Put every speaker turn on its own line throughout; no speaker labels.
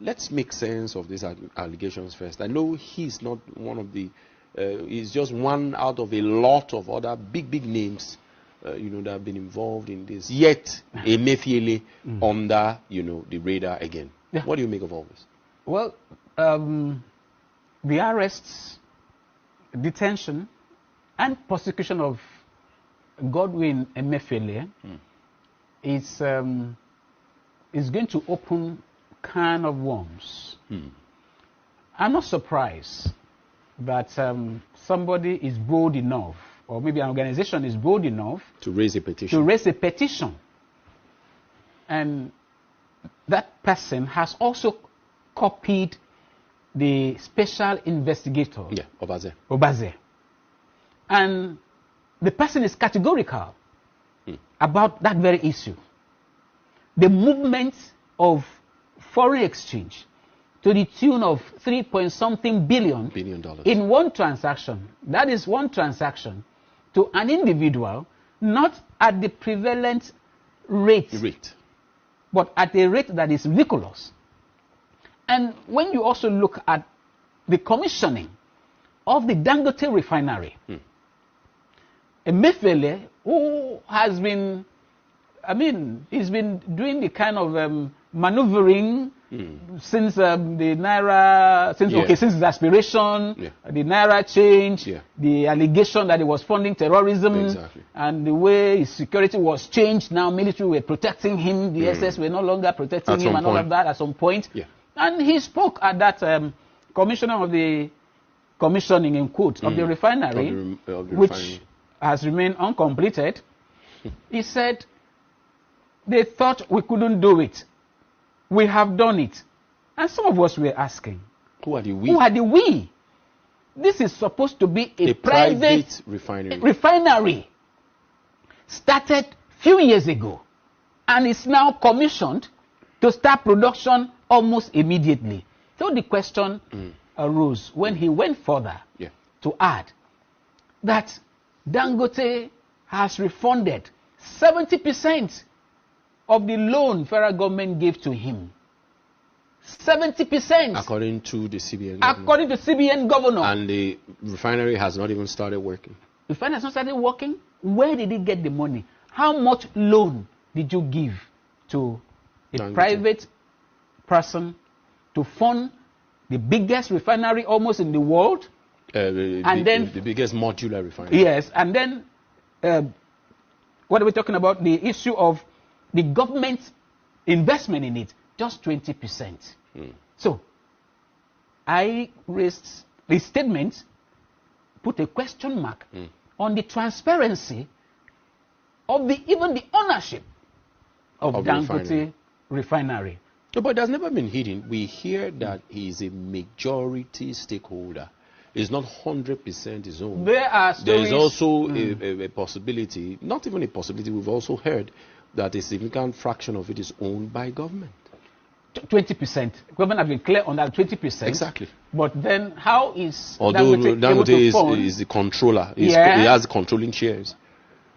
Let's make sense of these allegations first. I know he's not one of the, he's just one out of a lot of other big names, that have been involved in this. Yet, Emeifele under, the radar again. Yeah. What do you make of all this?
Well, the arrests, detention, and prosecution of Godwin Emeifele is going to open can of worms. I'm not surprised that somebody is bold enough, or maybe an organization is bold enough
to raise a petition.
And that person has also copied the special investigator, Obaze. And the person is categorical about that very issue. The movement of foreign exchange to the tune of $3.something billion in one transaction. That is one transaction to an individual, not at the prevalent rate, but at a rate that is ridiculous. And when you also look at the commissioning of the Dangote refinery, Emeifele, who has been, he's been doing the kind of maneuvering since the Naira, since his aspiration, the Naira change, the allegation that he was funding terrorism, and the way his security was changed. Now military were protecting him, the SS were no longer protecting him, and all of that at some point. And he spoke at that commissioner of the commissioning, in quotes, of the refinery, which has remained uncompleted. He said, they thought we couldn't do it. We have done it. And some of us were asking,
who are the we?
Who are the we? This is supposed to be a private refinery. Started few years ago. And is now commissioned to start production almost immediately. So the question arose when he went further to add that Dangote has refunded 70% of the loan federal government gave to him. 70%.
According to the CBN governor.
According to CBN governor.
And the refinery has not even started working.
The refinery has not started working? Where did he get the money? How much loan did you give to a private person to fund the biggest refinery almost in the world?
The biggest modular refinery.
Yes, and then what are we talking about? The issue of the government's investment in it, just 20%. So, I raised the statement, put a question mark on the transparency of even the ownership of Dangote refinery.
No, but that's never been hidden. We hear that he is a majority stakeholder. It's not 100% his own. There is also a possibility, not even a possibility, we've also heard that a significant fraction of it is owned by government.
20%. Government have been clear on that 20%.
Exactly.
But then how is
Dangote is the controller. He has controlling shares.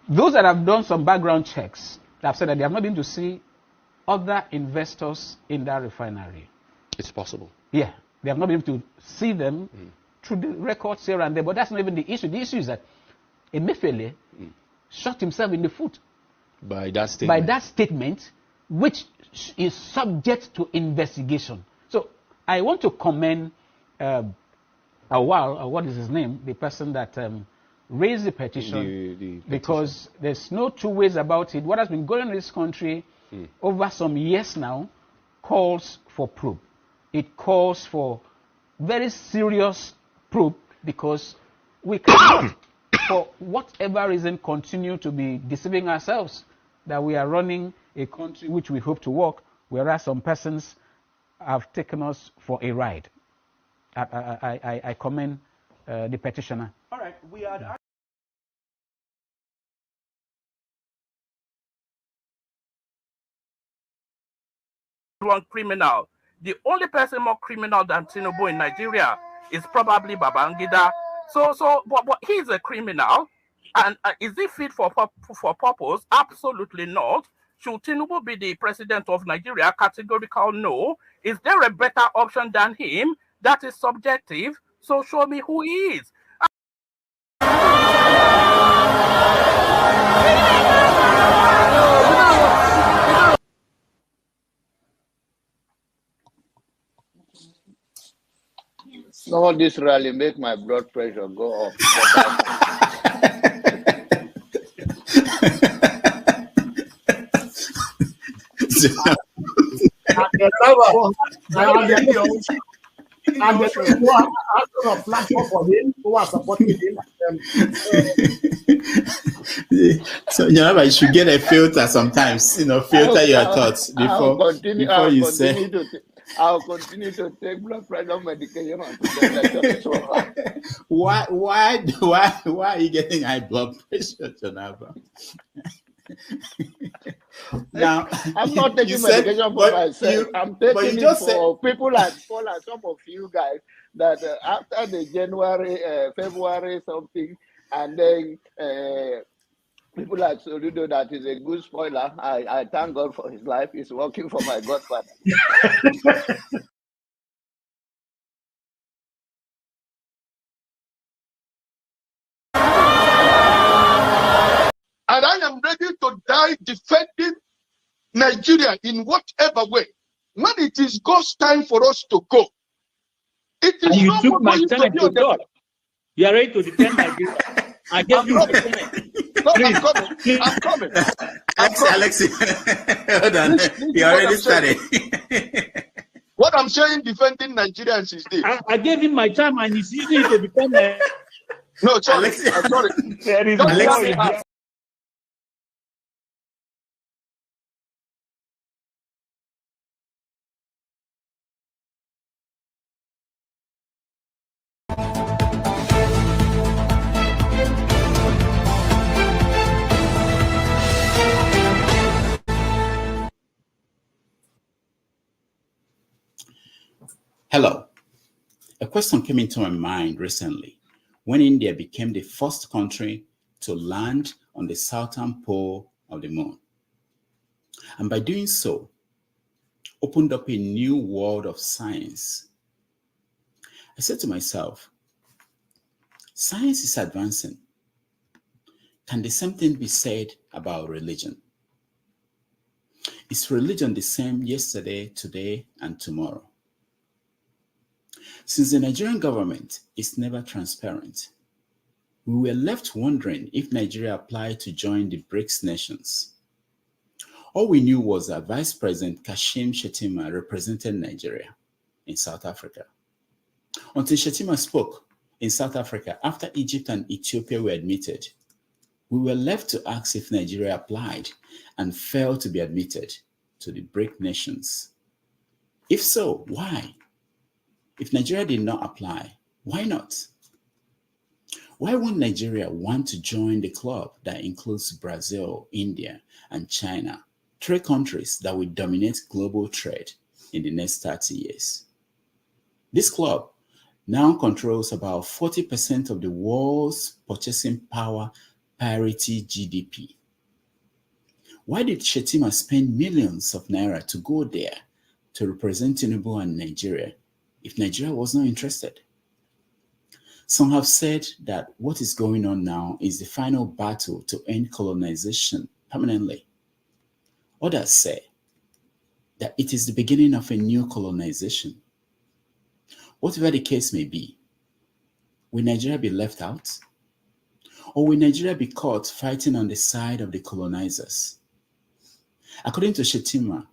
Those that have done some background checks have said that they have not been to see other investors in that refinery.
It's possible.
Yeah. They have not been able to see them through the records here and there. But that's not even the issue. The issue is that Emeifele shot himself in the foot.
By that statement.
By that statement, which is subject to investigation. So I want to commend what is his name? The person that raised the petition, because there's no two ways about it. What has been going on in this country over some years now calls for probe. It calls for very serious probe, because we cannot, for whatever reason, continue to be deceiving ourselves that we are running a country which we hope to work whereas some persons have taken us for a ride. I commend the petitioner.
All right, we are.
One criminal. The only person more criminal than Tinubu in Nigeria is probably Babangida. But he's a criminal, and is he fit for purpose? Absolutely not. Should Tinubu be the president of Nigeria? Categorical no. Is there a better option than him? That is subjective. So show me who he is.
No, this rally make my blood pressure go up.
And the people who are asking a platform for him, who are supporting him.
So, you should get a filter sometimes, filter your thoughts before you say.
I'll continue to take blood pressure medication.
Why are you getting high blood pressure, Jonaba? Now,
I'm not taking medication for myself. I'm taking it for people like Bola, some of you guys, that after the January, February something, and then people like Soludo, that is a good spoiler. I thank God for his life. He's working for my godfather.
And I am ready to die defending Nigeria in whatever way. When it is God's time for us to go, it is
and you
not
took my
going
time
to be
to God. You are ready to defend Nigeria. I gave you my time.
No, I'm coming.
Alexi, hold on. You already started.
What I'm saying, defending Nigerians is this.
I gave him my time and he's using it to defend me.
No, sorry.
Alexi.
I'm sorry.
There is
Alexi. Hello. A question came into my mind recently when India became the first country to land on the southern pole of the moon. And by doing so, opened up a new world of science. I said to myself, science is advancing. Can the same thing be said about religion? Is religion the same yesterday, today, and tomorrow? Since the Nigerian government is never transparent, we were left wondering if Nigeria applied to join the BRICS nations. All we knew was that Vice President Kashim Shettima represented Nigeria in South Africa. Until Shettima spoke in South Africa after Egypt and Ethiopia were admitted, we were left to ask if Nigeria applied and failed to be admitted to the BRICS nations. If so, why? If Nigeria did not apply, why not? Why won't Nigeria want to join the club that includes Brazil, India, and China, 3 countries that will dominate global trade in the next 30 years? This club now controls about 40% of the world's purchasing power parity GDP. Why did Shettima spend millions of naira to go there to represent Tinubu and Nigeria if Nigeria was not interested? Some have said that what is going on now is the final battle to end colonization permanently. Others say that it is the beginning of a new colonization. Whatever the case may be, will Nigeria be left out? Or will Nigeria be caught fighting on the side of the colonizers? According to Shettima,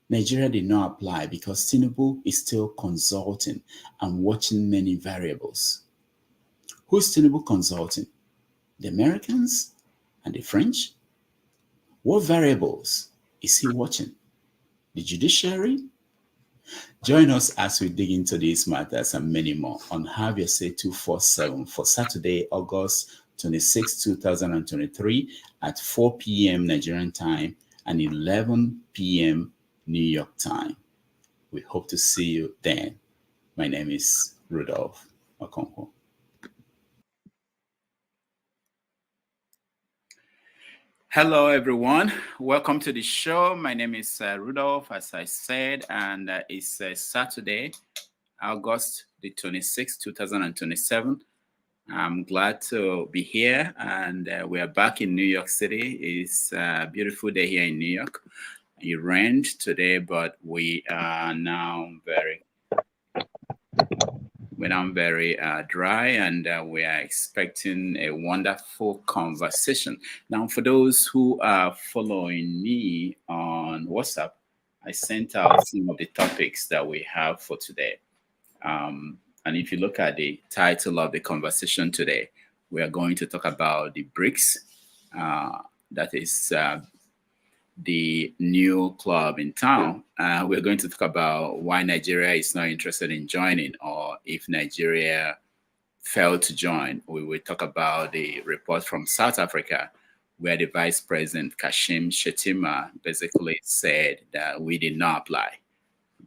Nigeria did not apply because Tinubu is still consulting and watching many variables. Who is Tinubu consulting? The Americans and the French? What variables is he watching? the judiciary? Join us as we dig into these matters and many more on Have Your Say 247 for Saturday, August 26, 2023 at 4 p.m. Nigerian time and 11 p.m. New York time. We hope to see you then. My name is Rudolph Okonkwo. Hello, everyone. Welcome to the show. My name is Rudolph, as I said, and it's Saturday, August the 26th, 2027. I'm glad to be here, and we are back in New York City. It's a beautiful day here in New York. It rained today, but we are now very dry, and we are expecting a wonderful conversation. Now, for those who are following me on WhatsApp, I sent out some of the topics that we have for today. And if you look at the title of the conversation today, we are going to talk about the BRICS. That is the new club in town. We're going to talk about why Nigeria is not interested in joining, or if Nigeria failed to join. We will talk about the report from South Africa, where the Vice President Kashim Shettima basically said that we did not apply,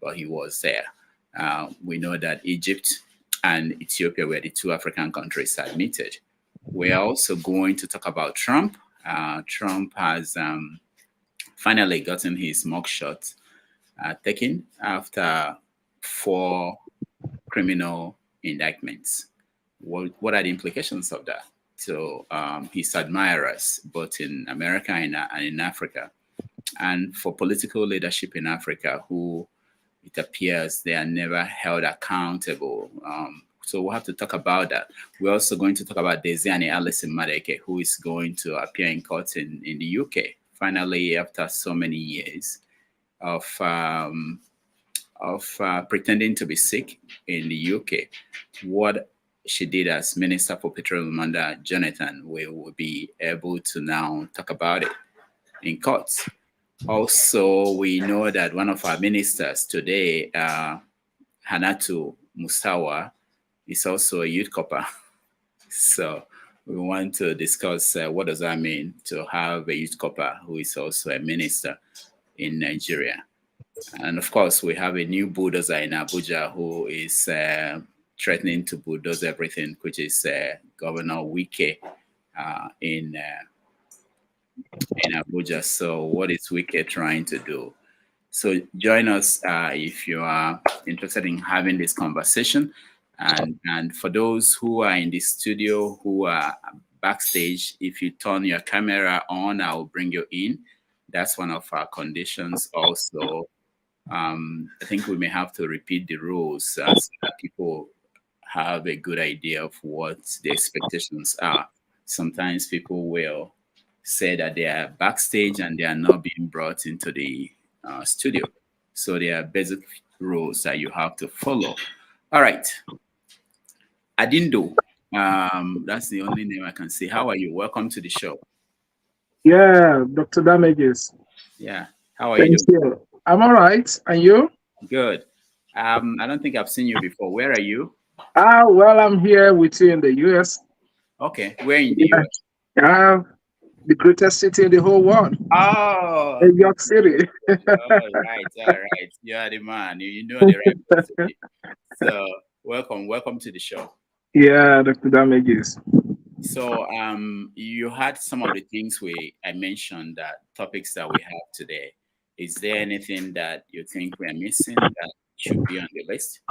but he was there. We know that Egypt and Ethiopia were the two African countries admitted. We're also going to talk about Trump. Trump has finally gotten his mugshot taken after 4 criminal indictments. What are the implications of that to his admirers, both in America and in Africa, and for political leadership in Africa, who it appears they are never held accountable? So we'll have to talk about that. We're also going to talk about Diezani Allison Madueke, who is going to appear in court in the UK. Finally, after so many years of pretending to be sick in the UK, what she did as Minister for Petroleum under Jonathan, we will be able to now talk about it in court. Also, we know that one of our ministers today, Hanatu Musawa, is also a Youth Corper. So we want to discuss what does that mean to have a Youth Corper who is also a minister in Nigeria. And of course, we have a new bulldozer in Abuja who is threatening to bulldoze everything, which is Governor Wike in Abuja. So what is Wike trying to do? So join us if you are interested in having this conversation. And for those who are in the studio, who are backstage, if you turn your camera on, I will bring you in. That's one of our conditions. Also, I think we may have to repeat the rules so that people have a good idea of what the expectations are. Sometimes people will say that they are backstage and they are not being brought into the studio. So there are basic rules that you have to follow. All right. Adindo, that's the only name I can say. How are you? Welcome to the show.
Yeah, Dr. Damages.
Yeah, how are you doing?
I'm all right. And you?
Good. I don't think I've seen you before. Where are you?
Well, I'm here with you in the U.S.
Okay, where in the U.S.?
The greatest city in the whole world.
Oh,
New York City.
All right. You are the man. You know the right place. So, welcome to the show.
Yeah, Dr. Damages.
So, you had some of the things I mentioned, that topics that we have today. Is there anything that you think we are missing that should be on the list?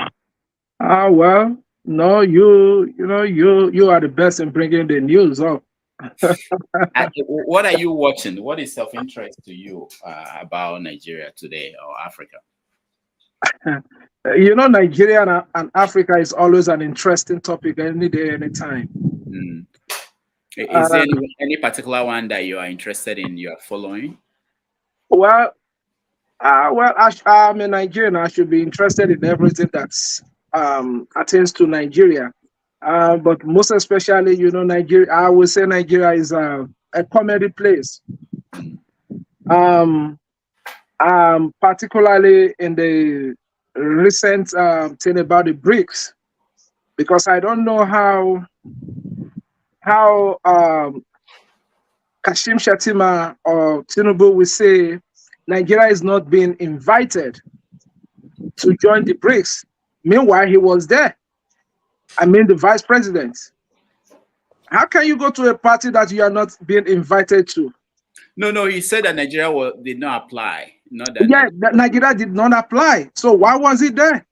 Well, no, you are the best in bringing the news up.
What are you watching? What is of interest to you about Nigeria today or Africa?
Nigeria and Africa is always an interesting topic any day, anytime.
Is there any particular one that you are interested in, you are following?
Well, I'm a Nigerian. I should be interested in everything that's attains to Nigeria. But most especially, Nigeria, I would say Nigeria is a comedy place. particularly in the recent thing about the BRICS, because I don't know how Kashim Shettima or Tinubu will say Nigeria is not being invited to join the BRICS. Meanwhile, he was there. I mean, the vice president. How can you go to a party that you are not being invited to?
No, he said that Nigeria did not apply. Not that.
Yeah, Nigeria did not apply. So why was it there?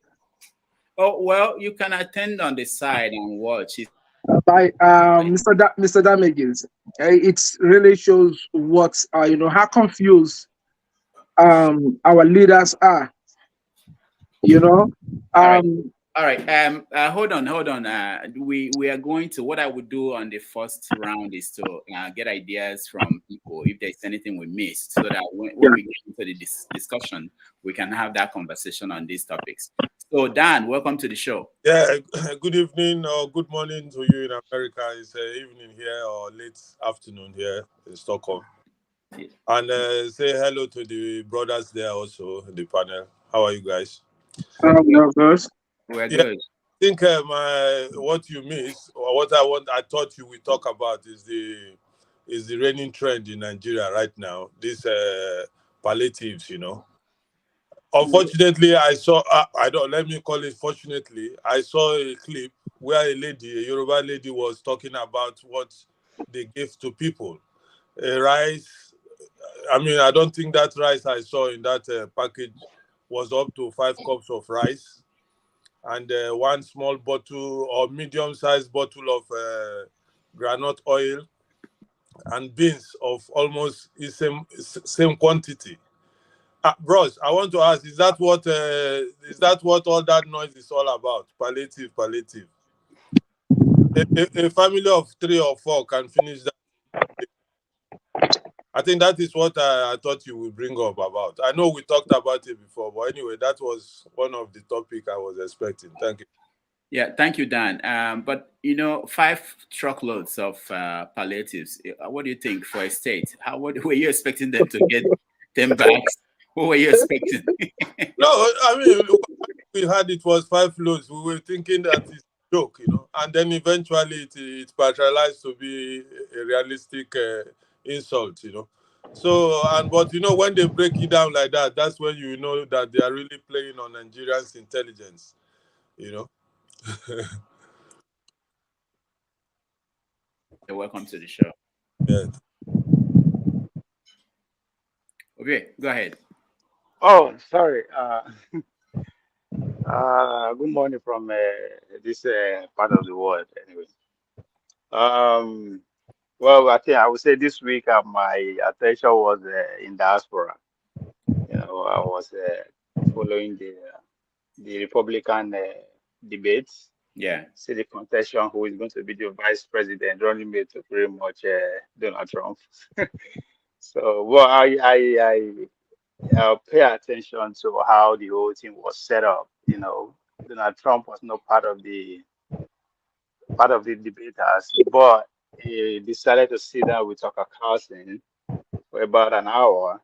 Oh, well, you can attend on the side and watch it.
By Mr. Damages, it really shows what how confused our leaders are.
All right. Hold on. We are going to, what I would do on the first round is to get ideas from people if there's anything we missed, so that when we get into the discussion, we can have that conversation on these topics. So Dan, welcome to the show.
Yeah, good evening or good morning to you in America. It's evening here or late afternoon here in Stockholm. Yeah. And say hello to the brothers there also in the panel. How are you guys?
We're good.
I think what you missed, or what I thought you would talk about is the reigning trend in Nigeria right now. These palliatives, Unfortunately, I saw. Let me call it. Fortunately, I saw a clip where a Yoruba lady, was talking about what they give to people. Rice. I mean, I don't think that rice I saw in that package was up to 5 cups of rice, and one small bottle or medium-sized bottle of groundnut oil, and beans of almost the same quantity. Bros, I want to ask: is that what all that noise is all about? Palliative. A family of 3 or 4 can finish that. I think that is what I thought you would bring up about. I know we talked about it before, but anyway, that was one of the topics I was expecting. Thank you.
Yeah, thank you, Dan. But 5 truckloads of palliatives. What do you think for a state? What were you expecting them to get them back? What were you expecting?
No, I mean, we had it was 5 loads. We were thinking that it's a joke, and then eventually it materialized to be a realistic insult, So, but when they break it down like that, that's when you know that they are really playing on Nigerians' intelligence,
Welcome to the show.
Yeah.
Okay, go ahead.
Oh, sorry. Good morning from this part of the world. Anyway, well, I think I would say this week my attention was in diaspora. I was following the Republican debates.
Yeah.
See the contention who is going to be the vice president, running mate to pretty much Donald Trump. So, well, I'll pay attention to how the whole thing was set up. Donald Trump was not part of the debaters, but he decided to sit down with Tucker Carlson for about an hour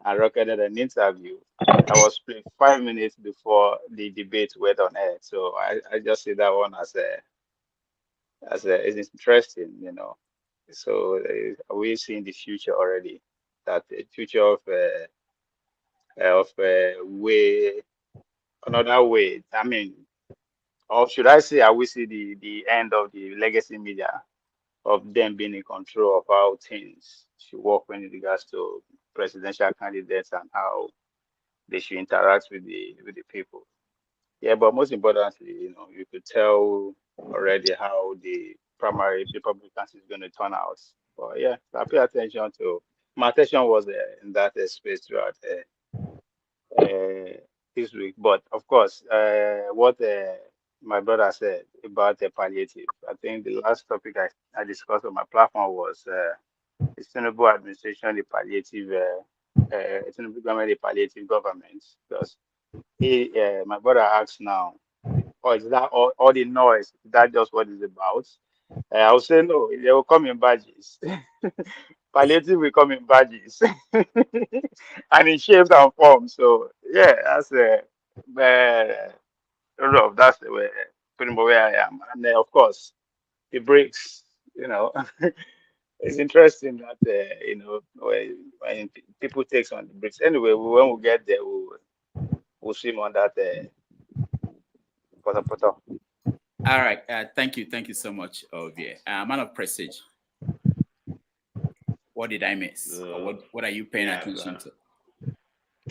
and recorded an interview that was played 5 minutes before the debate went on air. So I just see that one as it's interesting, So we're seeing the future already. That the future of another way. I mean, or should I say, I will see the end of the legacy media, of them being in control of how things should work when it regards to presidential candidates and how they should interact with the people. Yeah, but most importantly, you could tell already how the primary Republicans is going to turn out. But yeah, I pay attention to. My attention was in that space throughout this week. But of course, what my brother said about the palliative, I think the last topic I discussed on my platform was the Tinubu administration, the palliative, Tinubu government, the palliative government. Because my brother asks now, is that all the noise? Is that just what it's about? I would say no. They will come in badges. palliative will come in badges and in shapes and forms. So yeah, that's that's the way pretty much where I am. And of course, the BRICS. It's interesting that when people take on the BRICS. Anyway, when we get there, we'll see on that.
All right. Thank you so much, Ovie. Man of Prestige. What did I miss? Or what are you paying attention to?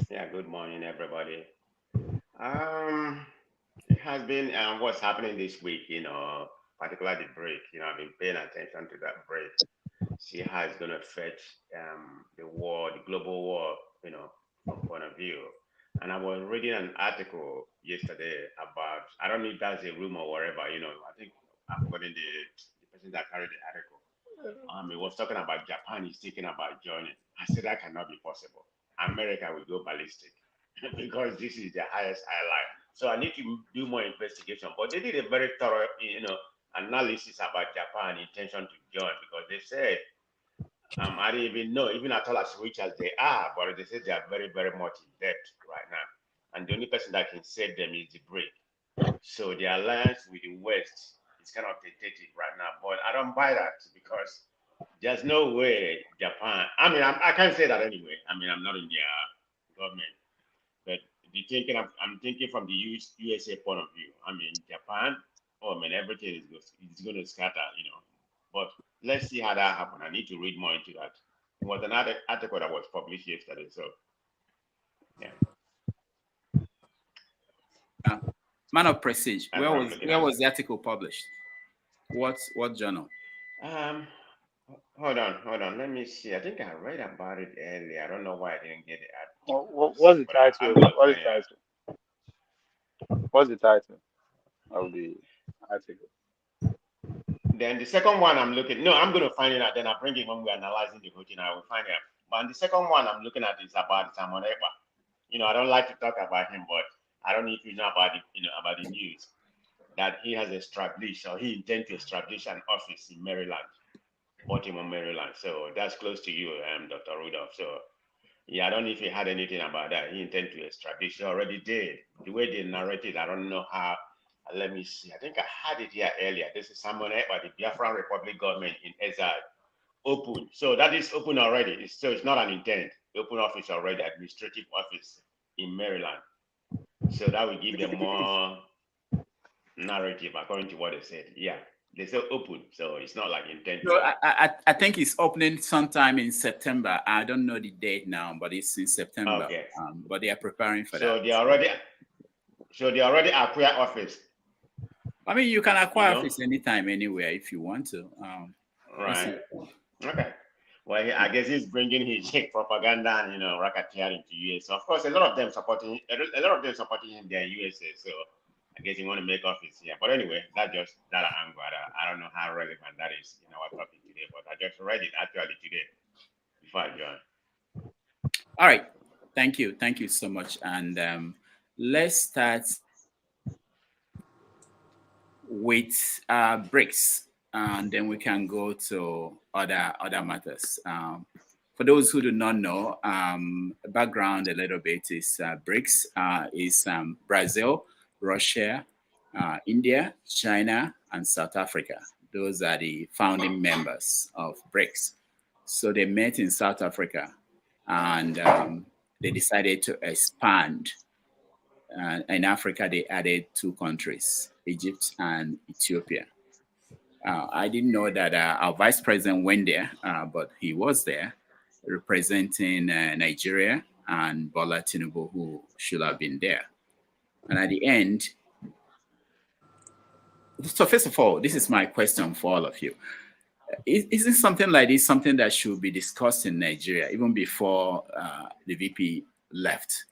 Yeah. Good morning, everybody. It has been what's happening this week. Particularly the break. I've been paying attention to that break. See how it's going to affect the war, the global war. From point of view. And I was reading an article yesterday about, I don't know if that's a rumor or whatever, I think I've forgotten the person that carried the article. It was talking about Japan is thinking about joining. I said that cannot be possible. America will go ballistic because this is the highest highlight. So I need to do more investigation. But they did a very thorough, analysis about Japan's intention to join because they said, I didn't even know, even at all as rich as they are, but they say they are very, very much in debt right now. And the only person that can save them is the BRIC. So the alliance with the West is kind of tentative right now. But I don't buy that because there's no way Japan, I can't say that anyway. I'm not in their government. But I'm thinking from the USA point of view. Japan, everything is going to scatter, But let's see how that happens. I need to read more into that. It was another article that was published yesterday. So, yeah.
Man of Prestige, where was the article published? What journal?
Hold on. Let me see. I think I read about it earlier. I don't know why I didn't get it.
What's the title? What's the title of the article?
Then the second one I'm looking. No, I'm going to find it out. Then I'll bring it when we're analyzing the routine. I will find it out. But the second one I'm looking at is about Simon Ekpa. I don't like to talk about him, but I don't know if you know about the news that he has established or he intends to establish an office in Maryland, Baltimore, Maryland. So that's close to you, Dr. Rudolph. So yeah, I don't know if he had anything about that. He intended to establish. He already did. The way they narrated, I don't know how. Let me see. I think I had it here earlier. This is Simon Ekpa, the Biafran Republic government in exile. Open. So that is open already. So it's not an intent. Open office already, administrative office in Maryland. So that will give them more narrative according to what they said. Yeah. They say open, so it's not like intent.
So I think it's opening sometime in September. I don't know the date now, but it's in September.
Okay.
But they are preparing for that.
So they already acquire office.
You can acquire office anytime, anywhere if you want to.
Right. Okay. Well, I guess he's bringing his propaganda and racketeering to US. So of course, a lot of them supporting him there in USA. So I guess you want to make office here. But anyway, that's just that angle. I don't know how relevant that is in our topic today, but I just read it actually today before I joined.
All right. Thank you. Thank you so much. And let's start with BRICS, and then we can go to other matters. For those who do not know, background a little bit is BRICS is Brazil, Russia, India, China, and South Africa. Those are the founding members of BRICS. So they met in South Africa, and they decided to expand. In Africa, they added 2 countries, Egypt and Ethiopia. I didn't know that our vice president went there, but he was there representing Nigeria and Bola Tinubu, who should have been there. And at the end, so first of all, this is my question for all of you. Isn't something like this something that should be discussed in Nigeria even before the VP left?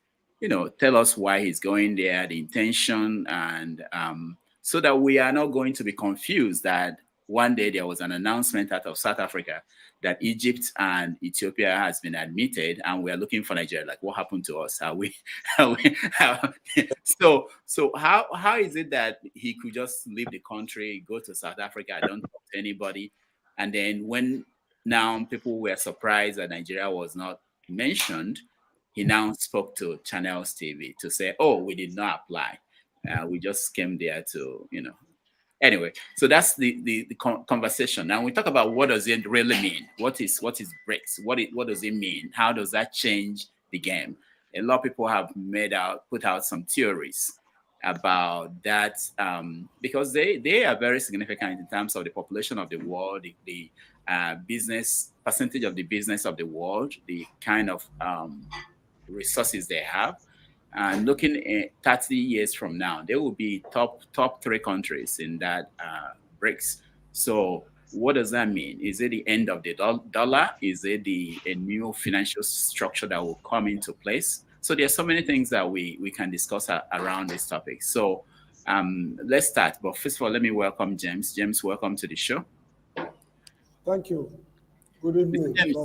Tell us why he's going there, the intention, and so that we are not going to be confused that one day there was an announcement out of South Africa that Egypt and Ethiopia has been admitted, and we are looking for Nigeria. Like, what happened to us? So how is it that he could just leave the country, go to South Africa, don't talk to anybody, and then when now people were surprised that Nigeria was not mentioned. He now spoke to Channels TV to say, "Oh, we did not apply. We just came there to, you know." Anyway, so that's the conversation. Now we talk about what does it really mean? What is BRICS? What does it mean? How does that change the game? A lot of people have put out some theories about that, because they are very significant in terms of the population of the world, the business percentage of the business of the world, the kind of resources they have. And looking at 30 years from now, they will be top 3 countries in that BRICS. So what does that mean? Is it the end of the dollar? Is it a new financial structure that will come into place? So there are so many things that we can discuss around this topic. So let's start. But first of all, let me welcome James. James, welcome to the show.
Thank you. Good evening.
James,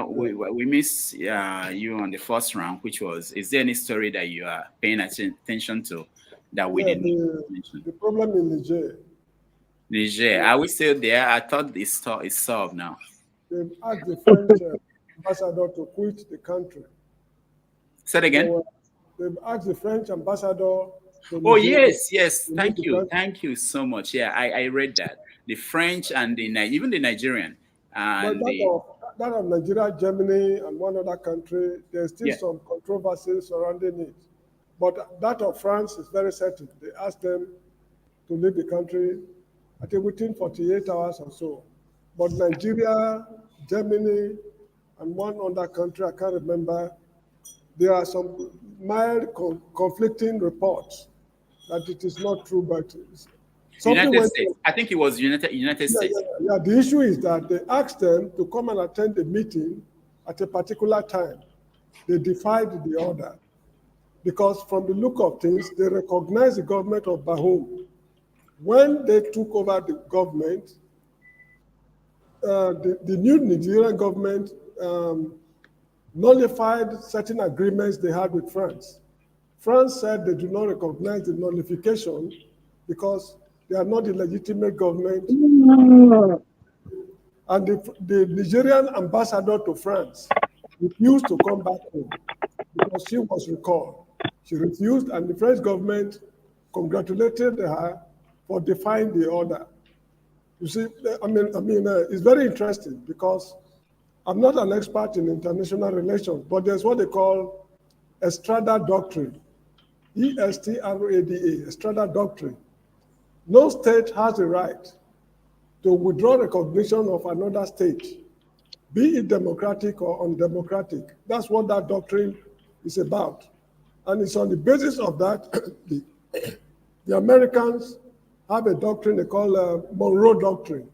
we missed you on the first round, which was, is there any story that you are paying attention to that we didn't mention?
The problem in Niger.
Niger, are we still there? I thought it's solved now.
They've asked the French ambassador to quit the country.
Say it again.
So, they've asked the French ambassador to
Oh, yes. Thank you so much. Yeah, I read that. The French and even the Nigerian. And
that of Nigeria, Germany, and one other country, there's still some controversy surrounding it. But that of France is very certain. They asked them to leave the country, I think within 48 hours or so. But Nigeria, Germany, and one other country, I can't remember, there are some mild conflicting reports that it is not true, but
United States. I think it was United States.
Yeah, the issue is that they asked them to come and attend the meeting at a particular time. They defied the order because from the look of things, they recognized the government of Bahoum. When they took over the government, the new Nigerian government nullified certain agreements they had with France. France said they do not recognize the nullification because they are not the legitimate government. And the Nigerian ambassador to France refused to come back home because she was recalled. She refused, and the French government congratulated her for defying the order. You see, it's very interesting because I'm not an expert in international relations, but there's what they call Estrada Doctrine, ESTRADA, Estrada Doctrine. No state has a right to withdraw recognition of another state, be it democratic or undemocratic. That's what that doctrine is about. And it's on the basis of that, the Americans have a doctrine they call Monroe Doctrine.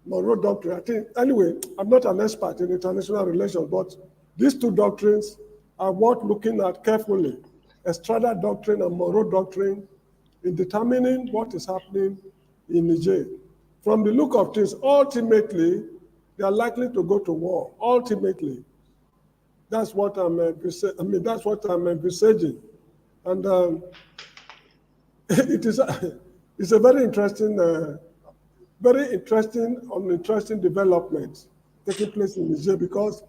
Monroe Doctrine, I think, anyway, I'm not an expert in international relations, but these two doctrines are worth looking at carefully. Estrada Doctrine and Monroe Doctrine in determining what is happening in Niger. From the look of things, ultimately, they are likely to go to war. Ultimately, that's what that's what I'm envisaging, and it's a very interesting development taking place in Niger because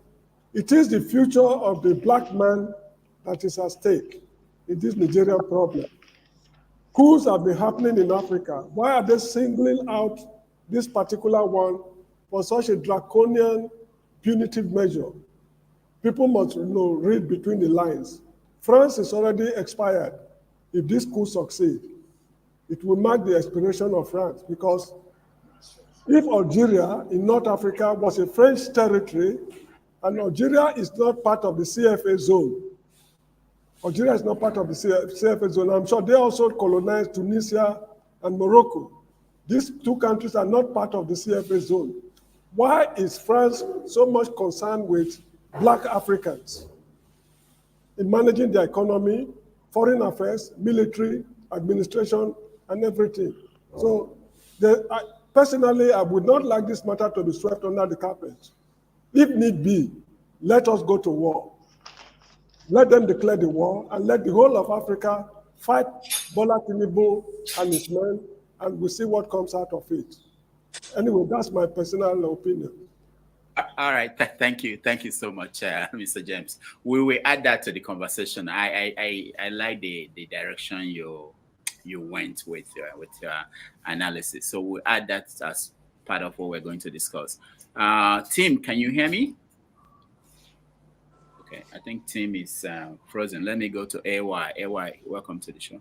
it is the future of the black man that is at stake in this Nigerian problem. Coups have been happening in Africa. Why are they singling out this particular one for such a draconian punitive measure? People must read between the lines. France is already expired. If this coup succeeds, it will mark the expiration of France because if Algeria in North Africa was a French territory and Algeria is not part of the CFA zone, Algeria is not part of the CFA zone. I'm sure they also colonized Tunisia and Morocco. These two countries are not part of the CFA zone. Why is France so much concerned with black Africans in managing their economy, foreign affairs, military, administration, and everything? So personally, I would not like this matter to be swept under the carpet. If need be, let us go to war. Let them declare the war and let the whole of Africa fight Bola Tinubu and his men, and we'll see what comes out of it. Anyway, that's my personal opinion.
All right, thank you so much, Mr. James. We will add that to the conversation. I like the direction you went with your analysis. So we'll add that as part of what we're going to discuss. Tim, can you hear me? Okay, I think Tim is frozen. Let me go to AY. AY, welcome to the show.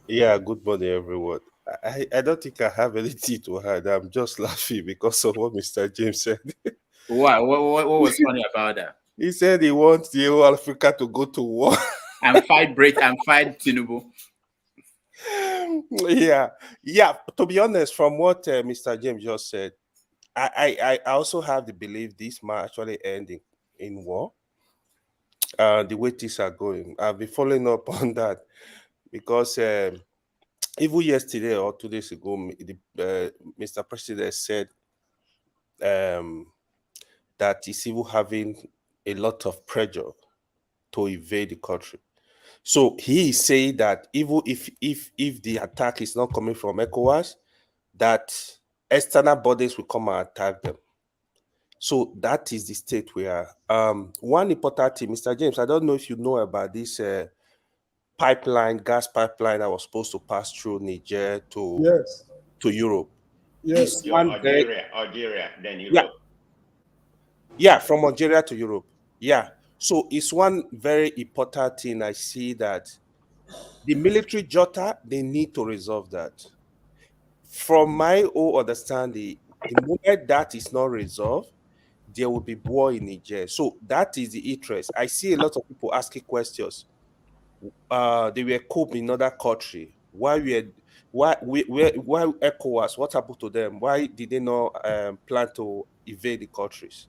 Yeah, good morning, everyone. I don't think I have anything to add. I'm just laughing because of what Mr. James said.
Why? What was funny about that?
He said he wants the whole Africa to go to war
and fight Tinubu.
Yeah. To be honest, from what Mr. James just said, I also have the belief this might actually end in war. The way things are going, I'll be following up on that because even yesterday or 2 days ago, Mr. President said that he's even having a lot of pressure to invade the country. So he is saying that even if the attack is not coming from ECOWAS, that external bodies will come and attack them. So that is the state we are. One important thing, Mr. James, I don't know if you know about this gas pipeline that was supposed to pass through Niger to Europe.
Yes.
Algeria, then Europe.
Yeah, from Algeria to Europe. Yeah. So it's one very important thing I see that the military junta, they need to resolve that. From my own understanding, the moment that is not resolved, there will be war in Niger. So that is the interest. I see a lot of people asking questions. They were cooped in another country. Why ECOWAS? What happened to them? Why did they not plan to invade the countries?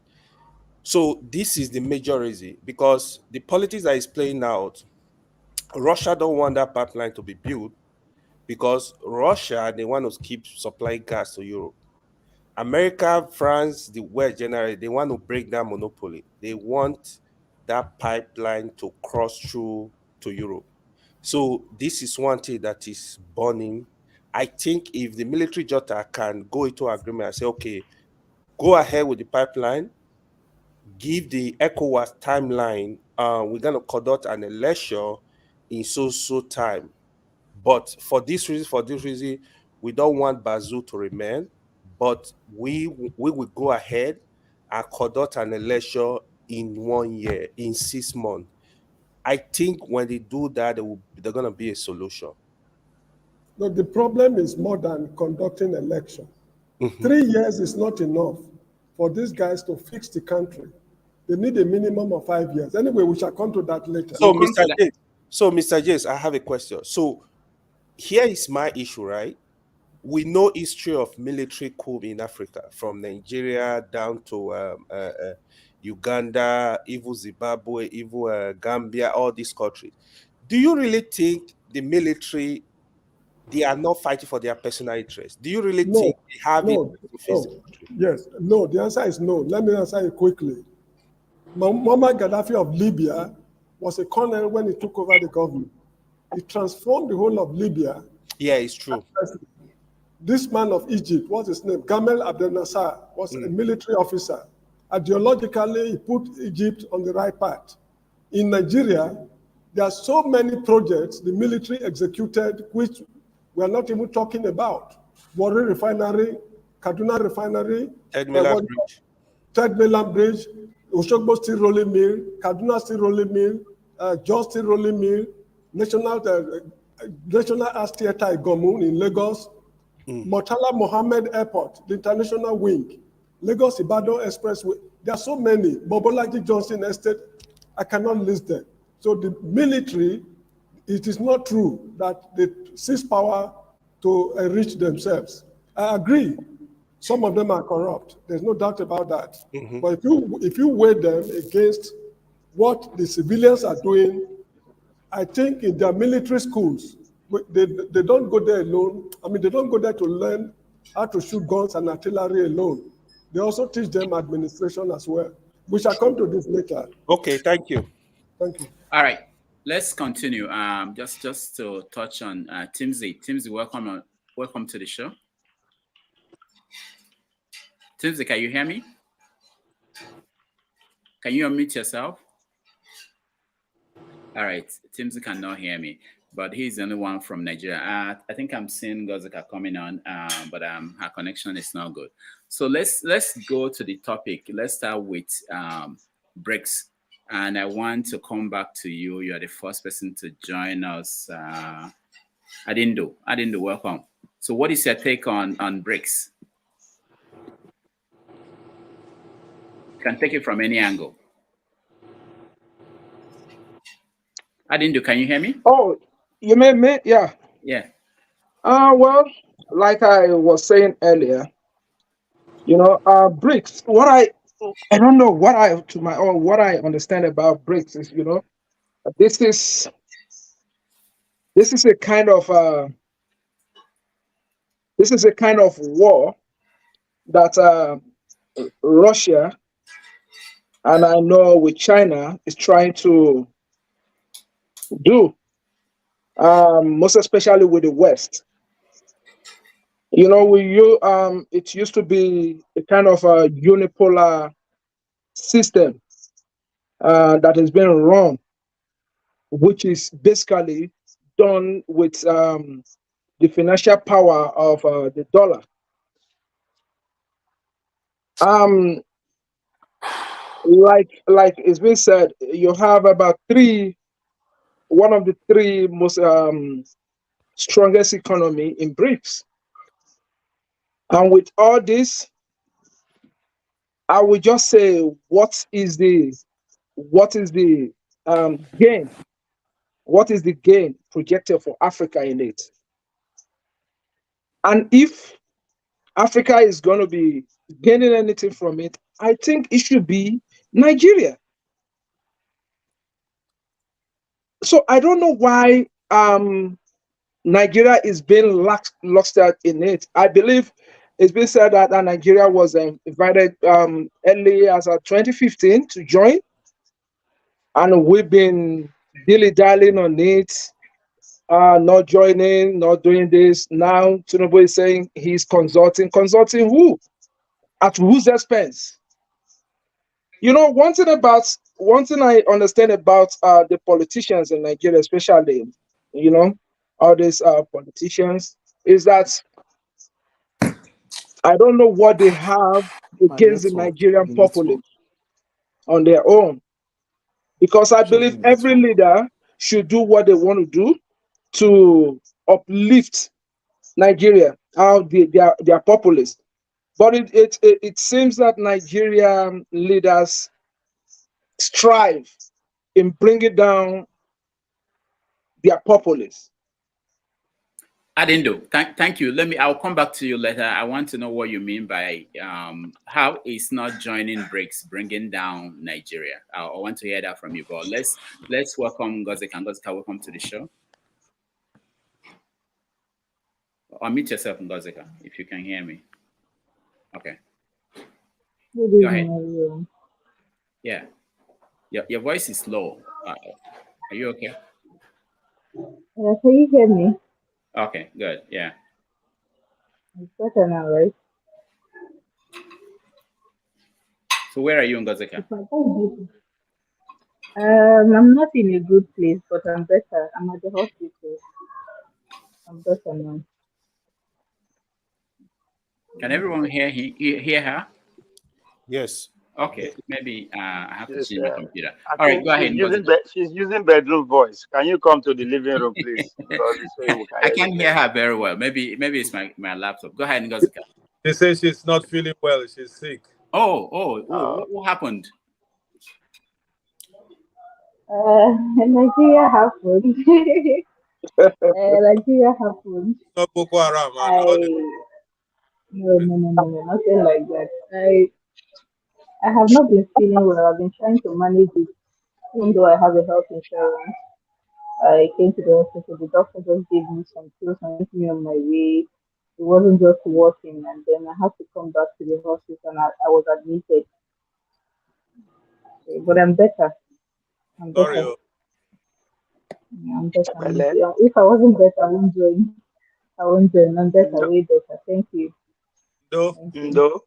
So this is the major reason, because the politics that is playing out, Russia don't want that pipeline to be built because Russia, they want to keep supplying gas to Europe. America, France, the West generally, they want to break that monopoly. They want that pipeline to cross through to Europe. So this is one thing that is burning. I think if the military junta can go into agreement and say, okay, go ahead with the pipeline, give the ECOWAS timeline, we're going to conduct an election in so time. But for this reason, we don't want Bazoum to remain, but we will go ahead and conduct an election in 1 year, in 6 months. I think when they do that, there's going to be a solution.
No, the problem is more than conducting election. 3 years is not enough for these guys to fix the country. They need a minimum of 5 years. Anyway, we shall come to that later.
So, Mr. James, I have a question. So, here is my issue, right? We know history of military coup in Africa, from Nigeria down to Uganda, even Zimbabwe, even Gambia, all these countries. Do you really think the military, they are not fighting for their personal interest? Do you really think they have it to face the country?
Yes. No, the answer is no. Let me answer it quickly. Muammar Gaddafi of Libya was a colonel when he took over the government. He transformed the whole of Libya.
Yeah, it's true.
This man of Egypt, what's his name? Gamal Abdel Nasser was a military officer. Ideologically, he put Egypt on the right path. In Nigeria, there are so many projects the military executed, which we are not even talking about. Warri Refinery, Kaduna Refinery, Third Mainland Bridge, Oshogbo Steel Rolling Mill, Kaduna Steel Rolling Mill, Jos Steel Rolling Mill, National Arts Theatre Igomu in Lagos, Murtala Mohammed Airport, the international wing, Lagos Ibadan Expressway. There are so many. Bobolaji Johnson Estate, I cannot list them. So the military, it is not true that they seize power to enrich themselves. I agree. Some of them are corrupt. There's no doubt about that. But if you weigh them against what the civilians are doing, I think in their military schools, they don't go there alone. I mean, they don't go there to learn how to shoot guns and artillery alone. They also teach them administration as well. We shall come to this later.
Okay, thank you.
Thank you.
All right, let's continue. Just to touch on Timsy. Timsy, welcome to the show. Timsy, can you hear me? Can you unmute yourself? All right, Timsy cannot hear me, but he's the only one from Nigeria. I think I'm seeing Gozika coming on, but her connection is not good. So let's go to the topic. Let's start with BRICS, and I want to come back to you. You are the first person to join us. Adindo, welcome. So what is your take on BRICS? You can take it from any angle. Adindo, can you hear me?
Oh, you mean me? Yeah.
Yeah.
Well, like I was saying earlier, you know, BRICS. I don't know what I understand about BRICS is, you know, this is a kind of war that Russia and I know with China is trying to do, most especially with the West. You know, it used to be a kind of a unipolar system that has been run, which is basically done with the financial power of the dollar. Like it's been said, you have about one of the three most strongest economy in BRICS. And with all this, I would just say, what is the gain? What is the gain projected for Africa in it? And if Africa is going to be gaining anything from it, I think it should be Nigeria. So I don't know why Nigeria is being lost out in it. I believe it's been said that Nigeria was invited early as 2015 to join, and we've been dilly-dallying on it, not joining, not doing this. Now Tinubu is saying he's consulting. Consulting who? At whose expense? You know, one thing I understand about the politicians in Nigeria, especially, you know, all these politicians, is that I don't know what they have against the Nigerian populace on their own. Because I believe every leader should do what they want to do to uplift Nigeria, their populace. But it seems that Nigerian leaders strive in bringing down their populace.
Adindo, thank you. I'll come back to you later. I want to know what you mean by how is not joining BRICS bringing down Nigeria. I want to hear that from you. But let's welcome Ngozika. Ngozika, welcome to the show. Unmute yourself, Ngozika, if you can hear me. Okay. Go ahead. Yeah. Your voice is low. Are you okay?
Yeah, can you hear me?
Okay, good. Yeah.
It's better now, right?
So where are you, Ngozika?
I'm not in a good place, but I'm better. I'm at the hospital. I'm better now.
Can everyone hear her?
Yes.
Okay, maybe I have to change my computer. All right, go ahead.
She's using bedroom voice. Can you come to the living room, please?
I can't hear her very well. Maybe it's my laptop. Go ahead, Ngozika.
She says she's not feeling well. She's sick.
What happened?
Nigeria happened. Nigeria happened.
Not Boko Haram.
No, nothing like that. I have not been feeling well. I've been trying to manage it, even though I have a health insurance. I came to the hospital. The doctor just gave me some pills and sent me on my way. It wasn't just working, and then I had to come back to the hospital, and I was admitted. But I'm better. I'm better.
Sorry.
Yeah, I'm better. If I wasn't better, I wouldn't join. I'm better, way better. Thank you.
No.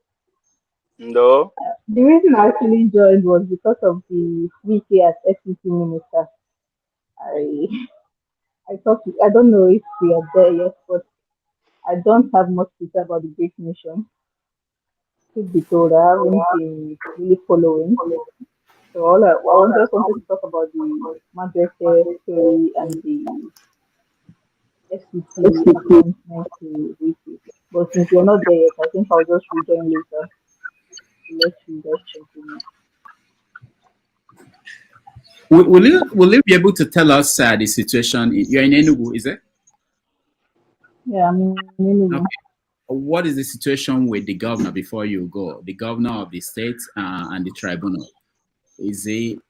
No.
The reason I actually joined was because of the Wike as FCC minister. I I thought I don't know if we are there yet, but I don't have much to say about the Greek nation. Truth be told, I haven't been really following. So just wanted to talk about the Madueke story and the FCC appointment to Wiki. But since you're not there yet, I think I'll just rejoin later to let you guys continue.
Will you be able to tell us the situation? You're in Enugu, is it?
Yeah, I'm in Enugu.
Okay. What is the situation with the governor before you go? The governor of the state and the tribunal. Is he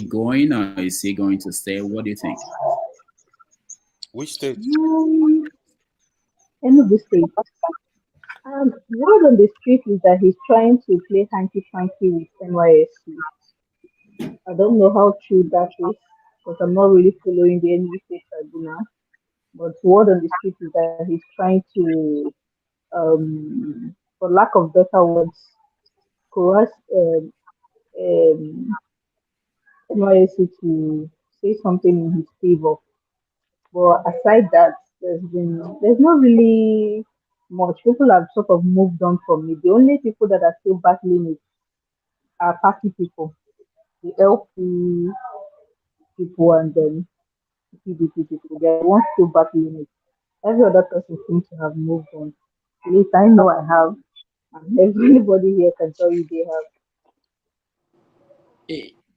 going, or is he going to stay? What do you think?
Which state?
Enugu State. Word on the street is that he's trying to play hanky-panky with NYSC. I don't know how true that is because I'm not really following the Enugu State tribunal. But word on the street is that he's trying to, for lack of better words, coerce NYSC to say something in his favor. But aside that, there's not really much. People have sort of moved on from it. The only people that are still battling it are party people, the LP people, and then PDP people. They're the ones still battling it. Every other person seems to have moved on. At least I know I have, and everybody here can tell you they have.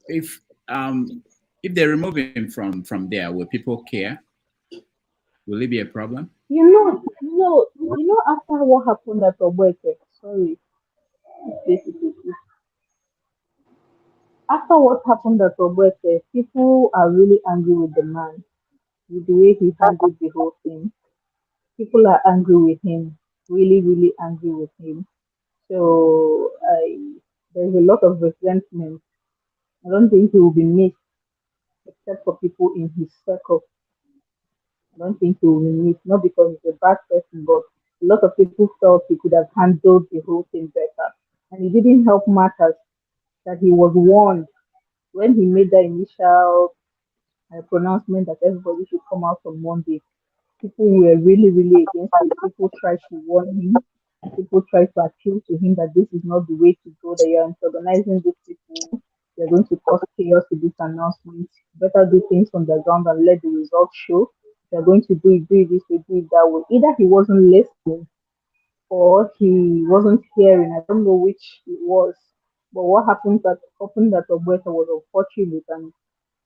If they remove him from there, will people care? Will it be a problem?
You know, after what happened at Obueke, sorry, after what happened at Obueke, people are really angry with the man, with the way he handled the whole thing. People are angry with him, really, really angry with him. So there's a lot of resentment. I don't think he will be missed, except for people in his circle. I don't think he will be missed, not because he's a bad person, but a lot of people felt he could have handled the whole thing better. And it didn't help matters that he was warned when he made the initial pronouncement that everybody should come out on Monday. People were really, really against it. People tried to warn him. People tried to appeal to him that this is not the way to go, that you're antagonizing these people. You're going to cause chaos with this announcement. Better do things on the ground and let the results show. You're going to do it this way, do it that way. Either he wasn't listening or he wasn't hearing. I don't know which it was. But what happened at Obueta was unfortunate, and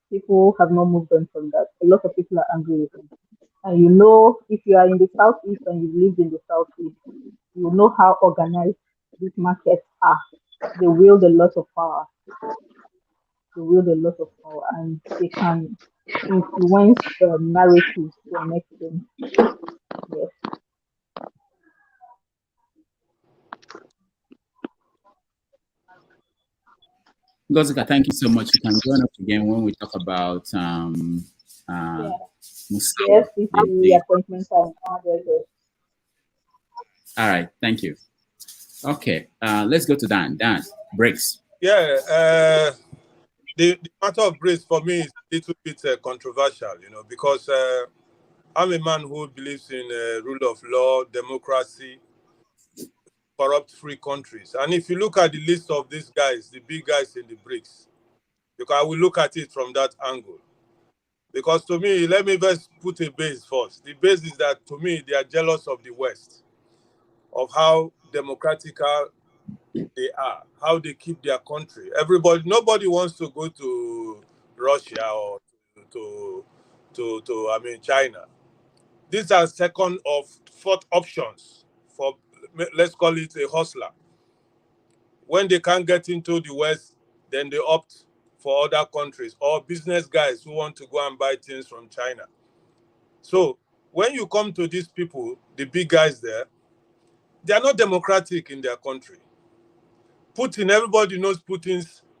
people have not moved on from that. A lot of people are angry with him. And you know, if you are in the southeast and you've lived in the southeast, you know how organized these markets are. They wield a lot of power. And they can influence narratives to an extent. Yes.
Gozika, thank you so much. You can join us again when we talk about
Yes, this is the appointment time.
All right, thank you. Okay, let's go to Dan. Dan, BRICS.
Yeah, the matter of BRICS for me is a little bit controversial, you know, because I'm a man who believes in rule of law, democracy, corrupt-free countries. And if you look at the list of these guys, the big guys in the BRICS, because I will look at it from that angle. Because to me, let me first put a base first. The base is that, to me, they are jealous of the West, of how democratical they are, how they keep their country. Nobody wants to go to Russia or to China. These are second or fourth options for, let's call it a hustler. When they can't get into the West, then they opt for other countries or business guys who want to go and buy things from China. So when you come to these people, the big guys there, they are not democratic in their country. Putin, everybody knows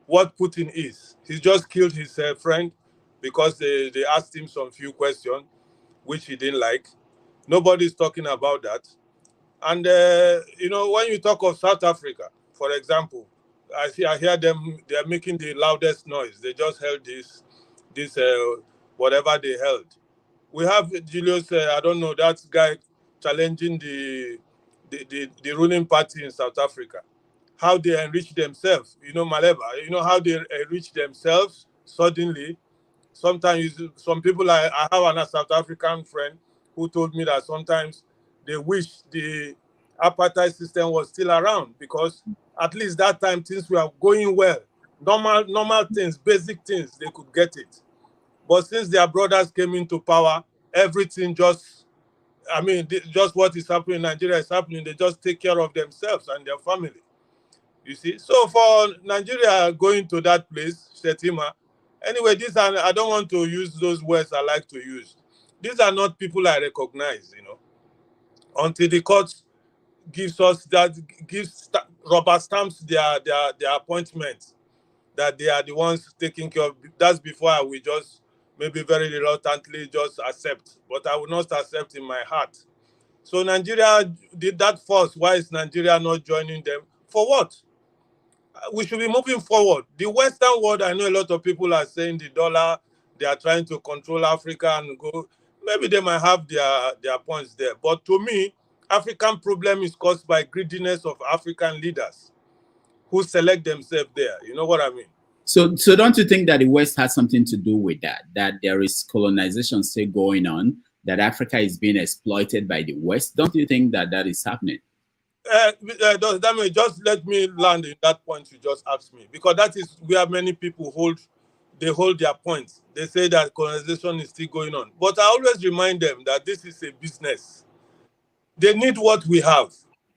what Putin is. He just killed his friend because they asked him some few questions, which he didn't like. Nobody's talking about that. And, you know, when you talk of South Africa, For example, I hear them, they're making the loudest noise. They just held this whatever they held. We have Julius, I don't know, that guy challenging the ruling party in South Africa. How they enrich themselves, Maleba, how they enrich themselves suddenly. Sometimes some people, I have a South African friend who told me that sometimes they wish the apartheid system was still around, because at least that time things were going well. Normal things, basic things, they could get it. But since their brothers came into power, everything just what is happening in Nigeria is happening. They just take care of themselves and their family. You see? So for Nigeria going to that place, Shetima, anyway, I don't want to use those words I like to use. These are not people I recognize, until the court gives rubber stamps their appointments, that they are the ones taking care of. That's before I will just maybe very reluctantly just accept, but I will not accept in my heart. So Nigeria did that first. Why is Nigeria not joining them? For what? We should be moving forward. The Western world, I know a lot of people are saying the dollar, they are trying to control Africa and go. Maybe they might have their points there. But to me, African problem is caused by greediness of African leaders who select themselves there. You know what I mean?
So don't you think that the West has something to do with that? That there is colonization still going on, that Africa is being exploited by the West? Don't you think that is happening?
Just let me land in that point you just asked me, because that is where many people hold their points. They say that colonization is still going on. But I always remind them that this is a business. They need what we have.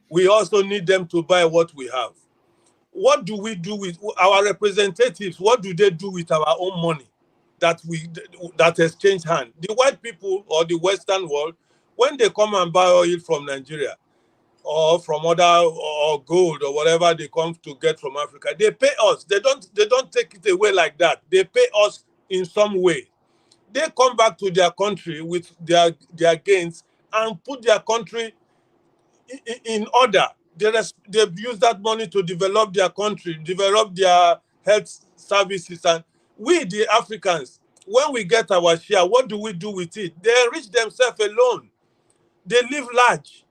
We also need them to buy what we have. What do we do with our representatives? What do they do with our own money that exchange hand? The white people or the Western world, when they come and buy oil from Nigeria or from or gold or whatever they come to get from Africa, they pay us. They don't take it away like that. They pay us in some way. They come back to their country with their gains and put their country in order. They've used that money to develop their country, develop their health services. And we, the Africans, when we get our share, what do we do with it? They enrich themselves alone. They live large.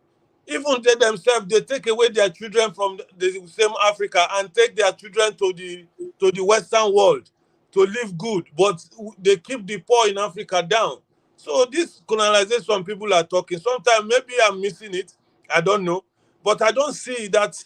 Even they themselves, they take away their children from the same Africa and take their children to the Western world to live good. But they keep the poor in Africa down. So this colonization people are talking, sometimes maybe I'm missing it. I don't know. But I don't see that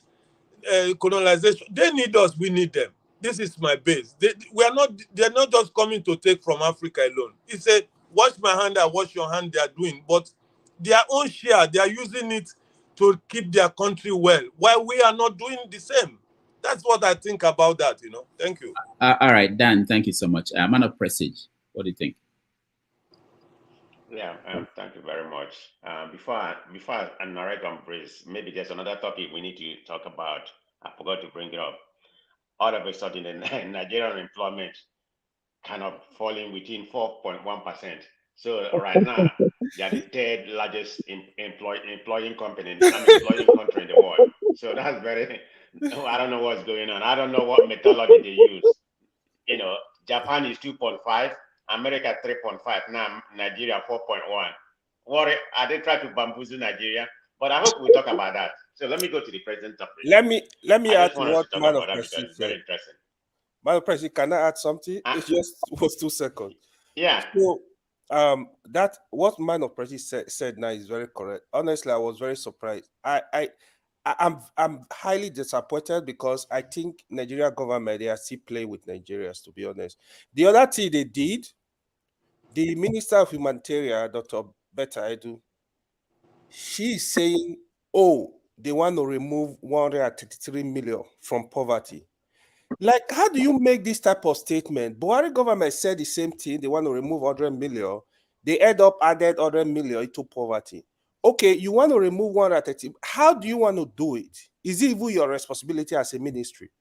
colonization. They need us, we need them. This is my base. They're not just coming to take from Africa alone. It's a wash my hand, I wash your hand they are doing. But their own share, they are using it to keep their country well, while we are not doing the same. That's what I think about that, Thank you.
All right, Dan, thank you so much. Man of Prestige, what do you think?
Yeah, thank you very much. Before I narrate on BRICS, maybe there's another topic we need to talk about. I forgot to bring it up. All of a sudden, the Nigerian employment kind of falling within 4.1%. So right now, they are the third largest employing country in the world. So that's I don't know what's going on. I don't know what methodology they use. Japan is 2.5. America 3.5, now Nigeria 4.1. What are they trying to bamboozle Nigeria? But I hope we'll talk about that. So let me go to the present topic.
Let me add what Man of
Prestige said. Very interesting.
Man of Prestige, can I add something? It just was 2 seconds.
Yeah.
So that what Man of Prestige said now is very correct. Honestly, I was very surprised. I'm highly disappointed because I think Nigeria government, they are still playing with Nigerians, to be honest. The other thing they did, the Minister of Humanitarian, Dr. Betta Edu, she's saying, they want to remove 133 million from poverty. Like, how do you make this type of statement? Buhari government said the same thing. They want to remove 100 million. They added 100 million into poverty. Okay, you want to remove 130. How do you want to do it? Is it even your responsibility as a ministry?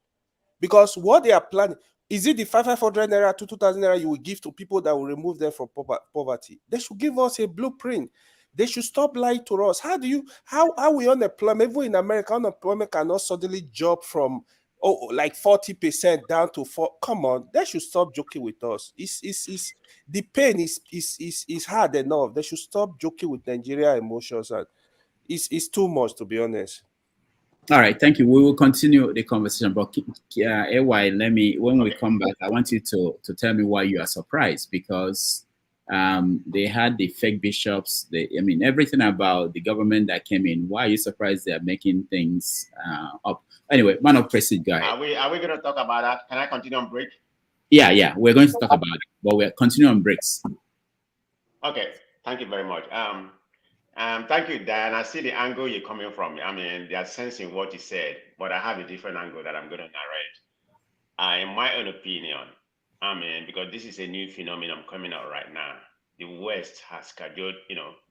Because what they are planning, is it the 500 naira to 2,000 naira you will give to people that will remove them from poverty? They should give us a blueprint. They should stop lying to us. How we unemployment? Even in America, unemployment cannot suddenly jump from like 40% down to 4. Come on, they should stop joking with us. It's the pain is hard enough. They should stop joking with Nigeria emotions, and it's too much, to be honest.
All right, thank you. We will continue the conversation, but AY, when we come back, I want you to tell me why you are surprised, because they had the fake bishops. Everything about the government that came in. Why are you surprised they are making things up? Anyway, man of President, go ahead.
Are we going to talk about that? Can I continue on BRICS?
Yeah, we're going to talk about it, but we're continuing on BRICS.
Okay, thank you very much. Thank you, Dan. I see the angle you're coming from. They are sensing what you said, but I have a different angle that I'm going to narrate. In my own opinion, because this is a new phenomenon coming out right now. The West has scheduled,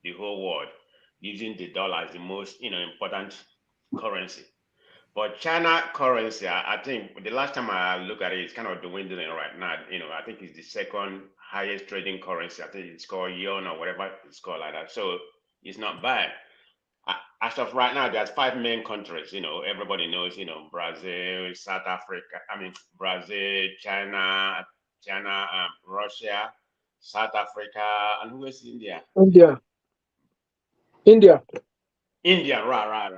the whole world using the dollar as the most, important currency. But China currency, I think the last time I look at it, it's kind of dwindling right now. I think it's the second highest trading currency. I think it's called yuan or whatever it's called like that. So it's not bad. As of right now, there's 5 main countries. Everybody knows. Brazil, South Africa. Brazil, China, Russia, South Africa, and who is India?
India.
Right.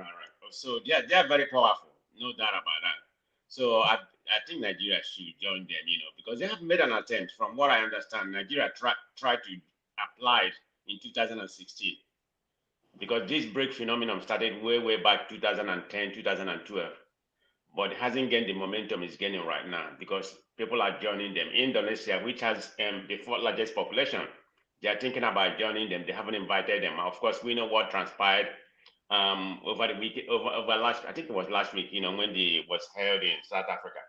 So they're very powerful, no doubt about that. So I think Nigeria should join them, because they have made an attempt. From what I understand, Nigeria tried to apply it in 2016. Because this BRICS phenomenon started way back 2010, 2012, but it hasn't gained the momentum it's gaining right now because people are joining them. Indonesia, which has the 4th largest population, they are thinking about joining them. They haven't invited them. Of course, we know what transpired over the week, over last, I think it was last week, when it was held in South Africa.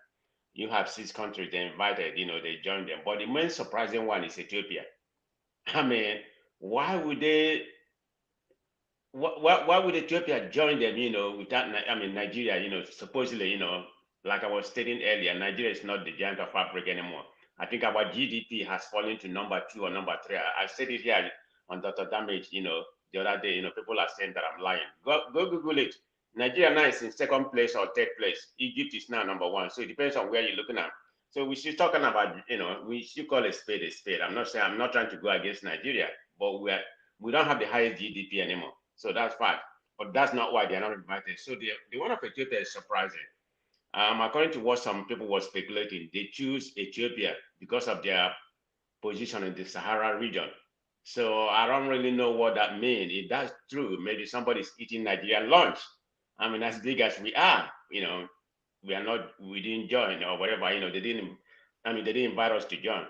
You have 6 countries they invited, they joined them. But the main surprising one is Ethiopia. Why would they? Why would Ethiopia join them, without, Nigeria, supposedly, like I was stating earlier, Nigeria is not the giant of Africa anymore. I think our GDP has fallen to number 2 or number 3. I said it here on Dr. Damage, the other day, people are saying that I'm lying. Go Google it. Nigeria now is in 2nd place or 3rd place. Egypt is now number 1. So it depends on where you're looking at. So we should talking about, we should call a spade a spade. I'm not trying to go against Nigeria, but we don't have the highest GDP anymore. So that's fine, but that's not why they are not invited. So the one of Ethiopia is surprising. According to what some people were speculating, they choose Ethiopia because of their position in the Sahara region. So I don't really know what that means. If that's true, maybe somebody's eating Nigerian lunch. As big as we are, we didn't join or whatever. They didn't invite us to join.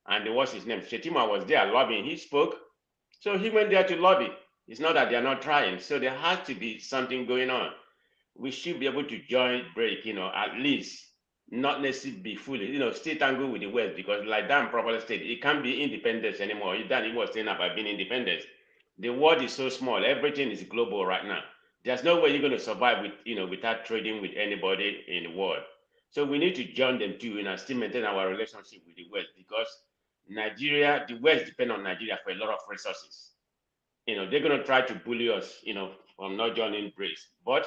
And what's his name? Shetima was there lobbying. He spoke, so he went there to lobby. It's not that they're not trying. So there has to be something going on. We should be able to join BRICS, at least, not necessarily be fully, still tangle with the West, because like Dan properly stated, it can't be independence anymore. Dan, he was saying about being independent. The world is so small. Everything is global right now. There's no way you're going to survive with, without trading with anybody in the world. So we need to join them too, and still maintain our relationship with the West, because the West depend on Nigeria for a lot of resources. They're going to try to bully us, from not joining BRICS. But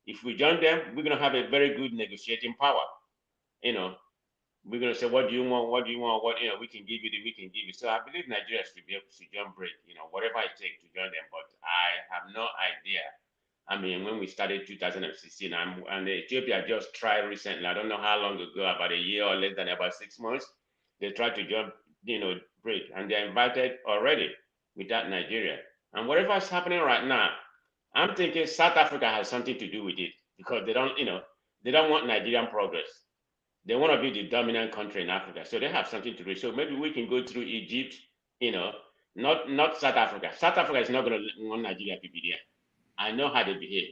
if we join them, we're going to have a very good negotiating power. We're going to say, what do you want? What do you want? What, we can give you we can give you. So I believe Nigeria should be able to join BRICS, whatever it takes to join them. But I have no idea. When we started 2016, and Ethiopia just tried recently, I don't know how long ago, about a year or less than about 6 months, they tried to join, BRICS, and they're invited already without Nigeria. And whatever is happening right now, I'm thinking South Africa has something to do with it, because they don't want Nigerian progress. They want to be the dominant country in Africa. So they have something to do. So maybe we can go through Egypt, not South Africa. South Africa is not going to want Nigeria to be there. I know how they behave.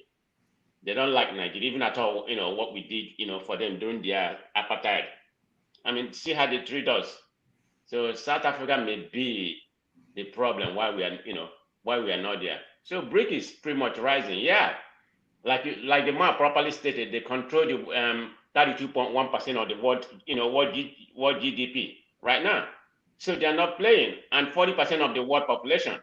They don't like Nigeria, even at all, what we did, for them during their apartheid. See how they treat us. So South Africa may be the problem why we are not there. So BRICS is pretty much rising. Yeah, like the man properly stated, they control the 32.1% of the world GDP right now. So they are not playing, and 40% of the world population.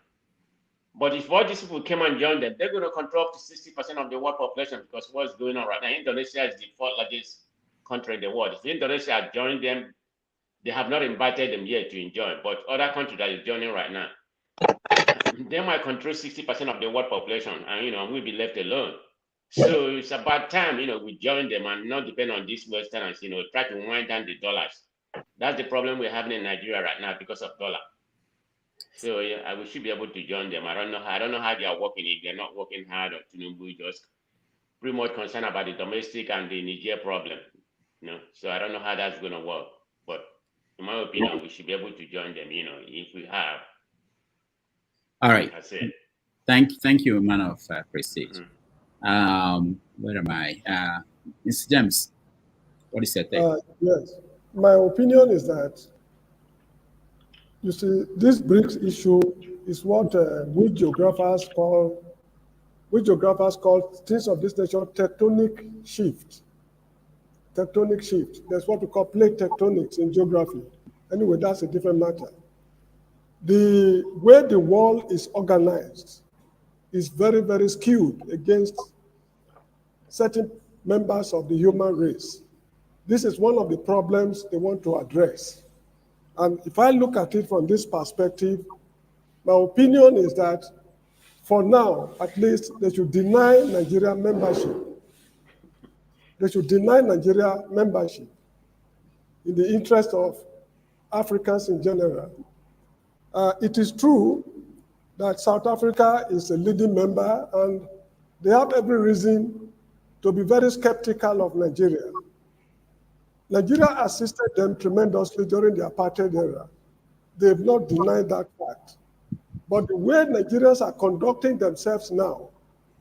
But if all these people came and joined them, they're going to control up to 60% of the world population, because what's going on right now, Indonesia is the fourth largest country in the world. If Indonesia joined them, they have not invited them yet to join, but other countries that are joining right now, they might control 60% of the world population, and we'll be left alone. So it's about time, we join them and not depend on these Westerners, try to wind down the dollars. That's the problem we're having in Nigeria right now because of dollar. So we should be able to join them. I don't know how they are working. If they're not working hard on Tinubu, just pretty much concerned about the domestic and the Niger problem. So I don't know how that's going to work. But in my opinion, we should be able to join them. If we have.
All right.
That's it.
Thank you, man of prestige. Where am I? Mr. James, what is your take?
Yes, my opinion is that, you see, this BRICS issue is what we geographers call things of this nature tectonic shift. Tectonic shift. That's what we call plate tectonics in geography. Anyway, that's a different matter. The way the world is organized is very, very skewed against certain members of the human race. This is one of the problems they want to address. And if I look at it from this perspective, my opinion is that for now, at least, they should deny Nigeria membership. They should deny Nigeria membership in the interest of Africans in general. It is true that South Africa is a leading member, and they have every reason to be very skeptical of Nigeria. Nigeria assisted them tremendously during the apartheid era. They have not denied that fact. But the way Nigerians are conducting themselves now,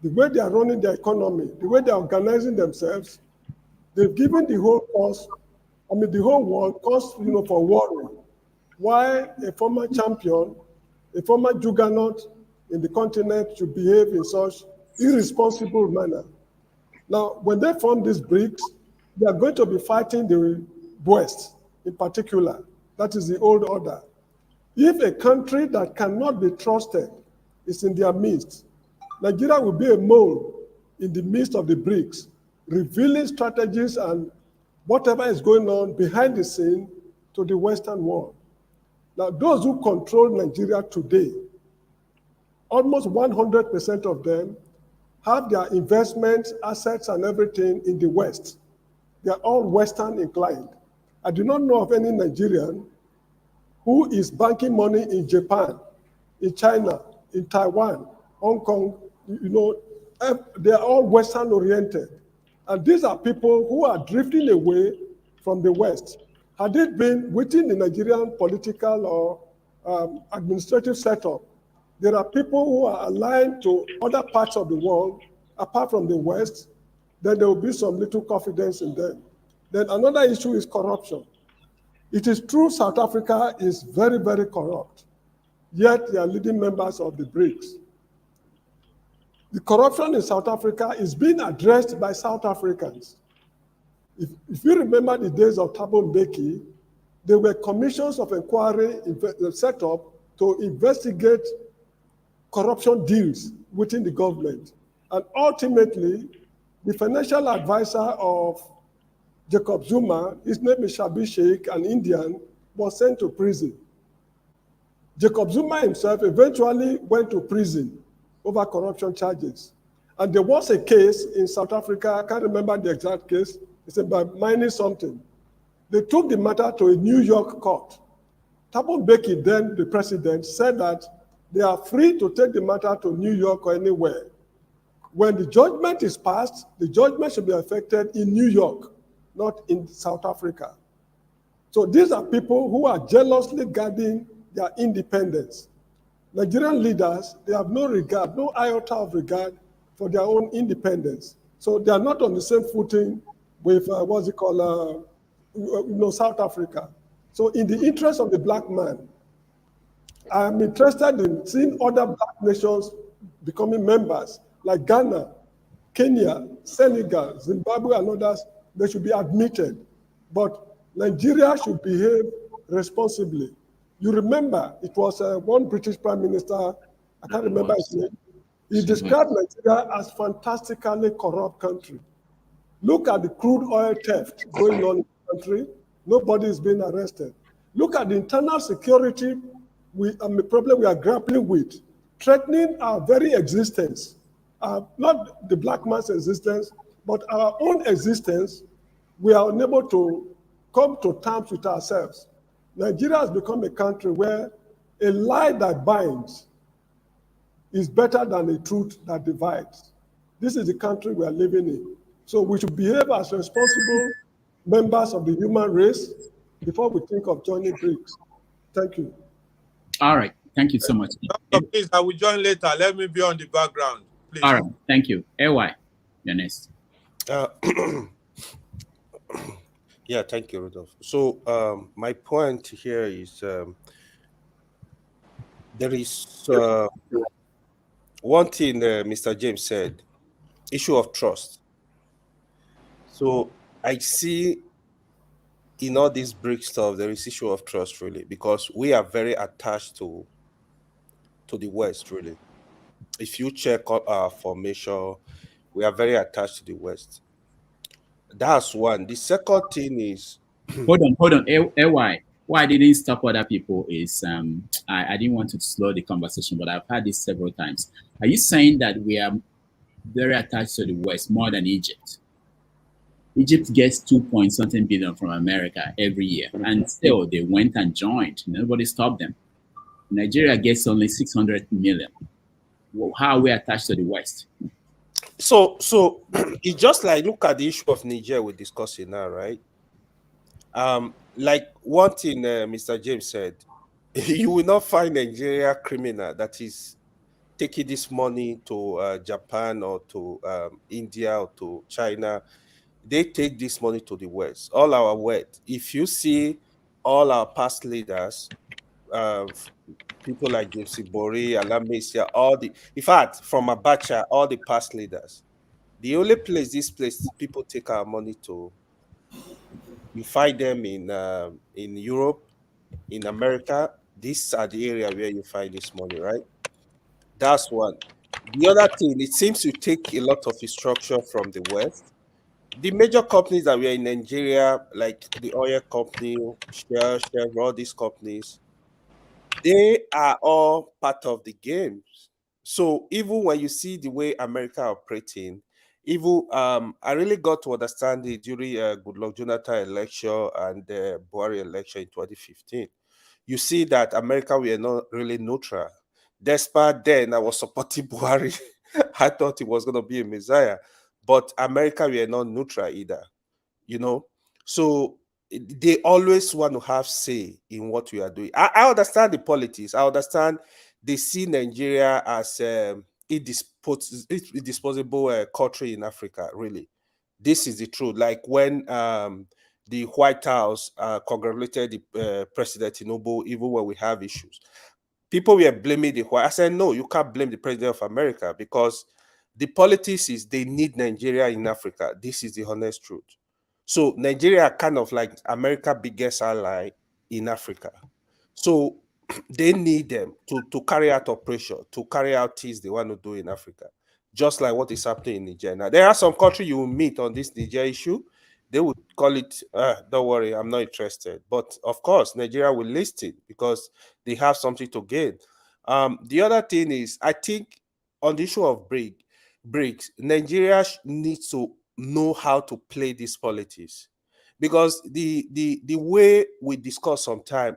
the way they are running their economy, the way they are organizing themselves, they've given the whole world cause for worry. Why a former champion, a former juggernaut in the continent should behave in such irresponsible manner. Now, when they form these BRICS, they are going to be fighting the West in particular. That is the old order. If a country that cannot be trusted is in their midst, Nigeria will be a mole in the midst of the BRICS, revealing strategies and whatever is going on behind the scene to the Western world. Now, those who control Nigeria today, almost 100% of them have their investments, assets, and everything in the West. They are all Western inclined. I do not know of any Nigerian who is banking money in Japan, in China, in Taiwan, Hong Kong. They are all Western oriented. And these are people who are drifting away from the West. Had it been within the Nigerian political or administrative setup, there are people who are aligned to other parts of the world, apart from the West, then there will be some little confidence in them. Then another issue is corruption. It is true South Africa is very, very corrupt, yet they are leading members of the BRICS. The corruption in South Africa is being addressed by South Africans. If you remember the days of Thabo Mbeki, there were commissions of inquiry set up to investigate corruption deals within the government. And ultimately, the financial advisor of Jacob Zuma, his name is Shabi Sheikh, an Indian, was sent to prison. Jacob Zuma himself eventually went to prison over corruption charges. And there was a case in South Africa, I can't remember the exact case, it's about mining something. They took the matter to a New York court. Thabo Mbeki, then the president, said that they are free to take the matter to New York or anywhere. When the judgment is passed, the judgment should be effected in New York, not in South Africa. So these are people who are jealously guarding their independence. Nigerian leaders, they have no regard, no iota of regard for their own independence. So they are not on the same footing with, South Africa. So in the interest of the black man, I am interested in seeing other black nations becoming members, like Ghana, Kenya, Senegal, Zimbabwe, and others. They should be admitted. But Nigeria should behave responsibly. You remember, it was one British Prime Minister, I can't remember his name. He described Nigeria as fantastically corrupt country. Look at the crude oil theft going on in the country. Nobody is being arrested. Look at the internal security problem we are grappling with, threatening our very existence. Not the black man's existence, but our own existence. We are unable to come to terms with ourselves. Nigeria has become a country where a lie that binds is better than a truth that divides. This is the country we are living in. So we should behave as responsible members of the human race before we think of joining BRICS. Thank you.
All right. Thank you so much.
Please, I will join later. Let me be on the background, please.
All right. Thank you. AY, you're next.
Yeah, thank you, Rudolph. So my point here is there is one thing Mr. James said, issue of trust. So I see in all this BRICS stuff, there is issue of trust, really, because we are very attached to the West, really. If you check our formation, we are very attached to the West. That's one. The second thing is...
Hold on. AY, why I didn't stop other people is, I didn't want to slow the conversation, but I've had this several times. Are you saying that we are very attached to the West more than Egypt? Egypt gets 2-point-something billion from America every year, and still they went and joined. Nobody stopped them. Nigeria gets only 600 million. Well, how are we attached to the West?
So it's just like, look at the issue of Niger we're discussing now, right? Like one thing Mr. James said, you will not find Nigeria criminal that is taking this money to Japan or to India or to China. They take this money to the West. All our wealth. If you see all our past leaders, people like James Ibori, Alamesia, in fact, from Abacha, all the past leaders, the only place people take our money to, you find them in Europe, in America. These are the area where you find this money, right? That's one. The other thing, it seems to take a lot of instruction from the West. The major companies that were in Nigeria, like the oil company, Shell, all these companies, they are all part of the game. So even when you see the way America operating, even I really got to understand it during Goodluck Jonathan election and the Buhari election in 2015. You see that America were not really neutral. Despite then, I was supporting Buhari. I thought he was going to be a messiah. But America were not neutral either, you know. So they always want to have say in what we are doing. I understand the politics. I understand they see Nigeria as a disposable country in Africa, really. This is the truth. Like when the White House congratulated the President Tinubu, even when we have issues. People were blaming the White House. I said, no, you can't blame the President of America because the politics is they need Nigeria in Africa. This is the honest truth. So Nigeria kind of like America's biggest ally in Africa. So they need them to carry out operation, to carry out things they want to do in Africa, just like what is happening in Nigeria. Now, there are some countries you will meet on this Nigeria issue. They would call it, don't worry, I'm not interested. But of course, Nigeria will list it because they have something to gain. The other thing is, I think on the issue of BRICS, Nigeria needs to know how to play these politics, because the way we discuss sometimes,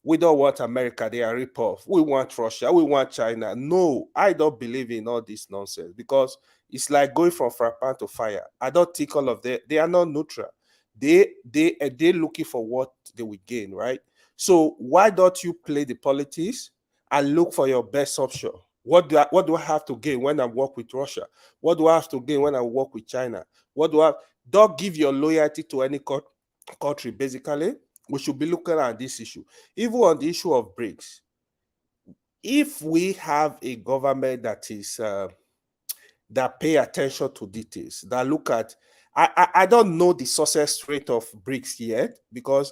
we don't want America, they are rip-off. We want Russia, we want China. No, I don't believe in all this nonsense because it's like going from frappan to fire. I don't think all of them, they are not neutral. They're looking for what they will gain, right? So why don't you play the politics and look for your best option? What do I have to gain when I work with Russia? What do I have to gain when I work with China? Don't give your loyalty to any country, basically. We should be looking at this issue. Even on the issue of BRICS, if we have a government that is that pay attention to details, that look at, I don't know the success rate of BRICS yet, because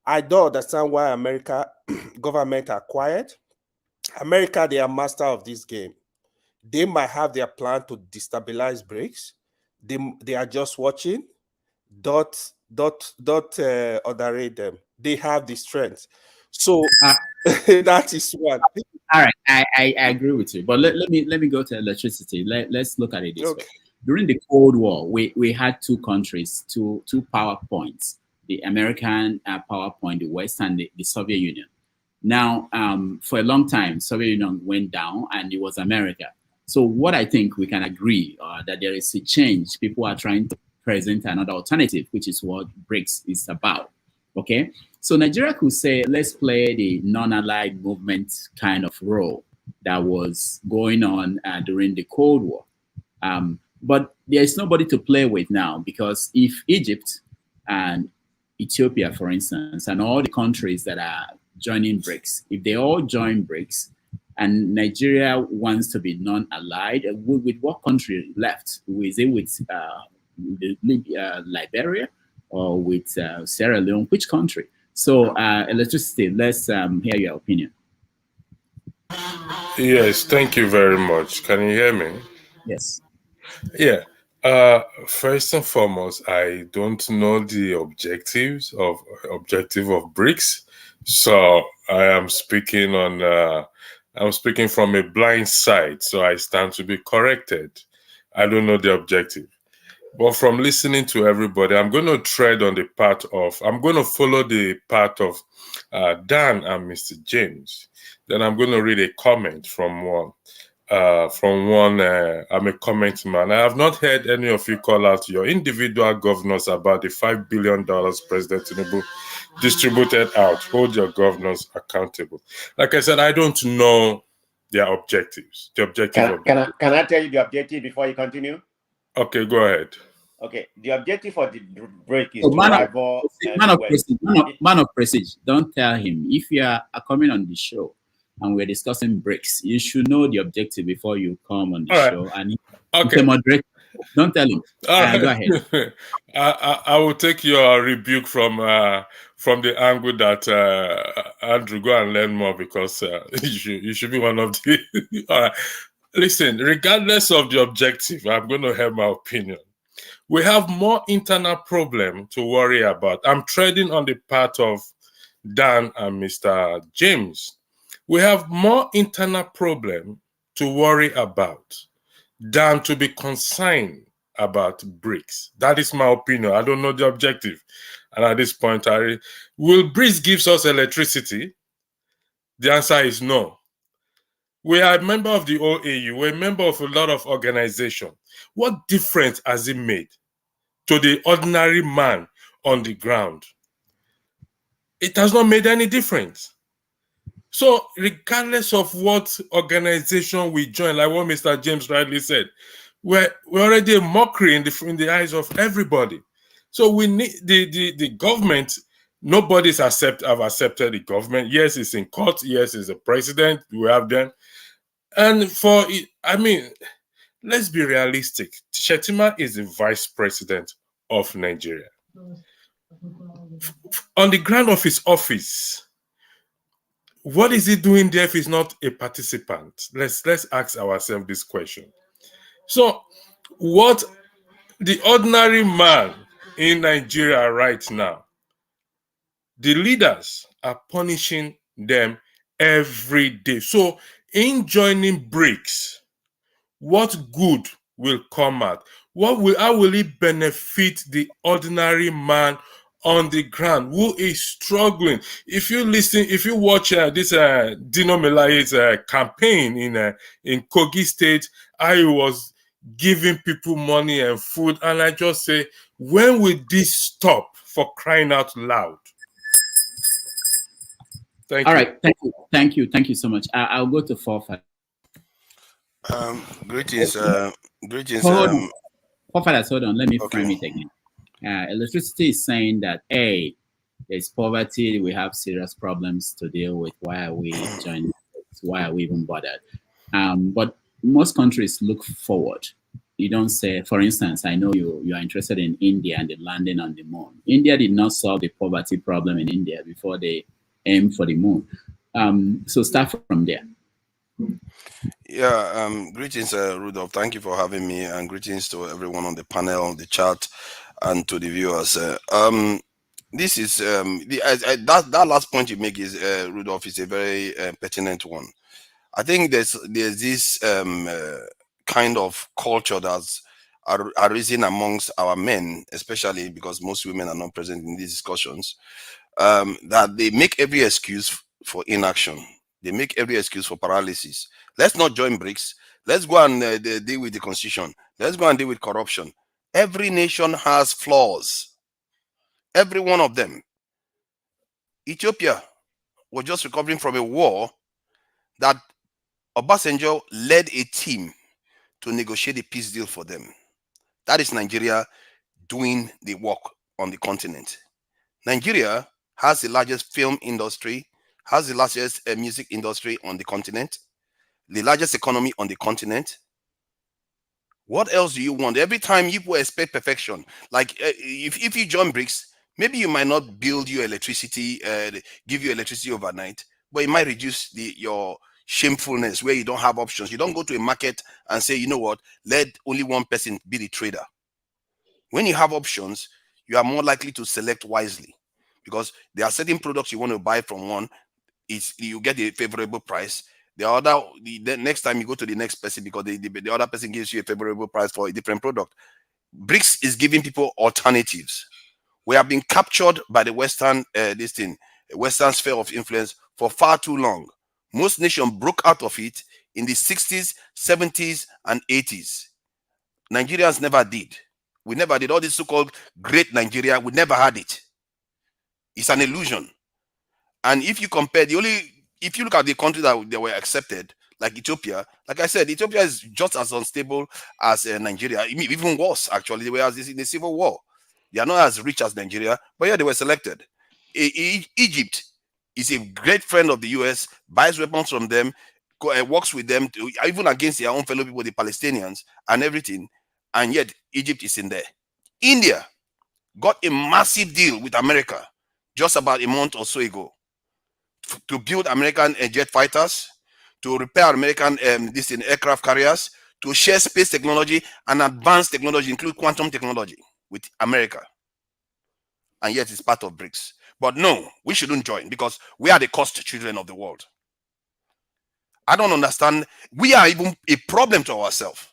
I don't understand why America government are quiet. America, they are master of this game. They might have their plan to destabilize BRICS. They are just watching. Don't underrate them. They have the strength. So that is one.
All right, I agree with you. But let me go to electricity. Let's look at it this way. During the Cold War, we had two countries, two power points: the American power point, the West, and the Soviet Union. Now, for a long time, Soviet Union went down, and it was America. So what I think we can agree that there is a change. People are trying to present another alternative, which is what BRICS is about. Okay, so Nigeria could say, let's play the non-allied movement kind of role that was going on during the Cold War. But there's nobody to play with now, because if Egypt and Ethiopia, for instance, and all the countries that are joining BRICS, if they all join BRICS, and Nigeria wants to be non-allied, with what country left? Is it with Liberia or with Sierra Leone? Which country? So electricity, let's hear your opinion.
Yes, thank you very much. Can you hear me?
Yes.
Yeah. First and foremost, I don't know the objective of BRICS, so I am speaking on. I'm speaking from a blind side, so I stand to be corrected. I don't know the objective. But from listening to everybody, I'm going to tread on the path of, I'm going to follow the path of Dan and Mr. James. Then I'm going to read a comment from one. I'm a comment man. I have not heard any of you call out your individual governors about the $5 billion President Tinubu distributed out. Hold your governors accountable. Like I said, I don't know their objectives. The objective.
Can I tell you the objective before you continue?
Okay, go ahead.
Okay, the objective for the break is to rival
man of prestige. Don't tell him. If you are coming on the show and we're discussing BRICS, you should know the objective before you come on the show. And okay, moderate. Don't tell him. Go ahead.
I will take your rebuke from the angle that Andrew, go and learn more, because you should be one of the. All right. Listen, regardless of the objective, I'm going to have my opinion. We have more internal problem to worry about. I'm treading on the path of Dan and Mr. James. We have more internal problem to worry about than to be concerned about BRICS. That is my opinion. I don't know the objective. And at this point, will BRICS give us electricity? The answer is no. We are a member of the OAU. We're a member of a lot of organizations. What difference has it made to the ordinary man on the ground? It has not made any difference. So regardless of what organization we join, like what Mr. James rightly said, we're already a mockery in the eyes of everybody. So we need the government. Nobody's have accepted the government. Yes, it's in court. Yes, it's a president. We have them. And let's be realistic. Shettima is the vice president of Nigeria. On the ground of his office, what is he doing there if he's not a participant? Let's ask ourselves this question. So, what the ordinary man in Nigeria right now, the leaders are punishing them every day. So, in joining BRICS, what good will come out? How will it benefit the ordinary man on the ground who is struggling? If you watch this Dino Melaye's campaign in Kogi State, I was giving people money and food, and I just say, when will this stop, for crying out loud?
Thank you so much. I'll go to Forfar.
Greetings. Greetings.
Forfar, hold on. Let me frame it again. Electricity is saying that there's poverty. We have serious problems to deal with. Why are we joining? Why are we even bothered? But most countries look forward. You don't say, for instance, I know you are interested in India and the landing on the moon. India did not solve the poverty problem in India before they aimed for the moon. So start from there.
Yeah, greetings, Rudolph. Thank you for having me, and greetings to everyone on the panel, the chat, and to the viewers. This is that last point you make is Rudolph is a very pertinent one. I think there's this kind of culture that's arisen amongst our men, especially because most women are not present in these discussions, that they make every excuse for inaction. They make every excuse for paralysis. Let's not join BRICS. Let's go and deal with the constitution. Let's go and deal with corruption. Every nation has flaws. Every one of them. Ethiopia was just recovering from a war that Obasanjo led a team to negotiate a peace deal for them. That is Nigeria doing the work on the continent. Nigeria has the largest film industry, has the largest music industry on the continent, the largest economy on the continent. What else do you want? Every time you expect perfection, like if you join BRICS, maybe you might not build your electricity, give you electricity overnight, but it might reduce your shamefulness where you don't have options. You don't go to a market and say, you know what, let only one person be the trader. When you have options, you are more likely to select wisely, because there are certain products you want to buy from one, you get a favorable price. The next time you go to the next person because the other person gives you a favorable price for a different product. BRICS is giving people alternatives. We have been captured by the Western Western sphere of influence for far too long. Most nations broke out of it in the 60s, 70s, and 80s. Nigerians never did. We never did. All this so-called great Nigeria, we never had it. It's an illusion. And if you compare if you look at the countries that they were accepted, like Ethiopia, like I said, Ethiopia is just as unstable as Nigeria, even worse, actually. They were in the civil war. They are not as rich as Nigeria, but yeah, they were selected. Egypt is a great friend of the US, buys weapons from them, works with them, even against their own fellow people, the Palestinians, and everything. And yet, Egypt is in there. India got a massive deal with America just about a month or so ago to build American jet fighters, to repair American aircraft carriers, to share space technology and advanced technology, include quantum technology, with America. And yet it's part of BRICS. But no, we shouldn't join because we are the cost children of the world. I don't understand. We are even a problem to ourselves.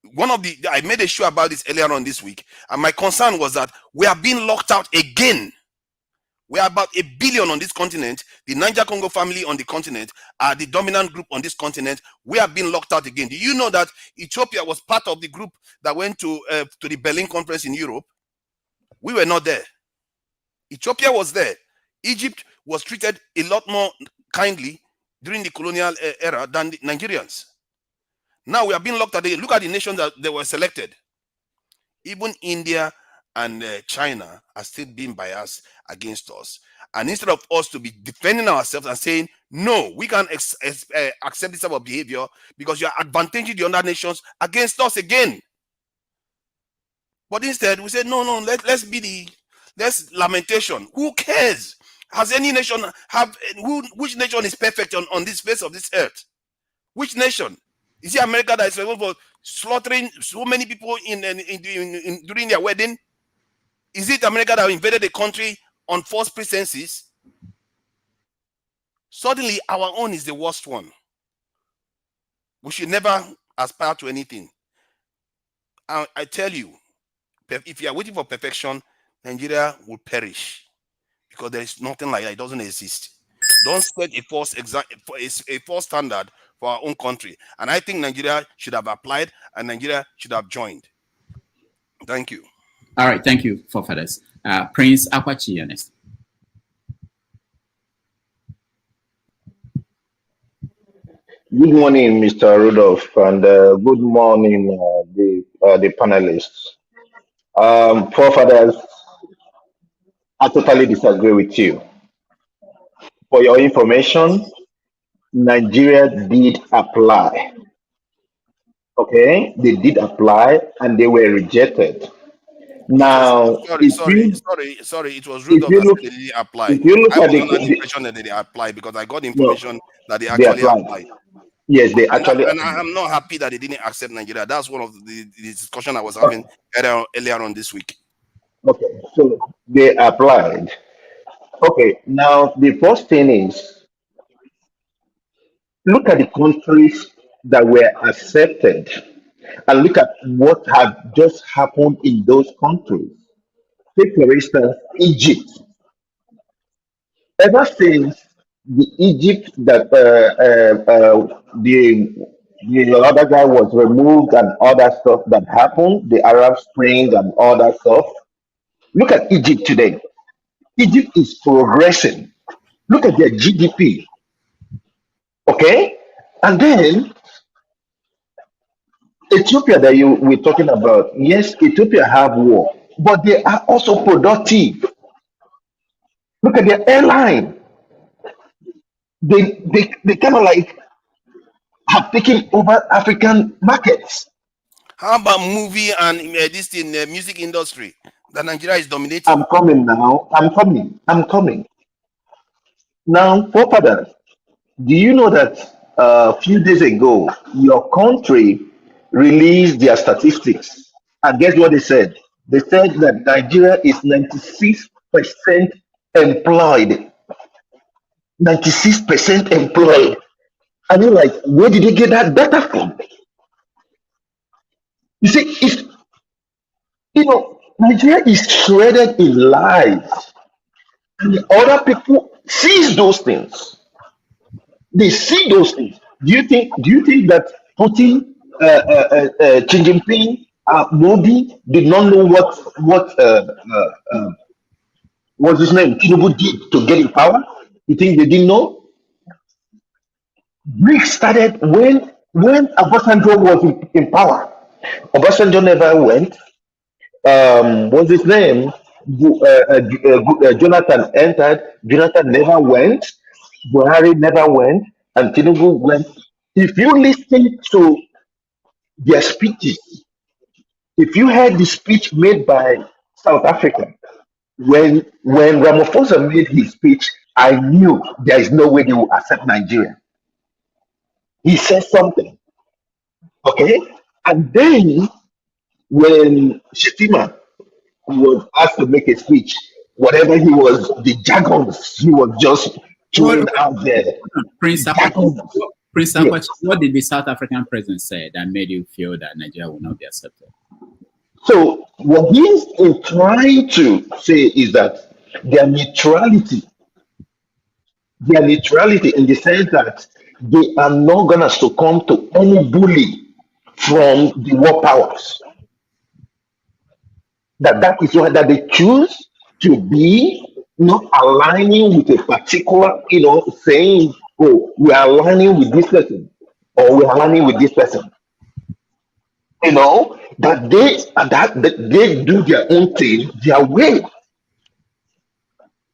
I made a show about this earlier on this week, and my concern was that we are being locked out again. We are about 1 billion on this continent. The Niger-Congo family on the continent are the dominant group on this continent. We are being locked out again. Do you know that Ethiopia was part of the group that went to the Berlin conference in Europe? We were not there. Ethiopia was there. Egypt was treated a lot more kindly during the colonial era than the Nigerians. Now we are being locked out. Look at the nations that they were selected. Even India and China are still being biased against us. And instead of us to be defending ourselves and saying, no, we can't accept this type of behavior because you are advantaging the other nations against us again. But instead, we said, no, let's lamentation. Who cares? Has any nation which nation is perfect on this face of this earth? Which nation? Is it America that is responsible for slaughtering so many people during their wedding? Is it America that invaded the country on false pretenses? Suddenly, our own is the worst one. We should never aspire to anything. I tell you, if you are waiting for perfection, Nigeria will perish because there is nothing like that. It doesn't exist. Don't set a false standard for our own country. And I think Nigeria should have applied and Nigeria should have joined. Thank you.
All right. Thank you, forefathers. Prince Apache, you're next.
Good morning, Mr. Rudolph, and good morning, the panelists. Forefathers, I totally disagree with you. For your information, Nigeria did apply. Okay, they did apply and they were rejected. Now,
sorry. It was Rudolph that said they didn't apply.
If you look
I
at
was under the impression that they applied because I got information that they
they
actually
applied.
applied.
Yes, they
And
actually.
I'm not happy that they didn't accept Nigeria. That's one of the discussion I was having earlier on this week.
Okay, so they applied. Okay, now the first thing is look at the countries that were accepted and look at what had just happened in those countries. Take, for instance, Egypt. Ever since the Egypt that the other guy was removed and other stuff that happened, the Arab Spring and all that stuff. Look at Egypt today. Egypt is progressing. Look at their GDP. Okay? And then Ethiopia that you were talking about, yes, Ethiopia have war, but they are also productive. Look at their airline. They kind of like have taken over African markets.
How about movie and this in the music industry that Nigeria is dominating?
I'm coming now. I'm coming. Now, forefathers, do you know that a few days ago, your country released their statistics? And guess what they said? They said that Nigeria is 96% employed. 96% employed. I mean, like, where did they get that data from? You see, if Nigeria is shredded in lies, and the other people sees those things. They see those things. Do you think that Putin, Xi Jinping, Modi did not know what's his name, Tinubu did to get in power? You think they didn't know? BRICS started when Obasanjo was in power. Obasanjo never went. What's his name? Jonathan entered. Jonathan never went. Buhari never went, and Tinubu went. If you listen to their speeches, if you heard the speech made by South Africa, when Ramaphosa made his speech, I knew there is no way they will accept Nigeria. He said something, okay? And then when Shetima was asked to make a speech, whatever the jargons he was just throwing out there.
Prince, what did the South African president say that made you feel that Nigeria will not be accepted?
So what he's trying to say is that their neutrality in the sense that they are not going to succumb to any bully from the war powers. That is why that they choose to be not aligning with a particular, saying, oh, we are aligning with this person or we are aligning with this person. That they do their own thing their way.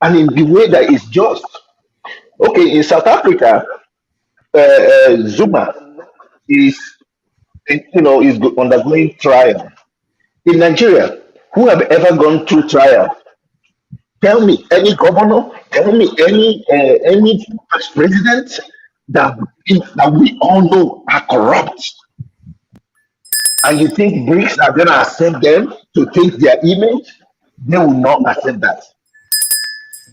And in the way that is just. Okay, in South Africa, Zuma is undergoing trial. In Nigeria, who have ever gone through trial? Tell me any governor, tell me any past president that we all know are corrupt. And you think BRICS are going to accept them to take their image? They will not accept that.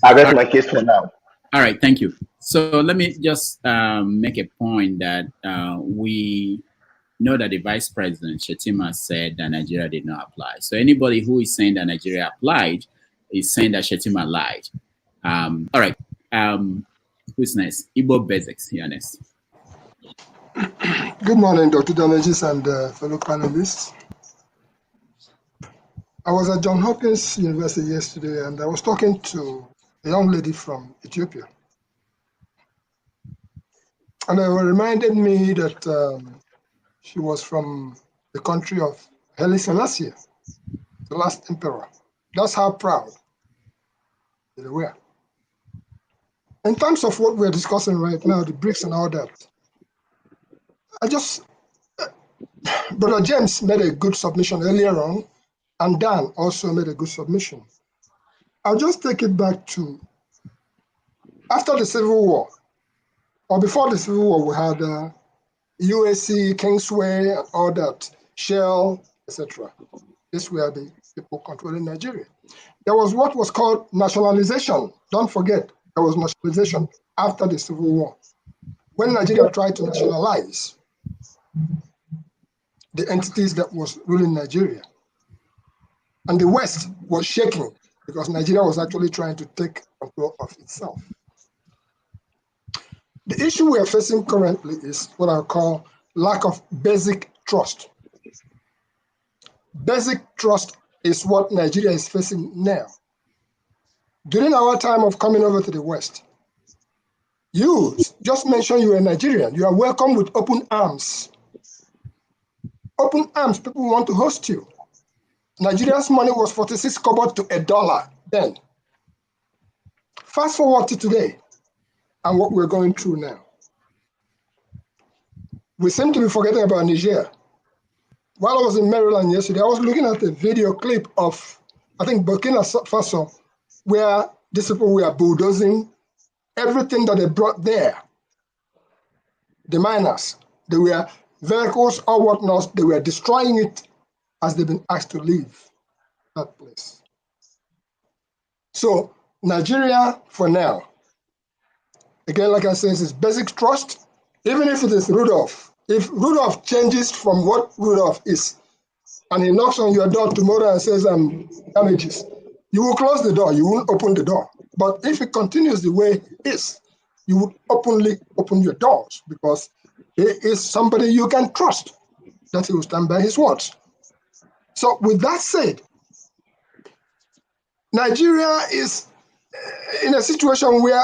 I rest my case for now.
All right, thank you. So let me just make a point that we know that the Vice President, Shetima, said that Nigeria did not apply. So anybody who is saying that Nigeria applied is saying that Shetima lied. All right, who's next? Igbo Basics, here next.
Good morning, Dr. Damages and fellow panelists. I was at Johns Hopkins University yesterday and I was talking to a young lady from Ethiopia. And it reminded me that she was from the country of Haile Selassie, the last emperor. That's how proud they were. In terms of what we're discussing right now, the BRICS and all that, Brother James made a good submission earlier on, And Dan also made a good submission. I'll just take it back to after the Civil War, or before the Civil War, we had UAC, Kingsway, and all that, Shell, etc. These were the people controlling Nigeria. There was what was called nationalization. Don't forget, there was nationalization after the Civil War. When Nigeria tried to nationalize the entities that was ruling Nigeria, and the West was shaking because Nigeria was actually trying to take control of itself. The issue we are facing currently is what I call lack of basic trust. Basic trust is what Nigeria is facing now. During our time of coming over to the West, you just mentioned you are Nigerian. You are welcome with open arms. Open arms, people want to host you. Nigeria's money was 46 kobo to $1 then. Fast forward to today and what we're going through now. We seem to be forgetting about Niger. While I was in Maryland yesterday, I was looking at a video clip of, I think, Burkina Faso, where these people were bulldozing everything that they brought there. The miners, they were vehicles or whatnot, they were destroying it as they've been asked to leave that place. So Nigeria, for now, again, like I said, is basic trust. Even if it is Rudolph, if Rudolph changes from what Rudolph is, and he knocks on your door tomorrow and says, damages, you will close the door, you won't open the door. But if it continues the way it is, you would openly open your doors because he is somebody you can trust, that he will stand by his words. So with that said, Nigeria is in a situation where,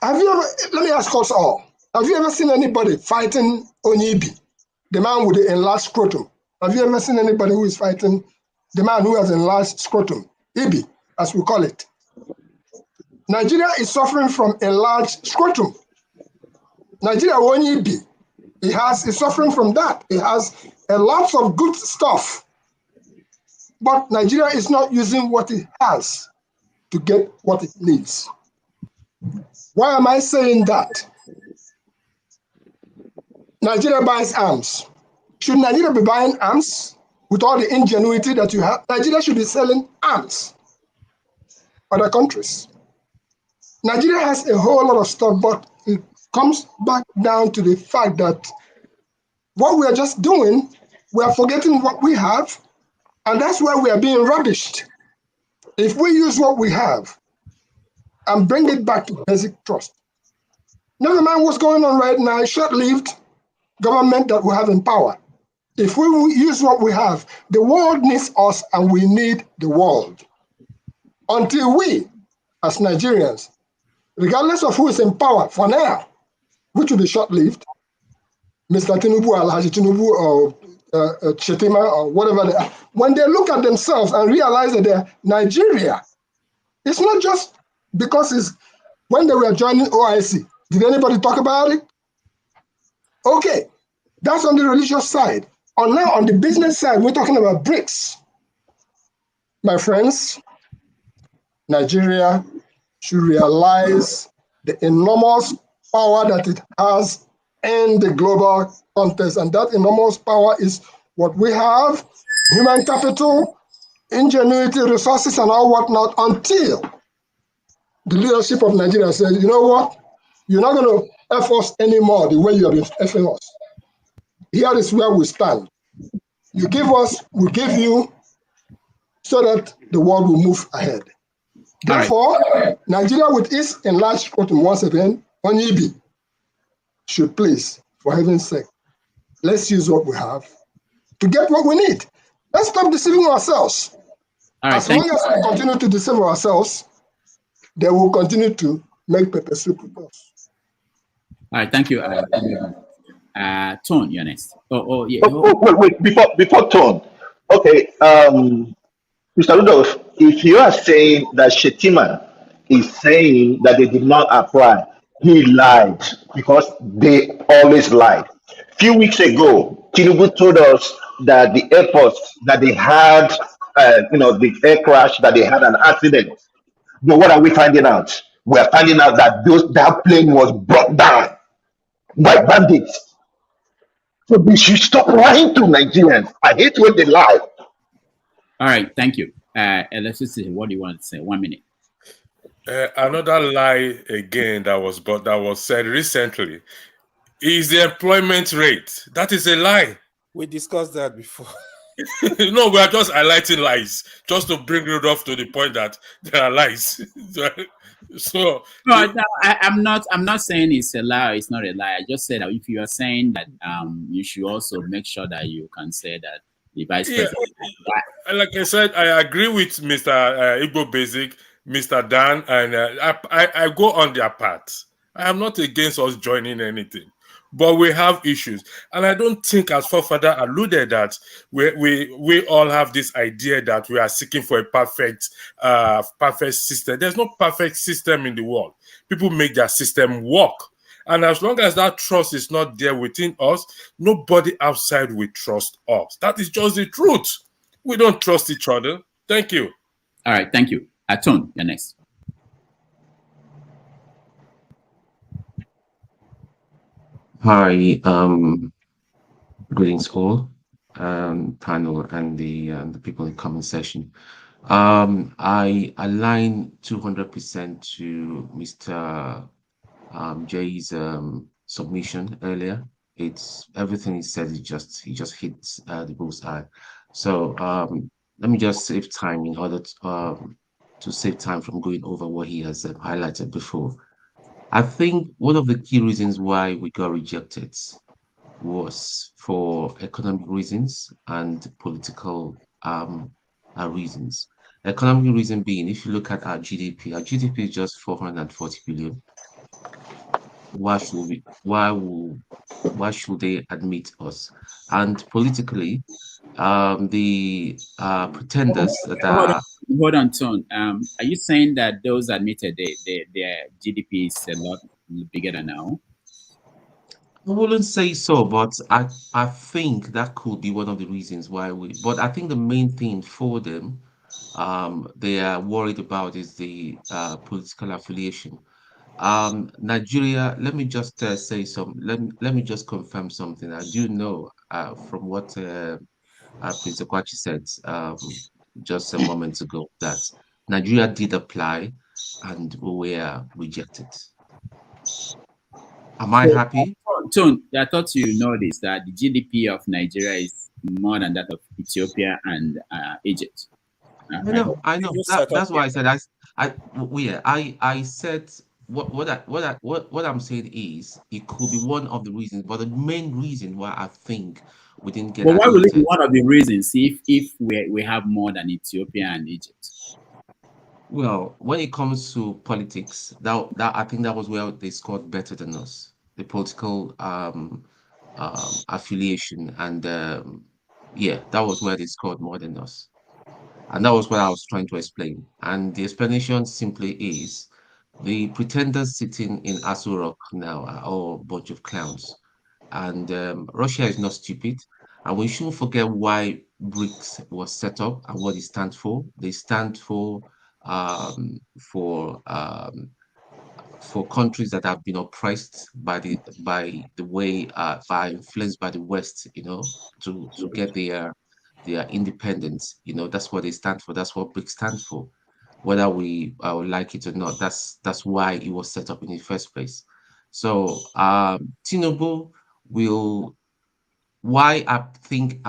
have you ever, let me ask us all, have you ever seen anybody fighting Onyibi, the man with the enlarged scrotum? Have you ever seen anybody who is fighting the man who has enlarged scrotum, Ibi, as we call it? Nigeria is suffering from enlarged scrotum. Nigeria Onyibi, is suffering from that. It has a lot of good stuff. But Nigeria is not using what it has to get what it needs. Why am I saying that? Nigeria buys arms. Should Nigeria be buying arms with all the ingenuity that you have? Nigeria should be selling arms. Other countries. Nigeria has a whole lot of stuff, but it comes back down to the fact that what we are just doing, we are forgetting what we have, and that's why we are being rubbished. If we use what we have and bring it back to basic trust, never mind what's going on right now, short-lived government that we have in power. If we use what we have, the world needs us and we need the world. Until we, as Nigerians, regardless of who is in power for now, which will be short-lived, Mr. Tinubu, Alhaji Tinubu, or Chetima, or whatever they are, when they look at themselves and realize that they're Nigeria, it's not just because it's when they were joining OIC. Did anybody talk about it? Okay, that's on the religious side. Or now on the business side, we're talking about BRICS. My friends, Nigeria should realize the enormous power that it has in the global context. And that enormous power is what we have, human capital, ingenuity, resources, and all whatnot, until the leadership of Nigeria says, you know what? You're not going to F us anymore the way you have been Fing us. Here is where we stand. You give us, we give you, so that the world will move ahead. Therefore, Nigeria with its enlarged scrotum, once again, Onyibi, should please, for heaven's sake, let's use what we have to get what we need. Let's stop deceiving ourselves. As long as we continue to deceive ourselves, they will continue to make pepper soup with us.
All right, thank you. Tone, you're next.
Wait, before Tone. Okay, Mr. Rudolph, if you are saying that Shetima is saying that they did not apply, he lied because they always lied. A few weeks ago, Tinubu told us that the airports that they had the air crash, that they had an accident. But what are we finding out? We are finding out that that plane was brought down by bandits. So we should stop lying to Nigerians. I hate when they lie.
All right, thank you. Let's see, what do you want to say? 1 minute.
Another lie again that was said recently is the employment rate. That is a lie.
We discussed that before.
No, we are just highlighting lies, just to bring it off to the point that there are lies. So
no, I'm not saying it's a lie. It's not a lie. I just said that if you are saying that, you should also make sure that you can say that the vice president.
Like I said, I agree with Mr. Igbo Basic, Mr. Dan, and I go on their path. I am not against us joining anything, but we have issues, and I don't think, as forefather alluded, that we all have this idea that we are seeking for a perfect system. There's no perfect system in the world. People make their system work, and as long as that trust is not there within us, nobody outside will trust us. That is just the truth. We don't trust each other. Thank you.
All right, thank you. Aton, you're next.
Hi, greetings all, panel and the people in the comment section. I align 200% to Mr. Jay's submission earlier. It's everything he said. He just hits the bullseye. So let me just save time in order to save time from going over what he has highlighted before. I think one of the key reasons why we got rejected was for economic reasons and political reasons. Economic reason being, if you look at our GDP is just 440 billion. Why should they admit us? And politically, the pretenders that are...
Hold on, Ton. Are you saying that those admitted their GDP is a lot bigger than now?
I wouldn't say so, but I think that could be one of the reasons why but I think the main thing for them they are worried about is the political affiliation. Nigeria, let me just say let me just confirm something. I do know from what Prince Okwachi said just a moment ago that Nigeria did apply and we were rejected. Am I happy?
Tone, I thought you know this, that the GDP of Nigeria is more than that of Ethiopia and Egypt.
I know. That's why I said I said what I'm saying is it could be one of the reasons, but the main reason why I think we didn't get.
But why would it be one of the reasons if we have more than Ethiopia and Egypt?
Well, when it comes to politics, that I think that was where they scored better than us. The political affiliation and yeah, that was where they scored more than us. And that was what I was trying to explain. And the explanation simply is the pretenders sitting in Aso Rock now are all a bunch of clowns. And Russia is not stupid. And we shouldn't forget why BRICS was set up and what it stands for. They stand for countries that have been oppressed by the way by influenced by the West, to get their independence. That's what they stand for. That's what BRICS stands for. Whether we like it or not, that's why it was set up in the first place. So Tinubu will. Why I think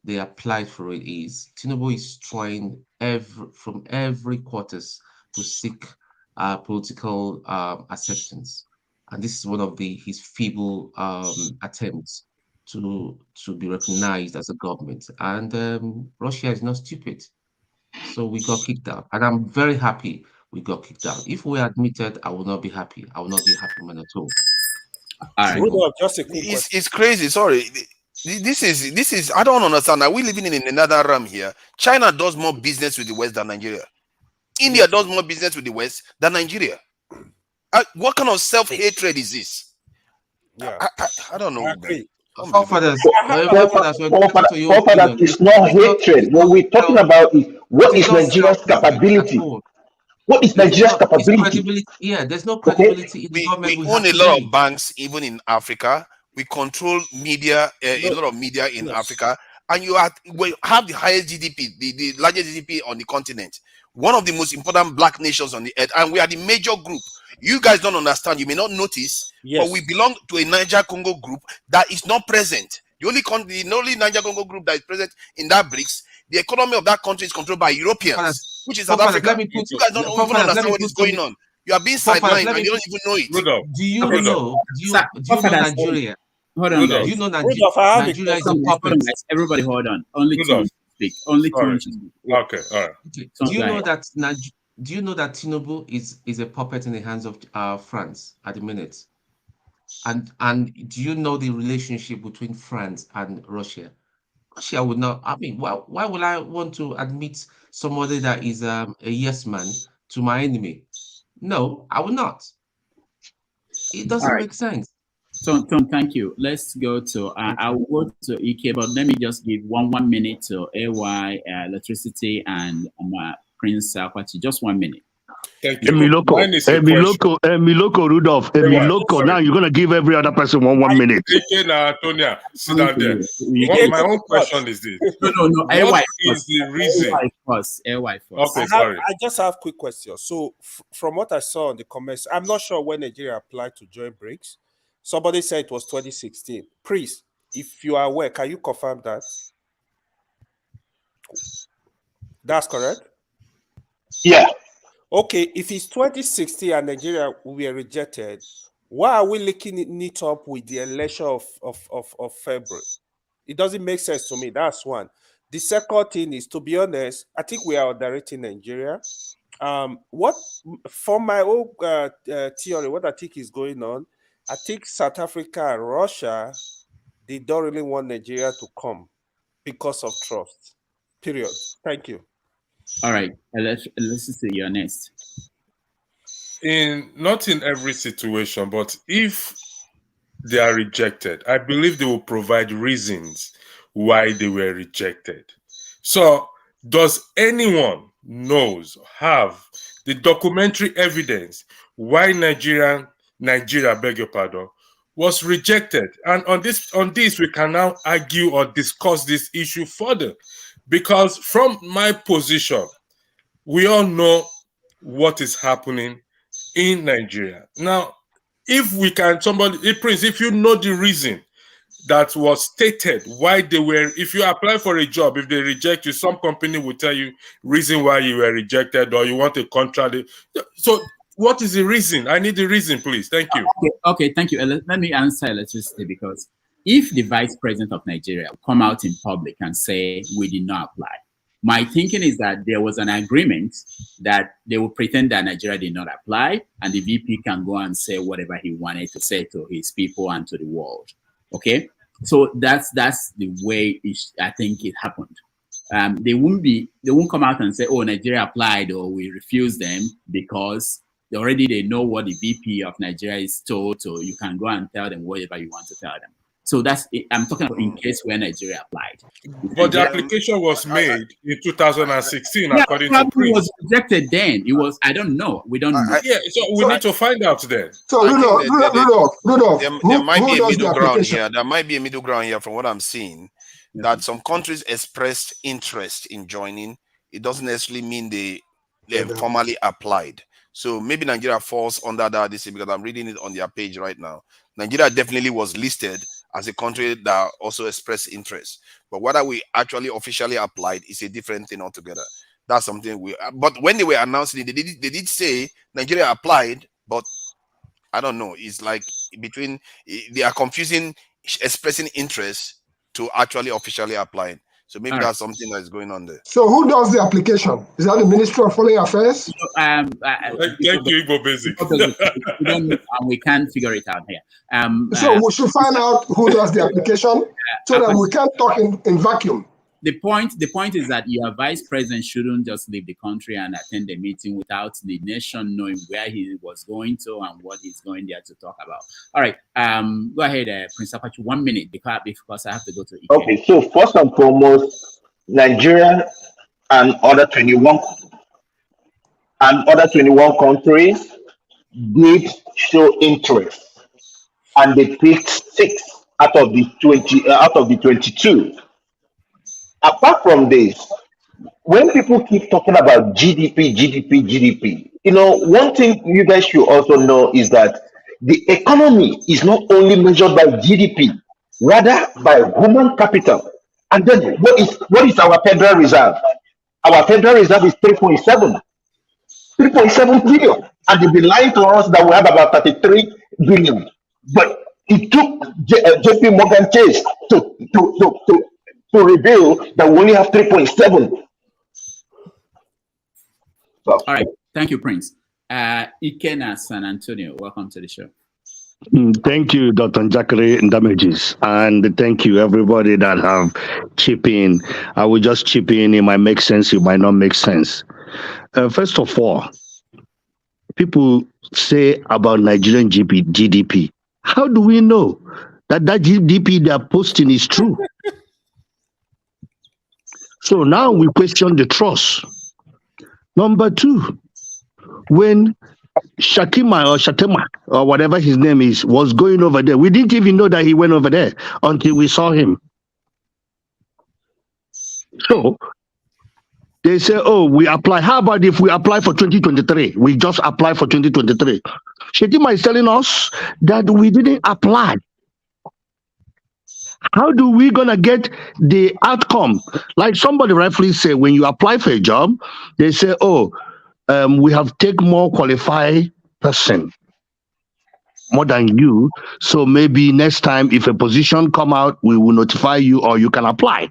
they applied for it is Tinubu is trying from every quarters to seek political acceptance, and this is one of his feeble attempts to be recognized as a government. And Russia is not stupid, so we got kicked out, and I'm very happy we got kicked out. If we admitted, I will not be happy. I will not be happy, man, at all.
Just a quick
it's crazy. Sorry, this is I don't understand. Are we living in another realm here? China does more business with the West than Nigeria. India does more business with the West than Nigeria. What kind of self-hatred is this?
Yeah,
I don't know.
I agree.
Forefathers
is not hatred. What we're talking about is what is Nigeria's capability? What is Nigeria's capability?
Yeah, there's no credibility in the government.
We own a lot of banks, even in Africa. We control media, a lot of media in Africa, and we have the highest GDP, the largest GDP on the continent. One of the most important black nations on the earth, and we are the major group. You guys don't understand. You may not notice, but we belong to a Niger-Congo group that is not present. The only Niger-Congo group that is present in that BRICS, the economy of that country is controlled by Europeans, which is South Africa. You guys don't even understand what is going on. You are being sidelined and you don't even know it.
Do you know Nigeria?
Hold on,
do you know Nigeria is a puppet?
Everybody hold on. Only two speak. Only two speak.
Okay, all right.
Okay. Do you know that Tinubu is a puppet in the hands of France at the minute? And do you know the relationship between France and Russia? Russia would not. I mean, why would I want to admit somebody that is a yes man to my enemy? No, I will not. It doesn't make sense.
Tom, thank you. Let's go to, I'll go to EK, but let me just give one minute to AY, Electricity, and Prince Akwati. Just 1 minute.
Thank you.
Emiloko, Rudolph, Emiloko. Now you're going to give every other person one minute.
Tonya, sit down there. My own question is this.
No.
What is the reason?
AY first.
Okay, sorry.
I just have a quick question. So from what I saw in the comments, I'm not sure when Nigeria applied to join BRICS. Somebody said it was 2016. Priest, if you are aware, can you confirm that? That's correct?
Yeah.
Okay, if it's 2016 and Nigeria were rejected, why are we linking it up with the election of February? It doesn't make sense to me. That's one. The second thing is, to be honest, I think we are directing Nigeria. What, from my own theory, what I think is going on, I think South Africa and Russia, they don't really want Nigeria to come because of trust. Period. Thank you.
All right. Let's see. You're next.
Not in every situation, but if they are rejected, I believe they will provide reasons why they were rejected. So, does anyone have the documentary evidence why Nigeria, beg your pardon, was rejected? And on this we can now argue or discuss this issue further, because from my position, we all know what is happening in Nigeria. Now, if we can, Prince, if you know the reason that was stated why they were, if you apply for a job, if they reject you, some company will tell you reason why you were rejected, or you want a contract. So what is the reason? I need the reason, please. Thank you.
Okay, thank you. Let me answer Electricity, because if the Vice President of Nigeria come out in public and say we did not apply, my thinking is that there was an agreement that they will pretend that Nigeria did not apply, and the VP can go and say whatever he wanted to say to his people and to the world. Okay, so that's the way I think it happened. They won't come out and say, oh, Nigeria applied or we refused them, because they know what the VP of Nigeria is told, so you can go and tell them whatever you want to tell them. So that's it. I'm talking about in case where Nigeria applied.
But the application was made in 2016, according to Prince.
It was rejected then. It was, I don't know. We don't know.
Yeah, so we need to find out then.
So Rudolph,
there might be a middle ground here. There might be a middle ground here from what I'm seeing, that some countries expressed interest in joining. It doesn't necessarily mean they formally applied. So maybe Nigeria falls under that, because I'm reading it on their page right now. Nigeria definitely was listed as a country that also expressed interest. But whether we actually officially applied is a different thing altogether. That's something but when they were announcing it, they did say Nigeria applied, but I don't know. It's like they are confusing expressing interest to actually officially applying. So maybe that's something that is going on there.
So who does the application? Is that the Ministry of Foreign Affairs?
Thank you, Igbo Basic.
We can't figure it out here.
So we should find out who does the application so that we can't talk in vacuum.
the point is that your vice president shouldn't just leave the country and attend the meeting without the nation knowing where he was going to and what he's going there to talk about. All right, go ahead, Prince Apache, 1 minute because I have to go to Ike.
Okay, so first and foremost, Nigeria and other 21 countries did show interest, and they picked 6 out of the 22. Apart from this, when people keep talking about GDP, one thing you guys should also know is that the economy is not only measured by GDP, rather by human capital. And then what is our Federal Reserve? Our Federal Reserve is 3.7 billion. And they've been lying to us that we have about 33 billion. But it took JP Morgan Chase to reveal that we only have 3.7.
All right, thank you, Prince. Ikena San Antonio, welcome to the show.
Thank you, Dr. Njakere Ndamages, and thank you everybody that have chipped in. I will just chip in. It might make sense, it might not make sense. First of all, people say about Nigerian GDP. How do we know that GDP they are posting is true? So now we question the trust. Number 2, when Shatema or whatever his name is was going over there, we didn't even know that he went over there until we saw him. So they say, oh, we apply. How about if we apply for 2023? We just apply for 2023. Shettima is telling us that we didn't apply. How do we gonna get the outcome? Like somebody rightfully said, when you apply for a job, they say, oh, we have take more qualified person, more than you. So maybe next time if a position come out, we will notify you or you can apply.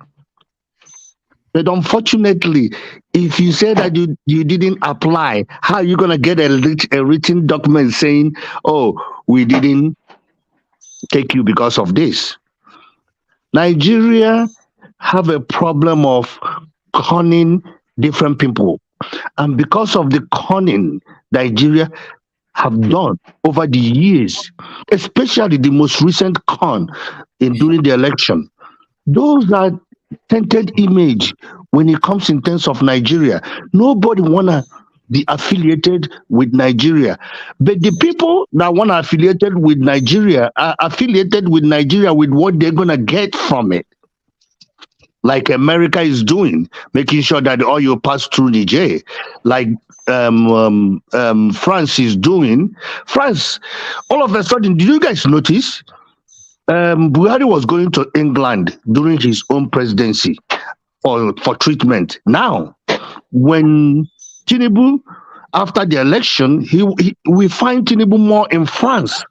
But unfortunately, if you say that you didn't apply, how are you gonna get a written document saying, oh, we didn't take you because of this? Nigeria have a problem of conning different people. And because of the conning Nigeria have done over the years, especially the most recent con during the election, those are tainted image when it comes in terms of Nigeria. Nobody wanna be affiliated with Nigeria. But the people that want to affiliated with Nigeria are affiliated with Nigeria with what they're going to get from it. Like America is doing, making sure that the oil pass through Niger. Like France is doing. France, all of a sudden, did you guys notice? Buhari was going to England during his own presidency for treatment. Now, when Tinubu, after the election, we find Tinubu more in France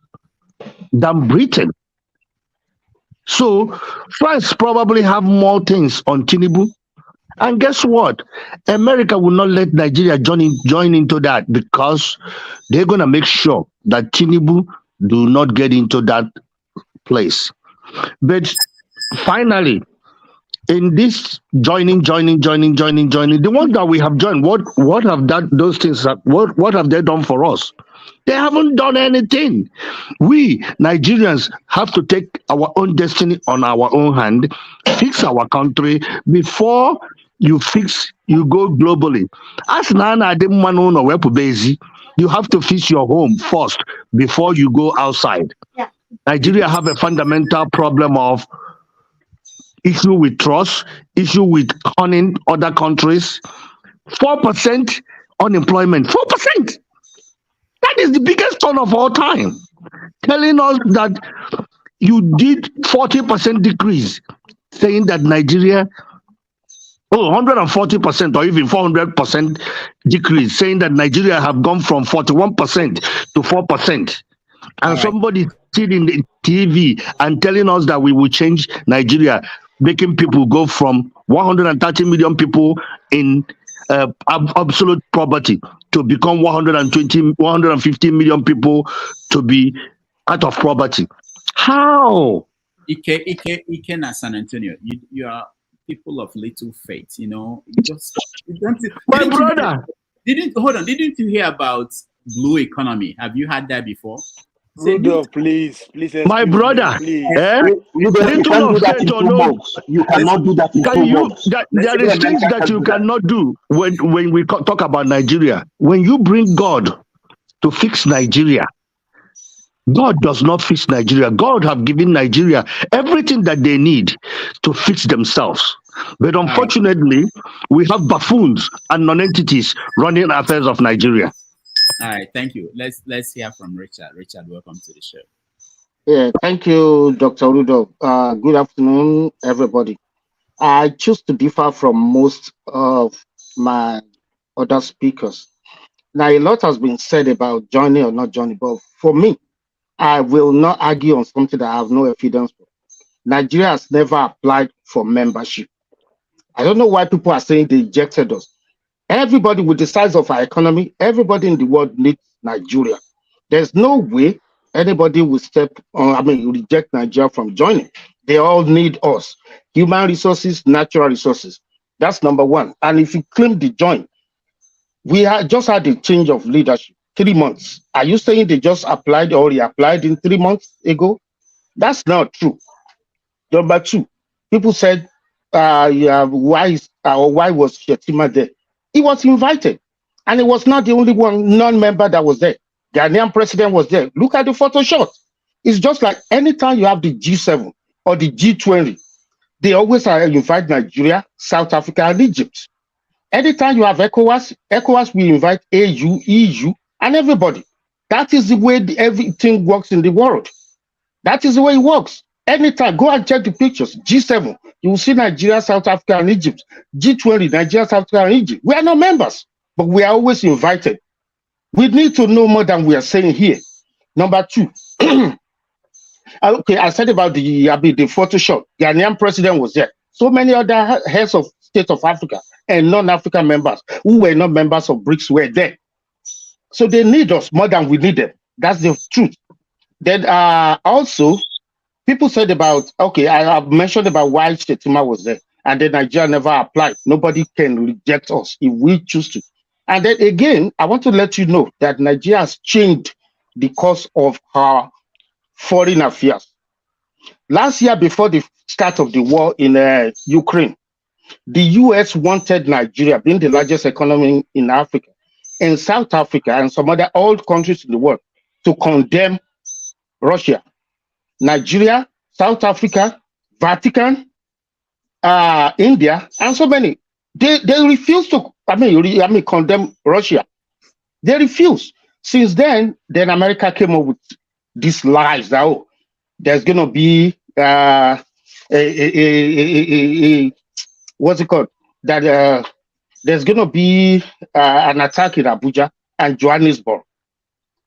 than Britain. So France probably have more things on Tinubu. And guess what? America will not let Nigeria join into that because they're going to make sure that Tinubu do not get into that place. But finally, in this joining, the ones that we have joined, what have those things? What have they done for us? They haven't done anything. We Nigerians have to take our own destiny on our own hand, fix our country before you go globally. As Nana you have to fix your home first before you go outside. Yeah. Nigeria have a fundamental problem of issue with trust, issue with conning other countries. 4% unemployment. 4%. That is the biggest turn of all time. Telling us that you did 40% decrease, saying that Nigeria, 140% or even 400% decrease, saying that Nigeria have gone from 41% to 4%. And somebody sitting in the TV and telling us that we will change Nigeria, making people go from 130 million people in absolute poverty to become 150 million people to be out of poverty. How?
Ike San Antonio, you are people of little faith, you know, just
my brother.
Didn't you hear about blue economy? Have you had that before?
Rudolph, please,
my brother,
please.
You can't do that in 2 months. You cannot do that in 2 months.
There is things that you cannot do when we talk about Nigeria. When you bring God to fix Nigeria, God does not fix Nigeria. God have given Nigeria everything that they need to fix themselves. But unfortunately, we have buffoons and non-entities running affairs of Nigeria.
All right, thank you. Let's hear from Richard. Richard, welcome to the show.
Yeah, thank you, Dr. Rudolph. Good afternoon, everybody. I choose to differ from most of my other speakers. Now, a lot has been said about joining or not joining, but for me, I will not argue on something that I have no evidence for. Nigeria has never applied for membership. I don't know why people are saying they ejected us. Everybody with the size of our economy, everybody in the world needs Nigeria. There's no way anybody will reject Nigeria from joining. They all need us. Human resources, natural resources. That's number one. And if you claim the join, we just had a change of leadership, 3 months. Are you saying they just applied or reapplied in 3 months ago? That's not true. Number two, people said, why was Shetima there? He was invited, and he was not the only one non-member that was there. Ghanaian president was there. Look at the photo shot. It's just like anytime you have the G7 or the G20, they always invite Nigeria, South Africa, and Egypt. Anytime you have ECOWAS will invite AU, EU, and everybody. That is the way everything works in the world. That is the way it works. Anytime, go and check the pictures. G7, you will see Nigeria, South Africa, and Egypt. G20, Nigeria, South Africa, and Egypt. We are not members, but we are always invited. We need to know more than we are saying here. Number two, okay, I said about the Photoshop. Ghanaian president was there. So many other heads of state of Africa and non-African members who were not members of BRICS were there. So they need us more than we need them. That's the truth. Then also, people said about, okay, I have mentioned about why Shetima was there, and then Nigeria never applied. Nobody can reject us if we choose to. And then again, I want to let you know that Nigeria has changed the course of her foreign affairs. Last year, before the start of the war in Ukraine, the US wanted Nigeria, being the largest economy in Africa, and South Africa and some other old countries in the world, to condemn Russia. Nigeria, South Africa, Vatican, India, and so many. They refuse to condemn Russia. They refuse. Since then America came up with these lies that there's going to be what's it called? That there's going to be an attack in Abuja and Johannesburg.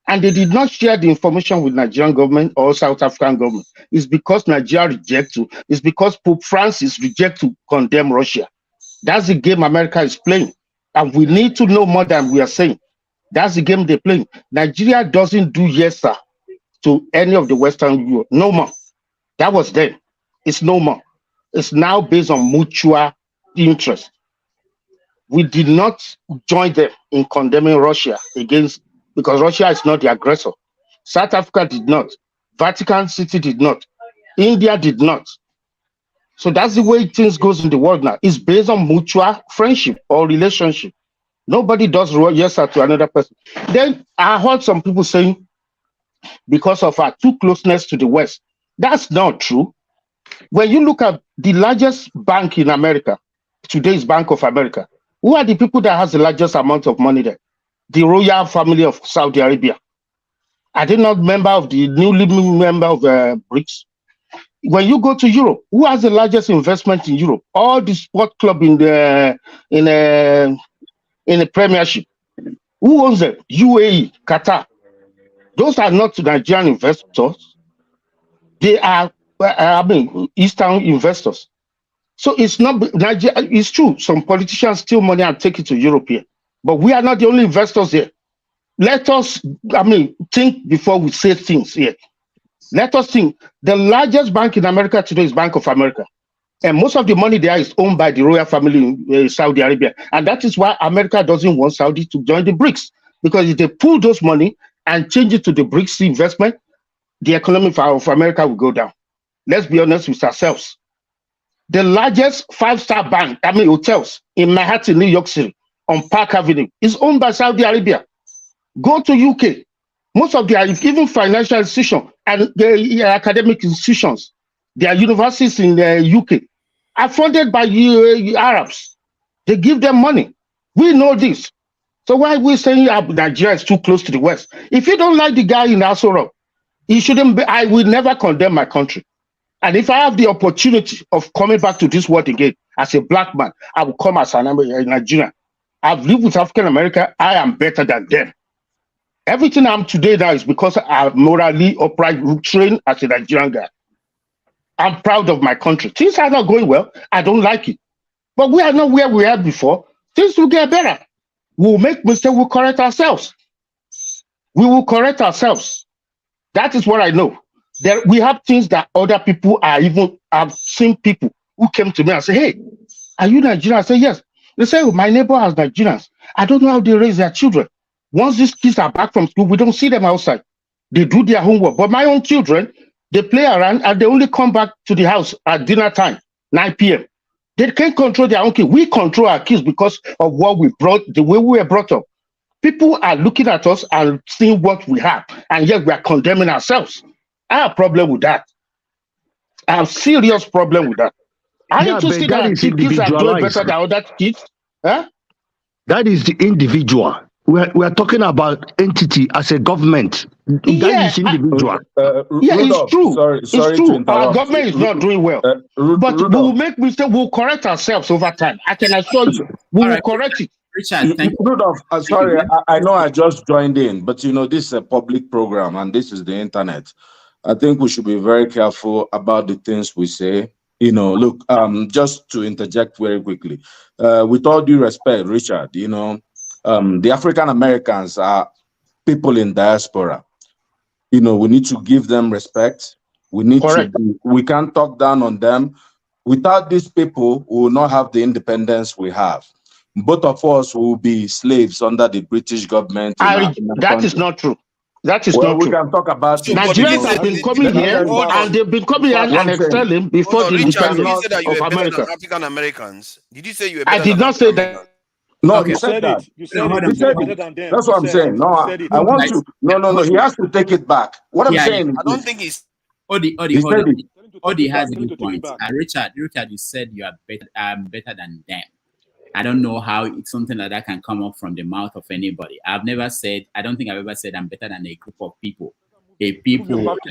And they did not share the information with Nigerian government or South African government. It's because Nigeria rejects to. It's because Pope Francis rejects to condemn Russia. That's the game America is playing. And we need to know more than we are saying. That's the game they're playing. Nigeria doesn't do yes, sir, to any of the Western Europe. No more. That was then. It's no more. It's now based on mutual interest. We did not join them in condemning Russia because Russia is not the aggressor. South Africa did not. Vatican City did not. India did not. So that's the way things goes in the world now. It's based on mutual friendship or relationship. Nobody does yes to another person. Then I heard some people saying because of our too closeness to the West. That's not true. When you look at the largest bank in America, today's Bank of America, who are the people that has the largest amount of money there? The royal family of Saudi Arabia. Are they not member of the newly member of BRICS? When you go to Europe, who has the largest investment in Europe? All the sport club in the Premiership. Who owns them? UAE, Qatar. Those are not Nigerian investors. They are, Eastern investors. So it's not Nigeria. It's true. Some politicians steal money and take it to Europe here, but we are not the only investors here. Let us, think before we say things here. Let us think. The largest bank in America today is Bank of America. And most of the money there is owned by the royal family in Saudi Arabia. And that is why America doesn't want Saudi to join the BRICS. Because if they pull those money and change it to the BRICS investment, the economy of America will go down. Let's be honest with ourselves. The largest 5-star bank, hotels in Manhattan, New York City, on Park Avenue, is owned by Saudi Arabia. Go to UK. Most of their even financial institutions and academic institutions, their universities in the UK, are funded by Arabs. They give them money. We know this. So why are we saying Nigeria is too close to the West? If you don't like the guy in Asoro, he shouldn't be. I will never condemn my country. And if I have the opportunity of coming back to this world again as a black man, I will come as a Nigerian. I've lived with African America. I am better than them. Everything I'm today now is because I'm morally upright, trained as a Nigerian guy. I'm proud of my country. Things are not going well. I don't like it. But we are not where we were before. Things will get better. We'll make mistakes. We'll correct ourselves. We will correct ourselves. That is what I know. We have things that other people are even. I've seen people who came to me and say, "Hey, are you Nigerian?" I say, "Yes." They say, "My neighbor has Nigerians. I don't know how they raise their children. Once these kids are back from school, we don't see them outside. They do their homework. But my own children, they play around and they only come back to the house at dinner time, 9 p.m. They can't control their own kids. We control our kids because of what we brought, the way we were brought up. People are looking at us and seeing what we have, and yet we are condemning ourselves. I have a problem with that. I have a serious problem with that. I need to see that kids are doing better than other kids. Huh?
That is the individual. We are talking about entity as a government.
Yeah,
that is individual.
It's true.
Sorry
it's
to
true.
interrupt.
Our government is not doing well. But we will make mistakes. We'll correct ourselves over time. I can assure you. We will correct it.
Richard, thank you.
Rudolph, sorry, I know I just joined in, but this is a public program and this is the internet. I think we should be very careful about the things we say. Look, just to interject very quickly, with all due respect, Richard, the African Americans are people in diaspora. We need to give them respect. We can't talk down on them. Without these people, we will not have the independence we have. Both of us will be slaves under the British government.
That is not true. That is not true.
We can talk about it.
Nigerians have been coming here and they've been coming here and excelling before the independence of America.
African Americans. Did you say you were
I did not say that.
No, you said that. You said it. That's what I'm saying. No, I want to. No. He has to take it back. What I'm saying is,
I don't think he's.
Odi, has a good point. Richard, you said you are better than them. I don't know how something like that can come up from the mouth of anybody. I don't think I've ever said I'm better than a group of people.
Go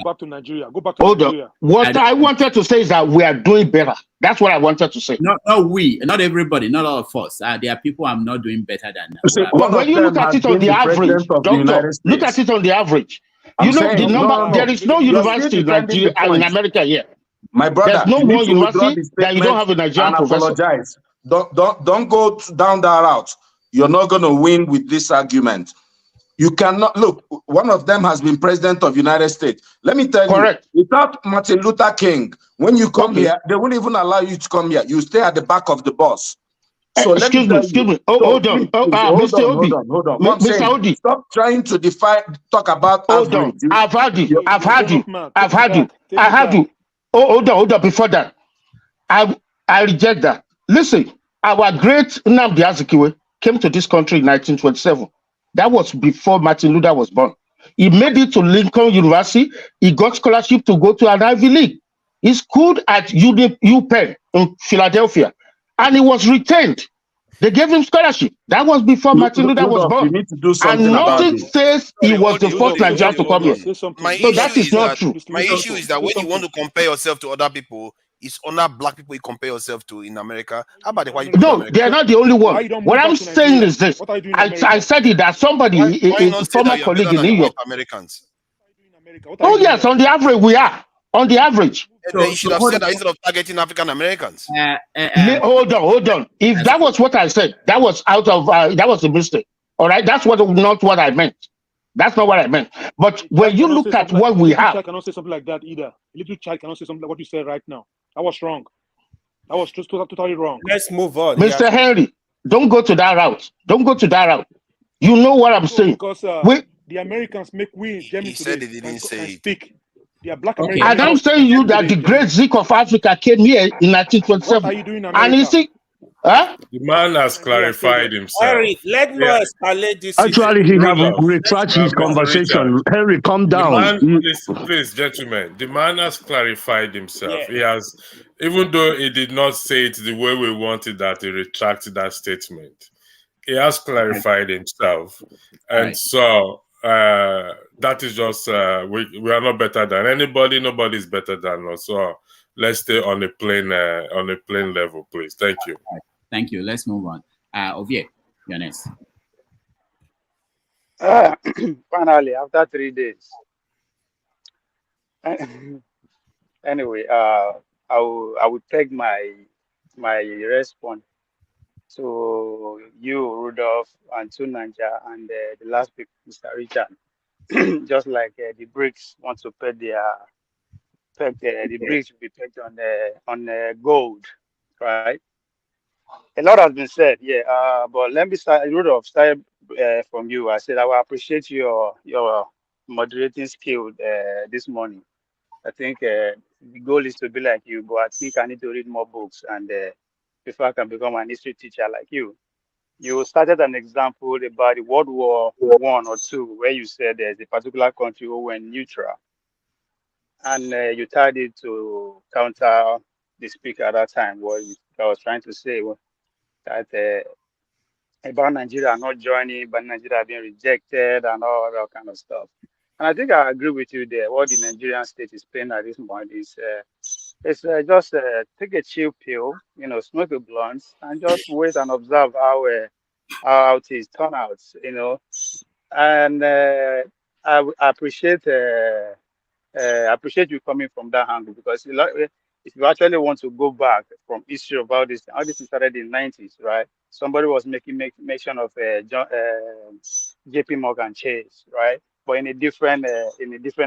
back to Nigeria. Go back to Nigeria.
What I wanted to say is that we are doing better. That's what I wanted to say.
Not we, not everybody, not all of us. There are people I'm not doing better than.
When you look at it on the average, doctor, look at it on the average. The number. There is no university in Nigeria and in America here.
My brother,
there's no one university that you don't have a Nigerian professor.
Apologize. Don't go down that route. You're not going to win with this argument. You cannot look. One of them has been president of the United States. Let me tell you, without Martin Luther King, when you come here, they won't even allow you to come here. You stay at the back of the bus. So
excuse me. Hold on. Mr. Obi. Mr. Obi.
Stop trying to talk about average.
I've had you. Hold on. Before that, I reject that. Listen, our great Nnamdi Azikiwe came to this country in 1927. That was before Martin Luther was born. He made it to Lincoln University. He got scholarship to go to an Ivy League. He schooled at UPenn in Philadelphia, and he was retained. They gave him scholarship. That was before Martin Luther was born.
You need to do something
and nothing says he was the first Nigerian to come here. So that is not true.
My issue is that when you want to compare yourself to other people, it's other black people you compare yourself to in America. How about the white people?
No, they are not the only one. What I'm saying is this. I said it that somebody, a former colleague in New York.
Americans.
Oh yes, on the average we are. On the average.
So you should have said that instead of targeting African Americans.
Hold on. If that was what I said, that was that was a mistake. All right, that's not what I meant. That's not what I meant. But when you look at what we have,
I cannot say something like that either. A little child cannot say something like what you said right now. I was wrong. That was just totally wrong.
Let's move on.
Mr. Henry, don't go to that route. Don't go to that route. You know what I'm saying.
Because the Americans make we in Germany
said
today
he didn't say it.
speak. They are black
Okay.
And I'm
Americans.
saying you that the great Zeke of Africa came here in
What
1927.
are you doing in
And
America?
you see, huh?
The man has clarified himself.
Henry, let
Yeah.
me escalate this.
Actually,
issue.
he have
Rudolph,
retracted his
Mr.
conversation.
Richard,
Henry, calm
the
down.
man, please, gentlemen, the man has clarified himself.
Yeah.
He has, even though he did not say it the way we wanted, that he retracted that statement. He has clarified himself, and
Right.
so that is just we are not better than anybody. Nobody is better than us. So let's stay on a plain level, please. Thank you.
Right. Thank you. Let's move on. Ovie, you're next.
Finally, after 3 days. Anyway, I will take my response to you, Rudolph, and to Nanja, and the last speaker, Mr. Richard. Just like the BRICS want to peg the BRICS will be pegged on gold, right? A lot has been said, yeah. But let me start, Rudolph, start from you. I said I will appreciate your moderating skill this morning. I think the goal is to be like you, but I think I need to read more books and before I can become an history teacher like you. You started an example about the World War I or II, where you said there's a particular country who went neutral, and you tied it to counter the speaker at that time. What I was trying to say was that about Nigeria not joining, but Nigeria being rejected and all that kind of stuff. And I think I agree with you there. What the Nigerian state is playing at this moment is just take a chill pill, smoke a blunt, and just wait and observe how things turn out, And I appreciate you coming from that angle because if you actually want to go back from history of all this started in the 90s, right? Somebody was making mention of JP Morgan Chase, right? But in a different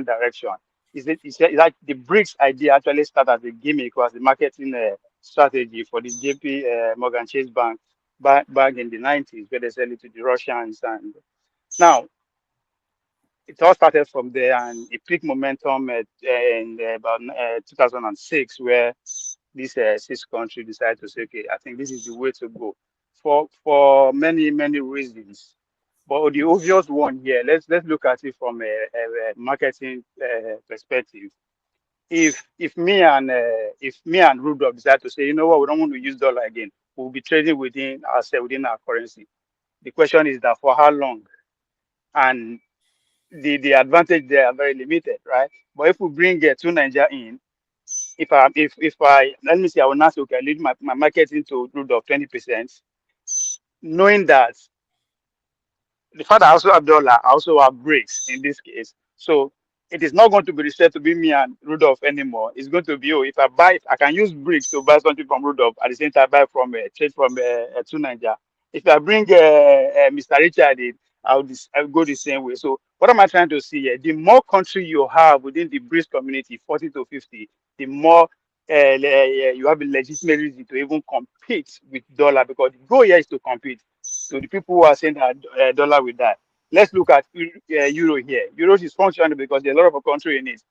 direction. It's like the BRICS idea actually started as a gimmick, was the marketing strategy for the JP Morgan Chase bank back in the 90s, where they sell it to the Russians. And now it all started from there, and it picked momentum in about 2006, where this 6 countries decided to say, okay, I think this is the way to go for many reasons. But the obvious one here, let's look at it from a marketing perspective. If me and Rudolph decide to say, you know what, we don't want to use dollar again, we'll be trading within our currency. The question is that for how long? And the advantage there are very limited, right? But if we bring to Nigeria in, if I let me say, I will not say, okay, I lead my marketing to Rudolph 20%, knowing that the fact that I also have dollar, I also have BRICS in this case. So it is not going to be restricted to be me and Rudolph anymore. It's going to be, if I can use BRICS to buy something from Rudolph, at the same time buy from trade from to Nigeria. If I bring Mr. Richard in, I'll go the same way. So what am I trying to see here? The more country you have within the BRICS community, 40 to 50, the more you have a legitimate reason to even compete with dollar, because the goal here is to compete. So the people who are saying that dollar will die. Let's look at euro here. Euro is functioning because there are a lot of countries in it.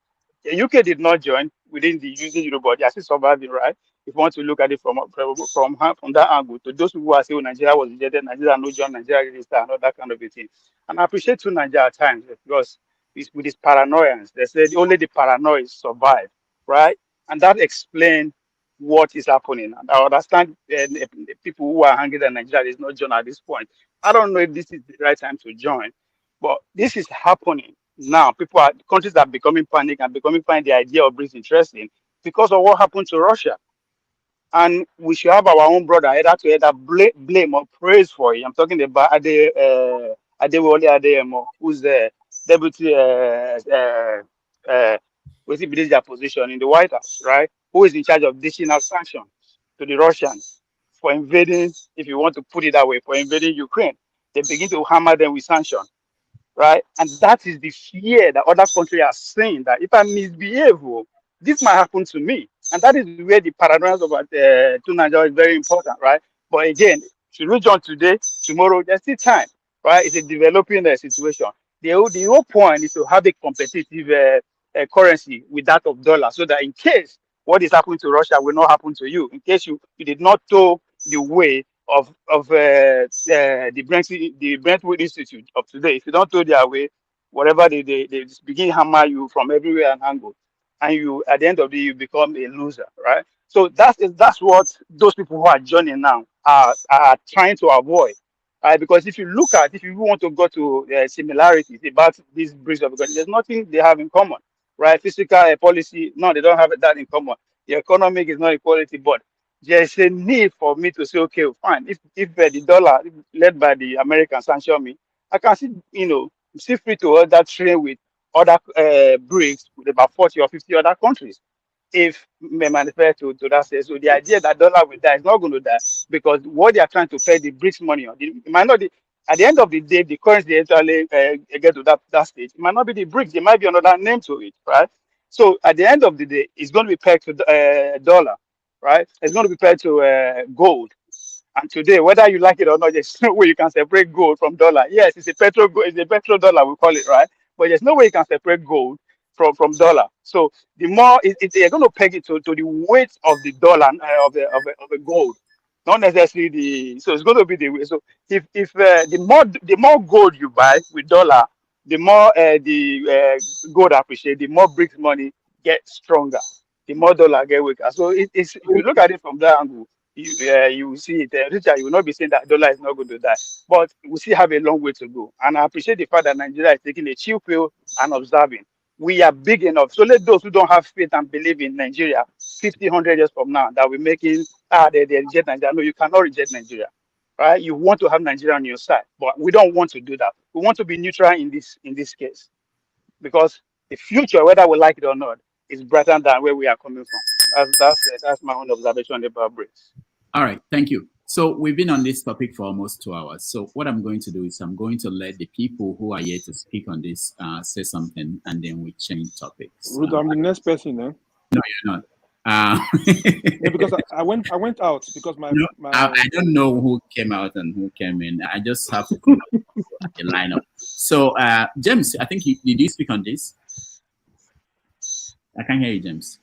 The UK did not join within the using euro, but they are still surviving, right? If you want to look at it from that angle, to those who are saying Nigeria was rejected, Nigeria no join, Nigeria register, and all that kind of a thing. And I appreciate to Nigeria at times because with this paranoia, they said only the paranoid survive, right? And that explains what is happening. And I understand the people who are angry that Nigeria is not joined at this point. I don't know if this is the right time to join, but this is happening now. Countries are becoming panic and find the idea of BRICS interesting because of what happened to Russia. And we should have our own brother either blame or praise for it. I'm talking about Adewale Adeyemo, who's the deputy with their position in the White House, right? Who is in charge of dishing out sanctions to the Russians for invading, if you want to put it that way, for invading Ukraine. They begin to hammer them with sanctions, right? And that is the fear that other countries are saying, that if I misbehave, this might happen to me. And that is where the paradigms of to Nigeria is very important, right? But again, to reach on today, tomorrow, there's still time, right? It's a developing situation. The whole point is to have a competitive currency with that of dollar, so that in case what is happening to Russia will not happen to you, in case you did not toe the way of the Brentwood Institute of today. If you don't toe their way, whatever they begin hammer you from everywhere and angle, and you at the end of the day you become a loser, right? So that's what those people who are joining now are trying to avoid, right? Because if you want to go to similarities about these BRICS of because there's nothing they have in common, right? Fiscal policy, no, they don't have that in common. The economic is not equality, but there's a need for me to say, okay, fine. If the dollar led by the Americans sanction me, I can see, see free to order train with other BRICS with about 40 or 50 other countries. If may manifest to that stage. So the idea that dollar will die is not going to die, because what they are trying to pay the BRICS money on, it might not be, at the end of the day, the currency actually get to that stage. It might not be the BRICS, there might be another name to it, right? So at the end of the day, it's going to be pegged to dollar, right? It's going to be pegged to gold. And today, whether you like it or not, there's no way you can separate gold from dollar. Yes, it's a petrodollar, we call it, right? But there's no way you can separate gold from dollar. So the more they're going to peg it to the weight of the dollar of the gold, not necessarily the. So it's going to be the way. So if the more gold you buy with dollar, the more the gold appreciate, the more BRICS money get stronger, the more dollar get weaker. So it's if you look at it from that angle, you will see it. Richard, you will not be saying that dollar is not going to die, but we still have a long way to go. And I appreciate the fact that Nigeria is taking a chill pill and observing. We are big enough. So let those who don't have faith and believe in Nigeria 50, 100 years from now that we're making, they reject Nigeria. No, you cannot reject Nigeria, right? You want to have Nigeria on your side, but we don't want to do that. We want to be neutral in this case, because the future, whether we like it or not, is brighter than where we are coming from. That's my own observation about BRICS.
All right, thank you. So we've been on this topic for almost 2 hours. So what I'm going to do is I'm going to let the people who are here to speak on this say something, and then we change topics.
I'm the next person, eh?
No, you're not.
Yeah, because I went out because
I don't know who came out and who came in. I just have to come up with a lineup. So James, I think did you speak on this? I can't hear you, James.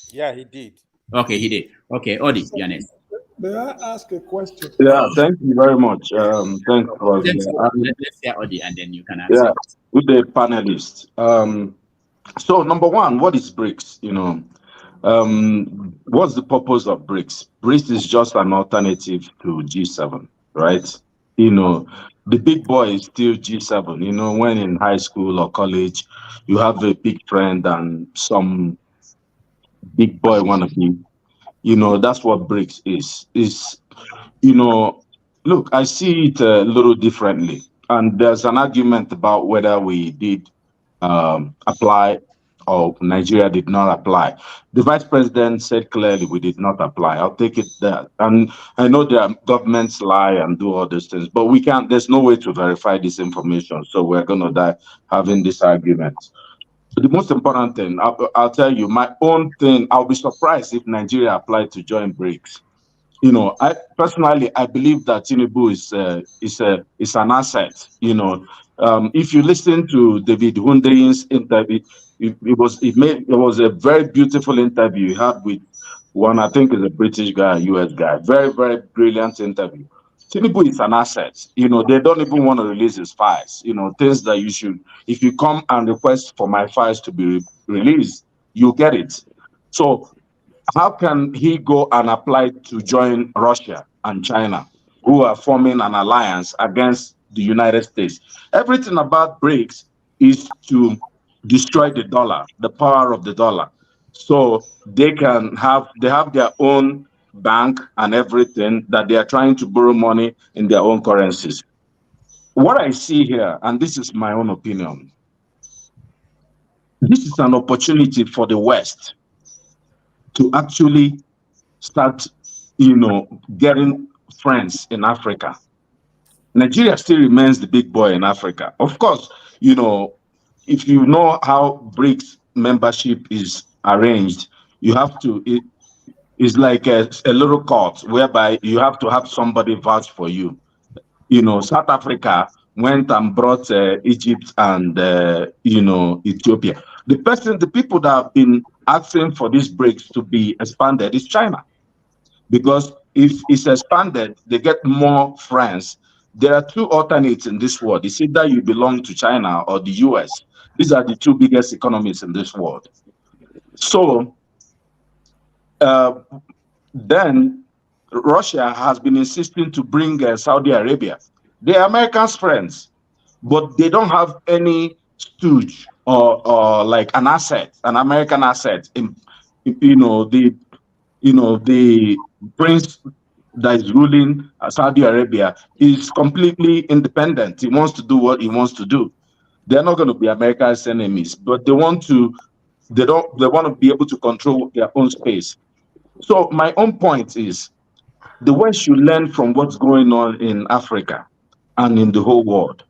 Yeah, he did.
Okay, he did. Okay, Odi, you're next.
May I ask a question?
Yeah, thank you very much. Thanks for
let's hear Odi, and then you can ask.
Yeah, with the panelists. So number one, what is BRICS? What's the purpose of BRICS? BRICS is just an alternative to G7, right? The big boy is still G7. When in high school or college, you have a big friend and some big boy wannabe. That's what BRICS is. Look, I see it a little differently. And there's an argument about whether we did apply or Nigeria did not apply. The vice president said clearly we did not apply. I'll take it there. And I know there are governments lie and do all these things, but there's no way to verify this information. So we're going to die having this argument. So the most important thing, I'll tell you, my own thing, I'll be surprised if Nigeria applied to join BRICS. I personally, I believe that Tinubu is an asset. If you listen to David Hundeyin interview, it was a very beautiful interview he had with one, I think is a British guy, US guy. Very, very brilliant interview. Tinubu is an asset. They don't even want to release his files. Things that you should, if you come and request for my files to be released, you get it. So how can he go and apply to join Russia and China, who are forming an alliance against the United States? Everything about BRICS is to destroy the dollar, the power of the dollar. So they have their own bank and everything that they are trying to borrow money in their own currencies. What I see here, and this is my own opinion, this is an opportunity for the West to actually start, getting friends in Africa. Nigeria still remains the big boy in Africa. Of course, if you know how BRICS membership is arranged, you have to. It's like a little court whereby you have to have somebody vouch for you. South Africa went and brought Egypt and Ethiopia. The people that have been asking for these BRICS to be expanded is China, because if it's expanded, they get more friends. There are two alternates in this world. It's either you belong to China or the US. These are the two biggest economies in this world. So then Russia has been insisting to bring Saudi Arabia. They are Americans' friends, but they don't have any stooge or like an American asset. The prince that is ruling Saudi Arabia is completely independent. He wants to do what he wants to do. They're not going to be America's enemies, but they want to be able to control their own space. So my own point is, the West should learn from what's going on in Africa and in the whole world.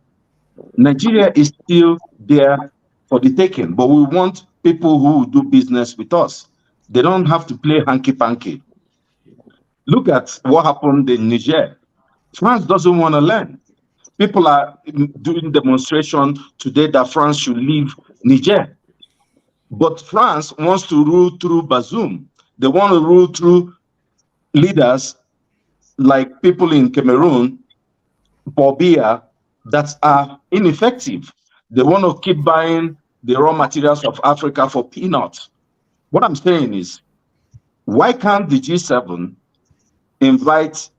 Nigeria is still there for the taking, but we want people who do business with us. They don't have to play hanky-panky. Look at what happened in Niger. France doesn't want to learn. People are doing demonstration today that France should leave Niger. But France wants to rule through Bazoum. They want to rule through leaders like people in Cameroon, Paul Biya, that are ineffective. They want to keep buying the raw materials of Africa for peanuts. What I'm saying is, why can't the G7 invite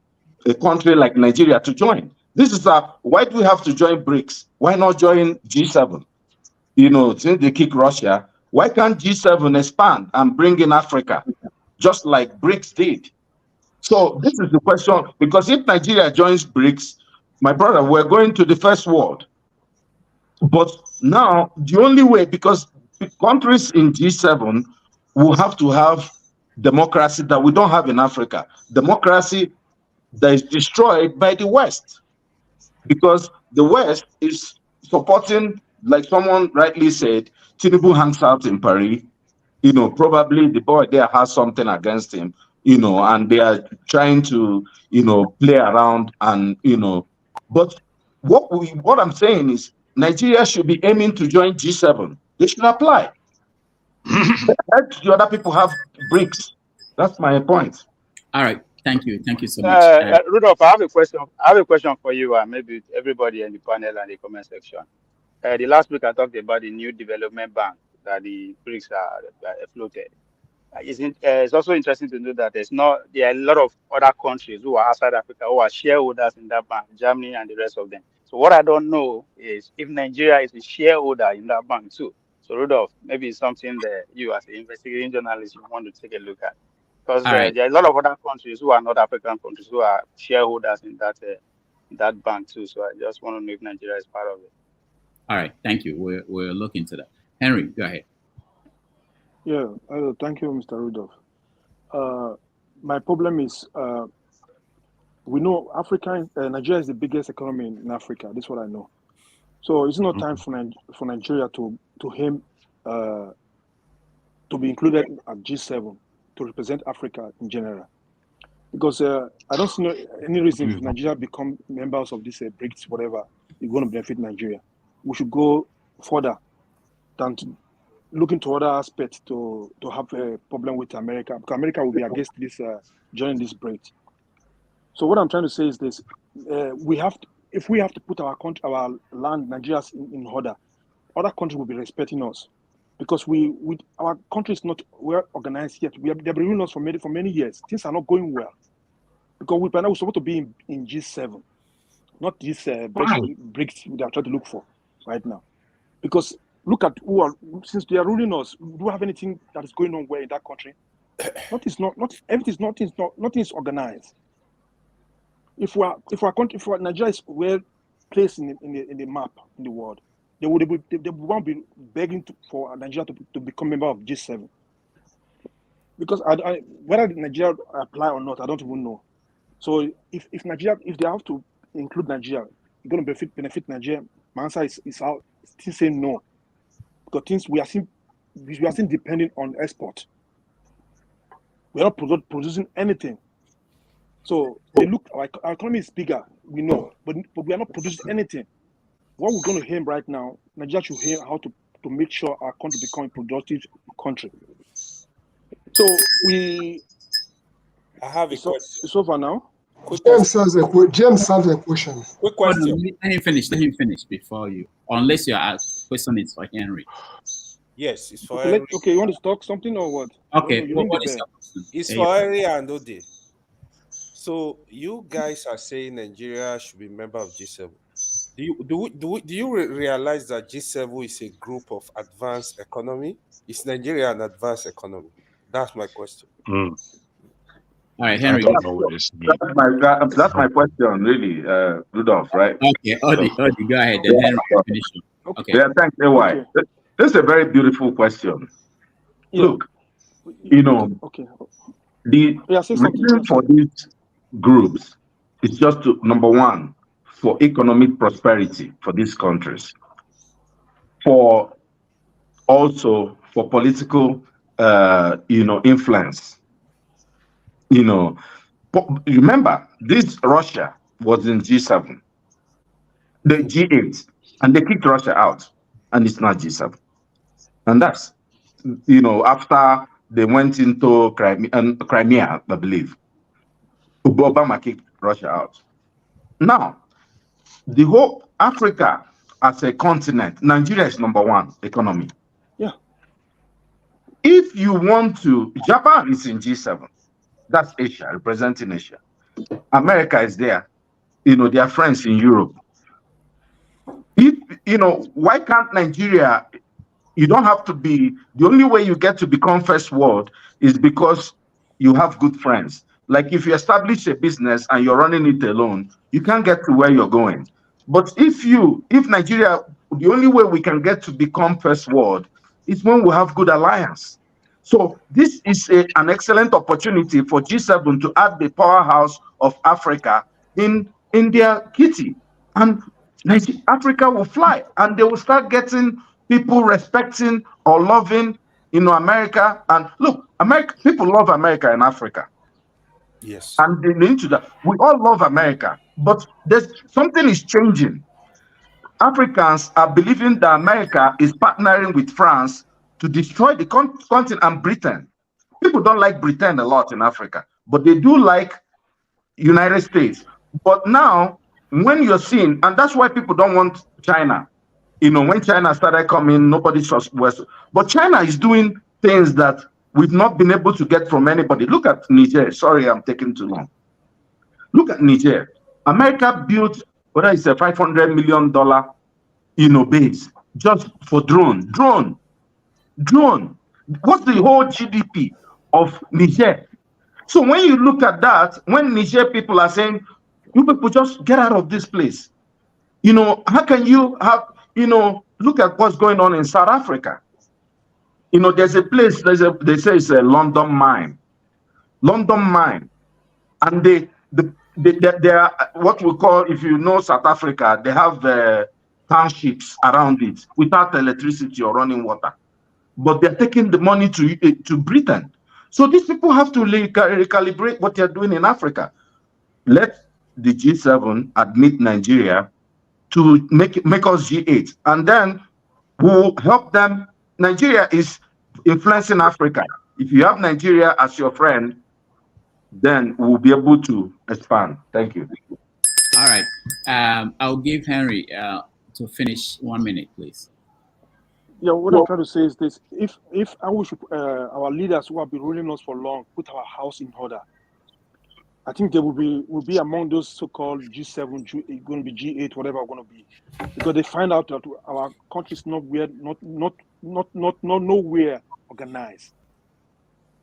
a country like Nigeria to join? Why do we have to join BRICS? Why not join G7? Since they kick Russia, why can't G7 expand and bring in Africa, just like BRICS did? So this is the question, because if Nigeria joins BRICS, my brother, we're going to the first world. But now the only way, because countries in G7 will have to have democracy that we don't have in Africa, democracy that is destroyed by the West, because the West is supporting, like someone rightly said, Tinubu hangs out in Paris. Probably the boy there has something against him, and they are trying to, play around and, but what I'm saying is Nigeria should be aiming to join G7. They should apply. Let the other people have BRICS. That's my point.
All right. Thank you. Thank you so much.
Rudolph, I have a question. For you, and maybe everybody in the panel and the comment section. The last week I talked about the new development bank that the BRICS are floated. It's also interesting to know that there are a lot of other countries who are outside Africa who are shareholders in that bank, Germany and the rest of them. So what I don't know is if Nigeria is a shareholder in that bank too. So Rudolph, maybe it's something that you as an investigating journalist you want to take a look at. Because there are a lot of other countries who are not African countries who are shareholders in that bank too. So I just want to know if Nigeria is part of it.
All right, thank you. We'll look into that. Henry, go ahead.
Yeah, thank you, Mr. Rudolph. My problem is we know Nigeria is the biggest economy in Africa. This is what I know. So it's not time for Nigeria to aim to be included at G7 to represent Africa in general, because I don't see any reason if Nigeria become members of this BRICS, whatever, it's going to benefit Nigeria. We should go further than to look into other aspects to have a problem with America, because America will be against this joining this BRICS. So what I'm trying to say is this: if we have to put our land, Nigeria, in order, other countries will be respecting us, because our country is not well organized yet. They've been ruling us for many years. Things are not going well, because we're supposed to be in G7, not this BRICS they are trying to look for right now. Because look at since they are ruling us, do we have anything that is going on well in that country? Nothing is organized. If Nigeria is well placed in the map in the world, they won't be begging for Nigeria to become member of G7. Because whether Nigeria apply or not, I don't even know. So if they have to include Nigeria, it's going to benefit Nigeria. My answer is still saying no, because we are still depending on export. We're not producing anything. So they look, our economy is bigger, we know, but we are not producing anything. What we're going to aim right now, Nigeria should aim how to make sure our country become a productive country. So
I have a question.
It's over now.
James has a question.
Quick question.
Let him finish before you. Unless your question is for Henry.
Yes, it's for
okay,
Henry.
Okay, you want to talk something or what?
Okay, what is your question?
It's for Henry and Ode. So you guys are saying Nigeria should be a member of G7. Do you realize that G7 is a group of advanced economy? Is Nigeria an advanced economy? That's my question.
All right, Henry.
I don't know what this means. That's my question, really, Rudolph, right?
Okay, Odi, go ahead. Then Henry, finish. Okay.
Yeah, thanks, AY. Okay. This is a very beautiful question. Yeah. Look, the reason for these groups is just to, number one, for economic prosperity for these countries, also for political, influence. Remember, this Russia was in G7, the G8, and they kicked Russia out, and it's not G7. And that's, after they went into Crimea, I believe, Obama kicked Russia out. Now, the whole Africa as a continent, Nigeria is number one economy.
Yeah.
If you want to, Japan is in G7. That's Asia, representing Asia. America is there. They are friends in Europe. If, why can't Nigeria, you don't have to be, the only way you get to become first world is because you have good friends. Like if you establish a business and you're running it alone, you can't get to where you're going. But if Nigeria, the only way we can get to become first world is when we have good alliance. So this is an excellent opportunity for G7 to add the powerhouse of Africa in their kitty. And Africa will fly, and they will start getting people respecting or loving, America. And look, people love America in Africa.
Yes.
And they're into that. We all love America, but something is changing. Africans are believing that America is partnering with France to destroy the continent and Britain. People don't like Britain a lot in Africa, but they do like United States. But now, when you're seeing, and that's why people don't want China. When China started coming, nobody was. But China is doing things that we've not been able to get from anybody. Look at Niger. Sorry, I'm taking too long. Look at Niger. America built, whether it's a $500 million, base just for drone. What's the whole GDP of Niger? So when you look at that, when Niger people are saying, you people just get out of this place. How can you have, look at what's going on in South Africa. There's a place, they say it's a London mine. And they are what we call, if you know South Africa, they have townships around it without electricity or running water. But they're taking the money to Britain. So these people have to recalibrate what they're doing in Africa. Let the G7 admit Nigeria to make us G8, and then we'll help them. Nigeria is influencing Africa. If you have Nigeria as your friend, then we'll be able to expand. Thank you.
All right. I'll give Henry to finish 1 minute, please.
Yeah, what I'm trying to say is this: if I wish our leaders who have been ruling us for long put our house in order, I think they will be among those so-called G7, going to be G8, whatever we're going to be, because they find out that our country is nowhere organized.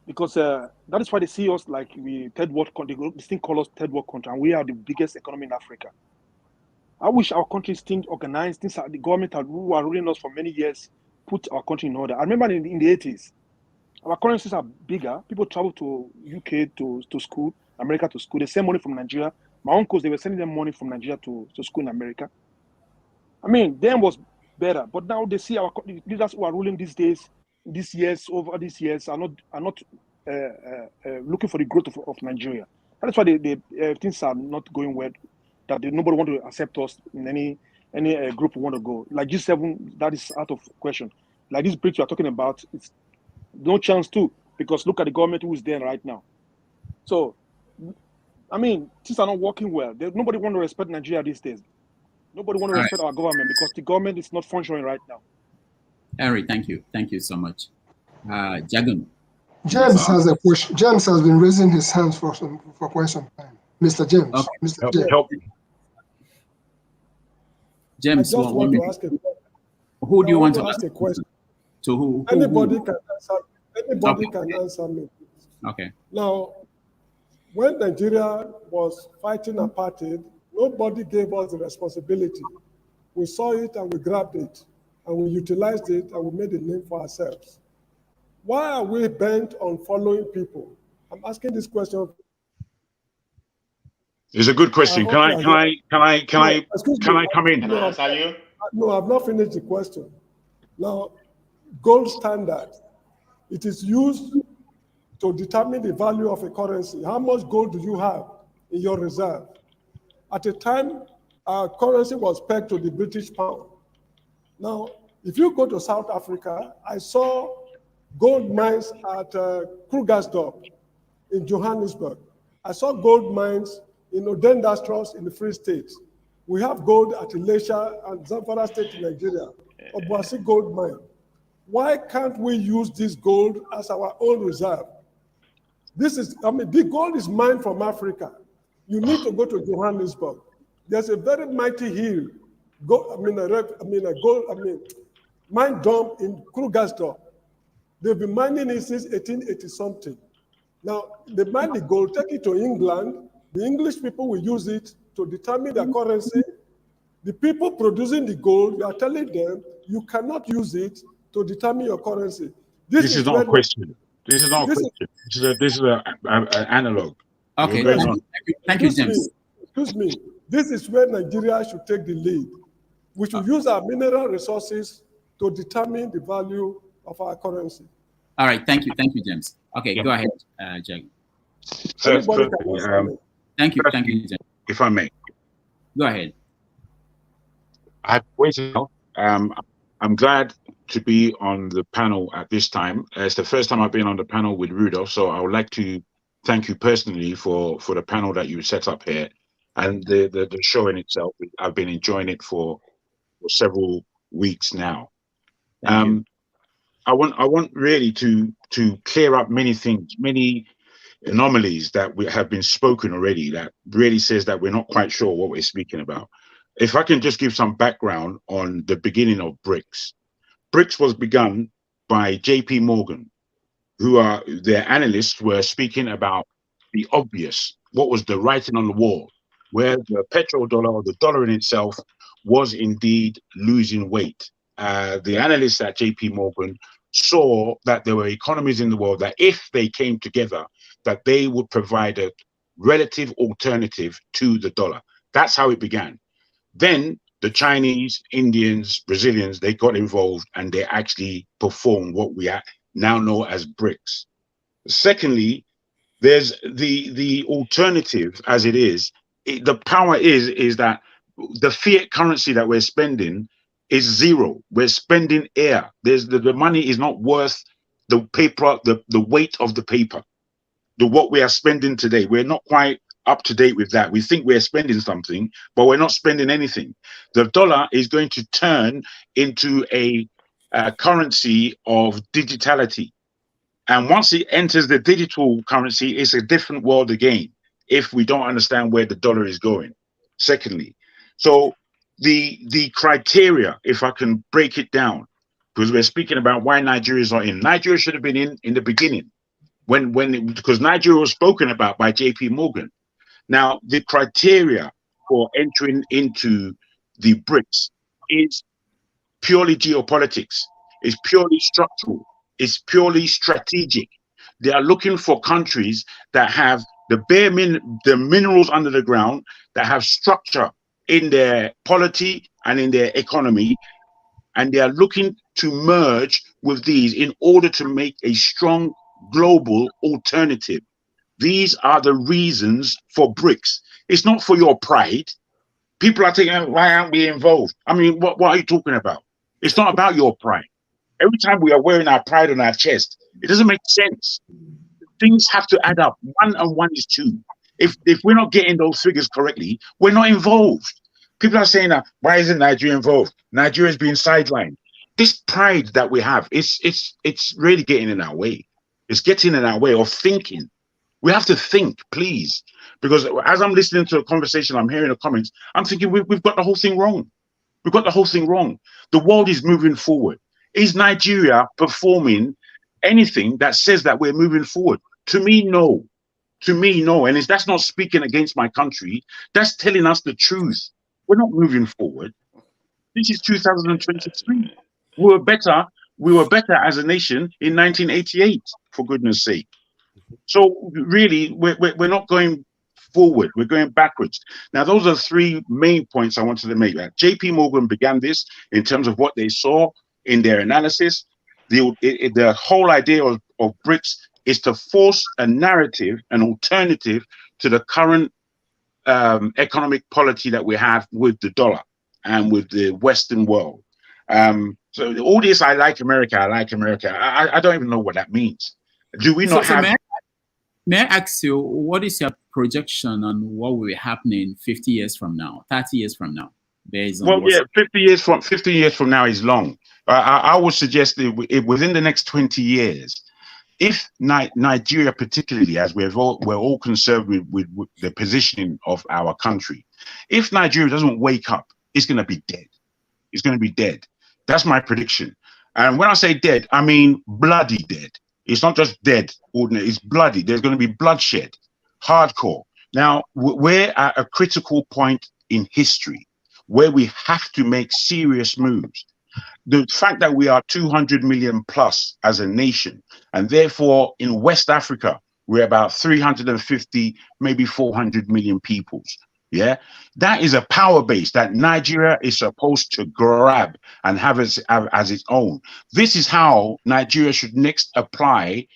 Because that is why they see us like we third world country. They still call us third world country, and we are the biggest economy in Africa. I wish our country is still organized. The government who are ruling us for many years put our country in order. I remember in the 80s, our currencies are bigger. People travel to UK to school, America to school. They send money from Nigeria. My uncles, they were sending them money from Nigeria to school in America. I mean, then was better. But now they see our leaders who are ruling these days, over these years, are not looking for the growth of Nigeria. That's why things are not going well. That nobody want to accept us in any group we want to go. Like G7, that is out of question. Like this BRICS you are talking about, it's no chance too, because look at the government who is there right now. So, I mean, things are not working well. Nobody want to respect Nigeria these days. Nobody want to respect our government because the government is not functioning right now.
Henry, thank you. Thank you so much. Jagan.
James has a question. James has been raising his hands for quite some time. Mr. James.
Okay.
Mr. James.
Help.
James,
I just want to ask a question.
Who do you want to ask a question? To who?
Anybody can answer. Anybody can answer me.
Okay.
Now, when Nigeria was fighting apartheid, nobody gave us the responsibility. We saw it and we grabbed it and we utilized it and we made a name for ourselves. Why are we bent on following people? I'm asking this question.
It's a good question. Can I come in?
No, I've not finished the question. Now, gold standard, it is used to determine the value of a currency. How much gold do you have in your reserve? At a time, our currency was pegged to the British pound. Now, if you go to South Africa, I saw gold mines at Krugersdorp in Johannesburg. I saw gold mines in Odendastros in the Free State. We have gold at Elisha and Zamfara State in Nigeria, Obuasi gold mine. Why can't we use this gold as our own reserve? The gold is mined from Africa. You need to go to Johannesburg. There's a very mighty hill, mine dump in Krugersdorp. They've been mining it since 1880 something. Now, they mine the gold, take it to England. The English people will use it to determine their currency. The people producing the gold, you are telling them you cannot use it to determine your currency.
This is not a question. This is not a question. This is an analog.
Okay, thank you, James.
Excuse me. This is where Nigeria should take the lead. We should use our mineral resources to determine the value of our currency.
All right, thank you, James. Okay, go ahead, Jack. Thank you, James.
If I may.
Go ahead.
I've waited. I'm glad to be on the panel at this time. It's the first time I've been on the panel with Rudolph, so I would like to thank you personally for the panel that you set up here and the show in itself. I've been enjoying it for several weeks now. I want really to clear up many things, many anomalies that have been spoken already that really says that we're not quite sure what we're speaking about. If I can just give some background on the beginning of BRICS. BRICS was begun by JP Morgan, their analysts were speaking about the obvious, what was the writing on the wall, where the petrodollar or the dollar in itself was indeed losing weight. The analysts at JP Morgan saw that there were economies in the world that if they came together, that they would provide a relative alternative to the dollar. That's how it began. Then the Chinese, Indians, Brazilians, they got involved and they actually performed what we now know as BRICS. Secondly, there's the alternative as it is. The power is that the fiat currency that we're spending is zero. We're spending air. The money is not worth the paper, the weight of the paper. What we are spending today, we're not quite up to date with that. We think we're spending something, but we're not spending anything. The dollar is going to turn into a currency of digitality. And once it enters the digital currency, it's a different world again, if we don't understand where the dollar is going. Secondly, so the criteria, if I can break it down, because we're speaking about why Nigeria is not in. Nigeria should have been in the beginning, because Nigeria was spoken about by JP Morgan. Now, the criteria for entering into the BRICS is purely geopolitics, it's purely structural, it's purely strategic. They are looking for countries that have the minerals under the ground, that have structure in their polity and in their economy, and they are looking to merge with these in order to make a strong global alternative. These are the reasons for BRICS. It's not for your pride. People are thinking, why aren't we involved? I mean, what are you talking about? It's not about your pride. Every time we are wearing our pride on our chest, it doesn't make sense. Things have to add up. 1 and 1 is 2. If we're not getting those figures correctly, we're not involved. People are saying, why isn't Nigeria involved? Nigeria is being sidelined. This pride that we have, it's really getting in our way. It's getting in our way of thinking. We have to think, please. Because as I'm listening to a conversation, I'm hearing the comments, I'm thinking we've got the whole thing wrong. We've got the whole thing wrong. The world is moving forward. Is Nigeria performing anything that says that we're moving forward? To me, no. To me, no. And that's not speaking against my country. That's telling us the truth. We're not moving forward. This is 2023. We were better as a nation in 1988, for goodness sake. So really, we're not going forward. We're going backwards. Now, those are 3 main points I wanted to make. JP Morgan began this in terms of what they saw in their analysis. The whole idea of BRICS is to force a narrative, an alternative to the current economic polity that we have with the dollar and with the Western world. So all this, I like America. I don't even know what that means. Do we not have...
May I ask you, what is your projection on what will be happening 50 years from now, 30 years from now? Based on
50 years from now is long. I would suggest that within the next 20 years, if Nigeria, particularly, as we're all concerned with the positioning of our country, if Nigeria doesn't wake up, it's going to be dead. It's going to be dead. That's my prediction. And when I say dead, I mean bloody dead. It's not just dead, ordinary, it's bloody. There's going to be bloodshed, hardcore. Now, we're at a critical point in history where we have to make serious moves. The fact that we are 200 million plus as a nation, and therefore in West Africa, we're about 350, maybe 400 million peoples. Yeah, that is a power base that Nigeria is supposed to grab and have as its own. This is how Nigeria should next apply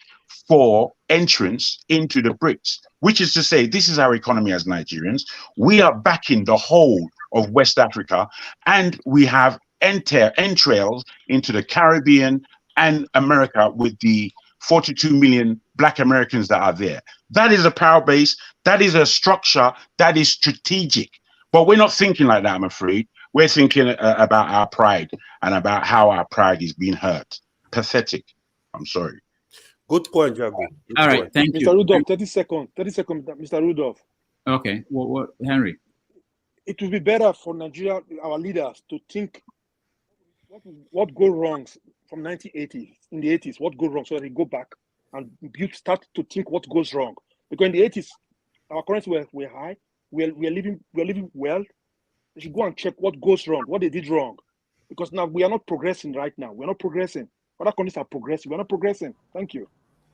for entrance into the BRICS, which is to say, this is our economy as Nigerians. We are backing the whole of West Africa, and we have entrails into the Caribbean and America with the 42 million Black Americans that are there. That is a power base. That is a structure that is strategic. But we're not thinking like that, I'm afraid. We're thinking about our pride and about how our pride is being hurt. Pathetic. I'm sorry.
Good point, Jago.
All right, thank you.
Mr. Rudolph, 30 seconds, Mr. Rudolph.
Okay, what, Henry?
It would be better for Nigeria, our leaders, to think what go wrong from 1980s, in the 80s, what go wrong, so they go back and start to think what goes wrong. Because in the 80s, our currency were high, we're living well. They should go and check what goes wrong, what they did wrong. Because now we are not progressing right now. We're not progressing. Other countries are progressing. We're not progressing. Thank you.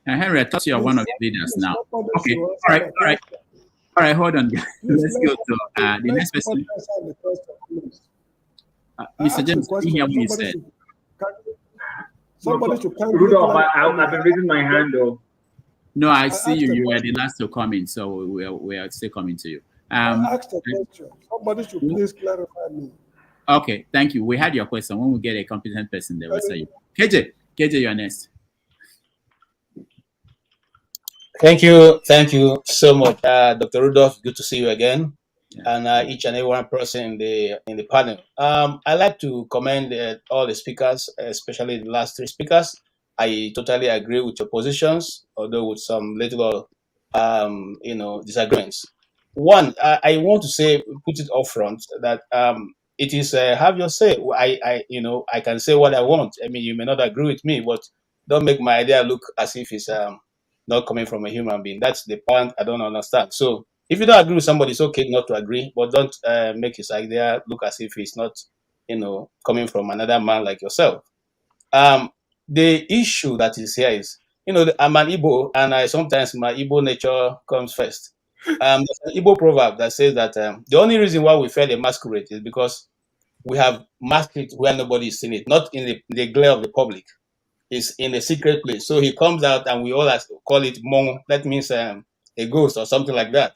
Henry, I thought you are one of the leaders now. Okay, all right, hold on. Let's go to the next person. Mr. James, can you hear what you said?
Somebody should come.
Rudolph, I've been raising my hand though.
No, I see you. You were the last to come in, so we are still coming to you.
I asked a question. Somebody should please clarify me.
Okay, thank you. We had your question. When we get a competent person, they will say you. KJ, you're next.
Thank you so much, Dr. Rudolph. Good to see you again, and each and every one person in the panel. I like to commend all the speakers, especially the last 3 speakers. I totally agree with your positions, although with some little, disagreements. One, I want to say, put it up front that it is have your say. I can say what I want. I mean, you may not agree with me, but don't make my idea look as if it's not coming from a human being. That's the point I don't understand. So if you don't agree with somebody, it's okay not to agree, but don't make his idea look as if it's not, coming from another man like yourself. The issue that is here is, I'm an Igbo, and sometimes my Igbo nature comes first. There's an Igbo proverb that says that the only reason why we fail a masquerade is because we have masked it where nobody is seeing it, not in the glare of the public. is in a secret place. So he comes out and we all call it Mongo. That means a ghost or something like that.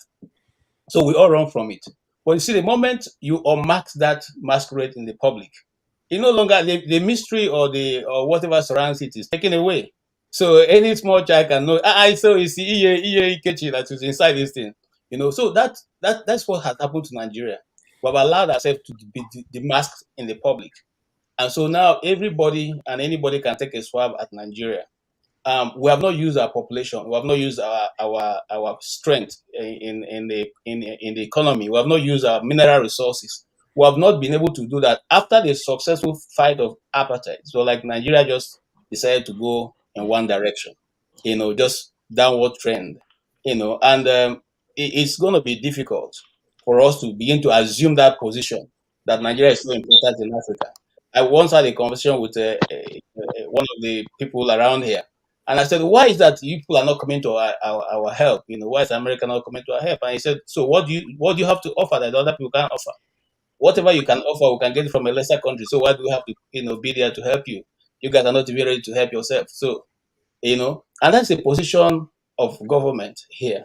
So we all run from it. But you see, the moment you unmask that masquerade in the public, it no longer the mystery or whatever surrounds it is taken away. So any small child can know. So it's the Ikechi that is inside this thing. So that's what has happened to Nigeria. We have allowed ourselves to be masked in the public. And so now everybody and anybody can take a swab at Nigeria. We have not used our population. We have not used our strength in the economy. We have not used our mineral resources. We have not been able to do that after the successful fight of apartheid. So like Nigeria just decided to go in one direction, just downward trend, and it's going to be difficult for us to begin to assume that position that Nigeria is so important in Africa. I once had a conversation with one of the people around here, and I said, why is that you people are not coming to our help? Why is America not coming to our help? And he said, so what do you have to offer that other people can't offer? Whatever you can offer, we can get it from a lesser country. So why do we have to, be there to help you? You guys are not even ready to help yourself. So, and that's the position of government here.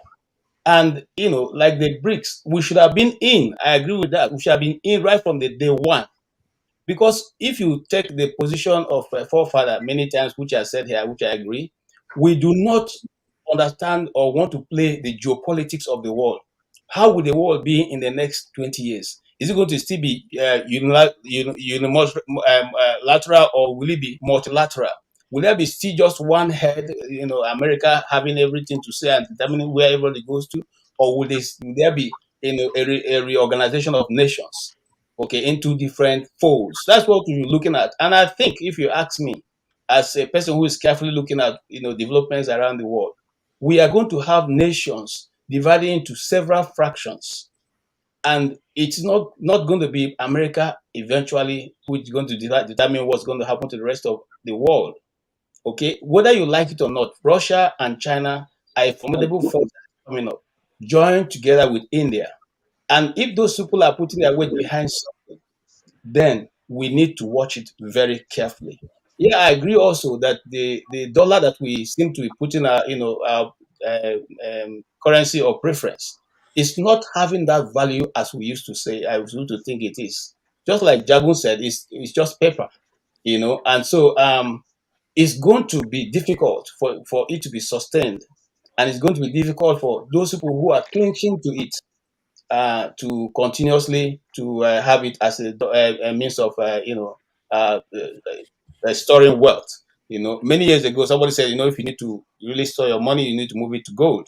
And, like the BRICS, we should have been in. I agree with that. We should have been in right from the day one. Because if you take the position of a forefather many times, which I said here, which I agree, we do not understand or want to play the geopolitics of the world. How will the world be in the next 20 years? Is it going to still be unilateral, or will it be multilateral? Will there be still just one head, America having everything to say and determining where everybody goes to? Or will there be a reorganization of nations? Okay, into different folds. That's what we're looking at. And I think if you ask me, as a person who is carefully looking at developments around the world, we are going to have nations divided into several fractions. And it's not going to be America eventually which is going to determine what's going to happen to the rest of the world. Okay, whether you like it or not, Russia and China are a formidable force coming up, joined together with India. And if those people are putting their weight behind something, then we need to watch it very carefully. Yeah, I agree also that the dollar that we seem to be putting our currency or preference is not having that value as we used to say. I used to think it is. Just like Jagun said, it's just paper, and so it's going to be difficult for it to be sustained, and it's going to be difficult for those people who are clinging to it to continuously to have it as a means of storing wealth. Many years ago, somebody said, if you need to really store your money, you need to move it to gold,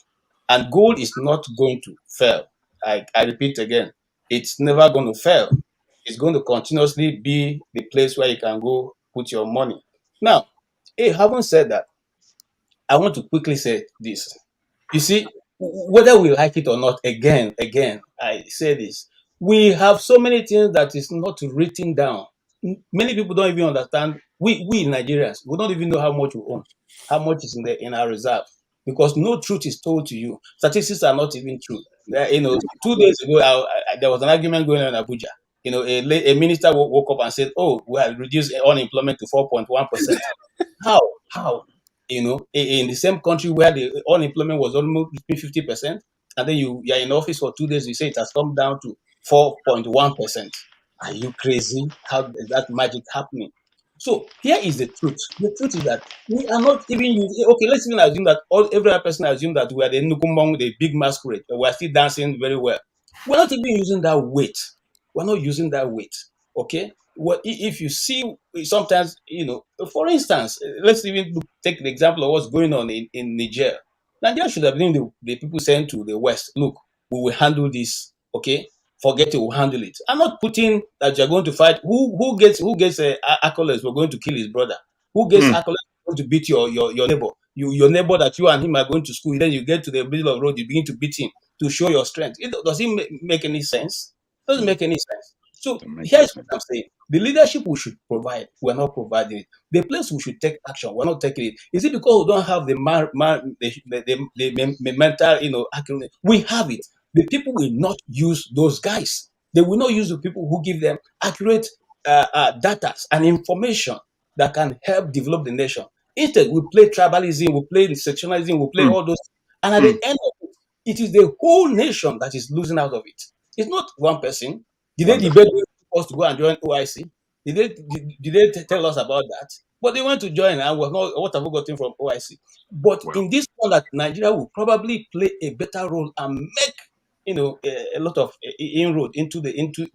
and gold is not going to fail. I repeat again, it's never going to fail. It's going to continuously be the place where you can go put your money. Now, having said that, I want to quickly say this. You see, whether we like it or not, again, I say this. We have so many things that is not written down. Many people don't even understand. We Nigerians, we don't even know how much we own, how much is in our reserve, because no truth is told to you. Statistics are not even true. 2 days ago, there was an argument going on in Abuja. A minister woke up and said, "Oh, we have reduced unemployment to 4.1%." How? In the same country where the unemployment was almost 50%, and then you're in office for 2 days, you say it has come down to 4.1%. Are you crazy? How is that magic happening? So here is the truth. The truth is that we are not even using. Okay, let's even assume that every other person assume that we are the Nukumbong, the big masquerade. We are still dancing very well. We're not even using that weight. We're not using that weight. Okay. What if you see sometimes, for instance, let's even take the example of what's going on in Niger. Nigeria should have been the people saying to the West, look, we will handle this, okay? Forget it, we'll handle it. I'm not putting that you're going to fight. Who gets accolades? We're going to kill his brother. Who gets accolades? Going to beat your neighbor. Your neighbor that you and him are going to school. Then you get to the middle of the road, you begin to beat him to show your strength. Does it make any sense? It doesn't make any sense. So here's what I'm saying. The leadership we should provide, we're not providing it. The place we should take action, we're not taking it. Is it because we don't have the mental, acumen? We have it. The people will not use those guys. They will not use the people who give them accurate data and information that can help develop the nation. Instead, we play tribalism, we play sectionalism, we play all those. And at the end of it, it is the whole nation that is losing out of it. It's not one person. Did they debate us to go and join OIC? Did they tell us about that? But they went to join, and what have we gotten from OIC? But in this one, that Nigeria will probably play a better role and make a lot of inroad into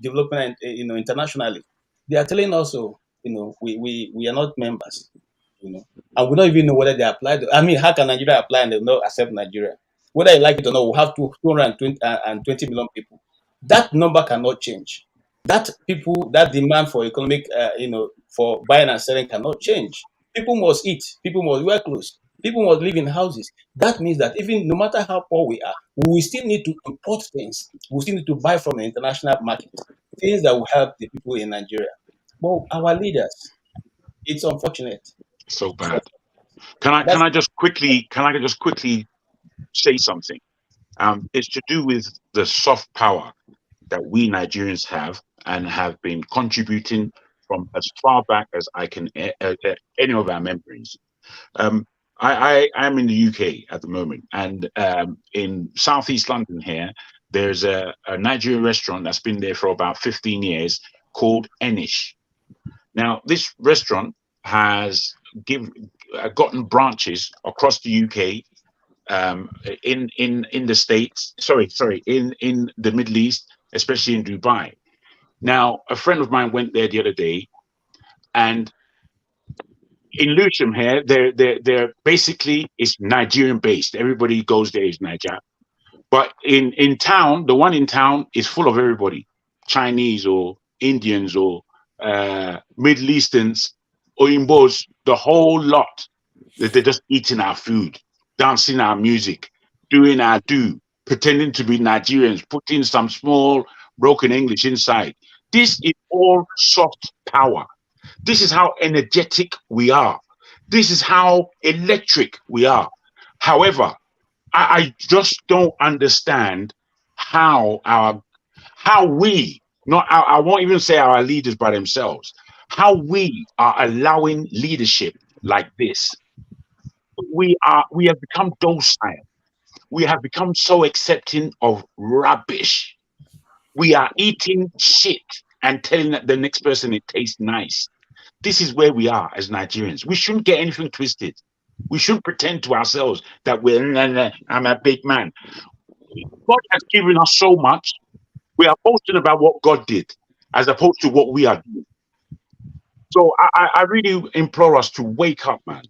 development, internationally. They are telling us, we are not members, and we don't even know whether they apply. I mean, how can Nigeria apply and they not accept Nigeria? Whether you like it or not, we have 220 million people. That number cannot change. That demand for economic, for buying and selling cannot change. People must eat. People must wear clothes. People must live in houses. That means that even no matter how poor we are, we will still need to import things. We still need to buy from the international market, things that will help the people in Nigeria. But our leaders, it's unfortunate.
So bad. Can I just quickly say something? It's to do with the soft power that we Nigerians have and have been contributing from as far back as I can any of our memories. I'm in the UK at the moment, and in Southeast London here, there's a Nigerian restaurant that's been there for about 15 years called Enish. Now, this restaurant has gotten branches across the UK, in the States, in the Middle East, especially in Dubai. Now, a friend of mine went there the other day, and in Lewisham here, they're basically, it's Nigerian based. Everybody goes there is Niger. But in town, the one in town is full of everybody, Chinese or Indians or Middle Easterns, Oyimbos, the whole lot. They're just eating our food, dancing our music, doing our pretending to be Nigerians, putting some small broken English inside. This is all soft power. This is how energetic we are. This is how electric we are. However, I just don't understand how we, I won't even say our leaders by themselves, how we are allowing leadership like this. We have become docile. We have become so accepting of rubbish. We are eating shit and telling the next person it tastes nice. This is where we are as Nigerians. We shouldn't get anything twisted. We shouldn't pretend to ourselves that I'm a big man. God has given us so much. We are boasting about what God did as opposed to what we are doing. So I really implore us to wake up, man.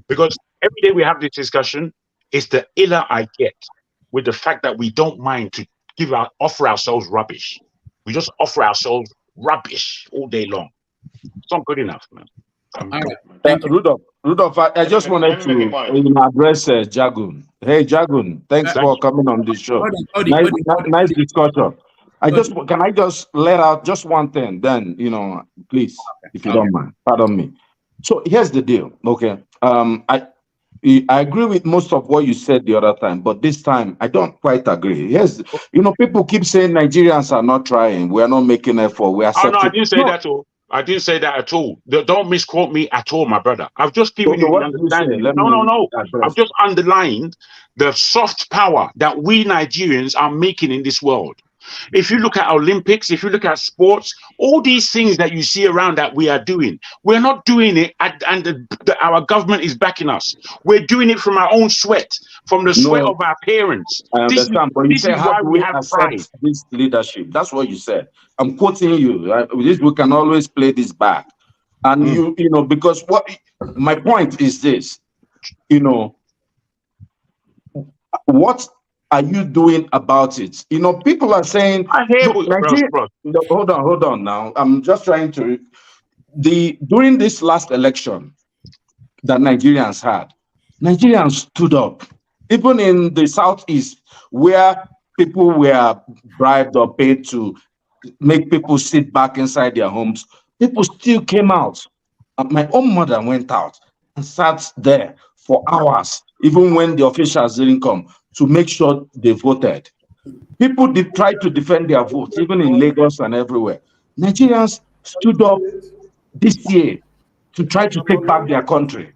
Because every day we have this discussion, it's the iller I get with the fact that we don't mind to offer ourselves rubbish. We just offer ourselves rubbish all day long. It's not good enough, man.
Rudolph, I just wanted to address Jagun. Hey, Jagun, thanks for coming on the show. Nice discussion. Can I just let out just one thing? Then, please, if you don't mind, pardon me. So here's the deal. Okay. I agree with most of what you said the other time, but this time I don't quite agree. Yes, people keep saying Nigerians are not trying. We are not making effort. We are.
Oh no, I didn't say that at all. I didn't say that at all. Don't misquote me at all, my brother. I've just given you the understanding. No. I've just underlined the soft power that we Nigerians are making in this world. If you look at Olympics, if you look at sports, all these things that you see around that we are doing, we're not doing it, and our government is backing us. We're doing it from our own sweat, from the sweat of our parents.
I understand, but you say how do we have pride? This leadership. That's what you said. I'm quoting you. Right? We can always play this back, and because my point is this. What are you doing about it? People are saying,
I hear bro.
Hold on now. I'm just trying to during this last election that Nigerians stood up. Even in the Southeast, where people were bribed or paid to make people sit back inside their homes, people still came out. My own mother went out and sat there for hours, even when the officials didn't come, to make sure they voted. People did try to defend their votes, even in Lagos and everywhere. Nigerians stood up this year to try to take back their country.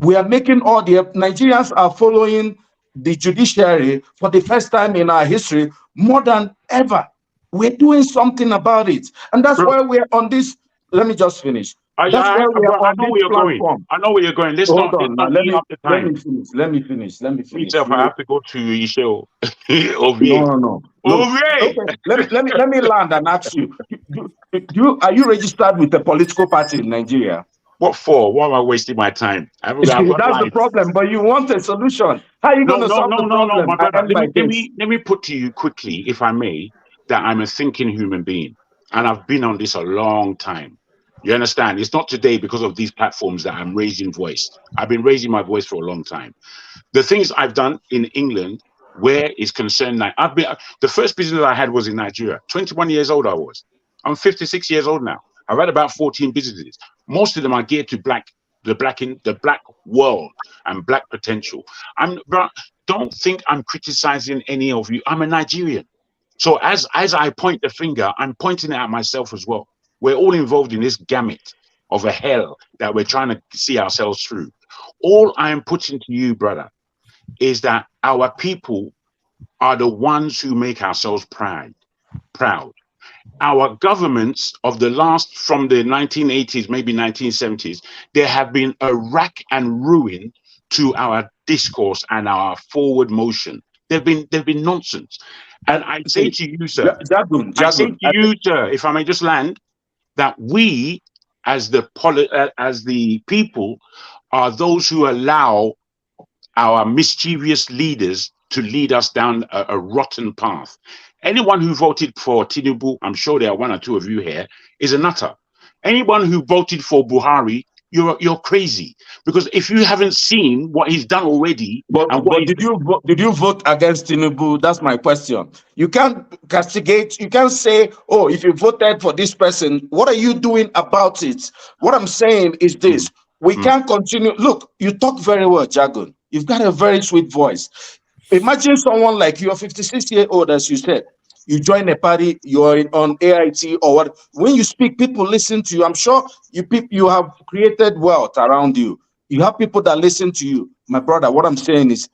We are making all the Nigerians are following the judiciary for the first time in our history more than ever. We're doing something about it, and that's why we're on this. Let me just finish. That's why we are
Bro, I
on
know
this
where you're going.
platform.
I know where you're going. Let's
Hold
not
on now.
eat up the
Let
time.
me finish. Let me finish. Let me finish.
Myself, I have to go to Isheo.
No. Look, okay. Let me land and ask you. Are you registered with a political party in Nigeria?
What for? Why am I wasting my time? I've got
That's the
life.
problem. But you want a solution. How are you going to solve the problem?
my brother.
I end by
Let
this.
me put to you quickly, if I may, that I'm a thinking human being, and I've been on this a long time. You understand? It's not today because of these platforms that I'm raising voice. I've been raising my voice for a long time. The things I've done in England, where is concerned, like the first business I had was in Nigeria. 21 years old I was. I'm 56 years old now. I've had about 14 businesses. Most of them are geared to the black world and black potential. Don't think I'm criticizing any of you. I'm a Nigerian. So as I point the finger, I'm pointing it at myself as well. We're all involved in this gamut of a hell that we're trying to see ourselves through. All I am putting to you, brother, is that our people are the ones who make ourselves proud. Our governments of from the 1980s, maybe 1970s, there have been a rack and ruin to our discourse and our forward motion. They've been nonsense. And I say to you, sir, if I may just land, that we as the people are those who allow our mischievous leaders to lead us down a rotten path. Anyone who voted for Tinubu, I'm sure there are one or two of you here, is a nutter. Anyone who voted for Buhari, you're crazy, because if you haven't seen what he's done already,
but did you vote against Tinubu? That's my question. You can't castigate. You can't say, "Oh, if you voted for this person, what are you doing about it?" What I'm saying is this: we can't continue. Look, you talk very well, Jagun. You've got a very sweet voice. Imagine someone like you, 56-year-old, as you said. You join a party, you're on AIT or what. When you speak, people listen to you. I'm sure you have created wealth around you. You have people that listen to you. My brother, what I'm saying is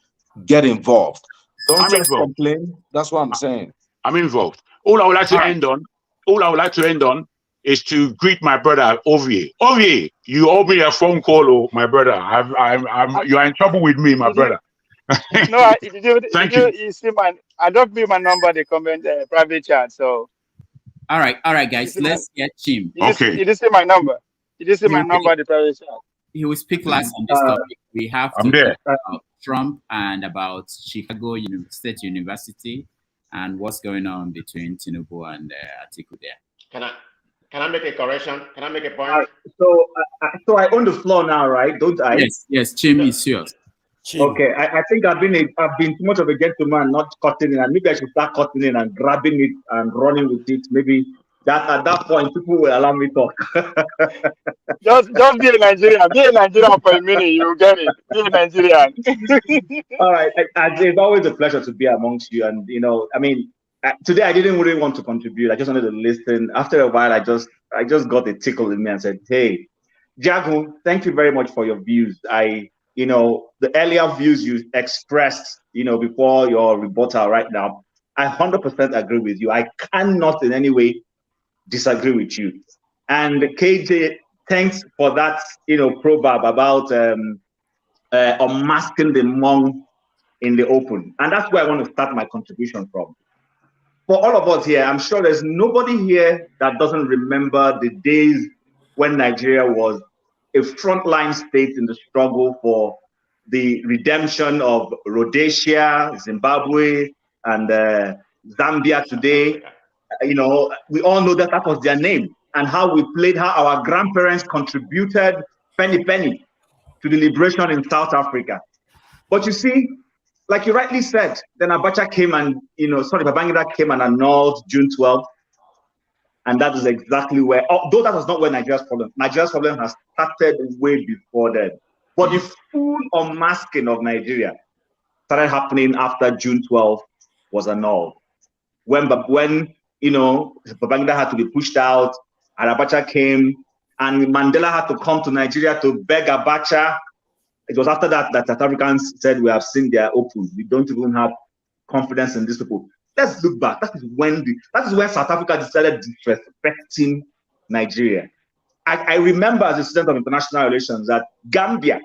get involved. Don't just complain. That's what I'm saying.
I'm involved. All I would like to end on is to greet my brother Ovie. Ovie, you owe me a phone call, oh, my brother. You are in trouble with me, my brother.
No, you see I don't put my number in the comment private chat. So
all right, guys, let's get Chim.
You didn't see my number. You didn't see my number in the private chat.
He will speak last on this topic. We have to talk about Trump and about Chicago State University and what's going on between Tinubu and Atiku there.
Can I make a correction? Can I make a point?
So I own the floor now, right? Don't I?
Yes, Chim is yours.
Okay, I think I've been too much of a gentleman, not cutting in, and maybe I should start cutting in and grabbing it and running with it. Maybe that at that point people will allow me to talk.
just be a Nigerian. Be a Nigerian for a minute, you get it. Be a Nigerian.
All right, it's always a pleasure to be amongst you, and I mean, today I didn't really want to contribute. I just wanted to listen. After a while, I just got a tickle in me and said, "Hey, Jagu, thank you very much for your views. The earlier views you expressed, before your rebuttal right now, I 100% agree with you. I cannot in any way disagree with you. And KJ, thanks for that, proverb about unmasking the Hmong in the open. And that's where I want to start my contribution from. For all of us here, I'm sure there's nobody here that doesn't remember the days when Nigeria was a frontline state in the struggle for the redemption of Rhodesia, Zimbabwe, and Zambia today. We all know that was their name, and how our grandparents contributed penny to the liberation in South Africa. But you see, like you rightly said, then Abacha came and, Babangida came and annulled June 12th. And that is exactly where, although that was not where Nigeria's problem has started way before then. But the full unmasking of Nigeria started happening after June 12th was annulled. When Babangida had to be pushed out, and Abacha came, and Mandela had to come to Nigeria to beg Abacha It was after that South Africans said, we have seen their open. We don't even have confidence in these people. Let's look back. That is when South Africa decided disrespecting Nigeria. I remember as a student of international relations that Gambia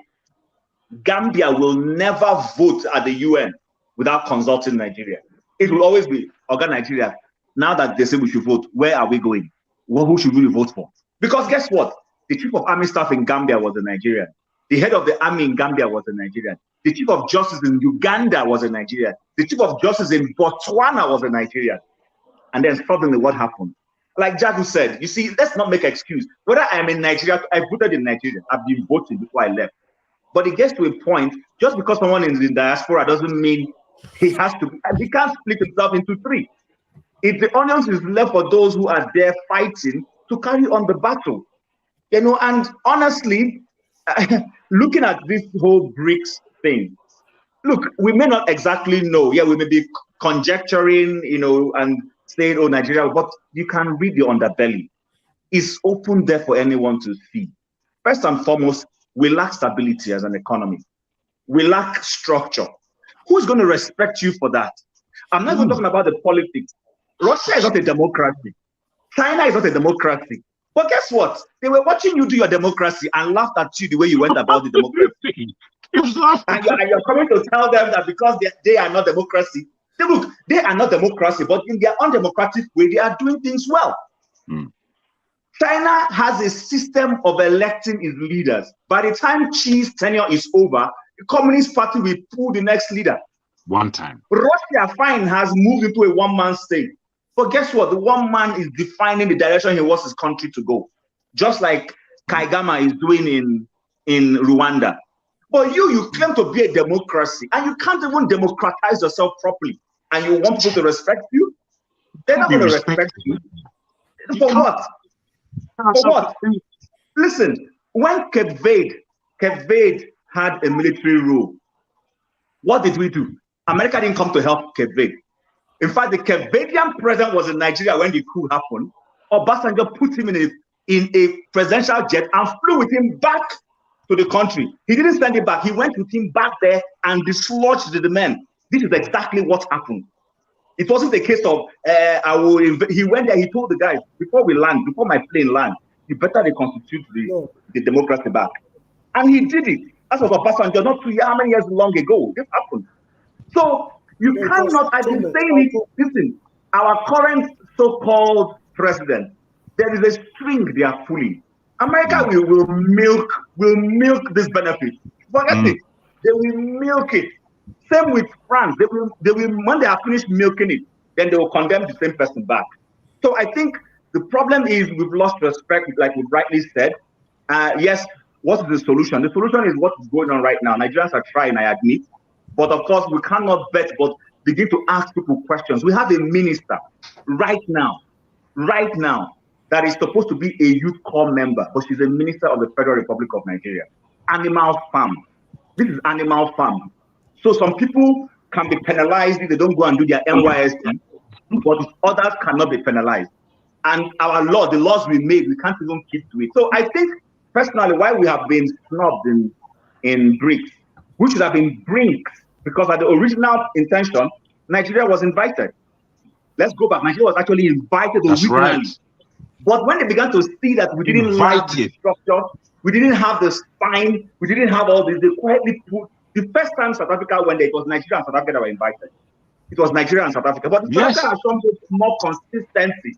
will never vote at the UN without consulting Nigeria. It will always be, Oga Nigeria, now that they say we should vote, where are we going? Who should we vote for? Because guess what? The chief of army staff in Gambia was a Nigerian. The head of the army in Gambia was a Nigerian. The chief of justice in Uganda was a Nigerian. The chief of justice in Botswana was a Nigerian. And then suddenly what happened? Like Jagu said, you see, let's not make an excuse. Whether I am in Nigeria, I voted in Nigeria. I've been voting before I left. But it gets to a point, just because someone is in diaspora doesn't mean he has to, he can't split himself into three. If the onions is left for those who are there fighting to carry on the battle. You know, and honestly, looking at this whole BRICS thing, look, we may not exactly know. Yeah, we may be conjecturing, you know, and saying, oh, Nigeria, but you can read the underbelly. It's open there for anyone to see. First and foremost, we lack stability as an economy. We lack structure. Who's going to respect you for that? I'm not even talking about the politics. Russia is not a democracy. China is not a democracy. But guess what? They were watching you do your democracy and laughed at you the way you went about the democracy. And you're coming to tell them that because they are not democracy. Look, they are not democracy, but in their undemocratic way, they are doing things well. China has a system of electing its leaders. By the time Xi's tenure is over, the Communist Party will pull the next leader.
One time.
Russia, fine, has moved into a one-man state. But guess what? The one man is defining the direction he wants his country to go. Just like Kagame is doing in Rwanda. But you claim to be a democracy, and you can't even democratize yourself properly. And you want people to respect you? They're not going to respect you. For what? For what? Listen, when Cape Verde had a military rule, what did we do? America didn't come to help Cape Verde. In fact, the Cape Verdean president was in Nigeria when the coup happened. Obasanjo put him in a presidential jet and flew with him back to the country. He didn't send it back. He went with him back there and dislodged the men. This is exactly what happened. It wasn't the case of, he went there, he told the guys, before we land, before my plane lands, you better reconstitute the democracy back. And he did it. That was Obasanjo, not how many years long ago. This happened. So, you cannot, I've been saying it, listen, our current so-called president, there is a string they are pulling. America will milk this benefit. Forget it. They will milk it. Same with France. They will, when they are finished milking it, then they will condemn the same person back. So I think the problem is we've lost respect, like we rightly said. Yes, what is the solution? The solution is what is going on right now. Nigerians are trying, I admit. But of course, we cannot bet, but begin to ask people questions. We have a minister right now, that is supposed to be a Youth Corps member, but she's a minister of the Federal Republic of Nigeria. Animal farm. This is animal farm. So some people can be penalized if they don't go and do their NYSC, but others cannot be penalized. And our law, the laws we made, we can't even keep to it. So I think, personally, why we have been snubbed in BRICS, we should have been BRICS, because at the original intention, Nigeria was invited. Let's go back. Nigeria was actually invited originally. Right. But when they began to see that we didn't have the structure, we didn't have the spine, we didn't have all this, they quietly put, the first time South Africa went there, it was Nigeria and South Africa that were invited. It was Nigeria and South Africa. But South Africa has shown more consistency.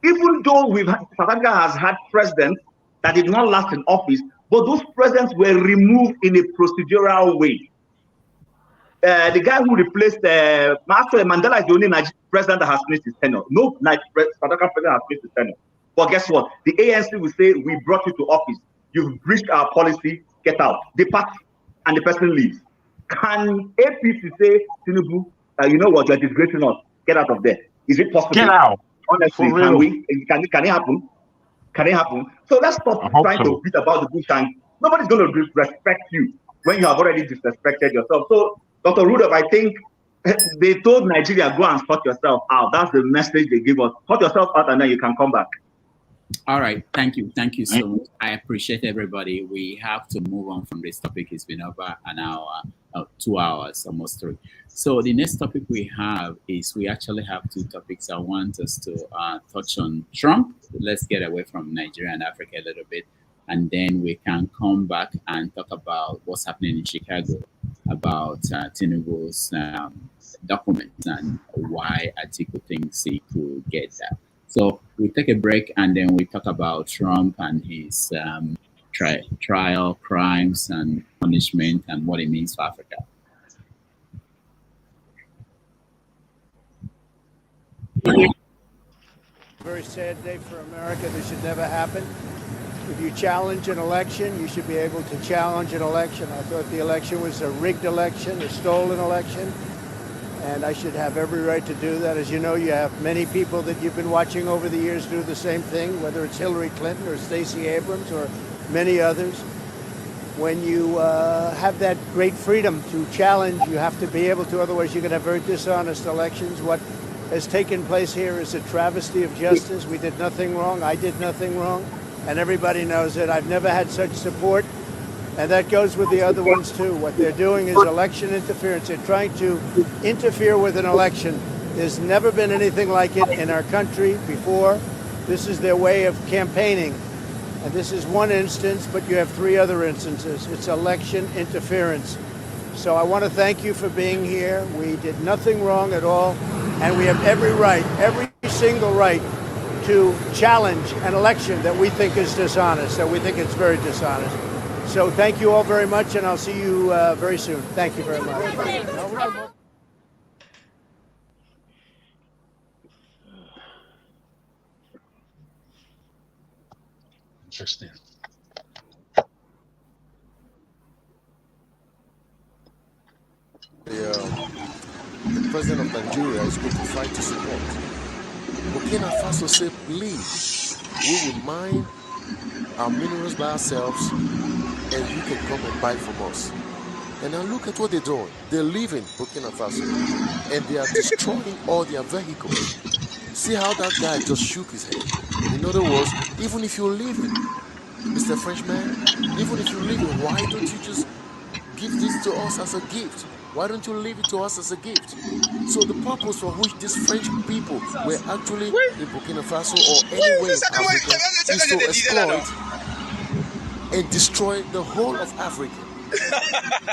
Even though South Africa has had presidents that did not last in office, but those presidents were removed in a procedural way. The guy who replaced actually Mandela is the only Nigerian president that has finished his tenure. No South African president has finished his tenure. But guess what? The ANC will say, we brought you to office. You've breached our policy, get out. Depart, and the person leaves. Can APC say, Tinubu, you know what, you're disgracing us, get out of there? Is it possible? Get out. Honestly, can it happen? Can it happen? So let's stop trying to beat about the bush, and nobody's going to respect you when you have already disrespected yourself. So, Dr. Rudolph, I think they told Nigeria, go and sort yourself out. That's the message they give us. Sort yourself out and then you can come back.
All right. Thank you. Thank you so much. I appreciate everybody. We have to move on from this topic. It's been over an hour, 2 hours, almost 3. So the next topic we have is we actually have 2 topics. I want us to touch on Trump. Let's get away from Nigeria and Africa a little bit. And then we can come back and talk about what's happening in Chicago, about Tinubu's document and why Atiku thinks he could get that. So we take a break and then we talk about Trump and his trial, crimes and punishment and what it means for Africa.
Very sad day for America. This should never happen. If you challenge an election, you should be able to challenge an election. I thought the election was a rigged election, a stolen election, and I should have every right to do that. As you know, you have many people that you've been watching over the years do the same thing, whether it's Hillary Clinton or Stacey Abrams or many others. When you have that great freedom to challenge, you have to be able to, otherwise you're going to have very dishonest elections. What has taken place here is a travesty of justice. We did nothing wrong. I did nothing wrong. And everybody knows it. I've never had such support. And that goes with the other ones too. What they're doing is election interference. They're trying to interfere with an election. There's never been anything like it in our country before. This is their way of campaigning. And this is one instance, but you have 3 other instances. It's election interference. So I want to thank you for being here. We did nothing wrong at all. And we have every right, every single right, to challenge an election that we think is dishonest, that we think it's very dishonest. So thank you all very much, and I'll see you very soon. Thank you very much.
Interesting.
The president of Nigeria is going to fight to support. Burkina Faso said, please, we will mine our minerals by ourselves and you can come and buy from us. And now look at what they're doing. They're leaving Burkina Faso and they are destroying all their vehicles. See how that guy just shook his head. In other words, even if you're leaving, Mr. Frenchman, even if you're leaving, why don't you just give this to us as a gift? Why don't you leave it to us as a gift? So the purpose for which these French people were actually in Burkina Faso or anywhere in Africa is to exploit and destroy the whole of Africa.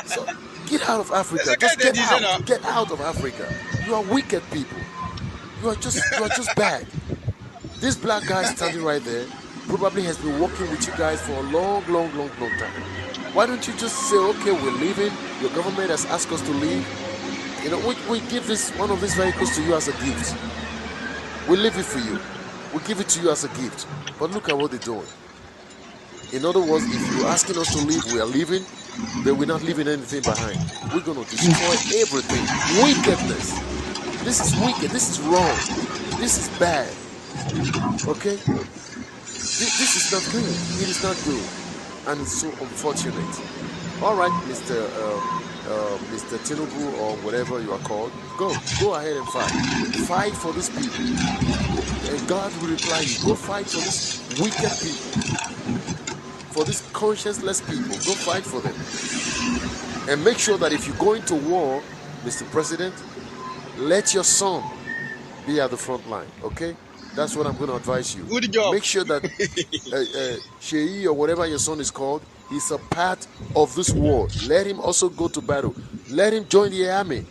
So get out of Africa. Just get out. Get out of Africa. You are wicked people. You are just bad. This black guy standing right there probably has been working with you guys for a long time. Why don't you just say, okay, we're leaving. Your government has asked us to leave. You know, we give one of these vehicles to you as a gift. We leave it for you. We give it to you as a gift. But look at what they're doing. In other words, if you're asking us to leave, we are leaving. Then we're not leaving anything behind. We're going to destroy everything. Wickedness. This is wicked. This is wrong. This is bad. Okay? This is not good. It is not good. And it's so unfortunate. All right, Mr. Tinubu or whatever you are called, go ahead and fight. Fight for these people. And God will reply you. Go fight for these wicked people. For these conscienceless people. Go fight for them. And make sure that if you go into war, Mr. President, let your son be at the front line, okay? That's what I'm going to advise you. Good job. Make sure that Sheyi or whatever your son is called, he's a part of this war. Let him also go to battle. Let him join the army.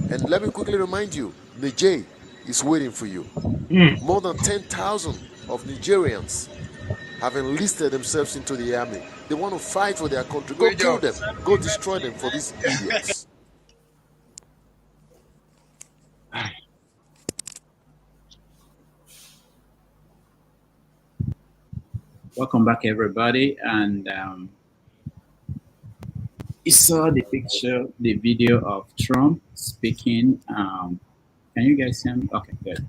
And let me quickly remind you, Niger is waiting for you. More than 10,000 of Nigerians have enlisted themselves into the army. They want to fight for their country. Go kill them. Go destroy them for these idiots.
Welcome back, everybody. And you saw the picture, the video of Trump speaking. Can you guys see him? Okay, good.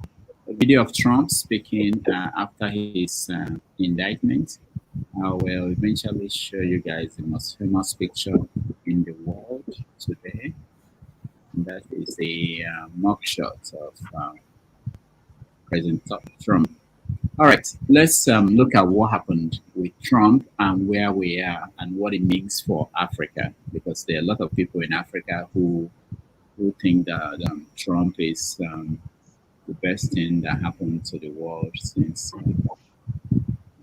A video of Trump speaking after his indictment. I will eventually show you guys the most famous picture in the world today. That is a mugshot of President Trump. All right, let's look at what happened with Trump and where we are and what it means for Africa, because there are a lot of people in Africa who think that Trump is the best thing that happened to the world since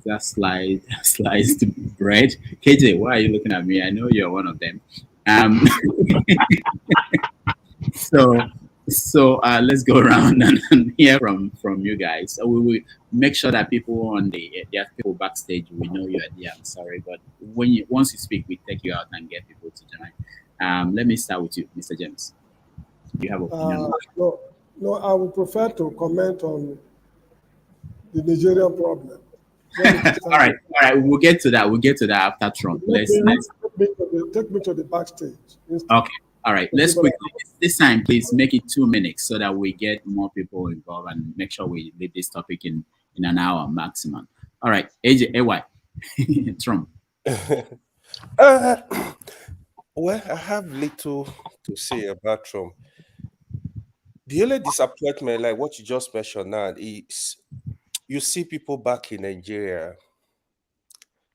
that sliced bread. KJ, why are you looking at me? I know you're one of them. Um, so let's go around and hear from you guys. So we will make sure that people on there are people backstage. We know you are there. I'm sorry, but once you speak, we take you out and get people to join. Let me start with you, Mr. James. Do you have opinion?
No, I would prefer to comment on the Nigerian problem.
all right. We'll get to that after Trump. Let's
take me to the backstage.
Okay. All right. Let's quickly this time, please make it 2 minutes so that we get more people involved and make sure we leave this topic in an hour maximum. All right, AY, Trump.
Well, I have little to say about Trump. The only disappointment, like what you just mentioned now, is you see people back in Nigeria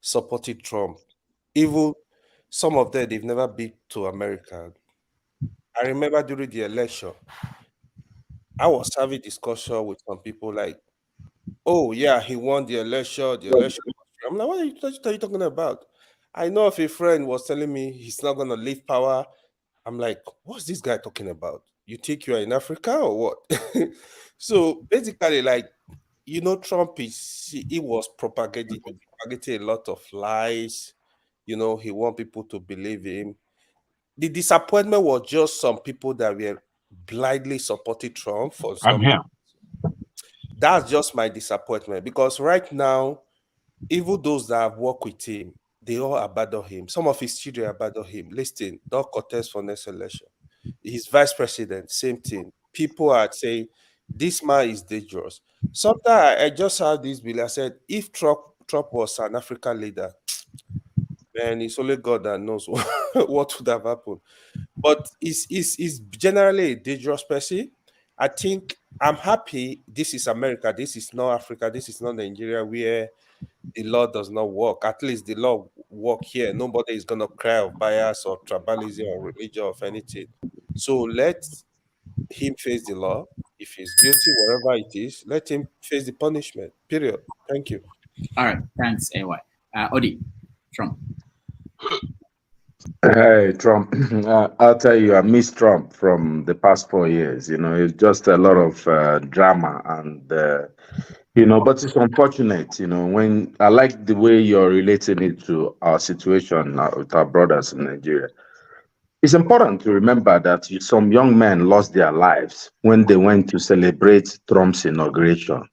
supporting Trump. Even some of them, they've never been to America. I remember during the election, I was having discussion with some people like, oh, yeah, he won the election. The election. I'm like, what are you talking about? I know if a friend was telling me he's not going to leave power. I'm like, what's this guy talking about? You think you are in Africa or what? So basically, like, Trump he was propagating a lot of lies. He want people to believe him. The disappointment was just some people that were blindly supporting Trump for some.
I'm here.
That's just my disappointment, because right now, even those that have worked with him, they all abandon him. Some of his children abandon him. Listen, don't contest for next election. His vice president, same thing. People are saying this man is dangerous. Sometimes I just had this bill. I said, if Trump was an African leader, man, it's only God that knows what would have happened. But he's generally a dangerous person. I think I'm happy this is America. This is not Africa. This is not Nigeria, where the law does not work. At least the law work here. Nobody is going to cry of bias or tribalism or religion or anything. So let him face the law. If he's guilty, wherever it is, let him face the punishment. Period. Thank you.
All right. Thanks, AY. Odi, Trump.
Hey, Trump. I'll tell you, I miss Trump from the past 4 years. It's just a lot of drama and, but it's unfortunate, when I like the way you're relating it to our situation with our brothers in Nigeria. It's important to remember that some young men lost their lives when they went to celebrate Trump's inauguration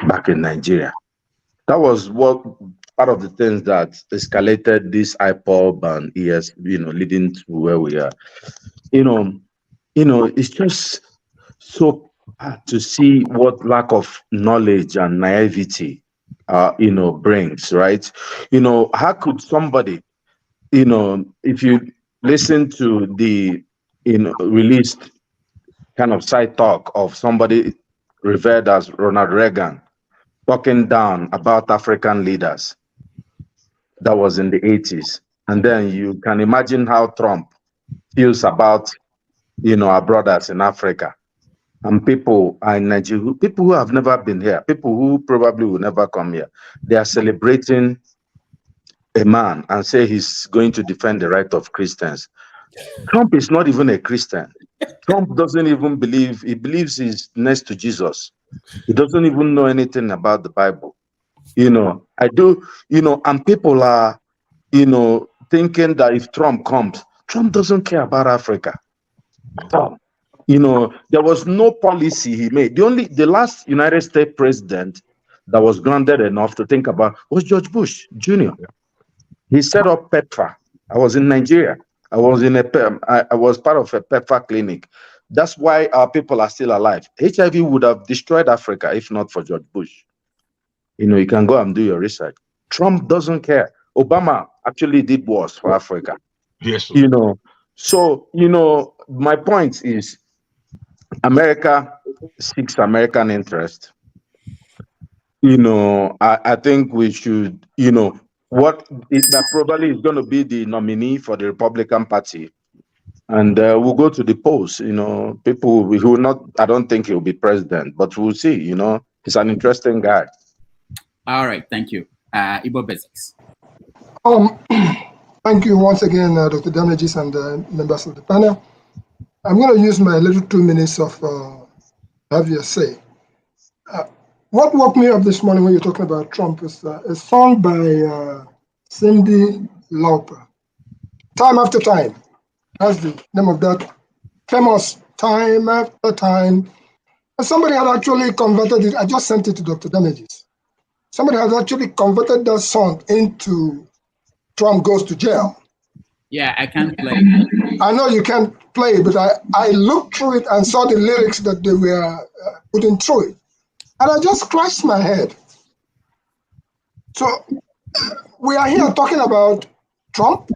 back in Nigeria. That was part of the things that escalated this IPOB and ES, leading to where we are. It's just so bad to see what lack of knowledge and naivety, brings, right? How could somebody, if you listen to the, released kind of side talk of somebody revered as Ronald Reagan, talking down about African leaders, that was in the 80s. And then you can imagine how Trump feels about, our brothers in Africa and people in Nigeria, people who have never been here, people who probably will never come here. They are celebrating a man and say he's going to defend the right of Christians. Trump is not even a Christian. Trump doesn't even believe, he believes he's next to Jesus. He doesn't even know anything about the Bible. I do, and people are, thinking that if Trump comes, Trump doesn't care about Africa. There was no policy he made. The last United States president that was grounded enough to think about was George Bush Jr. He set up PEPFAR. I was in Nigeria. I was part of a PEPFAR clinic. That's why our people are still alive. HIV would have destroyed Africa if not for George Bush. You can go and do your research. Trump doesn't care. Obama actually did worse for Africa.
Yes.
So, my point is America seeks American interest. I think we should, what that probably is going to be the nominee for the Republican Party. And we'll go to the polls. People who will not, I don't think he'll be president, but we'll see. He's an interesting guy.
All right, thank you. Igbo Basics.
Thank you once again, Dr. Damages and members of the panel. I'm going to use my little 2 minutes of have your say. What woke me up this morning when you're talking about Trump is a song by Cindy Lauper, Time After Time. That's the name of that famous Time After Time. And somebody had actually converted it. I just sent it to Dr. Damages. Somebody had actually converted that song into Trump Goes to Jail.
Yeah, I can't play.
I know you can't play, but I looked through it and saw the lyrics that they were putting through it. And I just scratched my head. So we are here talking about Trump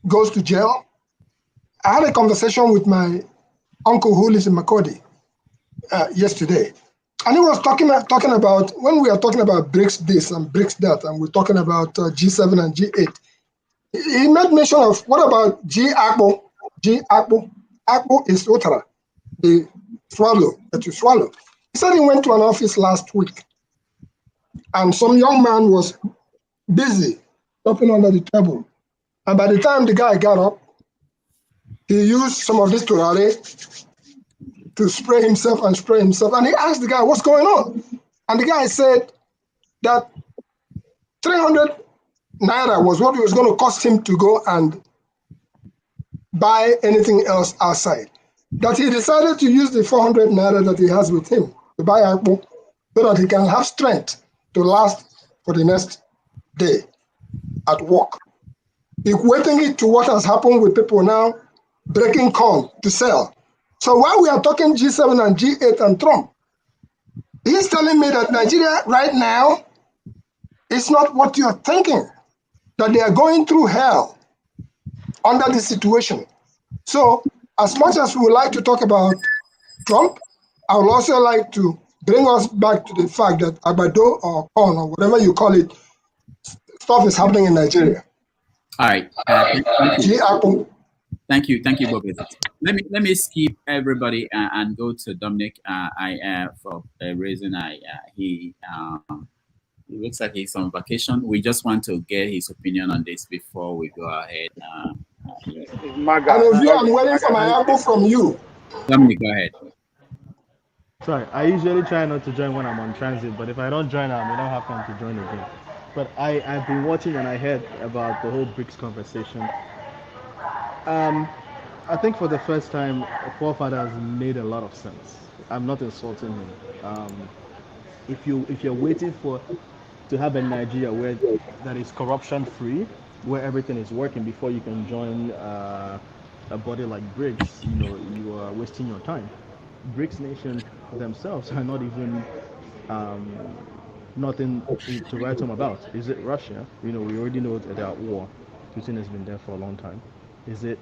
goes to jail. I had a conversation with my uncle who lives in Makodi yesterday. And he was talking about, when we are talking about BRICS this and BRICS that, and we're talking about G7 and G8, he made mention of, what about G-Apple? G-Apple. Apple is Utara, the swallow that you swallow. He said he went to an office last week and some young man was busy stopping under the table. And by the time the guy got up, he used some of this turare to spray himself. And he asked the guy, what's going on? And the guy said that 300 Naira was what it was going to cost him to go and buy anything else outside. That he decided to use the 400 Naira that he has with him to buy apple so that he can have strength to last for the next day at work. Equating it to what has happened with people now breaking corn to sell. So while we are talking G7 and G8 and Trump, he's telling me that Nigeria right now is not what you're thinking, that they are going through hell under this situation. So as much as we would like to talk about Trump, I would also like to bring us back to the fact that Abado or corn or whatever you call it, stuff is happening in Nigeria.
All right. Thank you, Bobby. Let me skip everybody and go to Dominic. For a reason he looks like he's on vacation. We just want to get his opinion on this before we go ahead.
I'm waiting for my apple from you.
Dominic, go ahead.
Sorry, I usually try not to join when I'm on transit, but if I don't join, I may not have time to join again. But I've been watching and I heard about the whole BRICS conversation. I think for the first time, Forefathers made a lot of sense. I'm not insulting him. If you're waiting to have a Nigeria where that is corruption free, where everything is working before you can join a body like BRICS, you are wasting your time. BRICS nations themselves are not even nothing to write home about. Is it Russia? We already know that they are at war. Putin has been there for a long time. Is it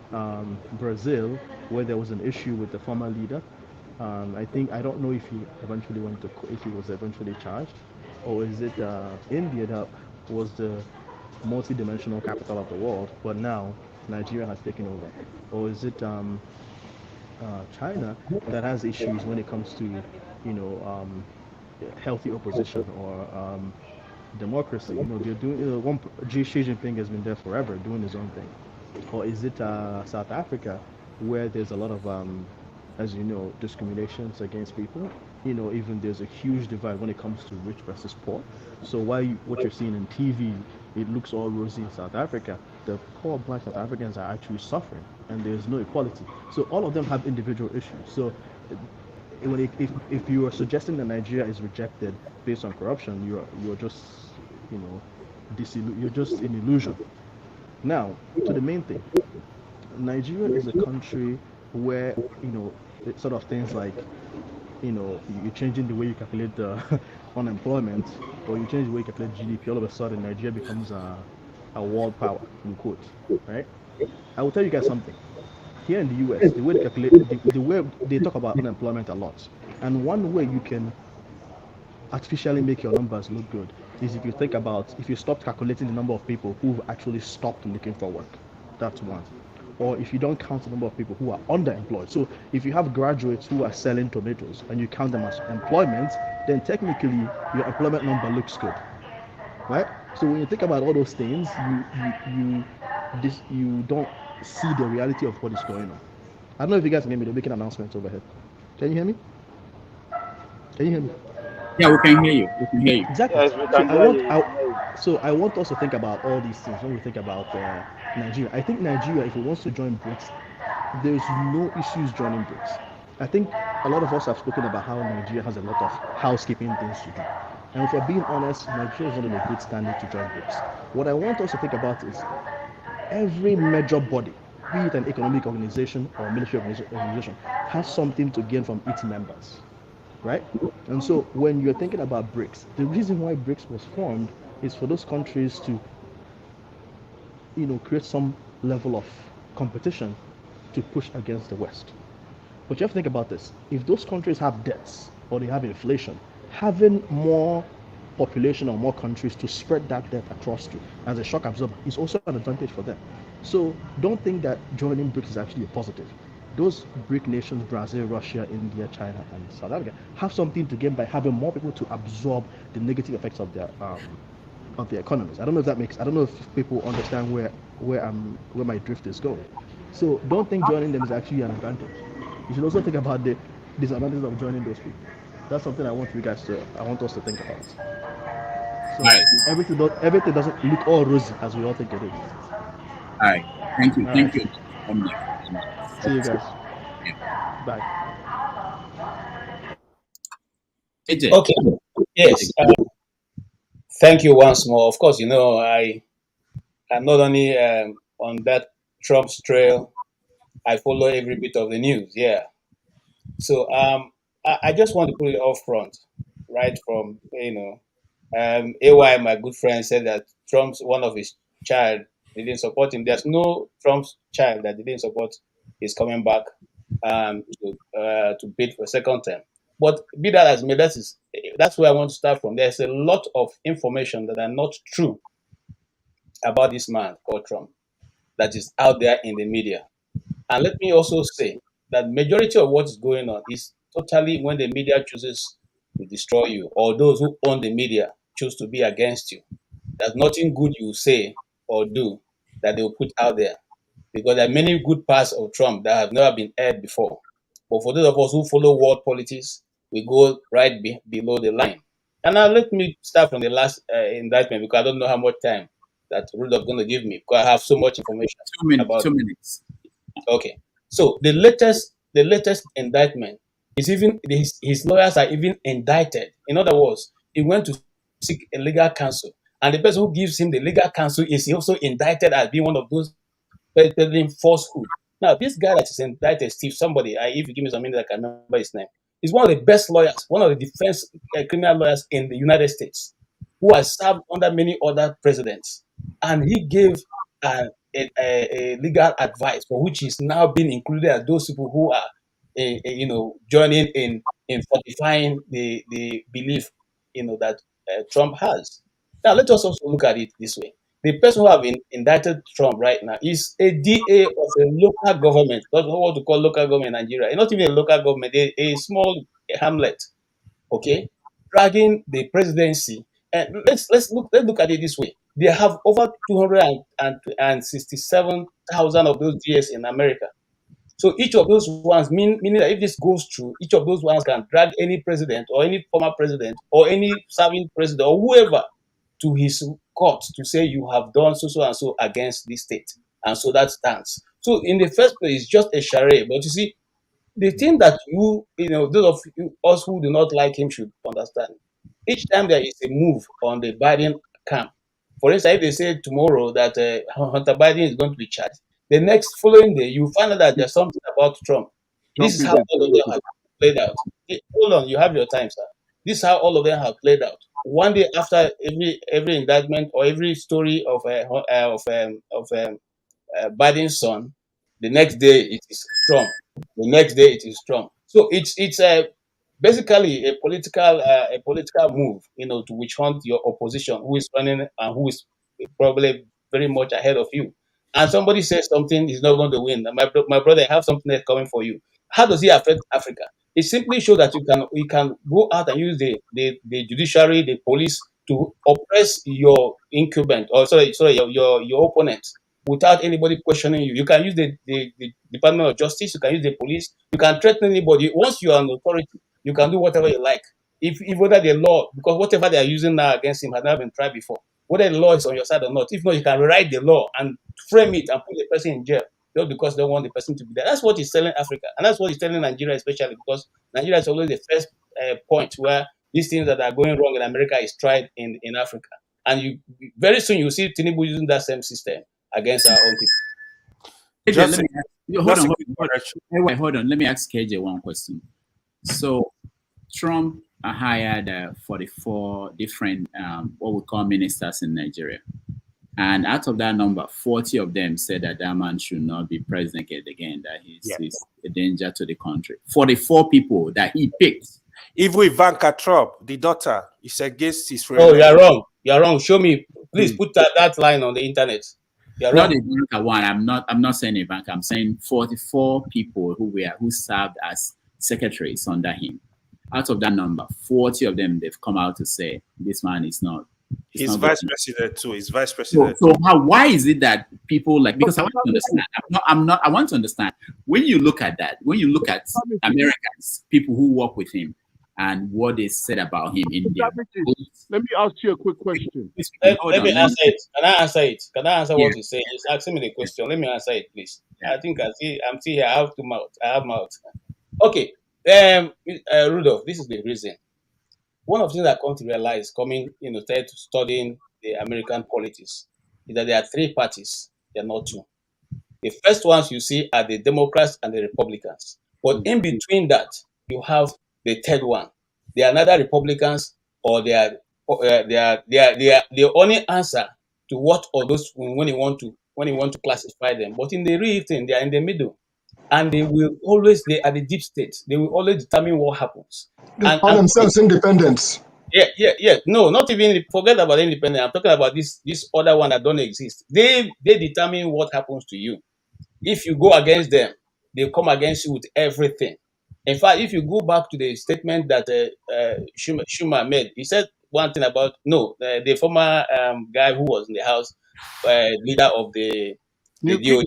Brazil, where there was an issue with the former leader? I don't know if he was eventually charged, or is it India that was the multi-dimensional capital of the world, but now Nigeria has taken over, or is it China that has issues when it comes to healthy opposition or democracy? They're doing Xi Jinping has been there forever doing his own thing. Or is it South Africa, where there's a lot of, as you know, discriminations against people? Even there's a huge divide when it comes to rich versus poor. So what you're seeing in TV, it looks all rosy in South Africa. The poor black South Africans are actually suffering, and there's no equality. So all of them have individual issues. So if you are suggesting that Nigeria is rejected based on corruption, you're just you're just in illusion. Now, to the main thing, Nigeria is a country where, sort of things like, you're changing the way you calculate the unemployment, or you change the way you calculate GDP, all of a sudden Nigeria becomes a world power, in quotes, right? I will tell you guys something. Here in the US, the way they calculate, the way they talk about unemployment a lot, and one way you can artificially make your numbers look good is if you think about if you stop calculating the number of people who've actually stopped looking for work. That's one. Or if you don't count the number of people who are underemployed. So if you have graduates who are selling tomatoes and you count them as employment, then technically your employment number looks good, right? So when you think about all those things, you don't see the reality of what is going on. I don't know if you guys can hear me. They're making announcements overhead. Can you hear me? Can you hear me?
Yeah, we can hear you. We can hear you.
Exactly.
Yes, we
So
can hear you. We can hear you.
I want us to think about all these things when we think about Nigeria. I think Nigeria, if it wants to join BRICS, there's no issues joining BRICS. I think a lot of us have spoken about how Nigeria has a lot of housekeeping things to do. And if we're being honest, Nigeria is not in a good standing to join BRICS. What I want us to think about is every major body, be it an economic organization or a military organization, has something to gain from its members, right? And so when you're thinking about BRICS, the reason why BRICS was formed is for those countries to, create some level of competition to push against the West. But you have to think about this. If those countries have debts or they have inflation, having more population or more countries to spread that debt across to as a shock absorber is also an advantage for them. So don't think that joining BRICS is actually a positive. Those BRIC nations, Brazil, Russia, India, China, and South Africa, have something to gain by having more people to absorb the negative effects of their economies. I don't know if that makes. I don't know if people understand where my drift is going. So don't think joining them is actually an advantage. You should also think about the disadvantages of joining those people. That's something I want us to think about. So
Right.
everything doesn't look all rosy as we all think it is.
All right. Thank you.
All
Thank
right.
you.
See you guys.
Yeah.
Bye.
AJ.
Okay. Yes. Thank you once more. Of course, I'm not only on that Trump's trail. I follow every bit of the news. Yeah. So I just want to put it up front, right from AY, my good friend, said that Trump's one of his child didn't support him. There's no Trump's child that didn't support his coming back to bid for a second term. But be that as may, that's where I want to start from. There's a lot of information that are not true about this man called Trump that is out there in the media. And let me also say that majority of what is going on is totally when the media chooses to destroy you, or those who own the media choose to be against you. There's nothing good you say or do that they will put out there, because there are many good parts of Trump that have never been aired before. But for those of us who follow world politics, we go right below the line. And now let me start from the last indictment, because I don't know how much time that Rudolph going to give me, because I have so much information
2 minutes.
about
2 minutes.
Okay, so the latest indictment is even his lawyers are even indicted. In other words, he went to seek a legal counsel, and the person who gives him the legal counsel is also indicted as being one of those peddling falsehood. Now, this guy that is indicted, Steve, if you give me some minute, I can remember his name. He's one of the best lawyers, one of the defense criminal lawyers in the United States, who has served under many other presidents, and he gave a legal advice for which is now being included as those people who are, joining in fortifying the belief, that Trump has. Now, let us also look at it this way. The person who have indicted Trump right now is a DA of a local government. That's what we call local government in Nigeria. Not even a local government, a small hamlet. Okay, dragging the presidency. And let's look at it this way. They have over 267,000 of those DAs in America. So each of those ones, meaning that if this goes through, each of those ones can drag any president or any former president or any serving president or whoever to his court to say you have done so and so against this state. And so that stands. So in the first place, it's just a charade. But you see, the thing that those of us who do not like him should understand. Each time there is a move on the Biden camp, for instance, if they say tomorrow that Hunter Biden is going to be charged, the next following day you find out that there's something about Trump. This is how all of them have played out. Hold on, you have your time, sir. This is how all of them have played out. One day after every indictment or every story of Biden's son, the next day it is Trump. The next day it is Trump. So it's basically a political move, to witch hunt your opposition who is running and who is probably very much ahead of you. And somebody says something, he's not going to win. My brother, I have something that's coming for you. How does it affect Africa? It simply shows that you can go out and use the judiciary, the police to oppress your incumbent, or sorry your opponent, without anybody questioning you. You can use the Department of Justice, you can use the police, you can threaten anybody. Once you are an authority, you can do whatever you like. If whether the law, because whatever they are using now against him has never been tried before, whether the law is on your side or not. If not, you can rewrite the law and frame it and put the person in jail just because they don't want the person to be there. That's what he's telling Africa, and that's what he's telling Nigeria, especially because Nigeria is always the first point where these things that are going wrong in America is tried in Africa. And you very soon you see Tinubu using that same system against our own people.
Hold on. Let me ask KJ one question. So Trump hired 44 different what we call ministers in Nigeria. And out of that number, 40 of them said that that man should not be president again, that he's a danger to the country. 44 people that he picked.
Even Ivanka Trump, the daughter, is against his
Oh, you're wrong. You're wrong. Show me. Please put that line on the internet. You're
not
wrong.
Ivanka one. I'm not saying Ivanka. I'm saying 44 people who served as secretaries under him. Out of that number, 40 of them, they've come out to say this man is not.
He's vice president too. He's vice president.
So why is it that people like, because I want to understand. I want to understand when you look at that, when you look at Americans, people who work with him and what they said about him in India.
Let me ask you a quick question.
Let me answer it. Can I answer it? Can I answer what he's saying? He's asking me the question. Let me answer it, please. I think I'm still here. I have mouth. Okay. Rudolph, this is the reason. One of the things that I come to realize, started studying the American politics, is that there are three parties. There are not two. The first ones you see are the Democrats and the Republicans. But in between that, you have the third one. They are neither Republicans or they are the only answer to what or those when you want to classify them. But in the real thing, they are in the middle. And they are the deep state. They will always determine what happens.
They call themselves independents.
Yeah. No, not even forget about independent. I'm talking about this other one that don't exist. They determine what happens to you. If you go against them, they come against you with everything. In fact, if you go back to the statement that Schumer made, he said one thing about the former guy who was in the House, leader of the DOJ.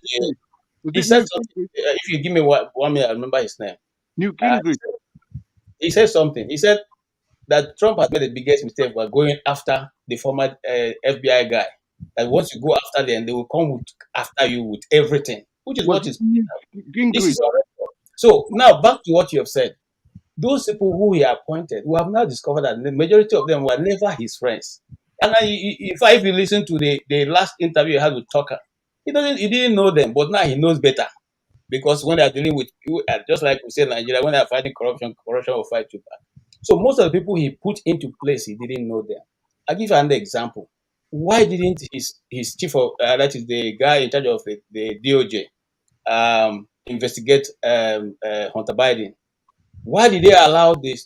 He said something. If you give me 1 minute, I remember his name. He said something. He said that Trump has made the biggest mistake by going after the former FBI guy. That once you go after them, they will come after you with everything, which is what is. This is so now back to what you have said. Those people who he appointed, we have now discovered that the majority of them were never his friends. And if you listen to the last interview he had with Tucker, he didn't know them, but now he knows better. Because when they are dealing with, just like we say in Nigeria, when they are fighting corruption will fight you back. So most of the people he put into place, he didn't know them. I'll give you another example. Why didn't his chief of, that is the guy in charge of the DOJ, investigate Hunter Biden? Why did they allow the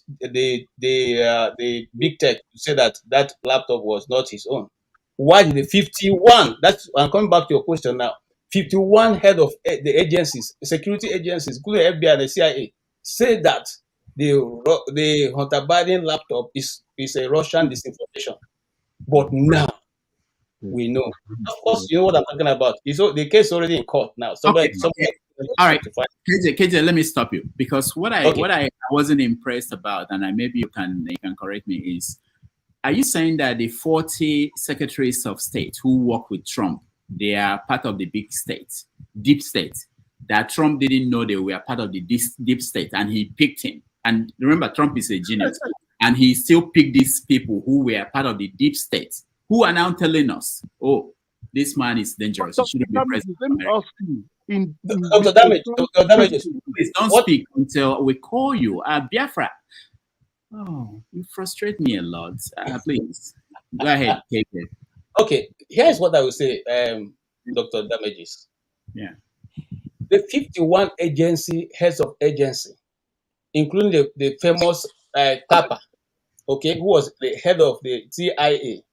big tech to say that laptop was not his own? Why did the 51? I'm coming back to your question now. 51 head of the agencies, security agencies, including FBI and the CIA, say that the Hunter Biden laptop is a Russian disinformation. But now we know. Of course, you know what I'm talking about. The case is already in court now.
Okay. All right, KJ, let me stop you, because what I wasn't impressed about, and maybe you can correct me, is, are you saying that the 40 secretaries of state who work with Trump, they are part of the big state, deep state, that Trump didn't know they were part of the deep state and he picked him? And remember, Trump is a genius, and he still picked these people who were part of the deep state, who are now telling us, oh, this man is dangerous. He shouldn't be president.
Let me ask you.
Dr. Damages,
please don't speak until we call you. Biafra. Oh, you frustrate me a lot. Please go ahead, KJ.
Okay, here's what I will say, Dr. Damages.
Yeah.
The 51 heads of agency, including the famous Tapa, okay, who was the head of the CIA,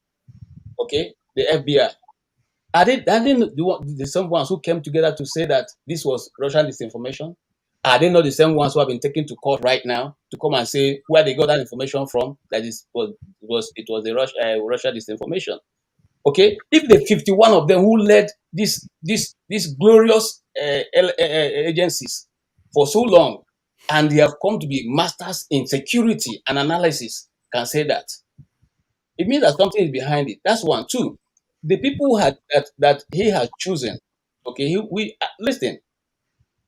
okay, the FBI. Are they the same ones who came together to say that this was Russian disinformation? Are they not the same ones who have been taken to court right now to come and say where they got that information from? That it was the Russia disinformation. Okay, if the 51 of them who led these glorious agencies for so long, and they have come to be masters in security and analysis, can say that, it means that something is behind it. That's one. Two, the people that he has chosen. Okay, listen.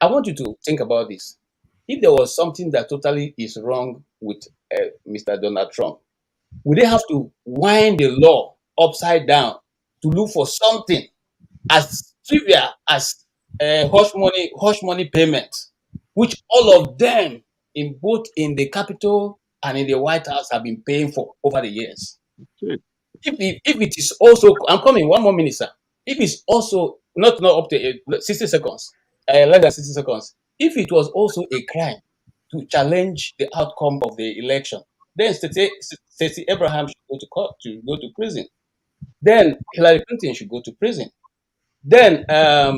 I want you to think about this. If there was something that totally is wrong with Mr. Donald Trump, would they have to wind the law upside down to look for something as trivial as hush money payments, which all of them in both in the Capitol and in the White House have been paying for over the years? If it is also, I'm coming, one more minute, sir. If it's also not up to 60 seconds, less than 60 seconds, if it was also a crime to challenge the outcome of the election, then Stacey Abraham should go to court, to go to prison. Then Hillary Clinton should go to prison. Then all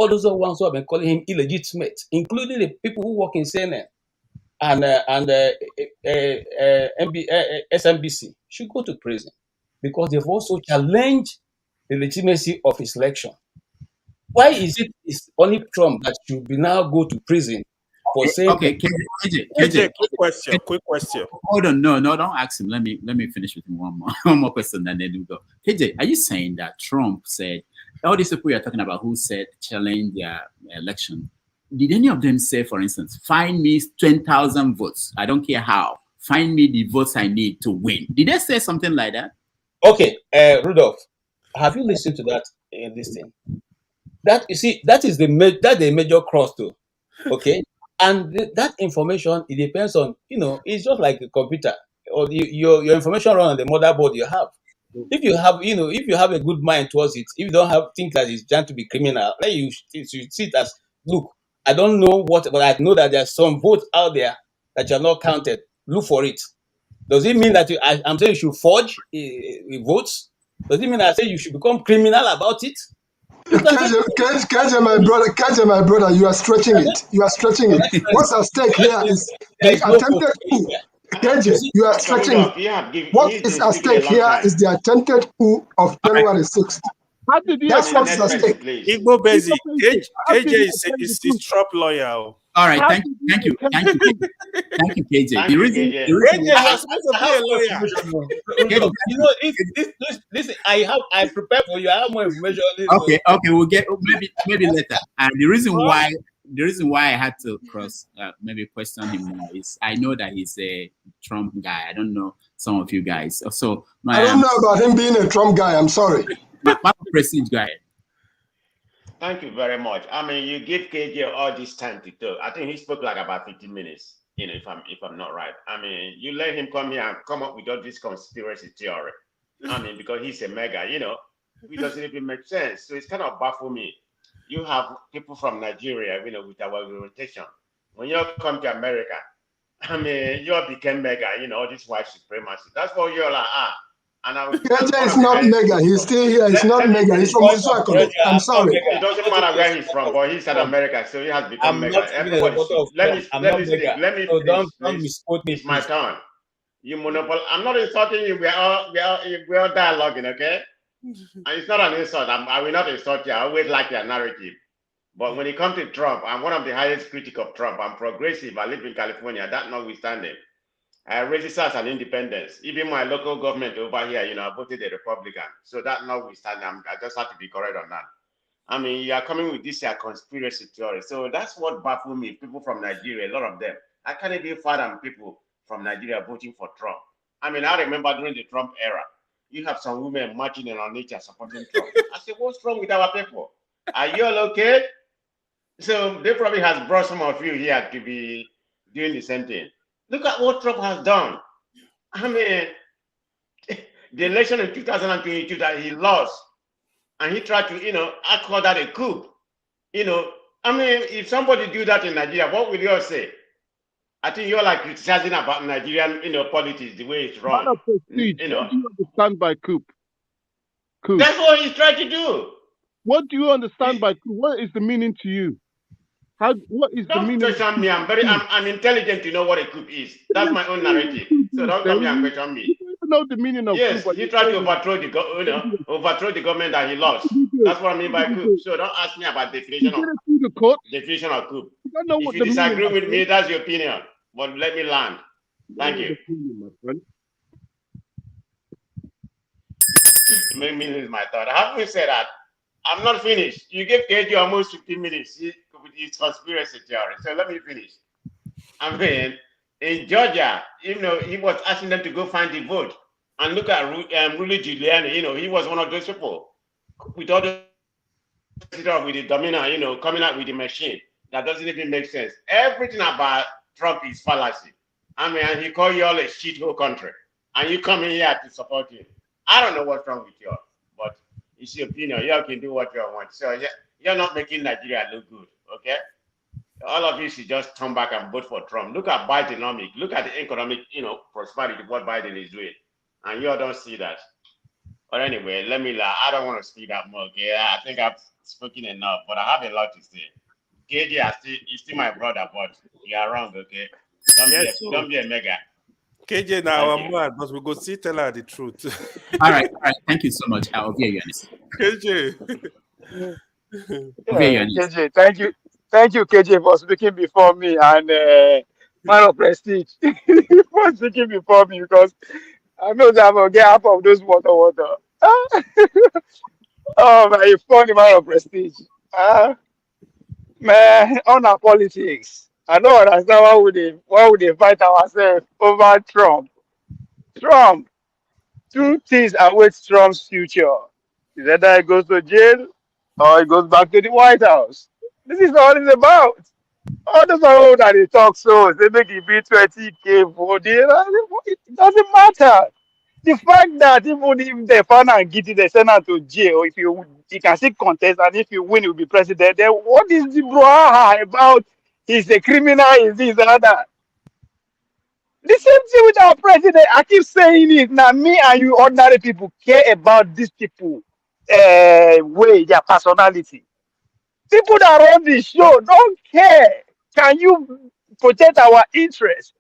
those ones who have been calling him illegitimate, including the people who work in CNN and SMBC, should go to prison because they've also challenged the legitimacy of his election. Why is it it's only Trump that should be now go to prison for saying?
Okay, KJ,
quick question.
Hold on, no, don't ask him. Let me finish with him one more question, and then we go. KJ, are you saying that Trump said all these people you're talking about who said challenge their election? Did any of them say, for instance, find me 20,000 votes? I don't care how. Find me the votes I need to win. Did they say something like that?
Okay, Rudolph, have you listened to that this thing? That you see, that is the major cross too. Okay, and that information, it depends on, it's just like a computer or your information run on the motherboard you have. If you have, if you have a good mind towards it, if you don't think that it's trying to be criminal, then you see it as, look, I don't know what, but I know that there's some votes out there that are not counted. Look for it. Does it mean that I'm saying you should forge votes? Does it mean I say you should become criminal about it?
KJ, my brother, you are stretching it. You are stretching it. What's at stake here is the attempted coup. KJ, you are stretching it. What is at stake here is the attempted coup of January 6th. That's what's at stake.
Igbo Bezi, KJ is Trump lawyer.
All right, thank you, KJ. The reason
you're supposed to be a lawyer.
Listen, I prepared for you. I have more information on this.
Okay, we'll get maybe later. And the reason why I had to maybe question him more is I know that he's a Trump guy. I don't know some of you guys. So
I don't know about him being a Trump guy. I'm sorry.
My prestige guy.
Thank you very much. I mean, you give KJ all this time to talk. I think he spoke like about 15 minutes. If I'm not right. I mean, you let him come here and come up with all this conspiracy theory. I mean, because he's a mega, it doesn't even make sense. So it's kind of baffling me. You have people from Nigeria, with our orientation. When you come to America, I mean, you all became mega, all this white supremacy. That's what you're like,
KJ is not mega. He's still here. He's not mega. He's from Uswakolo. I'm sorry.
It doesn't matter where he's from, but he's in America, so he has become mega. Everybody, let me finish. It's my turn. You monopoly. I'm not insulting you. We're all dialoguing, okay? And it's not an insult. I will not insult you. I always like your narrative. But when it comes to Trump, I'm one of the highest critics of Trump. I'm progressive. I live in California. That notwithstanding, I register as an independent. Even my local government over here, I voted a Republican. So that notwithstanding, I just have to be correct on that. I mean, you are coming with this conspiracy theory. So that's what baffles me. People from Nigeria, a lot of them. I can't even fathom people from Nigeria voting for Trump. I mean, I remember during the Trump era, you have some women marching in our nature supporting Trump. I said, what's wrong with our people? Are you all okay? So they probably has brought some of you here to be doing the same thing. Look at what Trump has done. I mean, the election in 2022 that he lost, and he tried to, I call that a coup. I mean, if somebody do that in Nigeria, what will you all say? I think you're like criticizing about Nigerian, politics, the way it's run.
Man of prestige. What do you understand by coup? Coup.
That's what he's trying to do.
What do you understand by coup? What is the meaning to you? What is the meaning?
Don't question me. I'm intelligent to know what a coup is. That's my own narrative. So don't come here and question me.
You don't know the meaning of
yes,
coup.
Yes, he tried to overthrow the government that he lost. That's what I mean by coup. So don't ask me about definition of coup. If you disagree with me, that's your opinion. But let me land. Thank you. Make me lose my thought. Having said that, I'm not finished. You gave KG almost 15 minutes with his conspiracy theory. So let me finish. I mean, in Georgia, he was asking them to go find the vote. And look at Rudy Giuliani, he was one of those people with all the with the domino, coming out with the machine. That doesn't even make sense. Everything about Trump is fallacy. I mean, and he called you all a shithole country. And you come in here to support him. I don't know what's wrong with you, but it's your opinion. You all can do what you want. So you're not making Nigeria look good, okay? All of you should just turn back and vote for Trump. Look at Bidenomics. Look at the economic, prosperity, what Biden is doing. And you all don't see that. But anyway, let me laugh. I don't want to speak that more, okay? I think I've spoken enough, but I have a lot to say. KJ is still my brother, but you are wrong, okay? Don't be a mega.
KJ now I'm mad, but we go see tell her the truth.
All right. Thank you so much. I'll be honest.
KJ.
KJ, thank you, KJ, for speaking before me and man of prestige for speaking before me because I know that I'm gonna get half of those water. Oh man, you funny man of prestige. Man, on our politics. I don't understand why would they fight ourselves over Trump. Trump, two things await Trump's future. Is either he goes to jail or he goes back to the White House. This is all it's about. All those people that they talk so, they make it be 20K for it doesn't matter. The fact that even if they found and get it, they send out to jail, if you can still contest, and if you win, you'll be president, then what is the brouhaha about? He's a criminal, is this and that? The same thing with our president. I keep saying it. Now, me and you ordinary people care about these people, way, their personality. People that run the show don't care. Can you protect our interests?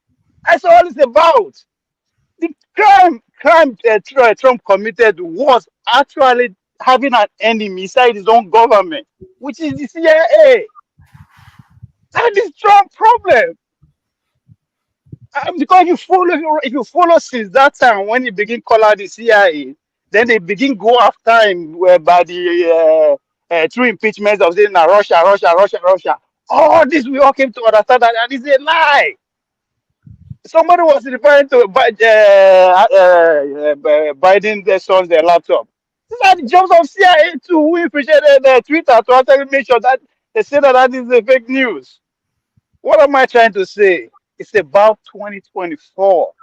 That's all it's about. The crime Trump committed was actually having an enemy inside his own government, which is the CIA. That is Trump's problem. Because if you follow since that time when he begin call out the CIA, then they begin go after him by the through impeachment of saying Russia. All this we all came to understand that is a lie. Somebody was referring to Biden's son's laptop. These are the jobs of CIA too. We appreciated Twitter to actually make sure that they say that is a fake news. What am I trying to say? It's about 2024.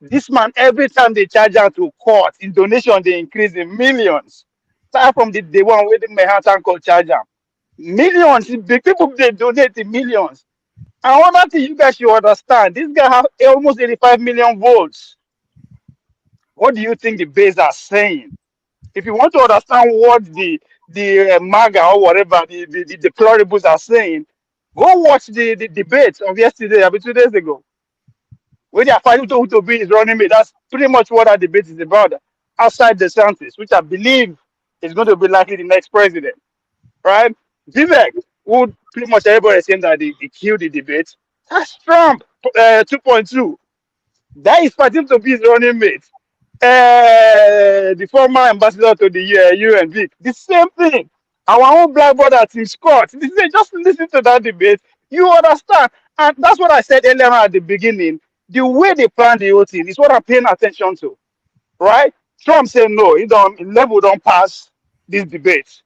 This man, every time they charge out to court, in donation, they increase in millions. Start from the one where the Manhattan court charge them. Millions, the people they donate in millions. And one thing you guys should understand, this guy has almost 85 million votes. What do you think the base are saying? If you want to understand what the MAGA or whatever, the deplorables are saying, go watch the debate of yesterday, 2 days ago. When they are fighting to be is running me, that's pretty much what that debate is about. Outside the DeSantis, which I believe is going to be likely the next president, right? Vivek, who pretty much everybody is saying that he killed the debate. That's Trump 2.2. That is fighting to be his running mate. The former ambassador to the UN, the same thing. Our own black brother, Tim Scott. Just listen to that debate. You understand. And that's what I said earlier at the beginning. The way they plan the whole thing is what I'm paying attention to. Right? Trump said no, level don't pass this debate.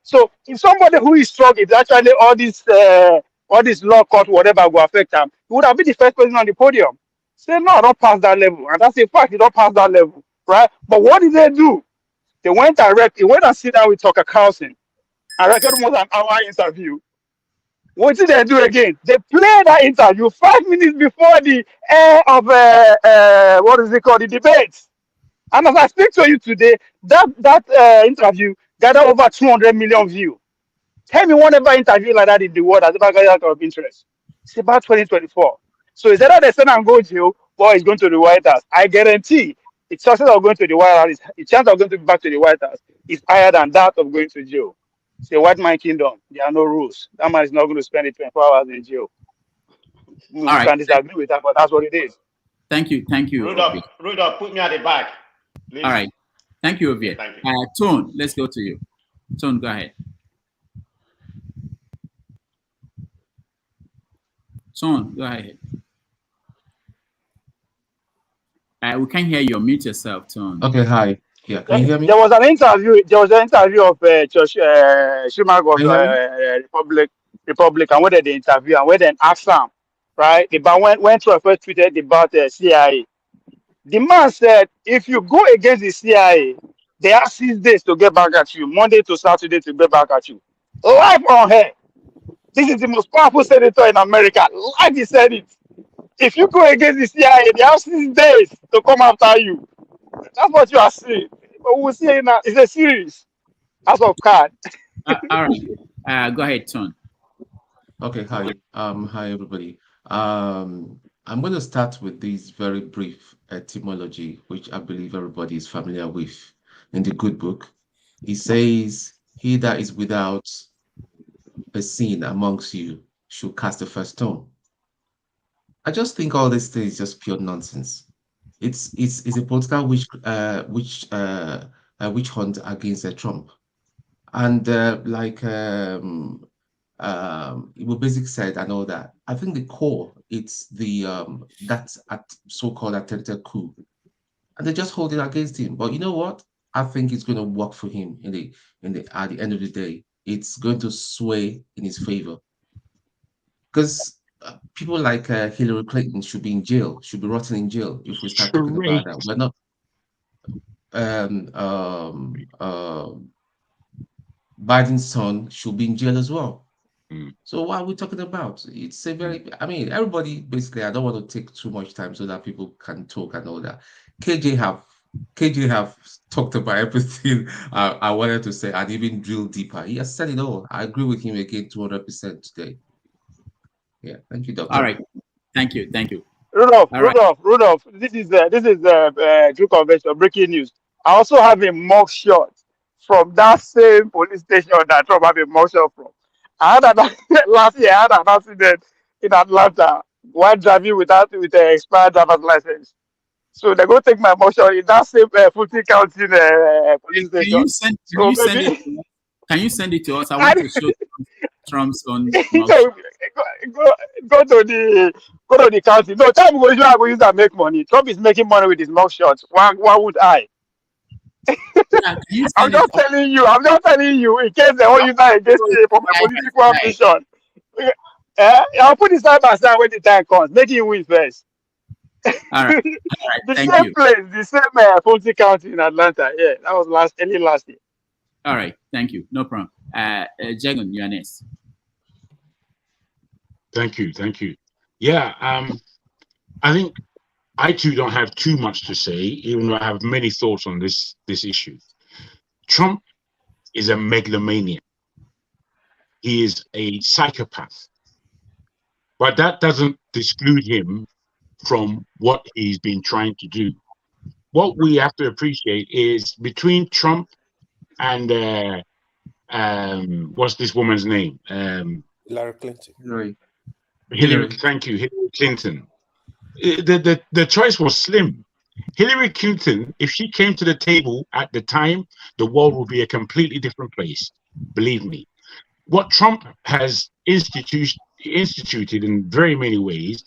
So if somebody who is strong is actually all this law court, whatever will affect them, he would have been the first person on the podium. Say no, I don't pass that level. And that's a fact, you don't pass that level. Right? But what did they do? They went and sit down with Tucker Carlson and recorded more than an hour interview. What did they do again? They play that interview 5 minutes before the air of what is it called, the debate. And as I speak to you today, that interview gathered over 200 million views. Tell me one ever interview like that in the world has ever gathered of interest. It's about 2024. So is that they send and go jail, or is going to the White House? I guarantee the chances of going to the White House, the chance of going to be back to the White House is higher than that of going to jail. It's a white man kingdom. There are no rules. That man is not going to spend 24 hours in jail. We
All right.
can disagree with that, but that's what it is.
Thank you.
Rudolph, put me at the back, please.
All right. Thank you, Ovie.
Thank you.
Tone, let's go to you. Tone, go ahead. Tone, go ahead. We can't hear you. Mute yourself, Tone.
Okay, hi. Yeah, can you hear me?
There was an interview. There was an interview of Schumann of Republican, where they interview and where they asked him, right, about when Trump first tweeted about the CIA. The man said, if you go against the CIA, they have 6 days to get back at you, Monday to Saturday to get back at you. Live on air. This is the most powerful senator in America. Live, he said it. If you go against the CIA, they have 6 days to come after you. That's what you are saying. But we'll see now. It's a series. As of card.
All right. Go ahead, Tone.
Okay, hi. Hi, everybody. I'm going to start with this very brief etymology, which I believe everybody is familiar with. In the good book, it says, he that is without a sin amongst you should cast the first stone. I just think all this thing is just pure nonsense. It's a political witch hunt against Trump, and what Basic said and all that. I think the core, it's the that so-called attempted coup, and they just hold it against him. But you know what? I think it's going to work for him at the end of the day. It's going to sway in his favor, because people like Hillary Clinton should be in jail, should be rotting in jail if we start talking about that. We're not. Biden's son should be in jail as well. So what are we talking about? It's a very, I mean, everybody basically, I don't want to take too much time so that people can talk and all that. KJ have talked about everything I wanted to say and even drill deeper. He has said it all. I agree with him again 200% today. Yeah, thank you, Doctor.
All right, thank you.
Rudolph. This is Drew Convention breaking news. I also have a mugshot from that same police station that Trump had a mugshot from. Last year I had an accident in Atlanta while driving with an expired driver's license. So they're going to take my mugshot in that same Fulton County police station.
Can you send it to us? I want to show Trump's on.
Go to the county. No, time we go use that make money. Trump is making money with his mugshot. Why would I? I'm just telling you in case they won't use that against me for my political ambition. I'll put it side by side when the time comes. Make him win first.
All right.
The same place, the same Fulton County in Atlanta. Yeah, that was early last year.
All right, thank you. No problem. Jagon, you're next.
Thank you. Yeah, I think I too don't have too much to say, even though I have many thoughts on this issue. Trump is a megalomaniac. He is a psychopath. But that doesn't exclude him from what he's been trying to do. What we have to appreciate is between Trump and what's this woman's name?
Hillary Clinton.
Hillary. Thank you, Hillary Clinton. The choice was slim. Hillary Clinton, if she came to the table at the time, the world would be a completely different place. Believe me. What Trump has instituted in very many ways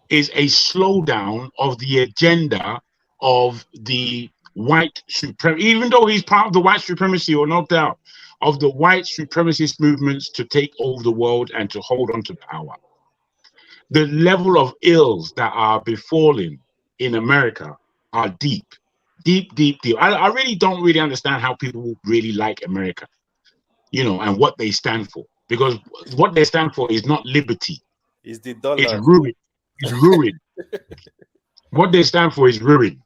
is a slowdown of the agenda of the white supremacy, even though he's part of the white supremacy, or no doubt, of the white supremacist movements to take over the world and to hold on to power. The level of ills that are befalling in America are deep. I really don't understand how people really like America, and what they stand for. because what they stand for is not liberty.
It's the dollar.
It's ruin. It's ruin. What they stand for is ruin.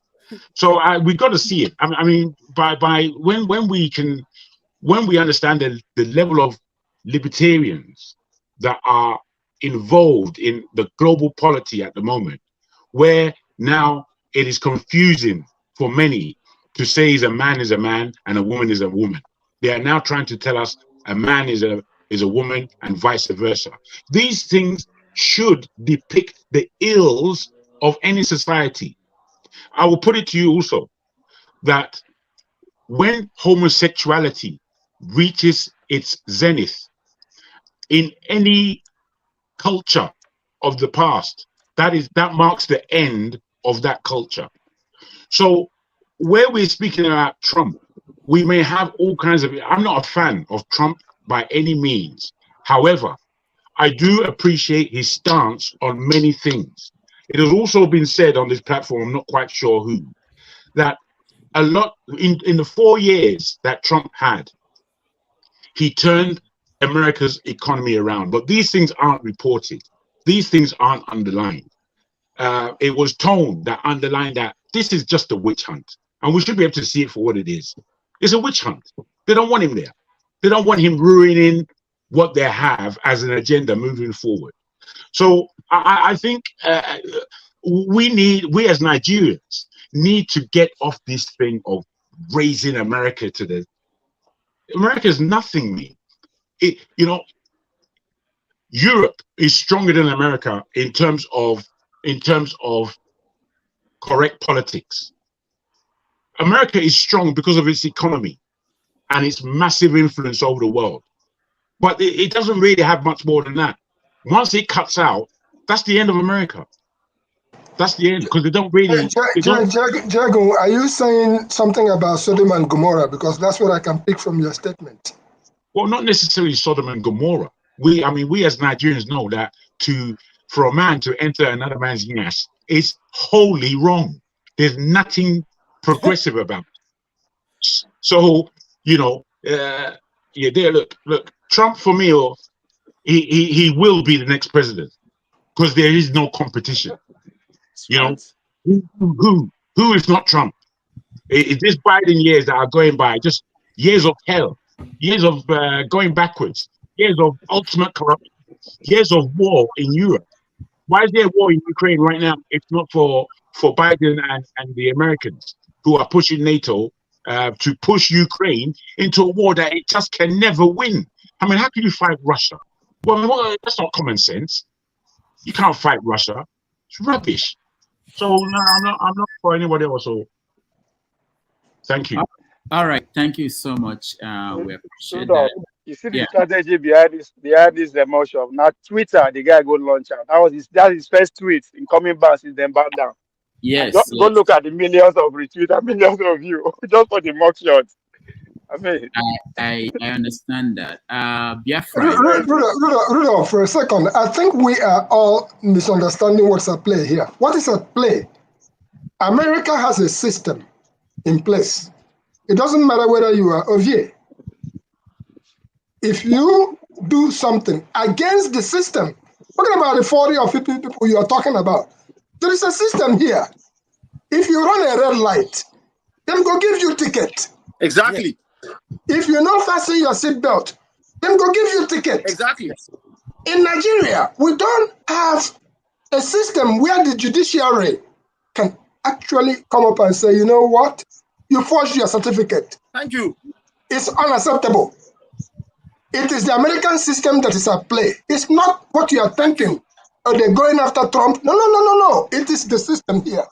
So we got to see it. I mean, by when we understand the level of libertarians that are involved in the global polity at the moment, where now it is confusing for many to say a man is a man and a woman is a woman. They are now trying to tell us a man is a woman and vice versa. These things should depict the ills of any society. I will put it to you also that when homosexuality reaches its zenith in any culture of the past, that marks the end of that culture. So where we're speaking about Trump, we may have all kinds of, I'm not a fan of Trump by any means. However, I do appreciate his stance on many things. It has also been said on this platform, I'm not quite sure who, that a lot in the 4 years that Trump had, he turned America's economy around. But these things aren't reported. These things aren't underlined. It was tone that underlined that this is just a witch hunt. And we should be able to see it for what it is. It's a witch hunt. They don't want him there. They don't want him ruining what they have as an agenda moving forward. So I think we as Nigerians need to get off this thing of raising America to the... America is nothing, man. Europe is stronger than America in terms of correct politics. America is strong because of its economy and its massive influence over the world. But it doesn't really have much more than that. Once it cuts out, that's the end of America. That's the end, because they don't really...
Jago, are you saying something about Sodom and Gomorrah? Because that's what I can pick from your statement.
Well, not necessarily Sodom and Gomorrah. We as Nigerians know that for a man to enter another man's nest is wholly wrong. There's nothing progressive about it. So, look, Trump for me, he will be the next president because there is no competition. Who is not Trump? It's this Biden years that are going by, just years of hell, years of going backwards, years of ultimate corruption, years of war in Europe. Why is there war in Ukraine right now? It's not for Biden and the Americans who are pushing NATO to push Ukraine into a war that it just can never win. I mean, how can you fight Russia? Well, that's not common sense. You can't fight Russia. It's rubbish. So no, I'm not for anybody else. So thank you.
All right, thank you so much. We appreciate that.
You see the strategy behind this emotion. Now Twitter, the guy go launch out. That's his first tweet in coming back since then back down.
Yes.
Go look at the millions of retweets and millions of views just for the mugshot. I mean,
I understand that.
Rudolph, for a second, I think we are all misunderstanding what's at play here. What is at play? America has a system in place. It doesn't matter whether you are Ovier. If you do something against the system, talking about the 40 or 50 people you are talking about, there is a system here. If you run a red light, then go give you a ticket.
Exactly.
If you not fasten your seatbelt, then go give you a ticket.
Exactly.
In Nigeria, we don't have a system where the judiciary can actually come up and say, you know what? You forged your certificate.
Thank you.
It's unacceptable. It is the American system that is at play. It's not what you are thinking. Are they going after Trump? No. It is the system here.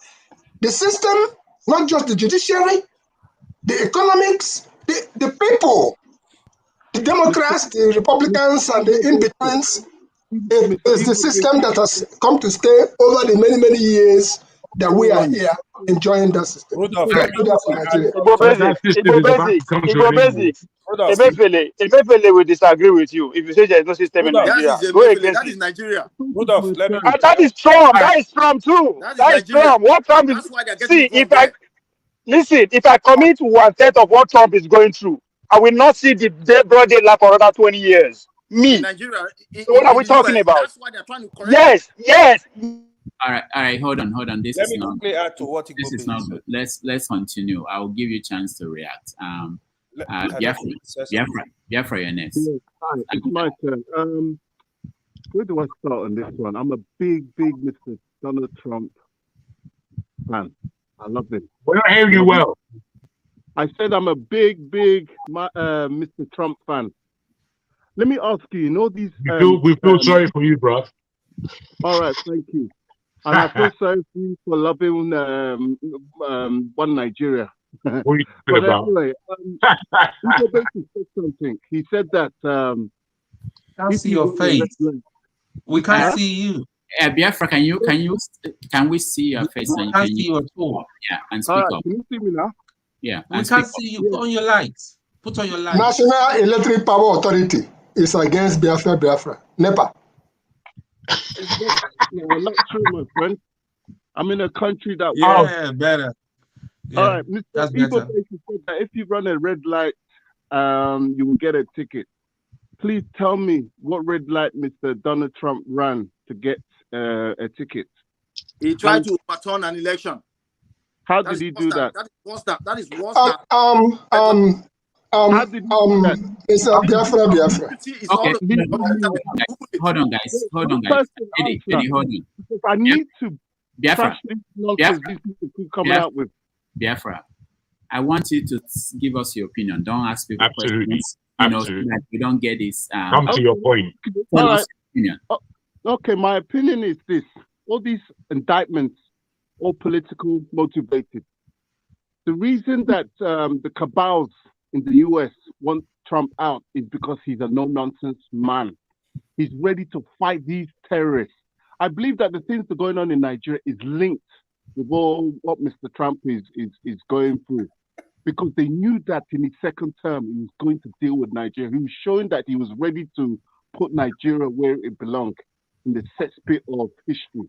The system, not just the judiciary, the economics, the people, the Democrats, the Republicans, and the in-betweens. It is the system that has come to stay over the many, many years that we are here enjoying that system.
Emeifele will disagree with you if you say there is no system in Nigeria.
That is Nigeria.
That is Trump. That is Trump too. That is Trump. What Trump is... See, if I commit 1/3 of what Trump is going through, I will not see the broad daylight for another 20 years. Me.
in Nigeria.
So what are we
the
talking
US,
about?
That's why they're trying to correct.
Yes.
All right. Hold on. This
Let
is
me
not.
quickly add to what
This is
Igbo
not
said.
good. Let's continue. I'll give you a chance to react. Biafra, you're next.
Yes, hi, it's my turn. Where do I start on this one? I'm a big Mr. Donald Trump fan. I love him.
We're not hearing you well.
I said I'm a big Mr. Trump fan. Let me ask you, you know these...
We feel sorry for you, bro.
All right, thank you. And I feel sorry for you for loving one Nigeria.
What are you talking
But
about?
anyway, Igbo basically said something. He said that...
can't see your face. We can't see you.
Biafra, can we see your face?
We can't see you at all.
Yeah, and speak up.
Can you see me now?
Yeah,
we can't see you. Put on your lights. Put on your lights.
National Electric Power Authority is against Biafra. NEPA.
Well, not true, my friend. I'm in a country that...
Yeah, better. Yeah,
all right, Mr.
that's
Igbo
better.
basically said that if you run a red light, you will get a ticket. Please tell me what red light Mr. Donald Trump ran to get a ticket.
He tried to overturn an election.
How did he do that?
That is worse. That is worse.
It's Biafra.
Okay, hold on, guys. Eddie, hold on.
Because I need to
Biafra.
this nonsense these people keep coming out with.
Biafra, I want you to give us your opinion. Don't ask people questions.
Absolutely.
So that we don't get this.
Come to your point.
All right. Okay, my opinion is this: all these indictments, all political motivated. The reason that the cabals in the US want Trump out is because he's a no-nonsense man. He's ready to fight these terrorists. I believe that the things that are going on in Nigeria is linked with all what Mr. Trump is going through. Because they knew that in his second term, he was going to deal with Nigeria. He was showing that he was ready to put Nigeria where it belonged, in the cesspit of history.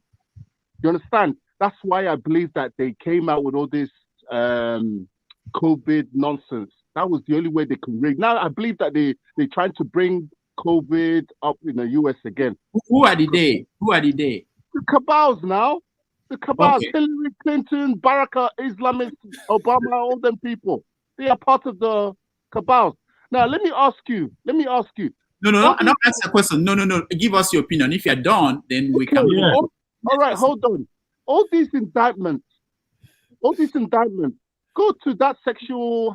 You understand? That's why I believe that they came out with all this COVID nonsense. That was the only way they could rig. Now, I believe that they're trying to bring COVID up in the US again.
Who are the they?
The cabals now. The cabals, okay. Hillary Clinton, Barack Islamist, Obama, all them people. They are part of the cabals. Now, let me ask you.
No, not ask a question. No. Give us your opinion. If you're done, then we can.
Yeah. All right, hold on. All these indictments. Go to that sexual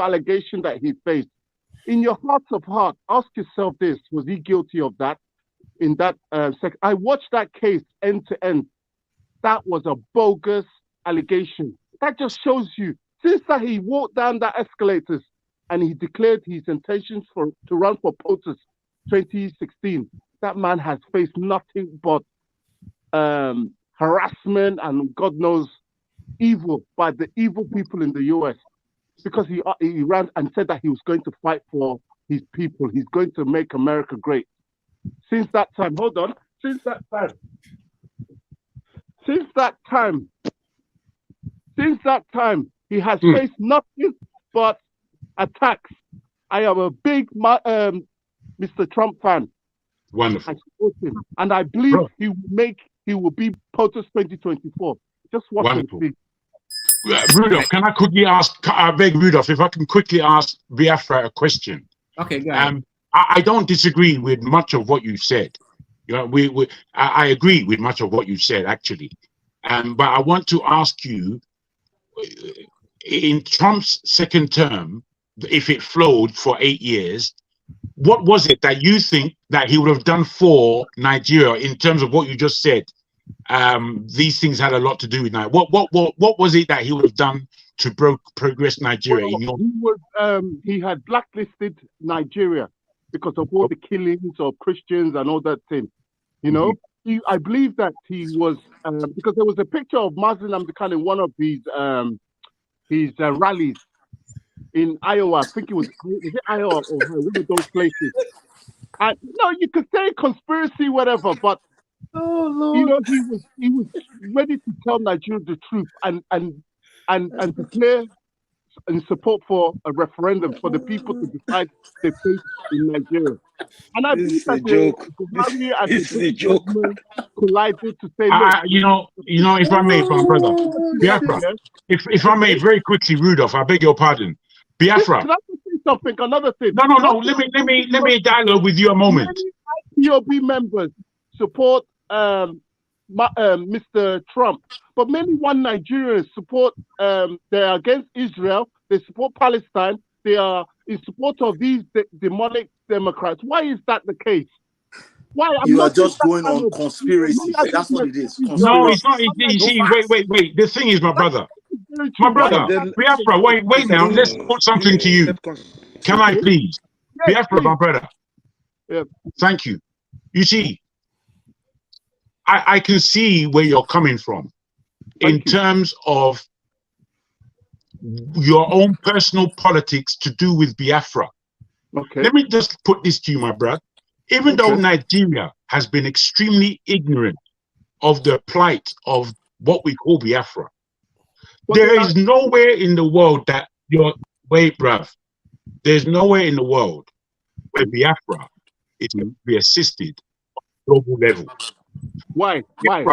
allegation that he faced. In your heart of heart, ask yourself this: was he guilty of that? In that I watched that case end to end. That was a bogus allegation. That just shows you, since that he walked down that escalators and he declared his intentions to run for POTUS 2016, that man has faced nothing but harassment and God knows evil by the evil people in the US, because he ran and said that he was going to fight for his people. He's going to make America great. Since that time, he has faced nothing but attacks. I am a big Mr. Trump fan.
Wonderful.
I support him, and I believe he will be POTUS 2024. Just watch and see.
Rudolph, can I quickly ask? I beg Rudolph if I can quickly ask Biafra a question.
Okay, go ahead.
I don't disagree with much of what you said. You know, I agree with much of what you said actually, but I want to ask you: in Trump's second term, if it flowed for 8 years, what was it that you think that he would have done for Nigeria in terms of what you just said? These things had a lot to do with Nigeria. What was it that he would have done to progress Nigeria?
He had blacklisted Nigeria because of all the killings of Christians and all that thing. You know, I believe that he was because there was a picture of Muslim Khan in one of his rallies in Iowa. I think was it Iowa or one of those places. No, you could say conspiracy, whatever, but you know, he was ready to tell Nigeria the truth and declare in support for a referendum for the people to decide their fate in Nigeria. And I believe that Buhari and the British government collided to say, look,
if I may, my brother, Biafra, if I may, very quickly, Rudolph, I beg your pardon. Biafra.
Can I say something? Another thing.
No. Let me dialogue with you a moment.
Many IPOB members support Mr. Trump, but many one Nigerians support. They are against Israel. They support Palestine. They are in support of these demonic Democrats. Why is that the case? Why
you are just going on conspiracy? That's what it is.
No, it's not. You see, wait. The thing is, my brother, Biafra. Wait now. Let's put something to you. Can I please, Biafra, my brother?
Yeah.
Thank you. You see, I can see where you're coming from in terms of your own personal politics to do with Biafra.
Okay.
Let me just put this to you, my brother. Even though Nigeria has been extremely ignorant of the plight of what we call Biafra, there is nowhere in the world that there's nowhere in the world where Biafra is going to be assisted on a global level.
Why?
Wait,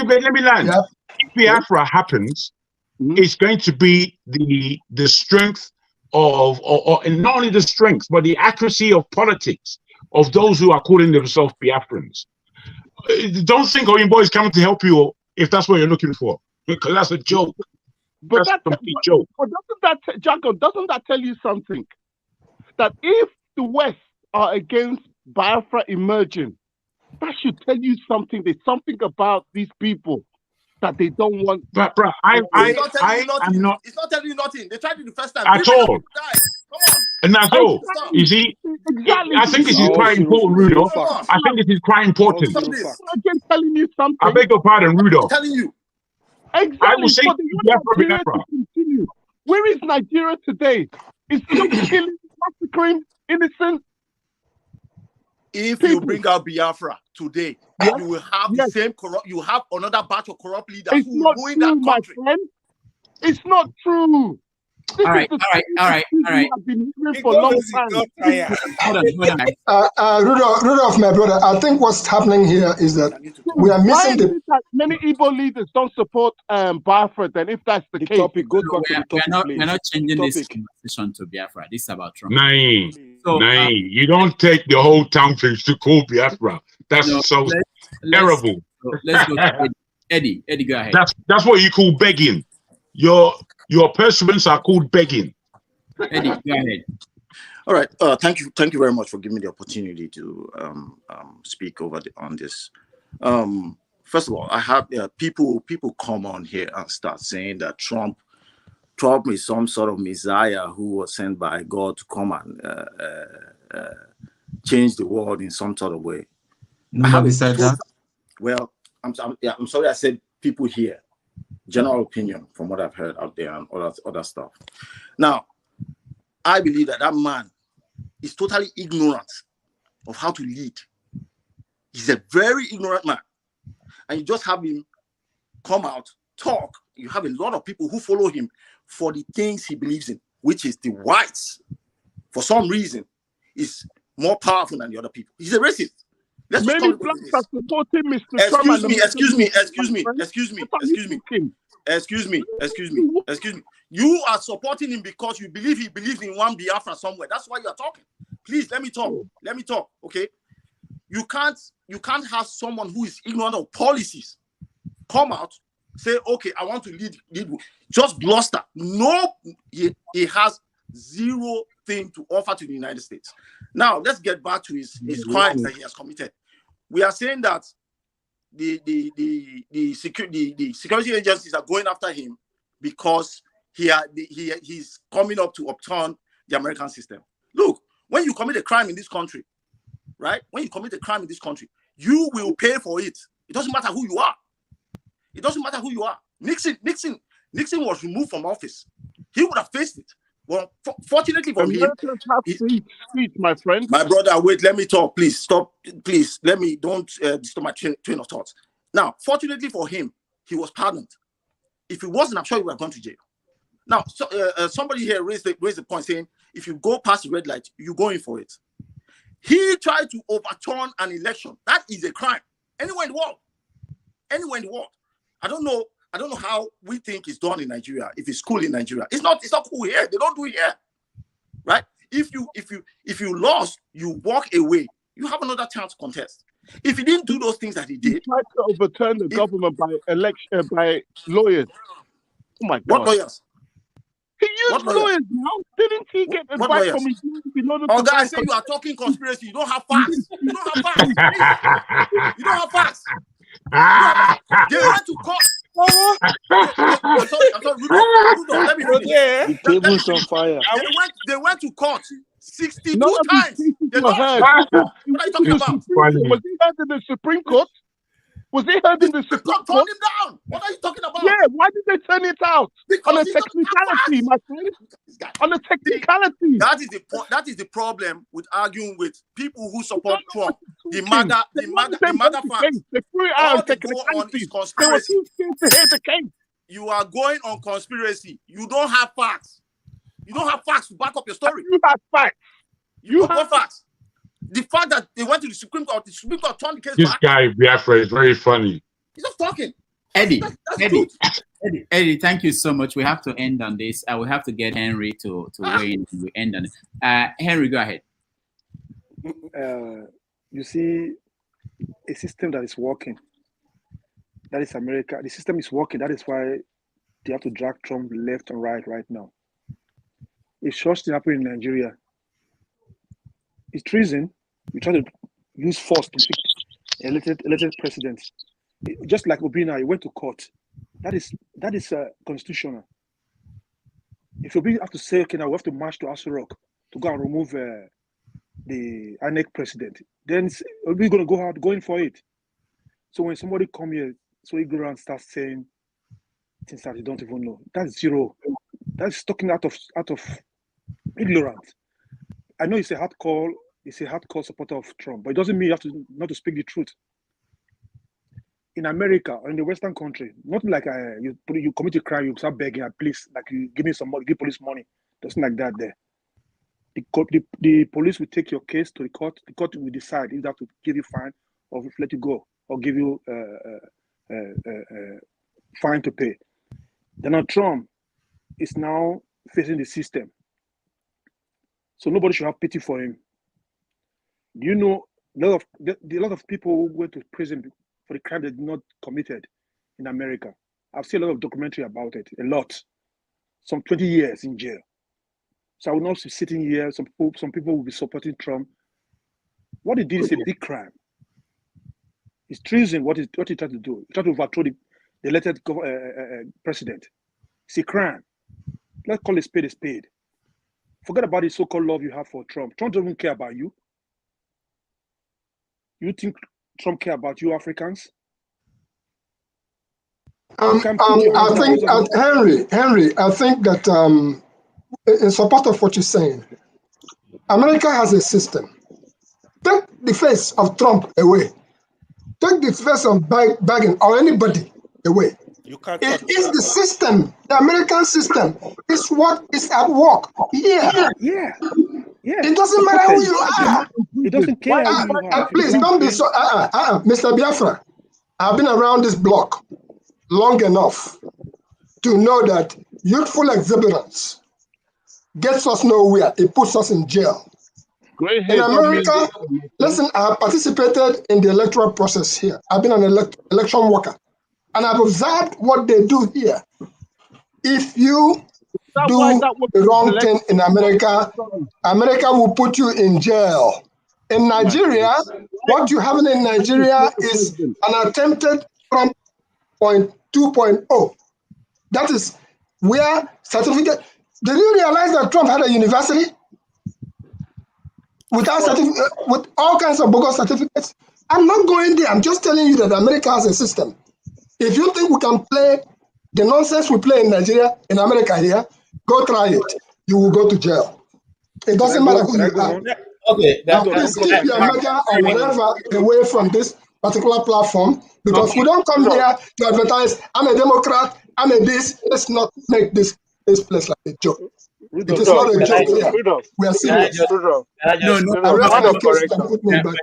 let me land.
Yeah.
If Biafra happens, it's going to be the strength of, and not only the strength, but the accuracy of politics of those who are calling themselves Biafrans. Don't think Oyinbo is coming to help you if that's what you're looking for, because that's a joke.
But
that's a complete joke.
But doesn't that tell you something? That if the West are against Biafra emerging, that should tell you something. There's something about these people that they don't want.
But bro, I'm not.
It's not telling you nothing. They tried it the first time.
At all.
Come on.
And that's all. You see, I think this is quite important, Rudolph. I think this is quite important.
I'm telling you something.
I beg your pardon, Rudolph.
I'm telling you.
Exactly.
I will say
Biafra. Where is Nigeria today? It's still killing, massacring innocent.
If you bring out Biafra today, you will have the same corrupt. You have another batch of corrupt leaders who will ruin that country.
My friend. It's not true.
All right.
I've been hearing for a long time.
Rudolph, my brother, I think what's happening here is that we are missing
many Igbo leaders don't support Biafra. Then, if that's the case,
we're not changing this conversation to Biafra. This is about Trump.
You don't take the whole town to call Biafra. That's terrible.
Let's go to Eddie. Eddie, go ahead.
That's what you call begging. Your pursuits are called begging.
Eddie, go ahead.
All right. Thank you very much for giving me the opportunity to speak on this. First of all, I have people come on here and start saying that Trump is some sort of messiah who was sent by God to come and change the world in some sort of way.
Nobody said that.
Well, I'm sorry I said people here. General opinion from what I've heard out there and other stuff. Now, I believe that man is totally ignorant of how to lead. He's a very ignorant man. And you just have him come out, talk. You have a lot of people who follow him for the things he believes in, which is the whites, for some reason, is more powerful than the other people. He's a racist.
Many blacks are supporting Mr. Trump.
Excuse me. You are supporting him because you believe he believes in one Biafra somewhere. That's why you are talking. Please let me talk. Okay. You can't have someone who is ignorant of policies come out, say, okay, I want to lead. Just bluster. No, he has zero thing to offer to the United States. Now let's get back to his crimes that he has committed. We are saying that the security agencies are going after him because he's coming up to upturn the American system. Look, when you commit a crime in this country, right? When you commit a crime in this country, you will pay for it. It doesn't matter who you are. Nixon was removed from office. He would have faced it. Well, fortunately for him,
my friend.
My brother, wait, let me talk. Please stop. Please don't disturb my train of thoughts. Now, fortunately for him, he was pardoned. If he wasn't, I'm sure he would have gone to jail. Now, somebody here raised the point saying, if you go past the red light, you're going for it. He tried to overturn an election. That is a crime. Anywhere in the world. Anywhere in the world. I don't know how we think it's done in Nigeria. If it's cool in Nigeria, it's not cool here. They don't do it here, right? If you lost, you walk away. You have another chance to contest. If he didn't do those things that he did,
he tried to overturn the government by election by lawyers. Oh my God!
What lawyers?
He used lawyers now. Didn't he get advice from his lawyers?
Oh, guys, say you are talking conspiracy. You don't have facts. You don't have facts. Please. You don't have facts. They went to court. I'm sorry, Rudolph, let me finish.
The table's on fire.
They went to court 62 times. They lost. What are you talking about?
Was he heard in the Supreme Court? Was he heard in the Supreme Court?
Turn him down. What are you talking about?
Yeah, why did they turn it out? On a technicality, my friend. On a technicality.
That is the problem with arguing with people who support Trump. The MAGA fans.
They threw it out on technicality. They were too scared to hear the case.
You are going on conspiracy. You don't have facts. You don't have facts to back up your story.
You have facts.
You have facts. The fact that they went to the Supreme Court turned the case
this
back.
guy, Biafra, is very funny.
He's just talking.
Eddie, thank you so much. We have to end on this. I will have to get Henry to weigh in. We end on it. Henry, go ahead.
You see, a system that is working. That is America. The system is working. That is why they have to drag Trump left and right now. It's just happening in Nigeria. It's treason. We try to use force to pick elected president. Just like Obina, he went to court. That is constitutional. If Obina have to say, okay, now we have to march to Aso Rock to go and remove the INEC president, then we're going to go out going for it. So when somebody come here, so he go around and start saying things that you don't even know, that's zero. That's talking out of ignorance. I know he's a hardcore supporter of Trump, but it doesn't mean you have to not to speak the truth. In America or in the Western country, not like you commit a crime, you start begging, please, like you give me some money, give police money. Nothing like that there. The police will take your case to the court. The court will decide if they have to give you fine or let you go or give you fine to pay. Donald Trump is now facing the system. So nobody should have pity for him. Do you know a lot of people who went to prison for the crime they did not committed in America? I've seen a lot of documentary about it, a lot. Some 20 years in jail. So I will not be sitting here. Some people will be supporting Trump. What he did is a big crime. It's treason. What he tried to do? He tried to overthrow the elected president. It's a crime. Let's call a spade a spade. Forget about the so-called love you have for Trump. Trump doesn't care about you. You think Trump care about you Africans?
I think Henry, I think that in support of what you're saying, America has a system. Take the face of Trump away. Take the face of Biden or anybody away. It is the system, the American system, is what is at work here.
Yeah.
It doesn't matter who you are.
It doesn't care who you are.
Please don't be so. Mr. Biafra, I've been around this block long enough to know that youthful exuberance gets us nowhere. It puts us in jail. In America, listen, I have participated in the electoral process here. I've been an election worker. And I've observed what they do here. If you do the wrong thing in America, America will put you in jail. In Nigeria, what you have in Nigeria is an attempted Trump 2.0. That is where certificate. Did you realize that Trump had a university without with all kinds of bogus certificates? I'm not going there. I'm just telling you that America has a system. If you think we can play the nonsense we play in Nigeria, in America here, go try it. You will go to jail. It doesn't matter who you are.
Okay,
please keep your media or whatever away from this particular platform, because we don't come here to advertise, I'm a Democrat, I'm a this. Let's not make this this place like a joke.
Rudolph,
It is not a
can I
joke.
just, Rudolph,
We are
can I
serious.
just, Rudolph,
No, no,
I read
point
the
of
case
correction.
that put me in that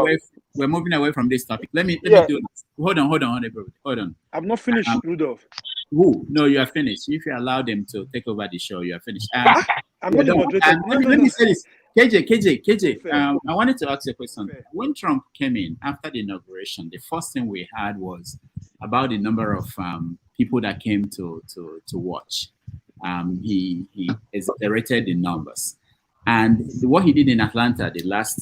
case.
We're moving away from this topic. Let me do this. Hold on, bro. Hold on.
I'm not finished, Rudolph.
Who? No, you are finished. If you allow them to take over the show, you are finished.
I'm not the moderator.
Let me say this. KJ. I wanted to ask you a question. When Trump came in after the inauguration, the first thing we had was about the number of people that came to watch. He exaggerated the numbers. And what he did in Atlanta,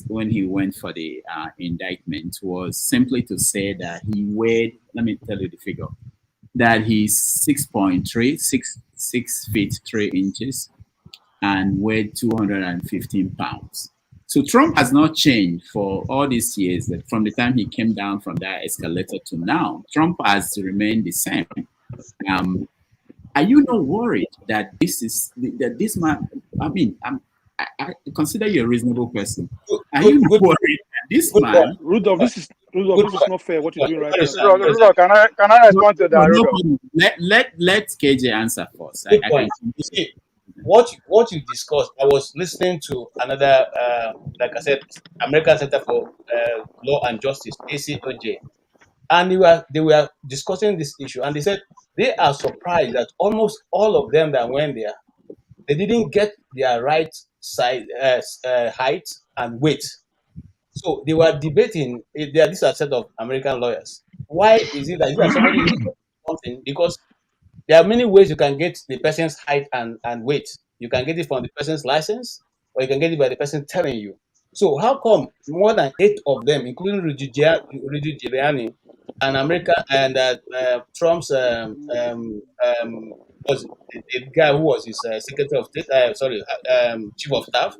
when he went for the indictment, was simply to say that he weighed, let me tell you the figure, that he's 6 feet 3 inches and weighed 215 pounds. So Trump has not changed for all these years. That from the time he came down from that escalator to now, Trump has remained the same. Are you not worried that this man? I mean, I consider you a reasonable person. Are you not worried that this man?
Rudolph, this is not fair. What you're doing right now.
Rudolph, can I respond to that? Rudolph?
Let KJ answer first.
Good point. You see, what you discussed, I was listening to another, like I said, American Center for Law and Justice, ACOJ, and they were discussing this issue, and they said they are surprised that almost all of them that went there, they didn't get their right size, height and weight. So they were debating. These are a set of American lawyers. Why is it that you are somebody something? Because there are many ways you can get the person's height and weight. You can get it from the person's license, or you can get it by the person telling you. So how come more than 8 of them, including Rudy Giuliani and America and Trump's was the guy who was his Secretary of State, Chief of Staff,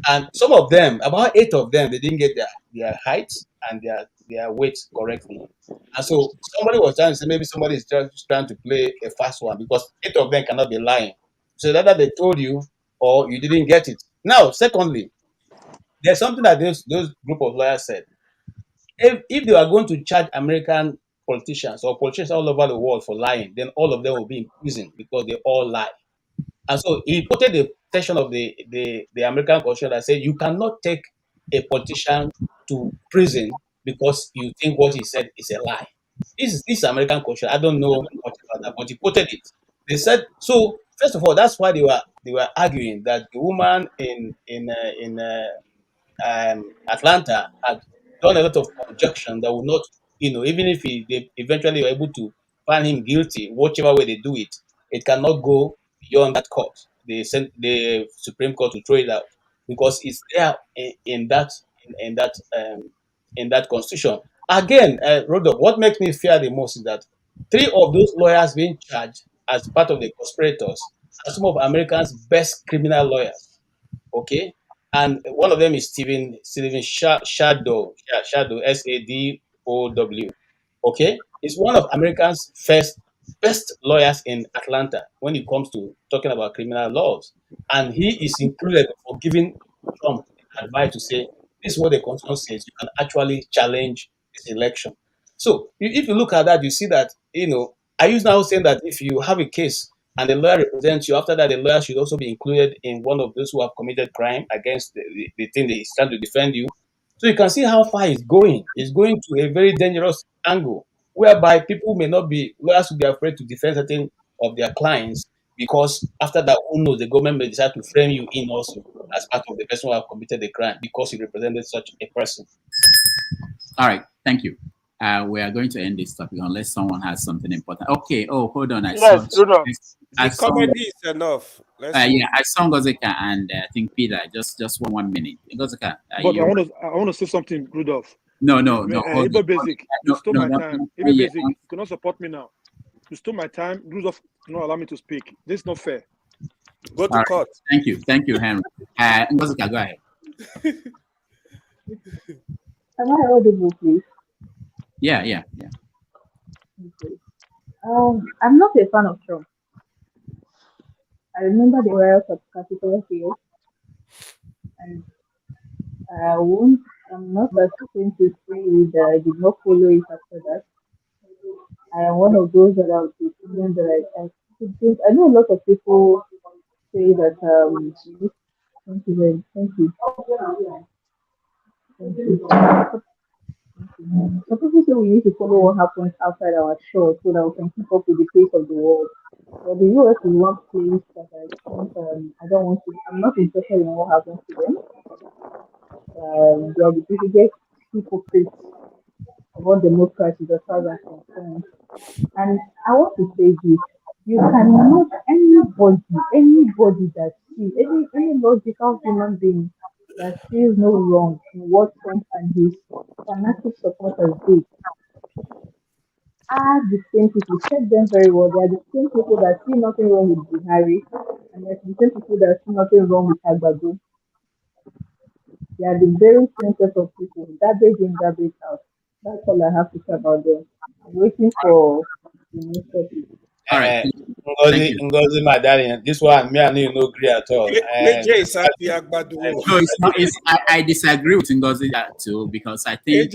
and some of them, about 8 of them, they didn't get their heights and their weight correctly. And so somebody was trying to say maybe somebody is just trying to play a fast one because 8 of them cannot be lying. So either they told you or you didn't get it. Now, secondly, there's something that those group of lawyers said. If they are going to charge American politicians or politicians all over the world for lying, then all of them will be in prison because they all lie. And so he quoted the section of the American Constitution that said you cannot take a politician to prison because you think what he said is a lie. This is American Constitution. I don't know much about that, but he quoted it. They said so. First of all, that's why they were arguing that the woman in Atlanta had done a lot of objection that would not, even if they eventually were able to find him guilty, whichever way they do it, it cannot go beyond that court. They sent the Supreme Court to throw it out because it's there in that constitution. Again, Rodolph, what makes me fear the most is that 3 of those lawyers being charged as part of the conspirators are some of America's best criminal lawyers. Okay, and one of them is Stephen Shadow, Sadow. Okay, he's one of America's best lawyers in Atlanta when it comes to talking about criminal laws, and he is included for giving Trump advice to say this is what the constitution says. You can actually challenge this election. So if you look at that, you see that I use now saying that if you have a case and the lawyer represents you, after that the lawyer should also be included in one of those who have committed crime against the thing that he's trying to defend you. So you can see how far it's going. It's going to a very dangerous angle whereby people may not be lawyers will be afraid to defend certain of their clients because after that, who knows, the government may decide to frame you in also as part of the person who have committed the crime because you represented such a person.
All right, thank you. We are going to end this topic unless someone has something important. Okay. Oh, hold on.
The comedy is enough.
I saw Ngozeka and I think Peter. Just 1 minute. Ngozeka.
But I want to say something, Rudolph.
No.
Even Basic, you stole my time. Even Basic, you cannot support me now. You stole my time. Rudolph, not allow me to speak. This is not fair.
Go to court.
Thank you, Henry. Ngozeka, go ahead.
Am I audible, please?
Yeah.
Okay. I'm not a fan of Trump. I remember the riots at Capitol Hill, and I'm not asking to say that I did not follow it after that. I am one of those that are the opinion that I know a lot of people say that thank you very thank you. Thank you. Some people say we need to follow what happens outside our shores so that we can keep up with the pace of the world. But the US is one place that I think I don't want to. I'm not interested in what happens to them. They are the biggest hypocrites of all democracies as far as I'm concerned. And I want to say this: you cannot anybody that sees any logical human being that sees no wrong in what Trump and his fanatic supporters did are the same people. Check them very well. They are the same people that see nothing wrong with Buhari, and they're the same people that see nothing wrong with Agbado. They are the very same set of people. Garbage in, garbage out. That's all I have to say about them. I'm waiting for the next topic.
All right.
Ngozi, my darling, this one, me and you no agree at all.
No,
it's not. I disagree with Ngozi too, because I think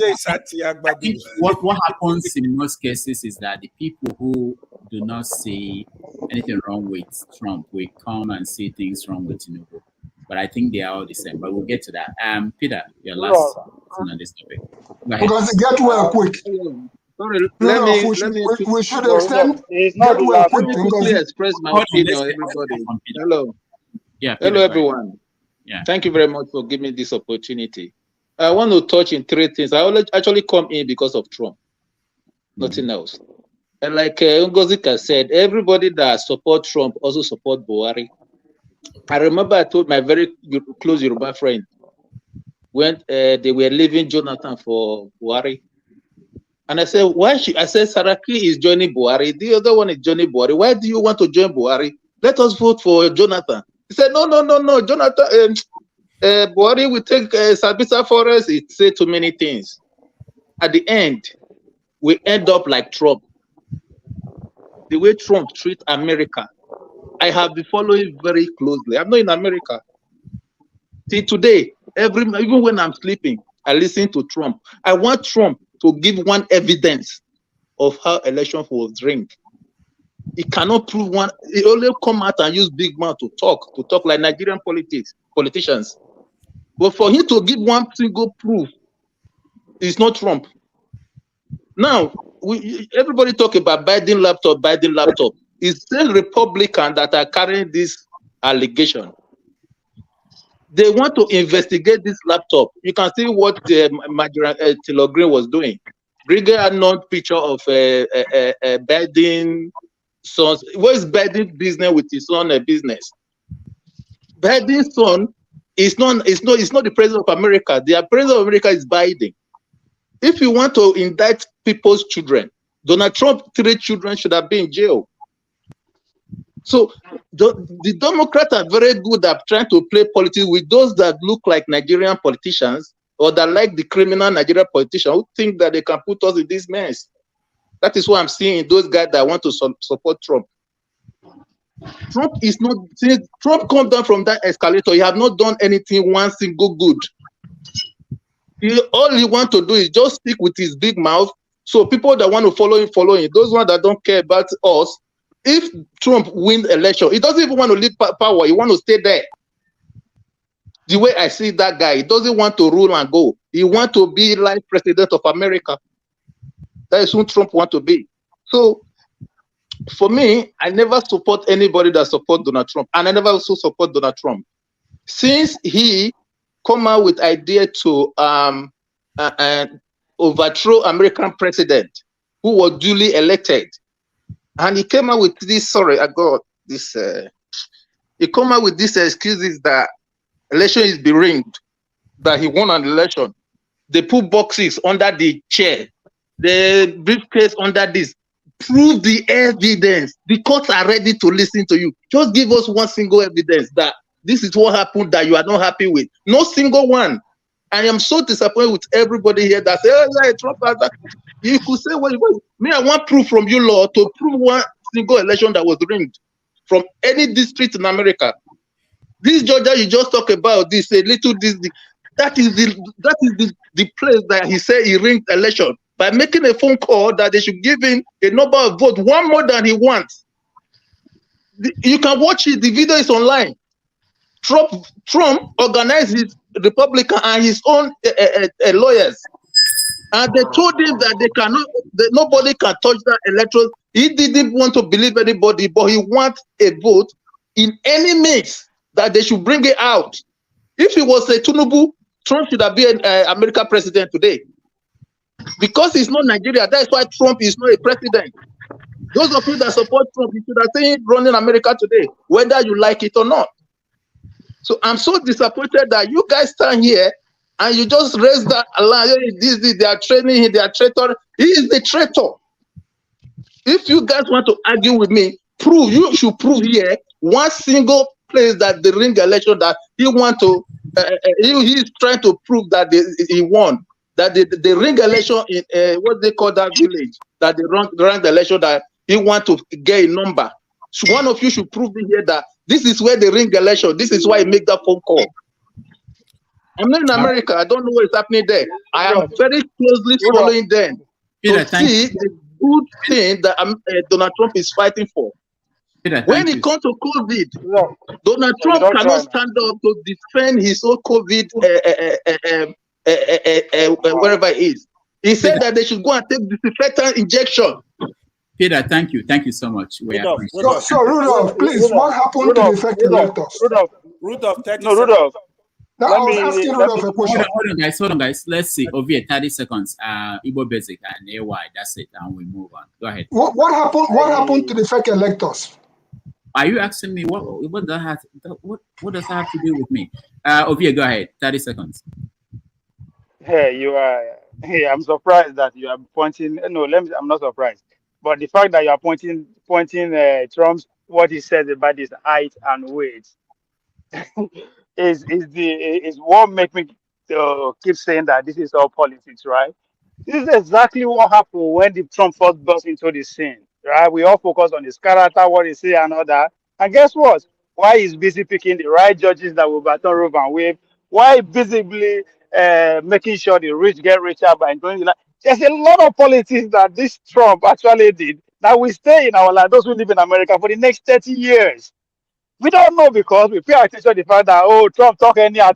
what happens in most cases is that the people who do not see anything wrong with Trump will come and see things wrong with Tinubu. But I think they are all the same. But we'll get to that. Peter, your last thing on this topic. Go ahead.
Because get well quick.
Sorry, let me
we should extend
it's not
get well quick.
let me quickly express my opinion, everybody. Hello.
Yeah.
Hello, everyone.
Yeah.
Thank you very much for giving me this opportunity. I want to touch in three things. I actually come in because of Trump, nothing else. And like Ngozika said, everybody that support Trump also support Buhari. I remember I told my very close Yoruba friend when they were leaving Jonathan for Buhari. And I said, why should I said Saraki is joining Buhari, the other one is joining Buhari. Why do you want to join Buhari? Let us vote for Jonathan. He said, no, Jonathan, Buhari will take Sabisa Forest. It said too many things. At the end, we end up like Trump. The way Trump treats America, I have been following very closely. I'm not in America. Till today, even when I'm sleeping, I listen to Trump. I want Trump to give one evidence of how election was rigged. He cannot prove one. He only come out and use big mouth to talk like Nigerian politicians. But for him to give one single proof, it's not Trump. Now, everybody talk about Biden laptop. It's still Republican that are carrying this allegation. They want to investigate this laptop. You can see what Tilo Green was doing. Bringing a non-picture of Biden's son. What is Biden's business with his son business? Biden's son is not the president of America. The president of America is Biden. If you want to indict people's children, Donald Trump's 3 children should have been in jail. So the Democrats are very good at trying to play politics with those that look like Nigerian politicians or that like the criminal Nigerian politicians who think that they can put us in this mess. That is what I'm seeing, those guys that want to support Trump. Trump is not, since Trump come down from that escalator, he have not done anything, one single good. All he want to do is just speak with his big mouth. So people that want to follow him. Those ones that don't care about us, if Trump wins election, he doesn't even want to leave power. He want to stay there. The way I see that guy, he doesn't want to rule and go. He want to be like president of America. That is who Trump want to be. So for me, I never support anybody that support Donald Trump. And I never also support Donald Trump. Since he come out with idea to overthrow American president who was duly elected. And he came out with this, he come out with these excuses that election is being rigged, that he won an election. They put boxes under the chair, the briefcase under this. Prove the evidence. The courts are ready to listen to you. Just give us one single evidence that this is what happened that you are not happy with. No single one. I am so disappointed with everybody here that say, oh, yeah, Trump. You could say, well, me, I want proof from you, Lord, to prove one single election that was rigged from any district in America. This Georgia you just talk about, this a little this, that is the place that he said he rigged election by making a phone call that they should give him a number of votes, one more than he wants. You can watch it. The video is online. Trump organized his Republican and his own lawyers, and they told him that nobody can touch that electoral. He didn't want to believe anybody, but he wants a vote in any mix that they should bring it out. If it was a Tinubu, Trump should have been American president today. Because he's not Nigeria, that's why Trump is not a president. Those of you that support Trump, you should have seen him running America today, whether you like it or not. So I'm so disappointed that you guys stand here and you just raise that alarm. They are training him, they are traitor. He is the traitor. If you guys want to argue with me, you should prove here one single place that the ring election that he want to, he's trying to prove that he won. That the ring election in what they call that village, that the ring election that he want to get a number. So one of you should prove it here that this is where the ring election, this is why he make that phone call. I'm not in America. I don't know what is happening there. I am very closely following them to see the good thing that Donald Trump is fighting for. When it comes to COVID, Donald Trump cannot stand up to defend his own COVID wherever it is. He said that they should go and take disinfectant injection.
Peter, thank you so much.
So Rudolph, please, what happened to the fake electors?
Rudolph, 30
no, Rudolph.
Now, I was asking Rudolph a question.
Hold on, guys. Let's see. Ovia, 30 seconds. Igbo Basic and AY. That's it, and we move on. Go ahead.
What happened to the fake electors?
Are you asking me what does that have to do with me? Ovia, go ahead. 30 seconds.
Hey, you are. Hey, I'm surprised that you are pointing. No, I'm not surprised. But the fact that you are pointing Trump's what he says about his height and weight is what make me keep saying that this is all politics, right? This is exactly what happened when the Trump first burst into the scene, right? We all focus on his character, what he say, and all that. And guess what? Why he's busy picking the right judges that will baton roof and wave? Why visibly making sure the rich get richer by doing that? There's a lot of politics that this Trump actually did that will stay in our life, those who live in America, for the next 30 years. We don't know because we pay attention to the fact that, Trump talk anyhow.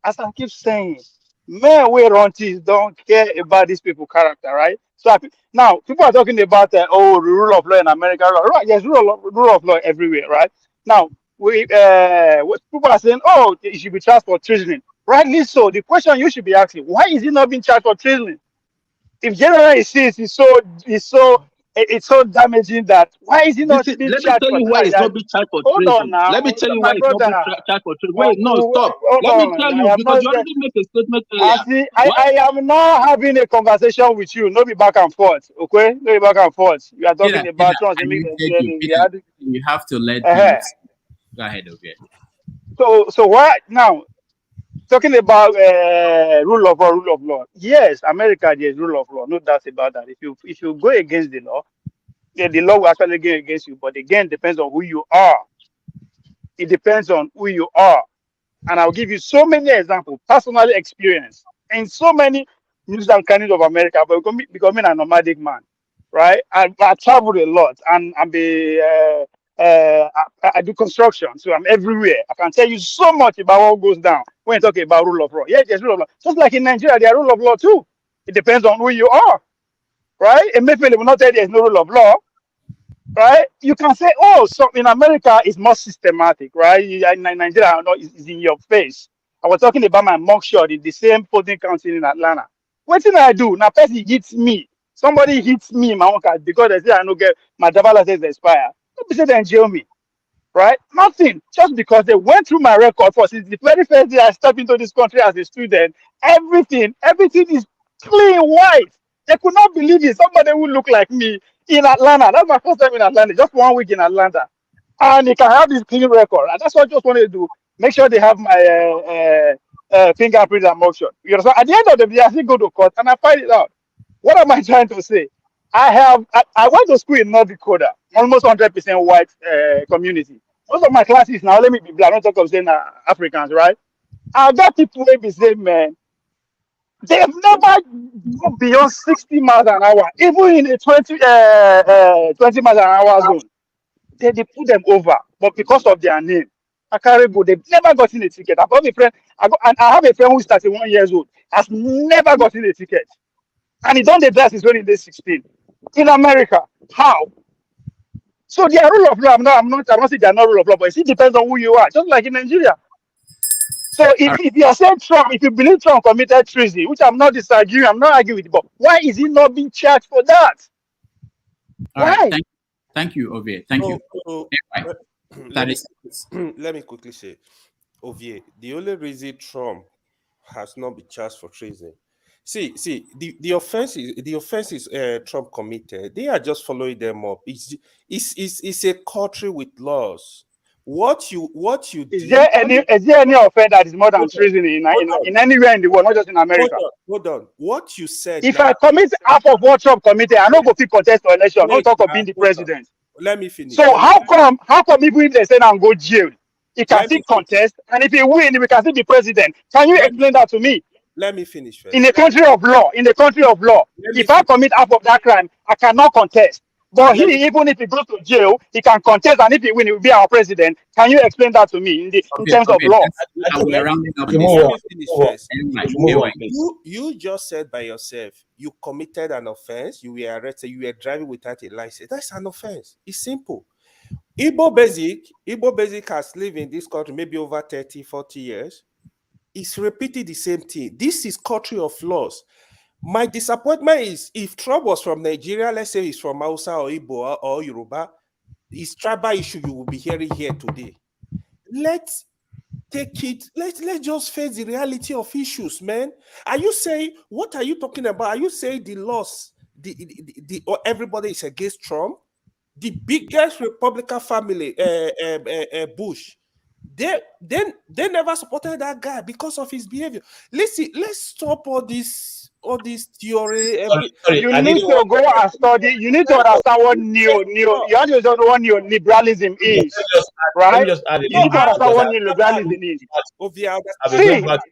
As I keep saying, men we run things don't care about these people's character, right? So now people are talking about the rule of law in America, right? There's rule of law everywhere, right? Now people are saying, it should be charged for treason. Rightly so. The question you should be asking, why is he not being charged for treason? If generally sees it's so damaging that why is he not being charged for treason?
Let me tell you why it's not being charged for treason.
Hold on now.
Let me tell you why it's not being charged for treason. Wait, no, stop. Let me tell you because you already make a statement earlier.
I am not having a conversation with you. No be back and forth, okay? No be back and forth. You are talking about Trump.
You have to let him. Go ahead, okay.
So why now? Talking about rule of law. Yes, America there's rule of law. No doubt about that. If you go against the law, the law will actually go against you. But again, depends on who you are. It depends on who you are. And I'll give you so many examples, personally experienced, in so many news and counties of America, but becoming a nomadic man, right? I travel a lot and I do construction, so I'm everywhere. I can tell you so much about what goes down when you talk about rule of law. Yeah, there's rule of law. Just like in Nigeria, there's rule of law too. It depends on who you are, right? Emeifele will not tell you there's no rule of law, right? You can say, so in America it's more systematic, right? In Nigeria, it's in your face. I was talking about my mugshot in the same polling council in Atlanta. What did I do? Now, person hits me. Somebody hits me in my own car because they say I don't get my driver license expire. They say they jail me, right? Nothing. Just because they went through my record for since the very first day I stepped into this country as a student. Everything is clean white. They could not believe it. Somebody who looked like me in Atlanta. That's my first time in Atlanta. Just 1 week in Atlanta, and they can have this clean record. And that's what I just wanted to do. Make sure they have my fingerprint and mugshot. You understand? At the end of the day, I still go to court and I find it out. What am I trying to say? I went to school in North Dakota, almost 100% white community. Most of my classes now, let me be black, not talk of saying Africans, right? I got people who be saying, man, they've never gone beyond 60 miles an hour, even in a 20 miles an hour zone. they put them over, but because of their name, I carry go. They've never gotten a ticket. I've got a friend. And I have a friend who is 31 years old, has never gotten a ticket, and he done the best is when he was 16. In America, how? So their rule of law. I'm not saying they are not rule of law, but it depends on who you are. Just like in Nigeria. So if you are saying Trump, if you believe Trump committed treason, which I'm not disagreeing, I'm not arguing with, but why is he not being charged for that?
All
Why?
right, thank you, Ovie. Thank you.
Let me quickly say, Ovie, the only reason Trump has not been charged for treason. See, the offenses Trump committed, they are just following them up. It's a country with laws. What you
Is there any offense that is more than treason in anywhere in the world, not just in America?
Hold on. What you said.
If I commit half of what Trump committed, I don't go fit contest for election. Don't talk of being the president.
Let me finish.
So how come even if they say I'm go jail, he can still contest, and if he win, he can still be president? Can you explain that to me?
Let me finish first.
In a country of law, if I commit half of that crime, I cannot contest. But even if he goes to jail, he can contest, and if he win, he will be our president. Can you explain that to me in terms of law?
Let me finish first. You just said by yourself, you committed an offense, you were arrested, you were driving without a license. That's an offense. It's simple. Igbo Basic has lived in this country maybe over 30, 40 years. It's repeating the same thing. This is country of laws. My disappointment is if Trump was from Nigeria, let's say he's from Hausa or Igbo or Yoruba, his tribal issue you will be hearing here today. Let's take it. Let's just face the reality of issues, man. Are you saying, what are you talking about? Are you saying the laws, or everybody is against Trump? The biggest Republican family, Bush, they never supported that guy because of his behavior. Let's stop all this theory.
You need to go and study. You need to understand what you have to understand what neoliberalism is, right? You need to understand what neoliberalism is. See,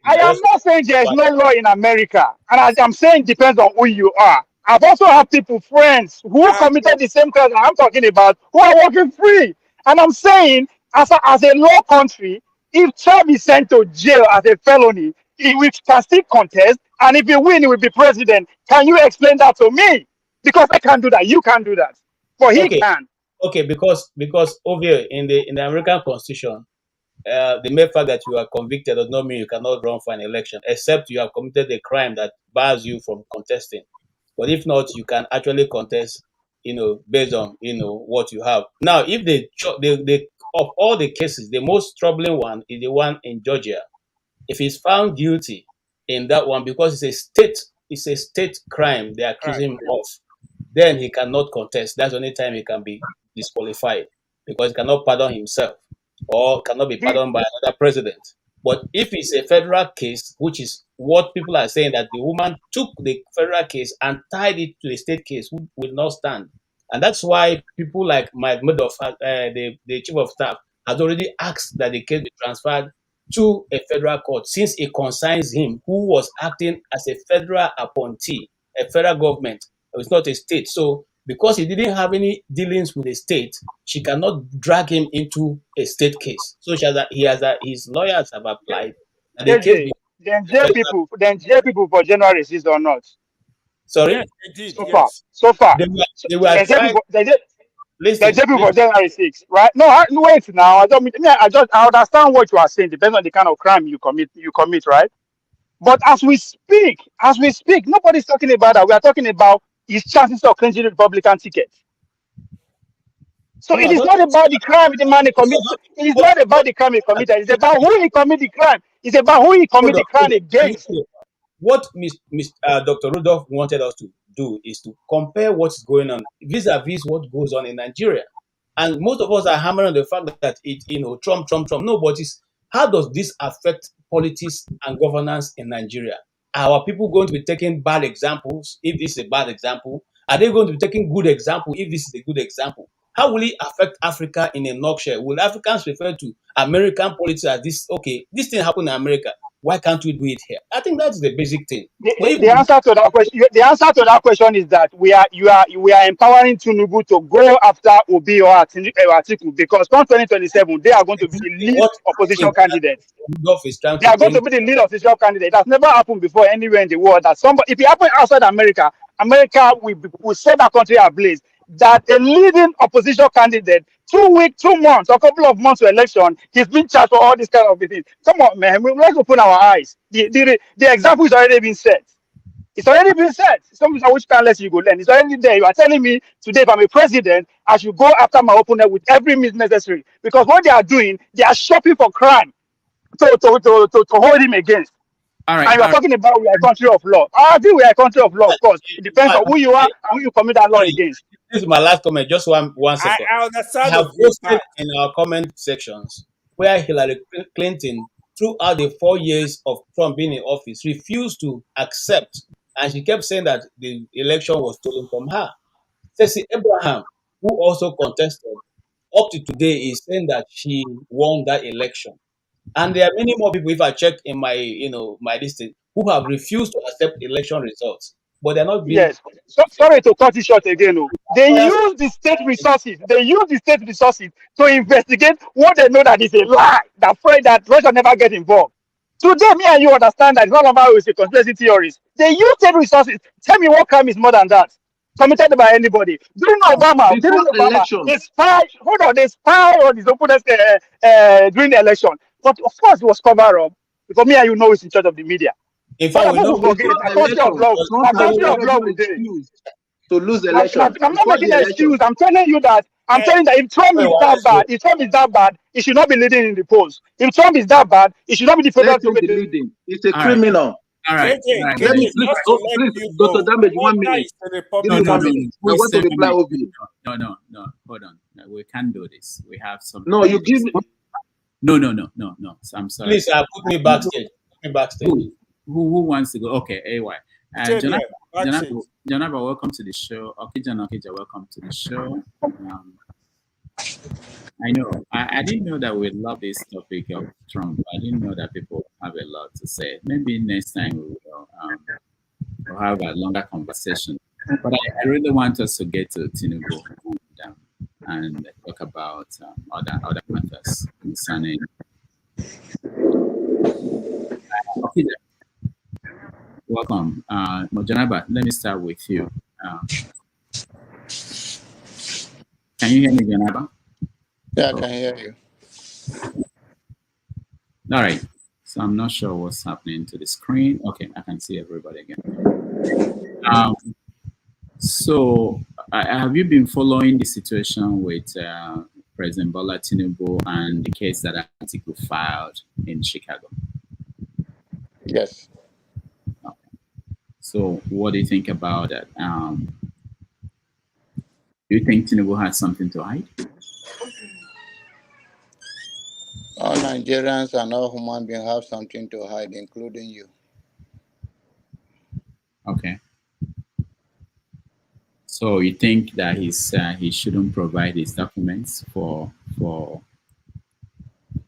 I am not saying there is no law in America, and I'm saying it depends on who you are. I've also had friends who committed the same crime I'm talking about, who are working free. And I'm saying, as a law country, if Trump is sent to jail as a felony, he can still contest, and if he win, he will be president. Can you explain that to me? Because I can't do that. You can't do that. But he can.
Okay, because over in the American Constitution, the mere fact that you are convicted does not mean you cannot run for an election, except you have committed a crime that bars you from contesting. But if not, you can actually contest, based on what you have. Now, if the of all the cases, the most troubling one is the one in Georgia. If he's found guilty in that one, because it's a state crime they accuse him of, then he cannot contest. That's the only time he can be disqualified, because he cannot pardon himself or cannot be pardoned by another president. But if it's a federal case, which is what people are saying, that the woman took the federal case and tied it to a state case, which will not stand. And that's why people like Mike Murdoch, the chief of staff, has already asked that the case be transferred to a federal court, since it concerns him, who was acting as a federal appointee, a federal government. It's not a state. So because he didn't have any dealings with the state, she cannot drag him into a state case. So his lawyers have applied. And the case
then jail people for January 6th or not?
Sorry?
Yes, they did.
So far.
They were trying.
They jail people for January 6th, right? No, wait now. I understand what you are saying. Depends on the kind of crime you commit, right? But as we speak, nobody's talking about that. We are talking about his chances of clinching the Republican ticket. So it is not about the crime the man committed. It is not about the crime he committed. It's about who he committed the crime. It's about who he committed the crime against.
What Dr. Rudolph wanted us to do is to compare what's going on vis-a-vis what goes on in Nigeria. And most of us are hammering on the fact that Trump. No, but how does this affect politics and governance in Nigeria? Are our people going to be taking bad examples if this is a bad example? Are they going to be taking good example if this is a good example? How will it affect Africa in a nutshell? Will Africans refer to American politics as this? Okay, this thing happened in America. Why can't we do it here? I think that's the basic thing.
The answer to that question is that we are empowering Tinubu to go after Obi or Atiku, because come 2027 they are going to be the lead opposition candidates. They are going to be the lead opposition candidate. It has never happened before anywhere in the world that somebody, if it happened outside America, America will set that country ablaze. That a leading opposition candidate, 2 weeks, 2 months, a couple of months to election, he's been charged for all this kind of things. Come on, man, let's open our eyes. The example is already been set. It's already been set. Something which can let you go learn. It's already there. You are telling me today, if I'm a president, I should go after my opponent with every means necessary. Because what they are doing, they are shopping for crime to hold him against.
All right.
And you are talking about we are a country of law. I think we are a country of law, of course. It depends on who you are and who you commit that law against.
This is my last comment. Just one second. I have posted in our comment sections where Hillary Clinton, throughout the 4 years of Trump being in office, refused to accept, and she kept saying that the election was stolen from her. Stacey Abraham, who also contested, up to today is saying that she won that election. And there are many more people, if I check in my, my listing, who have refused to accept election results, but they're not being.
Yes. Sorry to cut it short again. They use the state resources. They use the state resources to investigate what they know that is a lie. That Russia never get involved. Today, me and you understand that it's not about a conspiracy theories. They use state resources. Tell me what crime is more than that committed by anybody. During Obama, they spy. Hold on, they spy on his opponents during the election. But of course, it was cover up because me and you know it's in charge of the media.
In fact, we know
a country of love. A country of love
to lose the election.
I'm not making an excuse. I'm telling you that. If Trump is that bad, he should not be leading in the polls. If Trump is that bad, he should not be the federal
leading. It's a criminal.
All right.
Let me please, Dr. Damage, 1 minute.
No,
I want to reply over you.
No. Hold on. We can't do this. We have some.
No, you give me.
No. I'm sorry.
Please, put me backstage.
Who wants to go? Okay, AY. Janaba, welcome to the show. Okija, welcome to the show. I know. I didn't know that we love this topic of Trump. I didn't know that people have a lot to say. Maybe next time we'll have a longer conversation. But I really want us to get to Tinubu and talk about other matters concerning. Okija, welcome. Janaba, let me start with you. Can you hear me, Janaba?
Yeah, I can hear you.
All right. So I'm not sure what's happening to the screen. Okay, I can see everybody again. So have you been following the situation with President Bola Tinubu and the case that Atiku filed in Chicago?
Yes.
Okay. So what do you think about that? Do you think Tinubu has something to hide?
All Nigerians and all human beings have something to hide, including you.
Okay. So you think that he shouldn't provide his documents for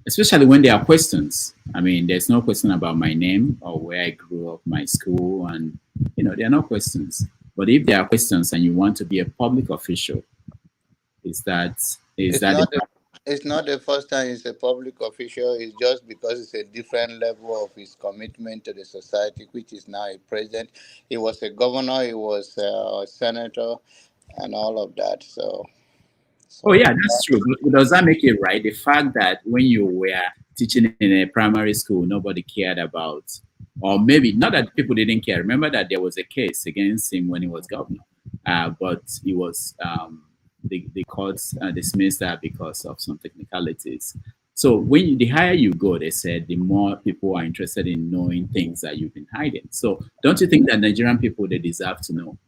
especially when there are questions. I mean, there's no question about my name or where I grew up, my school, and there are no questions. But if there are questions and you want to be a public official, it's
not the first time he's a public official. It's just because it's a different level of his commitment to the society, which is now a president. He was a governor, he was a senator, and all of that. So
oh yeah, that's true. But does that make it right? The fact that when you were teaching in a primary school, nobody cared about, or maybe not that people didn't care. Remember that there was a case against him when he was governor, but he was. The courts dismissed that because of some technicalities. So the higher you go, they said, the more people are interested in knowing things that you've been hiding. So don't you think that Nigerian people, they deserve to know?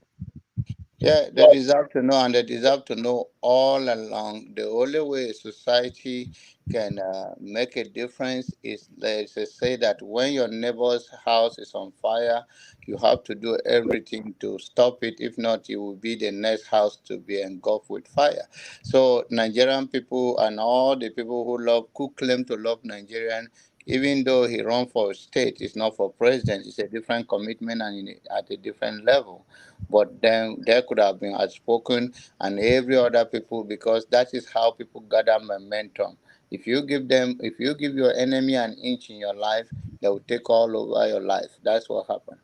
Yeah, they deserve to know, and they deserve to know all along. The only way society can make a difference is, let's say, that when your neighbor's house is on fire, you have to do everything to stop it. If not, you will be the next house to be engulfed with fire. So Nigerian people and all the people who claim to love Nigerian, even though he ran for state, it's not for president. It's a different commitment and at a different level. But then there could have been outspoken and every other people, because that is how people gather momentum. If you give your enemy an inch in your life, they will take all over your life. That's what happened.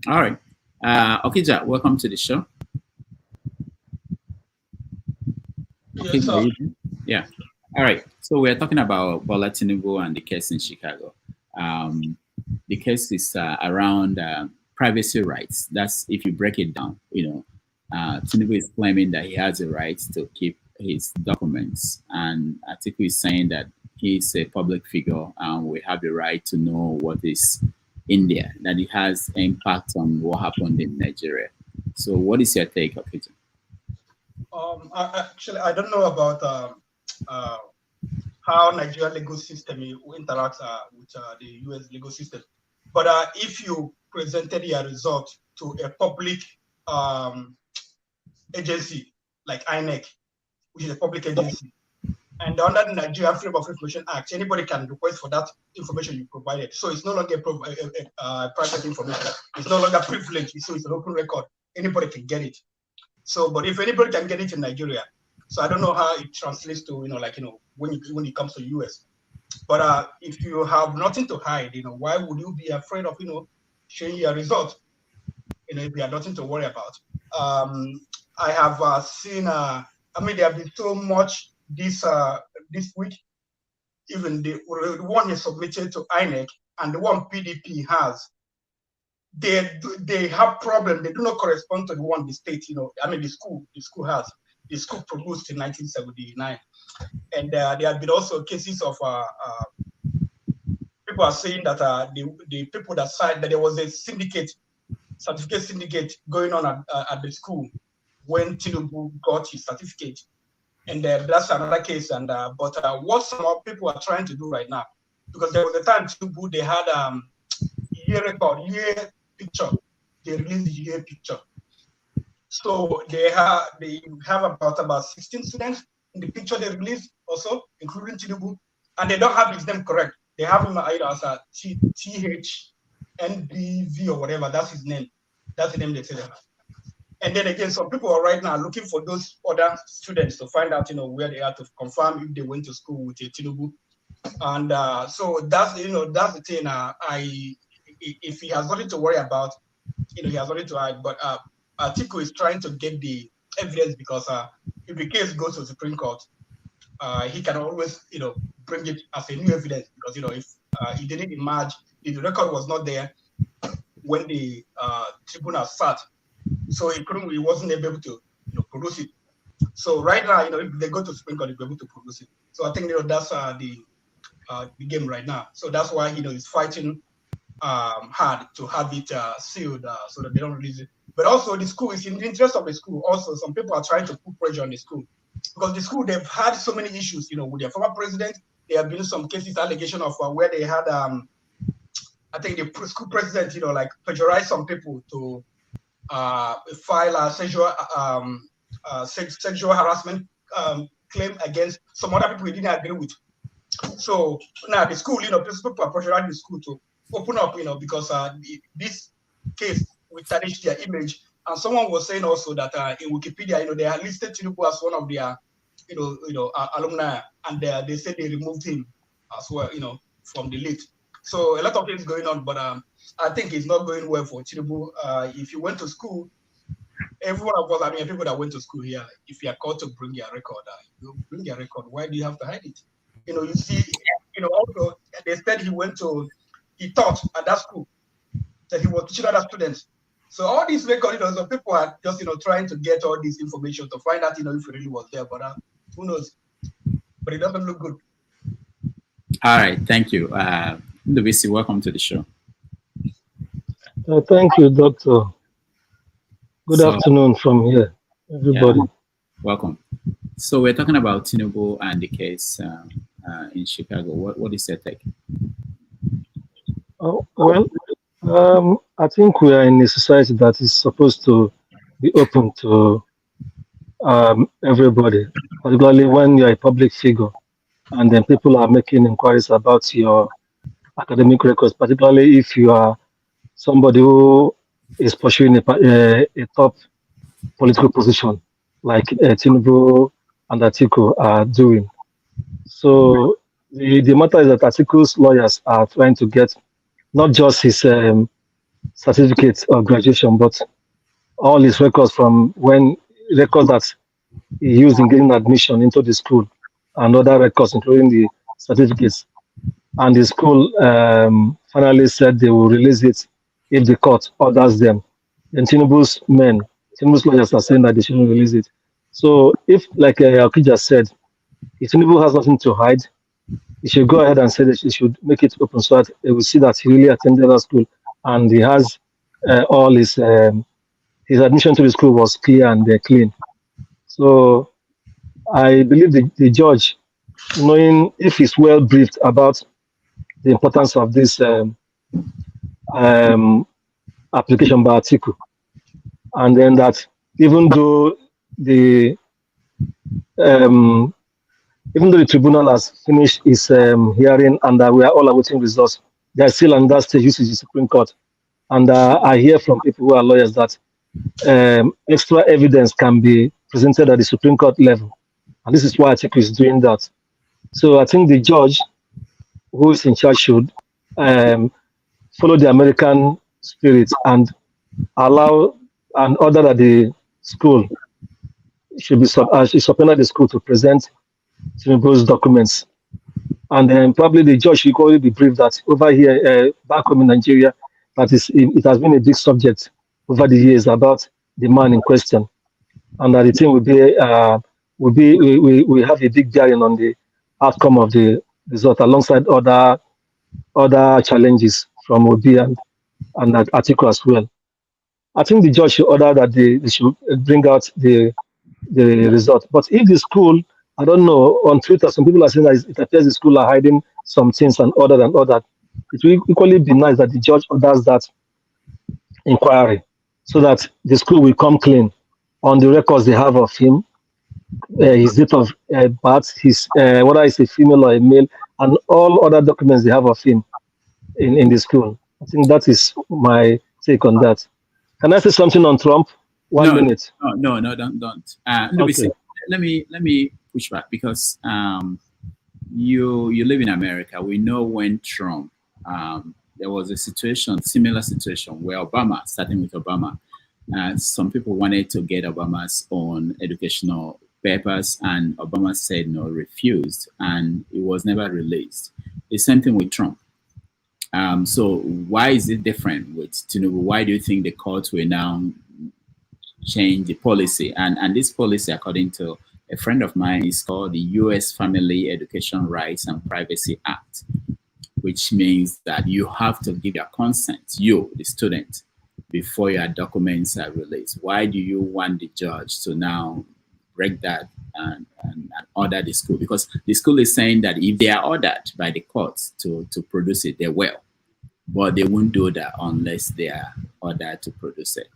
All right. Okija, welcome to the show.
Yes, sir.
Yeah. All right. So we're talking about Bola Tinubu and the case in Chicago. The case is around privacy rights. That's if you break it down. Tinubu is claiming that he has a right to keep his documents, and Atiku is saying that he's a public figure and we have the right to know what is in there, that it has impact on what happened in Nigeria. So what is your take, Okija?
Actually, I don't know about how Nigerian legal system interacts with the US legal system. But if you presented your result to a public agency like INEC, which is a public agency, and under the Nigerian Freedom of Information Act, anybody can request for that information you provided. So it's no longer private information. It's no longer privileged. So it's an open record. Anybody can get it. So, but if anybody can get it in Nigeria, so I don't know how it translates to, when it comes to US. But if you have nothing to hide, why would you be afraid of, sharing your result? If you have nothing to worry about. I have seen, there have been so much this week. Even the one is submitted to INEC and the one PDP has. They have problems. They do not correspond to the one the state, the school has. The school produced in 1979. And there have been also cases of people are saying that the people that signed that there was a certificate syndicate going on at the school when Tinubu got his certificate. And that's another case. And but what some people are trying to do right now, because there was a time Tinubu, they had year picture. They released the year picture. So they have about 16 students in the picture they released also, including Tinubu, and they don't have his name correct. They have him either as a THNBV or whatever. That's his name. That's the name they say they have. And then again, some people are right now looking for those other students to find out, where they are, to confirm if they went to school with Tinubu. And so that's the thing. If he has nothing to worry about, he has nothing to hide. But Atiku is trying to get the evidence, because if the case goes to the Supreme Court, he can always, bring it as a new evidence, because if he didn't emerge, the record was not there when the tribunal sat, so he wasn't able to, produce it. So right now, if they go to the Supreme Court, he'll be able to produce it. So I think that's the game right now. So that's why he's fighting hard to have it sealed so that they don't release it. But also the school is in the interest of the school. Also, some people are trying to put pressure on the school, because the school, they've had so many issues, with their former president. There have been some cases, allegation of where they had, I think the school president, plagiarized some people to file a sexual harassment claim against some other people he didn't agree with. So now the school, people are pressurizing the school to open up, because this case will tarnish their image. And someone was saying also that in Wikipedia, they had listed Tinubu as one of their, alumni, and they said they removed him as well, from the list. So a lot of things going on, but I think it's not going well for Tinubu. If you went to school, every one of us, people that went to school here, if you are called to bring your record, you bring your record. Why do you have to hide it? You see, also they said he taught at that school, that he was teaching other students. So all these records, so people are just, trying to get all this information to find out, if it really was there, but who knows? But it doesn't look good.
All right, thank you. Ndubisi, welcome to the show.
Thank you, Doctor. Good afternoon from here, everybody.
Yeah, welcome. So we're talking about Tinubu and the case in Chicago. What is your take?
I think we are in a society that is supposed to be open to everybody, particularly when you're a public figure. and then people are making inquiries about your academic records, particularly if you are somebody who is pursuing a top political position, like Tinubu and Atiku are doing. So the matter is that Atiku's lawyers are trying to get not just his certificate of graduation, but all his records from when records that he used in getting admission into the school and other records, including the certificates. And the school finally said they will release it if the court orders them. And Tinubu's lawyers are saying that they shouldn't release it. So if, like Okija said, if Tinubu has nothing to hide, he should go ahead and say that he should make it open so that they will see that he really attended that school and he has all his admission to the school was clear and clean. So I believe the judge, knowing if he's well briefed about the importance of this application by Atiku, and then that even though the tribunal has finished its hearing and that we are all awaiting results, there's still another stage, which is the Supreme Court. And I hear from people who are lawyers that extra evidence can be presented at the Supreme Court level. And this is why Atiku is doing that. So I think the judge who is in charge should follow the American spirit and allow and order that the school should be subpoena the school to present Tinubu's documents. And then probably the judge should already be briefed that over here, back home in Nigeria, that it has been a big subject over the years about the man in question, and that the thing will have a big bearing on the outcome of the result, alongside other challenges from Obi and Atiku as well. I think the judge should order that they should bring out the result. But if the school, I don't know, on Twitter, some people are saying that it appears the school are hiding some things and order and all that. It will equally be nice that the judge orders that inquiry so that the school will come clean on the records they have of him, his date of birth, his whether he's a female or a male, and all other documents they have of him in the school. I think that is my take on that. Can I say something on Trump? 1 minute.
No, don't.
Okay.
Let me push back because you live in America. We know when Trump, there was a similar situation where Obama, starting with Obama, some people wanted to get Obama's own educational papers, and Obama said no, refused, and it was never released. The same thing with Trump. So why is it different with Tinubu? Why do you think the court will now change the policy? And this policy, according to a friend of mine, is called the U.S. Family Education Rights and Privacy Act, which means that you have to give your consent, you, the student, before your documents are released. Why do you want the judge to now break that and order the school? Because the school is saying that if they are ordered by the courts to produce it, they will. But they won't do that unless they are ordered to produce it.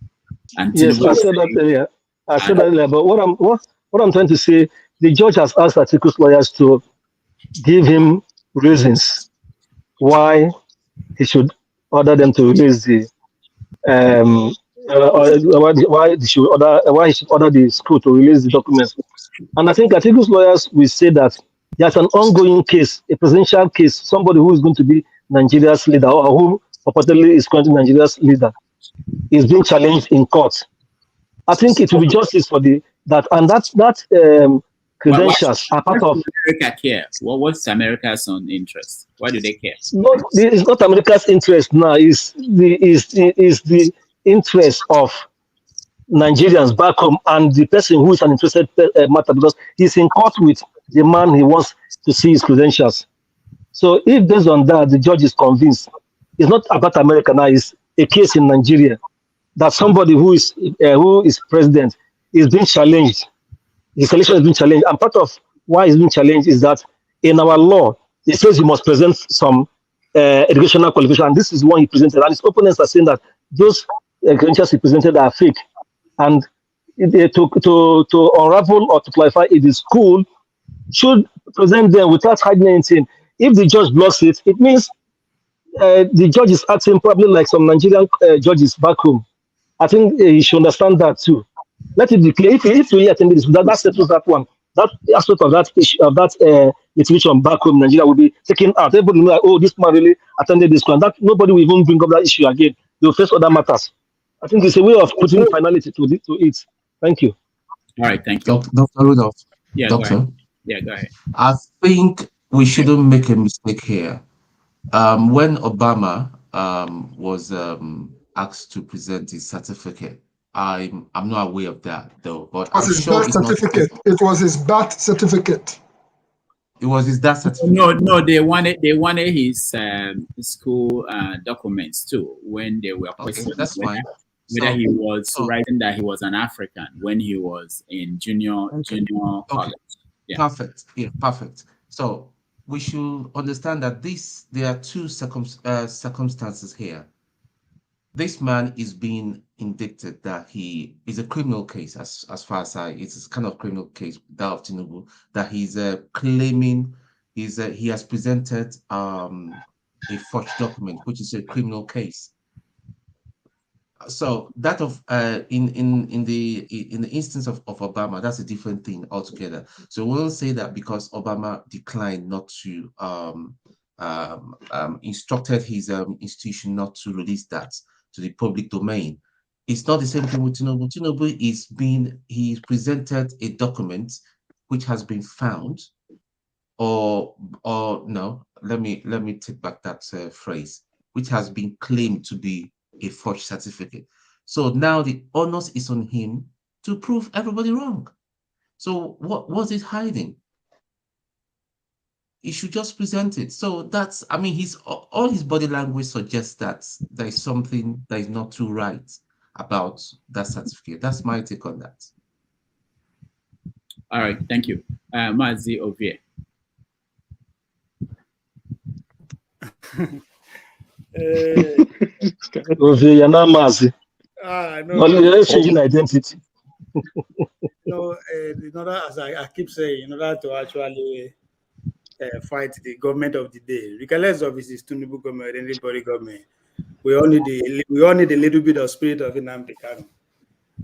And
yes, I said that earlier. But what I'm trying to say, the judge has asked Atiku's lawyers to give him reasons why he should order them to release the why he should order the school to release the documents. And I think Atiku's lawyers will say that there's an ongoing case, a presidential case, somebody who is going to be Nigeria's leader or who purportedly is currently Nigeria's leader is being challenged in court. I think it will be justice for that credentials are part of
America care. What's America's own interest? Why do they care?
No, it's not America's interest now. It's the interest of Nigerians back home and the person who is an interested matter, because he's in court with the man he wants to see his credentials. So if based on that the judge is convinced, it's not about America now. It's a case in Nigeria that somebody who is president is being challenged. His election is being challenged, and part of why it's being challenged is that in our law it says you must present some educational qualification, and this is one he presented, and his opponents are saying that those credentials he presented are fake, and to unravel or to clarify if the school should present them without hiding anything. If the judge blocks it, it means the judge is acting probably like some Nigerian judges back home. I think you should understand that too. Let it be clear. If you attend this, that settles that one. That aspect of that issue, of that litigation back home in Nigeria will be taken out. Everybody will know, like, oh, this man really attended this one. That nobody will even bring up that issue again. They will face other matters. I think it's a way of putting finality to it. Thank you.
All right, thank you.
Dr. Rudolph.
Yeah,
Doctor.
go ahead. Yeah, go ahead.
I think we shouldn't make a mistake here. When Obama was asked to present his certificate, I'm not aware of that though, but
It was
I'm
his
sure
birth
it's not.
certificate. It was his birth certificate.
It was his birth certificate.
No, they wanted his school documents too when they were questioning
that's fine.
whether he was writing that he was an African when he was in junior college. Yeah.
Perfect. Yeah, perfect. So we should understand that there are two circumstances here. This man is being indicted that he is a criminal case, as far as it's a kind of criminal case, that of Tinubu, that he's claiming he has presented a forged document, which is a criminal case. So that of in the instance of Obama, that's a different thing altogether. So we won't say that because Obama declined not to instructed his institution not to release that to the public domain. It's not the same thing with Tinubu. Tinubu he's presented a document which has been found, or no, let me take back that phrase, which has been claimed to be a forged certificate. So now the onus is on him to prove everybody wrong. So what was it hiding? He should just present it. So that's, I mean, all his body language suggests that there is something that is not too right about that certificate. That's my take on that.
All right, thank you. Mazi Ovie.
You're not Mazi.
No,
Let's change identity.
No, in order, as I keep saying, in order to actually fight the government of the day, regardless of if it's Tinubu government or anybody government, we all need a little bit of spirit of Nnamdi Kanu,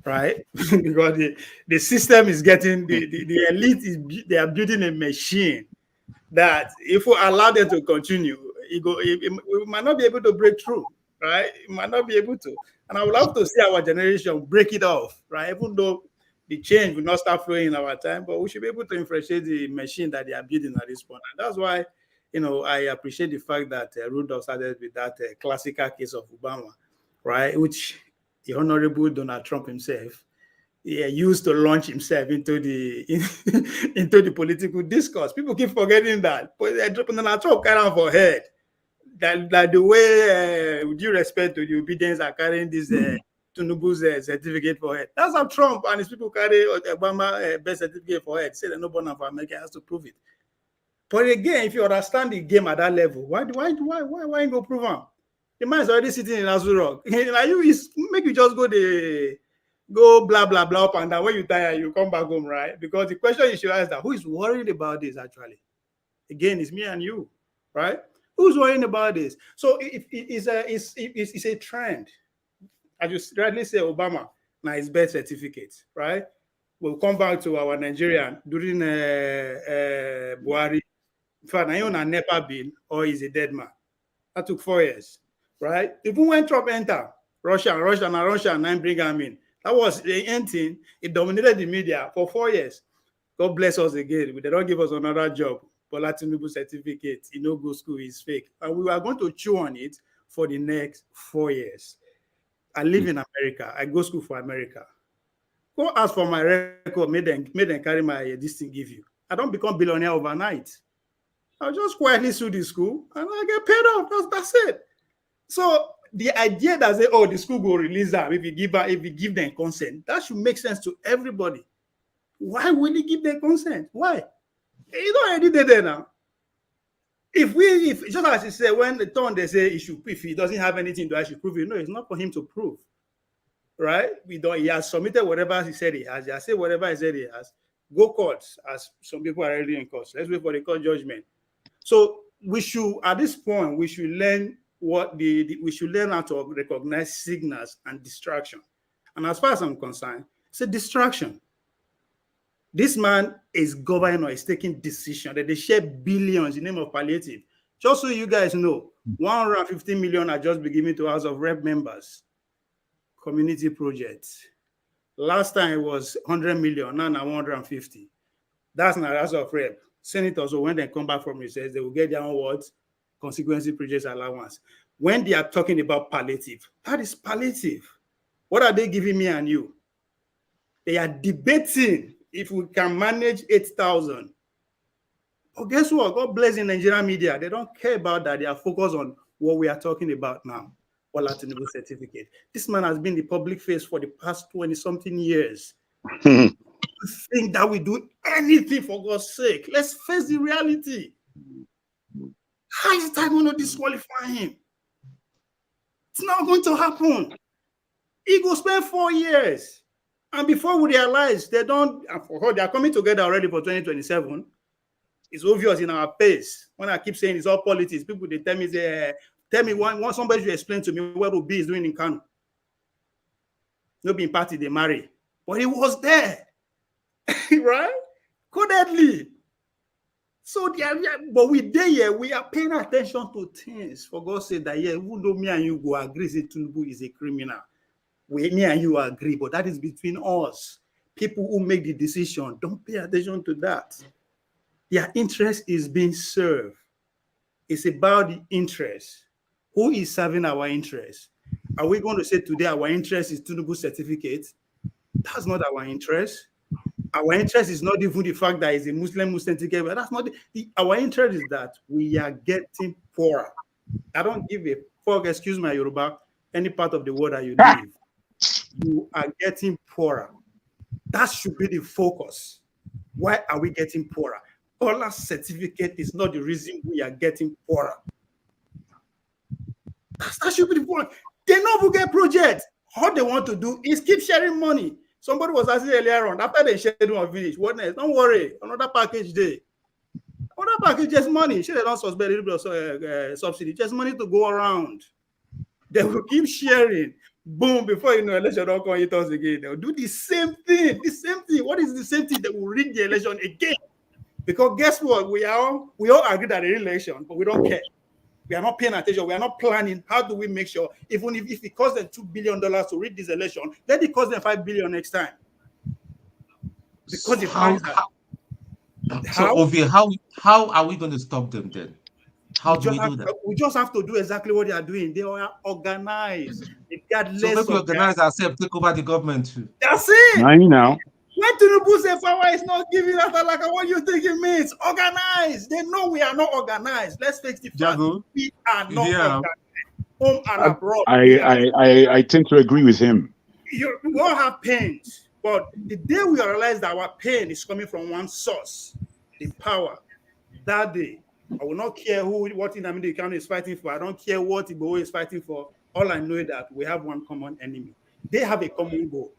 right? Because the system is getting the elite they are building a machine that if we allow them to continue, we might not be able to break through, right? We might not be able to. And I would love to see our generation break it off, right? Even though the change will not start flowing in our time, but we should be able to infiltrate the machine that they are building at this point. And that's why, I appreciate the fact that Rudolph started with that classical case of Obama, right? Which the Honorable Donald Trump himself used to launch himself into the political discourse. People keep forgetting that. But Donald Trump carrying on for head. That the way, with due respect to the obedience, are carrying this Tinubu's certificate for head. That's how Trump and his people carry Obama birth certificate for head. Say that no born of America has to prove it. But again, if you understand the game at that level, why you go prove him? The man is already sitting in Azurok. Make you just go blah blah blah up and down. When you tire, you come back home, right? Because the question you should ask that who is worried about this actually? Again, it's me and you, right? Who's worrying about this? So it's a trend. I just rightly say Obama, now his birth certificate, right? We'll come back to our Nigerian during Buhari. In fact, I own a NEPA bill or he's a dead man. That took 4 years, right? Even when Trump entered, Russia, and then bring him in. That was the end thing. It dominated the media for 4 years. God bless us again. They don't give us another job. Bola Tinubu certificate, go school is fake. And we are going to chew on it for the next 4 years. I live in America. I go school for America. Go ask for my record. Made them carry my this thing give you. I don't become billionaire overnight. I'll just quietly sue the school and I get paid off. That's it. So the idea that say, the school will release that if you give them consent, that should make sense to everybody. Why will he give them consent? Why? You don't already did that now. If just as he said, when the turn they say if he doesn't have anything to actually prove it, no, it's not for him to prove. Right? He has submitted whatever he said he has. He has said whatever he said he has.
go courts, as some people are already in courts. Let's wait for the court judgment. So we should, at this point, we should learn we should learn how to recognize signals and distraction. And as far as I'm concerned, it's a distraction. This man is governor, is taking decisions that they share billions in the name of palliative. Just so you guys know, 150 million are just been given to House of Rep members. Community projects. Last time it was 100 million, now 150. That's not House of Rep. Senators, when they come back from recess, they will get their own words, consequences projects allowance. When they are talking about palliative, that is palliative. What are they giving me and you? They are debating if we can manage 8,000. But guess what? God bless the Nigerian media. They don't care about that. They are focused on what we are talking about now. Bola Tinubu certificate. This man has been the public face for the past 20-something years. You think that we do anything for God's sake? Let's face the reality. How is that going to disqualify him? It's not going to happen. He will spend 4 years. And before we realize they don't, they are coming together already for 2027. It's obvious in our pace. When I keep saying it's all politics, people they tell me when somebody should explain to me what Obi is doing in Kano. No being party they marry. But he was there. Right? Codedly. So but we we are paying attention to things. For God's sake, that even though me and you go agree that Tinubu is a criminal, me and you agree, but that is between us. People who make the decision, don't pay attention to that. Their interest is being served. It's about the interest. Who is serving our interest? Are we going to say today our interest is Tinubu certificate? That's not our interest. Our interest is not even the fact that it's a Muslim ticket, but that's not our interest is that we are getting poorer. I don't give a fuck, excuse my Yoruba, any part of the world that you live. You are getting poorer. That should be the focus. Why are we getting poorer? Bola certificate is not the reason we are getting poorer. That should be the point. They know we get projects. All they want to do is keep sharing money. Somebody was asking earlier on, after they shared one finish, what next? Don't worry, another package day. Another package, just money. Sure, they don't suspect a little bit of subsidy, just money to go around. They will keep sharing. Boom, before you know, election don't come hit us again. They'll do the same thing. The same thing. What is the same thing? They will rig the election again. Because guess what? We all agree that the election, but we don't care. We are not paying attention. We are not planning. How do we make sure, even if it costs them $2 billion to rig this election, let it cost them $5 billion next time? Because
how are we going to stop them then? How do we do that?
We just have to do exactly what they are doing. They are organized. They got less.
So we organize ourselves, take over the government too.
That's it.
Now.
When Tinubu say power is not giving us like what you think it means, organized. They know we are not organized. Let's face the fact. We are not organized. Home and abroad.
I tend to agree with him.
We all have pains, but the day we realize that our pain is coming from one source, the power, that day, I will not care what Nnamdi Kanu is fighting for. I don't care what Igboho is fighting for. All I know is that we have one common enemy. They have a common goal.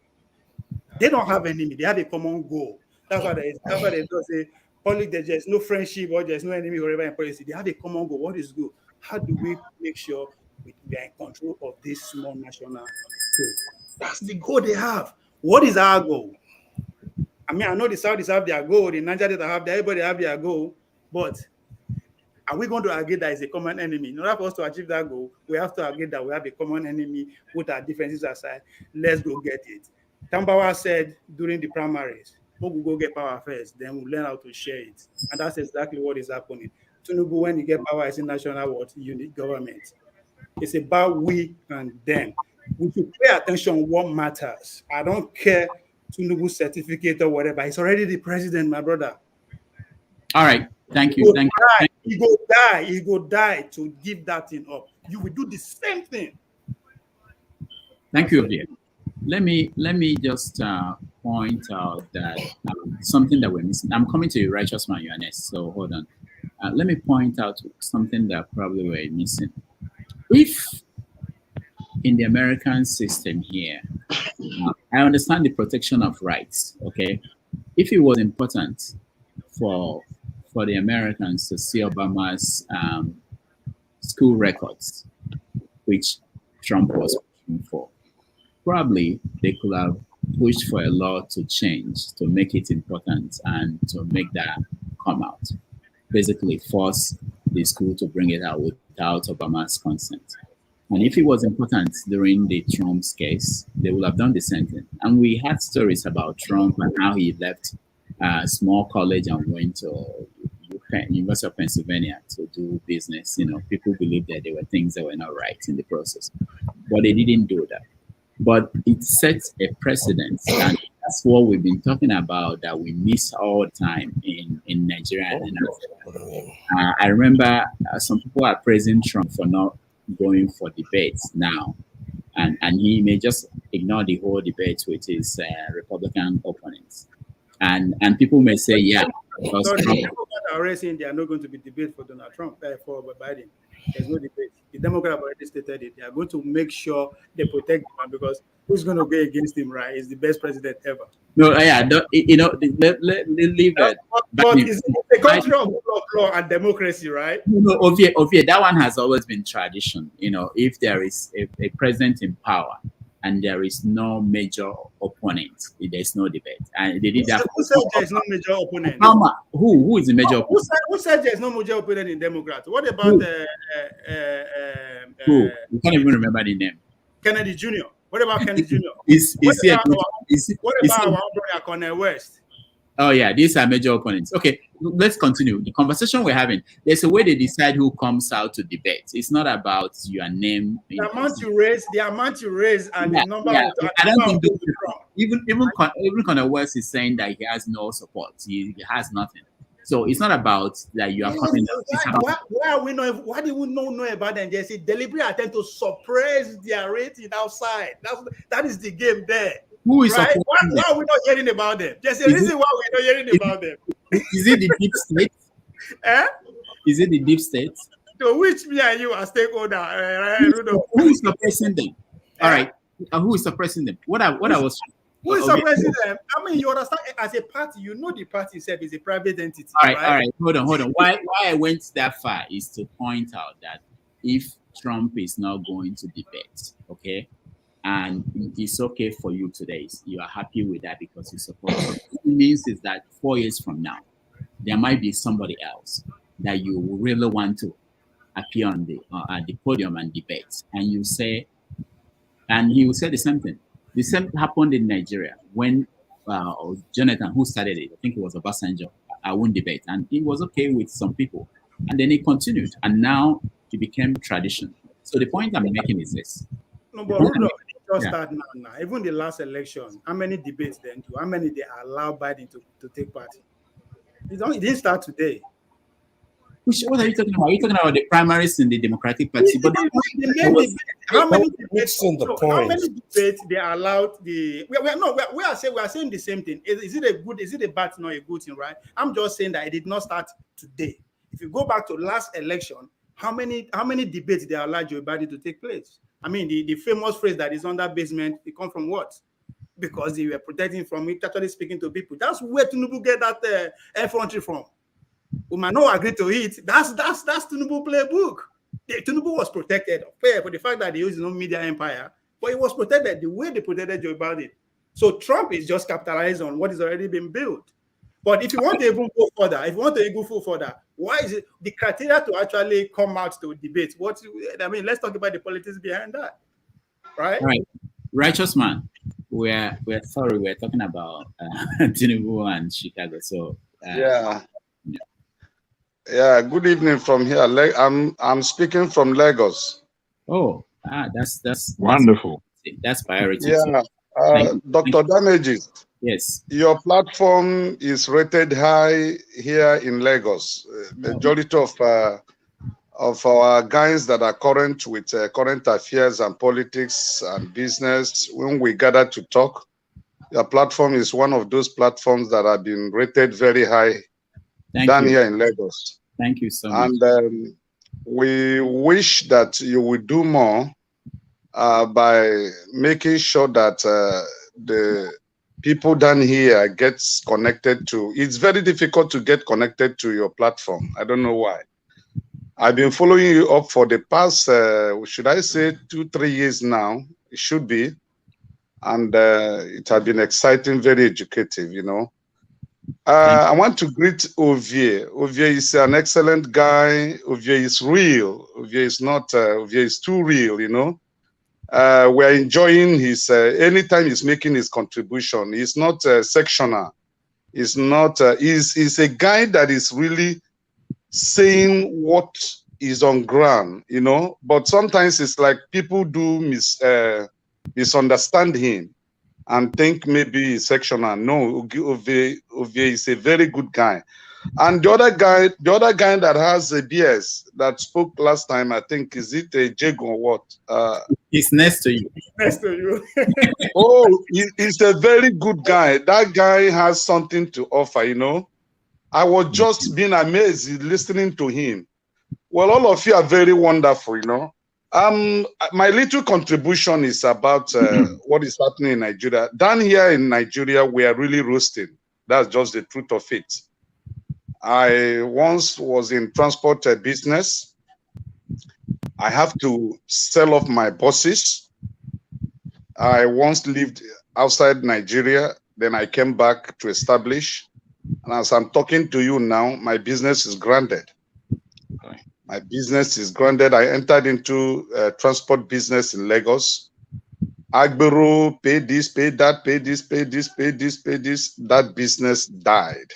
They don't have an enemy. They have a common goal. That's why they don't say there's no friendship or there's no enemy wherever in policy. They have a common goal. What is good? How do we make sure we are in control of this small national state? That's the goal they have. What is our goal? I mean, I know the Saudis have their goal, the Nigerians have everybody have their goal, but are we going to agree that it's a common enemy? In order for us to achieve that goal, we have to agree that we have a common enemy, put our differences aside. Let's go get it. Tambawa said during the primaries, we'll go get power first, then we'll learn how to share it. And that's exactly what is happening. Tinubu, when you get power, it's a national unit government. It's about we and them. We should pay attention on what matters. I don't care Tinubu certificate or whatever. He's already the president, my brother.
All right. Thank you.
He go die to give that thing up. You will do the same thing.
Thank you, Obie. Let me just point out that something that we're missing. I'm coming to you, righteous man, you are next. So hold on. Let me point out something that probably we're missing. If in the American system here, I understand the protection of rights, okay? if it was important for the Americans to see Obama's school records, which Trump was pushing for, probably they could have pushed for a law to change, to make it important and to make that come out. Basically force the school to bring it out without Obama's consent. And if it was important during the Trump's case, they would have done the same thing. And we had stories about Trump and how he left a small college and went to University of Pennsylvania to do business. You know, people believed that there were things that were not right in the process, but they didn't do that. But it sets a precedent, and that's what we've been talking about, that we miss all the time in Nigeria and in Africa. I remember some people are praising Trump for not going for debates now, and he may just ignore the whole debate with his Republican opponents, and people may say, yeah, because
No, the
Trump,
Democrats are already saying they are not going to be debate for Donald Trump, for Biden. There's no debate. The Democrats have already stated it. They are going to make sure they protect him, because who's going to go against him, right? He's the best president ever.
no, yeah, you know, let leave that.
But it's a country of rule of law and democracy, right?
No, Ovie, that one has always been tradition. You know, if there is a president in power and there is no major opponent, there's no debate. And they did that.
Who said there's no major opponent?
Who is the major opponent?
Who said there's no major opponent in Democrats? What about
who? You can't even remember the name.
Kennedy Jr.? What about Kennedy Jr.? What about our brother Cornel West?
Oh yeah, these are major opponents. Okay, let's continue the conversation we're having. There's a way they decide who comes out to debate. It's not about your name.
The amount you raise, and the number.
Yeah. I don't think even Cornel West is saying that he has no support. He has nothing. So it's not about that you are coming out.
Why do we not know about them? There's a deliberate attempt to suppress their rating outside. That is the game there.
Who is
right? Why are we not hearing about them? There's a reason why we're not hearing about them.
Is it the deep state? Is it the deep state?
To which me and you are stakeholder.
Who is suppressing them? All right. Who is suppressing them? Who
is suppressing them? I mean, you understand, as a party, you know the party itself is a private entity.
All right. Hold on. Why I went that far is to point out that if Trump is not going to debate, okay, and it's okay for you today, you are happy with that because you support him. What it means is that 4 years from now, there might be somebody else that you really want to appear on at the podium and debate, and you say, and he will say the same thing. The same happened in Nigeria when Jonathan, who started it, I think it was Obasanjo, I won't debate, and it was okay with some people, and then it continued, and now it became tradition. So the point I'm making is this.
No, but start now. Even the last election, how many debates then do? How many they allow Biden to take part in? It didn't start today.
What are you talking about? Are you talking about the primaries in the Democratic Party? But
how many debates they allowed? We are saying the same thing. Is it a bad, not a good thing, right? I'm just saying that it did not start today. If you go back to last election, how many debates they allowed Joe Biden to take place? I mean, the famous phrase that is under basement, it comes from what? Because they were protecting from it, actually speaking to people. That's where Tinubu get that effrontery from. We might not agree to it. That's Tinubu playbook. Tinubu was protected for the fact that they use no media empire, but it was protected the way they protected Joe Biden. So Trump is just capitalizing on what has already been built. But if you want to even go further, why is it the criteria to actually come out to debate? Let's talk about the politics behind that, right?
All right, righteous man. We're talking about Tinubu and Chicago. So
yeah. Good evening from here. I'm speaking from Lagos.
Oh, that's
wonderful.
That's priority.
Yeah, Dr. Damages.
Yes.
Your platform is rated high here in Lagos. Majority of our guys that are current with current affairs and politics and business, when we gather to talk, your platform is one of those platforms that have been rated very high here in Lagos.
Thank you so much.
And we wish that you will do more by making sure that people down here gets connected to. It's very difficult to get connected to your platform. I don't know why. I've been following you up for the past, should I say, 2-3 years now. It should be. And it has been exciting, very educative, you know. I want to greet Ovie. Ovie is an excellent guy. Ovie is real. Ovie is not, Ovie is too real, you know. We're enjoying his, anytime he's making his contribution. He's not sectional. He's not, he's a guy that is really saying what is on ground, you know. But sometimes it's like people do misunderstand him and think maybe he's sectional. No, Ovie is a very good guy. And the other guy that has a BS that spoke last time, I think, is it a Jago or what?
He's next to you.
Next to you.
Oh, he's a very good guy. That guy has something to offer, you know. I was just being amazed listening to him. Well, all of you are very wonderful, you know. My little contribution is about what is happening in Nigeria. Down here in Nigeria, we are really roasting. That's just the truth of it. I once was in transport business. I have to sell off my bosses. I once lived outside Nigeria. Then I came back to establish. And as I'm talking to you now, my business is grounded. My business is grounded. I entered into transport business in Lagos. Agbero, pay this, pay that, pay this, pay this, pay this, pay this. That business died.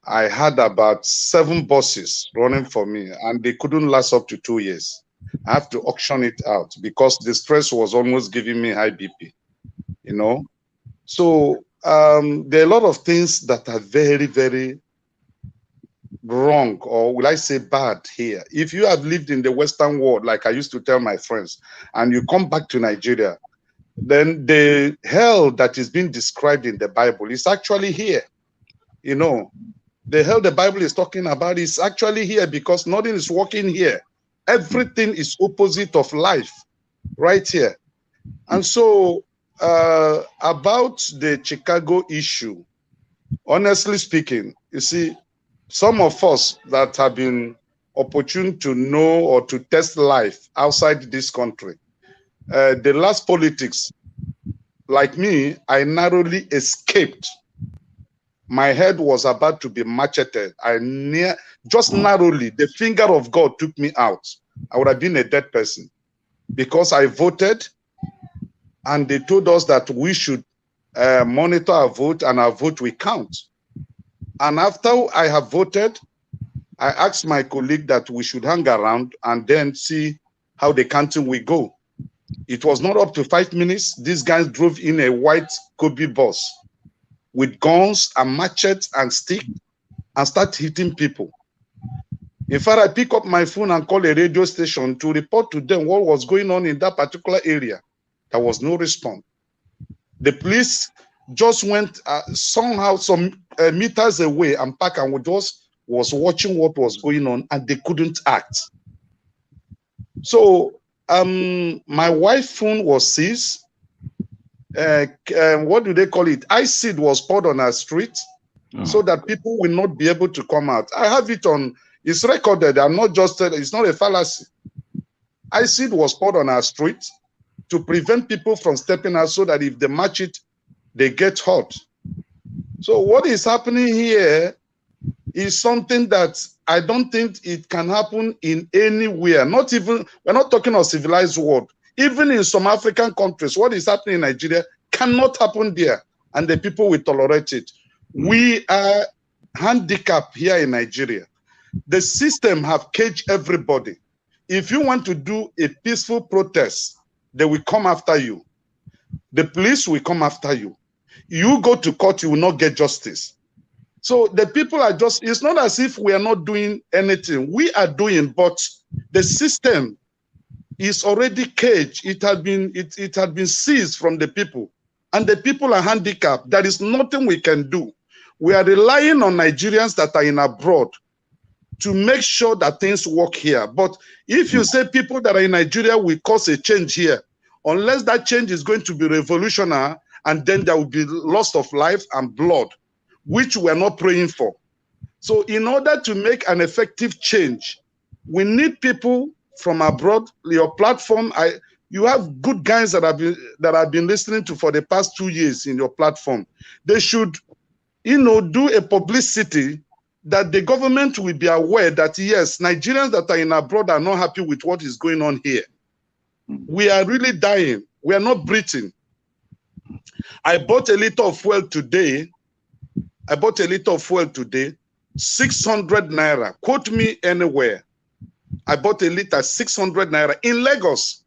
I had about 7 bosses running for me, and they couldn't last up to 2 years. I have to auction it out because the stress was almost giving me high BP, you know. So there are a lot of things that are very, very wrong, or will I say bad here. If you have lived in the Western world, like I used to tell my friends, and you come back to Nigeria, then the hell that is being described in the Bible is actually here. You know, the hell the Bible is talking about is actually here because nothing is working here. Everything is opposite of life right here. And so about the Chicago issue, honestly speaking, you see, some of us that have been opportune to know or to test life outside this country, the last politics, like me, I narrowly escaped. My head was about to be macheted. Just narrowly, the finger of God took me out. I would have been a dead person because I voted and they told us that we should monitor our vote and our vote will count. And after I have voted, I asked my colleague that we should hang around and then see how the counting will go. It was not up to 5 minutes. These guys drove in a white Kobe bus with guns and machetes and stick and start hitting people. In fact, I pick up my phone and call a radio station to report to them what was going on in that particular area. There was no response. The police just went somehow some meters away and back and just was watching what was going on and they couldn't act. So my wife's phone was seized. What do they call it? Acid was poured on our street so that people will not be able to come out. I have it on, it's recorded. I'm not just, it's not a fallacy. Acid was poured on our street to prevent people from stepping out so that if they match it, they get hurt. So what is happening here is something that I don't think it can happen in anywhere. Not even, we're not talking of civilized world. Even in some African countries, what is happening in Nigeria cannot happen there, and the people will tolerate it. We are handicapped here in Nigeria. The system have caged everybody. If you want to do a peaceful protest, they will come after you. The police will come after you. You go to court, you will not get justice. So the people are just, it's not as if we are not doing anything. We are doing, but the system is already caged. It had been seized from the people. And the people are handicapped. There is nothing we can do. We are relying on Nigerians that are in abroad to make sure that things work here. But if you say people that are in Nigeria will cause a change here, unless that change is going to be revolutionary and then there will be loss of life and blood, which we are not praying for. So in order to make an effective change, we need people from abroad. Your platform, you have good guys that I've been listening to for the past 2 years in your platform. They should, do a publicity that the government will be aware that, yes, Nigerians that are in abroad are not happy with what is going on here. We are really dying. We are not breathing. I bought a liter of fuel today. 600 naira. Quote me anywhere. I bought a liter, 600 naira in Lagos.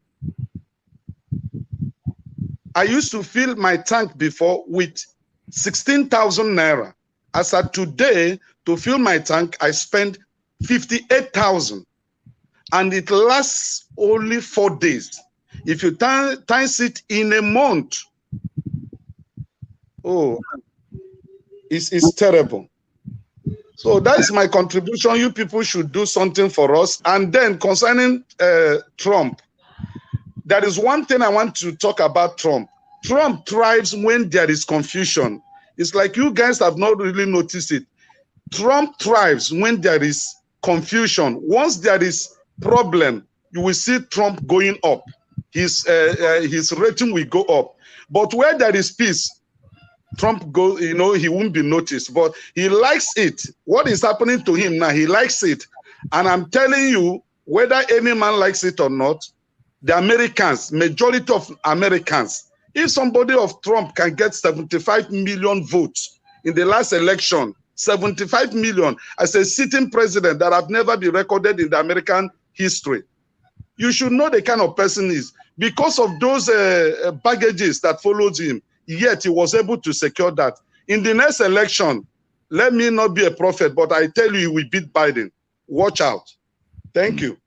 I used to fill my tank before with 16,000 naira. As of today, to fill my tank, I spend 58,000. And it lasts only 4 days. If you times it in a month, it's terrible. So that is my contribution. You people should do something for us. And then concerning Trump, there is one thing I want to talk about Trump. Trump thrives when there is confusion. It's like you guys have not really noticed it. Trump thrives when there is confusion. Once there is problem, you will see Trump going up. His rating will go up. But where there is peace, Trump goes, he won't be noticed, but he likes it. What is happening to him now? He likes it. And I'm telling you, whether any man likes it or not, the Americans, majority of Americans, if somebody of Trump can get 75 million votes in the last election, 75 million as a sitting president that have never been recorded in the American history, you should know the kind of person he is. Because of those baggages that followed him, yet he was able to secure that. In the next election, let me not be a prophet, but I tell you, he will beat Biden. Watch out. Thank you.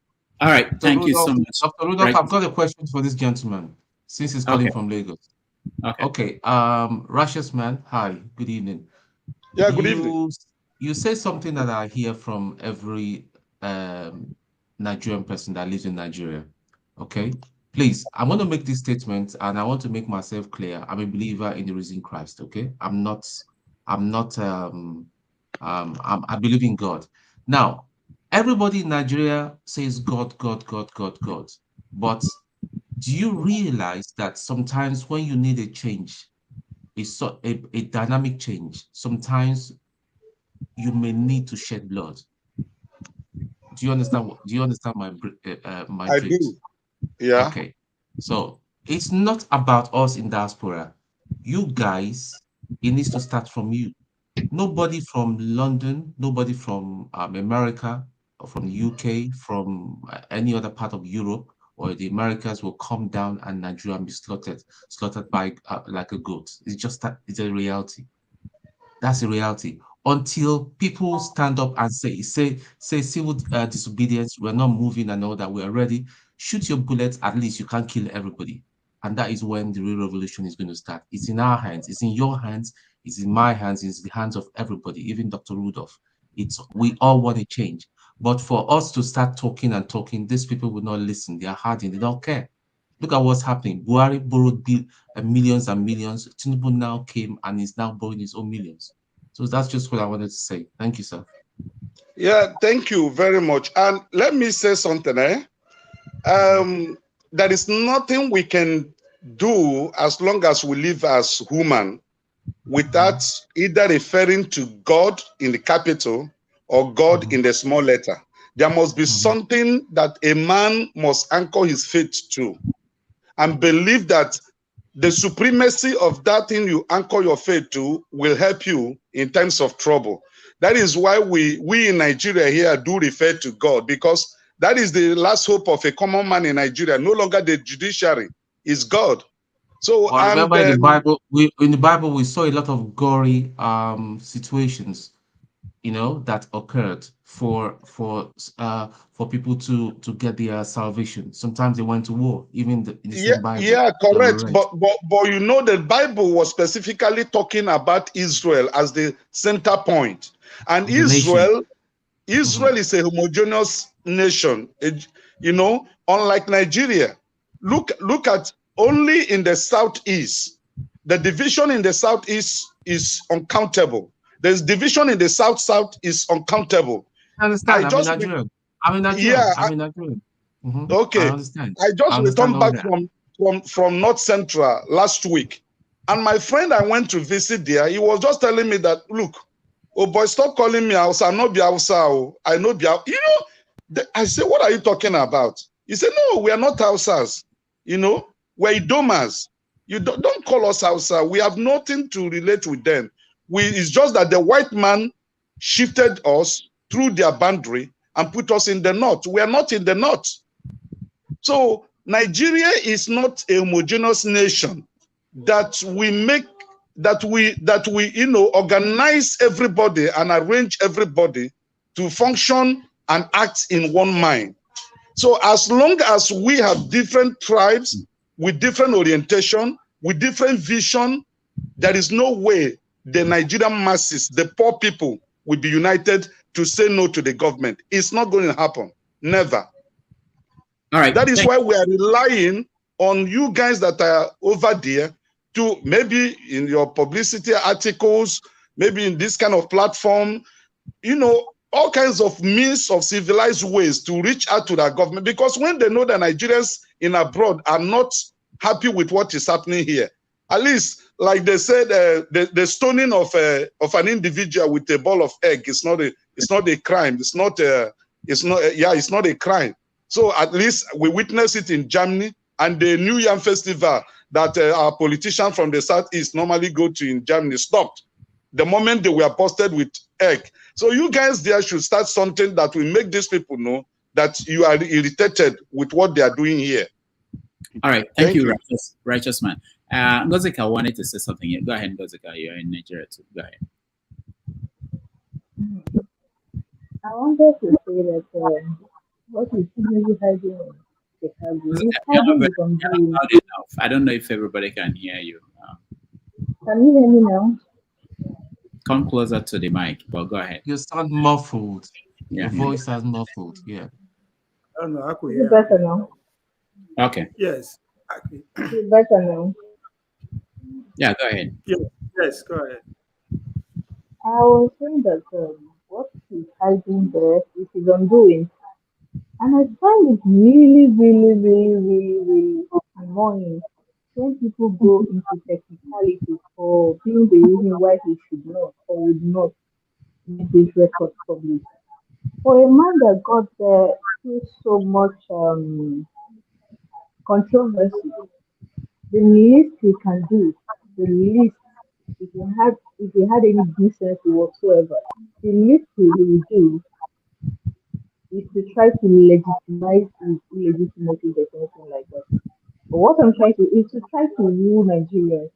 All right. Thank you so much.
Dr. Rudolph, I've got a question for this gentleman, since he's calling from Lagos. Okay. Rashes man, hi. Good evening.
Yeah, good evening.
You say something that I hear from every Nigerian person that lives in Nigeria. Okay. Please, I want to make this statement, and I want to make myself clear. I'm a believer in the risen Christ. Okay, I believe in God. Now, everybody in Nigeria says God, God, God, God, God. But do you realize that sometimes when you need a change, it's a dynamic change, sometimes you may need to shed blood? Do you understand? Do you understand my
I do. Yeah.
Okay. So it's not about us in diaspora. You guys, it needs to start from you. Nobody from London, nobody from America, or from the UK, from any other part of Europe or the Americas will come down and Nigeria be slaughtered by like a goat. It's just that it's a reality. That's a reality. Until people stand up and say civil disobedience, we're not moving and all that, we're ready. Shoot your bullets, at least you can't kill everybody. And that is when the real revolution is going to start. It's in our hands, it's in your hands, it's in my hands, it's in the hands of everybody, even Dr. Rudolph. We all want to change. But for us to start talking and talking, these people will not listen. They are hardened, they don't care. Look at what's happening. Buhari borrowed millions and millions. Tinubu now came and is now borrowing his own millions. So that's just what I wanted to say. Thank you, sir.
Yeah, thank you very much. And let me say something. There is nothing we can do as long as we live as human without either referring to God in the capital or God in the small letter. There must be something that a man must anchor his faith to and believe that the supremacy of that thing you anchor your faith to will help you in times of trouble. That is why we in Nigeria here do refer to God, because that is the last hope of a common man in Nigeria. No longer the judiciary, is God. So
I remember in the Bible we saw a lot of gory situations, that occurred for people to get their salvation. Sometimes they went to war, even in the same Bible.
Yeah, correct. But the Bible was specifically talking about Israel as the center point, and Israel is a homogeneous nation. Unlike Nigeria. Look at only in the southeast, The division in the southeast is uncountable. There's division in the south is uncountable.
I understand. I'm in
just
Nigerian. I'm in Nigerian.
yeah.
I'm in Nigerian.
Okay.
I understand.
I just returned
all
back
that.
from North Central last week, and my friend I went to visit there, he was just telling me that, look, oh boy, stop calling me Hausa. I know be Hausa. I know be Hausa. You know, I said, what are you talking about? He said, no, we are not Hausas. You know, we're Idomas. You don't call us Hausa. We have nothing to relate with them. It's just that the white man shifted us through their boundary and put us in the north. We are not in the north. So Nigeria is not a homogeneous nation that we you know, organize everybody and arrange everybody to function and act in one mind. So as long as we have different tribes with different orientation, with different vision, there is no way the Nigerian masses, the poor people, will be united to say no to the government. It's not going to happen. Never.
All right.
That is why we are relying on you guys that are over there to, maybe in your publicity articles, maybe in this kind of platform, you know, all kinds of means of civilized ways to reach out to the government, because when they know that Nigerians in abroad are not happy with what is happening here, at least, like they said, the stoning of an individual with a ball of egg is not a crime. It's not a crime. So at least we witnessed it in Germany, and the New Yam Festival that our politicians from the Southeast normally go to in Germany stopped the moment they were busted with egg. So you guys there should start something that will make these people know that you are irritated with what they are doing here.
All right. Thank you, righteous man. Ngozika wanted to say something here. Go ahead, Ngozika. You're in Nigeria too. Go ahead.
I wanted to say that what is Tinubu hiding in Chicago? He's hiding from
I don't know if everybody can hear you.
Can you hear me now?
Come closer to the mic, but go ahead.
You sound muffled.
Yeah.
Your voice sounds muffled. Yeah.
I don't know. I could
Is
hear.
it better now?
Okay.
Yes.
Is it better now?
Yeah, go ahead.
Yes, go ahead.
I was saying that what he's hiding there is his undoing. And I find it really, really, really, really, really annoying when people go into technicalities for being the reason why he should not or would not make this record public. For a man that got there through so much controversy, the least he can do, the least if he had any decency whatsoever, the least he will do is to try to legitimize his illegitimacy or something like that. But what I'm trying to is to try to rule Nigerians.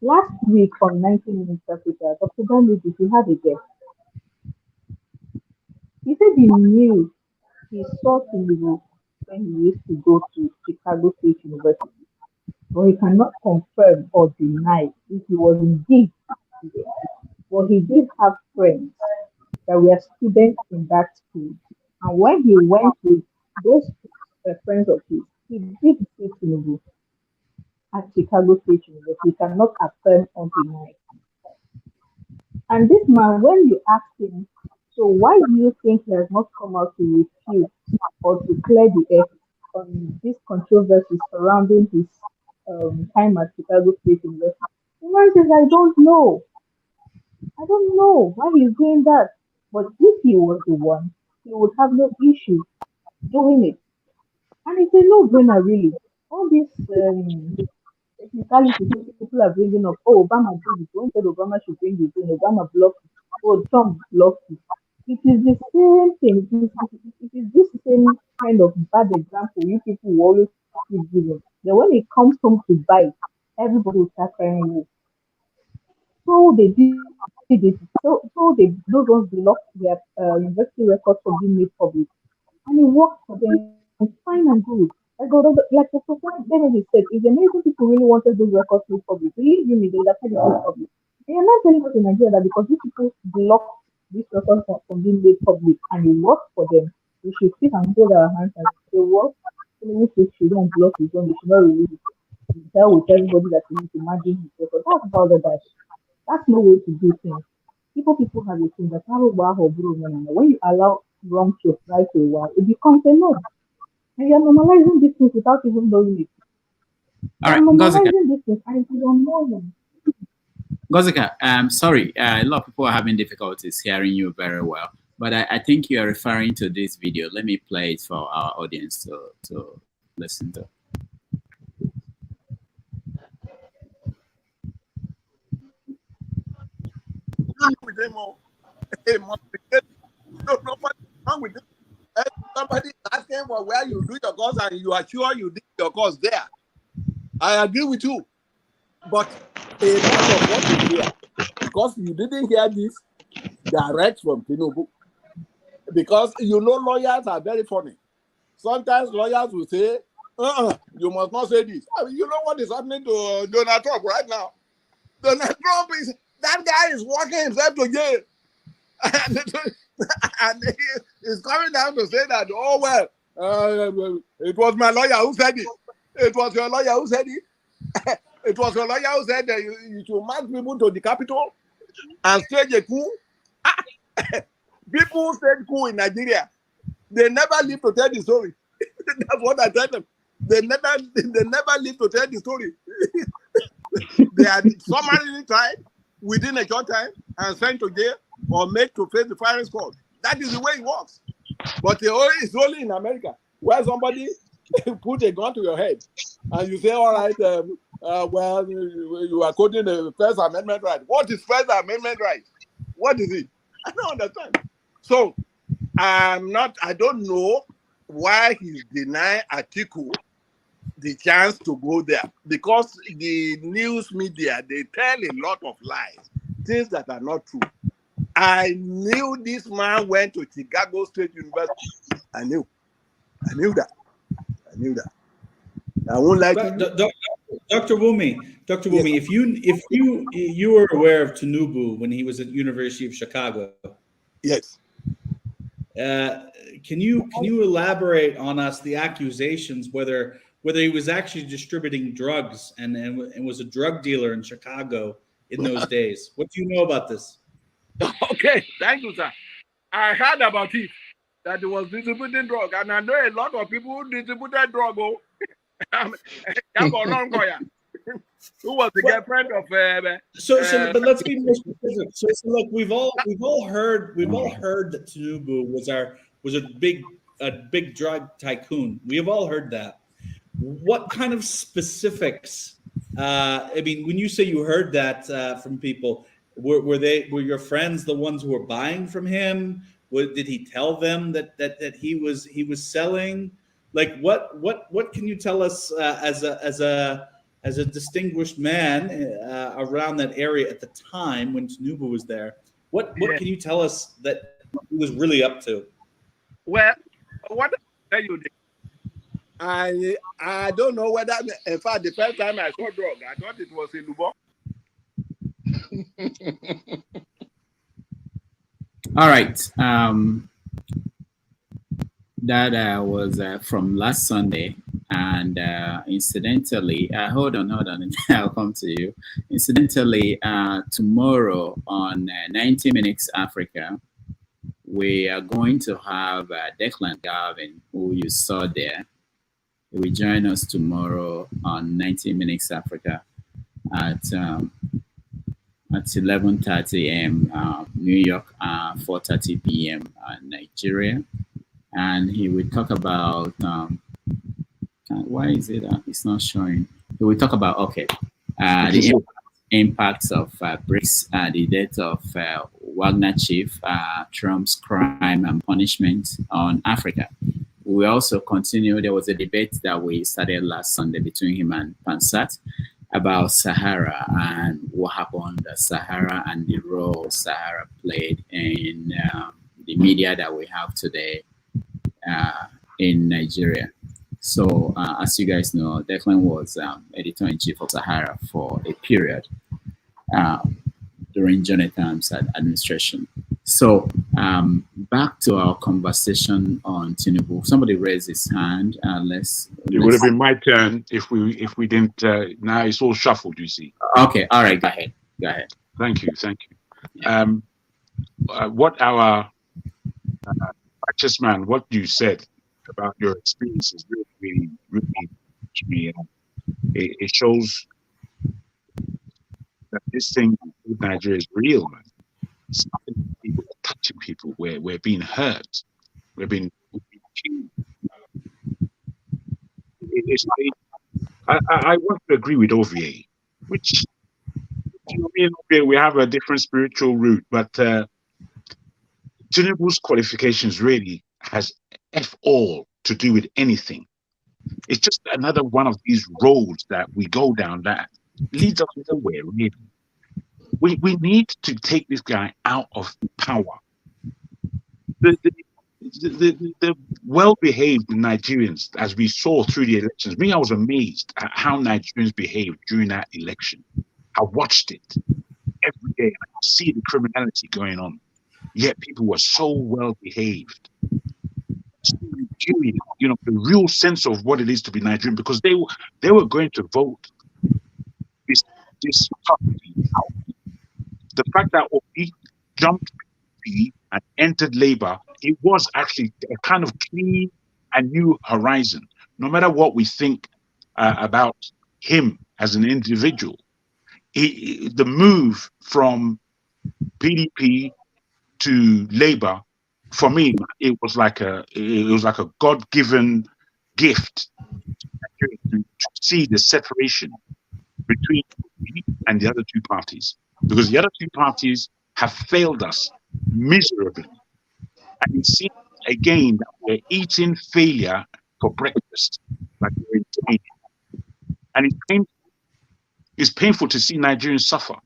Last week on 90 Minutes Africa, Dr. Bambi, if you had a guest, he said he knew he saw Tinubu when he used to go to Chicago State University, but he cannot confirm or deny if he was indeed there. But he did have friends that were students in that school, and when he went with those friends of his, he did see Tinubu at Chicago State University. He cannot affirm or deny. And this man, when you ask him, so why do you think he has not come out to refute or to clear the air on this controversy surrounding his time at Chicago State University? The man says, I don't know. I don't know why he's doing that. But if he was the one, he would have no issue doing it. And it's a no-brainer, really. All these technicalities people are bringing up, oh, Obama did it. When said Obama should bring it in, Obama blocked it. Oh, Trump blocked it. It is the same thing. It is this same kind of bad example you people will always keep giving. Then when it comes home to bite, everybody will start crying wolf. So they did it. So those ones blocked their university records from being made public. And it worked for them fine and good. Like Dr. Benedict said, if the American people really wanted those records made public, believe you me, they would have said it made public. They are not telling us in Nigeria that because these people blocked these records from being made public and it worked for them, we should sit and hold our hands and say, well, we should don't block his own, we should not release it. tell with everybody that you need to imagine himself. But that's about the that. That's no way to do things. People have a thing that when you allow wrong to fly for a while, it becomes a norm. And you're normalizing these things without even knowing it.
All
You're
right, Ngozika.
normalizing these things and it is unknown.
Ngozika, sorry, a lot of people are having difficulties hearing you very well, but I think you are referring to this video. Let me play it for our audience to listen to.
With them all. Hey, nobody wrong with them. Somebody asking for where you do your course and you are sure you did your course there. I agree with you. But a lot of what you hear, because you didn't hear this direct from Tinubu, because you know lawyers are very funny. Sometimes lawyers will say, you must not say this. I mean, you know what is happening to Donald Trump right now? Donald Trump that guy is walking himself to jail. And he is coming down to say that, oh, well, it was my lawyer who said it. It was your lawyer who said it. It was your lawyer who said that you should march people to the Capitol and stage a coup. People said coup in Nigeria. They never live to tell the story. That's what I tell them. They never live to tell the story. They are summarily tried within a short time and sent to jail or made to face the firing squad. That is the way it works. But it's only in America where somebody put a gun to your head and you say, all right, well, you are quoting the First Amendment right. What is First Amendment right? What is it? I don't understand. So I don't know why he's denying Atiku the chance to go there, because the news media, they tell a lot of lies, things that are not true. I knew this man went to Chicago State University. I knew that. I won't like
Dr. Wumi, yes. if you were aware of Tinubu when he was at University of Chicago,
yes.
Can you elaborate on us the accusations whether he was actually distributing drugs and was a drug dealer in Chicago in those days? What do you know about this?
Okay, thank you, sir. I heard about it, that he was distributing drug, and I know a lot of people who distributed drug. Who was the girlfriend of?
But let's be more specific. So look, we've all heard that Tinubu was a big drug tycoon. We have all heard that. What kind of specifics? I mean, when you say you heard that from people, were your friends the ones who were buying from him? Did he tell them that he was selling? Like what can you tell us as a distinguished man around that area at the time when Tinubu was there? What can you tell us that he was really up to?
Well, what I tell you, I don't know whether, in fact, the first time I saw drug, I thought it was in Lubon.
All right. That was from last Sunday, and incidentally, hold on, I'll come to you. Incidentally, tomorrow on 90 Minutes Africa, we are going to have Declan Garvin, who you saw there. He will join us tomorrow on 90 Minutes Africa at 11:30 a.m. New York, 4:30 p.m. Nigeria. And he will talk about, why is it it's not showing? He will talk about, the impacts of BRICS, the death of Wagner chief, Trump's crime and punishment on Africa. We also continue, there was a debate that we started last Sunday between him and Pansat about Sahara and what happened at Sahara and the role Sahara played in the media that we have today in Nigeria. So as you guys know, Declan was editor-in-chief of Sahara for a period during Jonathan's administration. So back to our conversation on Tinubu. Somebody raised his hand.
It would have been my turn if we didn't. Now it's all shuffled. You see.
Okay. All right. Go ahead. Go ahead.
Thank you. Thank you. What our righteous man, what you said about your experiences really touched me. It shows that this thing with Nigeria is real, man. It's not people touching people. We're being hurt. We're being killed. I want to agree with Ovie, which me and Ovie, we have a different spiritual root, but Tinubu's qualifications really has F all to do with anything. It's just another one of these roads that we go down that leads us nowhere, really. We need to take this guy out of power. The well-behaved Nigerians, as we saw through the elections, I was amazed at how Nigerians behaved during that election. I watched it every day. I could see the criminality going on, yet people were so well-behaved. You know, the real sense of what it is to be Nigerian, because they were going to vote this party out. The fact that Obi jumped and entered Labour, it was actually a kind of clean and new horizon. No matter what we think about him as an individual, the move from PDP to Labour, for me, it was like a God-given gift to see the separation between me and the other two parties, because the other two parties have failed us miserably. And it seems again that we're eating failure for breakfast, like we're eating. And it's painful to see Nigerians suffer.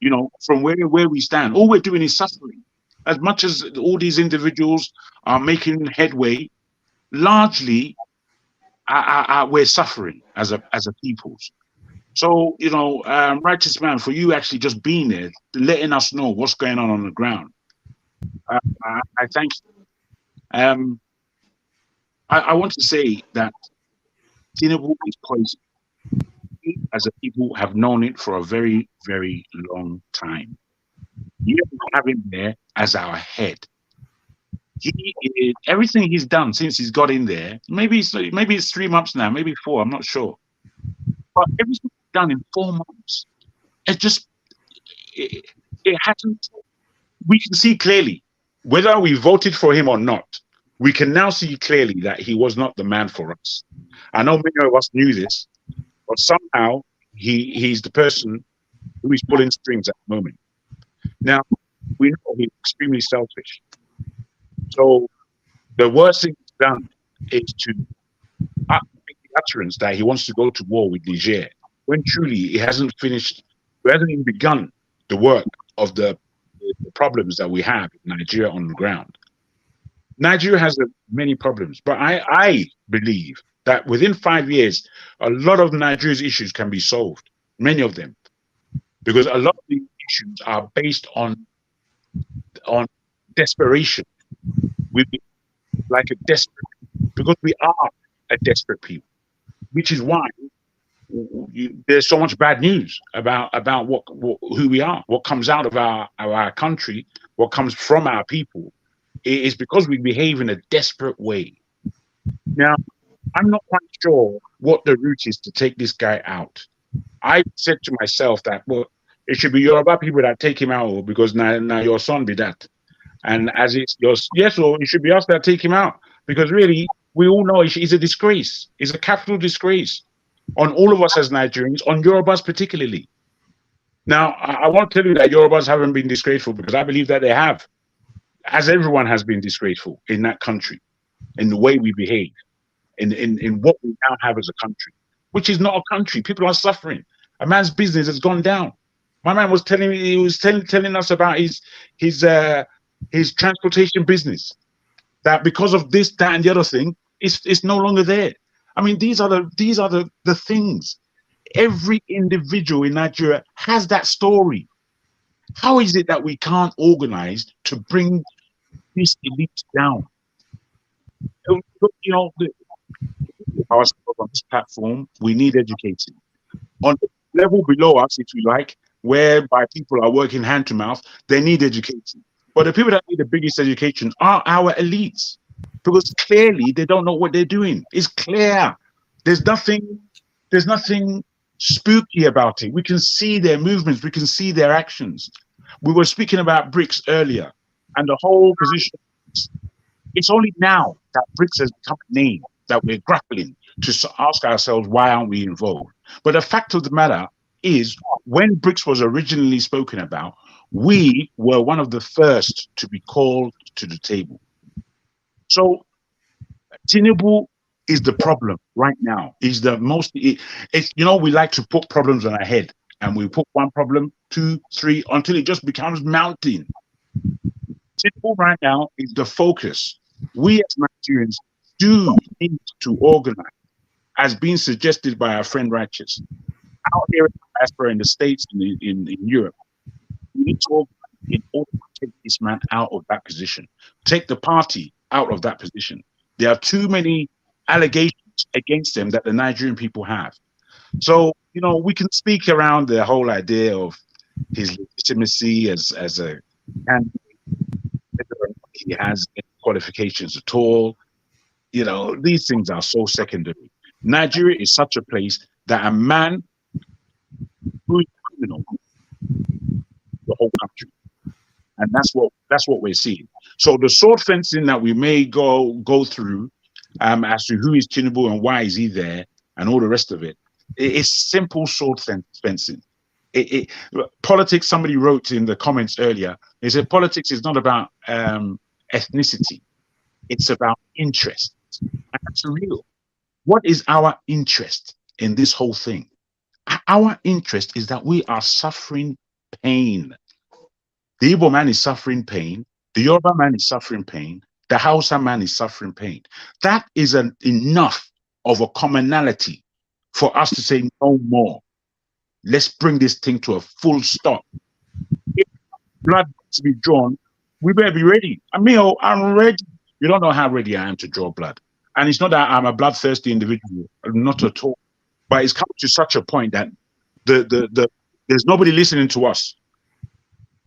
You know, from where we stand, all we're doing is suffering. As much as all these individuals are making headway, largely we're suffering as a peoples. So, you know, righteous man, for you actually just being there, letting us know what's going on the ground, I thank you. I want to say that Tinubu is poison. We, as a people, have known it for a very, very long time. You have him there as our head. Everything he's done since he's got in there, maybe it's 3 months now, maybe 4, I'm not sure. But everything he's done in 4 months, it hasn't. We can see clearly, whether we voted for him or not, we can now see clearly that he was not the man for us. I know many of us knew this, but somehow he's the person who is pulling strings at the moment. Now, we know he's extremely selfish. So the worst thing he's done is to make the utterance that he wants to go to war with Niger, when truly he hasn't finished, he hasn't even begun the work of the problems that we have in Nigeria on the ground. Nigeria has many problems, but I believe that within 5 years, a lot of Nigeria's issues can be solved, many of them, because a lot of the issues are based on desperation. We like a desperate, because we are a desperate people, which is why there's so much bad news about who we are, what comes out of our country, what comes from our people. It is because we behave in a desperate way. Now, I'm not quite sure what the route is to take this guy out. I said to myself that, well, it should be Yoruba people that take him out, because now your son be that. And as it's so it should be us that take him out, because really, we all know he's a disgrace. He's a capital disgrace on all of us as Nigerians, on Yorubas particularly. Now, I want to tell you that Yorubas haven't been disgraceful, because I believe that they have, as everyone has been disgraceful in that country, in the way we behave, in what we now have as a country, which is not a country. People are suffering. A man's business has gone down. My man was telling me, telling us about his transportation business, that because of this, that, and the other thing, it's no longer there. I mean, these are the things. Every individual in Nigeria has that story. How is it that we can't organize to bring this elite down? You know, ourselves on this platform, we need educating. On the level below us, if you like, whereby people are working hand to mouth, they need education. But the people that need the biggest education are our elites, because clearly they don't know what they're doing. It's clear. There's nothing spooky about it. We can see their movements, we can see their actions. We were speaking about BRICS earlier, and the whole position. It's only now that BRICS has become a name that we're grappling to ask ourselves, why aren't we involved? But the fact of the matter is, when BRICS was originally spoken about, we were one of the first to be called to the table. So Tinubu is the problem right now. Is the most, it's, you know, we like to put problems on our head, and we put one problem, 2, 3, until it just becomes mountain. Tinubu right now is the focus. We as Nigerians do need to organize, as being suggested by our friend Righteous, out here in the diaspora, in the States, in Europe. We need to organize in order to take this man out of that position, take the party out of that position. There are too many allegations against him that the Nigerian people have. So, you know, we can speak around the whole idea of his legitimacy as a candidate, whether he has any qualifications at all. You know, these things are so secondary. Nigeria is such a place that a man who is criminal, the whole country, and that's what we're seeing. So the sword fencing that we may go through, as to who is Tinubu and why is he there, and all the rest of it, it's simple sword fencing. Politics. Somebody wrote in the comments earlier. They said politics is not about ethnicity; it's about interest, and that's real. What is our interest in this whole thing? Our interest is that we are suffering pain. The Igbo man is suffering pain. The Yoruba man is suffering pain. The Hausa man is suffering pain. That is enough of a commonality for us to say no more. Let's bring this thing to a full stop. If blood to be drawn, we better be ready. I'm ready. You don't know how ready I am to draw blood. And it's not that I'm a bloodthirsty individual, not at all. But it's come to such a point that there's nobody listening to us.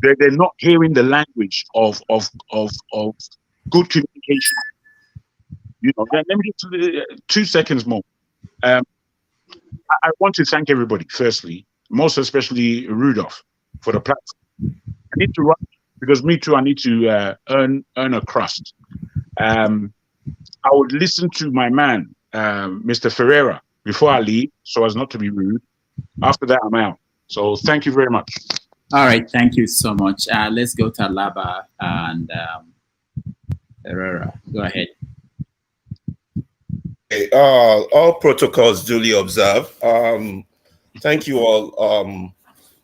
They're not hearing the language of good communication. You know. Let me get 2 seconds more. I want to thank everybody, firstly, most especially Rudolph, for the platform. I need to run because me too. I need to earn a crust. I would listen to my man, Mr. Ferreira, before I leave, so as not to be rude. After that, I'm out. So thank you very much.
All right, thank you so much. Let's go to Alaba and Herrera. Go ahead.
Okay, all protocols duly observed. Thank you all.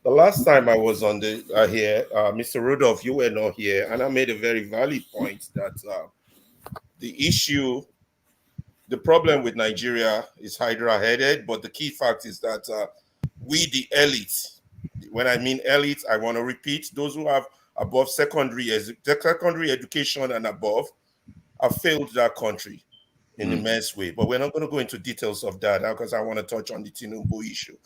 The last time I was on the here, Mr. Rudolph, you were not here, and I made a very valid point that the problem with Nigeria is Hydra-headed, but the key fact is that we, the elite, when I mean elite, I want to repeat, those who have above secondary education and above have failed that country in an immense way. But we're not going to go into details of that because I want to touch on the Tinubu issue.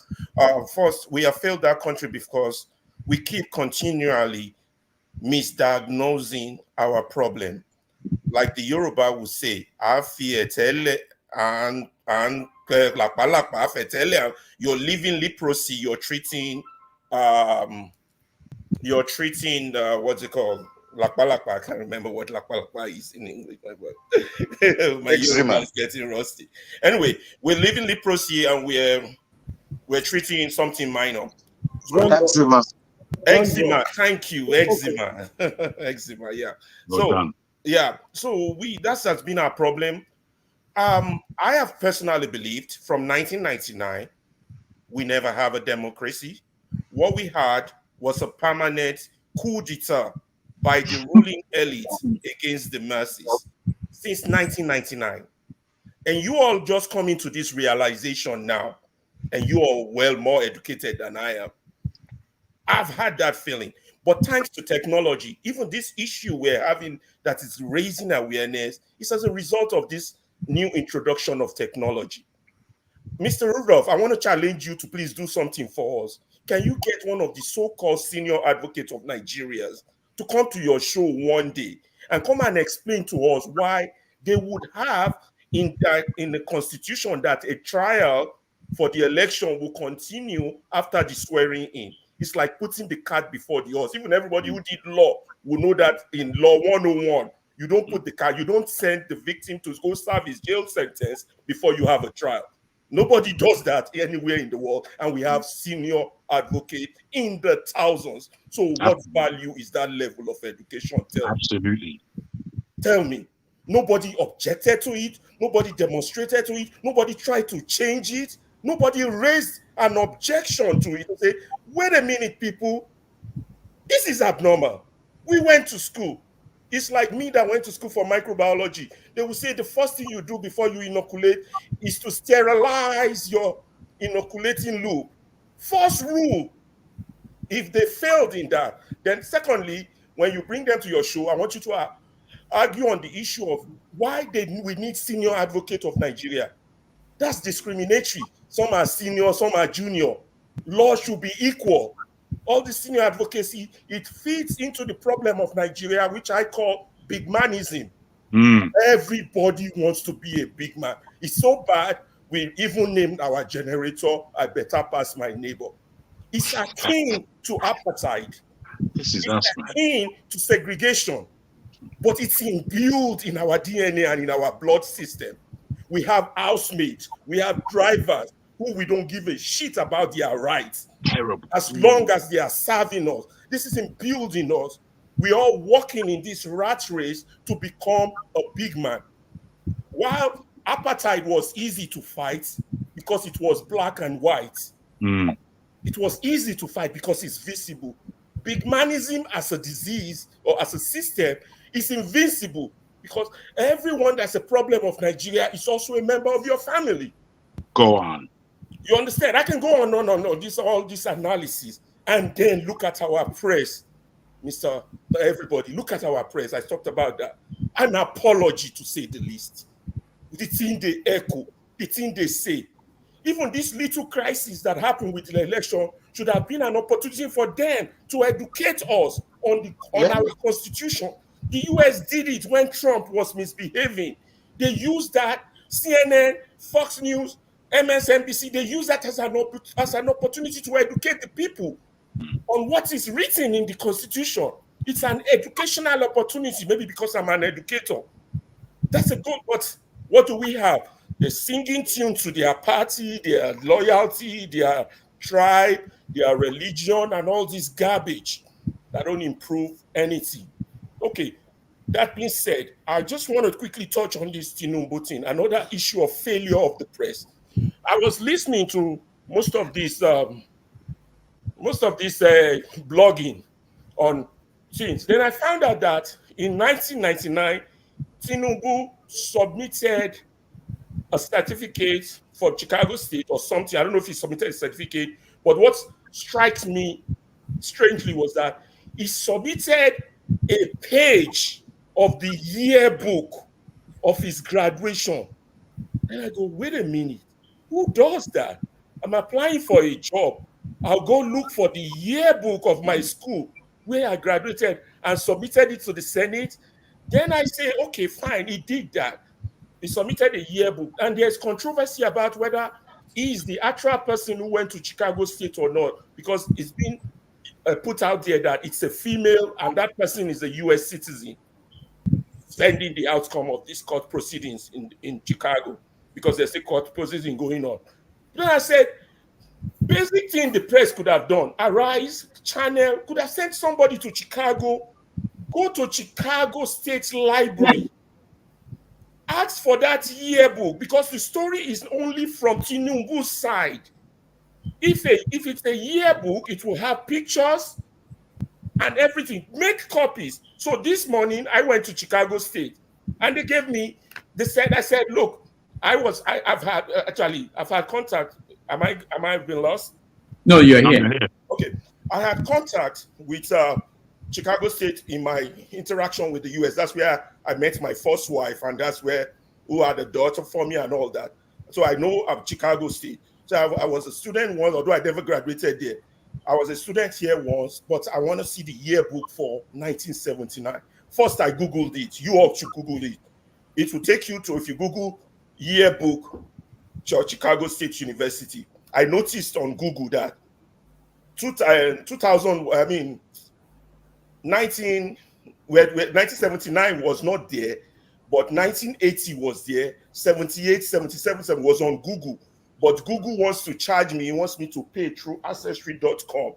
First, we have failed that country because we keep continually misdiagnosing our problem. Like the Yoruba will say, you're living leprosy, you're treating what's it called? Lakpa. I can't remember what lakpa is in English. My Yoruba is getting rusty. Anyway, we're living leprosy and we're treating something minor.
Eczema.
Eczema. Thank you. Eczema. Eczema. Yeah. So that has been our problem. I have personally believed from 1999 we never have a democracy. What we had was a permanent coup d'etat by the ruling elite against the masses since 1999. And you all just coming to this realization now, and you are well more educated than I am. I've had that feeling. But thanks to technology, even this issue we're having that is raising awareness is as a result of this new introduction of technology. Mr. Rudolph, I want to challenge you to please do something for us. Can you get one of the so-called senior advocates of Nigerians to come to your show one day and come and explain to us why they would have in the constitution that a trial for the election will continue after the swearing in? It's like putting the cart before the horse. Even everybody who did law will know that in law 101, you don't put the cart, you don't send the victim to go serve his jail sentence before you have a trial. Nobody does that anywhere in the world, and we have senior advocates in the thousands. So what value is that level of education?
Absolutely.
Tell me. Nobody objected to it. Nobody demonstrated to it. Nobody tried to change it. Nobody raised an objection to it and say, wait a minute, people, this is abnormal. We went to school. It's like me that went to school for microbiology. They will say the first thing you do before you inoculate is to sterilize your inoculating loop. First rule. If they failed in that, then secondly, when you bring them to your show, I want you to argue on the issue of why we need senior advocate of Nigeria. That's discriminatory. Some are senior, some are junior. Law should be equal. All the senior advocacy, it feeds into the problem of Nigeria, which I call big manism. Everybody wants to be a big man. It's so bad, we even named our generator, I better pass my neighbor. It's akin to apartheid. It's akin to segregation, but it's imbued in our DNA and in our blood system. We have housemates, we have drivers who we don't give a shit about their rights.
Terrible.
As long as they are serving us. This is imbued in us. We are walking in this rat race to become a big man. While apartheid was easy to fight because it was black and white, it was easy to fight because it's visible. Big manism as a disease or as a system is invincible because everyone that's a problem of Nigeria is also a member of your family.
Go on.
You understand? I can go on, all this analysis, and then look at our press, Mr. Everybody. Look at our press. I talked about that. An apology, to say the least. The thing they echo, the thing they say. Even this little crisis that happened with the election should have been an opportunity for them to educate us on our constitution. The US did it when Trump was misbehaving. They used that. CNN, Fox News, MSNBC, they use that as an opportunity to educate the people on what is written in the Constitution. It's an educational opportunity, maybe because I'm an educator. That's a good, but what do we have? They're singing tunes to their party, their loyalty, their tribe, their religion, and all this garbage that don't improve anything. Okay, that being said, I just want to quickly touch on this Tinubu thing, another issue of failure of the press. I was listening to most of this blogging on things. Then I found out that in 1999, Tinubu submitted a certificate for Chicago State or something. I don't know if he submitted a certificate, but what strikes me strangely was that he submitted a page of the yearbook of his graduation. And I go, wait a minute. Who does that? I'm applying for a job. I'll go look for the yearbook of my school where I graduated and submitted it to the Senate. Then I say, okay, fine, he did that. He submitted a yearbook. And there's controversy about whether he is the actual person who went to Chicago State or not, because it's been put out there that it's a female and that person is a US citizen sending the outcome of this court proceedings in Chicago, because there's a court proceeding going on. Then I said, basic thing the press could have done, Arise, Channel, could have sent somebody to Chicago, go to Chicago State Library, ask for that yearbook, because the story is only from Tinubu's side. If it's a yearbook, it will have pictures and everything. Make copies. So this morning, I went to Chicago State, and they gave me, I said, look, I've had contact. Am I been lost?
No, you're here.
Okay. I had contact with
Chicago State in my interaction with the US. That's where I met my first wife, and that's where who had a daughter for me and all that. So I know of Chicago State. So I was a student once, although I never graduated there. I was a student here once, but I want to see the yearbook for 1979. First, I Googled it. You all should Google it. It will take you to, if you Google yearbook, Chicago State University. I noticed on Google that 1979 was not there, but 1980 was there, 78, 77 was on Google. But Google wants to charge me, he wants me to pay through ancestry.com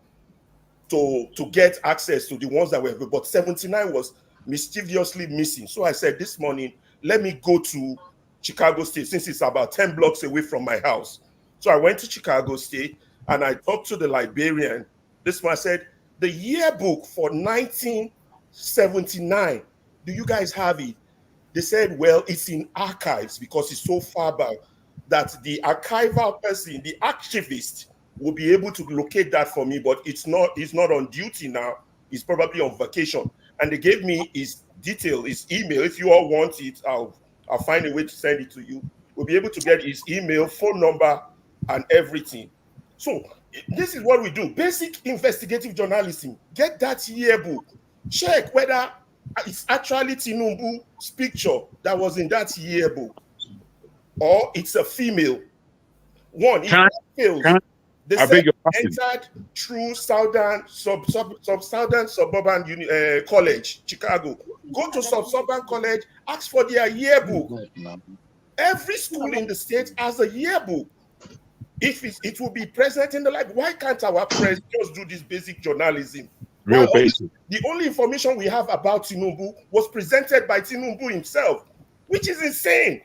to get access to the ones that were, but 79 was mischievously missing. So I said this morning, let me go to Chicago State since it's about 10 blocks away from my house. So I went to Chicago State and I talked to the librarian. This one said, the yearbook for 1979, do you guys have it? They said, well, it's in archives because it's so far back that the archival person, the archivist, will be able to locate that for me, but he's not on duty now. He's probably on vacation. And they gave me his detail, his email. If you all want it, I'll find a way to send it to you. We'll be able to get his email, phone number, and everything. So this is what we do. Basic investigative journalism. Get that yearbook. Check whether it's actually Tinubu's picture that was in that yearbook, or it's a female. One, if that fails, they said entered through Southern Suburban College, Chicago. Go to Suburban College, ask for their yearbook. Every school in the state has a yearbook. If it will be present in the library, why can't our press just do this basic journalism?
Real basic.
The only information we have about Tinubu was presented by Tinubu himself, which is insane.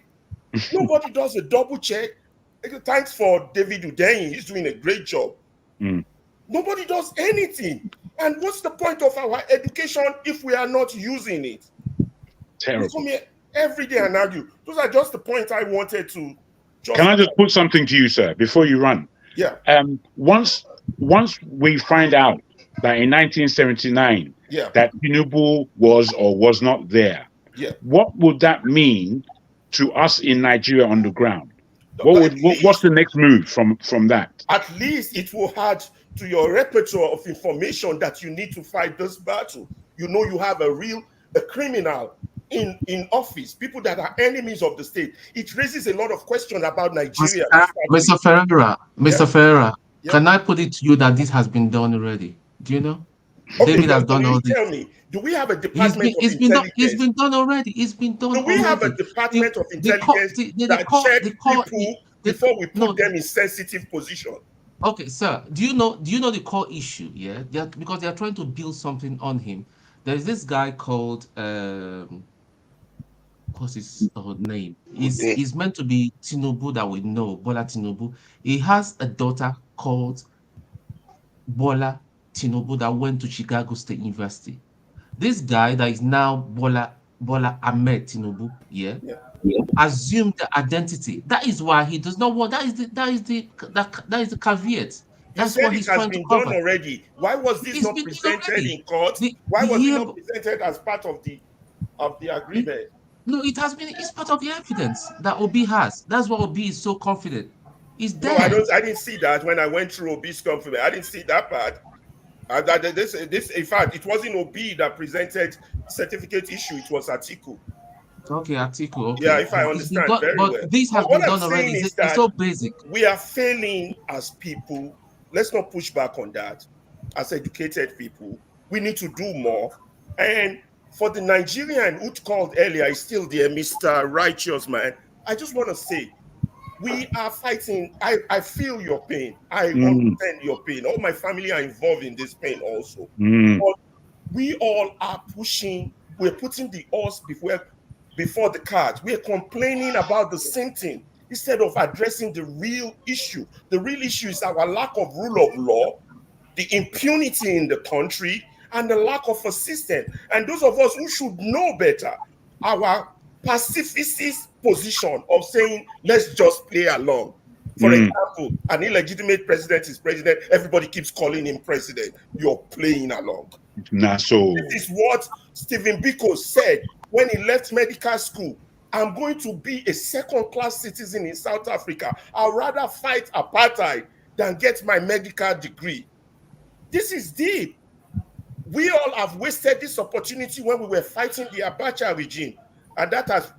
Nobody does a double check. Thanks for David Udeyin. He's doing a great job. Nobody does anything. And what's the point of our education if we are not using it?
Terrible.
They come here every day and argue. Those are just the points I wanted to.
Can I just put something to you, sir, before you run?
Yeah.
Once we find out that in 1979 that Tinubu was or was not there, what would that mean to us in Nigeria on the ground? What's the next move from that?
At least it will add to your repertoire of information that you need to fight this battle. You know you have a criminal in office, people that are enemies of the state. It raises a lot of questions about Nigeria.
Mr. Ferreira, can I put it to you that this has been done already? Do you know?
Okay,
David has done all this.
Tell me, do we have a department of intelligence?
It's been done already. It's been done already.
Do we have a department of intelligence that check people before we put them in sensitive position?
Okay, sir. Do you know the core issue? Yeah, because they are trying to build something on him. There's this guy called what's his name? He's meant to be Tinubu that we know, Bola Tinubu. He has a daughter called Bola Tinubu that went to Chicago State University. This guy that is now Bola Ahmed Tinubu, assumed the identity. That is why he does not want. That is the caveat. That's what he's trying to cover.
Done already. Why was this not presented in court? Why was it not presented as part of the agreement?
No, it has been. It's part of the evidence that Obi has. That's why Obi is so confident. It's there.
No, I didn't see that when I went through Obi's confidence. I didn't see that part. In fact, it wasn't Obi that presented certificate issue. It was Atiku.
Okay, Atiku. Okay.
Yeah, if I understand very well.
This has been done already. It's so basic.
We are failing as people. Let's not push back on that. As educated people, we need to do more. And for the Nigerian who called earlier, is still there, Mr. Righteous Man. I just want to say, we are fighting. I feel your pain. I understand your pain. All my family are involved in this pain also. But we all are pushing. We're putting the horse before the cart. We're complaining about the same thing instead of addressing the real issue. The real issue is our lack of rule of law, the impunity in the country, and the lack of a system. And those of us who should know better, our pacifist position of saying, let's just play along. For example, an illegitimate president is president. Everybody keeps calling him president. You're playing along.
So
This is what Stephen Biko said when he left medical school. I'm going to be a second-class citizen in South Africa. I'd rather fight apartheid than get my medical degree. This is deep. We all have wasted this opportunity when we were fighting the Abacha regime, and that has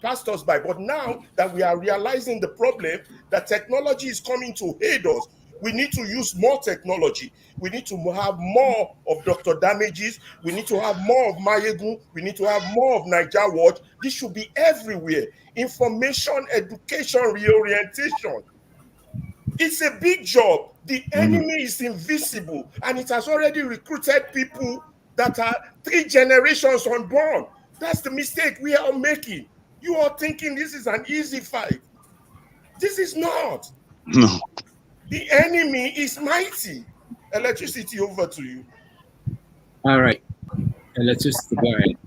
passed us by. But now that we are realizing the problem, that technology is coming to aid us, we need to use more technology. We need to have more of Dr. Damages. We need to have more of Mayegun. We need to have more of Niger Watch. This should be everywhere. Information, education, reorientation. It's a big job. The enemy is invisible, and it has already recruited people that are 3 generations unborn. That's the mistake we are making. You are thinking this is an easy fight. This is not.
No.
The enemy is mighty. Electricity, over to you.
All right. Electricity, go ahead.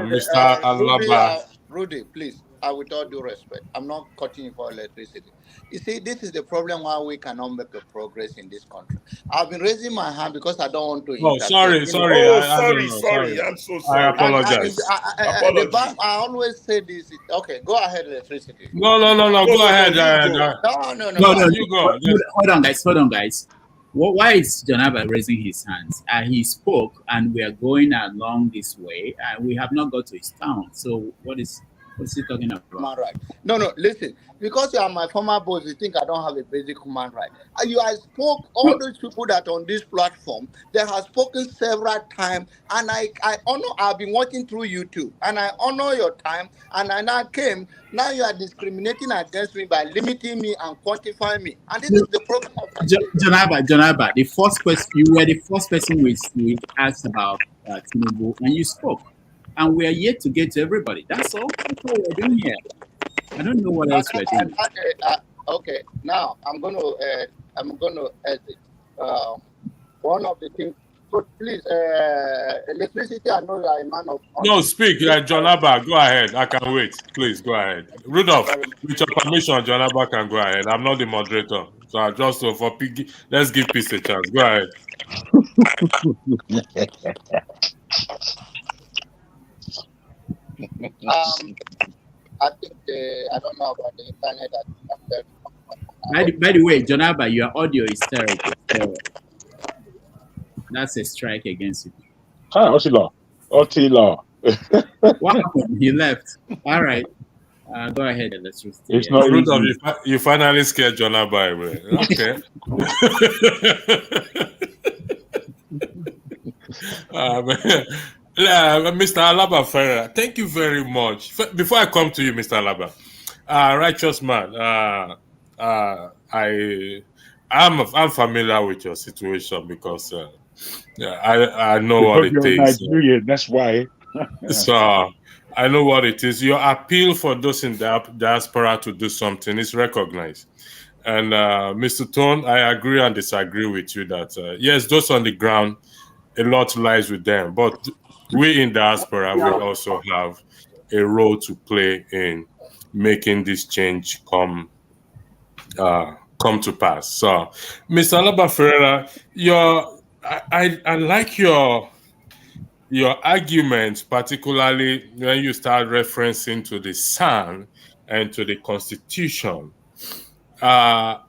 Mr.
Alaba. Rudy, please. With all due respect, I'm not cutting you for electricity. You see, this is the problem why we cannot make a progress in this country. I've been raising my hand because I don't want to.
Oh, sorry.
I'm so sorry.
I apologize.
I always say this. Okay, go ahead, electricity.
No. Go ahead.
No.
You go. Hold on, guys. Why is Jonaba raising his hands? He spoke, and we are going along this way, and we have not got to his town. So what's he talking about?
Human right. No, listen. Because you are my former boss, you think I don't have a basic human right. I spoke, all those people that are on this platform, they have spoken several times, and I honor, I've been watching through YouTube, and I honor your time, and I now came, now you are discriminating against me by limiting me and quantifying me. And this is the problem of
Jonaba, the first question, you were the first person we asked about Tinubu, and you spoke. And we are yet to get to everybody. That's all we're doing here. I don't know what else we're doing.
Okay, now I'm going to edit. One of the things. So please, electricity. I know you are a man of.
No, speak, Jonaba. Go ahead. I can wait. Please go ahead. Rudolph, with your permission, Jonaba can go ahead. I'm not the moderator, so I just for Piggy. Let's give peace a chance. Go ahead.
I think I don't know about the internet.
By the way, Jonaba, your audio is terrible. So that's a strike against you.
Hi, Otila.
What happened? He left. All right. Go ahead. Let's just.
It's not Rudolph, you finally scared Jonaba away. Okay. Mr. Alaba Ferreira, thank you very much. Before I come to you, Mr. Alaba, righteous man, I'm familiar with your situation because I know what it takes.
Nigerian, that's why.
So I know what it is. Your appeal for those in the diaspora to do something is recognized. And Mr. Tone, I agree and disagree with you that yes, those on the ground, a lot lies with them, but we in diaspora, we also have a role to play in making this change come to pass. So, Mr. Alaba Ferreira, I like your argument, particularly when you start referencing to the SAN and to the Constitution. The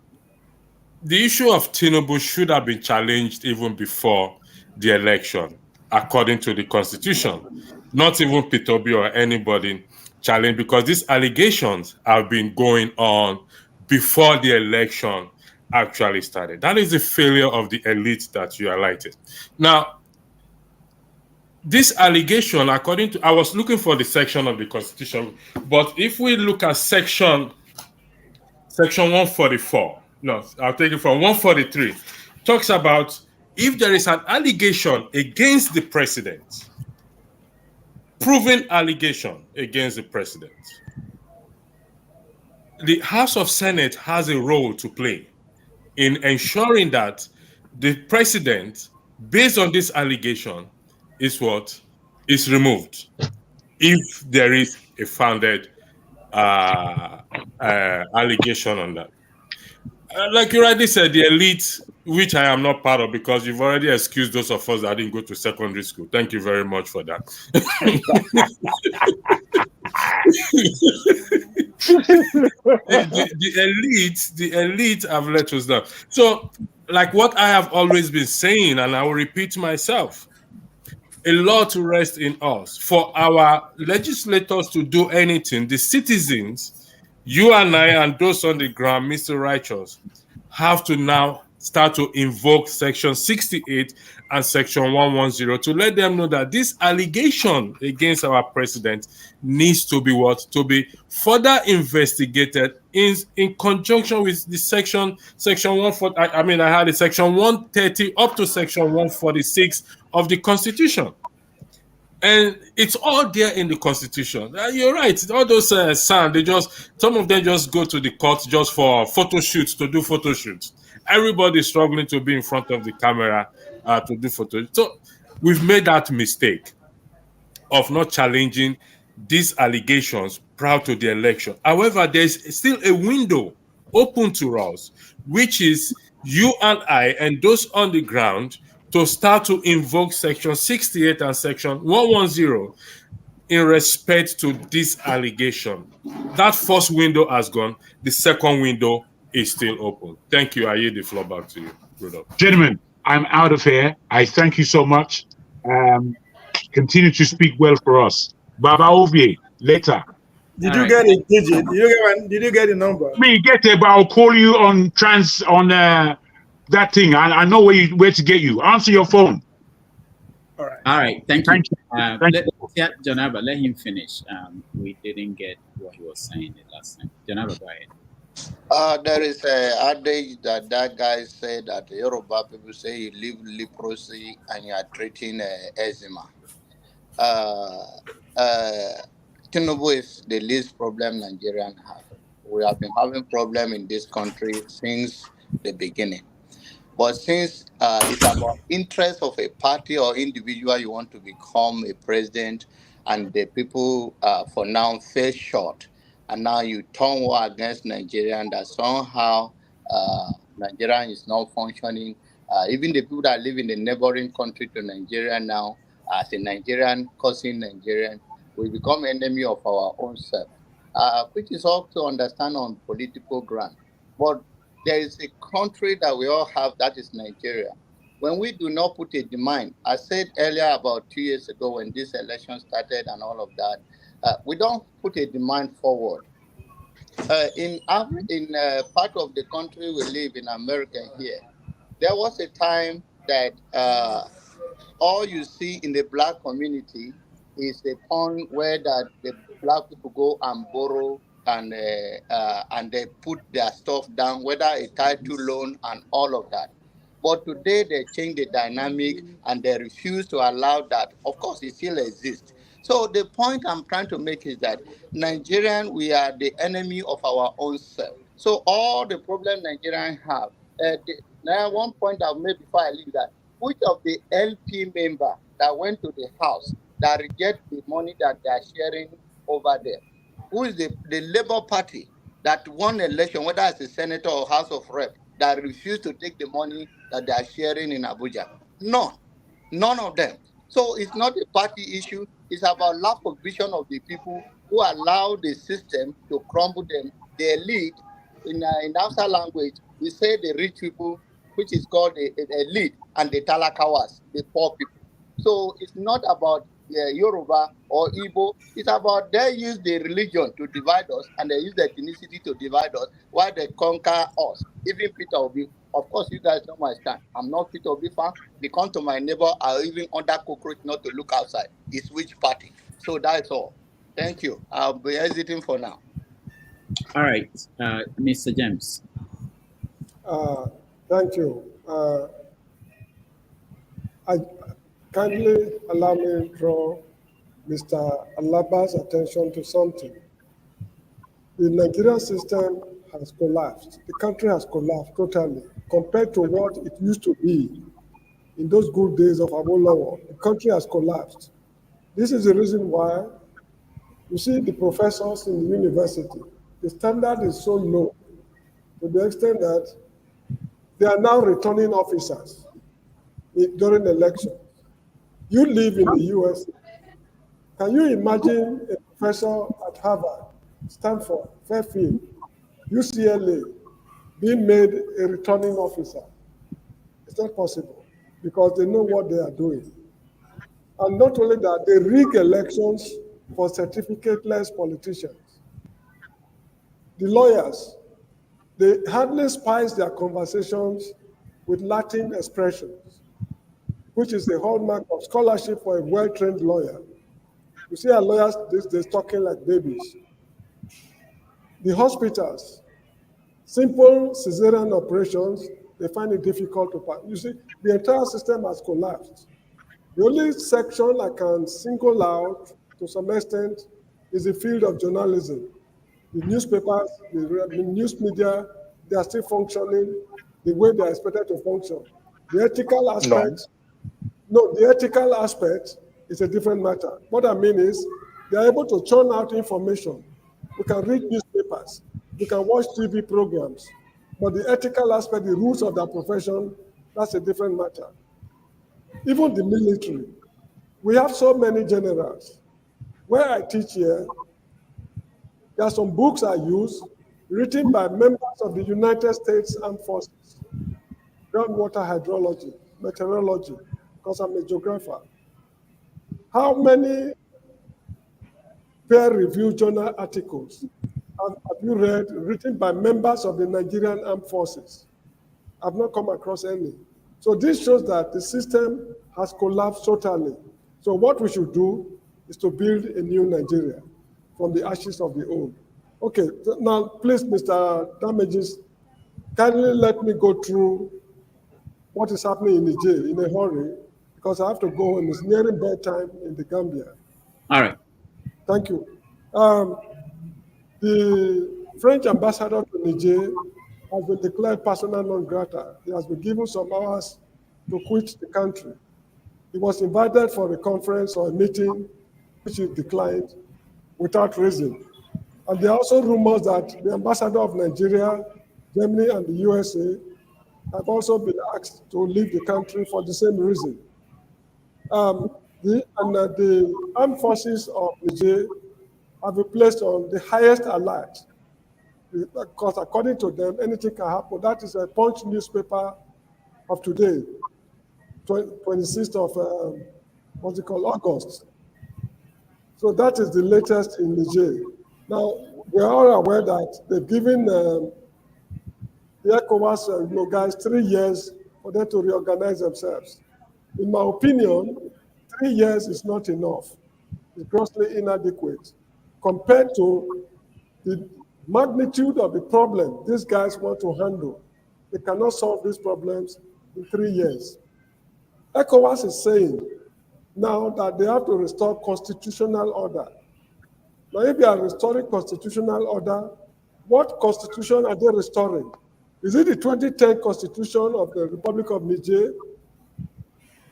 issue of Tinubu should have been challenged even before the election, according to the Constitution. Not even P2B or anybody challenged, because these allegations have been going on before the election actually started. That is the failure of the elite that you highlighted. Now, this allegation, according to, I was looking for the section of the Constitution, but if we look at section 144, no, I'll take it from 143, talks about if there is an allegation against the president, proven allegation against the president, the House of Senate has a role to play in ensuring that the president, based on this allegation, is removed if there is a founded allegation on that. Like you rightly said, the elite, which I am not part of because you've already excused those of us that didn't go to secondary school. Thank you very much for that. the elite have let us down. So, like what I have always been saying, and I will repeat myself, a lot to rest in us. For our legislators to do anything, the citizens, you and I, and those on the ground, Mr. Righteous, have to now start to invoke Section 68 and Section 110 to let them know that this allegation against our president needs to be what? To be further investigated in conjunction with the Section 140. I mean, I had a Section 130 up to Section 146 of the Constitution. And it's all there in the Constitution. You're right. All those some of them just go to the court just for photo shoots, to do photo shoots. Everybody's struggling to be in front of the camera to do photos. So we've made that mistake of not challenging these allegations prior to the election. However, there's still a window open to us, which is you and I and those on the ground to start to invoke Section 68 and Section 110 in respect to this allegation. That first window has gone. The second window is still open. Thank you. I yield the floor back to you, Rudolph.
Gentlemen, I'm out of here. I thank you so much. Continue to speak well for us. Baba Ovie, later.
Did you get a digit? Did you get a number?
Me get it, but I'll call you on that thing. I know where to get you. Answer your phone.
All right. Thank you. Jonaba, let him finish. We didn't get what he was saying the last time. Jonaba, go ahead.
There is an adage that guy said that Yoruba people say you live leprosy and you are treating eczema. Tinubu is the least problem Nigerian have. We have been having problem in this country since the beginning. But since it's about interest of a party or individual, you want to become a president, and the people for now fell short, and now you turn war against Nigeria, and that somehow Nigeria is not functioning. Even the people that live in the neighboring country to Nigeria now, as a Nigerian causing Nigerian, we become enemy of our own self, which is all to understand on political ground. But there is a country that we all have, that is Nigeria. When we do not put a demand, I said earlier about 2 years ago when this election started and all of that, we don't put a demand forward. In part of the country we live in, America here, there was a time that all you see in the black community is a pond where that the black people go and borrow and they put their stuff down, whether a title loan and all of that. But today they change the dynamic and they refuse to allow that. Of course, it still exists. So the point I'm trying to make is that Nigerian, we are the enemy of our own self. So all the problems Nigerians have. Now, one point I've made before I leave that, which of the LP member that went to the house that reject the money that they are sharing over there? Who is the Labour Party that won election, whether as a senator or House of Rep, that refused to take the money that they are sharing in Abuja? None of them. So it's not a party issue. It's about lack of vision of the people who allow the system to crumble them. The elite, in Hausa language, we say the rich people, which is called the elite, and the talakawas, the poor people. So it's not about Yoruba or Igbo. It's about they use the religion to divide us, and they use the ethnicity to divide us, while they conquer us. Even Peter Obi, of course, you guys know my stand. I'm not Peter Obi fan. They come to my neighbor, I even under cockroach not to look outside. It's which party? So that's all. Thank you. I'll be hesitating for now.
All right, Mr. James.
Thank you. I kindly allow me to draw Mr. Alaba's attention to something. The Nigerian system has collapsed. The country has collapsed totally compared to what it used to be in those good days of Awolowo. The country has collapsed. This is the reason why You see, the professors in the university, the standard is so low to the extent that they are now returning officers during elections. You live in the US. Can you imagine a professor at Harvard, Stanford, Fairfield, UCLA being made a returning officer? It's not possible because they know what they are doing. And not only that, they rig elections for certificateless politicians. The lawyers, they hardly spice their conversations with Latin expressions, which is the hallmark of scholarship for a well-trained lawyer. You see our lawyers these days talking like babies. The hospitals, simple cesarean operations, they find it difficult to pass. You see, the entire system has collapsed. The only section I can single out to some extent is the field of journalism. The newspapers, the news media, they are still functioning the way they are expected to function. The ethical aspect, the ethical aspect is a different matter. What I mean is they are able to churn out information. We can read newspapers, we can watch TV programs, but the ethical aspect, the rules of their profession, that's a different matter. Even the military, we have so many generals. Where I teach here, there are some books I use written by members of the United States Armed Forces, groundwater hydrology, meteorology, because I'm a geographer. How many peer-reviewed journal articles have you read written by members of the Nigerian Armed Forces? I've not come across any. So this shows that the system has collapsed totally. So what we should do is to build a new Nigeria from the ashes of the old. Okay, now please, Mr. Damages, kindly let me go through what is happening in Niger in a hurry, because I have to go and it's nearing bedtime in the Gambia.
All right.
Thank you. The French ambassador to Niger has been declared persona non grata. He has been given some hours to quit the country. He was invited for a conference or a meeting, which he declined without reason. And there are also rumors that the ambassador of Nigeria, Germany, and the USA have also been asked to leave the country for the same reason. The armed forces of Niger have been placed on the highest alert, because according to them, anything can happen. That is a Punch newspaper of today, 26th of August. So that is the latest in Niger. Now, we are all aware that they've given the ECOWAS guys 3 years for them to reorganize themselves. In my opinion, 3 years is not enough. It's grossly inadequate compared to the magnitude of the problem these guys want to handle. They cannot solve these problems in 3 years. ECOWAS is saying now that they have to restore constitutional order. Now, if they are restoring constitutional order, what constitution are they restoring? Is it the 2010 constitution of the Republic of Niger,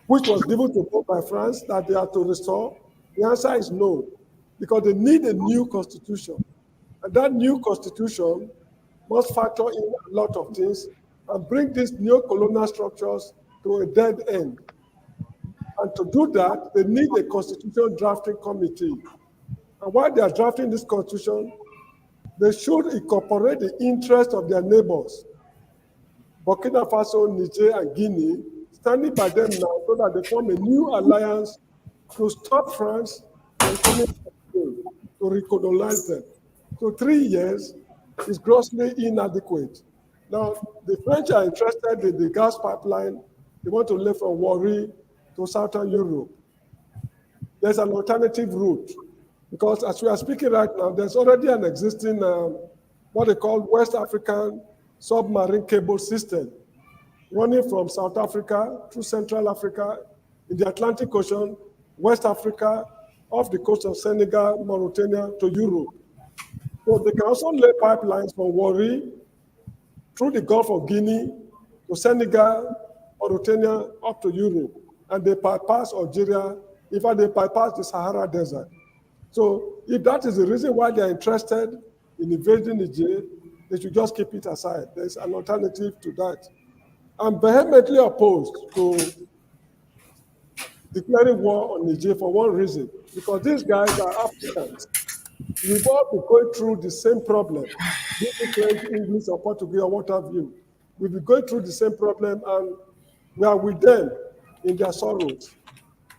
which was given to them by France, that they are to restore? The answer is no, because they need a new constitution. And that new constitution must factor in a lot of things and bring these neo-colonial structures to a dead end. And to do that, they need a constitution drafting committee. And while they are drafting this constitution, they should incorporate the interest of their neighbors, Burkina Faso, Niger, and Guinea, standing by them now so that they form a new alliance to stop France from coming to recolonize them. So 3 years is grossly inadequate. Now, the French are interested in the gas pipeline. They want to live from Warri to Southern Europe. There's an alternative route, because as we are speaking right now, there's already an existing, what they call West African submarine cable system, running from South Africa through Central Africa, in the Atlantic Ocean, West Africa, off the coast of Senegal, Mauritania, to Europe. So they can also lay pipelines from Warri through the Gulf of Guinea to Senegal, Mauritania, up to Europe. And they bypass Algeria. In fact, they bypass the Sahara Desert. So if that is the reason why they are interested in invading Niger, they should just keep it aside. There's an alternative to that. I'm vehemently opposed to declaring war on Niger for one reason, because these guys are Africans. We've all been going through the same problem, be it French, English, or Portuguese, or what have you. We've been going through the same problem, and we are with them in their sorrows.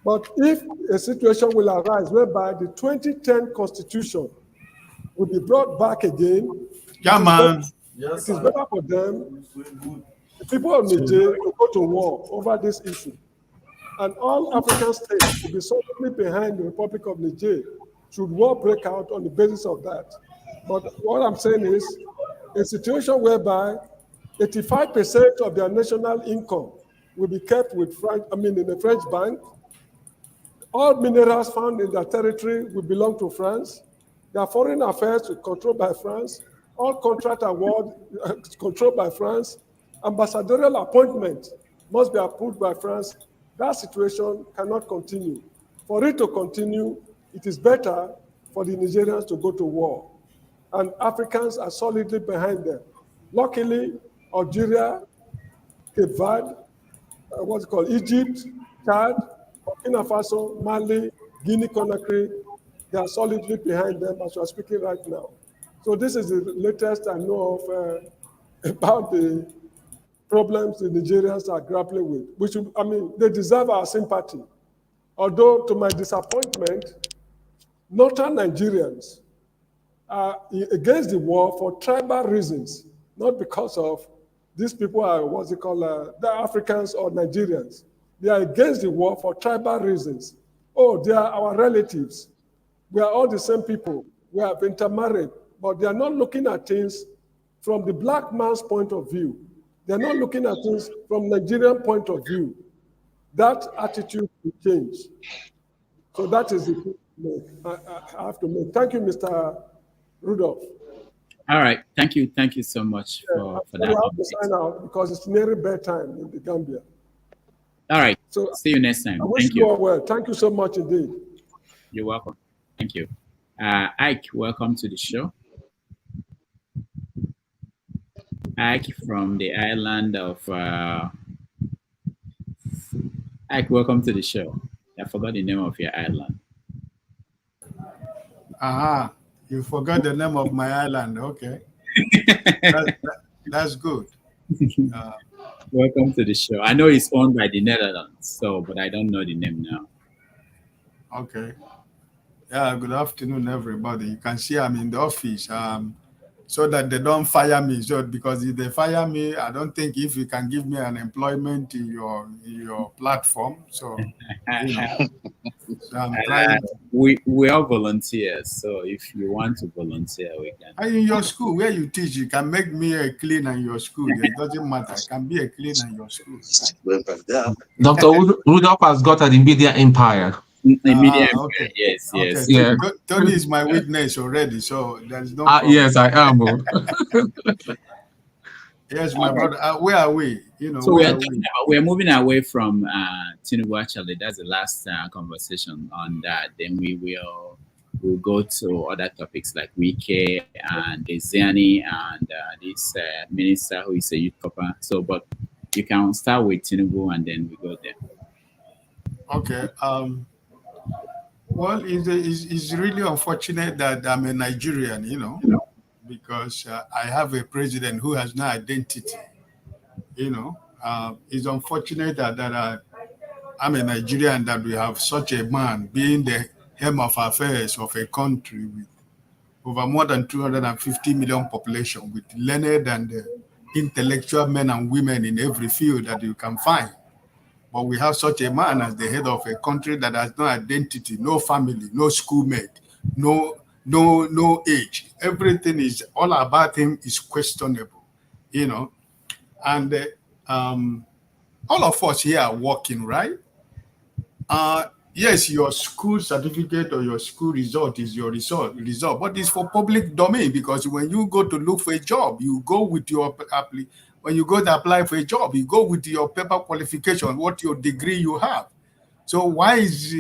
But if a situation will arise whereby the 2010 Constitution will be brought back again, it is better for them, the people of Niger, to go to war over this issue. And all African states will be solidly behind the Republic of Niger should war break out on the basis of that. But what I'm saying is a situation whereby 85% of their national income will be kept with in a French bank. All minerals found in their territory will belong to France. Their foreign affairs will be controlled by France. All contract award controlled by France. Ambassadorial appointment must be approved by France. That situation cannot continue. For it to continue, it is better for the Nigerians to go to war. And Africans are solidly behind them. Luckily, Algeria, Cape Verde, what's it called, Egypt, Chad, Burkina Faso, Mali, Guinea-Conakry, they are solidly behind them as we are speaking right now. So this is the latest I know of about the problems the Nigerians are grappling with, which, they deserve our sympathy. Although, to my disappointment, northern Nigerians are against the war for tribal reasons, not because of these people are, the Africans or Nigerians. They are against the war for tribal reasons. Oh, they are our relatives. We are all the same people. We have intermarried, but they are not looking at things from the black man's point of view. They're not looking at things from Nigerian point of view. That attitude will change. So that is the thing I have to make. Thank you, Mr. Rudolph.
All right. Thank you. Thank you so much for that.
I have to sign out because it's nearly bedtime in the Gambia.
All right.
So
see you next time.
I wish you all well. Thank you so much indeed.
You're welcome. Thank you. Ike, welcome to the show. Ike from the island of Ike, welcome to the show. I forgot the name of your island.
You forgot the name of my island. Okay. That's good.
Welcome to the show. I know it's owned by the Netherlands, but I don't know the name now.
Okay. Yeah, good afternoon, everybody. You can see I'm in the office so that they don't fire me. So, because if they fire me, I don't think if you can give me an employment in your platform. So, so I'm trying.
We are volunteers. So if you want to volunteer, we can.
In your school, where you teach, you can make me a cleaner in your school. It doesn't matter. I can be a cleaner in your school. Right?
Dr. Rudolph has got an media empire.
Okay.
Yes.
Okay.
Yeah.
Tony is my witness already, so there's no
problem. Yes, I am.
Yes, my brother. Where are we?
So we're moving away from Tinubu. Actually, that's the last conversation on that. Then we'll go to other topics like Wike and Diezani and this minister who is a Youth Corper. So, but you can start with Tinubu and then we go there.
Okay. Well, it's really unfortunate that I'm a Nigerian, because I have a president who has no identity. It's unfortunate that I'm a Nigerian, that we have such a man being the helm of affairs of a country with over more than 250 million population, with learned and intellectual men and women in every field that you can find. But we have such a man as the head of a country that has no identity, no family, no schoolmate, no age. Everything is all about him is questionable, And all of us here are working, right? Yes, your school certificate or your school result is your result, but it's for public domain, because when you go to look for a job, you go with your when you go to apply for a job, you go with your paper qualification, what your degree you have. So why is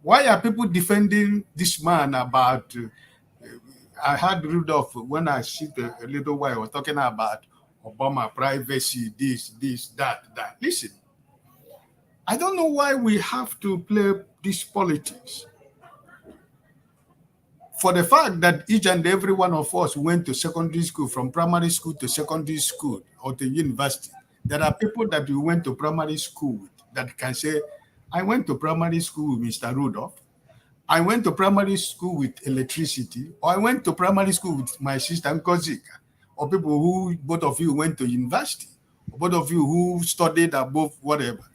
Why are people defending this man about? I heard Rudolph when I sit a little while was talking about Obama privacy, this, that. Listen, I don't know why we have to play this politics. For the fact that each and every one of us went to secondary school, from primary school to secondary school or to university, there are people that we went to primary school with that can say, I went to primary school with Mr. Rudolph. I went to primary school with electricity, or I went to primary school with my sister Nkozika, or people who, both of you went to university, or both of you who studied above whatever.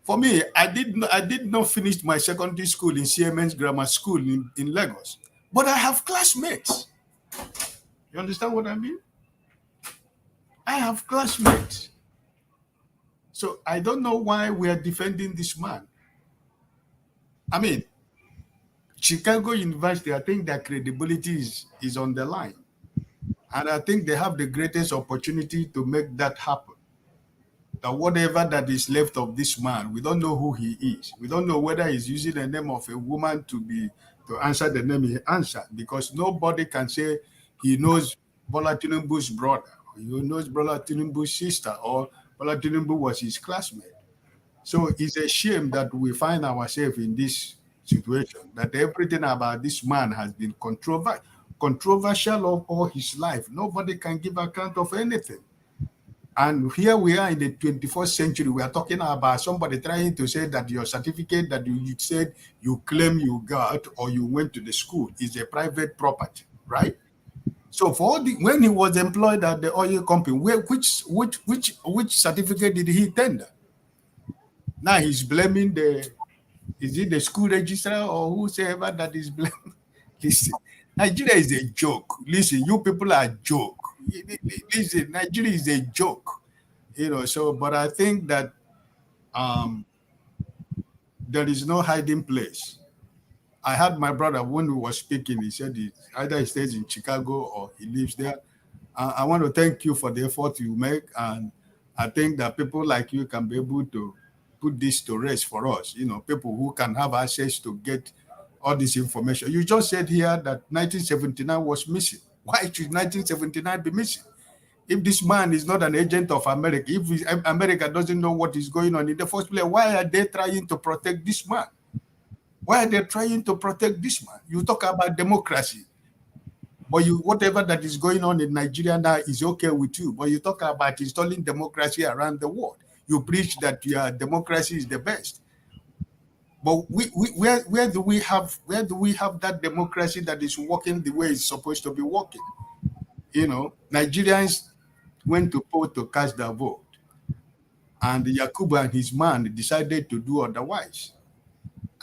For me, I did not finish my secondary school in Siemens Grammar School in Lagos, but I have classmates. You understand what I mean? I have classmates. So I don't know why we are defending this man. I mean, Chicago University, I think their credibility is on the line. And I think they have the greatest opportunity to make that happen. That whatever that is left of this man, we don't know who he is. We don't know whether he's using the name of a woman to answer the name he answered, because nobody can say he knows Bola Tinubu's brother, or he knows Bola Tinubu's sister, or Bola Tinubu was his classmate. So it's a shame that we find ourselves in this situation, that everything about this man has been controversial all his life. Nobody can give account of anything. And here we are in the 21st century. We are talking about somebody trying to say that your certificate that you said you claim you got or you went to the school is a private property, right? So when he was employed at the oil company, which certificate did he tender? Now he's blaming is it the school registrar or whosoever that is blaming? Listen, Nigeria is a joke. Listen, you people are a joke. Listen, Nigeria is a joke. So, but I think that there is no hiding place. I had my brother, when we were speaking, he said either he stays in Chicago or he lives there. I want to thank you for the effort you make. And I think that people like you can be able to put this to rest for us, people who can have access to get all this information. You just said here that 1979 was missing. Why should 1979 be missing? If this man is not an agent of America, if America doesn't know what is going on in the first place, why are they trying to protect this man? Why are they trying to protect this man? You talk about democracy, but whatever that is going on in Nigeria now is okay with you. But you talk about installing democracy around the world. You preach that your democracy is the best. But where do we have that democracy that is working the way it's supposed to be working? Nigerians went to vote to cast their vote, and Yakubu and his man decided to do otherwise.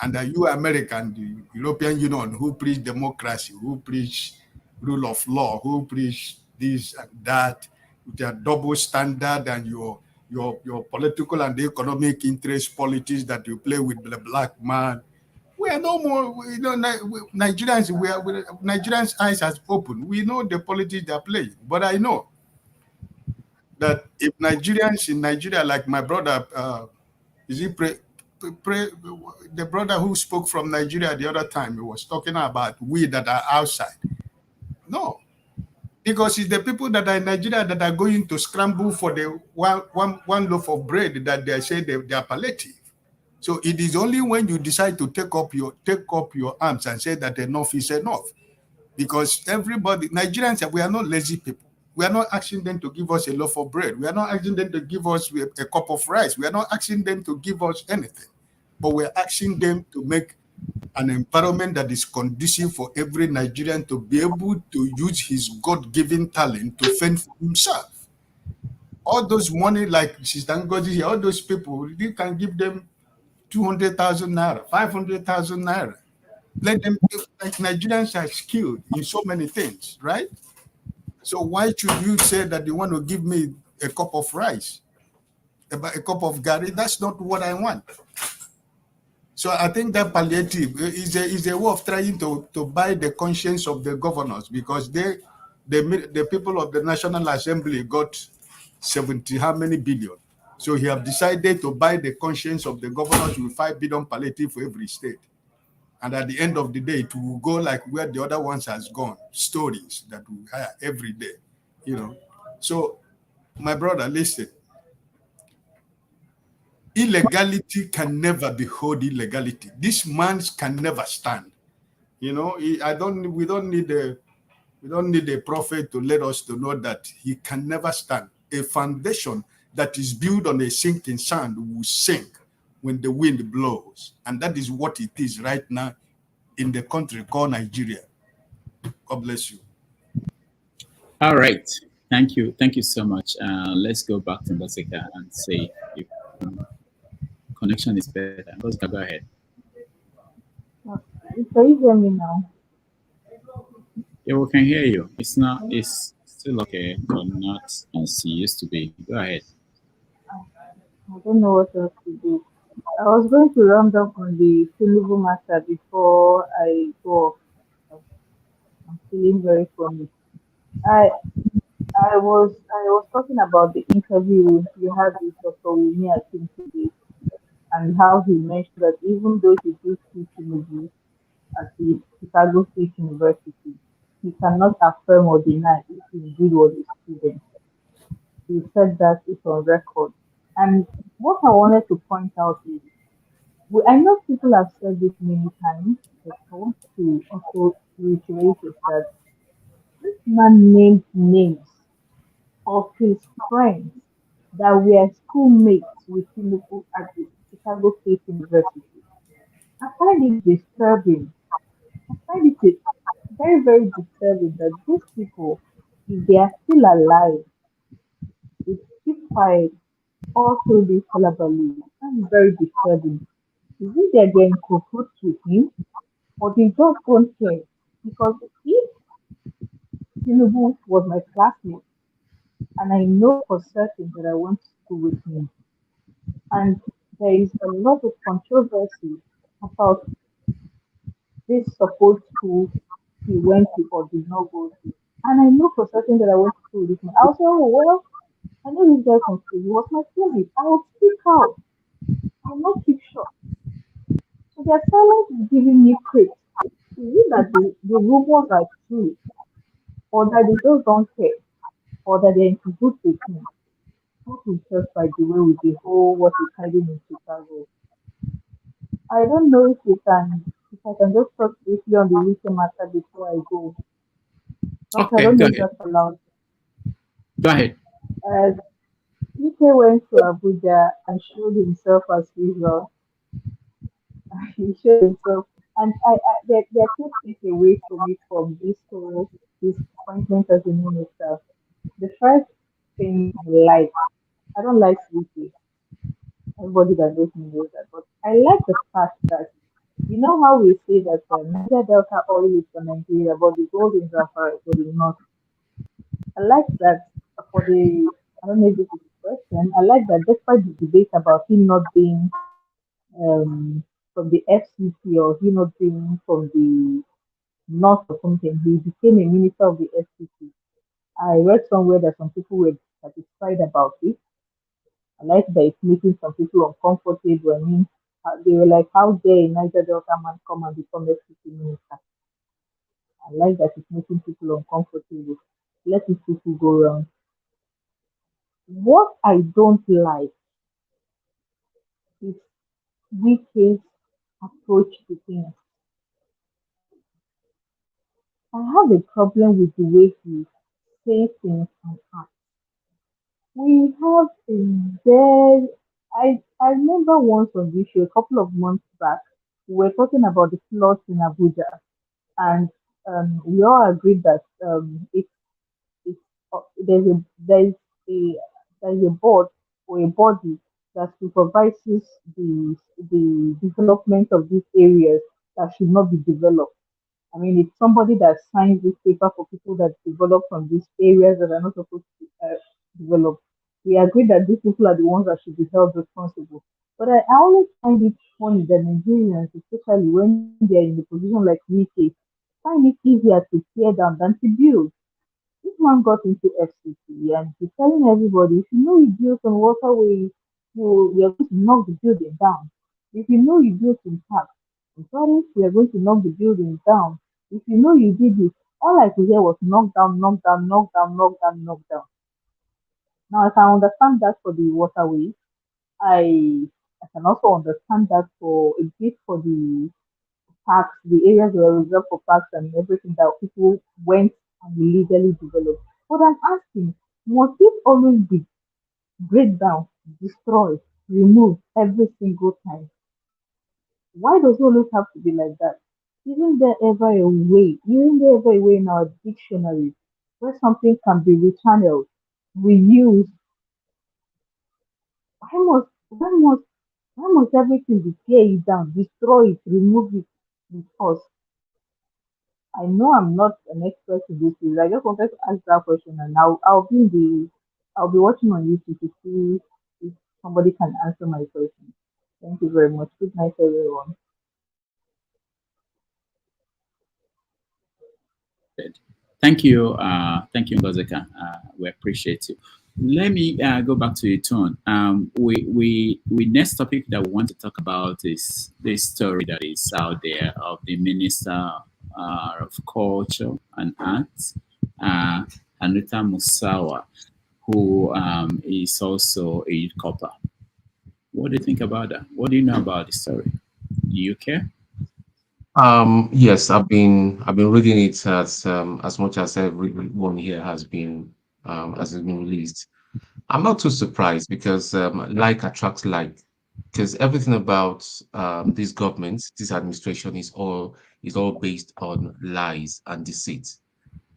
And you American, the European Union, who preach democracy, who preach rule of law, who preach this and that, with their double standard and your political and economic interest politics that you play with the black man. We are no more, Nigerians, Nigerians' eyes has opened. We know the politics they are playing. But I know that if Nigerians in Nigeria, like my brother, the brother who spoke from Nigeria the other time, he was talking about we that are outside. No. Because it's the people that are in Nigeria that are going to scramble for the one loaf of bread that they say they are palliative. So it is only when you decide to take up your arms and say that enough is enough. Because Nigerians, we are not lazy people. We are not asking them to give us a loaf of bread. We are not asking them to give us a cup of rice. We are not asking them to give us anything. But we're asking them to make an environment that is conducive for every Nigerian to be able to use his God-given talent to fend for himself. All those money, like Sister Ngozi, all those people, you can give them 200,000 naira, 500,000 naira. Let them, like Nigerians are skilled in so many things, right? So why should you say that you want to give me a cup of rice, a cup of gari? That's not what I want. So I think that palliative is a way of trying to buy the conscience of the governors, because the people of the National Assembly got 70 how many billion. So he have decided to buy the conscience of the governors with 5 billion palliative for every state. And at the end of the day, it will go like where the other ones has gone. Stories that we hear every day, you know. So, my brother, listen. Illegality can never behold illegality. This man can never stand. You know, we don't need a prophet to let us to know that he can never stand. A foundation that is built on a sinking sand will sink when the wind blows. And that is what it is right now in the country called Nigeria. God bless you.
All right. Thank you. Thank you so much. Let's go back to Mbosika and say if connection is better. Mbosika, go ahead.
Can you hear me now?
Yeah, we can hear you. It's still okay, but not as it used to be. Go ahead.
I don't know what else to do. I was going to round up on the Tinubu matter before I go off. I'm feeling very funny. I I was talking about the interview you had with Dr. Wumi Akin today and how he mentioned that even though he did see Tinubu at the Chicago State University, he cannot affirm or deny if he indeed was a student. He said that it's on record. And what I wanted to point out is, I know people have said this many times, but I want to also reiterate it that this man named names of his friends that were schoolmates with Tinubu at the Chicago State University. I find it disturbing. I find it very, very disturbing that these people, if they are still alive, they keep quiet all through this hullabaloo. That's very disturbing. Is it that they're in cahoots with him, or they just don't care? Because if Tinubu was my classmate, and I know for certain that I went to school with him, and there is a lot of controversy about this supposed school he went to or did not go to. And I know for certain that I went to school with him. I'll say, oh, well, I know this guy from school. He was my classmate. I will speak out. I will not keep short. So their silence is giving me credit. Is it that the rumors are true, or that they just don't care, or that they're into good with him? Not impressed by the way with the whole what is hiding in Chicago. I don't know if I can just talk briefly on the Wike matter before I go. But I
Okay,
don't
go
know if
ahead.
that's allowed.
Go ahead.
Uh, Wike went to Abuja and showed himself as usual. He showed himself, and there are two things away from it from this appointment as a minister. The first thing I don't like Wike. Everybody that knows me knows that, but I like the fact that you know how we say that Niger Delta oil is for Nigeria, but the gold is for the north. I like that for the, I don't know if this is a question, I like that despite the debate about him not being from the FCC or him not being from the north or something, he became a minister of the FCC. I read somewhere that some people were satisfied about it. I like that it's making some people uncomfortable. I mean, they were like, how dare a Niger Delta man come and become FCC minister? I like that it's making people uncomfortable. Let these people go around. What I don't like is Wike's approach to things. I have a problem with the way he says things and acts. We have a very, I remember once on this show a couple of months back, we were talking about the floods in Abuja, and we all agreed that it's there's a there's a board or a body that supervises the development of these areas that should not be developed. I mean, it's somebody that signs this paper for people that develop from these areas that are not supposed to develop. We agree that these people are the ones that should be held responsible. But I always find it funny that Nigerians, especially when they're in a position like UK, find it easier to tear down than to build. This man got into FCC and he's telling everybody, if you know you build some waterways, you're going to knock the building down. If you know you build some parks, I'm sorry, we are going to knock the building down. If you know you did it, all I could hear was knock down, knock down, knock down, knock down, knock down. Now I can understand that for the waterways. I can also understand that for a bit for the parks, the areas that were reserved for parks and everything that people went and illegally developed. But I'm asking, must it always be break down, destroy, remove every single time? Why does it always have to be like that? Isn't there ever a way? Isn't there ever a way in our dictionary where something can be rechanneled, reused? Why must everything be tear it down, destroy it, remove it with us? I know I'm not an expert in this field. I just wanted to ask that question, and I'll be watching on YouTube to see if somebody can answer my question. Thank you very much. Good night, everyone.
Thank you, Ngozeka. We appreciate you. Let me go back to your tone. We next topic that we want to talk about is this story that is out there of the Minister of Culture and Arts, Hanatu Musawa, who is also a Youth Corper. What do you think about that? What do you know about the story? Do you care?
Yes, I've been reading it as much as everyone here has been released. I'm not too surprised because like attracts like, because everything about this government, this administration is all based on lies and deceit,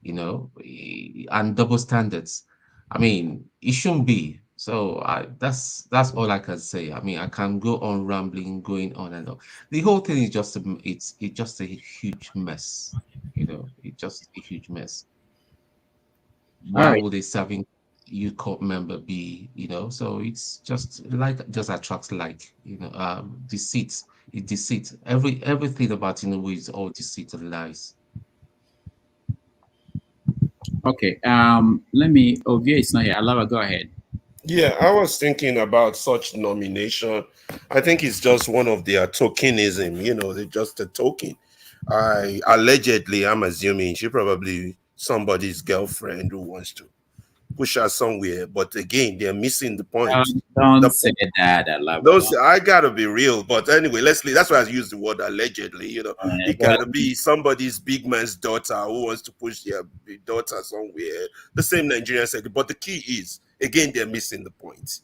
and double standards. I mean, it shouldn't be. So that's all I can say. I mean, I can go on rambling, going on and on. The whole thing is just it's just a huge mess. It's just a huge mess.
All
Why
right.
would a serving youth corp member be? So it's just attracts like deceit. It deceit. Everything about Tinubu is all deceit and lies.
Okay. Let me. Ovia is not here. Alava, go ahead.
Yeah, I was thinking about such nomination. I think it's just one of their tokenism, they're just a token. I'm assuming she probably somebody's girlfriend who wants to push her somewhere. But again, they're missing the point.
Don't say that, Alava.
No, I gotta be real. But anyway, Leslie, that's why I use the word allegedly. It gotta be somebody's big man's daughter who wants to push their daughter somewhere. The same Nigerian said. But the key is, again, they're missing the point.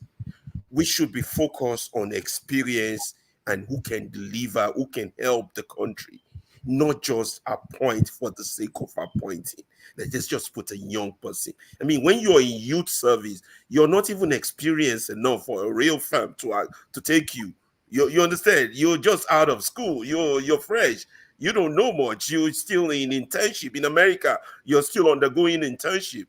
We should be focused on experience and who can deliver, who can help the country, not just appoint for the sake of appointing. Let's just put a young person. I mean, when you're in youth service, you're not even experienced enough for a real firm to take you. You understand? You're just out of school. You're fresh. You don't know much. You're still in internship. In America, you're still undergoing internship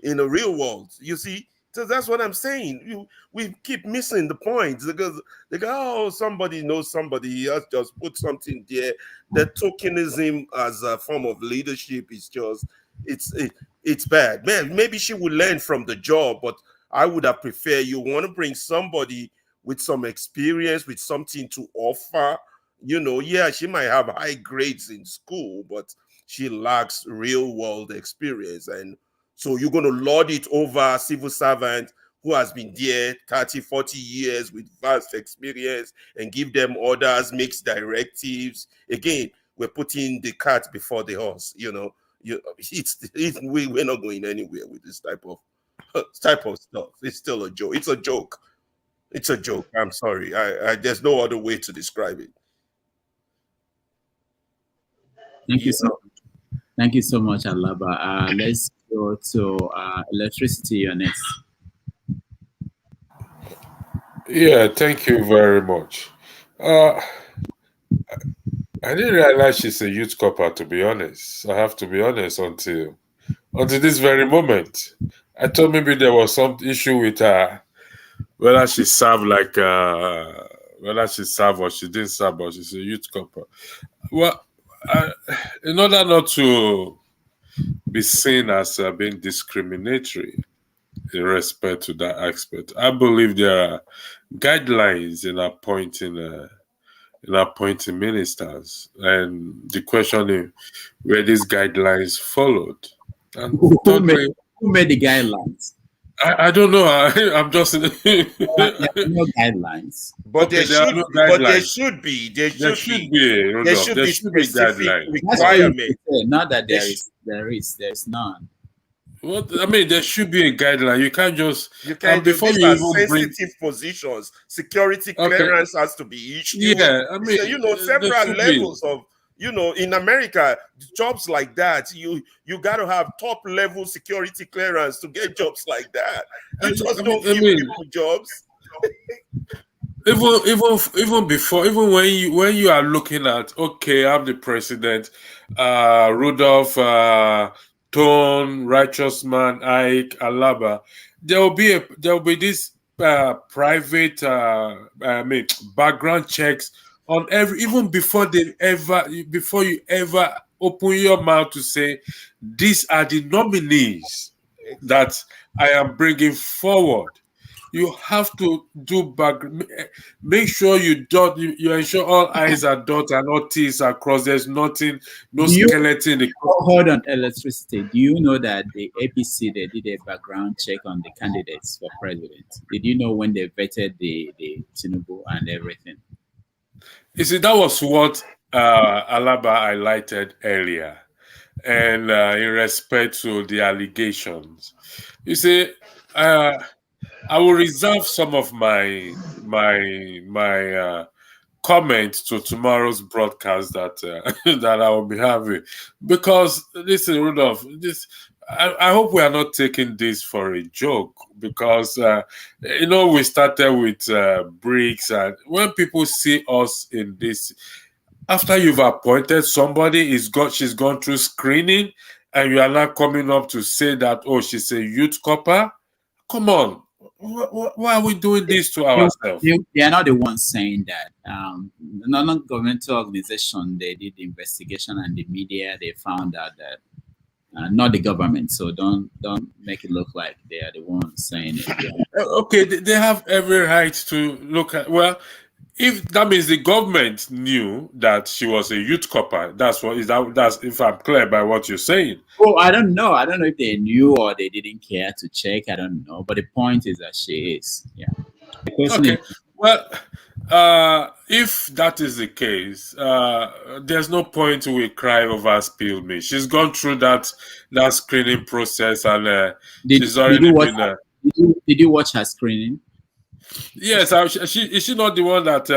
in the real world. You see? So that's what I'm saying. We keep missing the point because they go, oh, somebody knows somebody else, just put something there. The tokenism as a form of leadership is just, it's bad. Man, maybe she would learn from the job, but I would have preferred you want to bring somebody with some experience, with something to offer. Yeah, she might have high grades in school, but she lacks real world experience. And so you're going to lord it over a civil servant who has been there 30, 40 years with vast experience and give them orders, makes directives. Again, we're putting the cart before the horse. We're not going anywhere with this type of stuff. It's still a joke. It's a joke. It's a joke. I'm sorry. There's no other way to describe it.
Thank you so much. Thank you so much, Alaba. Let's go to electricity. You're next.
Yeah, thank you very much. I didn't realize she's a youth corper, to be honest. I have to be honest until this very moment. I thought maybe there was some issue with her, whether she served whether she served or she didn't serve, but she's a youth corper. Well, in order not to be seen as being discriminatory in respect to that aspect, I believe there are guidelines in appointing in appointing ministers. And the question is where these guidelines followed. And
Who
thirdly,
made the guidelines?
I don't know. I'm just
There are no guidelines.
But
okay,
there
there are
should
no
be, but there
guidelines.
should be,
There should be,
there
Rudolph.
should
There
be
should be
specific
guidelines.
That's what you
requirement.
say. Not that
There
there's none.
What I mean, there should be a guideline. You can't just
You can't just,
before
these
you
are
even bring.
sensitive positions. Security
Okay,
clearance has to be issued.
yeah. I mean,
You know,
there
several
should be.
levels of, you know, in America, jobs like that, you got to have top level security clearance to get jobs like that. You just don't give people jobs.
Even before, even when you are looking at, okay, I'm the president, Rudolph, Tone, Righteous Man, Ike, Alaba, there will be this private background checks on even before you ever open your mouth to say these are the nominees that I am bringing forward. You have to do make sure you ensure all I's are dotted and all T's are crossed. There's nothing, no skeleton.
Hold on, electricity. Do you know that the APC, they did a background check on the candidates for president? Did you know when they vetted the Tinubu and everything?
You see, that was what Alaba highlighted earlier, and in respect to the allegations, you see, I will reserve some of my comments to tomorrow's broadcast that that I will be having, because listen, Rudolph, I hope we are not taking this for a joke, because you know, we started with BRICS, and when people see us in this, after you've appointed somebody, she's gone through screening, and you are now coming up to say that, oh, she's a Youth Corper. Come on. Why are we doing this to ourselves?
They are not the ones saying that. Non-governmental organization, they did the investigation, and the media, they found out that not the government. So don't make it look like they are the ones saying it.
Okay, they have every right to look at. Well, if that means the government knew that she was a Youth Corper, that's if I'm clear by what you're saying.
Oh, I don't know. I don't know if they knew or they didn't care to check. I don't know. But the point is that she is. Yeah.
Okay. Well, if that is the case, there's no point we cry over spilled milk. She's gone through that screening process, and she's already been.
Did you watch her screening?
Yes, is she not the one that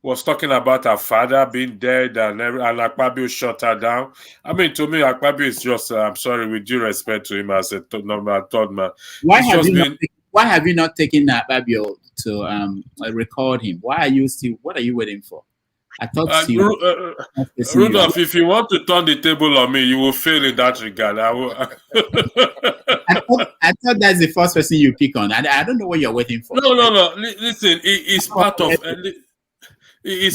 was talking about her father being dead and Akpabio shut her down? I mean, to me, Akpabio is just, I'm sorry, with due respect to him as a third man.
Why have you not taken Akpabio to record him? What are you waiting for? I thought
Rudolph, if you want to turn the table on me, you will fail in that regard.
I thought that's the first person you pick on. I don't know what you're waiting for.
No. Listen, it's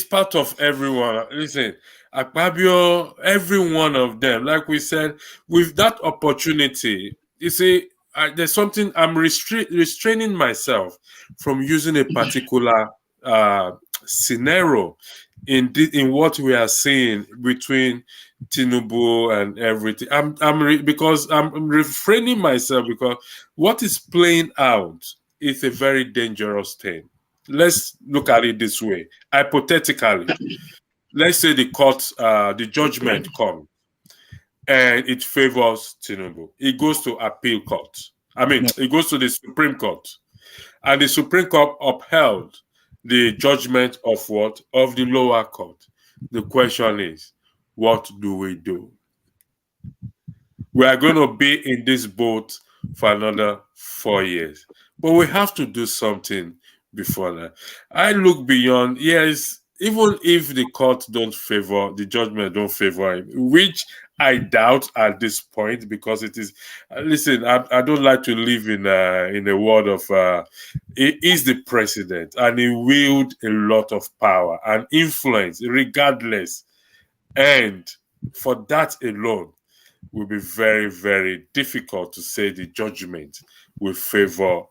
part of everyone. Listen, Akpabio, every one of them. Like we said, with that opportunity, you see, there's something I'm restraining myself from using a particular scenario in what we are seeing between Tinubu and everything. Because I'm refraining myself, because what is playing out is a very dangerous thing. Let's look at it this way. Hypothetically, let's say the judgment comes and it favors Tinubu. It goes to appeal court. It goes to the Supreme Court, and the Supreme Court upheld the judgment of what? Of the lower court. The question is, what do we do? We are going to be in this boat for another 4 years, but we have to do something before that. I look beyond, yes, even if the court the judgment don't favor him, which I doubt at this point, because it is, listen, I don't like to live in a world of, he is the president and he wields a lot of power and influence regardless. And for that alone, will be very, very difficult to say the judgment will favor.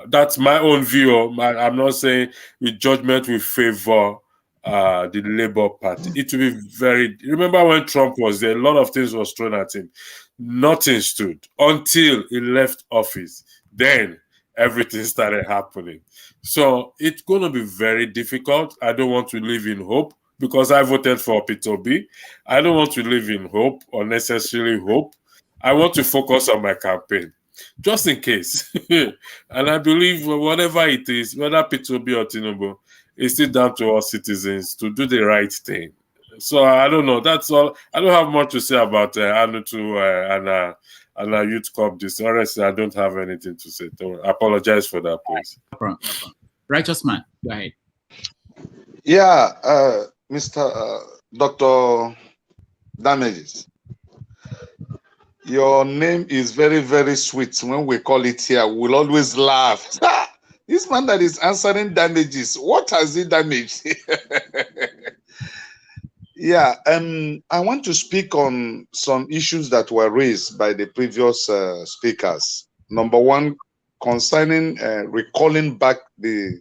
That's my own view. I'm not saying the judgment will favor the Labour Party. It will be very... Remember when Trump was there, a lot of things was thrown at him. Nothing stood until he left office. Then everything started happening. So it's going to be very difficult. I don't want to live in hope because I voted for Peter B. I don't want to live in hope, unnecessarily hope. I want to focus on my campaign, just in case. And I believe whatever it is, whether Peter B or Tinubu, it's still down to us citizens to do the right thing. So I don't know. That's all. I don't have much to say about Hanatu and Youth Corp. This honestly, I don't have anything to say. I apologize for that, please.
No problem. Righteous man, go ahead.
Yeah, Mr. Dr. Damages. Your name is very, very sweet. When we call it here, we'll always laugh. This man that is answering Damages, what has he damaged? Yeah, I want to speak on some issues that were raised by the previous speakers. Number one, concerning recalling back the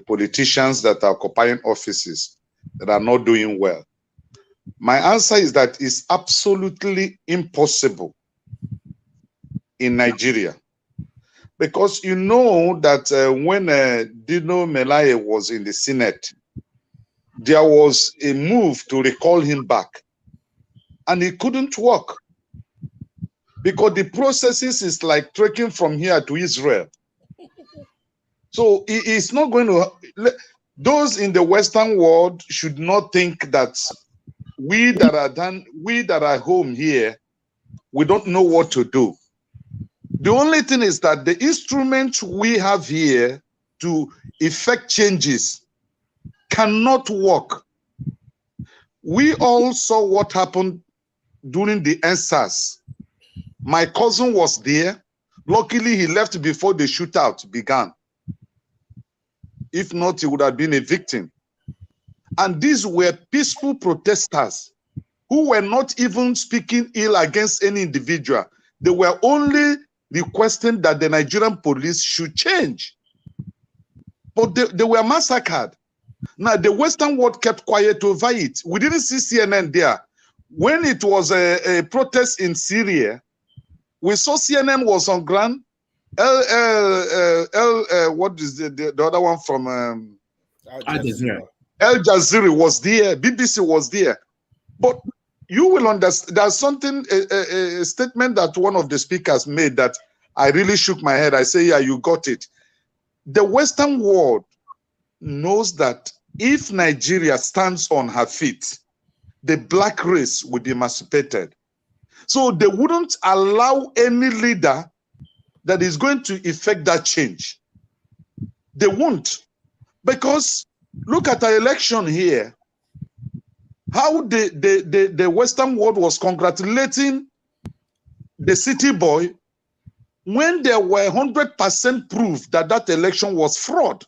politicians that are occupying offices that are not doing well. My answer is that it's absolutely impossible in Nigeria. Because you know that when Dino Melaye was in the Senate, there was a move to recall him back. And it couldn't work. Because the processes is like trekking from here to Israel. So it's not going to... Those in the Western world should not think that we that are home here, we don't know what to do. The only thing is that the instruments we have here to effect changes cannot work. We all saw what happened during the NSAS. My cousin was there. Luckily, he left before the shootout began. If not, he would have been a victim. And these were peaceful protesters who were not even speaking ill against any individual. They were only requesting that the Nigerian police should change. But they were massacred. Now, the Western world kept quiet over it. We didn't see CNN there. When it was a protest in Syria, we saw CNN was on ground. What is the other one from
Al Jazeera.
Al Jazeera was there. BBC was there. But you will understand. There's something, a statement that one of the speakers made that I really shook my head. I say, yeah, you got it. The Western world knows that if Nigeria stands on her feet, the black race will be emancipated. So they wouldn't allow any leader that is going to effect that change. They won't. Because look at the election here. How the Western world was congratulating the city boy when there were 100% proof that that election was fraud.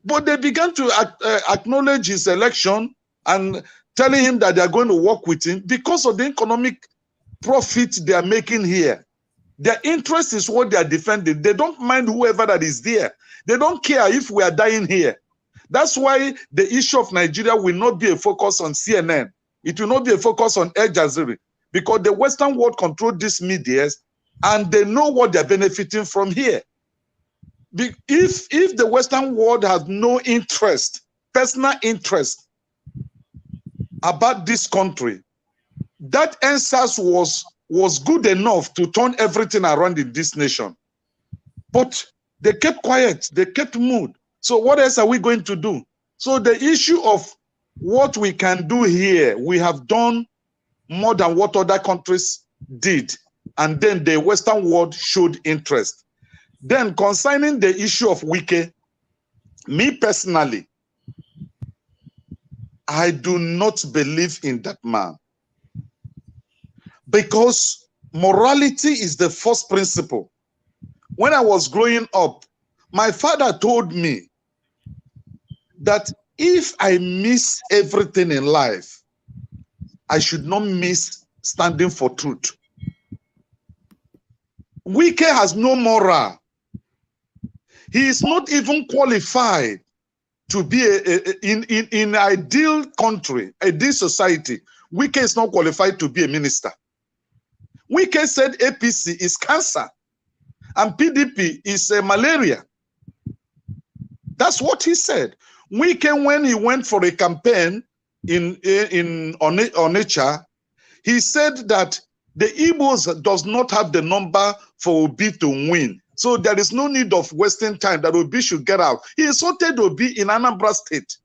But they began to acknowledge his election and telling him that they are going to work with him because of the economic profit they are making here. Their interest is what they are defending. They don't mind whoever that is there. They don't care if we are dying here. That's why the issue of Nigeria will not be a focus on CNN. It will not be a focus on Al Jazeera because the Western world control these medias and they know what they're benefiting from here. If the Western world has no interest, personal interest about this country, that NSAS was good enough to turn everything around in this nation. But they kept quiet, they kept mood. So what else are we going to do? So the issue of what we can do here, we have done more than what other countries did. And then the Western world showed interest. Then concerning the issue of Wike, me personally, I do not believe in that man. Because morality is the first principle. When I was growing up, my father told me that if I miss everything in life, I should not miss standing for truth. Wike has no moral. He is not even qualified to be in ideal country, ideal society, Wike is not qualified to be a minister. Wike said APC is cancer and PDP is malaria. That's what he said. Wike, when he went for a campaign in Onitsha, he said that the Igbos does not have the number for Obi to win. So there is no need of wasting time that Obi should get out. He insulted Obi in Anambra State.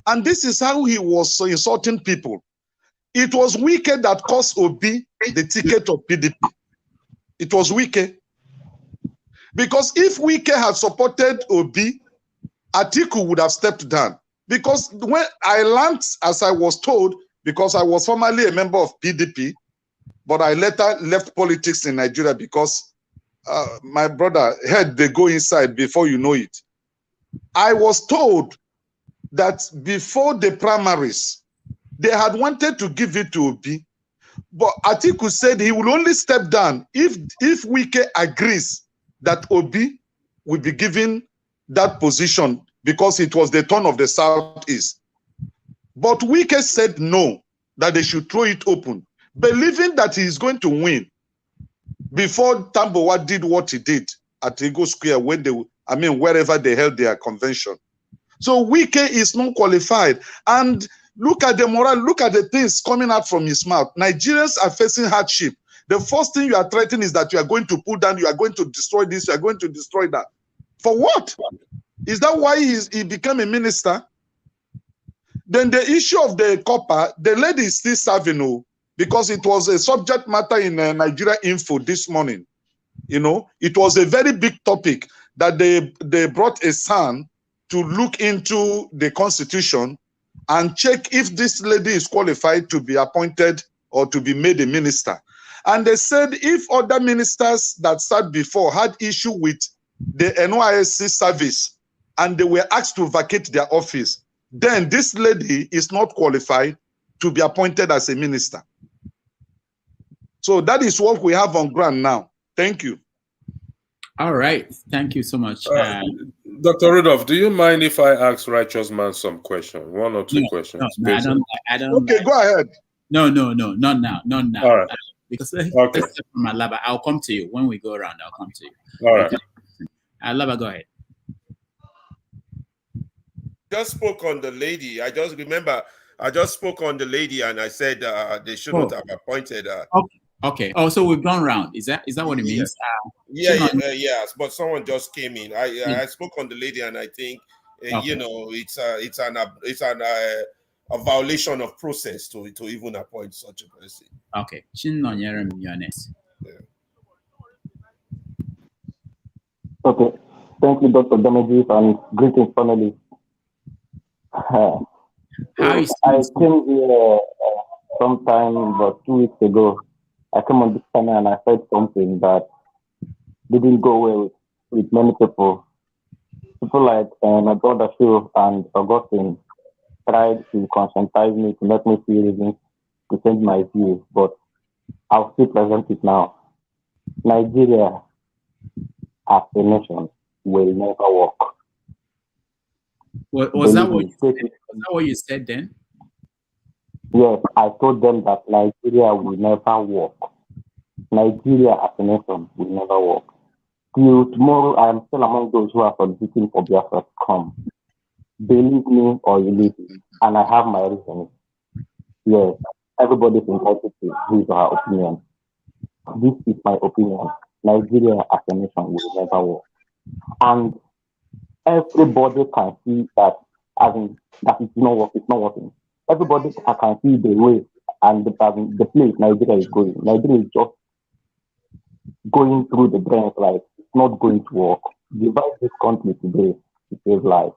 And this is how he was insulting people. It was Wike that cost Obi the ticket of PDP. It was Wike. Because if Wike had supported Obi, Atiku would have stepped down. Because when I learned, as I was told, because I was formerly a member of PDP, but I later left politics in Nigeria because my brother heard they go inside before you know it. I was told that before the primaries, they had wanted to give it to Obi, but Atiku said he will only step down if Wike agrees that Obi will be given that position because it was the turn of the Southeast. But Wike said no, that they should throw it open, believing that he is going to win before Tambowa did what he did at Ego Square when they, wherever they held their convention. So Wike is not qualified. And look at the morale, look at the things coming out from his mouth. Nigerians are facing hardship. The first thing you are threatening is that you are going to pull down, you are going to destroy this, you are going to destroy that. For what? Is that why he became a minister? Then the issue of the copper, the lady is still serving, because it was a subject matter in Nigeria Info this morning. You know, it was a very big topic that they brought a son to look into the constitution and check if this lady is qualified to be appointed or to be made a minister. And they said if other ministers that sat before had issue with the NYSC service and they were asked to vacate their office, then this lady is not qualified to be appointed as a minister. So that is what we have on ground now. Thank you.
All right. Thank you so much.
Dr. Rudolph, do you mind if I ask Righteous Man some questions? One or two questions?
No, I don't.
Okay, go ahead.
No, not now. Not now.
All right.
Because let's start from Alaba. I'll come to you. When we go around, I'll come to you.
All right.
Alaba, go ahead.
Just spoke on the lady. I just remember I just spoke on the lady and I said they shouldn't have appointed her.
Okay. Oh, so we've gone round. Is that what it means?
Yes. But someone just came in. I spoke on the lady and I think you know it's a violation of process to even appoint such a person.
Okay.
Okay. Thank you, Dr. Damages, and greetings, family. I came here sometime about 2 weeks ago. I came on this channel and I said something that didn't go well with many people. People like my brother Phil and Augustine tried to conscientize me to make me feel reasons to change my views, but I'll still present it now. Nigeria as a nation will never work.
Was that what you said then?
Yes, I told them that Nigeria will never work. Nigeria as a nation will never work. Till tomorrow, I am still among those who are soliciting for Biafra to come. Believe me or you leave me, and I have my reasons. Yes, everybody's entitled to his or her opinion. This is my opinion. Nigeria as a nation will never work. And everybody can see that, that it's not working. Everybody can see the way and the place Nigeria is going. Nigeria is just going through the drains, like it's not going to work. Divide this country today to save life.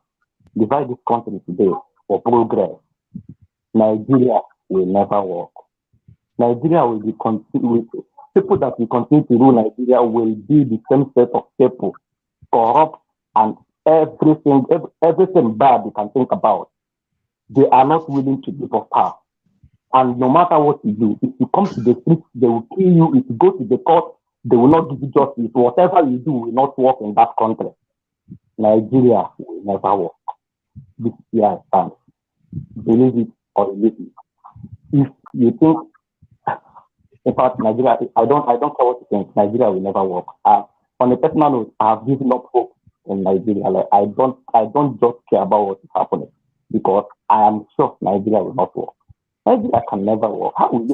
Divide this country today for progress. Nigeria will never work. Nigeria will be continued. People that will continue to rule Nigeria will be the same set of people, corrupt and everything bad you can think about. They are not willing to give up power. And no matter what you do, if you come to the streets, they will kill you. If you go to the court, they will not give you justice. Whatever you do will not work in that country. Nigeria will never work. This year I stand. Believe it or believe it. If you think, in fact, Nigeria, I don't care what you think, Nigeria will never work. On a personal note, I have given up hope in Nigeria. Like I don't just care about what is happening because I am sure Nigeria will not work. Nigeria can never work. How will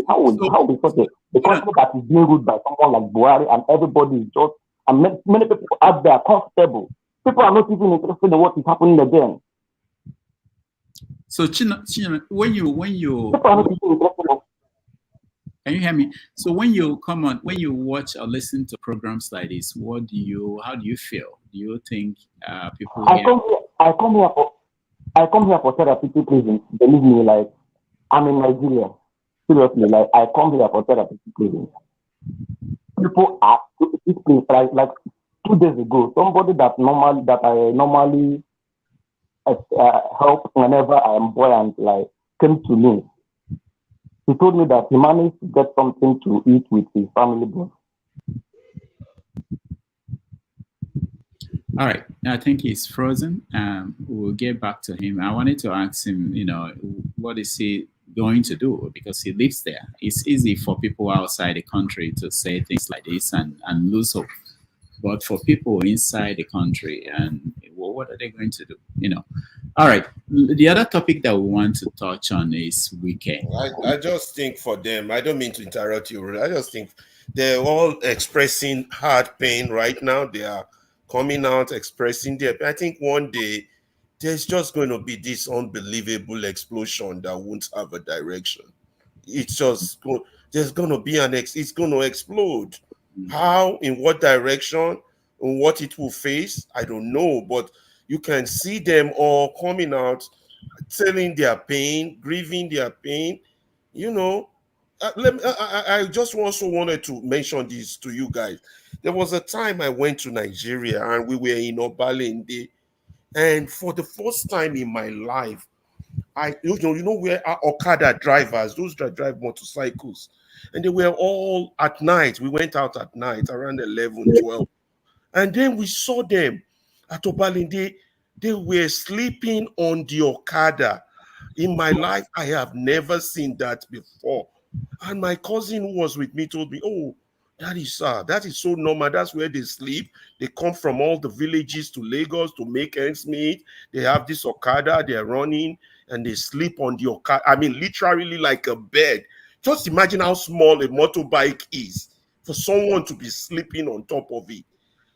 such a country that is being ruled by someone like Buhari and everybody is just, and many people out there are comfortable. People are not even interested in what is happening again.
So Chino, when you can you hear me? So when you watch or listen to programs like this, how do you feel? Do you think people
I come here for therapeutic reasons. Believe me, like I'm in Nigeria. Seriously, like I come here for therapeutic reasons. People are like 2 days ago, somebody that I normally help whenever I am buoyant, like came to me. He told me that he managed to get something to eat with his family.
All right, I think he's frozen. We'll get back to him. I wanted to ask him, what is he going to do? Because he lives there. It's easy for people outside the country to say things like this and lose hope. But for people inside the country, and what are they going to do? All right. The other topic that we want to touch on is Wike.
I just think for them, I don't mean to interrupt you. I just think they're all expressing hard pain right now. They are coming out expressing their pain. I think one day there's just going to be this unbelievable explosion that won't have a direction. It's just there's going to be it's going to explode. How, in what direction, and what it will face, I don't know. But you can see them all coming out, telling their pain, grieving their pain. I just also wanted to mention this to you guys. There was a time I went to Nigeria and we were in Obalende, and for the first time in my life, where our Okada drivers, those that drive motorcycles, and they were all at night. We went out at night around 11, 12. And then we saw them at Obalende. They were sleeping on the Okada. In my life, I have never seen that before. And my cousin who was with me told me, oh, that is so normal. That's where they sleep. They come from all the villages to Lagos to make ends meet. They have this Okada, they're running, and they sleep on the Okada. I mean, literally like a bed. Just imagine how small a motorbike is for someone to be sleeping on top of it.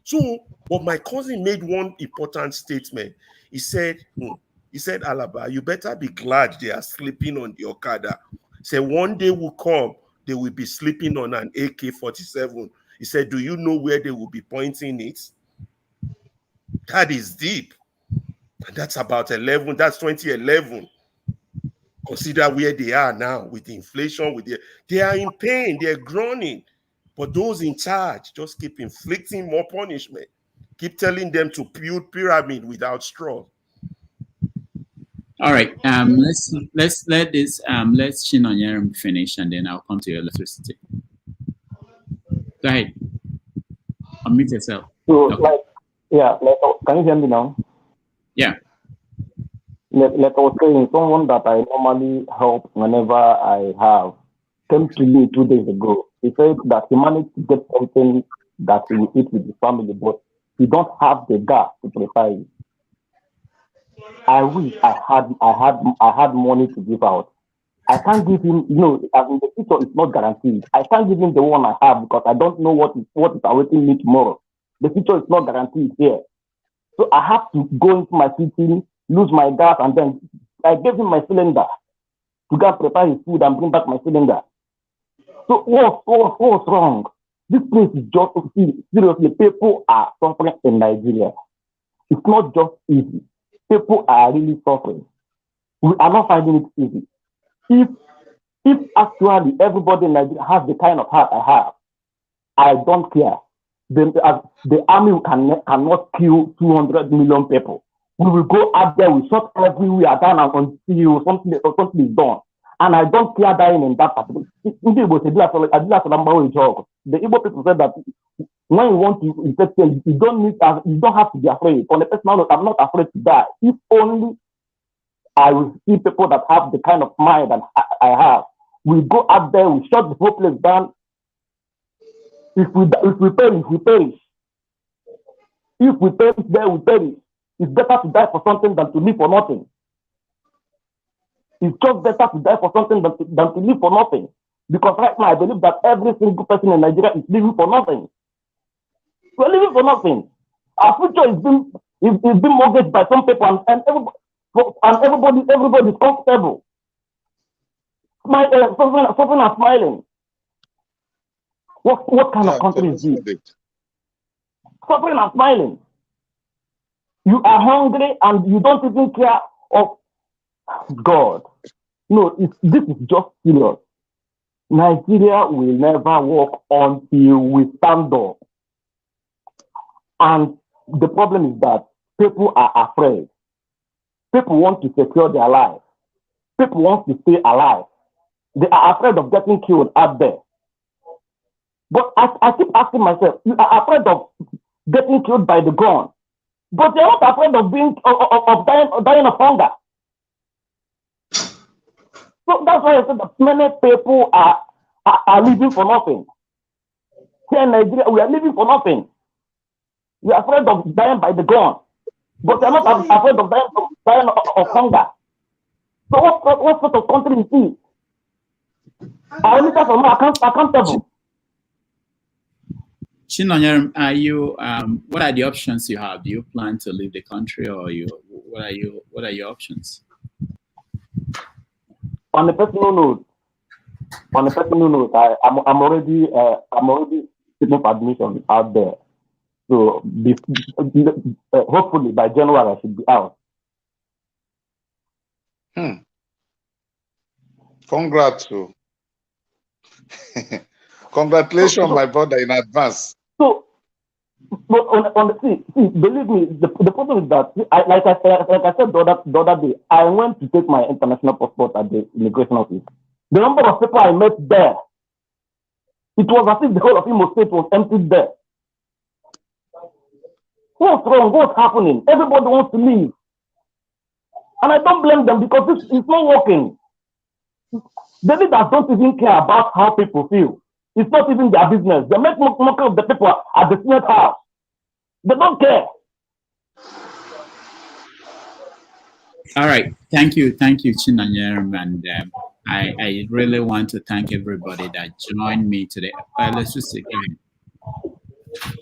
So, but my cousin made one important statement. He said, Alaba, you better be glad they are sleeping on the Okada. He said, one day will come, they will be sleeping on an AK-47. He said, do you know where they will be pointing it? That is deep. And that's about 2011. Consider where they are now with inflation, they are in pain, they're groaning. But those in charge just keep inflicting more punishment, keep telling them to build pyramid without straw.
All right, let's let this let's Chinonyerim finish, and then I'll come to your electricity. Go ahead, unmute yourself.
So, can you hear me now?
Yeah.
Like I was saying, someone that I normally help whenever I have came to me 2 days ago. He said that he managed to get something that he will eat with his family, but he don't have the gas to prepare it. I wish I had money to give out. I can't give him, as in the future is not guaranteed. I can't give him the one I have because I don't know what is awaiting me tomorrow. The future is not guaranteed here. So I have to go into my kitchen, lose my gas, and then I gave him my cylinder to go prepare his food and bring back my cylinder. So what's wrong? This place is just, seriously, people are suffering in Nigeria. It's not just easy. People are really suffering. We are not finding it easy. If actually everybody in Nigeria has the kind of heart I have, I don't care. The army cannot kill 200 million people. We will go out there, we shot everywhere down until something is done. And I don't care dying in that particular. The Igbo people said that When you want to effect change, you don't have to be afraid. On a personal note, I'm not afraid to die. If only I will see people that have the kind of mind that I have. We go out there, we shut the whole place down. If we perish, we perish. If we perish there, we perish. It's better to die for something than to live for nothing. It's just better to die for something than to live for nothing. Because right now, I believe that every single person in Nigeria is living for nothing. We're living for nothing. Our future is being mortgaged by some people, and everybody is comfortable. Suffering and smiling. What kind of country is this? Suffering and smiling. You are hungry and you don't even care of God. No, this is just serious. Nigeria will never work until we stand up. And the problem is that people are afraid. People want to secure their life. People want to stay alive. They are afraid of getting killed out there. But I keep asking myself, you are afraid of getting killed by the gun, but they're not afraid of dying of hunger. So that's why I said that many people are living for nothing. Here in Nigeria, we are living for nothing. We are afraid of dying by the gun, but they're not afraid of dying of hunger. So what sort of country is this? Our leaders are not accountable.
Chinonyerum, what are the options you have? Do you plan to leave the country, or what are your options?
On a personal note, I'm already seeking for admission out there. So hopefully by January I should be out.
Congrats. Congratulations, my brother, in advance.
So, believe me, the problem is that, like I said the other day, I went to take my international passport at the immigration office. The number of people I met there, it was as if the whole of Imo State was emptied there. What's wrong? What's happening? Everybody wants to leave. And I don't blame them because this is not working. The leaders don't even care about how people feel. It's not even their business. They make mockery of the people at the Senate House. They don't care.
All right. Thank you, Chinonyerum. And I really want to thank everybody that joined me today. Let's just say again.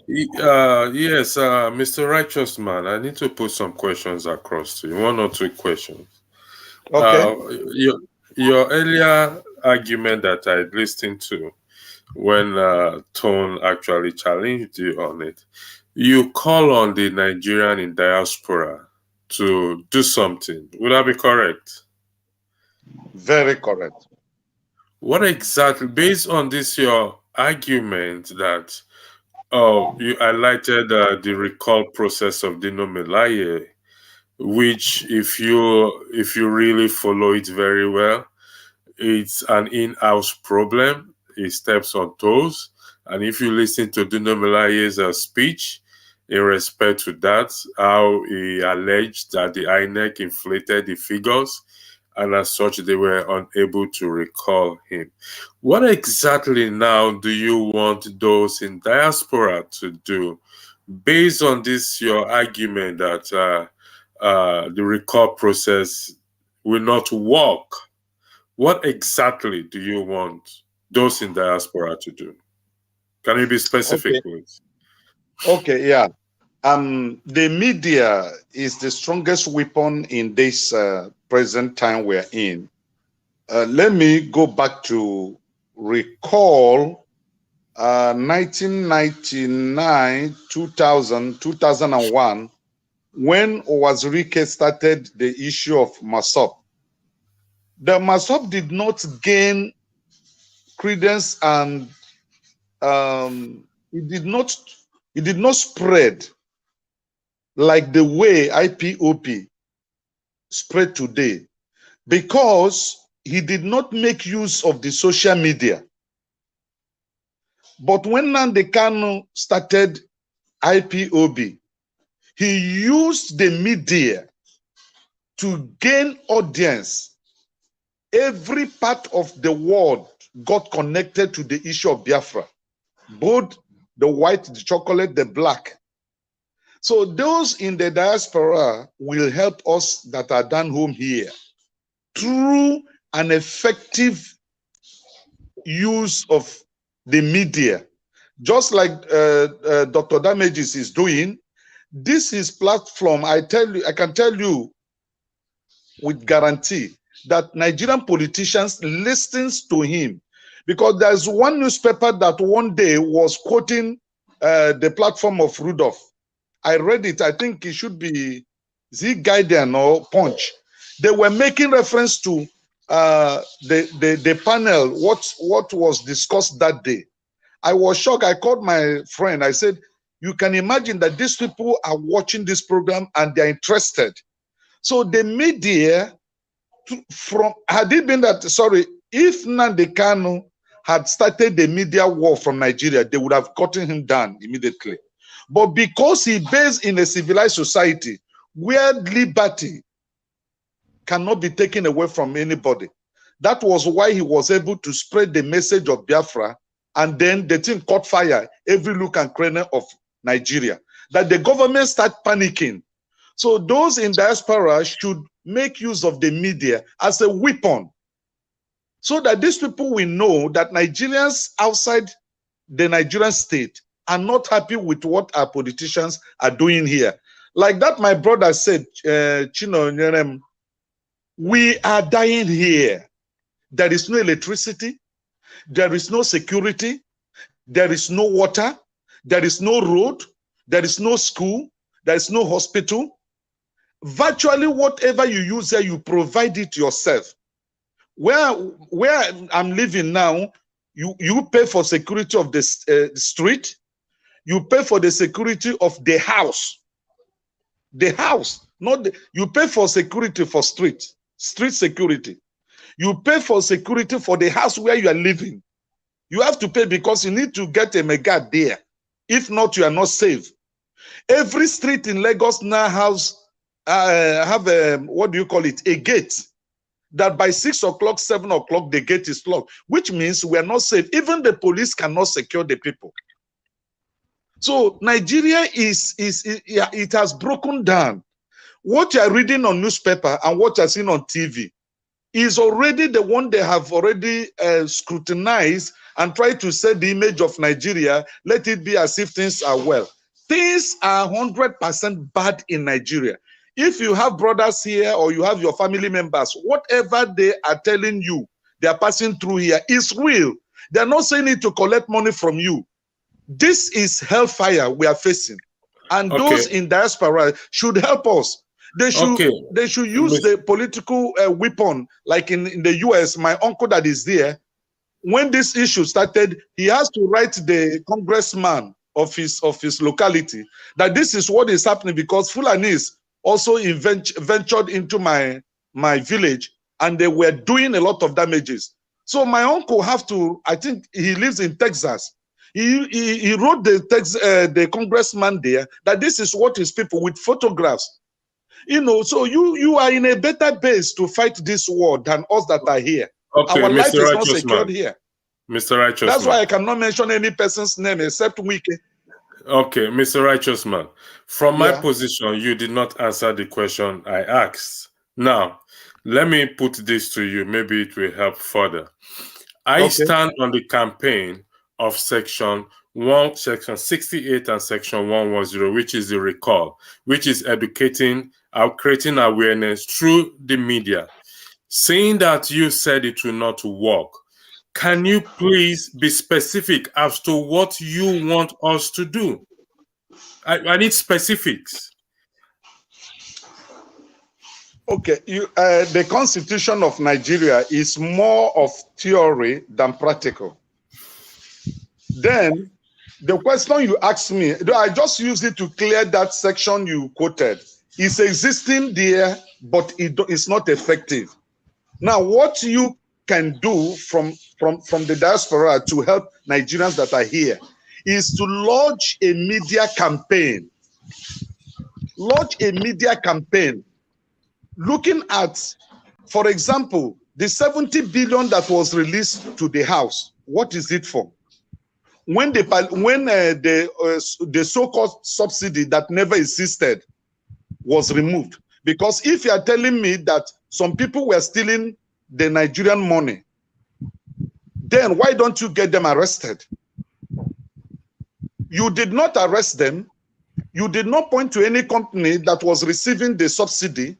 Yes, Mr. Righteous Man, I need to put some questions across to you. 1 or 2 questions.
Okay.
Your earlier argument that I listened to when Tone actually challenged you on it, you call on the Nigerian in diaspora to do something. Would that be correct?
Very correct.
What exactly, based on this, your argument that you highlighted the recall process of Dino Melaye, which if you really follow it very well, it's an in-house problem. It steps on toes. And if you listen to Dino Melaye's speech in respect to that, how he alleged that the INEC inflated the figures, and as such, they were unable to recall him. What exactly now do you want those in diaspora to do? Based on this, your argument that the recall process will not work, what exactly do you want those in diaspora to do? Can you be specific, please?
Okay, yeah. The media is the strongest weapon in this present time we're in. Let me go back to recall 1999, 2000, 2001, when Owazurike started the issue of MASOP. The MASOP did not gain credence, and it did not spread like the way IPOP spread today, because he did not make use of the social media. But when Nnamdi Kanu started IPOB, he used the media to gain audience. Every part of the world got connected to the issue of Biafra, both the white, the chocolate, the black. So those in the diaspora will help us that are done home here through an effective use of the media. Just like Dr. Damages is doing, this is platform, I can tell you with guarantee that Nigerian politicians listens to him, because there's one newspaper that one day was quoting the platform of Rudolph. I read it. I think it should be The Guardian or Punch. They were making reference to the panel, what was discussed that day. I was shocked. I called my friend. I said, you can imagine that these people are watching this program and they're interested. So the media, had it been that, sorry, if Nnamdi Kanu had started the media war from Nigeria, they would have gotten him down immediately. But because he based in a civilized society where liberty cannot be taken away from anybody, that was why he was able to spread the message of Biafra, and then the thing caught fire every look and cranny of Nigeria, that the government started panicking. So those in diaspora should make use of the media as a weapon, so that these people will know that Nigerians outside the Nigerian state are not happy with what our politicians are doing here. Like that, my brother said, Chino Nyerem, we are dying here. There is no electricity, there is no security, there is no water, there is no road, there is no school, there is no hospital. Virtually whatever you use there, you provide it yourself. Where I'm living now, you pay for security of the street, you pay for the security of the house. The house, not the, you pay for security for street security. You pay for security for the house where you are living. You have to pay because you need to get a mega there. If not, you are not safe. Every street in Lagos now have a, what do you call it, a gate, that by 6 o'clock, 7 o'clock, the gate is locked, which means we are not safe. Even the police cannot secure the people. So Nigeria it has broken down. What you are reading on newspaper and what you are seeing on TV is already the one they have already scrutinized and tried to set the image of Nigeria, let it be as if things are well. Things are 100% bad in Nigeria. If you have brothers here or you have your family members, whatever they are telling you, they are passing through here is real. They're not saying it to collect money from you. This is hellfire we are facing. And those in diaspora should help us. They should use the political weapon, like in the US, my uncle that is there. When this issue started, he has to write the congressman of his locality that this is what is happening because Fulanis also ventured into my village and they were doing a lot of damages. So my uncle have to, I think he lives in Texas. He wrote the congressman there that this is what his people with photographs. You know, so you are in a better base to fight this war than us that are here. Our life is not secured here.
Mr. Righteous
That's
Man.
why I cannot mention any person's name except Wike.
Okay, Mr. Righteous Man. From my position, you did not answer the question I asked. Now, let me put this to you. Maybe it will help further. I stand on the campaign of section 68 and section 110, which is the recall, which is educating, creating awareness through the media. Saying that you said it will not work, can you please be specific as to what you want us to do? I need specifics.
Okay, the Constitution of Nigeria is more of theory than practical. Then the question you asked me, I just used it to clear that section you quoted. It's existing there, but it's not effective. Now, what you can do from the diaspora to help Nigerians that are here is to launch a media campaign. Launch a media campaign looking at, for example, the 70 billion that was released to the House. What is it for? When the so-called subsidy that never existed was removed. Because if you are telling me that some people were stealing the Nigerian money, then why don't you get them arrested? You did not arrest them. You did not point to any company that was receiving the subsidy.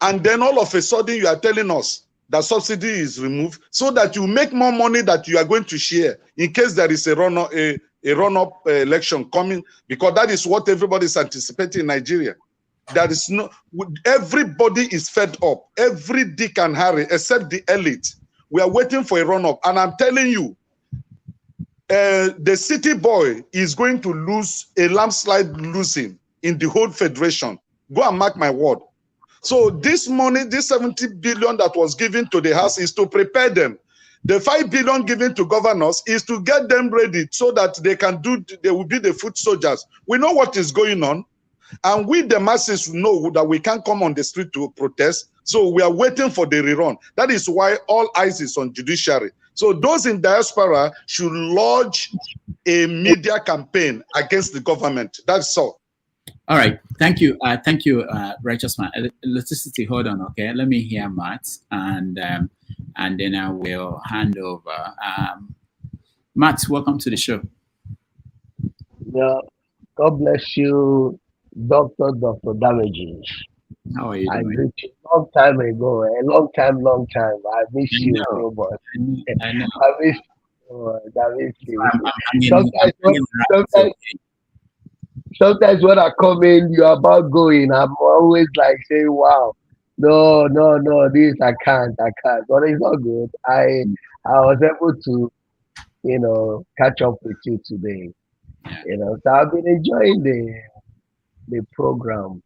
And then all of a sudden you are telling us that subsidy is removed so that you make more money that you are going to share in case there is a run-up election coming, because that is what everybody is anticipating in Nigeria. There is no, everybody is fed up. Every Dick and Harry, except the elite. We are waiting for a run-up. And I'm telling you, the city boy is going to lose a landslide losing in the whole federation. Go and mark my word. So this money, this 70 billion that was given to the House is to prepare them. The 5 billion given to governors is to get them ready so that they can do, they will be the foot soldiers. We know what is going on. And we, the masses, know that we can't come on the street to protest. So we are waiting for the rerun. That is why all eyes is on judiciary. So those in diaspora should launch a media campaign against the government. That's all.
All right. Thank you, Righteous Man. Electricity, hold on, okay? Let me hear Matt, and then I will hand over. Matt, welcome to the show.
Yeah, God bless you, Dr. Damages.
How are you doing?
I met you a long time ago, a long time. I miss you so much.
I know.
I miss you. Sometimes when I come in, you're about going. I'm always like saying, wow, no, this I can't. But it's not good. I was able to, catch up with you today. So I've been enjoying the program.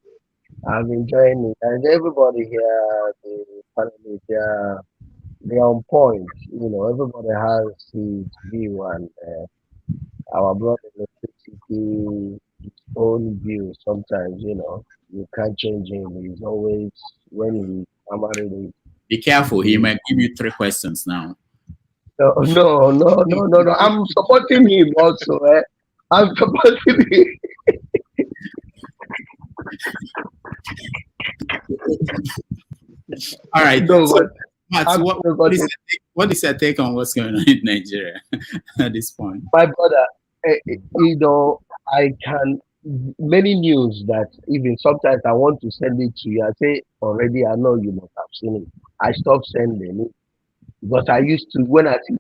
I'm enjoying it. And everybody here, the panelists, they're on point. Everybody has his view, and our brother Electricity, his own view. Sometimes, you can't change him. He's always, when he hammered it.
Be careful. He might give you 3 questions now.
No. I'm supporting him also. I'm supporting him.
All right.
No,
so, Matt, what is your take on what's going on in Nigeria at this point?
My brother, I can, many news that even sometimes I want to send it to you. I say, already, I know you must have seen it. I stopped sending it because I used to, when I see,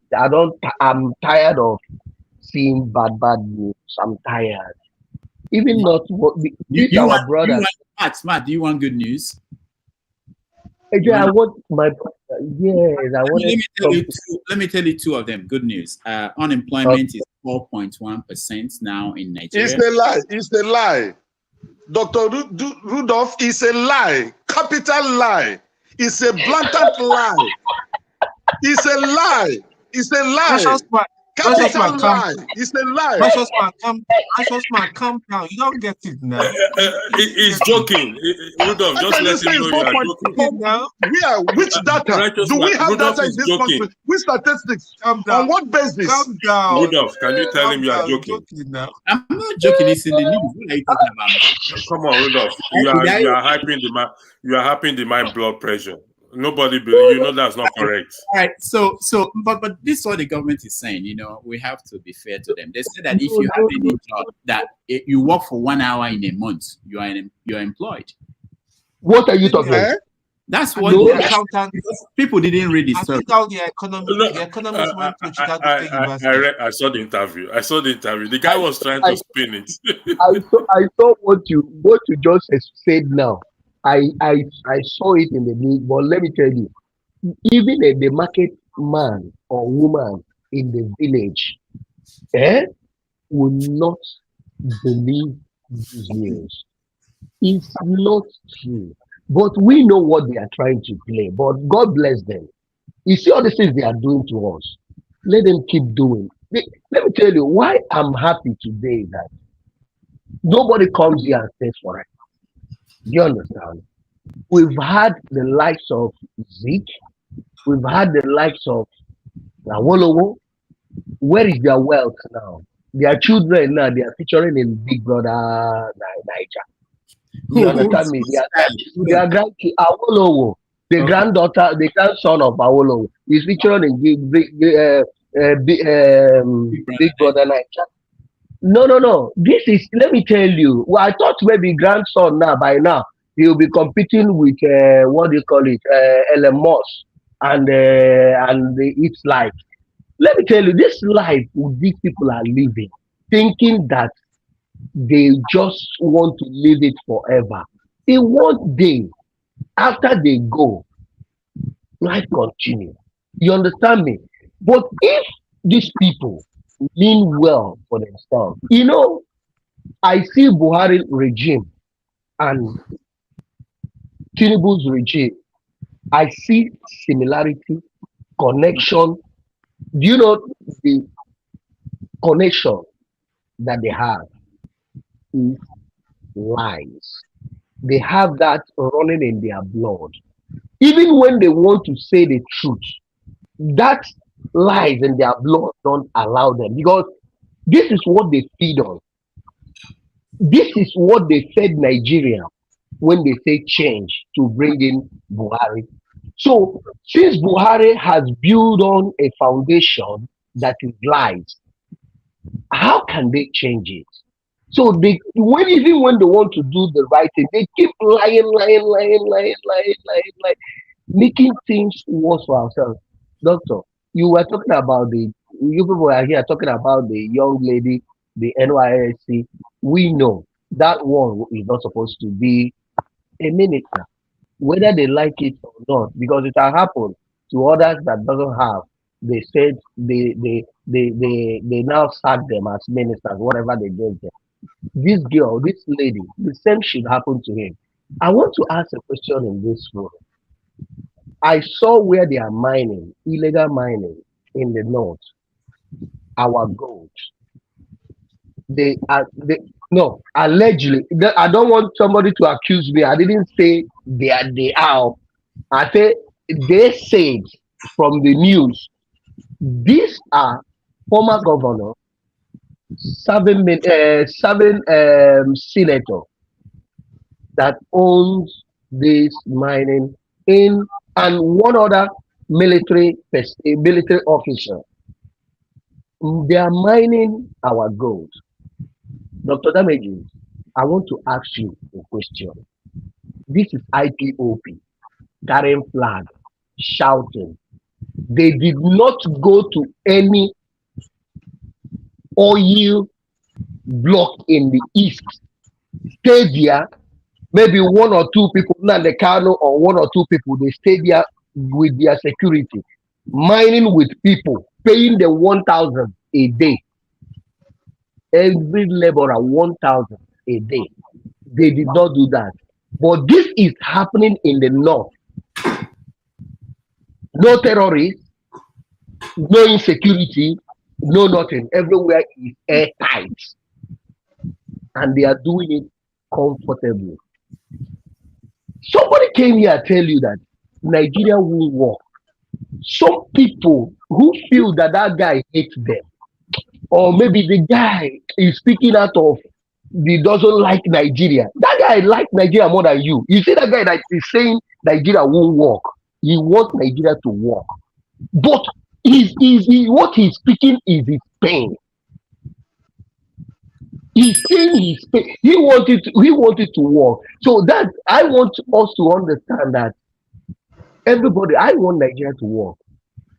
I'm tired of seeing bad news. I'm tired. Even not what our brother.
Matt, do you want good news?
Yeah, I want my brother. Yes, I want.
Let me tell you 2 of them. Good news. Unemployment is 4.1% now in Nigeria.
It's a lie. Dr. Rudolph is a lie. Capital lie. It's a blatant lie. It's a lie. It's a lie. Capital lie. It's a lie.
Precious man, calm down. You don't get it now.
He's joking. Rudolph, just let him know you are joking.
Which data? Do we have data in this country? Which statistics? On what basis?
Calm down.
Rudolph, can you tell him you are joking?
I'm not joking. It's in the news. What are you talking about?
Come on, Rudolph. You are hyping the mind blood pressure. Nobody believes, that's not correct.
All right, but this is what the government is saying. We have to be fair to them. They say that if you have any job that you work for 1 hour in a month, you're employed.
What are you talking about?
That's what people didn't read the story.
The economists went to Chicago State University.
I saw the interview. The guy was trying to spin it.
I saw what you just said now. I saw it in the news, but let me tell you, even the market man or woman in the village will not believe this news. It's not true. But we know what they are trying to play. But God bless them. You see all the things they are doing to us. Let them keep doing. Let me tell you why I'm happy today that nobody comes here and says for it. Do you understand? We've had the likes of Zeke. We've had the likes of Awolowo. Where is their wealth now? Their children now, they are featuring in Big Brother Niger. You understand me? Their grandkids, Awolowo, the granddaughter, the grandson of Awolowo, is featuring in Big Brother Niger. No. This is, let me tell you, well, I thought maybe grandson now, by now, he'll be competing with, what do you call it, Elon Musk and its life. Let me tell you, this life these people are living, thinking that they just want to live it forever. In one day, after they go, life continues. You understand me? But if these people mean well for themselves, you know, I see Buhari regime and Tinubu's regime. I see similarity, connection. Do you know the connection that they have is lies? They have that running in their blood. Even when they want to say the truth, that lies in their blood don't allow them, because this is what they feed on. This is what they fed Nigeria when they say change to bring in Buhari. So since Buhari has built on a foundation that is lies, how can they change it? So even when they want to do the right thing, they keep lying, making things worse for ourselves. Doctor, you were talking about you people are here talking about the young lady, the NYSC. We know that one is not supposed to be a minister, whether they like it or not, because it has happened to others that doesn't have. They said they now sack them as ministers, whatever they gave them. This girl, this lady, the same should happen to him. I want to ask a question in this room. I saw where they are mining, illegal mining in the north, our gold. No, allegedly. I don't want somebody to accuse me. I didn't say they are. I say they said from the news, these are former governor, seven senator that owns this mining in, and one other military officer. They are mining our gold. Dr. Dameji, I want to ask you a question. This is IPOP, carrying flag, shouting. They did not go to any oil block in the east. Stay there. Maybe one or two people, Nandekano or one or two people, they stay there with their security, mining with people, paying them 1,000 a day. Every laborer 1,000 a day. They did not do that. But this is happening in the north. No terrorists, no insecurity, no nothing. Everywhere is airtight. And they are doing it comfortably. Somebody came here and tell you that Nigeria will work. Some people who feel that guy hates them, or maybe the guy is speaking out of he doesn't like Nigeria. That guy likes Nigeria more than you. You see that guy that is saying Nigeria won't work. He wants Nigeria to work. But what he's speaking is his pain. He's saying his pain. He wanted to work. So that I want us to understand that everybody, I want Nigeria to work.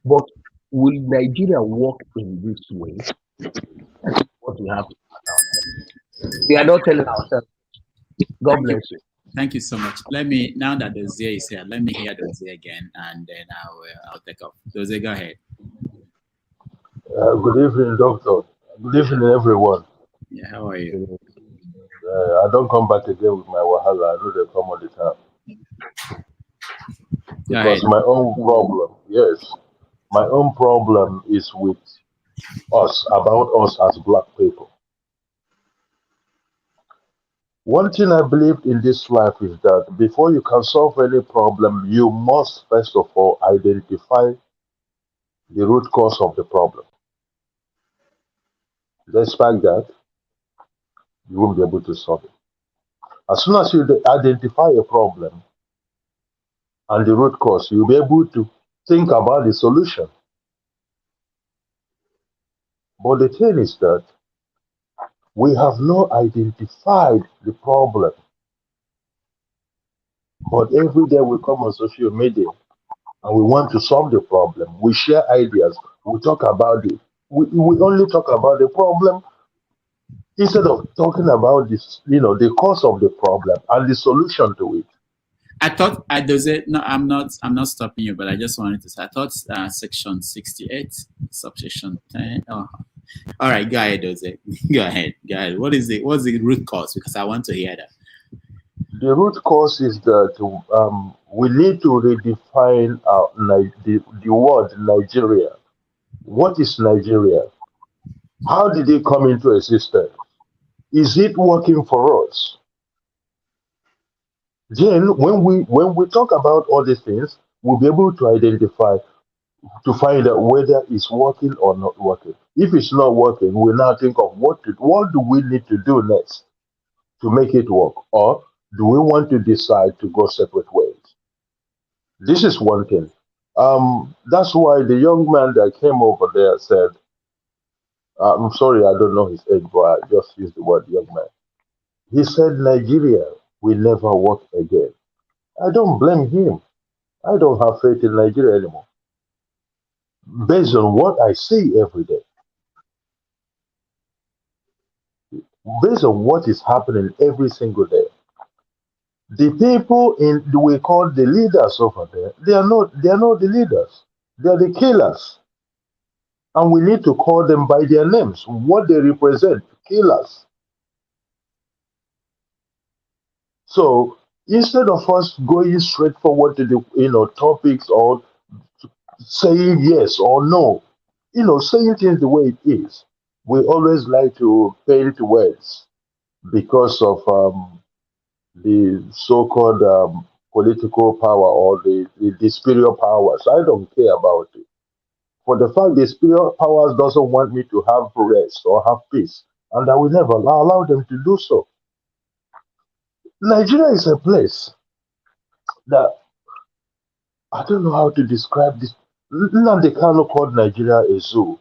But will Nigeria work in this way? That's what we have to do. We are not telling ourselves. God bless you.
Thank you so much. Let me, now that Dozie is here, let me hear Dozie again, and then I'll take off. Dozie, go ahead.
Good evening, doctor. Good evening, everyone.
Yeah, how are you?
I don't come back again with my wahala. I know they come all the time. Because my own problem Yes, my own problem is with us, about us as black people. One thing I believed in this life is that before you can solve any problem, you must first of all identify the root cause of the problem. Despite that, you won't be able to solve it. As soon as you identify a problem and the root cause, you'll be able to think about the solution. But the thing is that we have not identified the problem. But every day we come on social media and we want to solve the problem. We share ideas. We talk about it. We only talk about the problem instead of talking about this, the cause of the problem and the solution to it.
I thought no, I'm not stopping you, but I just wanted to say I thought section 68, subsection 10. Oh. All right, go ahead, Doze. Go ahead. What's the root cause? Because I want to hear that.
The root cause is that we need to redefine the word Nigeria. What is Nigeria? How did it come into existence? Is it working for us? Then, when we talk about all these things, we'll be able to identify, to find out whether it's working or not working. If it's not working, we now think of what do we need to do next to make it work, or do we want to decide to go separate ways? This is one thing. That's why the young man that came over there said, I'm sorry, I don't know his age, but I just used the word young man. He said, Nigeria will never work again. I don't blame him. I don't have faith in Nigeria anymore. Based on what I see every day, based on what is happening every single day, the people we call the leaders over there, they are not the leaders. They are the killers. And we need to call them by their names, what they represent, killers. So instead of us going straight forward to the topics or saying yes or no, saying things the way it is, we always like to paint words because of the so-called political power or the spiritual powers. I don't care about it. For the fact the spiritual powers doesn't want me to have rest or have peace, and I will never allow them to do so. Nigeria is a place that I don't know how to describe this. Nnamdi Kanu called Nigeria a zoo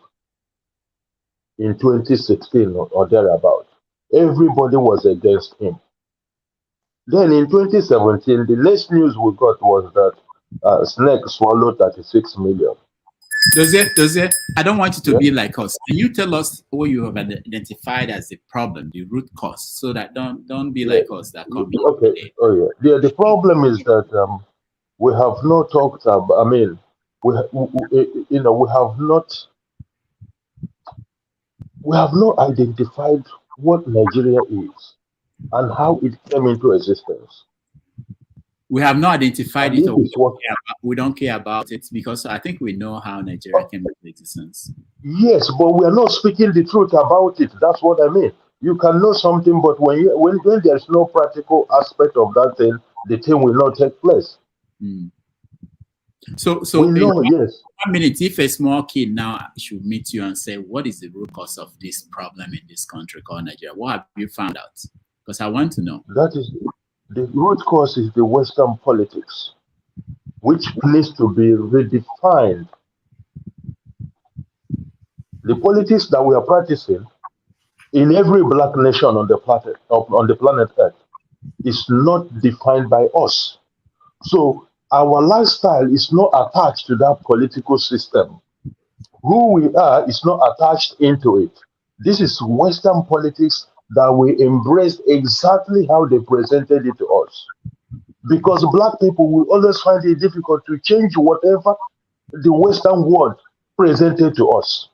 in 2016 or thereabout. Everybody was against him. Then in 2017, the next news we got was that Snake swallowed 36 million.
Doze, I don't want you to be like us. Can you tell us what you have identified as the problem, the root cause, so that don't be like us that come here.
Okay. Oh yeah. The problem is that we have not talked about. I mean, we have not identified what Nigeria is and how it came into existence.
We have not identified it, or we don't care about it, because I think we know how Nigeria came into existence.
Yes, but we are not speaking the truth about it. That's what I mean. You can know something, but when there's no practical aspect of that thing, the thing will not take place.
Mm. So
we know, yes.
1 minute, if a small kid now should meet you and say, what is the root cause of this problem in this country called Nigeria? What have you found out? Because I want to know.
That is the root cause is the Western politics, which needs to be redefined. The politics that we are practicing in every black nation on the planet Earth is not defined by us. So our lifestyle is not attached to that political system. Who we are is not attached into it. This is Western politics that we embrace exactly how they presented it to us. Because black people will always find it difficult to change whatever the Western world presented to us.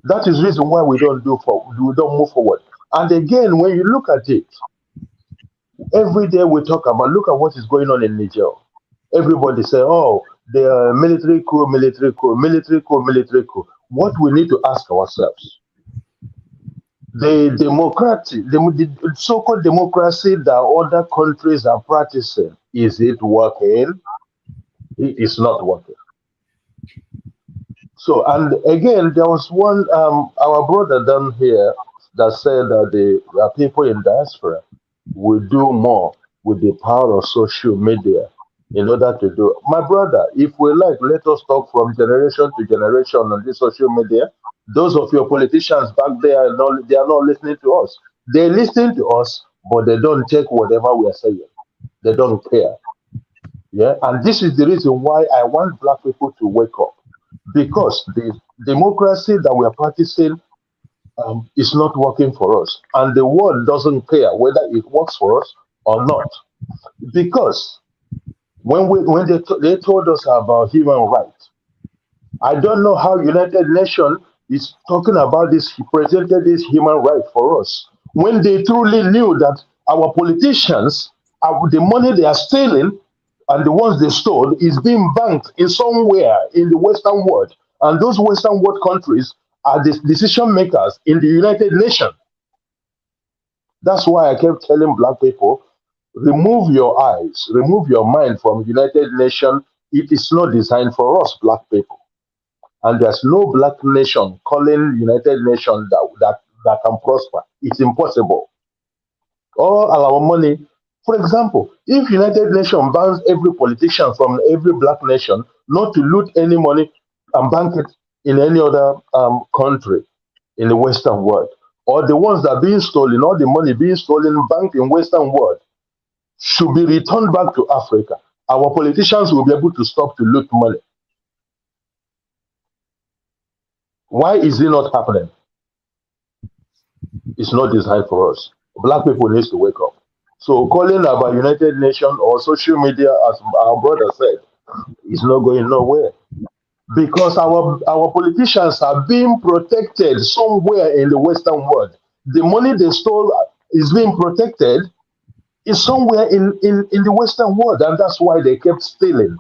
That is the reason why we don't move forward. And again, when you look at it, every day we talk about, look at what is going on in Niger. Everybody say, oh, the military coup, military coup, military coup, military coup. What we need to ask ourselves, the so-called democracy that other countries are practicing, is it working? It is not working. So, and again, there was one, our brother down here that said that the people in diaspora will do more with the power of social media in order to do. My brother, if we like, let us talk from generation to generation on this social media. Those of your politicians back there, they are not listening to us. They listen to us, but they don't take whatever we are saying. They don't care. Yeah, and this is the reason why I want black people to wake up, because the democracy that we are practicing is not working for us, and the world doesn't care whether it works for us or not. Because when they told us about human rights, I don't know how United Nations is talking about this, presented this human right for us, when they truly knew that our politicians, the money they are stealing and the ones they stole is being banked in somewhere in the Western world. And those Western world countries are the decision makers in the United Nations. That's why I kept telling black people, remove your eyes, remove your mind from United Nations. It is not designed for us, black people. And there's no black nation calling United Nations that can prosper. It's impossible. All our money, for example, if United Nations bans every politician from every black nation not to loot any money and bank it in any other country in the Western world, or the ones that are being stolen, all the money being stolen, banked in Western world, should be returned back to Africa, our politicians will be able to stop to loot money. Why is it not happening? It's not designed for us. Black people need to wake up. So calling about United Nations or social media, as our brother said, is not going nowhere. Because our politicians are being protected somewhere in the Western world. The money they stole is being protected is somewhere in the Western world, and that's why they kept stealing.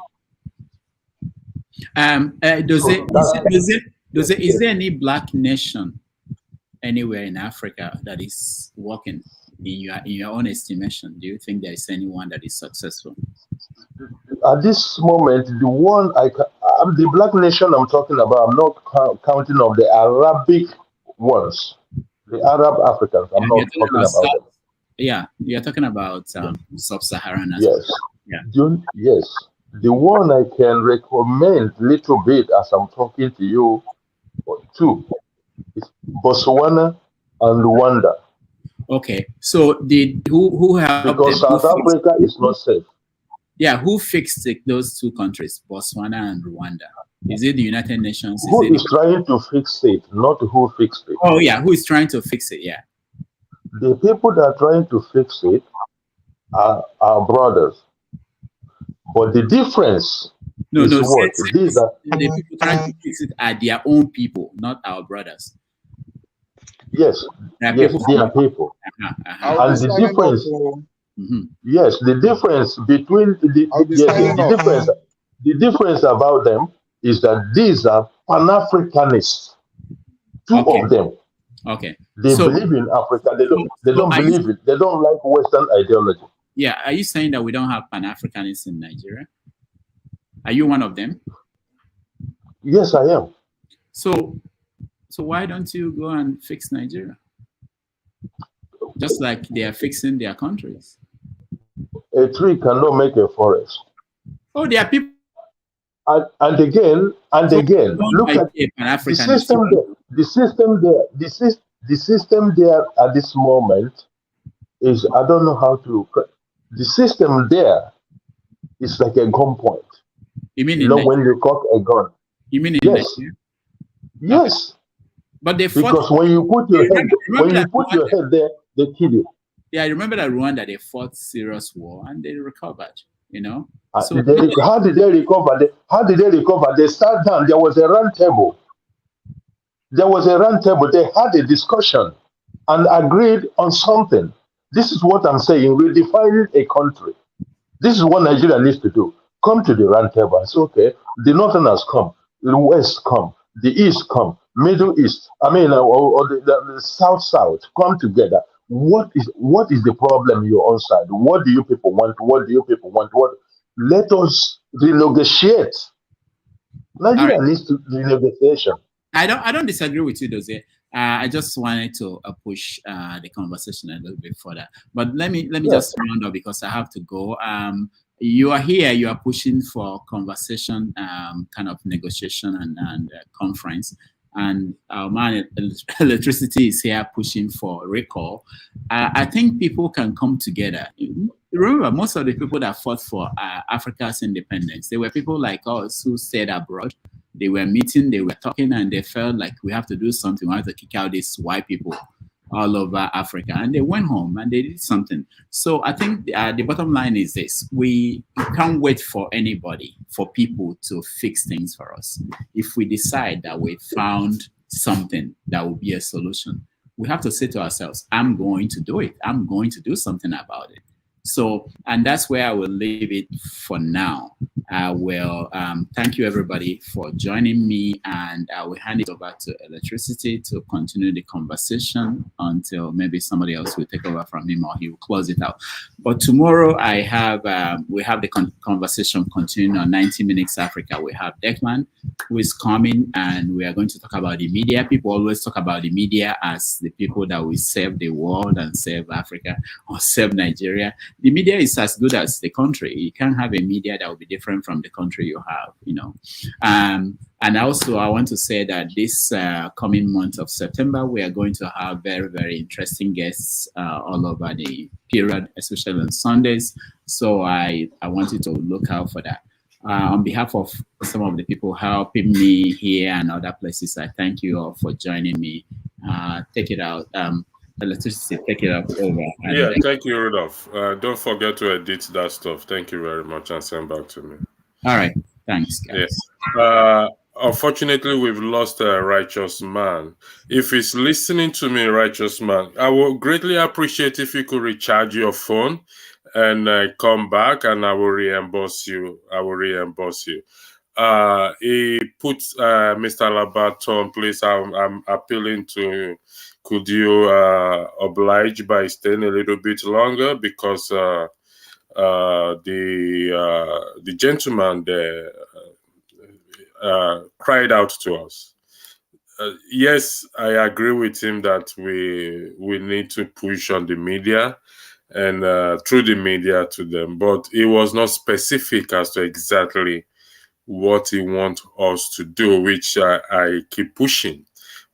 Is there any black nation anywhere in Africa that is working in your own estimation? Do you think there is anyone that is successful?
At this moment, the one the black nation I'm talking about, I'm not counting of the Arabic ones, the Arab Africans. I'm not talking about them.
Yeah, you're talking about sub-Saharan.
Yes.
Yeah.
Yes. The one I can recommend little bit as I'm talking to you, two, is Botswana and Rwanda.
Okay, so who helped
because
them?
South Africa is not safe.
Yeah, who fixed those two countries, Botswana and Rwanda? Is it the United Nations?
Who is trying to fix it, not who fixed it?
Oh yeah, who is trying to fix it? Yeah.
The people that are trying to fix it are our brothers. But the difference is what? These are
the people trying to fix it are their own people, not our brothers.
Yes, they are people. And the difference, yes, the difference between the difference about them is that these are Pan-Africanists. Two of them.
Okay.
They believe in Africa. They don't believe it. They don't like Western ideology.
Yeah. Are you saying that we don't have Pan-Africanists in Nigeria? Are you one of them?
Yes, I am.
So why don't you go and fix Nigeria? Just like they are fixing their countries.
A tree cannot make a forest.
Oh, there are people.
And again, look at the system there. The system there at this moment is, I don't know how to. The system there is like a gunpoint.
You mean
when you cock a gun?
You mean
yes? Yes.
But they fought,
because when you put your head there, they kill you.
Yeah, I remember that Rwanda, they fought serious war and they recovered. You know.
So how did they recover? They sat down. There was a round table. They had a discussion and agreed on something. This is what I'm saying. Redefining a country. This is what Nigeria needs to do. come to the round table and say, okay, the Northerners come, the West come, the East come, Middle East, or the South come together. What is the problem your own side? What do you people want? What do you people want? Let us renegotiate. Nigeria needs to renegotiation.
I don't disagree with you, Dozie. I just wanted to push the conversation a little bit further. But let me just round up because I have to go. You are here. You are pushing for conversation, kind of negotiation and conference. And our man electricity is here pushing for recall. I think people can come together. Remember, most of the people that fought for Africa's independence, they were people like us who stayed abroad. They were meeting, they were talking, and they felt like we have to do something. We have to kick out these white people all over Africa. And they went home and they did something. So I think the bottom line is this. We can't wait for anybody, for people to fix things for us. If we decide that we found something that will be a solution, we have to say to ourselves, I'm going to do it. I'm going to do something about it. So, and that's where I will leave it for now. I will thank you everybody for joining me, and I will hand it over to electricity to continue the conversation until maybe somebody else will take over from him or he will close it out. But tomorrow I have we have the conversation continuing on 90 Minutes Africa. We have Declan who is coming, and we are going to talk about the media. People always talk about the media as the people that will save the world and save Africa or save Nigeria. The media is as good as the country. You can't have a media that will be different from the country you have, you know. And also, I want to say that this coming month of September, we are going to have very, very interesting guests all over the period, especially on Sundays. So I want you to look out for that. On behalf of some of the people helping me here and other places, I thank you all for joining me. Take it out. Electricity, take it up over.
Yeah, thank you, Rudolph. Don't forget to edit that stuff. Thank you very much, and send back to me.
All right, thanks, guys.
Yes. Unfortunately, we've lost a righteous man. If he's listening to me, righteous man, I would greatly appreciate if you could recharge your phone and come back, and I will reimburse you. He put Mr. Labaton, please. I'm appealing to. Could you oblige by staying a little bit longer, because the gentleman there cried out to us. Yes, I agree with him that we need to push on the media and through the media to them, but it was not specific as to exactly what he wants us to do, which I keep pushing.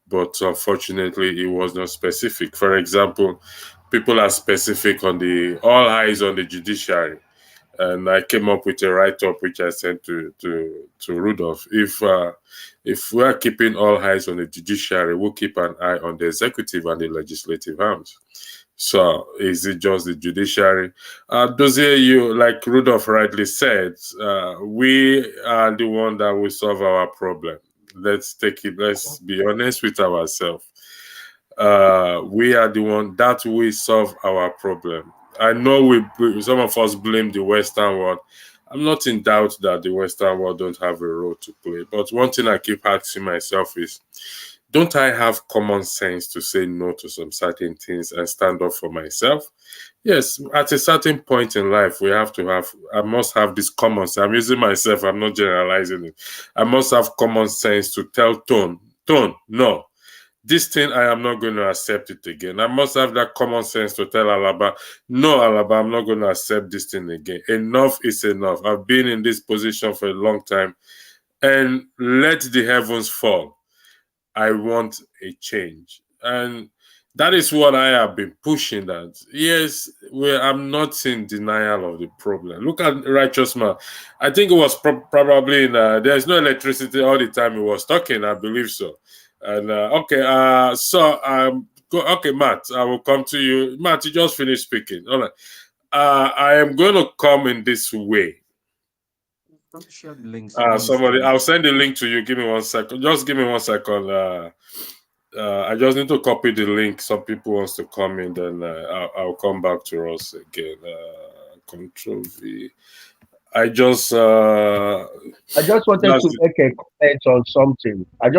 But unfortunately, it was not specific. For example, people are specific on all eyes on the judiciary. And I came up with a write-up which I sent to Rudolph. If we are keeping all eyes on the judiciary, we'll keep an eye on the executive and the legislative arms. So is it just the judiciary? Dozie, you, like Rudolph rightly said, we are the one that will solve our problem. Let's be honest with ourselves. We are the one that will solve our problem. I know some of us blame the Western world. I'm not in doubt that the Western world don't have a role to play. But one thing I keep asking myself is, don't I have common sense to say no to some certain things and stand up for myself? Yes, at a certain point in life, I must have this common sense. I'm using myself, I'm not generalizing it. I must have common sense to tell Tone, no, this thing, I am not going to accept it again. I must have that common sense to tell Alaba, no, Alaba, I'm not going to accept this thing again. Enough is enough. I've been in this position for a long time, and let the heavens fall. I want a change. And that is what I have been pushing that. Yes, I'm not in denial of the problem. Look at Righteous Man. I think it was probably there's no electricity all the time he was talking, I believe so. And okay, Matt, I will come to you. Matt, you just finished speaking. All right. I am going to come in this way.
Share the link.
I'll send the link to you. Give me 1 second. Just give me 1 second. I just need to copy the link. Some people wants to come in, then I'll come back to us again. Control V. I just
wanted to make a comment on something. I'm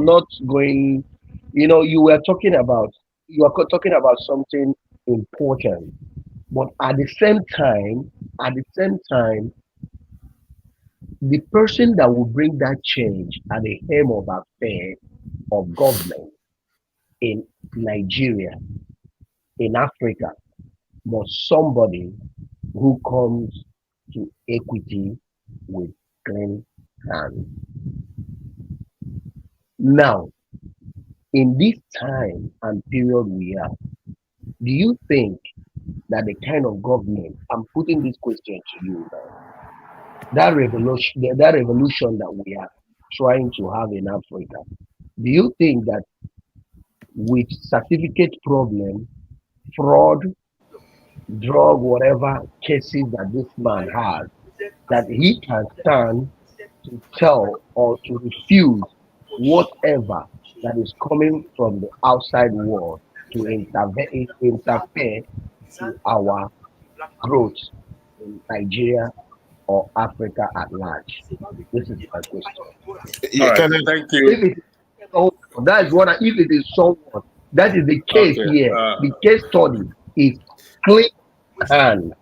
not going, you were talking about, something important, but at the same time, the person that will bring that change at the helm of affairs of government in Nigeria, in Africa, must somebody who comes to equity with clean hands. Now, in this time and period we are, do you think that the kind of government, I'm putting this question to you now, that revolution that we are trying to have in Africa, do you think that with certificate problem, fraud, drug, whatever cases that this man has, that he can stand to tell or to refuse whatever that is coming from the outside world to interfere to our growth in Nigeria or Africa at large? This is my question.
Yeah, thank you.
If it is someone, that is what if it is someone, that is the case here. The case study is clean hand.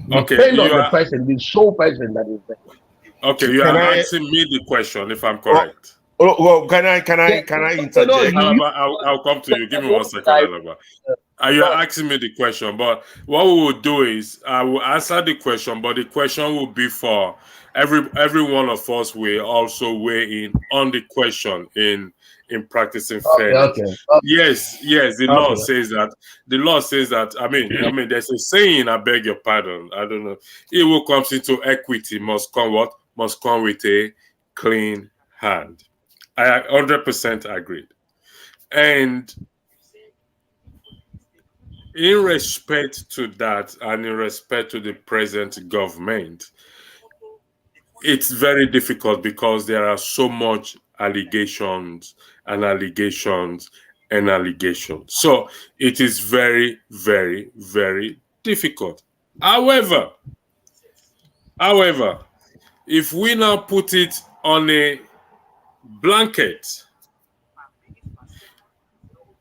Depend on the person, the sole person that is there.
Okay, you are asking me the question, if I'm correct.
Well, can I interject?
I'll come to you. Give me 1 second, Alaba. You are asking me the question, but what we will do is I will answer the question, but the question will be for every one of us will also weigh in on the question in practicing fairness. Yes, the law says that. The law says that. I mean, there's a saying. I beg your pardon. I don't know. He who comes into equity must come with a clean hand. I 100% agreed. And in respect to that, and in respect to the present government, it's very difficult because there are so much allegations and allegations and allegations. So it is very, very, very difficult. However, if we now put it on a blanket,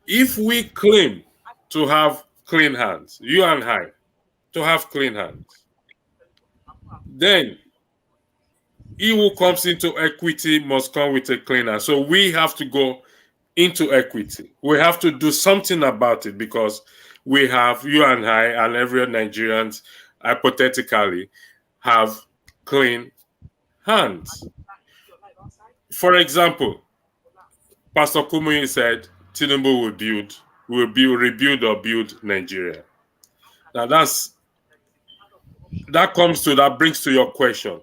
if we claim to have clean hands, you and I, to have clean hands, then he who comes into equity must come with a clean hand. So we have to go into equity. We have to do something about it because we have, you and I and every Nigerians hypothetically have clean hands. For example, Pastor Kumuyi said Tinubu will rebuild or build Nigeria. Now that brings to your question.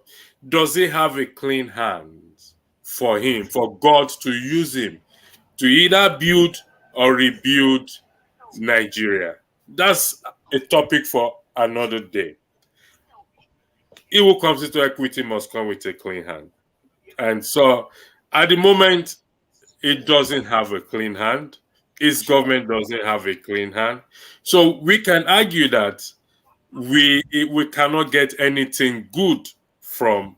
Does he have a clean hand for him, for God to use him to either build or rebuild Nigeria? That's a topic for another day. He who comes into equity must come with a clean hand. And so at the moment, it doesn't have a clean hand. His government doesn't have a clean hand. So we can argue that we cannot get anything good from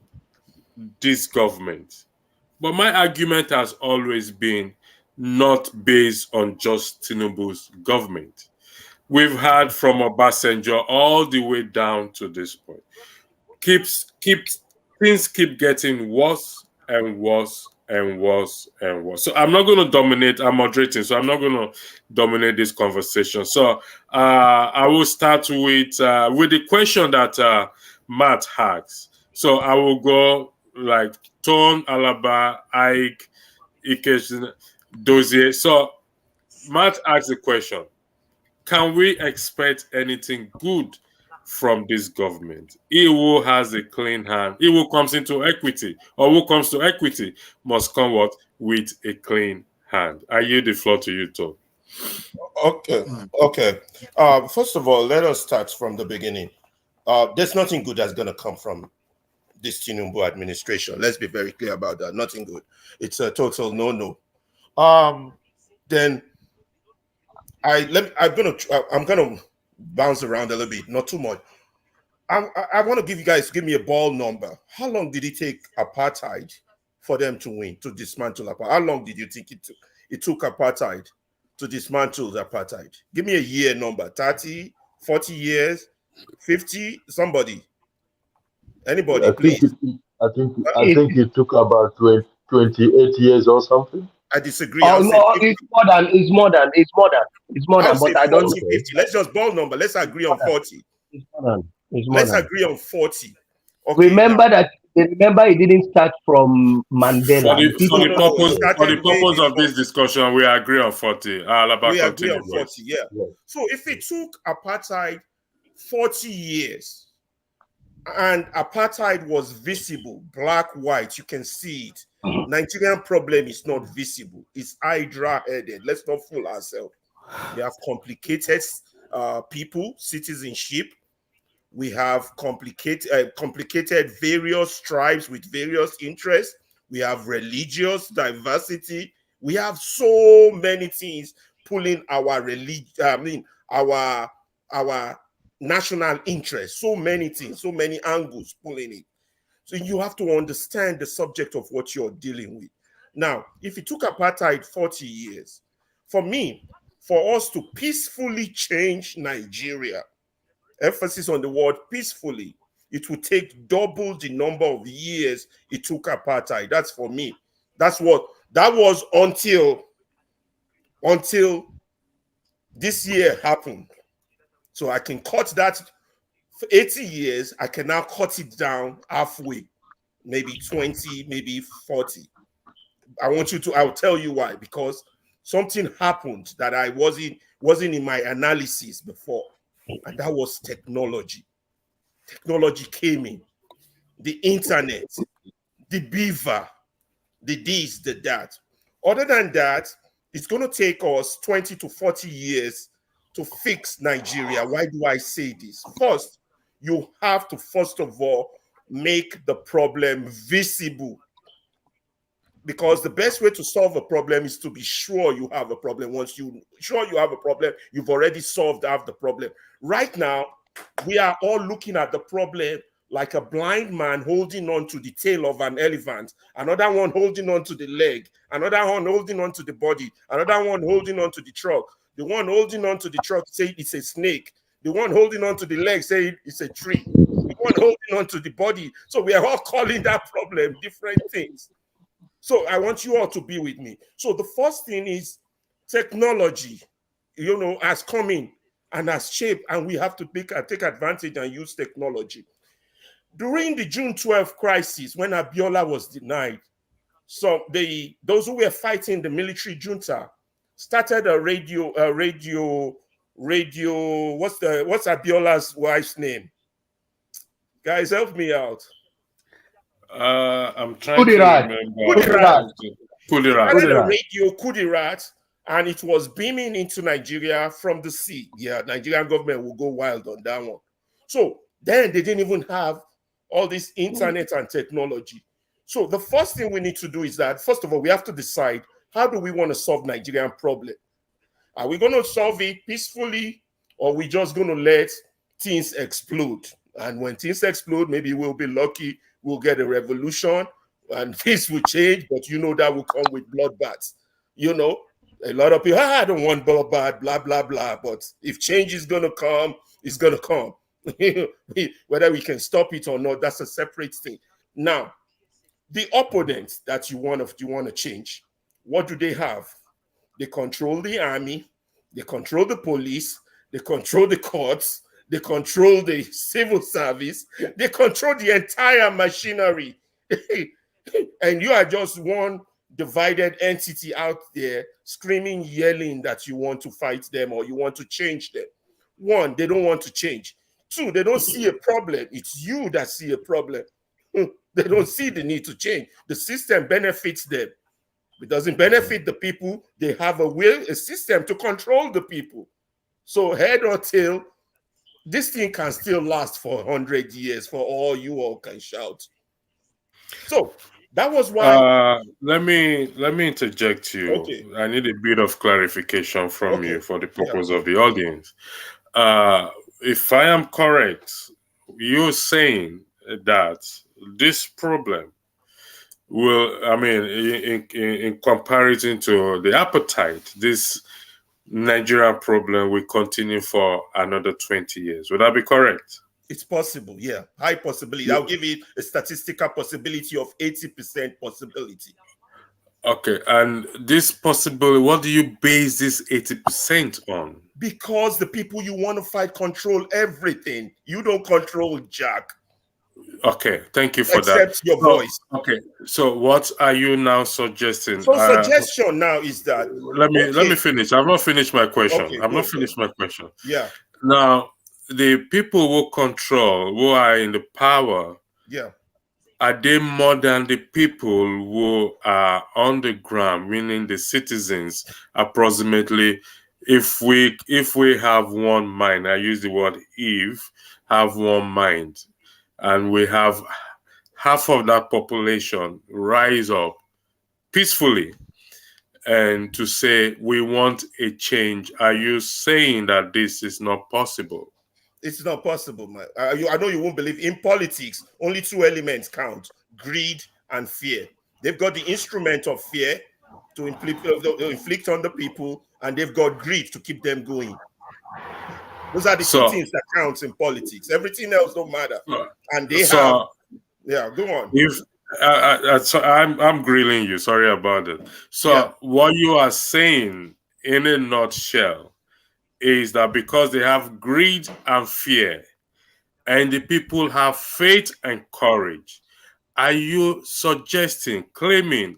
this government. But my argument has always been not based on just Tinubu's government. We've had from Obasanjo all the way down to this point. Things keep getting worse and worse and worse and worse. So I'm not going to dominate. I'm moderating, so I'm not going to dominate this conversation. So I will start with the question that Matt asks. So I will go like Tone, Alaba, Ike, Ike, Dozier. So Matt asked the question: can we expect anything good from this government? He who has a clean hand, he who comes into equity or who comes to equity must come with a clean hand. I yield the floor to you, Tom.
Okay. First of all, let us start from the beginning. There's nothing good that's going to come from this Tinubu administration. Let's be very clear about that. Nothing good. It's a total no-no. Then I'm gonna bounce around a little bit, not too much. I want to give me a ball number. How long did it take apartheid for them to win, to dismantle apartheid? How long did you think it took apartheid to dismantle apartheid? Give me a year number. 30, 40 years, 50, somebody. Anybody, please.
I think it took about 28 years or something.
I disagree.
Oh no, it's more than.
I'll say
But I
40,
don't.
50. Let's just ball number. Let's agree on 40.
It's more than.
Let's agree on 40. Okay,
remember it didn't start from Mandela.
For the purpose of this discussion, we agree on 40.
We agree on 40, yeah. So if it took apartheid 40 years and apartheid was visible, black, white, you can see it. Nigerian problem is not visible. It's hydra-headed. Let's not fool ourselves. We have complicated people, citizenship. We have complicated various tribes with various interests. We have religious diversity. We have so many things pulling our our national interest. So many things, so many angles pulling it. So you have to understand the subject of what you're dealing with. Now, if it took apartheid 40 years, for me, for us to peacefully change Nigeria, emphasis on the word peacefully, it would take double the number of years it took apartheid. That's for me. That was until this year happened. So I can cut that for 80 years. I can now cut it down halfway, maybe 20, maybe 40. I'll tell you why, because something happened that I wasn't in my analysis before. And that was technology. Technology came in. The internet, the beaver, the this, the that. Other than that, it's going to take us 20 to 40 years to fix Nigeria. Why do I say this? First, you have to, first of all, make the problem visible. Because the best way to solve a problem is to be sure you have a problem. Once you're sure you have a problem, you've already solved half the problem. Right now, we are all looking at the problem like a blind man holding on to the tail of an elephant, another one holding on to the leg, another one holding on to the body, another one holding on to the truck. The one holding on to the truck say it's a snake. The one holding on to the leg say it's a tree. The one holding on to the body. So we are all calling that problem different things. So I want you all to be with me. So the first thing is technology, has come in and has shaped, and we have to take advantage and use technology. During the June 12th crisis, when Abiola was denied, those who were fighting the military junta started a radio. What's Abiola's wife's name? Guys, help me out.
I'm trying to remember.
Kudirat. A radio Kudirat, and it was beaming into Nigeria from the sea. Yeah, Nigerian government will go wild on that one. So then they didn't even have all this internet and technology. So the first thing we need to do is that, first of all, we have to decide, how do we want to solve Nigerian problem? Are we going to solve it peacefully, or are we just going to let things explode? And when things explode, maybe we'll be lucky, we'll get a revolution and things will change, but that will come with bloodbaths. A lot of people, I don't want bloodbath, blah, blah, blah. But if change is going to come, it's going to come. Whether we can stop it or not, that's a separate thing. Now, the opponents that you want to change, what do they have? They control the army, they control the police, they control the courts, they control the civil service, they control the entire machinery. And you are just one divided entity out there screaming, yelling that you want to fight them or you want to change them. One, they don't want to change. Two, they don't see a problem. It's you that see a problem. They don't see the need to change. The system benefits them. It doesn't benefit the people. They have a system to control the people. So head or tail, this thing can still last for 100 years for all you all can shout. So that was why.
Let me interject you.
Okay.
I need a bit of clarification from you for the purpose of the audience. If I am correct, you're saying that this problem will, I mean, in comparison to the appetite, this Nigerian problem will continue for another 20 years. Would that be correct?
It's possible, yeah. High possibility. I'll give it a statistical possibility of 80% possibility.
Okay, and this possibility, what do you base this 80% on?
Because the people you want to fight control everything. You don't control Jack.
Okay, thank you for
Except
that.
your voice.
Okay, so what are you now suggesting?
So suggestion now is that
let me finish. I've not finished my question.
Okay,
I've not finished my question.
Yeah.
Now, the people who control, who are in the power,
yeah,
are they more than the people who are on the ground, meaning the citizens? Approximately, if we have one mind, I use the word if, have one mind, and we have half of that population rise up peacefully and to say we want a change, are you saying that this is not possible?
It's not possible, man. I know you won't believe. In politics, only two elements count: greed and fear. They've got the instrument of fear to inflict on the people, and they've got greed to keep them going. Those are the two things that counts in politics. Everything else don't matter. And they have, yeah, go on.
If so I'm grilling you, sorry about it. So what you are saying in a nutshell is that because they have greed and fear, and the people have faith and courage, are you suggesting, claiming,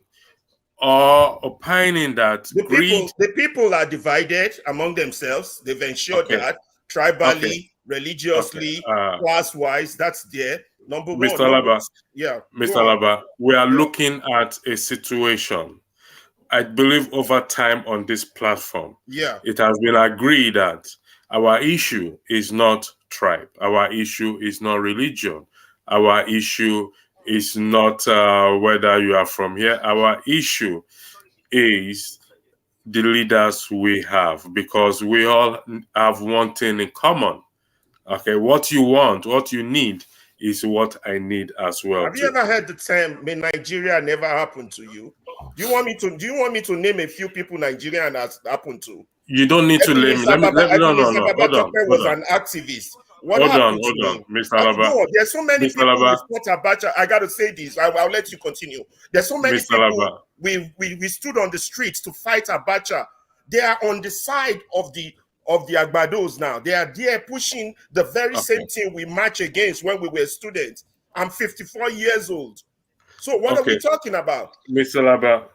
or opining that
the people are divided among themselves? They've ensured that tribally, religiously, class-wise, that's there. Number one.
Mr. Alaba,
yeah.
Mr. Alaba, we are looking at a situation, I believe, over time on this platform.
Yeah.
It has been agreed that our issue is not tribe. Our issue is not religion. Our issue is not whether you are from here. Our issue is the leaders we have, because we all have one thing in common. Okay, what you want, what you need is what I need as well.
Have you ever heard the term "May Nigeria never happen to you"? Do you want me to name a few people Nigeria has happened to?
You don't need to name me. Let me no. Hold on.
Was an activist. What happened to him?
Mr. Alaba.
There's so many
Mr.
people
Alaba.
who support Abacha. I got to say this. I'll let you continue. There's so many
Mr.
people.
Alaba.
We stood on the streets to fight Abacha. They are on the side of the Agbados now. They are there pushing the very same thing we march against when we were students. I'm 54 years old. So what are we talking about?
Mr. Alaba,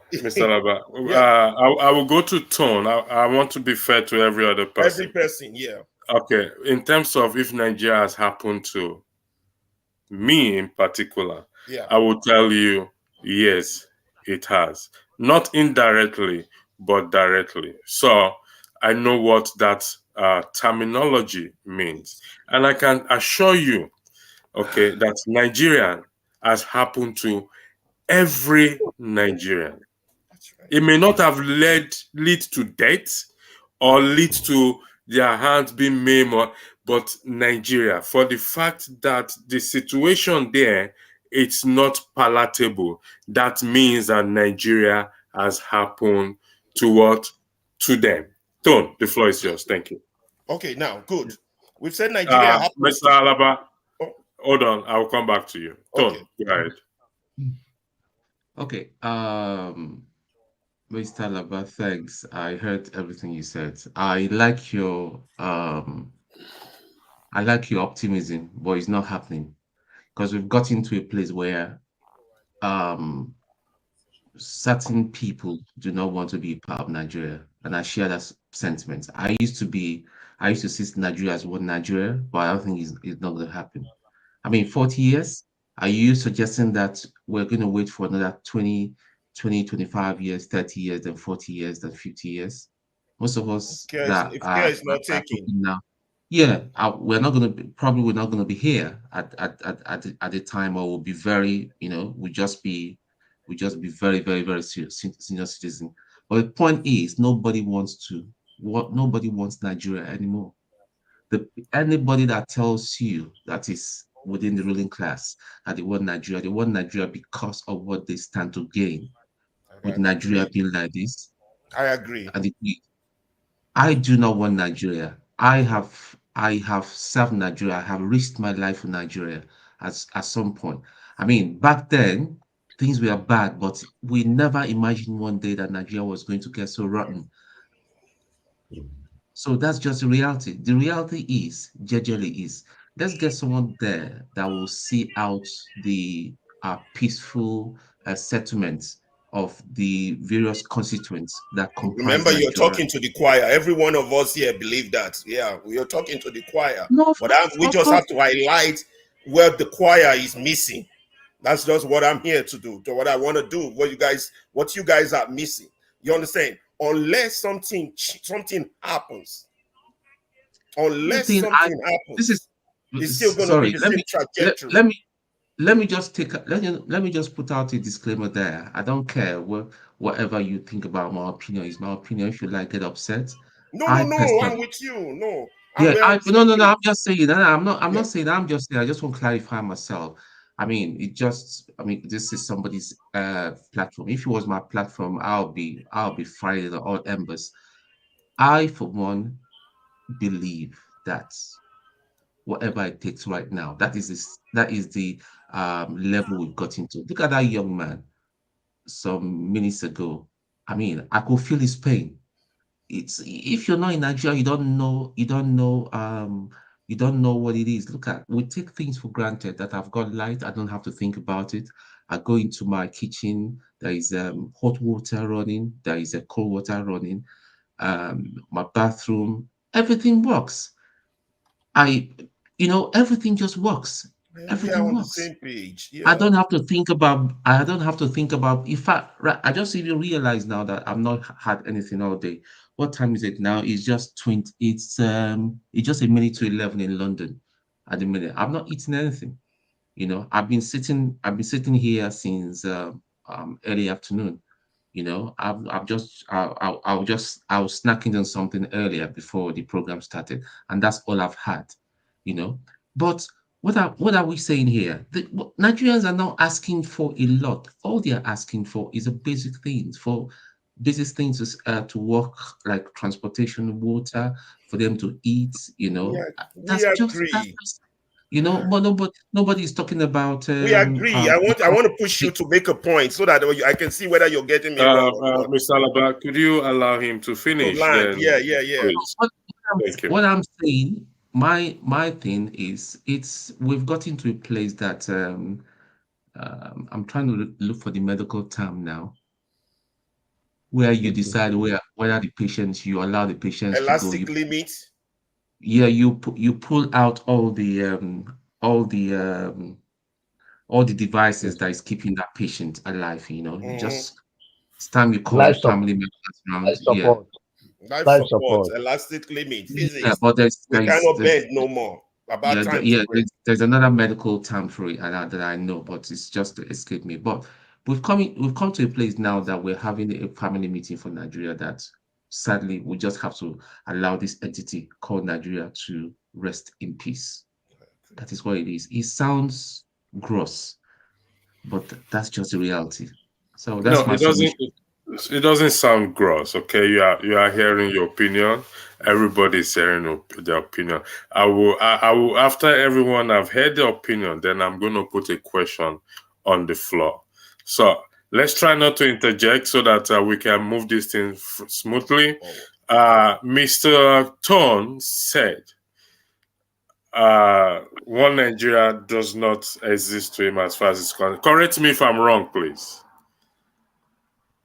I will go to tone. I want to be fair to every other person.
Every person, yeah.
Okay, in terms of if Nigeria has happened to me in particular, I will tell you, yes, it has. Not indirectly, but directly. So I know what that terminology means. And I can assure you, that Nigeria has happened to every Nigerian. It may not have lead to death or lead to their hands being maimed, but Nigeria, for the fact that the situation there, it's not palatable, that means that Nigeria has happened to what? To them. Tone, the floor is yours. Thank you.
Okay, now, good. We've said Nigeria happens
Mr. Alaba, hold on. I'll come back to you. Tone, go ahead.
Okay. Mr. Alaba, thanks. I heard everything you said. I like your optimism, but it's not happening because we've got into a place where certain people do not want to be part of Nigeria, and I share that sentiment. I used to see Nigeria as one Nigeria, but I don't think it's not going to happen. I mean, 40 years. Are you suggesting that we're going to wait for another 20, 25 years, 30 years, then 40 years, then 50 years? Most of us that are talking now, we're not going to we're not going to be here at the time, or we'll be very, we'll just be very, very, very senior citizen. But the point is, nobody wants Nigeria anymore. Anybody that tells you that is within the ruling class that they want Nigeria. They want Nigeria because of what they stand to gain with Nigeria being like this.
I agree.
And I do not want Nigeria. I have served Nigeria. I have risked my life for Nigeria at some point. I mean, back then things were bad, but we never imagined one day that Nigeria was going to get so rotten. So that's just the reality. The reality is, jejely is, let's get someone there that will see out the peaceful settlements of the various constituents that comprise
Remember, you're
Nigeria.
talking to the choir. Every one of us here believe that. Yeah, we are talking to the choir.
No,
but we just have to highlight where the choir is missing. That's just what I'm here to do. To what I want to do. What you guys are missing. You understand? Unless something happens. Unless something happens.
This is
it's still going to be the same trajectory.
Let me just put out a disclaimer there. I don't care whatever you think about my opinion is my opinion. If you like, get upset.
No, I'm with you. No.
No. I'm just saying. I'm not saying that. I'm just saying. I just want to clarify myself. I mean, this is somebody's platform. If it was my platform, I'll be firing on all embers. I, for one, believe that whatever it takes right now, that is the level we've got into. Look at that young man some minutes ago. I mean, I could feel his pain. It's if you're not in Nigeria, you don't know what it is. We take things for granted that I've got light. I don't have to think about it. I go into my kitchen. There is hot water running. There is a cold water running. My bathroom. Everything works. Everything just works. Everything
on
works.
The same page. Yeah.
I don't have to think about. I just even realize now that I've not had anything all day. What time is it now? It's just 20. It's just a minute to 11 in London at the minute. I've not eaten anything. I've been sitting here since early afternoon. I was snacking on something earlier before the program started, and that's all I've had. But what are we saying here? Nigerians are not asking for a lot. All they are asking for is basic things to work, like transportation, water, for them to eat. That's
agree.
But nobody is talking about.
We agree. I want to push you to make a point so that I can see whether you're getting me wrong.
Mr. Alaba, could you allow him to finish?
Yeah.
What I'm saying, my thing is, we've gotten to a place that I'm trying to look for the medical term now, where you decide whether you allow the patients
elastic
to go.
Limit.
Yeah, you pull out all the devices that is keeping that patient alive. You just stand you call family members around.
Life support, elastic limit, physics.
Yeah, but
we cannot bend no more.
There's another medical term for it that I know, but it's just escaped me. But we've come to a place now that we're having a family meeting for Nigeria that sadly we just have to allow this entity called Nigeria to rest in peace. That is what it is. It sounds gross, but that's just the reality. So that's my solution.
It doesn't sound gross, okay? You are hearing your opinion. Everybody's hearing their opinion. I will after everyone I've heard their opinion, then I'm going to put a question on the floor. So let's try not to interject so that we can move this thing smoothly. Mr. Tone said, one Nigeria does not exist to him as far as it's concerned. Correct me if I'm wrong, please.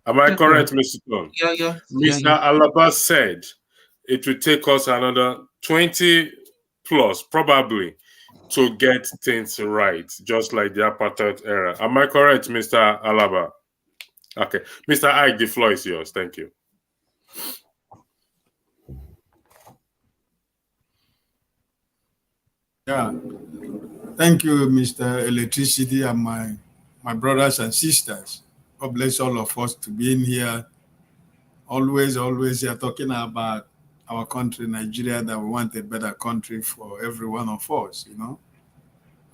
Am I correct, Mr. Tone?
Yeah.
Mr. Alaba said it will take us another 20 plus, probably, to get things right, just like the apartheid era. Am I correct, Mr. Alaba? Okay. Mr. Ike, the floor is yours. Thank you.
Yeah. Thank you, Mr. Electricity, and my brothers and sisters. God bless all of us to be in here. Always here talking about our country, Nigeria, that we want a better country for every one of us,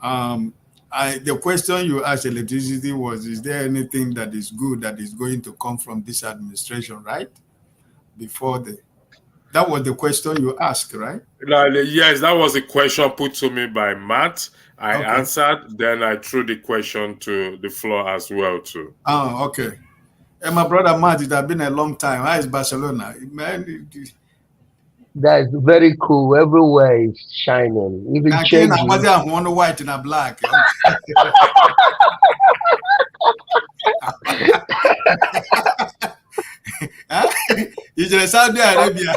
The question you asked electricity was, is there anything that is good that is going to come from this administration, right? That was the question you asked, right?
Yes, that was a question put to me by Matt. I
Okay.
answered, then I threw the question to the floor as well too.
Oh, okay. And my brother Matt, it has been a long time. How is Barcelona? Man,
That's very cool. Everywhere is shining. Even
I
changing.
want white and a black. It's in Saudi Arabia.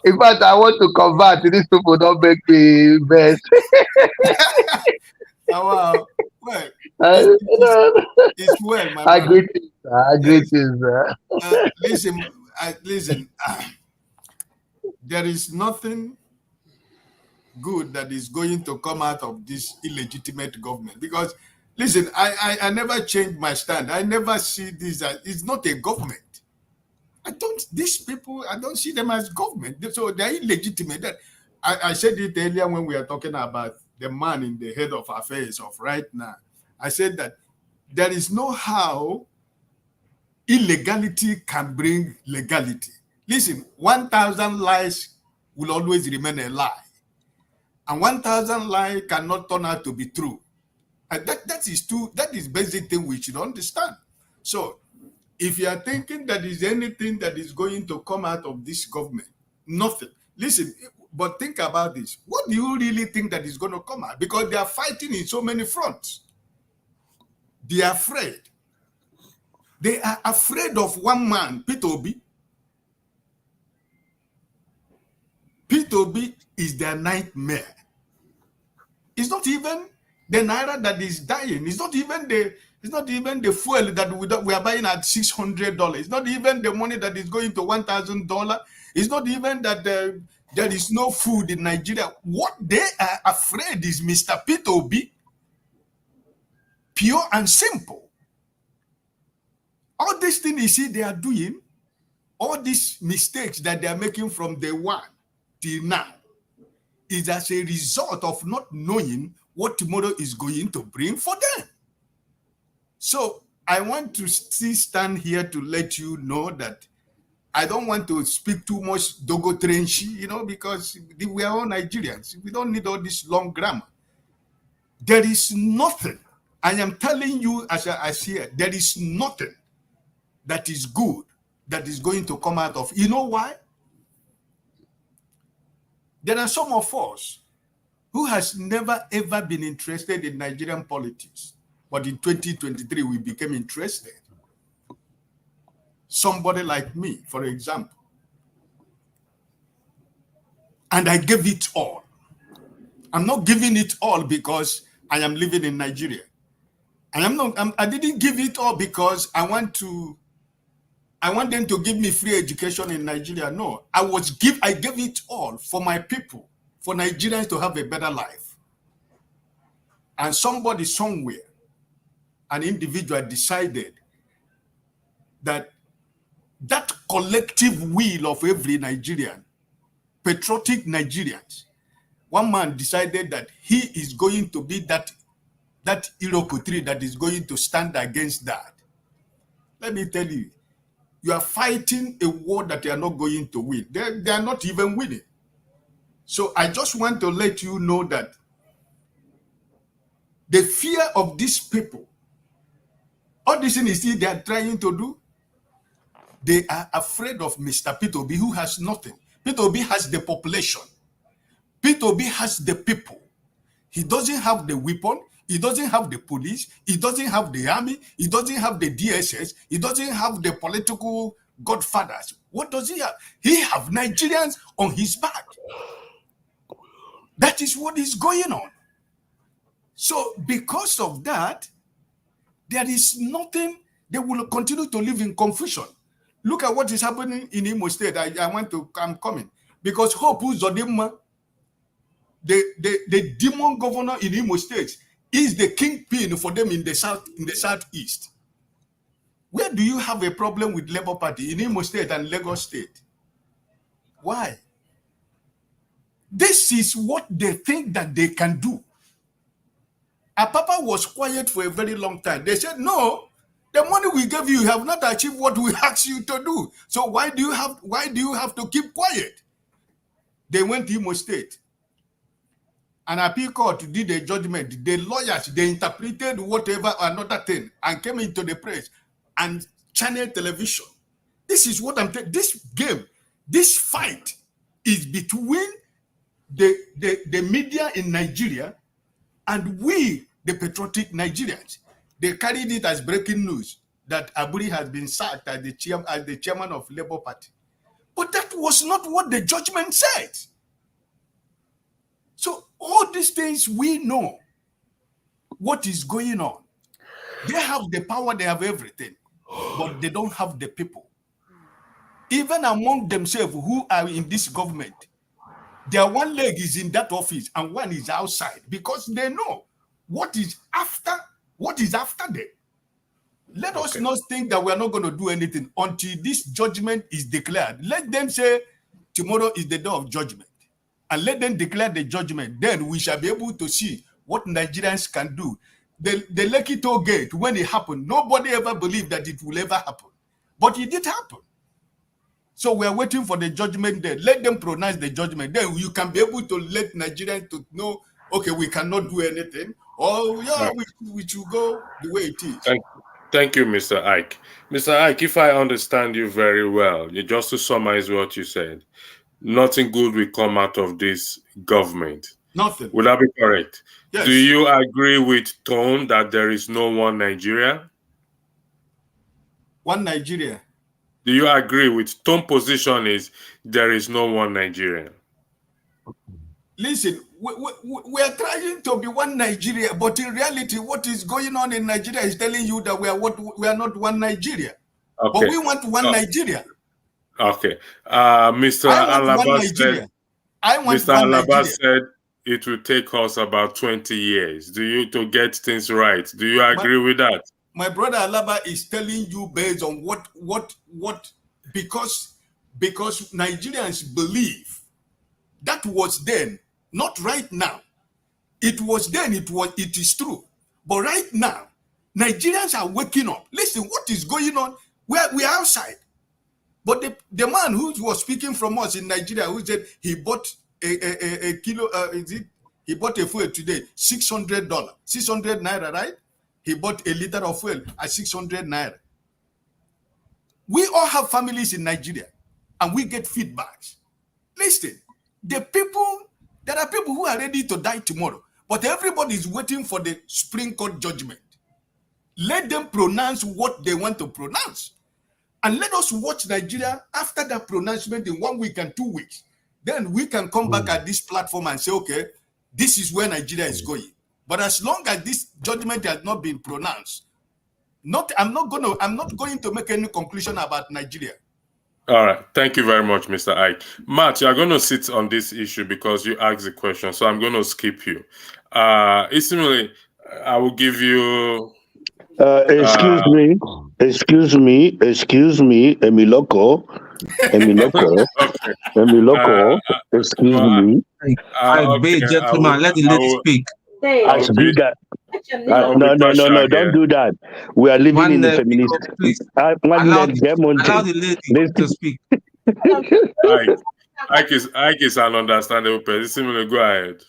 In fact, I want to convert. These people don't make me best.
Well, it's well, my
I
man.
greetings.
Listen. There is nothing good that is going to come out of this illegitimate government, because listen, I never change my stand. I never see this as, it's not a government. These people, I don't see them as government. So they're illegitimate. I said it earlier when we were talking about the man in the head of affairs of right now. I said that there is no how illegality can bring legality. Listen, 1,000 lies will always remain a lie. And 1,000 lies cannot turn out to be true. And that is basic thing we should understand. So if you are thinking that is anything that is going to come out of this government, nothing. Listen, but think about this. What do you really think that is going to come out? Because they are fighting in so many fronts. They are afraid. They are afraid of one man, Peter Obi. Peter Obi is their nightmare. It's not even the naira that is dying. It's not even the fuel that we are buying at $600. It's not even the money that is going to $1,000. It's not even that there is no food in Nigeria. What they are afraid is Mr. Peter Obi. Pure and simple. All these things you see they are doing, all these mistakes that they are making from day one till now, is as a result of not knowing what tomorrow is going to bring for them. So I want to still stand here to let you know that I don't want to speak too much Dogo Trenchi, because we are all Nigerians. We don't need all this long grammar. There is nothing, I am telling you as I see it, there is nothing that is good that is going to come out of. You know why? There are some of us who has never ever been interested in Nigerian politics, but in 2023 we became interested. Somebody like me, for example, and I gave it all. I'm not giving it all because I am living in Nigeria. I didn't give it all because I want them to give me free education in Nigeria. No, I gave it all for my people, for Nigerians to have a better life. And somebody somewhere, an individual decided that collective will of every Nigerian, patriotic Nigerians, one man decided that he is going to be that Iroko that is going to stand against that. Let me tell you, you are fighting a war that you are not going to win. They are not even winning. So I just want to let you know that the fear of these people, all this thing you see they are trying to do, they are afraid of Mr. Peter Obi, who has nothing. Peter Obi has the population. Peter Obi has the people. He doesn't have the weapon. He doesn't have the police. He doesn't have the army. He doesn't have the DSS. He doesn't have the political godfathers. What does he have? He have Nigerians on his back. That is what is going on. So because of that, there is nothing. They will continue to live in confusion. Look at what is happening in Imo State. I'm coming. Because Hope Uzodinma, the demon governor in Imo State, is the kingpin for them in the southeast. Where do you have a problem with Labour Party in Imo State and Lagos State? Why? This is what they think that they can do. Papa was quiet for a very long time. They said, no, the money we gave you have not achieved what we asked you to do. So why do you have to keep quiet? They went to Imo State. And appeal court did a judgment. The lawyers, they interpreted whatever another thing and came into the press and channel television. This is what I'm telling. This game, this fight is between the media in Nigeria and we, the patriotic Nigerians. They carried it as breaking news that Aburi has been sacked as the chairman of Labour Party. But that was not what the judgment said. So all these things, we know what is going on. They have the power, they have everything, but they don't have the people. Even among themselves who are in this government, their one leg is in that office and one is outside because they know what is after them. Let us not think that we are not going to do anything until this judgment is declared. Let them say tomorrow is the day of judgment. And let them declare the judgment. Then we shall be able to see what Nigerians can do. The Lekki Toll Gate, when it happened, nobody ever believed that it will ever happen. But it did happen. So we are waiting for the judgment there. Let them pronounce the judgment. Then you can be able to let Nigerians to know, okay, we cannot do anything. Or we should go the way it is.
Thank you, Mr. Ike. Mr. Ike, if I understand you very well, just to summarize what you said, nothing good will come out of this government.
Nothing.
Would that be correct?
Yes.
Do you agree with Tone that there is no one Nigeria?
One Nigeria.
Do you agree with Tone's position is there is no one Nigeria?
Listen, we are trying to be one Nigeria, but in reality, what is going on in Nigeria is telling you that we are not one Nigeria. Okay. But we want one Nigeria.
Okay. Mr. Alaba said it will take us about 20 years to get things right. Do you agree with that?
My brother Alaba is telling you based on what because Nigerians believe that was then, not right now. It was then, it is true. But right now, Nigerians are waking up. Listen, what is going on? We are outside. But the man who was speaking from us in Nigeria, who said he bought a kilo, he bought a fuel today, $600, 600 naira, right? He bought a liter of fuel at 600 naira. We all have families in Nigeria, and we get feedbacks. Listen, there are people who are ready to die tomorrow, but everybody is waiting for the Supreme Court judgment. Let them pronounce what they want to pronounce. And let us watch Nigeria after that pronouncement in 1 week and 2 weeks. Then we can come back at this platform and say, okay, this is where Nigeria is going. But as long as this judgment has not been pronounced, I'm not going to make any conclusion about Nigeria.
All right. Thank you very much, Mr. Ike. Matt, you're going to sit on this issue because you asked the question, so I'm going to skip you. Ismail, I will give you...
Excuse me, Emiloko, excuse me.
I beg, gentlemen, let the lady speak.
No, don't do that. We are living in the feminist.
Allow the lady to speak.
Ike is an understandable person. Go ahead.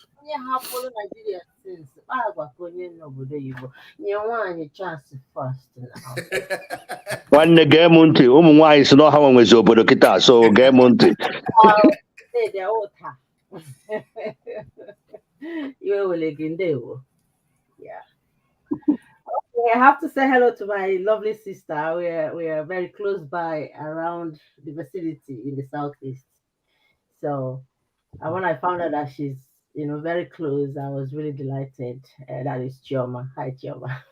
Nwanne gee m ntị, ụmụ nwaanyị si n'ọha nwezi obodo kịta, so gee m ntị.
Yeah. Okay, I have to say hello to my lovely sister. We are very close by around the vicinity in the southeast. So when I found out that she's very close, I was really delighted. That is Chioma. Hi, Chioma.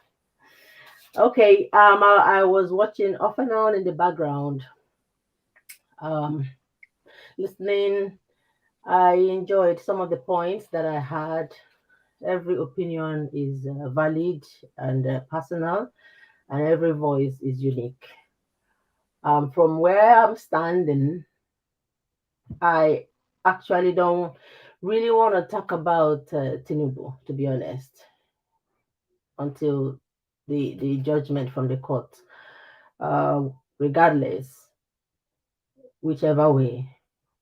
Okay, I was watching off and on in the background, listening. I enjoyed some of the points that I had. Every opinion is valid and personal, and every voice is unique. From where I'm standing, I actually don't really want to talk about Tinubu, to be honest, until the judgment from the court. Regardless, whichever way,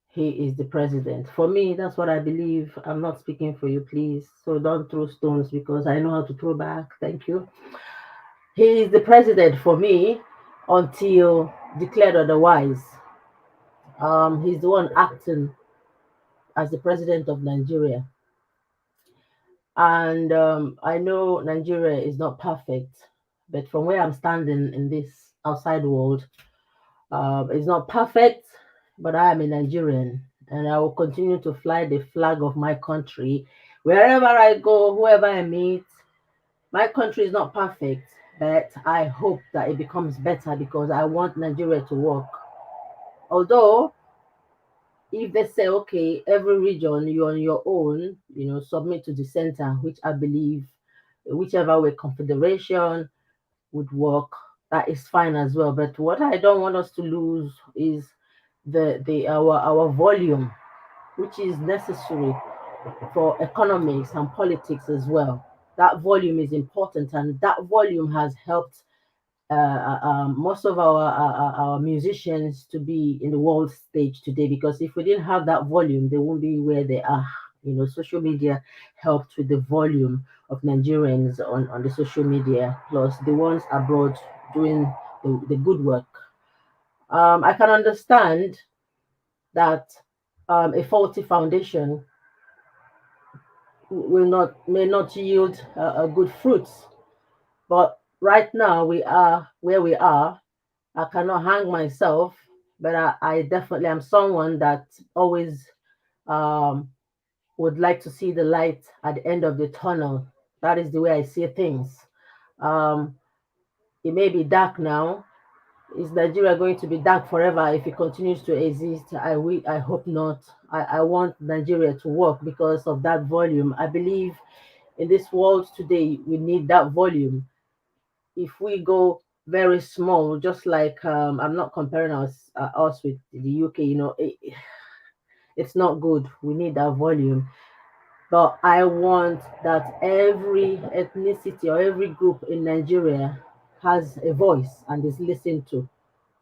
he is the president. For me, that's what I believe. I'm not speaking for you, please. So don't throw stones because I know how to throw back. Thank you. He is the president for me until declared otherwise. He's the one acting as the president of Nigeria. And I know Nigeria is not perfect, but from where I'm standing in this outside world, it's not perfect, but I am a Nigerian and I will continue to fly the flag of my country wherever I go, whoever I meet. My country is not perfect, but I hope that it becomes better because I want Nigeria to work. Although, if they say, okay, every region, you're on your own, submit to the center, which I believe, whichever way confederation would work, that is fine as well. But what I don't want us to lose is our volume, which is necessary for economics and politics as well. That volume is important, and that volume has helped most of our musicians to be in the world stage today. Because if we didn't have that volume, they won't be where they are. Social media helped with the volume of Nigerians on the social media, plus the ones abroad doing the good work. I can understand that a faulty foundation may not yield good fruits, but right now we are where we are. I cannot hang myself, but I definitely am someone that always would like to see the light at the end of the tunnel. That is the way I see things. It may be dark now. Is Nigeria going to be dark forever if it continues to exist? I hope not. I want Nigeria to work because of that volume. I believe in this world today, we need that volume. If we go very small, just like I'm not comparing us with the UK, it's not good. We need that volume. But I want that every ethnicity or every group in Nigeria has a voice and is listened to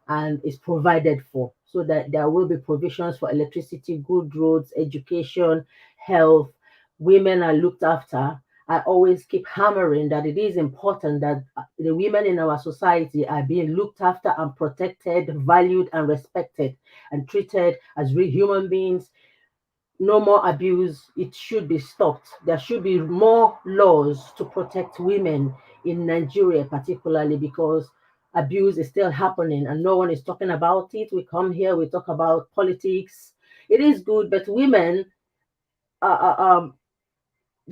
and is provided for, so that there will be provisions for electricity, good roads, education, health. Women are looked after. I always keep hammering that it is important that the women in our society are being looked after and protected, valued and respected, and treated as real human beings. No more abuse. It should be stopped. There should be more laws to protect women in Nigeria, particularly because abuse is still happening and no one is talking about it. We come here, we talk about politics. It is good, but women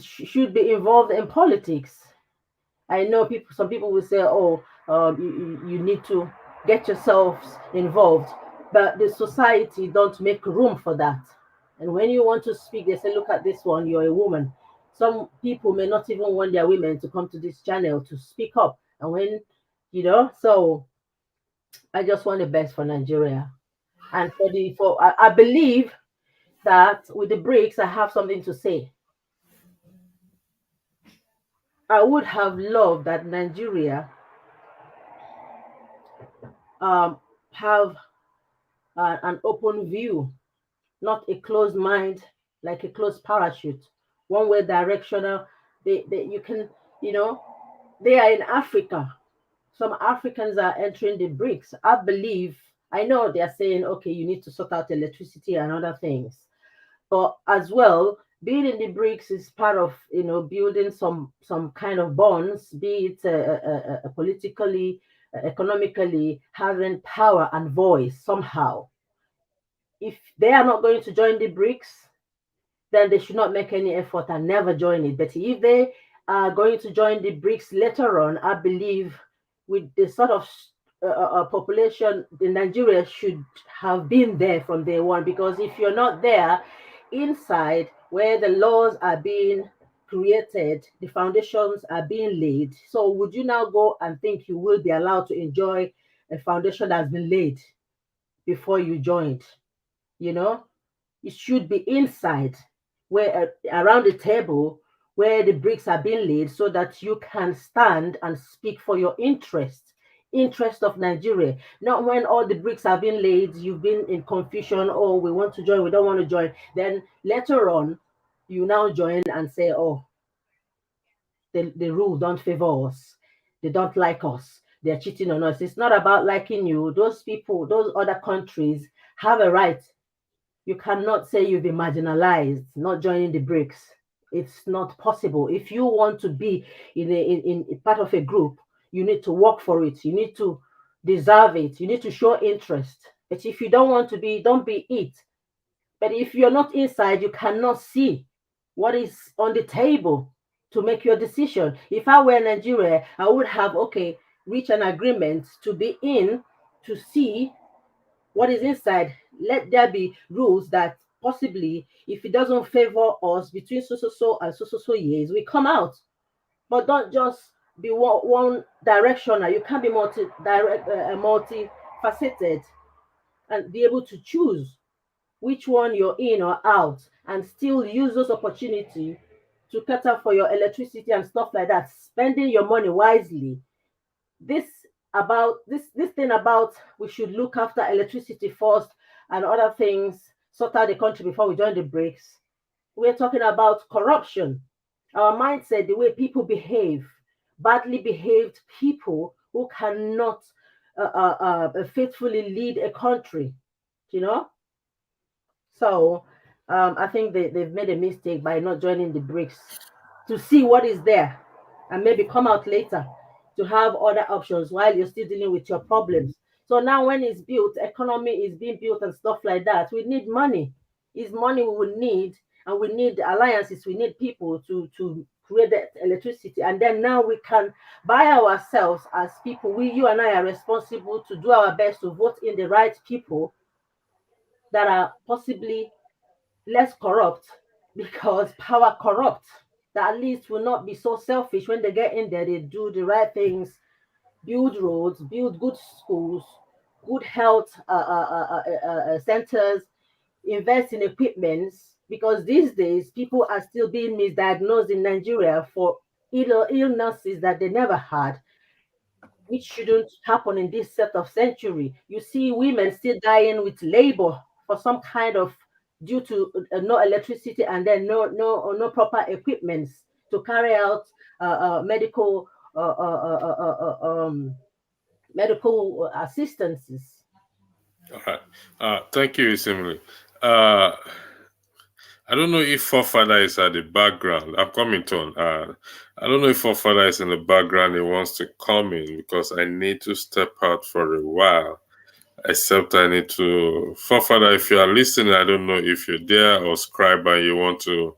should be involved in politics. I know some people will say, oh, you need to get yourselves involved, but the society don't make room for that. And when you want to speak, they say, look at this one, you're a woman. Some people may not even want their women to come to this channel to speak up. And when, so I just want the best for Nigeria. And I believe that with the BRICS, I have something to say. I would have loved that Nigeria have an open view, not a closed mind, like a closed parachute, one way directional. You can, they are in Africa. Some Africans are entering the BRICS. I believe, I know they are saying, okay, you need to sort out electricity and other things. But as well, being in the BRICS is part of, building some kind of bonds, be it politically, economically, having power and voice somehow. If they are not going to join the BRICS, then they should not make any effort and never join it. But if they are going to join the BRICS later on, I believe with the sort of population, the Nigeria should have been there from day one. Because if you're not there inside where the laws are being created, the foundations are being laid, so would you now go and think you will be allowed to enjoy a foundation that's been laid before you joined? It should be inside. where around the table where the bricks are being laid, so that you can stand and speak for your interest of Nigeria. Not when all the bricks have been laid, you've been in confusion, oh, we want to join, we don't want to join. Then later on, you now join and say, oh, the rule don't favor us. They don't like us. They're cheating on us. It's not about liking you. Those people, those other countries have a right. You cannot say you've been marginalized, not joining the BRICS. It's not possible. If you want to be in part of a group, you need to work for it. You need to deserve it. You need to show interest. But if you don't want to be, don't be it. But if you're not inside, you cannot see what is on the table to make your decision. If I were Nigeria, I would have, okay, reach an agreement to be in, to see what is inside. Let there be rules that possibly, if it doesn't favor us between so and so years, we come out. But don't just be one directional. You can't be multifaceted and be able to choose which one you're in or out, and still use those opportunities to cater for your electricity and stuff like that, spending your money wisely. This thing about we should look after electricity first and other things, sort out the country before we join the BRICS. We're talking about corruption. Our mindset, the way people behave, badly behaved people who cannot faithfully lead a country, you know? So I think they've made a mistake by not joining the BRICS, to see what is there and maybe come out later to have other options while you're still dealing with your problems. So now when it's built, economy is being built and stuff like that, we need money. It's money we will need, and we need alliances, we need people to create that electricity. And then now we can buy ourselves as people. You and I are responsible to do our best to vote in the right people that are possibly less corrupt, because power corrupts. That at least will not be so selfish when they get in there. They do the right things, build roads, build good schools, good health centers, invest in equipments, because these days people are still being misdiagnosed in Nigeria for illnesses that they never had, which shouldn't happen in this set of century. You see women still dying with labor for some kind of, due to no electricity, and then no proper equipments to carry out medical medical assistances.
Thank you, Isimili. I don't know if Forefather is at the background. I'm coming to I don't know if Forefather is in the background. He wants to come in, because I need to step out for a while. Except I need to, Forefather, if you are listening, I don't know if you're there, or Scribe, and you want to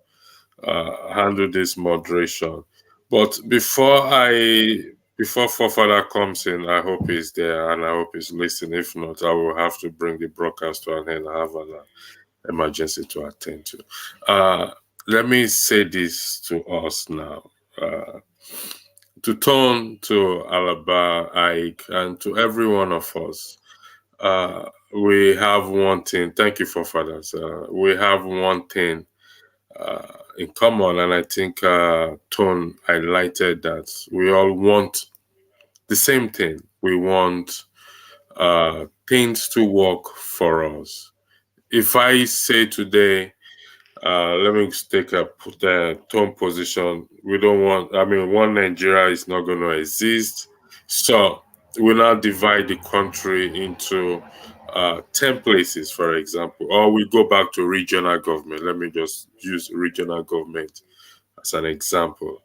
handle this moderation. But before Forefather comes in, I hope he's there and I hope he's listening. If not, I will have to bring the broadcast to an end. I have an emergency to attend to. Let me say this to us now. To turn to Alaba, Ike, and to every one of us. We have one thing. Thank you, Forefathers. We have one thing in common, and I think Tone highlighted that we all want the same thing. We want things to work for us. If I say today, let me take the Tone position. We don't want, one Nigeria is not going to exist. So we now divide the country into 10 places, for example, or we go back to regional government. Let me just use regional government as an example.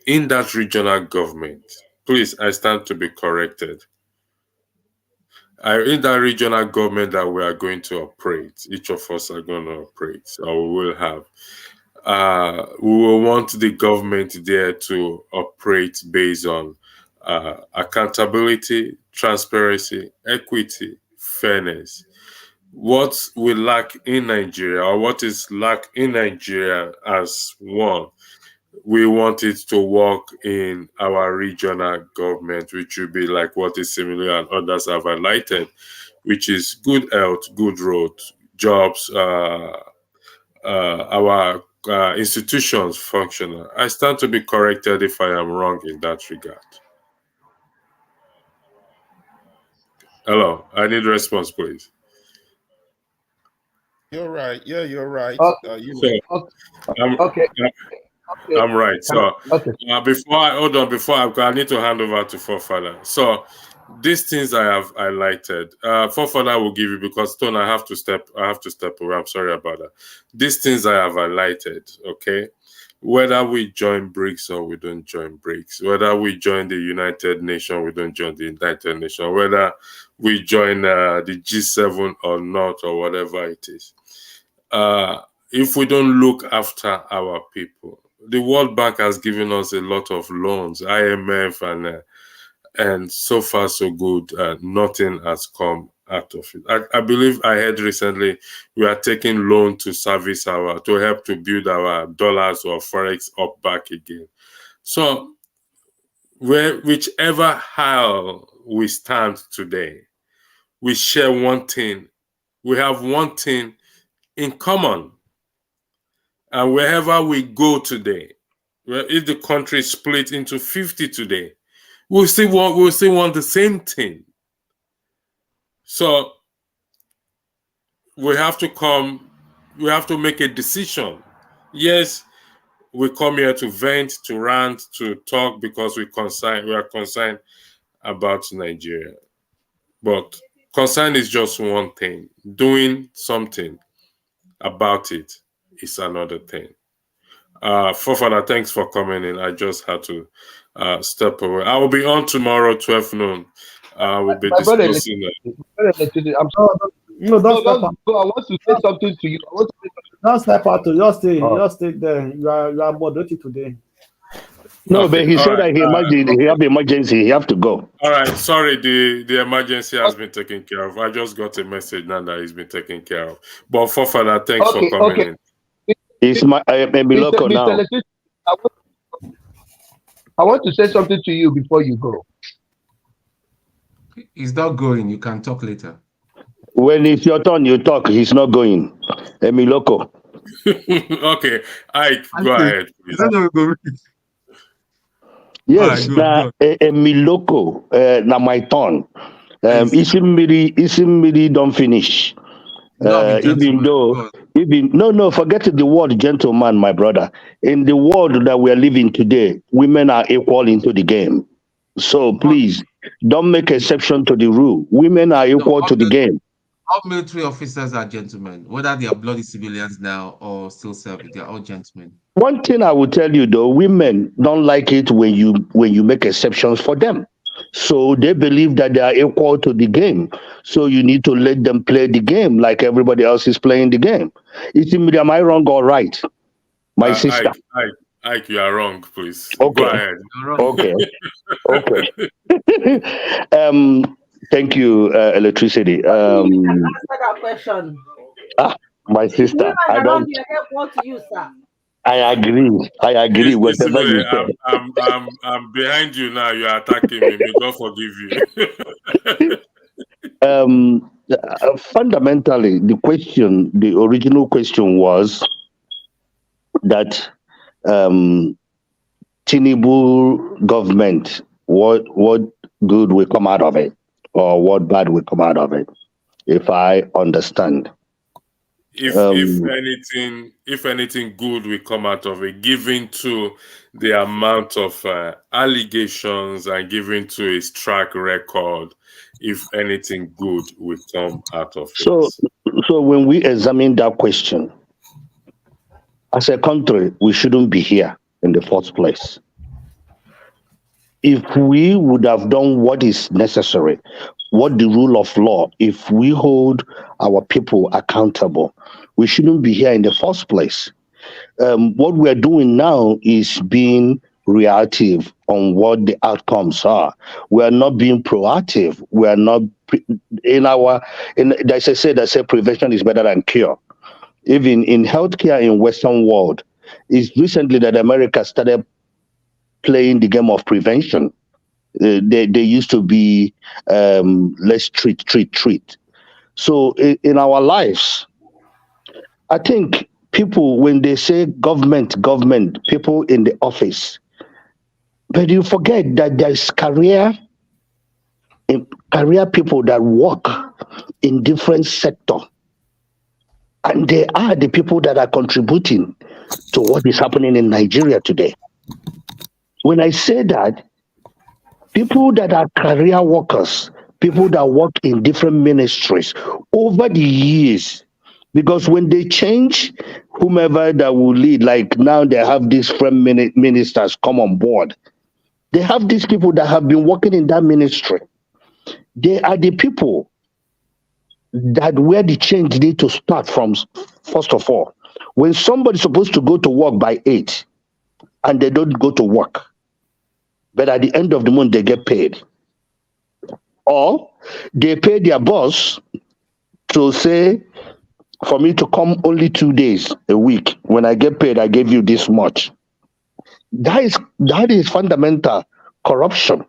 In that regional government, please, I stand to be corrected. In that regional government that we are going to operate, each of us are going to operate, or we will have. We will want the government there to operate based on accountability, transparency, equity, fairness. What we lack in Nigeria, or what is lack in Nigeria as one, we want it to work in our regional government, which will be like what is similar and others have highlighted, which is good health, good roads, jobs, our institutions functional. I stand to be corrected if I am wrong in that regard. Hello, I need a response, please.
You're right. Yeah, you're right.
I'm right. So before I need to hand over to Forefather. So these things I have highlighted, Forefather will give you, because Stone, I have to step away. I'm sorry about that. These things I have highlighted, okay? Whether we join BRICS or we don't join BRICS, whether we join the United Nations, we don't join the United Nations, whether we join the G7 or not, or whatever it is. If we don't look after our people, the World Bank has given us a lot of loans, IMF, and so far so good. Nothing has come out of it. I believe I heard recently we are taking loan to service to help to build our dollars or forex up back again. So whichever how we stand today, we share one thing. We have one thing in common. And wherever we go today, if the country is split into 50 today, we'll still want the same thing. So we have to make a decision. Yes, we come here to vent, to rant, to talk, because we are concerned about Nigeria. But concern is just one thing. Doing something about it is another thing. Forefather, thanks for coming in. I just had to step away. I will be on tomorrow, 12 noon. We'll be discussing that.
I'm sorry.
No, don't step out.
Go. I want to say something to you.
Don't step out. Just stay there. You are moderated today.
No,
Okay,
but he said
right.
that he have emergency. He have to go.
All right. Sorry, the emergency has been taken care of. I just got a message now that it's been taken care of. But Forefather, thanks for coming in.
It's my local now.
I want to say something to you before you go.
He's not going. You can talk later.
When it's your turn, you talk. He's not going. Emiloko.
Okay, Ike, go ahead, please.
Yes, na Emiloko. Na my turn. Isimiri don't finish. Forget the word gentleman, my brother. In the world that we are living today, women are equal into the game. So please don't make exception to the rule. Women are equal to the game.
All military officers are gentlemen, whether they are bloody civilians now or still serving, they are all gentlemen.
One thing I will tell you though, women don't like it when you make exceptions for them. So they believe that they are equal to the game. So you need to let them play the game like everybody else is playing the game. Am I wrong or right? My sister.
Ike, you are wrong, please.
Okay.
Go ahead.
Okay. Thank you, electricity.
Answer that question.
My sister. I don't.
What to you, sir?
I agree. Whatever you say.
I'm behind you now. You are attacking me. May God forgive you.
Fundamentally, the original question was that Tinubu government, what good will come out of it, or what bad will come out of it, if I understand.
If anything good will come out of it, given to the amount of allegations and given to his track record, if anything good will come out of it.
So when we examine that question, as a country, we shouldn't be here in the first place. If we would have done what is necessary, what the rule of law, if we hold our people accountable, we shouldn't be here in the first place. What we're doing now is being reactive on what the outcomes are. We are not being proactive. We are not they say prevention is better than cure. Even in healthcare in Western world, it's recently that America started playing the game of prevention. They used to be let's treat. So in our lives, I think people, when they say government, people in the office, but you forget that there's career people that work in different sectors. And they are the people that are contributing to what is happening in Nigeria today. When I say that, people that are career workers, people that work in different ministries over the years, because when they change, whomever that will lead, like now they have these friend ministers come on board. They have these people that have been working in that ministry. They are the people that where the change need to start from. First of all, when somebody's supposed to go to work by 8 and they don't go to work, but at the end of the month they get paid, or they pay their boss to say, for me to come only 2 days a week, when I get paid I give you this much. That is fundamental corruption.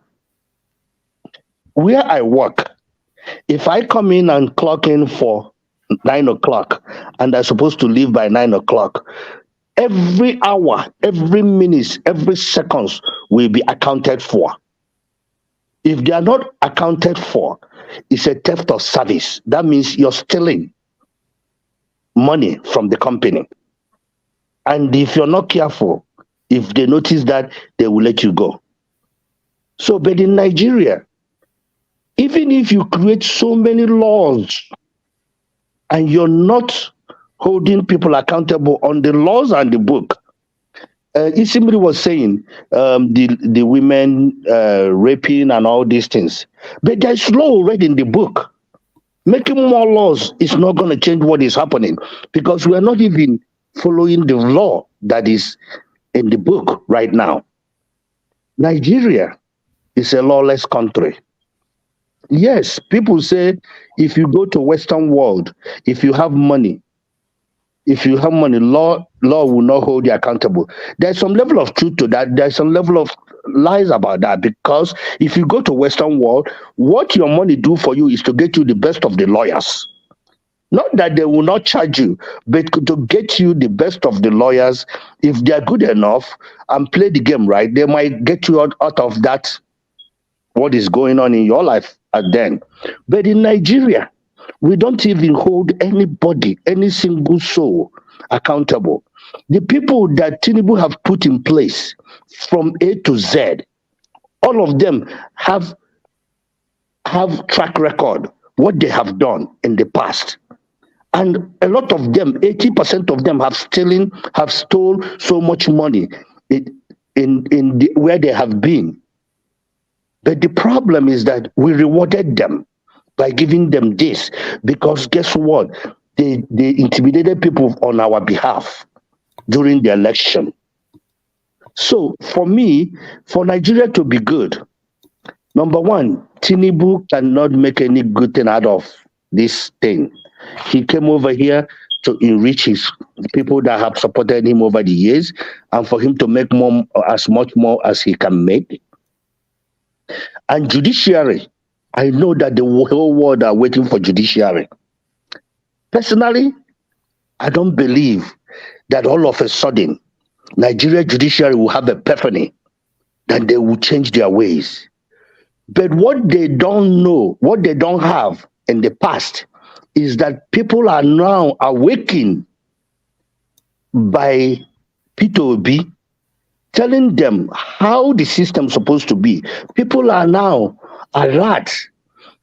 Where I work, if I come in and clock in for 9 o'clock and I'm supposed to leave by 9 o'clock, every hour, every minute, every seconds will be accounted for. If they are not accounted for, it's a theft of service. That means you're stealing money from the company. And if you're not careful, if they notice that, they will let you go. So, but in Nigeria, even if you create so many laws and you're not holding people accountable on the laws and the book, somebody was saying the women raping and all these things, but there's law already in the book. Making more laws is not going to change what is happening, because we are not even following the law that is in the book right now. Nigeria is a lawless country. Yes, people say if you go to Western world, if you have money, law will not hold you accountable. There's some level of truth to that. There's some level of lies about that, because if you go to Western world, what your money do for you is to get you the best of the lawyers. Not that they will not charge you, but to get you the best of the lawyers. If they are good enough and play the game right, they might get you out of that, what is going on in your life at then. But in Nigeria, we don't even hold anybody, any single soul accountable. The people that Tinubu have put in place from A to Z, all of them have track record, what they have done in the past. And a lot of them, 80% of them have stole so much money where they have been. But the problem is that we rewarded them by giving them this, because guess what? They intimidated people on our behalf during the election. So for me, for Nigeria to be good, number one, Tinubu cannot make any good thing out of this thing. He came over here to enrich his people that have supported him over the years, and for him to make as much more as he can make. And judiciary, I know that the whole world are waiting for judiciary. Personally, I don't believe that all of a sudden Nigeria judiciary will have a epiphany that they will change their ways. But what they don't know, what they don't have in the past, is that people are now awakened by P2B telling them how the system is supposed to be. People are now alert.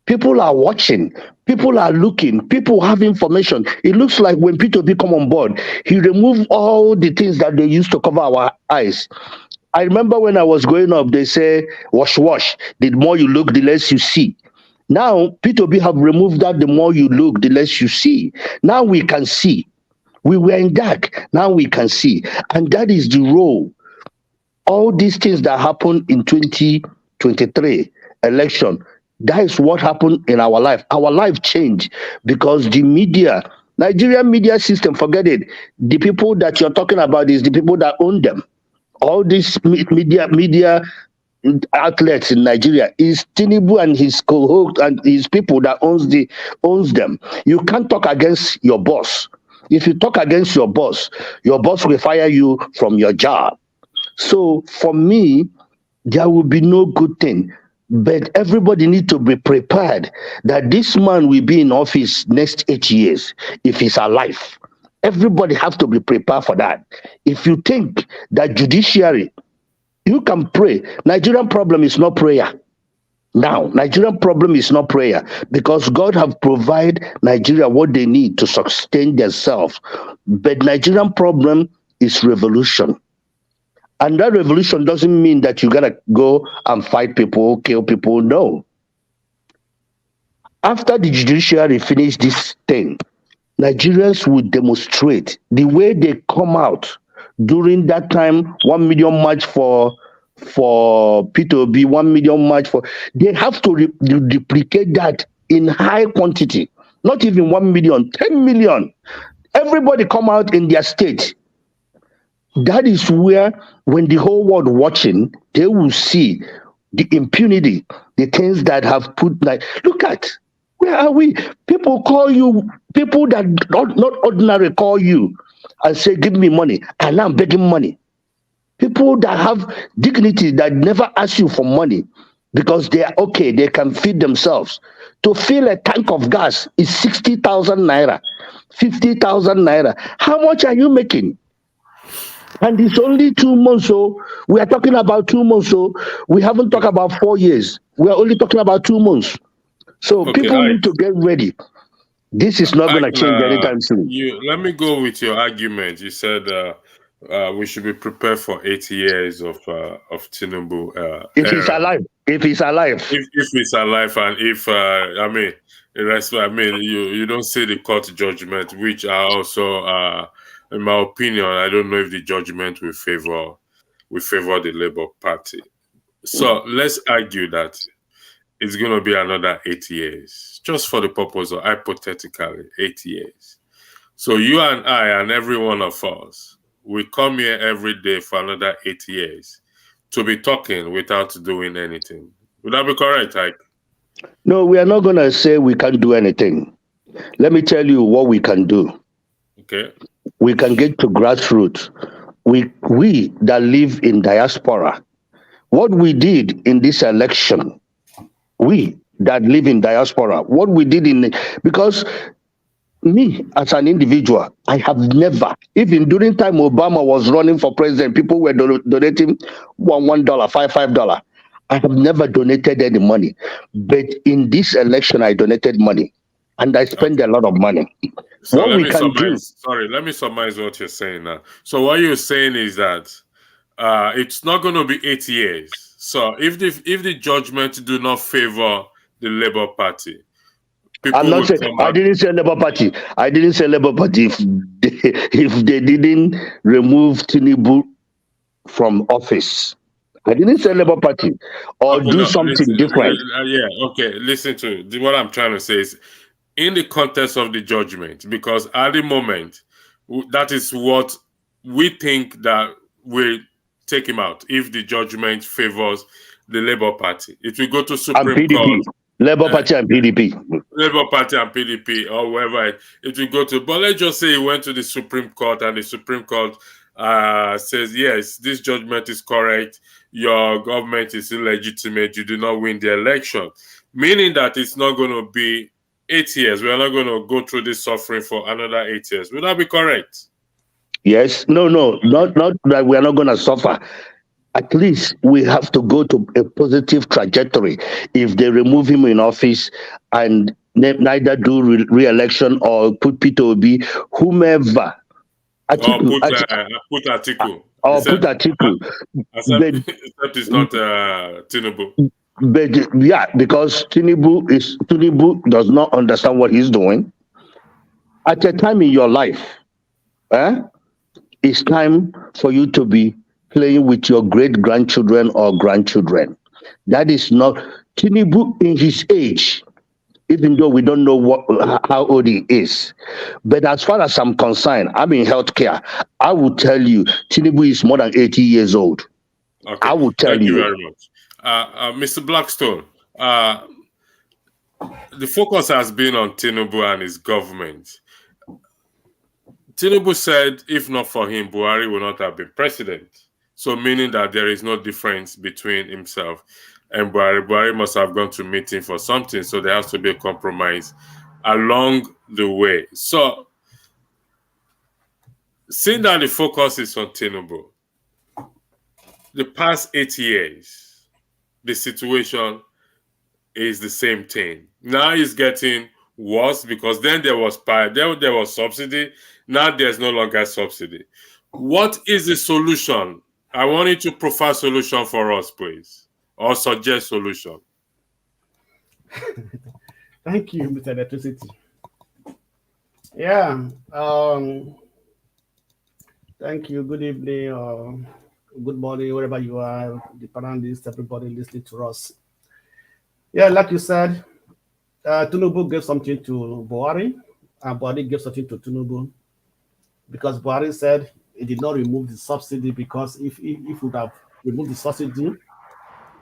People are watching. People are looking. People have information. It looks like when P2B come on board, he removed all the things that they used to cover our eyes. I remember when I was growing up, they say, wash. The more you look, the less you see. Now, P2B have removed that. The more you look, the less you see. Now we can see. We were in dark. Now we can see. And that is the role. All these things that happened in 2023 election, that is what happened in our life. Our life changed because the media, Nigerian media system, forget it. The people that you're talking about is the people that own them. All these media outlets in Nigeria is Tinubu and his cohort and his people that owns them. You can't talk against your boss If you talk against your boss will fire you from your job. So for me, there will be no good thing. But everybody need to be prepared that this man will be in office next 8 years if he's alive. Everybody have to be prepared for that. If you think that judiciary, you can pray. Nigerian problem is not prayer. Now, Nigerian problem is not prayer because God have provided Nigeria what they need to sustain themselves. But Nigerian problem is revolution. And that revolution doesn't mean that you gotta go and fight people, kill people. No. After the judiciary finish this thing, Nigerians will demonstrate the way they come out during that time. 1 million march for P2B, 1 million march for. They have to duplicate that in high quantity. Not even 1 million, 10 million. Everybody come out in their state. That is where, when the whole world watching, they will see the impunity, the things that have put, like, look at, where are we? People call you, people that not ordinary call you and say, give me money, and I'm begging money. People that have dignity that never ask you for money because they are okay, they can feed themselves. To fill a tank of gas is 60,000 naira, 50,000 naira. How much are you making? And it's only 2 months, so we are talking about 2 months, so we haven't talked about 4 years. We are only talking about 2 months. So
Okay,
people need to get ready. This is not going to change anytime soon.
Let me go with your argument. You said we should be prepared for 80 years of Tinubu.
If he's alive. If he's alive.
If he's alive, and if you don't see the court judgment, which are also in my opinion, I don't know if the judgment will favor the Labour Party. So let's argue that it's going to be another 8 years, just for the purpose of hypothetically 8 years. So you and I and every one of us, we come here every day for another 8 years to be talking without doing anything. Would that be correct, Ike?
No, we are not going to say we can't do anything. Let me tell you what we can do.
Okay.
We can get to grassroots. We that live in diaspora, what we did in this election, we that live in diaspora, what we did because me as an individual, I have never, even during time Obama was running for president, people were donating $1, $5. I have never donated any money. But in this election, I donated money. And I spent a lot of money.
So
what
let
we
me
can do.
Sorry, let me summarize what you're saying now. So what you're saying is that it's not going to be 8 years. So if the judgment do not favor the Labour Party,
I'm not saying I didn't say Labour Party. I didn't say Labour Party. If they didn't remove Tinubu from office, I didn't say Labour Party or do something different.
Okay. Listen to what I'm trying to say is in the context of the judgment, because at the moment that is what we think that will take him out if the judgment favors the Labour Party. It will go to Supreme Court.
Labour Party and PDP.
Labour Party and PDP or wherever it will go to. But let's just say it went to the Supreme Court and the Supreme Court says, yes, this judgment is correct. Your government is illegitimate. You do not win the election. Meaning that it's not going to be 8 years. We are not going to go through this suffering for another 8 years. Would that be correct?
Yes. No, not that we are not going to suffer. At least we have to go to a positive trajectory. If they remove him in office and neither do re-election or put P2B, whomever.
Atiku. Put Atiku. Except it's not Tinubu.
But yeah, because Tinubu does not understand what he's doing. At a time in your life, it's time for you to be playing with your great-grandchildren or grandchildren. That is not Tinubu in his age, even though we don't know how old he is. But as far as I'm concerned, I'm in healthcare. I will tell you, Tinubu is more than 80 years old.
Okay.
I will tell you.
Thank you very much. Mr. Blackstone, the focus has been on Tinubu and his government. Tinubu said if not for him, Buhari would not have been president. So meaning that there is no difference between himself and Buhari. Buhari must have gone to meeting for something, so there has to be a compromise along the way. So seeing that the focus is on Tinubu, the past 8 years, the situation is the same thing. Now it's getting worse because then there was subsidy. Now there's no longer subsidy. What is the solution? I want you to provide solution for us, please, or suggest solution.
Thank you, Mr. Electricity. Yeah. Thank you. Good evening. Good morning, wherever you are, the panelists, everybody listening to us. Yeah, like you said, Tinubu gave something to Buhari, and Buhari gave something to Tinubu, because Buhari said he did not remove the subsidy, because if he would have removed the subsidy,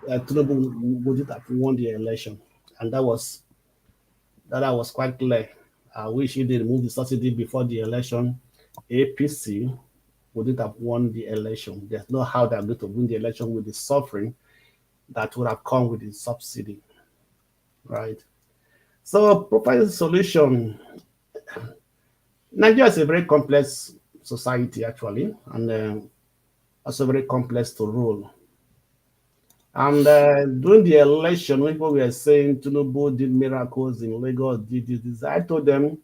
Tinubu wouldn't have won the election, and that was quite clear. I wish he did remove the subsidy before the election, APC wouldn't have won the election. There's no how they're going to win the election with the suffering that would have come with the subsidy, right? So, providing solution. Nigeria is a very complex society, actually, and also very complex to rule. And during the election, when people were saying Tinubu did miracles in Lagos, did this, I told them,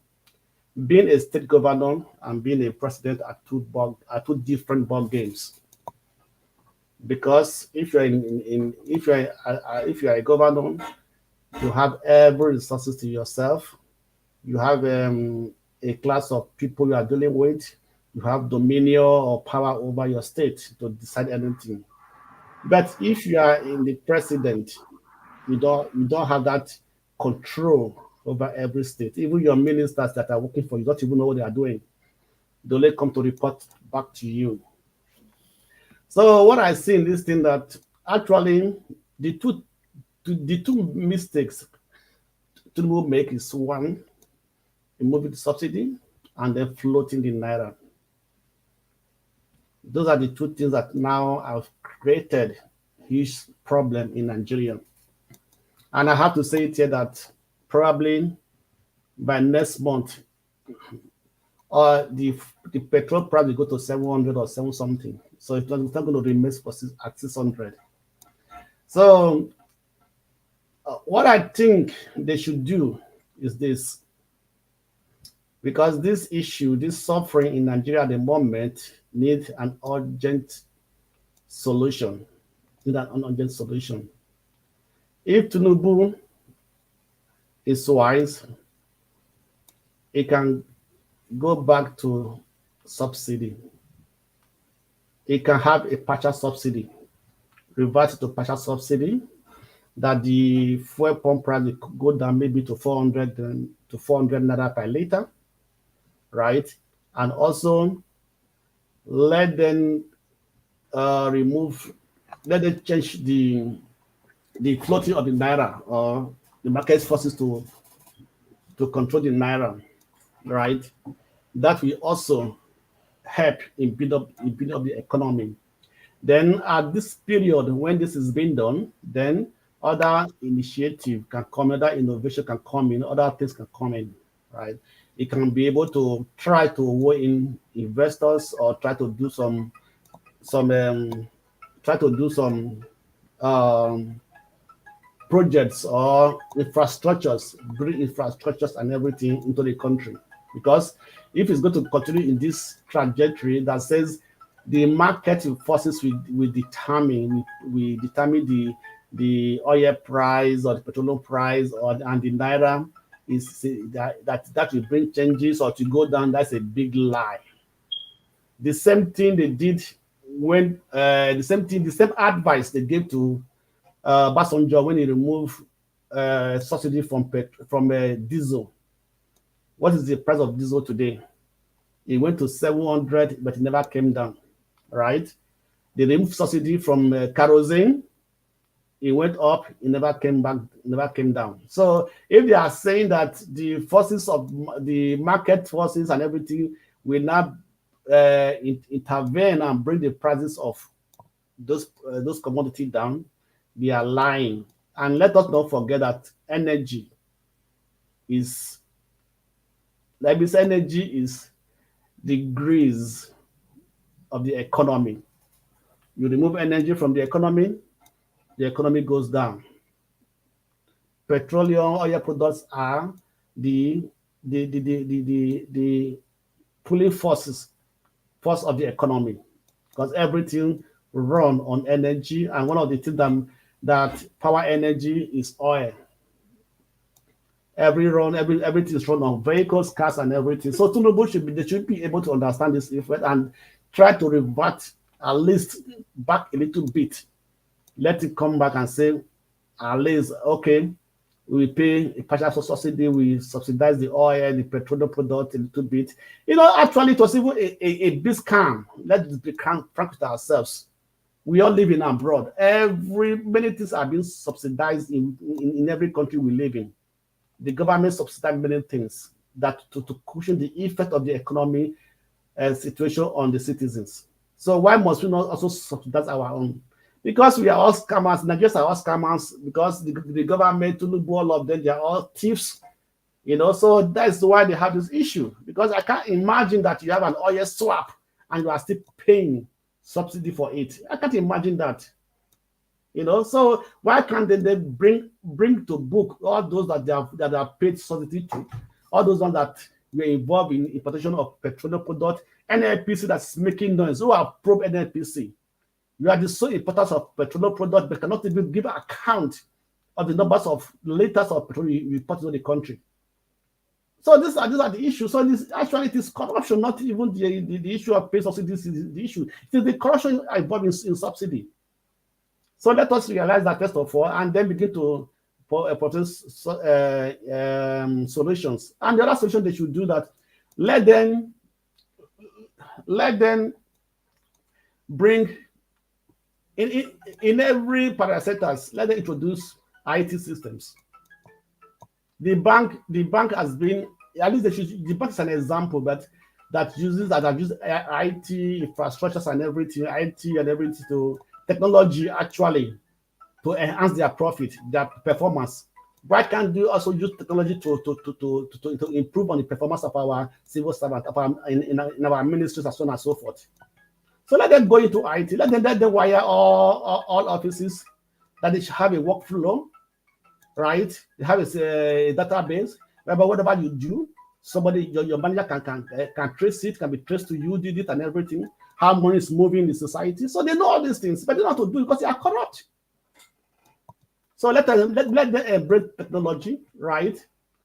being a state governor and being a president are two different ball games. Because if you're if you're a governor, you have every resources to yourself. You have a class of people you are dealing with. You have dominion or power over your state to decide anything. But if you are in the president, you don't have that control over every state. Even your ministers that are working for you don't even know what they are doing. They only come to report back to you. So what I see in this thing, that actually the two mistakes Tinubu make is, one, removing the subsidy and then floating the naira. Those are the two things that now have created huge problem in Nigeria. And I have to say it here that probably by next month, the petrol price will go to 700 or 7 something. So it's not going to remain at 600. So what I think they should do is this, because this issue, this suffering in Nigeria at the moment needs an urgent solution. If Tinubu is wise, he can go back to subsidy. He can have a partial subsidy, revert to partial subsidy, that the fuel pump price will go down maybe to 400 naira per liter, right? And also let them change the floating of the naira, or the market forces to control the naira, right? That will also help in build up the economy. Then at this period, when this is being done, then other initiative can come, other innovation can come in, other things can come in, right? It can be able to try to weigh in investors, or try to do some projects or infrastructures, bring infrastructures and everything into the country. Because if it's going to continue in this trajectory that says the market forces will determine the oil price or the petroleum price, and the naira is that will bring changes or to go down, that's a big lie. The same thing they did when the same advice they gave to Basanjo when he removed subsidy from diesel. What is the price of diesel today? It went to 700, but it never came down, right? They removed subsidy from kerosene. It went up, it never came back, never came down. So if they are saying that the forces of the market forces and everything will now intervene and bring the prices of those commodities down, they are lying. And let us not forget that energy is, like this, energy is the grease of the economy. You remove energy from the economy goes down. Petroleum oil products are the pulling force of the economy, because everything run on energy, and one of the things that power energy is oil. Everything is run on vehicles, cars, and everything. So Tinubu should be able to understand this effect and try to revert at least back a little bit. Let it come back and say, at least, okay, we pay a partial subsidy, we subsidize the oil, the petroleum product a little bit. Actually, it was even a big scam. Let's be frank with ourselves. We all live in abroad. Many things are being subsidized in every country we live in. The government subsidizes many things that to cushion the effect of the economy situation on the citizens. So why must we not also subsidize our own? Because we are all scammers. Nigerians are all scammers, because the government, Tinubu, all of them, they are all thieves. So that's why they have this issue. Because I can't imagine that you have an oil swap and you are still paying subsidy for it. I can't imagine that. So why can't they bring to book all those that they are paid subsidy to, all those ones that were involved in importation of petroleum product, NLPC that's making noise, who are pro NLPC. You are the sole importers of petroleum product, but cannot even give account of the numbers of liters of petrol you import into the country. So these are the issues. So it is corruption, not even the issue of pay subsidy. This is the issue. It is the corruption involved in subsidy. So let us realize that first of all, and then begin to propose solutions. And the other solution they should do that, let them bring in every parastatals, let them introduce IT systems. The bank has been, at least the bank is an example, but that have used IT infrastructures and everything, to technology actually to enhance their profit, their performance. Why can't we also use technology to improve on the performance of our civil servants, in our ministries, and so on and so forth? So let them go into IT. Let them wire all offices, that they should have a workflow, right? They have a database. Remember, whatever you do, somebody, your manager can trace it, can be traced to you, did it, and everything. How money is moving in the society. So they know all these things, but they don't know how to do it because they are corrupt. So let them embrace technology, right?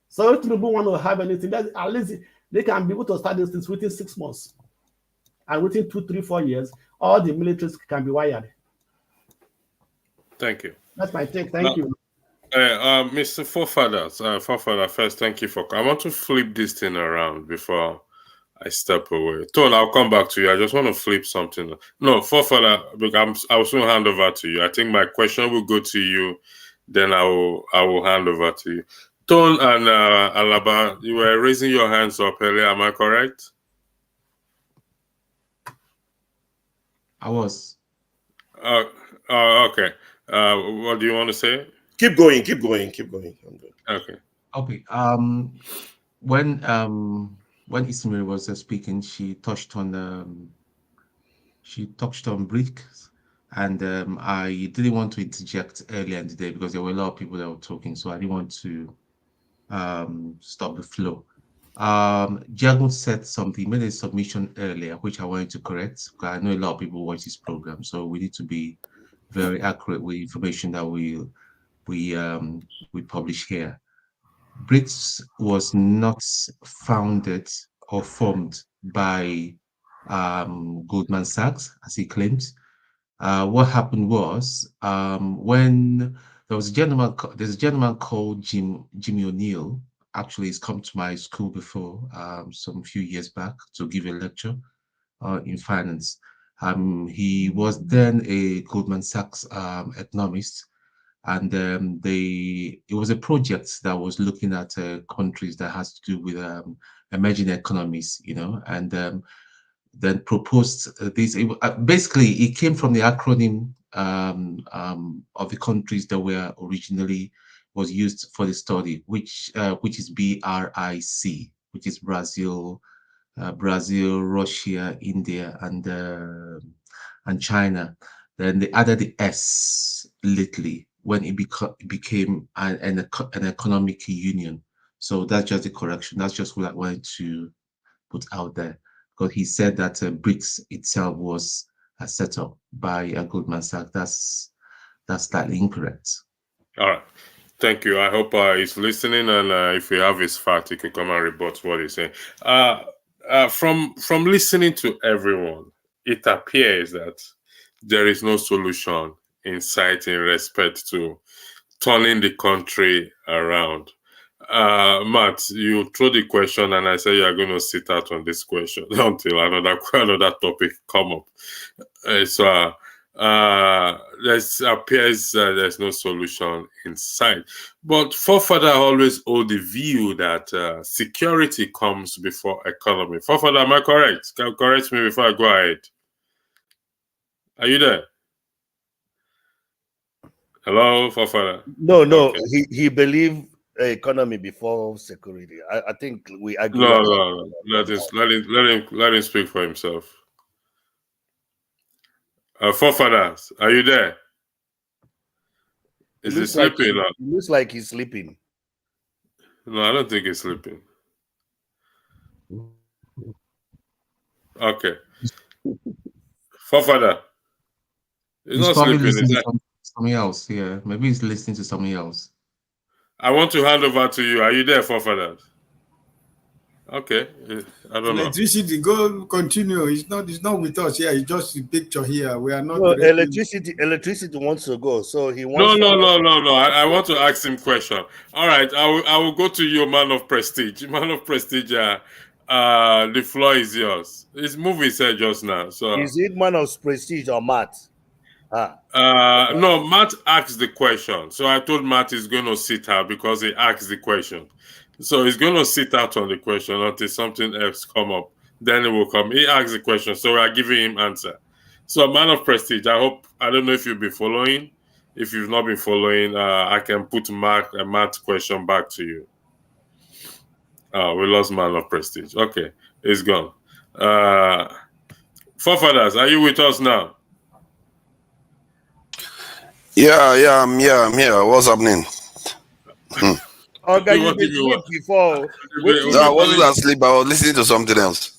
So if people want to have anything, at least they can be able to start these things within 6 months. And within 2, 3, 4 years, all the militaries can be wired.
Thank you.
That's my take. Thank you.
Mr. Forefather, first, thank you for. I want to flip this thing around before I step away. Tone, I'll come back to you. I just want to flip something. No, Forefather, I will soon hand over to you. I think my question will go to you, then I will hand over to you. Tone and Alaba, you were raising your hands up earlier. Am I correct?
I was.
Okay. What do you want to say?
Keep going. I'm good.
Okay.
Okay. When Ismail was speaking, she touched on BRICS, and I didn't want to interject earlier in the day because there were a lot of people that were talking, so I didn't want to stop the flow. Jago said something, made a submission earlier, which I wanted to correct, because I know a lot of people watch this program, so we need to be very accurate with information that we publish here. BRICS was not founded or formed by Goldman Sachs, as he claims. What happened was when there was there's a gentleman called Jimmy O'Neill. Actually, he's come to my school before, some few years back, to give a lecture in finance. He was then a Goldman Sachs economist, and it was a project that was looking at countries that has to do with emerging economies, you know, and then proposed this. Basically, it came from the acronym of the countries that were originally was used for the study, which is BRIC, which is Brazil, Russia, India, and China. Then they added the S lately when it became an economic union. So that's just the correction. That's just what I wanted to put out there, because he said that BRICS itself was set up by Goldman Sachs. That's slightly incorrect.
All right. Thank you. I hope he's listening, and if you have his fact, he can come and rebut what he's saying. From listening to everyone, it appears that there is no solution in sight in respect to turning the country around. Matt, you throw the question, and I say you are going to sit out on this question until another topic come up. So it appears there's no solution in sight. But forefather always hold the view that security comes before economy. Forefather, am I correct? Can you correct me before I go ahead? Are you there? Hello, forefather.
No.
Okay.
He believed economy before security. I think we agree.
No. Let him speak for himself. Forefathers, are you there? Is he sleeping?
It looks like he's sleeping.
No, I don't think he's sleeping. Okay. Forefather. He's not
probably
sleeping.
listening to something else. Yeah, maybe he's listening to something else.
I want to hand over to you. Are you there, forefathers? Okay. I don't know.
Electricity, go continue. It's not with us here. It's just the picture here. We are not.
No, electricity wants to go, so he wants.
No. I want to ask him question. All right, I will go to you, man of prestige. Man of prestige. The floor is yours. His movie said just now. So
is it man of prestige or Matt?
No, Matt asked the question. So I told Matt he's going to sit out because he asked the question. So he's going to sit out on the question until something else come up. Then it will come. He asked the question, so we are giving him answer. So man of prestige, I don't know if you've been following. If you've not been following, I can put Matt's question back to you. We lost man of prestige. Okay, it's gone. Forefathers, are you with us now?
Yeah, I'm here. What's happening?
Okay, you've been asleep before.
No, I wasn't asleep. I was listening to something else.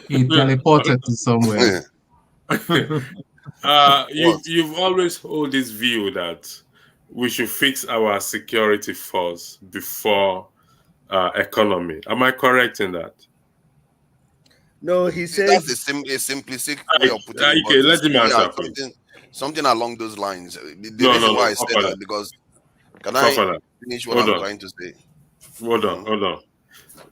He teleported to somewhere.
You've always hold this view that we should fix our security first before economy. Am I correct in that?
No, he says
that's a simplistic way of putting it.
Okay, let him answer.
Something along those lines. The
No,
reason why I
said
that because can I finish what I'm trying to say?
Hold on.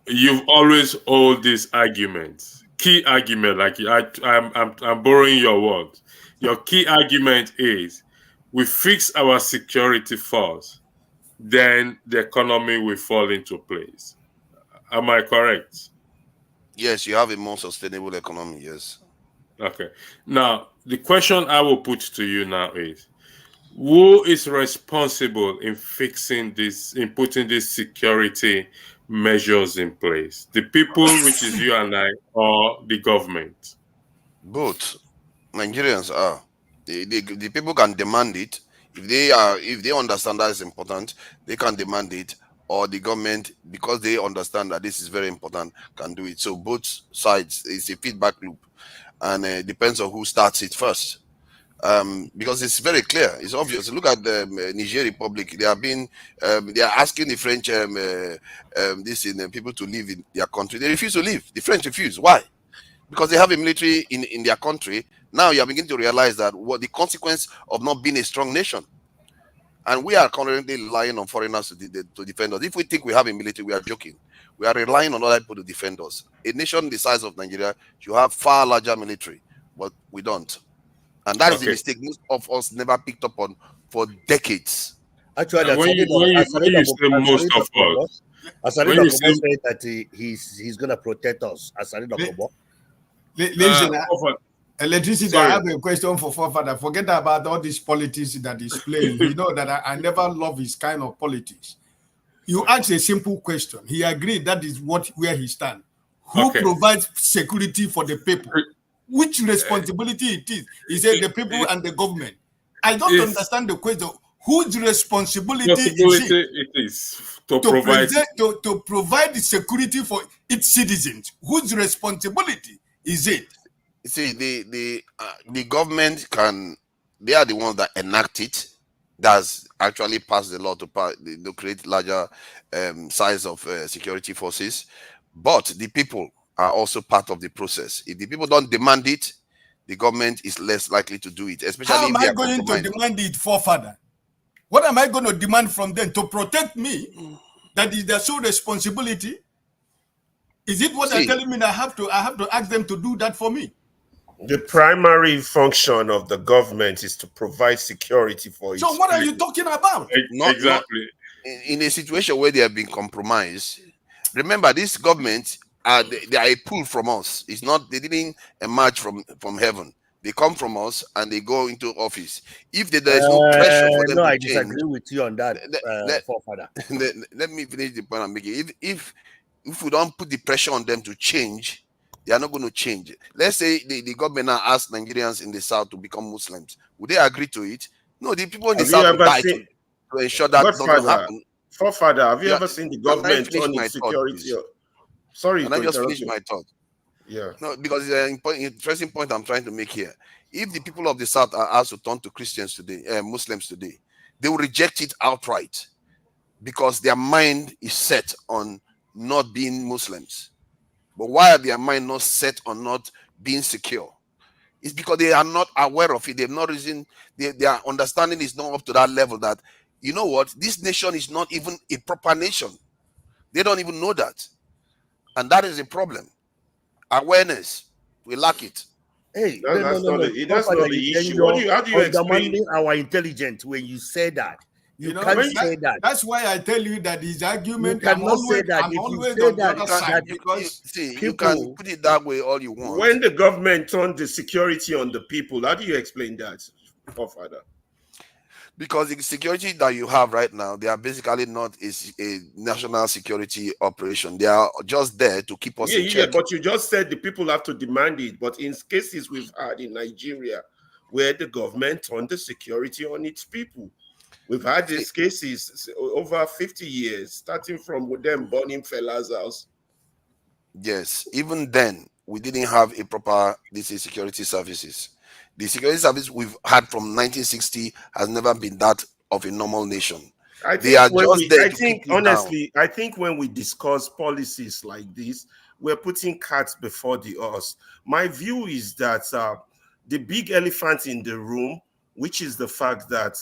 You've always hold these arguments. Key argument, like I'm borrowing your words. Your key argument is we fix our security first, then the economy will fall into place. Am I correct?
Yes, you have a more sustainable economy, yes.
Okay. Now, the question I will put to you now is, who is responsible in fixing this, in putting these security measures in place? The people, which is you and I, or the government?
Both. Nigerians are. The people can demand it. If they understand that is important, they can demand it, or the government, because they understand that this is very important, can do it. So both sides, it's a feedback loop, and it depends on who starts it first. Because it's very clear, it's obvious. Look at the Niger Republic. They have been, they are asking the French, people to leave in their country. They refuse to leave. The French refuse. Why? Because they have a military in their country. Now you are beginning to realize that what the consequence of not being a strong nation. And we are currently relying on foreigners to defend us. If we think we have a military, we are joking. We are relying on other people to defend us. A nation the size of Nigeria should have far larger military, but we don't. And that is the mistake most of us never picked up on for decades.
Actually,
when you say most of us,
Asari
when you
Dokobo
say
said that he's gonna protect us. Asari Dokobo.
Listen, electricity, I
sorry.
have a question for Forefather. Forget about all this politics that he's playing. You know that I never love his kind of politics. You ask a simple question. He agreed that is where he stands. Who provides security for the people? Which responsibility it is? He said the people and the government. I don't understand the question. Whose responsibility is it?
It is to provide
to provide the security for its citizens? Whose responsibility is it?
You see, the government they are the ones that enact it. That's actually passed the law to create larger size of security forces. But the people are also part of the process. If the people don't demand it, the government is less likely to do it. Especially
how
if
am
they
I
are
going to demand it, Forefather? What am I going to demand from them to protect me? That is their sole responsibility. Is it what they're telling me that I have to ask them to do that for me?
The primary function of the government is to provide security for its
So what are you
people.
talking about?
Exactly.
In a situation where they have been compromised, remember this government they are a pull from us. It's not, they didn't emerge from heaven. They come from us and they go into office. If there is no pressure for them
No,
to
I
change,
disagree with you on that, Forefather.
let me finish the point I'm making. If we don't put the pressure on them to change, they are not going to change. Let's say the government now asks Nigerians in the south to become Muslims. Would they agree to it? No, the people in the
Have you
south will
ever
die
seen,
to ensure that doesn't happen.
Forefather, have you
Yeah,
ever seen the
can I
government
finish
turn
my
its
thought,
security?
please?
Sorry
Can
to
I just
interrupt
finish
you.
my thought?
Yeah.
No, because it's an interesting point I'm trying to make here. If the people of the south are asked to turn to Christians today, Muslims today, they will reject it outright because their mind is set on not being Muslims. But why are their mind not set on not being secure? It's because they are not aware of it. They've not reason. Their understanding is not up to that level. That, you know what, this nation is not even a proper nation. They don't even know that, and that is a problem. Awareness, we lack it.
Hey,
That's not the issue. How do you explain?
Undermining our intelligence when you say that. You
know,
can't say that.
That's why I tell you that his argument.
You cannot say that.
I'm
If you
always
say
on the
that,
other side because
you can put it that way all you want.
When the government turned the security on the people, how do you explain that, Forefather?
Because the security that you have right now, they are basically not a national security operation. They are just there to keep us in check.
Yeah, but you just said the people have to demand it. But in cases we've had in Nigeria where the government turned the security on its people, we've had these cases over 50 years, starting from them burning Fela's house.
Yes, even then, we didn't have a proper security services. The security service we've had from 1960 has never been that of a normal nation.
I think when we discuss policies like this, we're putting cats before the horse. My view is that the big elephant in the room, which is the fact that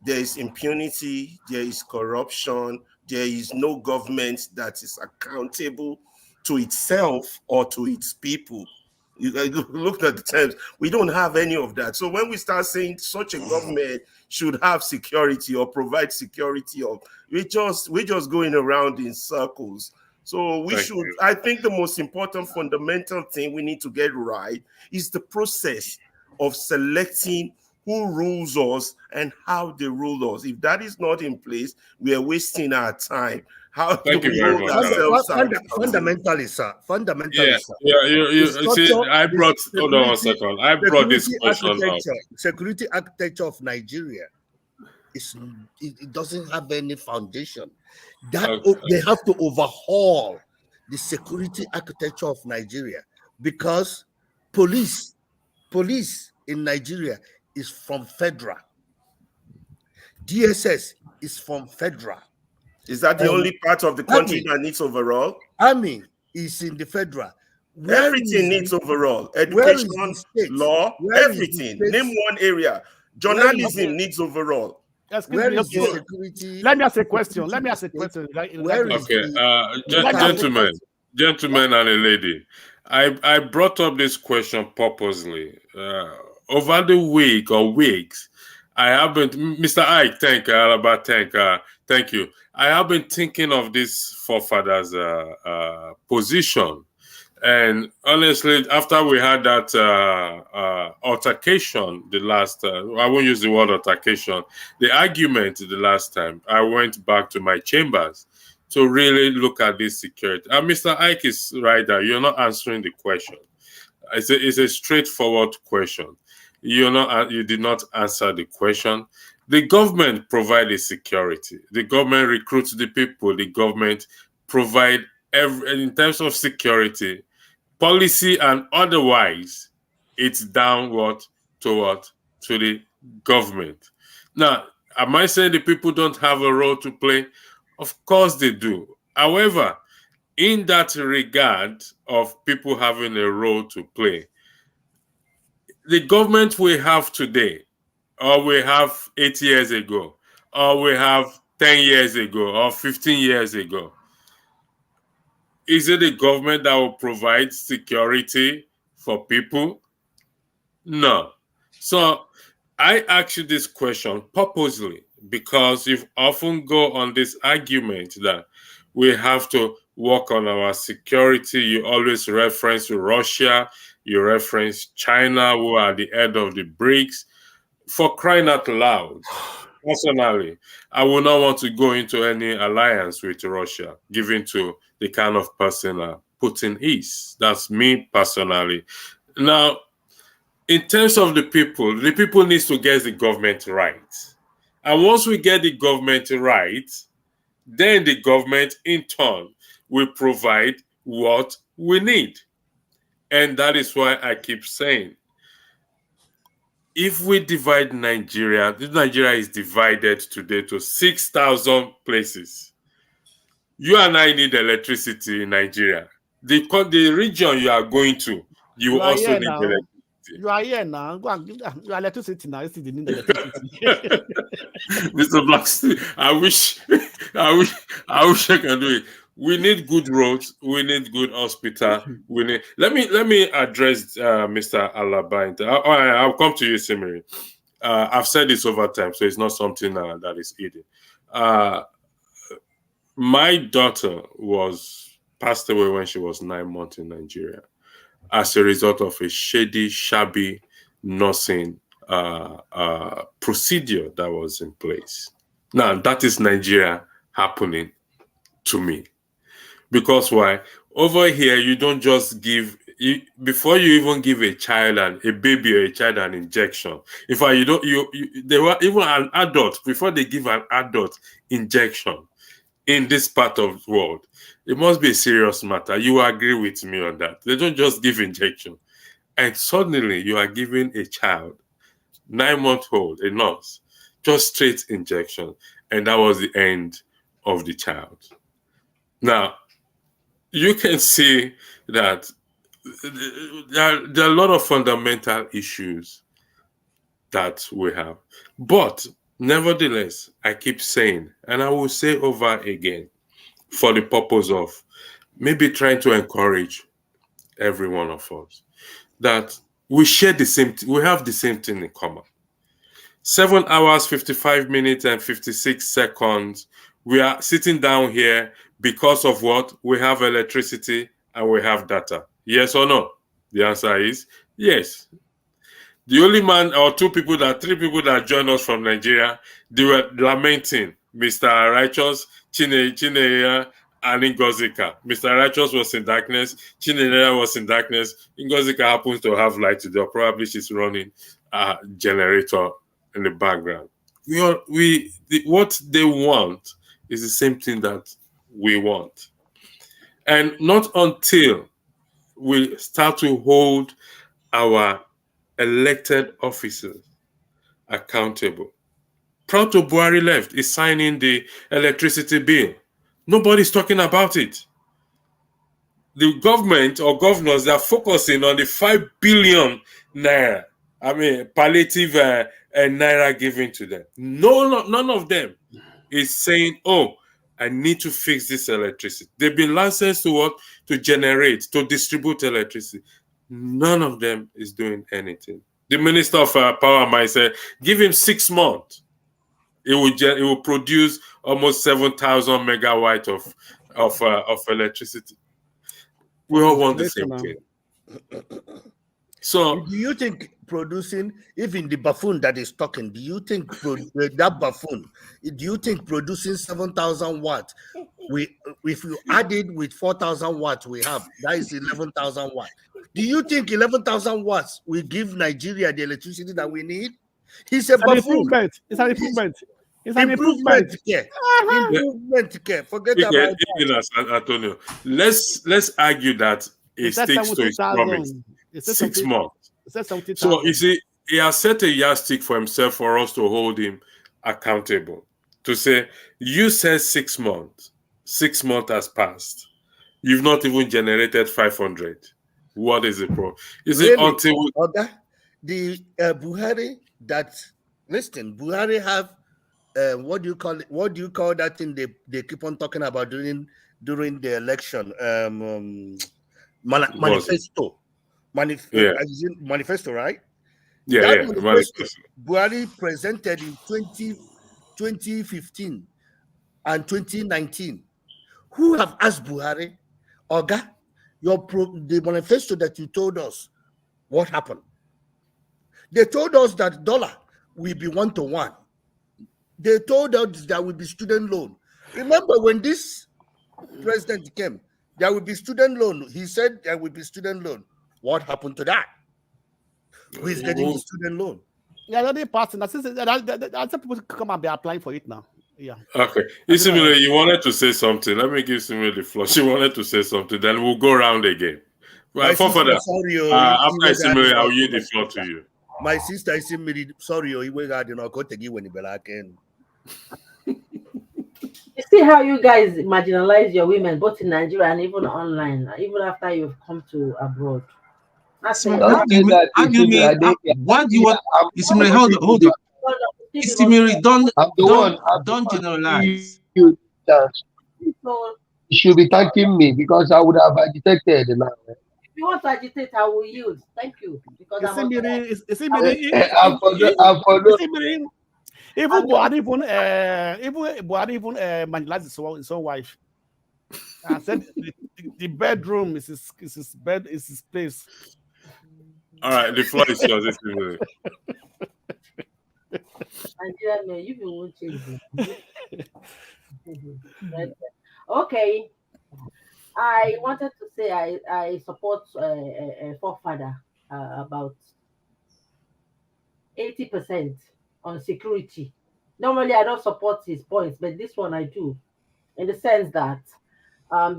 there is impunity, there is corruption, there is no government that is accountable to itself or to its people. You look at the terms, we don't have any of that. So when we start saying such a government should have security or provide security, or we're just going around in circles. So I think the most important fundamental thing we need to get right is the process of selecting who rules us and how they rule us. If that is not in place, we are wasting our time. How do we hold ourselves out?
Fundamentally, sir.
Yeah, you see, I brought, hold on 1 second. I brought this question up.
Security architecture of Nigeria it doesn't have any foundation. They have to overhaul the security architecture of Nigeria because police in Nigeria is from federal. DSS is from federal.
Is that the only part of the country that needs overall?
Army is in the federal.
Everything needs overall. Education, law, everything. Name one area. Journalism needs overall.
Let me ask a question.
Gentlemen and a lady, I brought up this question purposely. Over the week or weeks, I haven't, Mr. Ike, thank you. I have been thinking of this forefathers' position. And honestly, after we had that altercation, the last, I won't use the word altercation, the argument the last time, I went back to my chambers to really look at this security. And Mr. Ike is right there. You're not answering the question. It's a straightforward question. You did not answer the question. The government provides security. The government recruits the people. The government provide in terms of security, policy and otherwise, it's downward to the government. Now, am I saying the people don't have a role to play? Of course they do. However, in that regard of people having a role to play, the government we have today, or we have 8 years ago, or we have 10 years ago, or 15 years ago, is it the government that will provide security for people? No. So I ask you this question purposely because you often go on this argument that we have to work on our security. You always reference Russia, you reference China, who are the head of the BRICS. For crying out loud, personally, I would not want to go into any alliance with Russia, given to the kind of person Putin is. That's me personally. Now, in terms of the people needs to get the government right. And once we get the government right, then the government in turn will provide what we need. And that is why I keep saying, if we divide Nigeria, Nigeria is divided today to 6,000 places. You and I need electricity in Nigeria. The region you are going to, you also need electricity.
You are here now. Go and give you electricity now. You still need electricity.
Mr. Blackstone, I wish I can do it. We need good roads. We need good hospital. We need. Let me address Mr. Alaba. I'll come to you, Simiri. I've said this over time, so it's not something that is hidden. My daughter was passed away when she was 9 months in Nigeria as a result of a shady, shabby nursing procedure that was in place. Now, that is Nigeria happening to me. Because why? Over here, you don't just give, before you even give a child, a baby or a child an injection. In fact, they were even an adult, before they give an adult injection in this part of the world, it must be a serious matter. You agree with me on that. They don't just give injection. And suddenly you are giving a child, 9-month-old, a nurse, just straight injection. And that was the end of the child. Now, you can see that there are a lot of fundamental issues that we have. But nevertheless, I keep saying, and I will say over again, for the purpose of maybe trying to encourage every one of us, that we share the same, we have the same thing in common. 7 hours, 55 minutes, and 56 seconds. We are sitting down here because of what? We have electricity and we have data. Yes or no? The answer is yes. The only man or three people that joined us from Nigeria, they were lamenting Mr. Righteous, Chineye, and Ngozika. Mr. Righteous was in darkness, Chineye was in darkness. Ngozika happens to have light today. Probably she's running a generator in the background. What they want is the same thing that we want. And not until we start to hold our elected officers accountable. Proud to Buhari left is signing the electricity bill. Nobody's talking about it. The government or governors are focusing on the 5 billion naira. Palliative naira given to them. None of them is saying, oh, I need to fix this electricity. They've been licensed to what? To generate, to distribute electricity. None of them is doing anything. The Minister of Power might say, give him 6 months. It will produce almost 7,000 megawatt of electricity. We all want the same thing. So,
do you think producing, even the buffoon that is talking, do you think that buffoon, do you think producing 7,000 watts, if you add it with 4,000 watts we have, that is 11,000 watts. Do you think 11,000 watts will give Nigeria the electricity that we need? He's a buffoon.
It's an improvement. It's
an improvement. Improvement. Forget about that.
Antonio, let's argue that it sticks to his promise. 6 months. So you see, he has set a yardstick for himself for us to hold him accountable. To say, you said 6 months. 6 months has passed. You've not even generated 500. What is the problem? Is it until
the Buhari that Buhari have what do you call it? What do you call that thing they keep on talking about during the election? Manifesto. Manifesto, right?
Yeah,
manifesto Buhari presented in 2015 and 2019. Who have asked Buhari, Oga, the manifesto that you told us, what happened? They told us that dollar will be 1-to-1. They told us there will be student loan. Remember when this president came, there will be student loan. He said there will be student loan. What happened to that? Who is getting the student loan?
Yeah, the person. That's people come and be applying for it now. Yeah.
Okay. Isimile, you wanted to say something. Let me give Isimile the floor. She wanted to say something. Then we'll go around again. Right, after Isimile, I'll yield the floor to you.
My sister Isimile, sorry, you
see how you guys marginalize your women, both in Nigeria and even online, even after you've come to abroad.
Why do you want Isimile? Hold on. Isimile, don't generalize.
You should be thanking me because I would have agitated now.
If you want to agitate, I will yield. Thank you. Because
even Buhari marginalized his own wife. I said the bedroom is his bed, is his place.
All right, the floor is yours.
Nigeria, man, you won't change it. Okay. I wanted to say I support a forefather about 80% on security. Normally, I don't support his points, but this one I do, in the sense that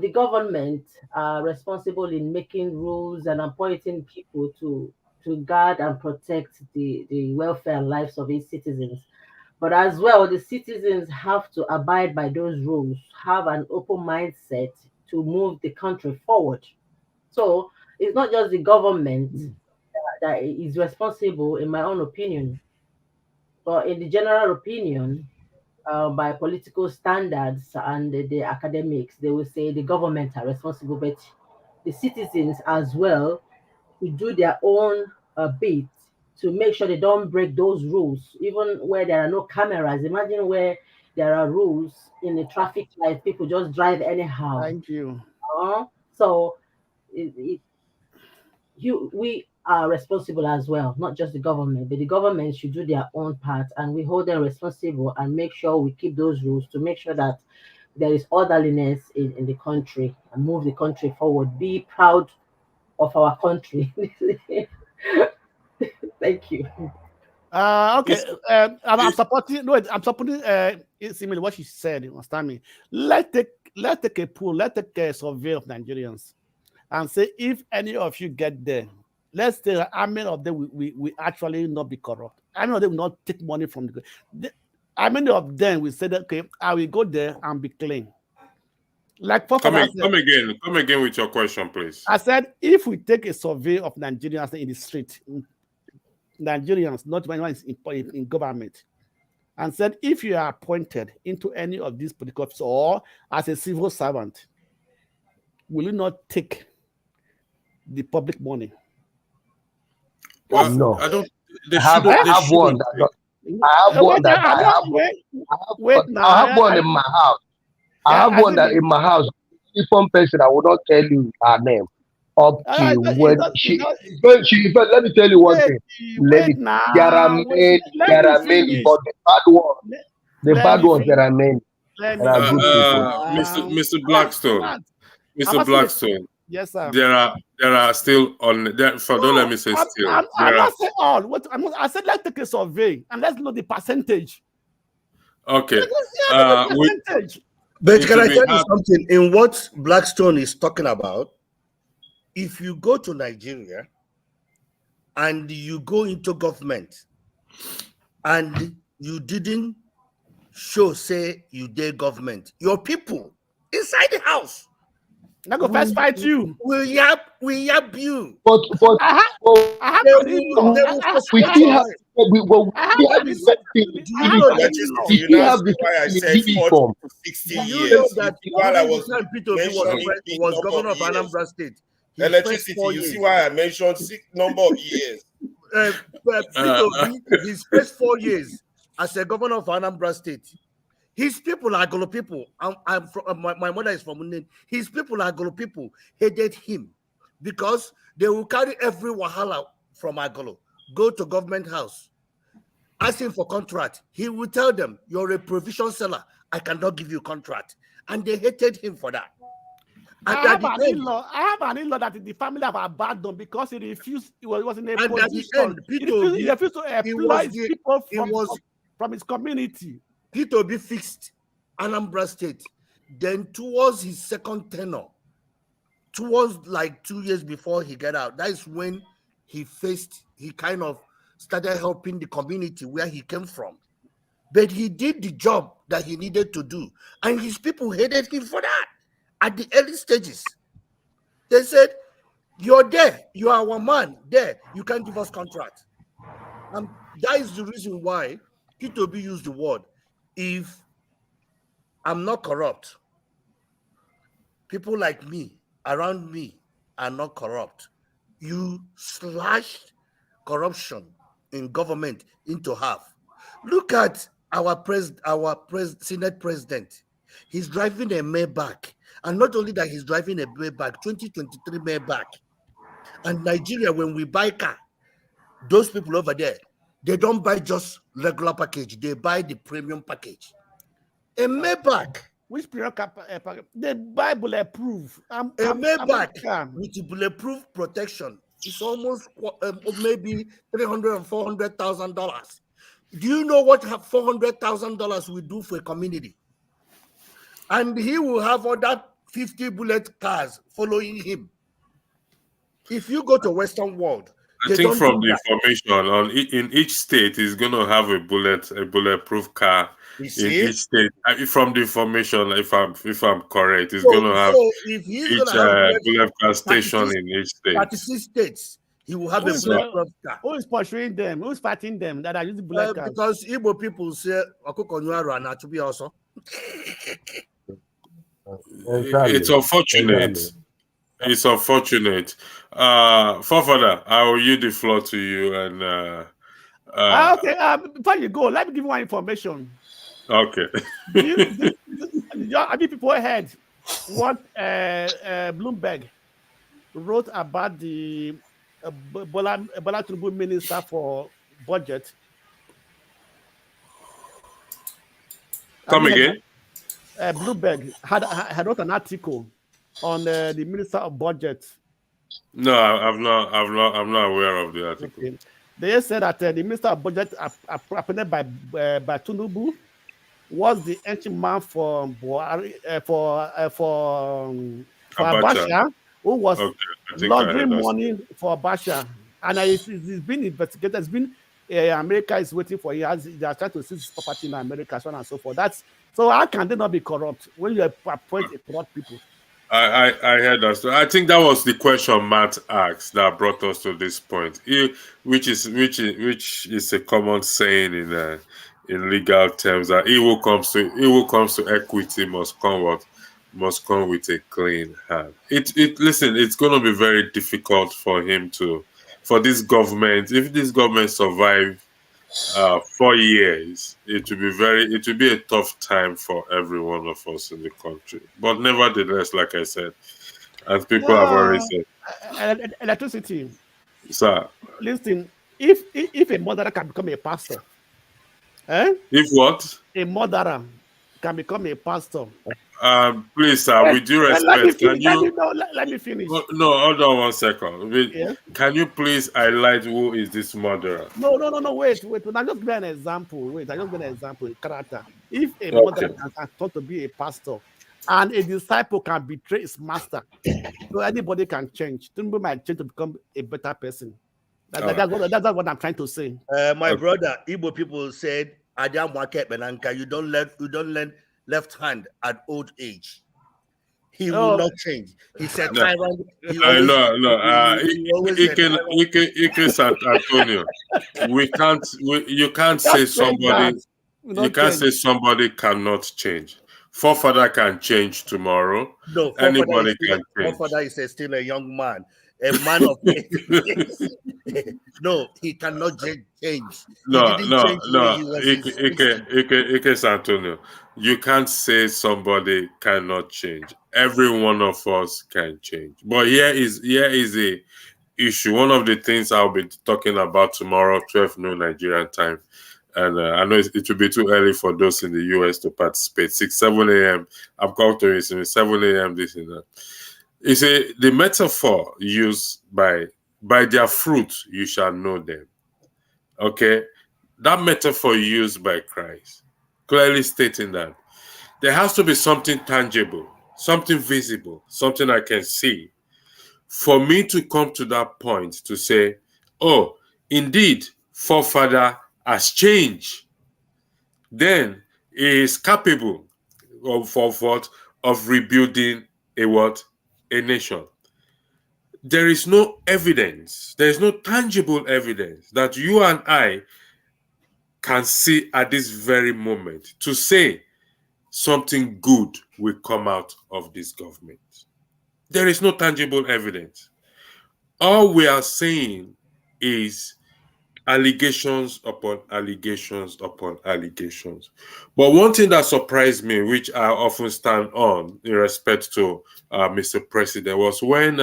the government are responsible in making rules and appointing people to guard and protect the welfare and lives of its citizens. But as well, the citizens have to abide by those rules, have an open mindset to move the country forward. So it's not just the government that is responsible, in my own opinion, but in the general opinion, by political standards and the academics, they will say the government are responsible, but the citizens as well to do their own bit to make sure they don't break those rules, even where there are no cameras. Imagine where there are rules in the traffic light, people just drive anyhow.
Thank you.
So we are responsible as well, not just the government, but the government should do their own part, and we hold them responsible and make sure we keep those rules to make sure that there is orderliness in the country and move the country forward. Be proud of our country. Thank you.
Okay. I'm supporting. No, I'm supporting. Similar what she said. You understand me? Let's take a poll. Let's take a survey of Nigerians, and say if any of you get there, let's say how many of them we actually not be corrupt. How many of them will not take money from how many of them will say that okay, I will go there and be clean. Like
come again with your question, please.
I said if we take a survey of Nigerians in the street, Nigerians, not anyone in government, and said if you are appointed into any of these political offices or as a civil servant, will you not take the public money?
Well, no. They
I have one
shouldn't.
that I have one that I have
Wait
one. I have one in my house. I have one that in my house. If one person, I will not tell you her name up till when but let me tell you one thing.
Wait now.
There are many,
Let me finish.
but the bad ones, there are many. There are good people.
Mr. Blackstone. Mr. Blackstone.
Yes, sir.
There are still on there. So don't let me say still.
I'm not saying all. What I said, let's take a survey and let's know the percentage.
Okay.
But can I tell you something? In what Blackstone is talking about, if you go to Nigeria and you go into government and you didn't say you did government, your people inside the house,
I go first fight you.
We yap you.
But
I have
do you know that
while I was
governor of Anambra State?
Electricity, you see why I mentioned number of years.
His first 4 years as a governor of Anambra State, his people are Agolo people. I'm from, my mother is from Unen. His people are Agolo people hated him because they will carry every wahala from Agolo, go to government house, asking for contract. He will tell them, "You're a provision seller. I cannot give you contract," and they hated him for that. And
I have an in-law that the family have abandoned because he refused. He was in a position. He refused to employ his people from his community.
Peter B fixed Anambra State. Then towards his second tenure, towards like 2 years before he got out, that is when he kind of started helping the community where he came from. But he did the job that he needed to do. And his people hated him for that. At the early stages, they said, "You're there. You are our man there. You can't give us contract." And that is the reason why P2B used the word, if I'm not corrupt, people like me, around me, are not corrupt. You slashed corruption in government into half. Look at our Senate president. He's driving a Maybach. And not only that, he's driving a Maybach, 2023 Maybach. And Nigeria, when we buy car, those people over there, they don't buy just regular package. They buy the premium package. A Maybach.
Which premium package? They buy bulletproof.
A Maybach with the bulletproof protection is almost maybe $300,000 and $400,000. Do you know what $400,000 will do for a community? And he will have other 50 bullet cars following him. If you go to Western world,
I think from the information in each state is going to have a bulletproof car in each state. From the information, if I'm correct, it's going to have each bullet car station in each state.
36 states. He will have a bulletproof car.
Who is pursuing them? Who is fighting them that are using bullet cars?
Because Igbo people say, to be also.
It's unfortunate. It's unfortunate. Forefather, I will yield the floor to you. And
okay. Before you go, let me give you one information.
Okay.
Have you people heard what Bloomberg wrote about the Bola Tinubu Minister for Budget?
Come again.
Bloomberg had wrote an article on the Minister of Budget.
No, I'm not aware of the article.
Okay. They said that the Minister of Budget, appointed by Tinubu, was the ancient man for Abuja, who was laundering money for Abuja, and it's been investigated. It's been America is waiting for you. They are trying to seize property in America, so on and so forth. So how can they not be corrupt when you appoint corrupt people?
I heard that. So I think that was the question Matt asked that brought us to this point, which is a common saying in legal terms, that he who comes to equity must come with a clean hand. Listen, it's going to be very difficult for him to for this government, if this government survive 4 years, it will be a tough time for every one of us in the country. But nevertheless, like I said, as people have already said,
electricity.
Sir,
listen, if a murderer can become a pastor,
if what?
A murderer can become a pastor.
Please, sir, with due respect,
let me finish.
No, hold on 1 second. Can you please highlight who is this murderer?
No. Wait. I just give an example. A character. If a murderer can turn to be a pastor, and a disciple can betray his master, so anybody can change. Tinubu might change to become a better person. That's what I'm trying to say.
My brother, Igbo people said, you don't learn left hand at old age. He will not change. He said, tyrant.
Ike Sant Antonio. You can't say somebody. You can't say somebody cannot change. Forefather can change tomorrow.
No,
anybody can change.
Forefather is still a young man, a man of no, he cannot change.
No. Ike Santonio, you can't say somebody cannot change. Every one of us can change. But here is a issue. One of the things I'll be talking about tomorrow, 12 noon Nigerian time. And I know it will be too early for those in the US to participate. 7 a.m. I'm called to it. 7 a.m. This and that. It's the metaphor used by their fruit you shall know them. Okay, that metaphor used by Christ, clearly stating that there has to be something tangible, something visible, something I can see, for me to come to that point to say, oh, indeed, forefather has changed. Then he is capable of rebuilding a nation. There is no evidence, there is no tangible evidence that you and I can see at this very moment to say something good will come out of this government. There is no tangible evidence. All we are saying is allegations upon allegations upon allegations. But one thing that surprised me, which I often stand on in respect to Mr. President, was when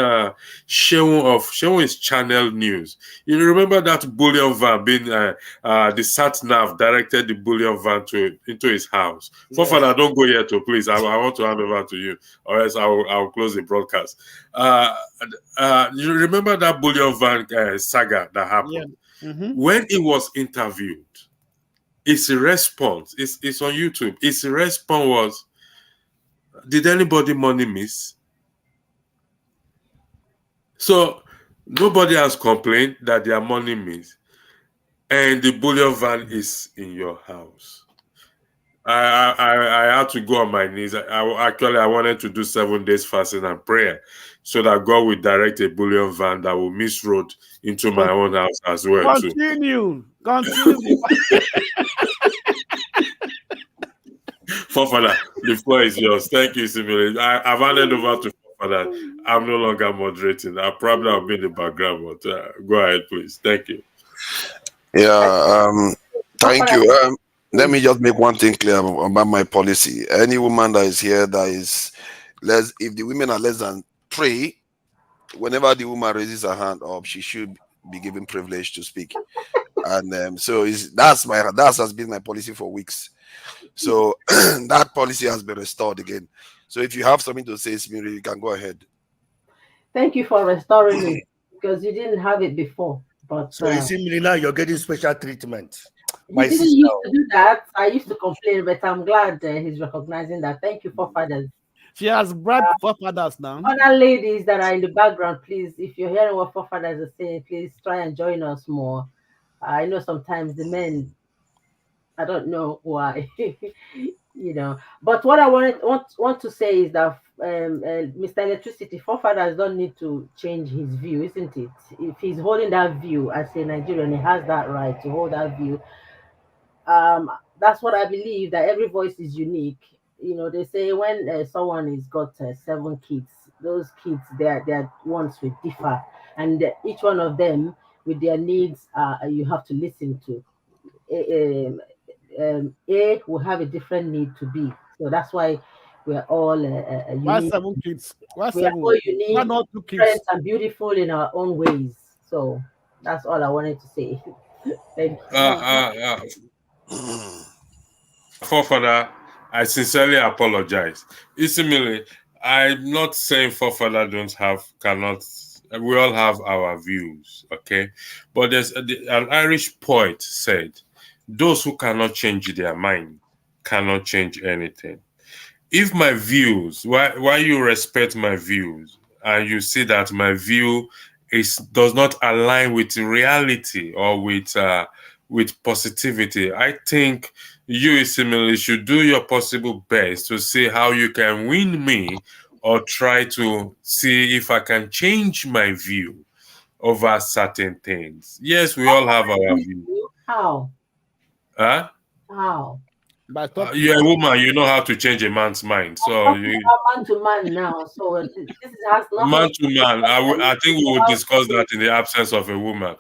Shewon's Channel News. You remember that bullion van being the sat nav directed the bullion van into his house. Yes. Forefather, don't go here too, please. I want to hand over to you, or else I'll close the broadcast. You remember that bullion van saga that happened? Yeah. Mm-hmm. When he was interviewed, his response is on YouTube. His response was, "Did anybody money miss?" So nobody has complained that their money miss, and the bullion van is in your house. I had to go on my knees. I wanted to do 7 days fasting and prayer so that God will direct a bullion van that will misroad into my own house as well.
Continue.
Forefather, the floor is yours. Thank you, Simile. I've handed over to Forefather. I'm no longer moderating. I'll be in the background, but go ahead, please. Thank you.
Yeah, thank you. Let me just make one thing clear about my policy. Any woman that is here that is if the women are less than 3, whenever the woman raises her hand up, she should be given privilege to speak. And so that has been my policy for weeks. So that policy has been restored again. So if you have something to say, Smiri, you can go ahead.
Thank you for restoring it, because you didn't have it before. But
so you see, now you're getting special treatment.
You didn't used to do that. I used to complain, but I'm glad he's recognizing that. Thank you, forefathers.
She has bribed forefathers now.
Other ladies that are in the background, please, if you're hearing what forefathers are saying, please try and join us more. I know sometimes the men, I don't know why, But what I want to say is that Mr. Electricity, forefathers don't need to change his view, isn't it? If he's holding that view as a Nigerian, he has that right to hold that view. That's what I believe, that every voice is unique. They say when someone has got 7 kids, those kids, their ones will differ, and each one of them with their needs you have to listen to. A will have a different need to B. So that's why we're all
Why
unique.
7 kids? Why
We are
7?
all
Why
unique,
not 2 kids?
different, and beautiful in our own ways. So that's all I wanted to say. Thank you.
Forefather, I sincerely apologize. Isimile, I'm not saying forefather cannot. We all have our views, okay? But there's an Irish poet said, "Those who cannot change their mind cannot change anything." If my views, why you respect my views, and you see that my view does not align with reality or with positivity, I think you similarly should do your possible best to see how you can win me or try to see if I can change my view over certain things. Yes, we all have our view.
How?
Huh?
How?
You're a woman, you know how to change a man's mind. So you
Man to man now. So this has nothing.
man to man. I think we will discuss that in the absence of a woman.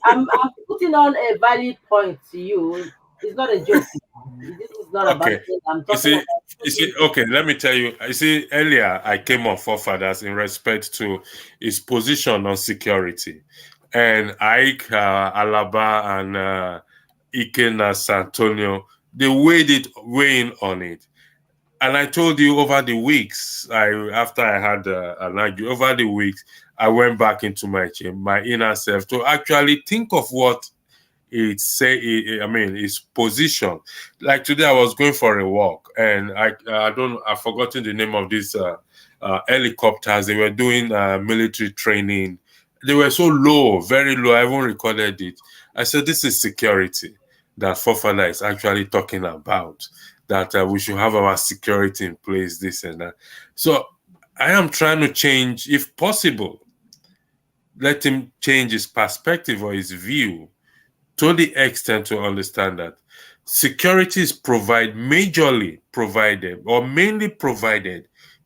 I'm putting on a valid point to you. It's not a joke. This is not about
Okay.
it. I'm talking about.
Okay, let me tell you. Earlier I came on forefathers in respect to his position on security. And Ike, Alaba, and Ikena Santonio, they weigh in on it. And I told you over the weeks, after I had an argument, over the weeks, I went back into my inner self to actually think of what his position. Like today, I was going for a walk, and I've forgotten the name of these helicopters. They were doing military training. They were so low, very low. I even recorded it. I said, "This is security that forefather is actually talking about. That we should have our security in place, this and that." So I am trying to change, if possible, let him change his perspective or his view to the extent to understand that security is mainly provided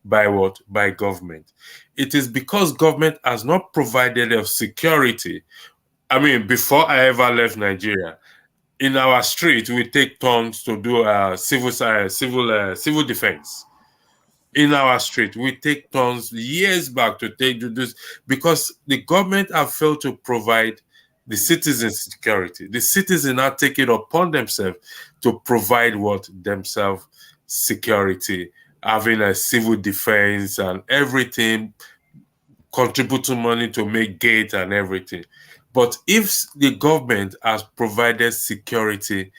by what? By government. It is because government has not provided of security. I mean, before I ever left Nigeria, in our street, we take turns to do civil defense. In our street, we take turns years back to do this because the government have failed to provide the citizens security. The citizens now take it upon themselves to provide themselves security, having a civil defense and everything, contributing money to make gates and everything. But if the government has provided security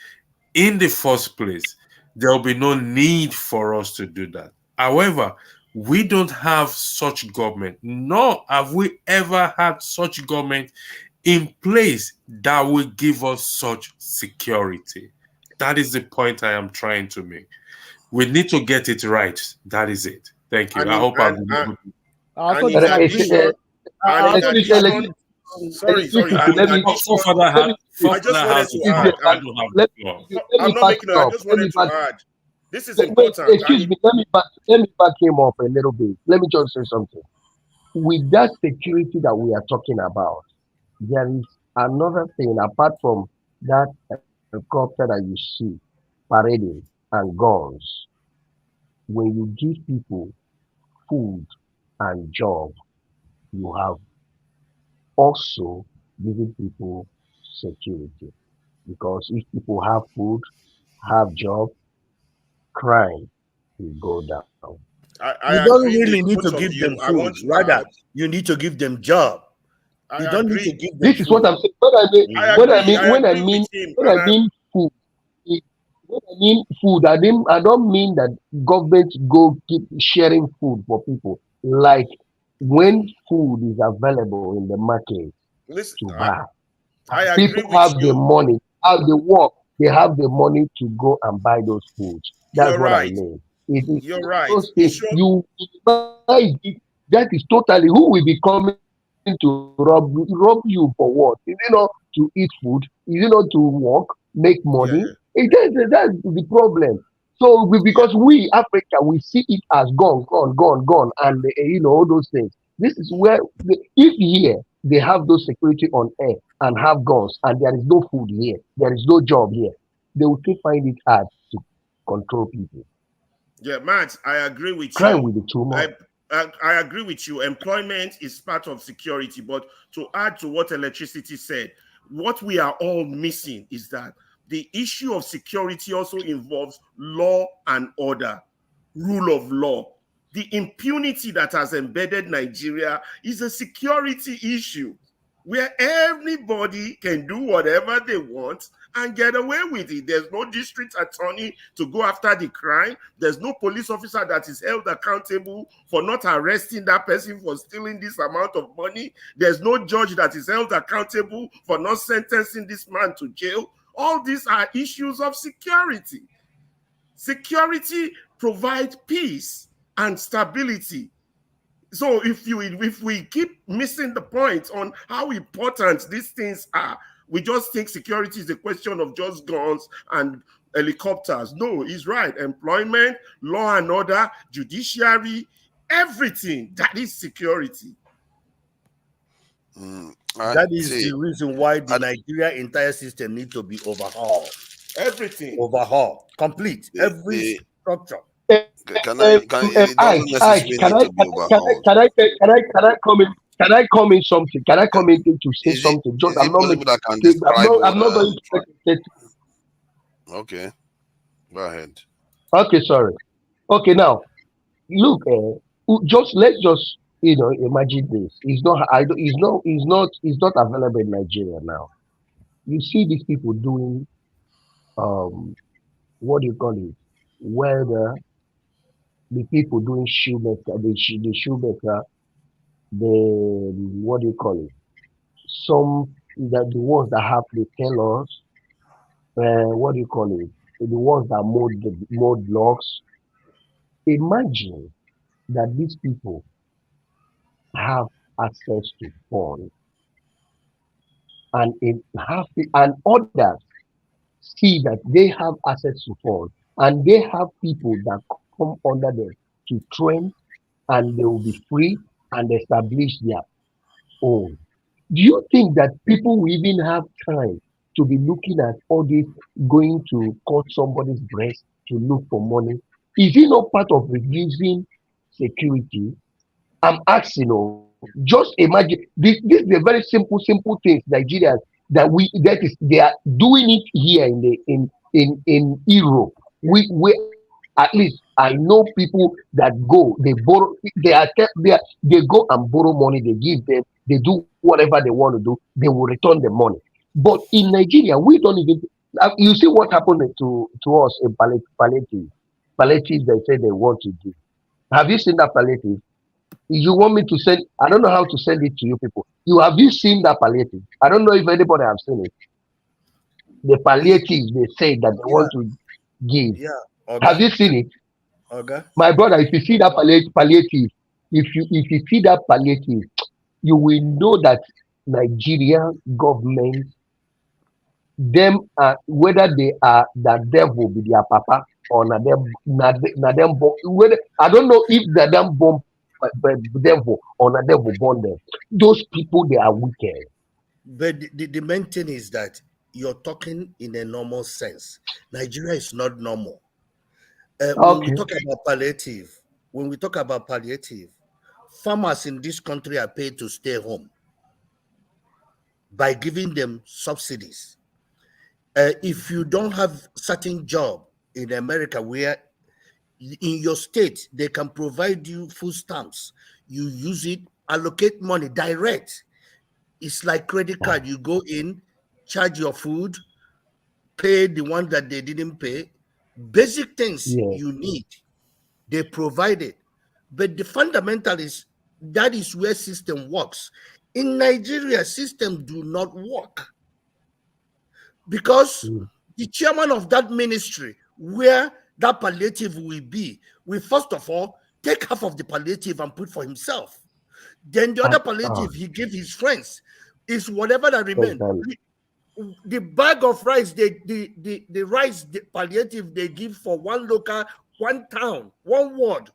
in the first place, there will be no need for us to do that. However, we don't have such government, nor have we ever had such government in place that will give us such security. That is the point I am trying to make. We need to get it right. That is it. Thank you. I hope I've been able to.
Sorry.
I just wanted to add. I don't have the floor.
I'm not making it. I just wanted to add. This is important.
Excuse me. Let me back him up a little bit. Let me just say something. With that security that we are talking about, there is another thing apart from that helicopter that you see parading and guns. When you give people food and job, you have also giving people security, because if people have food, have job, crime will go down.
You don't really need to give them food. Rather, you need to give them job. You don't need to give them
This is
food.
what I'm saying. When I mean food, when I mean food, I don't mean that government go keep sharing food for people. Like when food is available in the market to buy, people have the money, have the work, they have the money to go and buy those foods. That's what I mean.
You're right.
That is totally who will be coming to rob you for what? Is it not to eat food? Is it not to work, make money? That's the problem. So because we Africa, we see it as gone, and all those things. This is where if here they have those security on air and have guns, and there is no food here, there is no job here, they will still find it hard to control people.
Yeah, Matt, I agree with
Crime
you.
will be too much.
I agree with you. Employment is part of security, but to add to what Electricity said, what we are all missing is that the issue of security also involves law and order, rule of law. The impunity that has embedded Nigeria is a security issue where everybody can do whatever they want and get away with it. There's no district attorney to go after the crime. There's no police officer that is held accountable for not arresting that person for stealing this amount of money. There's no judge that is held accountable for not sentencing this man to jail. All these are issues of security. Security provides peace and stability. So if we keep missing the point on how important these things are, we just think security is a question of just guns and helicopters. No, he's right. Employment, law and order, judiciary, everything, that is security.
That is the reason why the Nigeria entire system needs to be overhauled.
Everything.
Overhaul. Complete. Every structure.
Can I come in something? Can I come in to say something? Just I'm not going to say.
Okay, go ahead.
Okay, sorry. Okay, now look, let's just imagine this. It's not available in Nigeria now. You see these people doing what do you call it? Whether the people doing shoemaker, the shoemaker, what do you call it? Some that the ones that have the tailors, what do you call it? The ones that mold blocks. Imagine that these people have access to funds, and others see that they have access to funds, and they have people that come under them to train, and they will be free and establish their own. Do you think that people will even have time to be looking at all this, going to cut somebody's breast to look for money? Is it not part of reducing security? I'm asking, just imagine this is a very simple things Nigerians they are doing it here in Europe. We at least I know people that go, they borrow, they go and borrow money, they give them, they do whatever they want to do, they will return the money. But in Nigeria, we don't even. You see what happened to us in palliative. Palliative, they say they want to do. Have you seen that palliative? You want me to send? I don't know how to send it to you people. Have you seen that palliative? I don't know if anybody have seen it. The palliative they say that they want to give.
Yeah. Okay.
Have you seen it?
Okay.
My brother, if you see that palliative, if you see that palliative, you will know that Nigerian government, them whether they are the devil be their papa or na them whether I don't know if the them born devil or na devil born them. Those people, they are wicked.
But the main thing is that you're talking in a normal sense. Nigeria is not normal. When we talk about palliative, farmers in this country are paid to stay home by giving them subsidies. If you don't have certain job in America where in your state they can provide you food stamps, you use it, allocate money direct. It's like credit card. You go in, charge your food, pay the one that they didn't pay. Basic things you need, they provide it. But the fundamental is that is where system works. In Nigeria, systems do not work because the chairman of that ministry, where that palliative will be, will first of all take half of the palliative and put for himself. Then the other palliative he give his friends. Is whatever that remains. The bag of rice, the rice the palliative they give for one local, one town, one ward,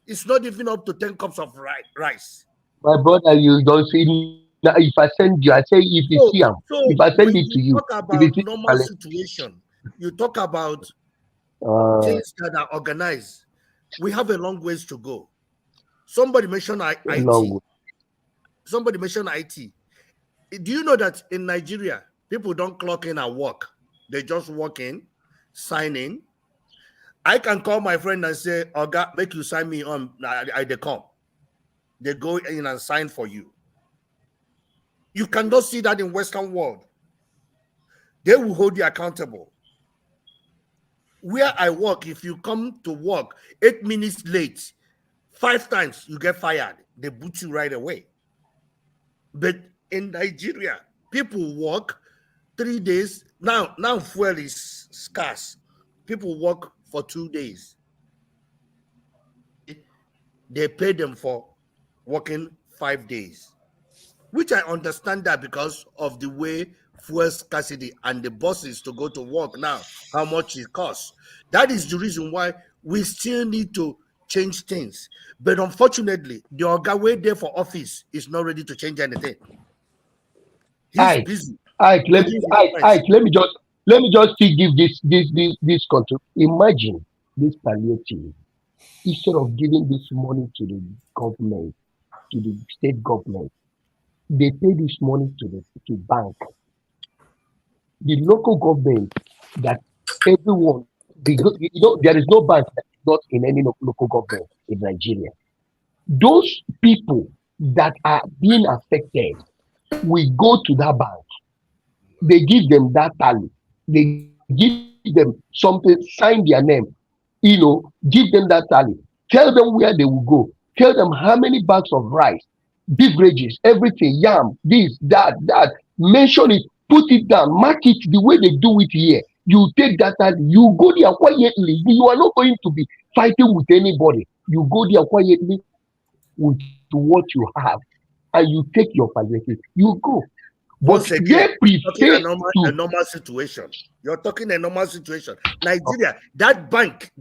it's not even up to 10 cups of rice.
My brother, you don't see Now, if I send you, I say if you see them,
So
if I send
when
it to
you
you,
talk
if you
about
see
normal situation, you talk about things that are organized. We have a long ways to go. Somebody mentioned IT.
long.
Somebody mentioned IT. Do you know that in Nigeria, people don't clock in and work? They just walk in, sign in. I can call my friend and say, Oga, make you sign me on. They come. They go in and sign for you. You cannot see that in Western world. They will hold you accountable. Where I work, if you come to work 8 minutes late, 5 times you get fired. They boot you right away. But in Nigeria, people work 3 days. Now fuel is scarce. People work for 2 days. They pay them for working 5 days, which I understand that because of the way fuel scarcity and the buses to go to work now, how much it costs. That is the reason why we still need to change things. But unfortunately, the Oga way there for office is not ready to change anything. He's busy.
Let me just still give this control. Imagine this palliative, instead of giving this money to the government, to the state government, they pay this money to bank. The local government that everyone, because there is no bank that is not in any local government in Nigeria. Those people that are being affected will go to that bank. They give them that tally. They give them something, sign their name, give them that tally. Tell them where they will go. Tell them how many bags of rice, beverages, everything, yam, this, that. Mention it, put it down, mark it the way they do it here. You take that tally, you go there quietly. You are not going to be fighting with anybody. You go there quietly with what you have, and you take your palliative. You go.
Once
But
again,
they
talking
prefer
a normal situation. You're talking a normal situation. Nigeria, that bank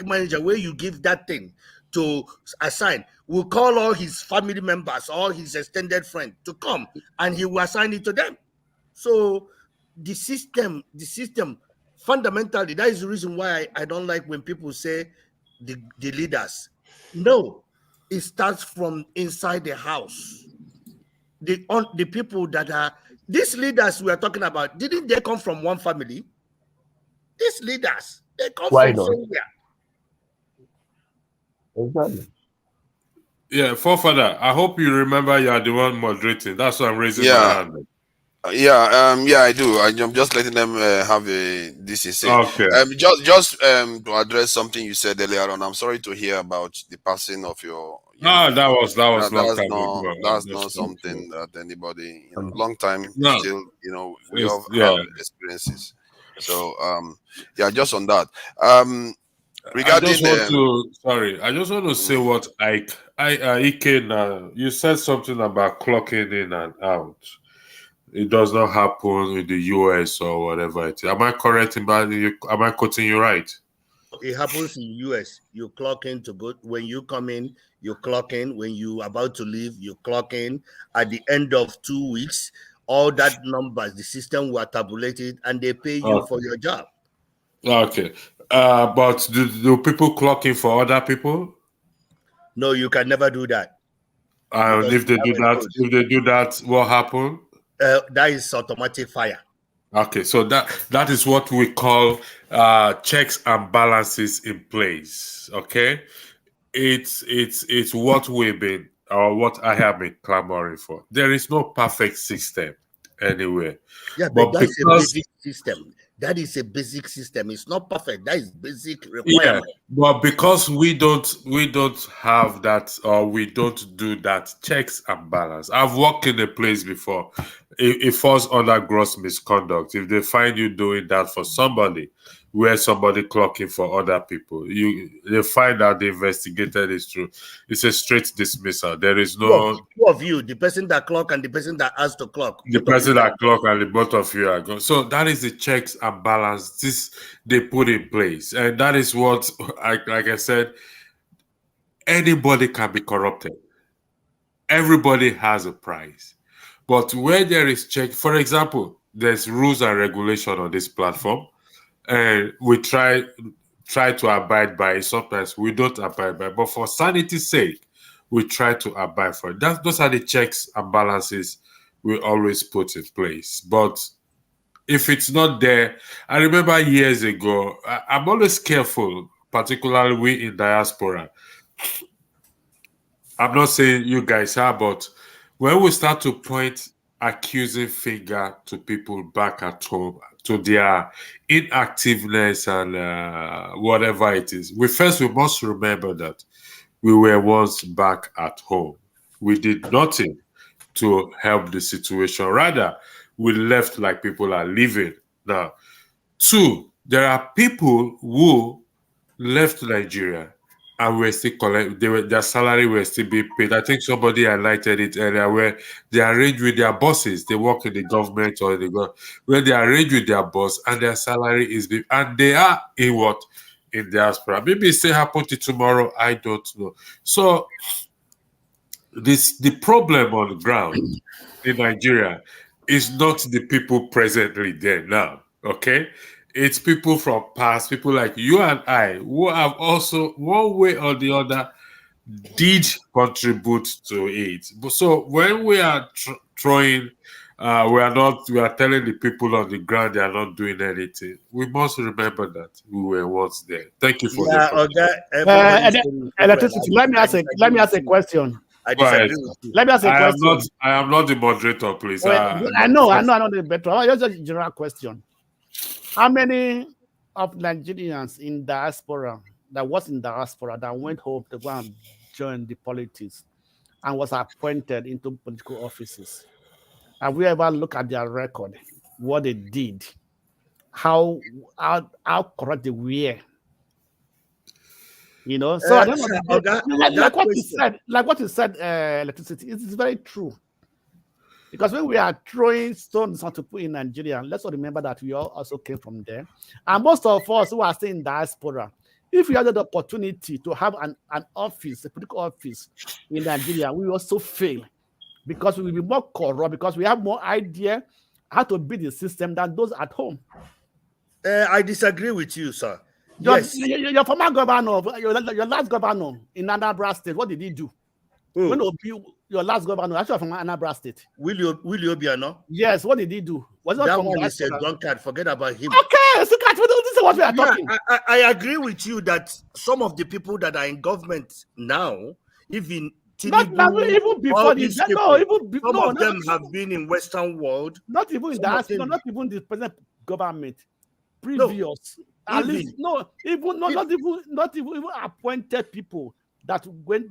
manager where you give that thing to assign will call all his family members, all his extended friends to come, and he will assign it to them. So the system, fundamentally, that is the reason why I don't like when people say the leaders. No, it starts from inside the house. The people that are these leaders we are talking about, didn't they come from one family? These leaders, they come
Why
from
not?
somewhere.
Exactly.
Yeah, forefather, I hope you remember you are the one moderating. That's why I'm raising my
Yeah.
hand.
Yeah, I do. I'm just letting them have this is it.
Okay.
Just to address something you said earlier on. I'm sorry to hear about the passing of your.
That was long time ago.
That's not something that anybody, long time
No.
still, we all
Yeah.
have experiences. So just on that. Regarding
I just want to say what Ike now. You said something about clocking in and out. It does not happen in the US or whatever it is. Am I correct about you? Am I quoting you right?
It happens in US. You clock in to go when you come in, you clock in. When you about to leave, you clock in. At the end of 2 weeks, all that numbers, the system will tabulate it and they pay you for your job.
Okay. But do people clock in for other people?
No, you can never do that.
And if they do that, what happens?
That is automatic fire.
Okay, so that is what we call checks and balances in place. Okay, it's what we've been or what I have been clamoring for. There is no perfect system anywhere.
Yeah, but that's a basic system. That is a basic system. It's not perfect. That is basic requirement.
Yeah, but because we don't have that or we don't do that checks and balance. I've worked in a place before. It falls under gross misconduct. If they find you doing that for somebody, where somebody clocking for other people, they find out they investigated it through. It's a straight dismissal. There is no
two of you, the person that clock and the person that has to clock.
The person that clock and the both of you are gone. So that is the checks and balance this they put in place, and that is what, like I said, anybody can be corrupted. Everybody has a price. But where there is check, for example, there's rules and regulation on this platform, and we try to abide by it. Sometimes we don't abide by it, but for sanity's sake, we try to abide for it. Those are the checks and balances we always put in place. But if it's not there, I remember years ago, I'm always careful, particularly we in diaspora. I'm not saying you guys are, but when we start to point accusing finger to people back at home, to their inactiveness and whatever it is, we must remember that we were once back at home. We did nothing to help the situation. Rather, we left like people are living now. Two, there are people who left Nigeria and were still their salary were still being paid. I think somebody highlighted it earlier, where they arrange with their bosses. They work in the government or where they arrange with their boss and their salary is being, and they are in diaspora. Maybe it still happen to tomorrow. I don't know. So the problem on the ground in Nigeria is not the people presently there now. Okay. It's people from past, people like you and I, who have also, one way or the other, did contribute to it. So when we are throwing, we are telling the people on the ground they are not doing anything. We must remember that we were once there. Thank you for
electricity. Let me ask a question.
I disagree with you.
Let me ask a question.
I am not the moderator, please.
I know the better. Just a general question. How many of Nigerians in diaspora that went home to go and join the politics and was appointed into political offices? Have we ever looked at their record, what they did, how corrupt they were? You know, so I don't know. Like what you said, electricity, it is very true. Because when we are throwing stones onto people in Nigeria, let's all remember that we all also came from there. And most of us who are still in diaspora, if we had the opportunity to have an office, a political office in Nigeria, we also fail because we will be more corrupt, because we have more idea how to build the system than those at home.
I disagree with you, sir.
Yes. Your former governor, your last governor in Anambra State, what did he do? When your last governor, actually from Anambra State,
Willie Obiano.
Yes, what did he do? Was
that one is a drunkard? Forget about him.
Okay, so this is what we are talking.
I agree with you that some of the people that are in government now, even
even before
some of them have been in Western world.
Not even in that, not even the present government. Previous, at least not even appointed people. That when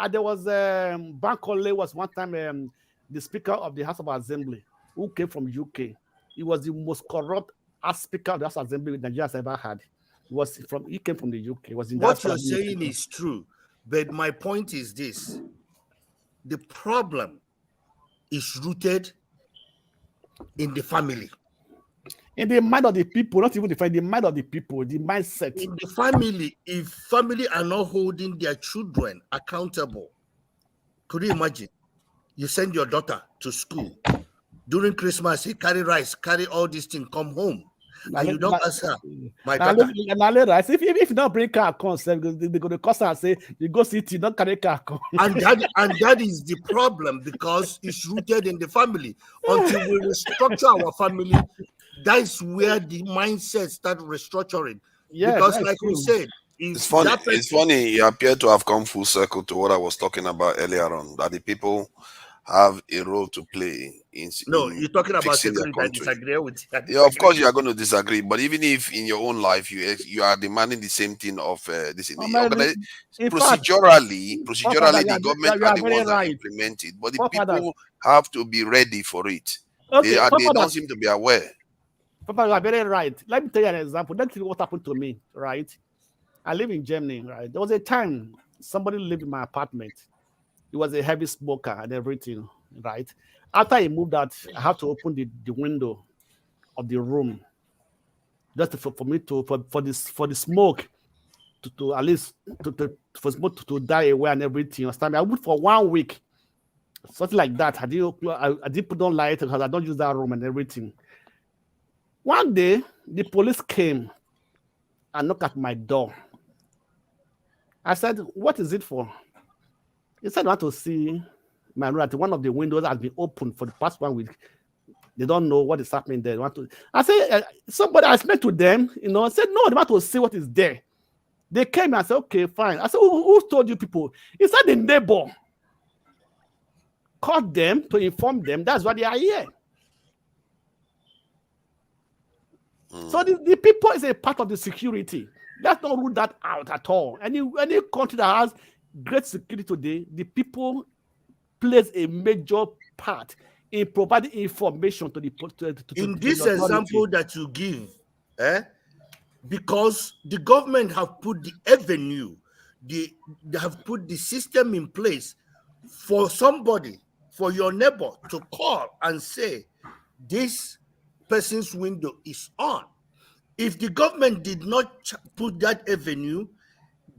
there was Bankole was one time the Speaker of the House of Assembly who came from UK. He was the most corrupt Speaker of the House of Assembly Nigeria has ever had. He came from the UK.
What you're saying is true, but my point is this: the problem is rooted in the family.
In the mind of the people, not even the mind of the people, the mindset.
In the family, if family are not holding their children accountable, could you imagine? You send your daughter to school during Christmas, you carry rice, carry all these things, come home, and you don't ask her, my daughter.
If you don't bring car account, they're going to cost her and say, you go city, don't carry car account.
And that is the problem, because it's rooted in the family. Until we restructure our family, that's where the mindset start restructuring. Yeah, because like we said,
it's funny you appear to have come full circle to what I was talking about earlier on, that the people have a role to play in
you're talking about security. I disagree with you.
Yeah, of course you are going to disagree, but even if in your own life you are demanding the same thing of this procedurally the government are the ones that implement it, but the people have to be ready for it. They don't seem to be aware.
Papa, you are very right. Let me tell you an example. Let's see what happened to me, right? I live in Germany, right? There was a time somebody lived in my apartment. He was a heavy smoker and everything, right? After he moved out, I have to open the window of the room just for me to for the smoke to at least for smoke to die away and everything. I went for 1 week something like that. I did put on light because I don't use that room and everything. One day, the police came and knocked at my door. I said, "What is it for?" He said, "I want to see my room. One of the windows has been opened for the past 1 week. They don't know what is happening there. They want to." I said, "Somebody," I spoke to them, I said, "No, they want to see what is there." They came and said, "Okay, fine." I said, who told you people?" He said, "The neighbor called them to inform them that's why they are here." So the people is a part of the security. Let's not rule that out at all. Any country that has great security today, the people plays a major part in providing information to the
in this example that you give, because the government have put the avenue, they have put the system in place for somebody, for your neighbor to call and say, this person's window is on. If the government did not put that avenue,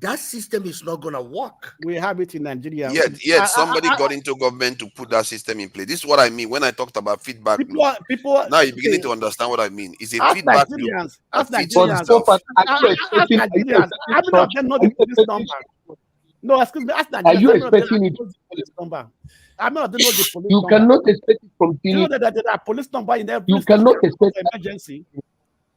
that system is not going to work.
We have it in Nigeria.
Yet somebody got into government to put that system in place. This is what I mean when I talked about feedback.
People
now you're beginning to understand what I mean. It's a feedback loop.
Ask Nigerians. No, excuse me. Ask Nigerians.
Are you expecting it? You cannot expect it from
you know that there are police number in every
you cannot expect
emergency.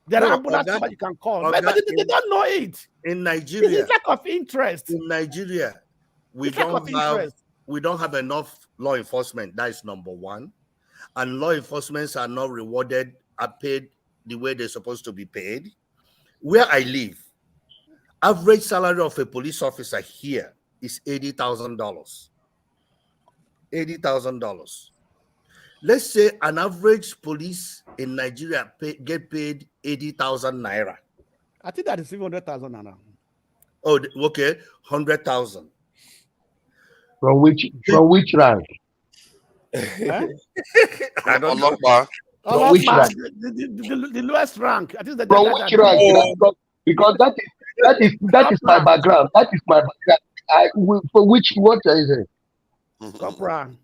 There are ambulance number you can call, but they don't know it.
In Nigeria,
it's lack of interest.
In Nigeria, we don't have enough law enforcement. That is number one, and law enforcement are not rewarded, are paid the way they're supposed to be paid. Where I live, average salary of a police officer here is $80,000. $80,000. Let's say an average police in Nigeria get paid 80,000 naira.
I think that is 100,000 naira.
Oh, okay, 100,000.
From which rank?
I don't know.
From which rank?
The lowest rank. I think
from which rank? Because that is my background. That is my background. For which, what is it?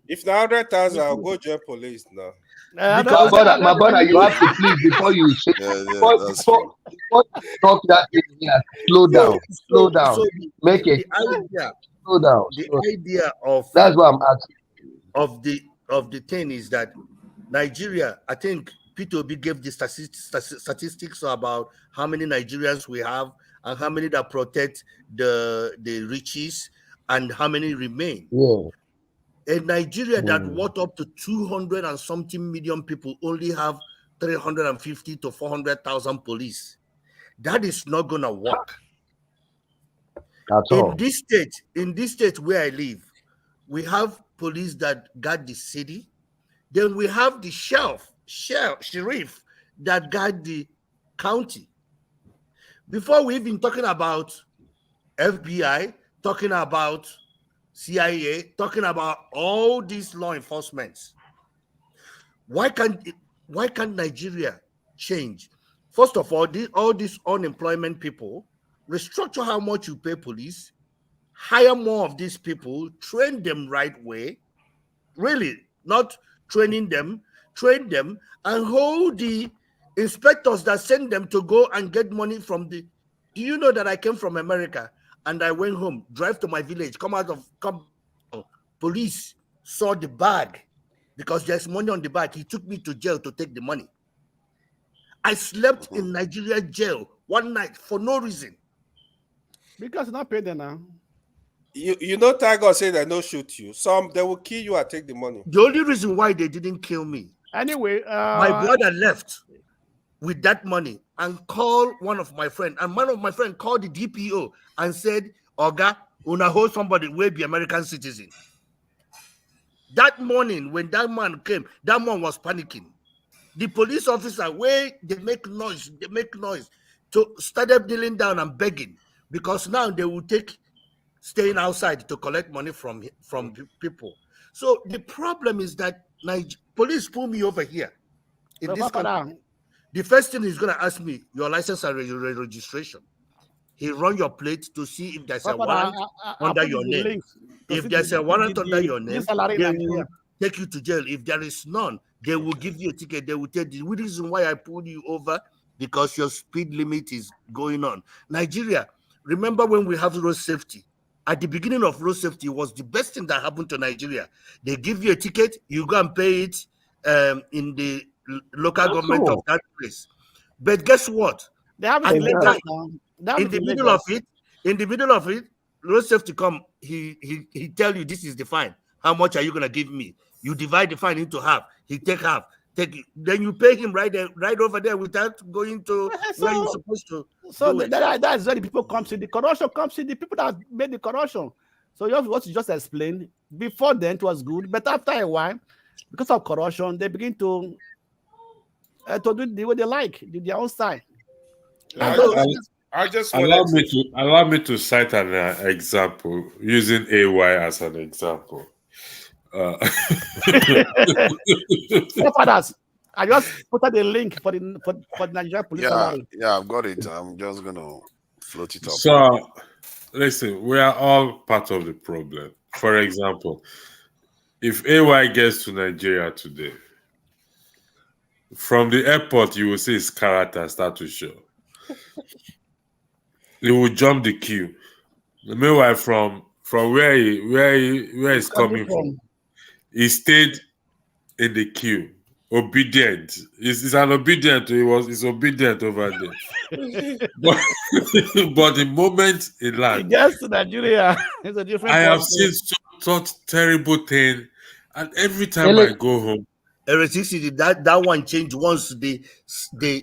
If now 100,000, I'll go join police now.
Because my brother, you have to please before you say before you talk that thing here. Slow down. Make it. Slow down.
The idea of
that's what I'm asking.
Of the thing is that Nigeria, I think P2B gave the statistics about how many Nigerians we have and how many that protect the riches and how many remain.
Yeah.
In Nigeria that worth up to 200 and something million people only have 350 to 400,000 police. That is not gonna work.
That's all.
In this state where I live, we have police that guard the city. Then we have the sheriff that guard the county. Before we even talking about FBI, talking about CIA, talking about all these law enforcements. Why can't Nigeria change? First of all, all these unemployment people, restructure how much you pay police, hire more of these people, train them right way, really, not training them, train them, and hold the inspectors that send them to go and get money from the... Do you know that I came from America? And I went home, drive to my village, police saw the bag because there's money on the bag. He took me to jail to take the money. I slept in Nigeria jail one night for no reason.
Because you're not paid there now.
You know, Tiger say they don't shoot you. Some they will kill you and take the money.
The only reason why they didn't kill me.
Anyway,
my brother left with that money and called one of my friends. And one of my friends called the DPO and said, Oga, una hold somebody will be American citizen. That morning, when that man came, that man was panicking. The police officer, where they make noise, to started kneeling down and begging because now they will take staying outside to collect money from people. So the problem is that police pull me over here. In this country, the first thing is going to ask me your license and your registration. he run your plate to see if there's a
Papa,
warrant under
put
your
the
name.
links to
If
see
there's a warrant
the
under your name,
salary in
they
Nigeria.
will take you to jail. If there is none, they will give you a ticket. They will tell the reason why I pulled you over, because your speed limit is going on. Nigeria, remember when we have road safety? At the beginning of road safety was the best thing that happened to Nigeria. They give you a ticket, you go and pay it in the local government of that place. But guess what?
They have
At
it in
the
Lagos
time,
now.
in the middle of it, road safety come, he tell you this is the fine. How much are you gonna give me? You divide the fine into half. He take half. Then you pay him right over there without going to where you're supposed to.
So that's where the people comes in. The corruption comes in. The people that made the corruption. So you have what you just explained. Before then it was good, but after a while, because of corruption, they begin to do the way they like, their own style.
I just allow me to cite an example using AY as an example.
Fathers, I just put out the link for the Nigerian police.
Yeah, I've got it. I'm just gonna float it up.
So, listen, we are all part of the problem. For example, if AY gets to Nigeria today, from the airport, you will see his character start to show. He will jump the queue. Meanwhile, from where he's coming from, he stayed in the queue, obedient. He's an obedient. He's obedient over there. but the moment he lands,
he gets to Nigeria, it's a different.
I have seen such terrible thing, and every time I go home,
electricity, that one change once the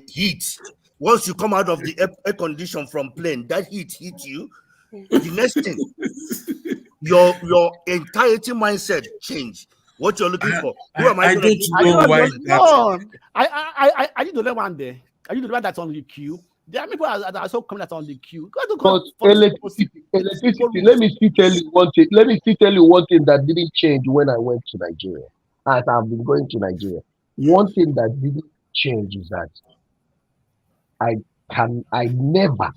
heat. Once you come out of the air condition from plane, that heat hit you. The next thing, your entirety mindset change. What you're looking for. Who am I going to
know why? No, I need to learn one day. I need to learn that's on the queue. There are people that are so coming that's on the queue.
But electricity, let me still tell you one thing. Let me still tell you one thing that didn't change when I went to Nigeria. As I've been going to Nigeria, one thing that didn't change is that I never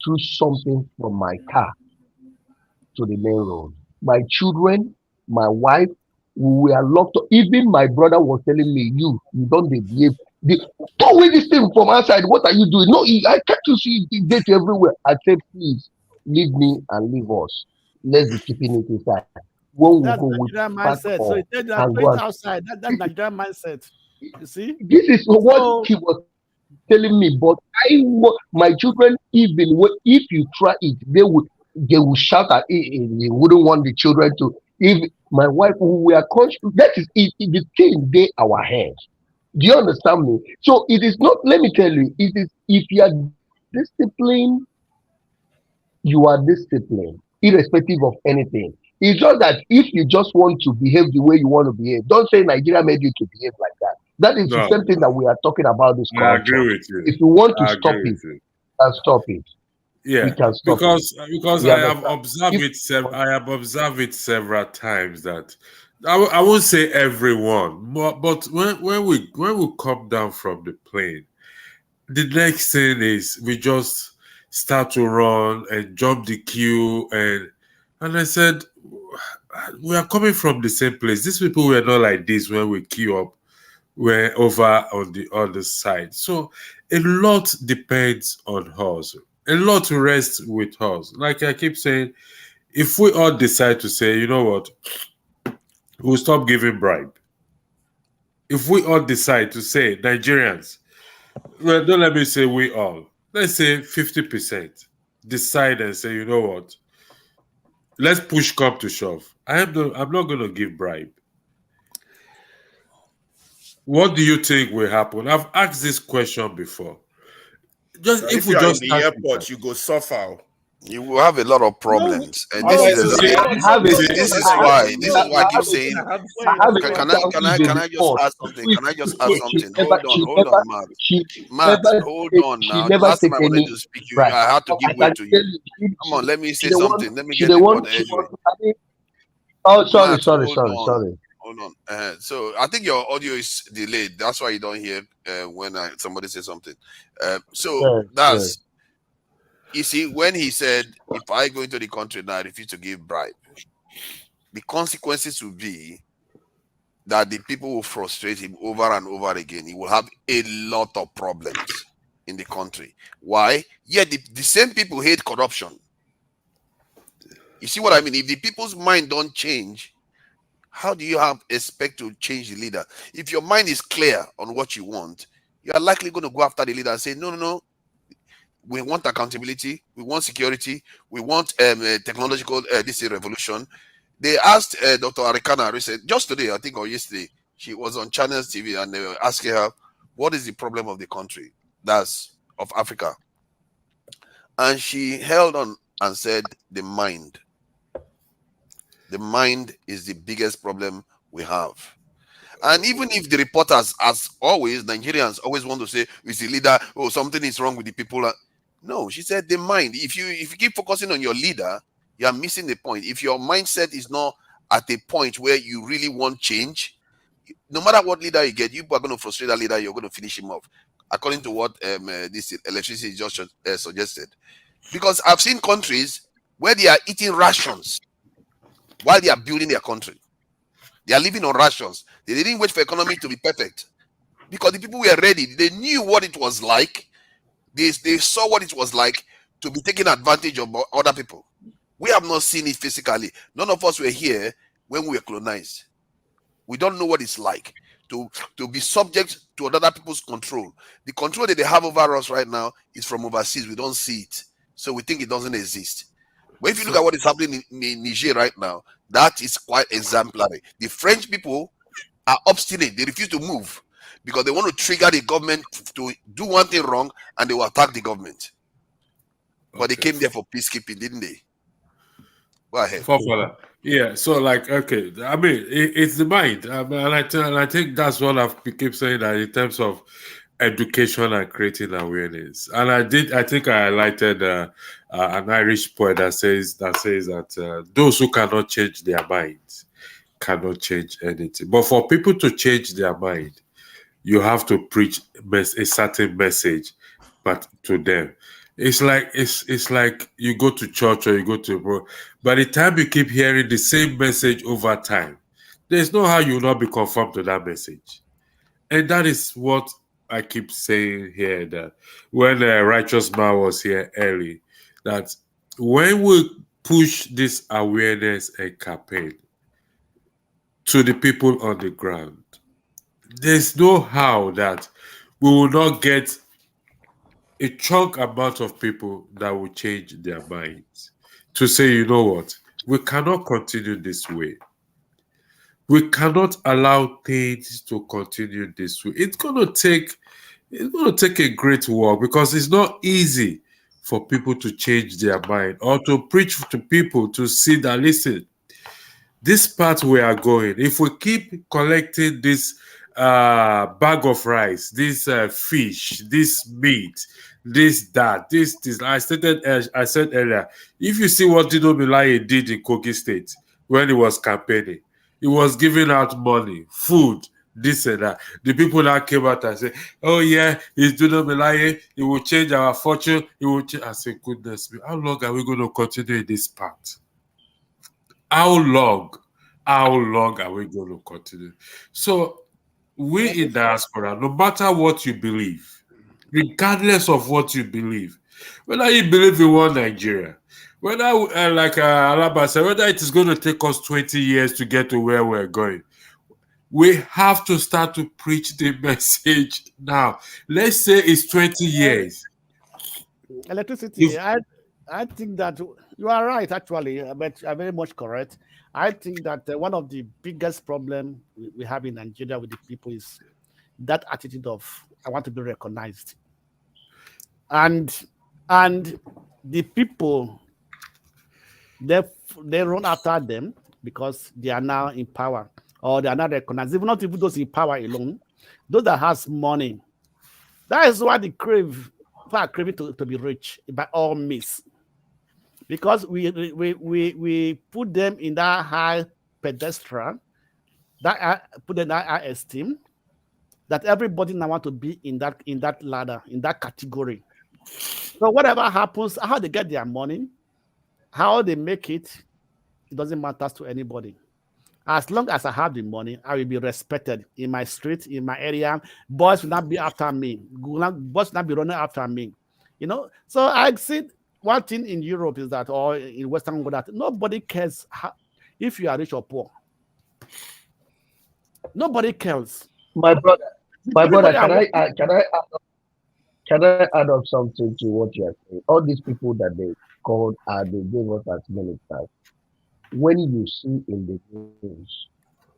threw something from my car to the main road. My children, my wife, we were locked up. Even my brother was telling me, you don't behave. Throw away this thing from outside. What are you doing? No, I can't you see it everywhere. I said, please leave me and leave us. Let's be keeping it inside. When
that's
we go
Nigerian mindset. So it said that going outside. That's Nigerian mindset. You see?
This is what he was telling me. But my children, even if you try it, they will shout at it. They wouldn't want the children to. If my wife, we are conscious, that is it. The thing they our hands. Do you understand me? So it is not. Let me tell you, it is if you are disciplined, you are disciplined, irrespective of anything. It's just that if you just want to behave the way you want to behave, don't say Nigeria made you to behave like that. That is the same thing that we are talking about this culture.
I agree with you.
If you want to stop it, you can stop it.
Yeah,
we can stop
because I have observed it several times that I won't say everyone, but when we come down from the plane, the next thing is we just start to run and jump the queue and I said, we are coming from the same place. These people were not like this when we queue up. We're over on the other side. So a lot depends on us. A lot rests with us. Like I keep saying, if we all decide to say, you know what, we'll stop giving bribe. If we all decide to say, Nigerians, well, don't let me say we all, let's say 50% decide and say, you know what, let's push come to shove. I'm not going to give bribe. What do you think will happen? I've asked this question before.
Just if we just in the airport, you go suffer.
You will have a lot of problems, and this is why I keep saying. Can I just ask something? Can I just ask something? Hold on, Matt. Hold on now. Last time I wanted to speak, I had to give way to you. Come on, let me say something. Let me get the word anyway.
Oh, sorry.
Hold on. So I think your audio is delayed. That's why you don't hear when somebody says something. You see, when he said, if I go into the country and I refuse to give bribe, the consequences will be that the people will frustrate him over and over again. He will have a lot of problems in the country. Why? Yeah, the same people hate corruption. You see what I mean? If the people's mind don't change, how do you expect to change the leader? If your mind is clear on what you want, you are likely going to go after the leader and say, no, no, no. We want accountability. We want security. We want technological this revolution. They asked Dr. Arikana recently, just today, I think, or yesterday, she was on Channels TV and they were asking her, what is the problem of the country? That's of Africa. And she held on and said, the mind. The mind is the biggest problem we have. And even if the reporters, as always, Nigerians always want to say, is the leader, oh, something is wrong with the people. No, she said the mind. If you keep focusing on your leader, you are missing the point. If your mindset is not at a point where you really want change, no matter what leader you get, you are going to frustrate that leader, you're going to finish him off. According to what this electricity just suggested. Because I've seen countries where they are eating rations while they are building their country. They are living on rations. They didn't wait for economy to be perfect because the people were ready. They knew what it was like. They saw what it was like to be taking advantage of other people. We have not seen it physically. None of us were here when we were colonized. We don't know what it's like to be subject to other people's control. The control that they have over us right now is from overseas. We don't see it. So we think it doesn't exist. But if you look at what is happening in Niger right now, that is quite exemplary. The French people are obstinate. They refuse to move because they want to trigger the government to do one thing wrong and they will attack the government. But they came there for peacekeeping, didn't they? Go ahead.
Yeah, so like, okay, I mean, it's the mind. And I think that's what I keep saying, that in terms of education and creating awareness. And I think I highlighted an Irish poet that says that those who cannot change their minds cannot change anything. But for people to change their mind, you have to preach a certain message, but to them. It's like you go to church or you go to by the time you keep hearing the same message over time, there's no how you will not be conformed to that message. And that is what I keep saying here, that when Righteous Man was here early, that when we push this awareness and campaign to the people on the ground, there's no how that we will not get a chunk amount of people that will change their minds to say, you know what, we cannot continue this way. We cannot allow things to continue this way. It's going to take a great work because it's not easy for people to change their mind or to preach to people to see that, listen, this path we are going, if we keep collecting this bag of rice, this fish, this meat, this. I said earlier, if you see what Dino Melaye did in Kogi State when he was campaigning, he was giving out money, food, this and that. The people that came out and said, oh yeah, it's Dino Melaye, he will change our fortune, he will change. I said, goodness me, how long are we going to continue in this path? How long are we going to continue? So we in diaspora, no matter what you believe, regardless of what you believe, whether you believe in one Nigeria, whether like Alaba said, whether it is going to take us 20 years to get to where we're going, we have to start to preach the message now. Let's say it's 20 years.
Electricity, I think that you are right, actually, but you are very much correct. I think that one of the biggest problems we have in Nigeria with the people is that attitude of, I want to be recognized. And the people, they run after them because they are now in power or they are not recognized. Even not even those in power alone, those that has money. That is why they crave, people are craving to be rich by all means. Because we put them in that high pedestal, that put them in that high esteem, that everybody now want to be in that ladder, in that category. So whatever happens, how they get their money, how they make it, it doesn't matter to anybody. As long as I have the money, I will be respected in my street, in my area. Boys will not be after me. Boys will not be running after me. You know, so I see one thing in Europe is that, or in Western world, that nobody cares if you are rich or poor. Nobody cares.
My brother,
Everybody
can I add up something to what you are saying? All these people that they called they gave us as ministers. When you see in the news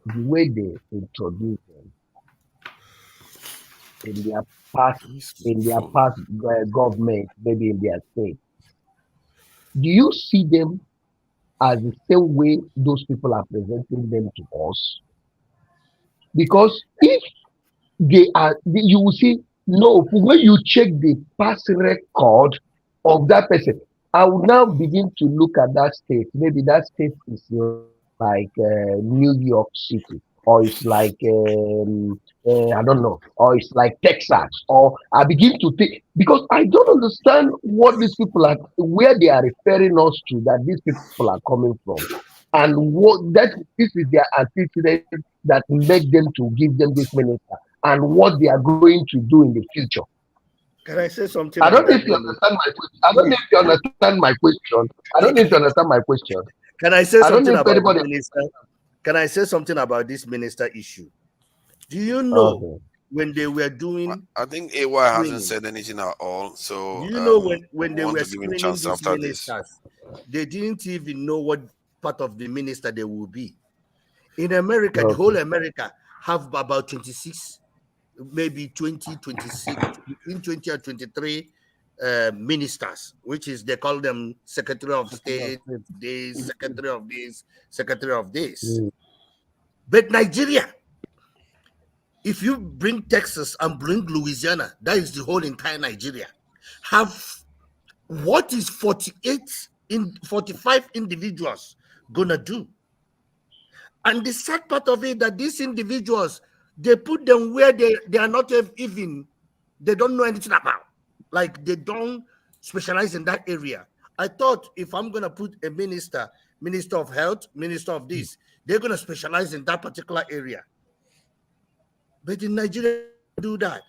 the way they introduce them in their past government, maybe in their state, do you see them as the same way those people are presenting them to us? Because if they are, you will see, no, when you check the past record of that person, I will now begin to look at that state. Maybe that state is like New York City, or it's like I don't know, or it's like Texas, or I begin to think, because I don't understand what these people are, where they are referring us to, that these people are coming from, and what that this is their antecedent that make them to give them this minister, and what they are going to do in the future.
Can I say something?
I don't know if you understand my question. I don't know if you understand my question. I don't know if you understand my question.
Can I say something about
anybody...
the minister? Can I say something about this minister issue? Do you know when they were doing?
I think AY hasn't said anything at all. So
do you know when they were
screening
these ministers, they didn't even know what part of the minister they will be. In America, the whole America have about 26, maybe 20, 26, between 20 and 23 ministers, which is, they call them Secretary of State, this, Secretary of this, Secretary of this. But Nigeria, if you bring Texas and bring Louisiana, that is the whole entire Nigeria, have what is 45 individuals gonna do? And the sad part of it, that these individuals, they put them where they are not even, they don't know anything about. Like, they don't specialize in that area. I thought if I'm going to put a minister of health, minister of this, they're going to specialize in that particular area. But in Nigeria, they do that.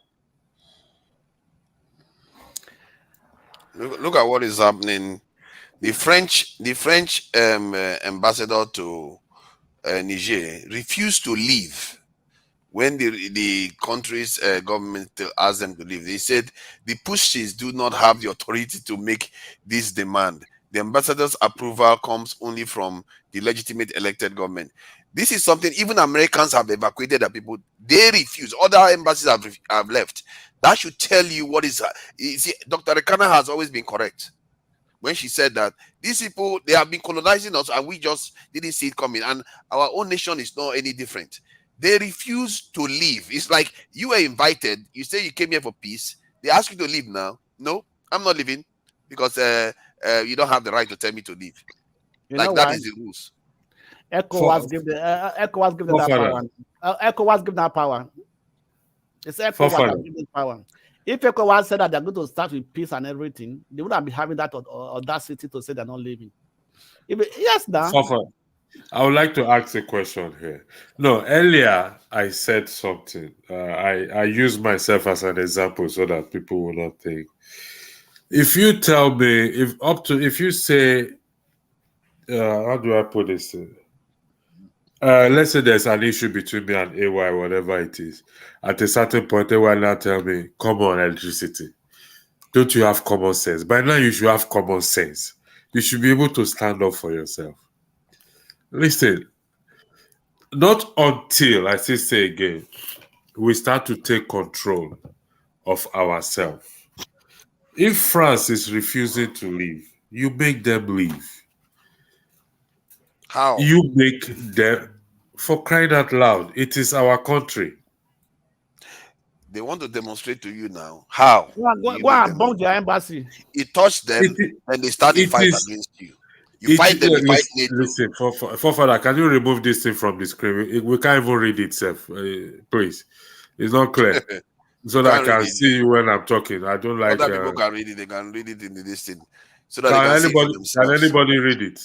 Look at what is happening. The French ambassador to Niger refused to leave when the country's government asked them to leave. They said the Pushis do not have the authority to make this demand. The ambassador's approval comes only from the legitimate elected government. This is something even Americans have evacuated their people. They refuse. Other embassies have left. That should tell you what is. You see, Dr. Rekana has always been correct when she said that these people, they have been colonizing us and we just didn't see it coming. And our own nation is not any different. They refuse to leave. It's like you were invited. You say you came here for peace. They ask you to leave now. No, I'm not leaving because you don't have the right to tell me to leave. Like that is the rules.
ECOWAS give them that power. ECOWAS give that power. It's ECOWAS that give them power. If ECOWAS said that they're going to start with peace and everything, they wouldn't be having that audacity to say they're not leaving. Yes, now.
I would like to ask a question here. No, earlier I said something. I use myself as an example so that people will not think. If you tell me, if you say, how do I put this? Let's say there's an issue between me and AY, whatever it is. At a certain point, AY now tell me, come on, electricity. Don't you have common sense? By now, you should have common sense. You should be able to stand up for yourself. Listen, not until, I still say again, we start to take control of ourselves. If France is refusing to leave, you make them leave.
How?
You make them, for crying out loud, it is our country.
They want to demonstrate to you now. How?
Go and bomb their embassy.
It touched them and they start a fight against you. You fight them, you fight NATO.
Listen, Father, can you remove this thing from the screen? We can't even read it, Seth. Please. It's not clear. So that I can see you when I'm talking. I don't like.
Other people can read it. They can read it in the listing, so that
Can
they can see it for
anybody? Can
themselves.
anybody read it?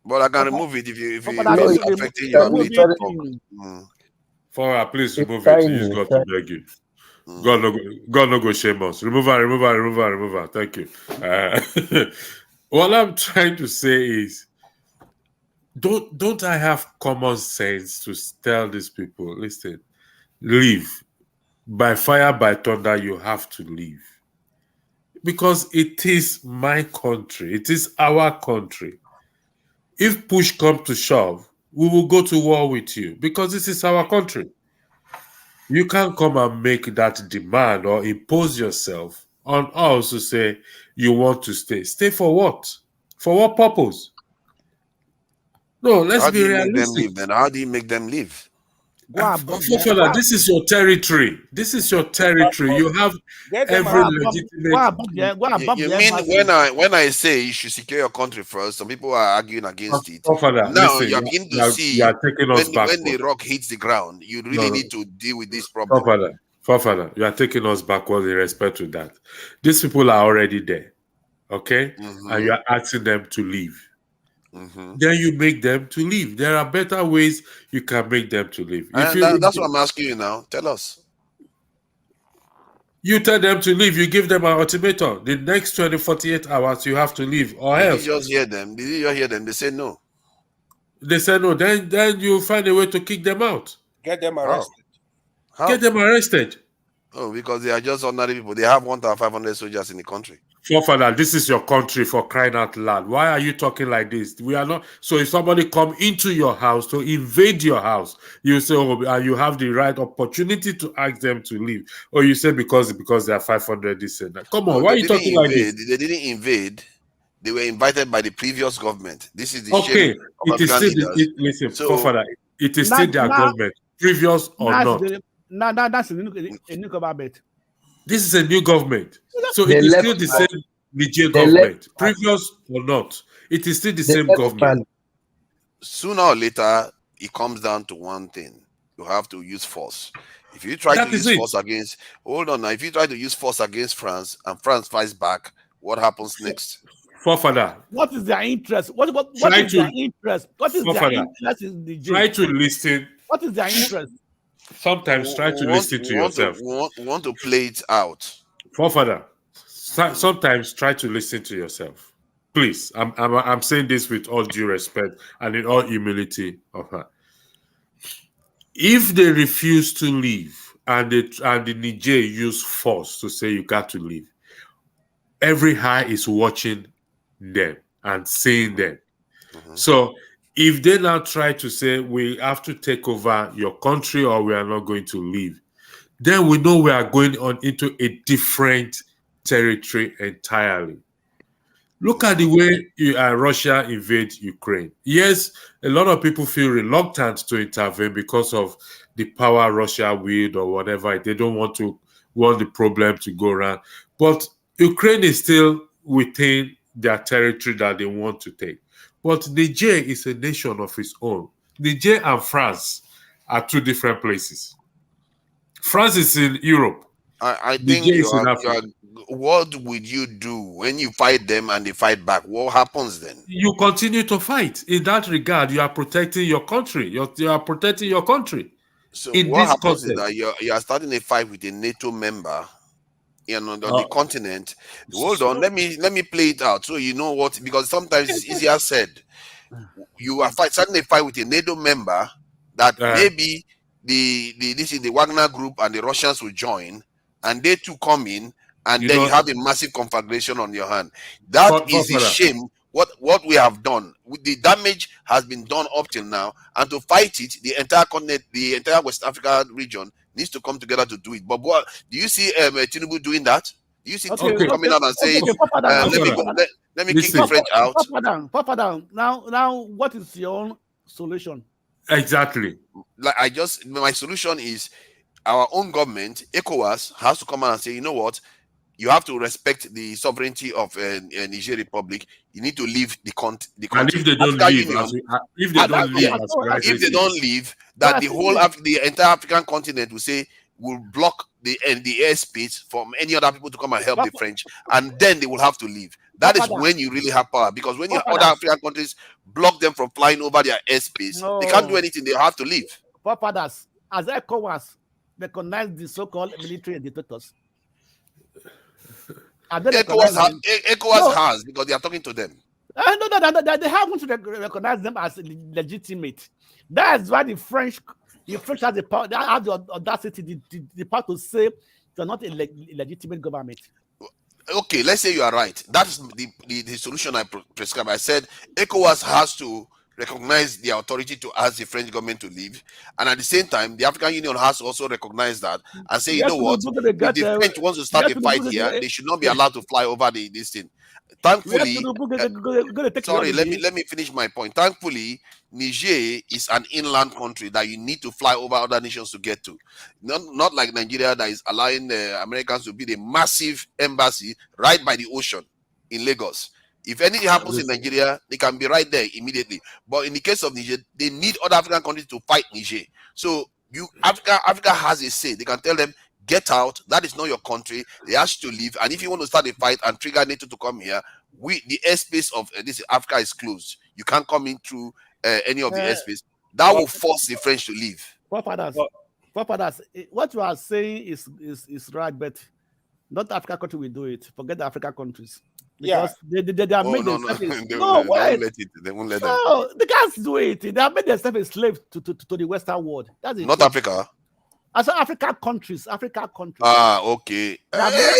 But I can remove it if it's affecting
No,
your ability to talk.
For please
It's
remove it.
tiny,
Use God
it's
to
tiny.
beg you. God no go shame us. Remove her. Thank you. What I'm trying to say is, don't I have common sense to tell these people, listen, leave. By fire, by thunder, you have to leave. Because it is my country. It is our country. If push comes to shove, we will go to war with you because this is our country. You can't come and make that demand or impose yourself on us to say you want to stay. Stay for what? For what purpose? No, let's be realistic.
Make them leave, then? How do you make them leave?
This is your territory. This is your territory. You have every legitimate.
You mean when I say you should secure your country first, some people are arguing against it.
Now
Listen, you're beginning to see when the rock hits the ground, you really need to deal with this problem.
Forefather, you are taking us backwards in respect to that. These people are already there, okay? And you are asking them to leave. Then you make them to leave. There are better ways you can make them to leave.
That's what I'm asking you now. Tell us.
You tell them to leave. You give them an ultimatum. The next 48 hours, you have to leave, or else.
Did you just hear them? Did you just hear them? They say no.
They say no. Then you find a way to kick them out.
Get them arrested.
How?
Get them arrested.
Oh, because they are just ordinary people. They have 1,500 soldiers in the country.
Forefather, this is your country, for crying out loud. Why are you talking like this? We are not. So if somebody come into your house to invade your house, you say, oh, you have the right opportunity to ask them to leave. Or you say because they are 500 this and that. Come on, why are you talking like this?
They didn't invade. They were invited by the previous government. This is the
okay. It is still listen, Forefather, it is still their government, previous or not.
That's a new government.
This is a new government. So it is still the same Nigerian government, previous or not. It is still the same government.
Sooner or later, it comes down to one thing. You have to use force. If you try to use force against, hold on now, if you try to use force against France and France fights back, what happens next?
Forefather.
What is their interest? What is their interest? What is their interest in the
Try to listen.
What is their interest?
Sometimes try to listen to yourself.
Want to play it out.
Forefather, sometimes try to listen to yourself. Please, I'm saying this with all due respect and in all humility of her. If they refuse to leave and the Niger use force to say you got to leave, every eye is watching them and seeing them. So if they now try to say we have to take over your country or we are not going to leave, then we know we are going on into a different territory entirely. Look at the way Russia invade Ukraine. Yes, a lot of people feel reluctant to intervene because of the power Russia wield or whatever. They don't want the problem to go around. But Ukraine is still within their territory that they want to take. But Niger is a nation of its own. Niger and France are two different places. France is in Europe.
I think what would you do when you fight them and they fight back? What happens then?
You continue to fight. In that regard, you are protecting your country. You are protecting your country.
So what happens is that you are starting a fight with a NATO member on the continent. Hold on, let me play it out so you know what, because sometimes it's easier said. You are starting a fight with a NATO member that maybe this is the Wagner group and the Russians will join, and they too come in, and you have a massive conflagration on your hand. That is a shame. What we have done, the damage has been done up till now, and to fight it, the entire continent, the entire West Africa region needs to come together to do it. But what do you see Tinubu doing that? Do you see Tinubu coming out and saying, let me kick the French out?
Papa down. Now, what is your own solution?
Exactly.
Like my solution is our own government, ECOWAS, has to come out and say, you know what? You have to respect the sovereignty of Niger Republic. You need to leave the country.
And if they don't leave, the entire African continent will say,
will block the airspace from any other people to come and help the French, and then they will have to leave. That is when you really have power, because when other African countries block them from flying over their airspace, they can't do anything. They have to leave.
Forefathers, as ECOWAS recognize the so-called military dictators.
ECOWAS has, because they are talking to them.
No, they haven't recognized them as legitimate. That's why the French has the power. They have the audacity, the power to say they're not a legitimate government.
Okay, let's say you are right. That's the solution I prescribed. I said ECOWAS has to recognize the authority to ask the French government to leave, and at the same time, the African Union has to also recognize that and say, you know what, if the French wants to start a fight here, they should not be allowed to fly over this thing. Thankfully, sorry, let me finish my point. Thankfully, Niger is an inland country that you need to fly over other nations to get to. Not like Nigeria, that is allowing the Americans to build a massive embassy right by the ocean in Lagos. If anything happens in Nigeria, they can be right there immediately. But in the case of Niger, they need other African countries to fight Niger. So Africa has a say. They can tell them, get out. That is not your country. They ask you to leave. And if you want to start a fight and trigger NATO to come here, the airspace of this Africa is closed. You can't come in through any of the airspace. That will force the French to leave.
Forefathers, what you are saying is right, but not African country will do it. Forget the African countries. Because they have made themselves
they won't let them.
No, they can't do it. They have made themselves a slave to the Western world. That's it.
Not Africa.
As African countries.
Ah, okay.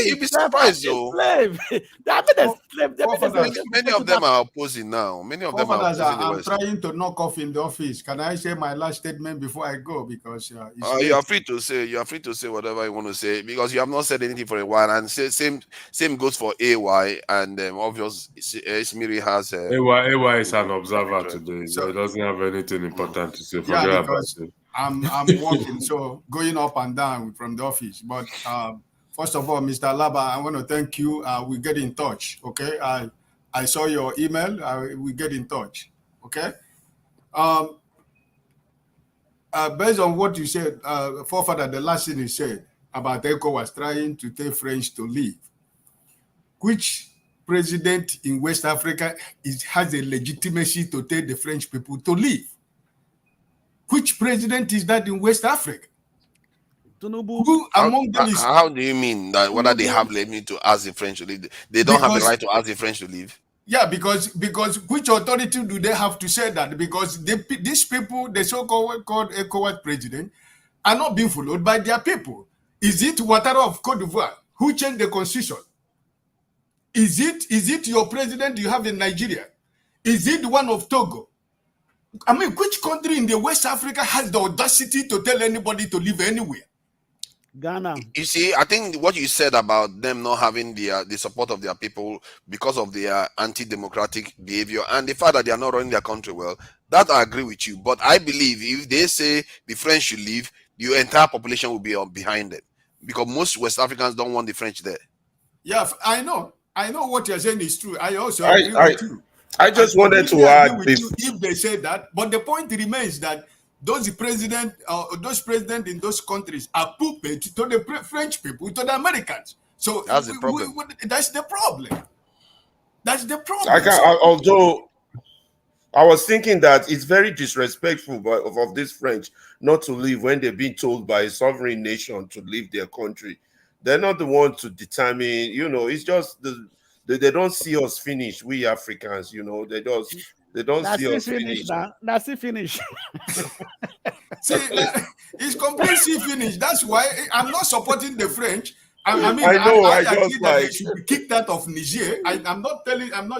You'd be surprised, though.
They have made them slave.
Many of them are opposing now. Many of them are opposing the
I'm
West.
trying to knock off in the office. Can I say my last statement before I go? Because
you are free to say whatever you want to say, because you have not said anything for a while, and same goes for AY, and obviously Ismiri has
AY is an observer today, so he doesn't have anything important to say. Forget about it.
I'm working, so going up and down from the office. But first of all, Mr. Laba, I want to thank you. We get in touch, okay? I saw your email. We get in touch, okay? Based on what you said, forefather, the last thing you said about ECOWAS trying to tell French to leave, which president in West Africa has a legitimacy to tell the French people to leave? Which president is that in West Africa?
Tinubu.
Who among them is?
How do you mean that whether they have limit to ask the French to leave? They don't have the right to ask the French to leave.
Yeah, because which authority do they have to say that? Because these people, the so-called ECOWAS president, are not being followed by their people. Is it Ouattara of Cote d'Ivoire who changed the constitution? Is it your president you have in Nigeria? Is it one of Togo? I mean, which country in the West Africa has the audacity to tell anybody to live anywhere?
Ghana.
You see, I think what you said about them not having the support of their people because of their anti-democratic behavior and the fact that they are not running their country well, that I agree with you. But I believe if they say the French should leave, the entire population will be behind them, because most West Africans don't want the French there.
Yeah, I know what you're saying is true. I also agree with you.
I just wanted to add this.
If they say that, but the point remains that those presidents in those countries are puppet to the French people, to the Americans. So
that's the problem.
That's the problem. That's the problem.
Although I was thinking that it's very disrespectful of this French not to leave when they've been told by a sovereign nation to leave their country. They're not the one to determine, it's just they don't see us finish, we Africans, they don't see us finish.
That's it finish.
See, it's completely finished. That's why I'm not supporting the French. I agree that they should be kicked out of Niger. I'm not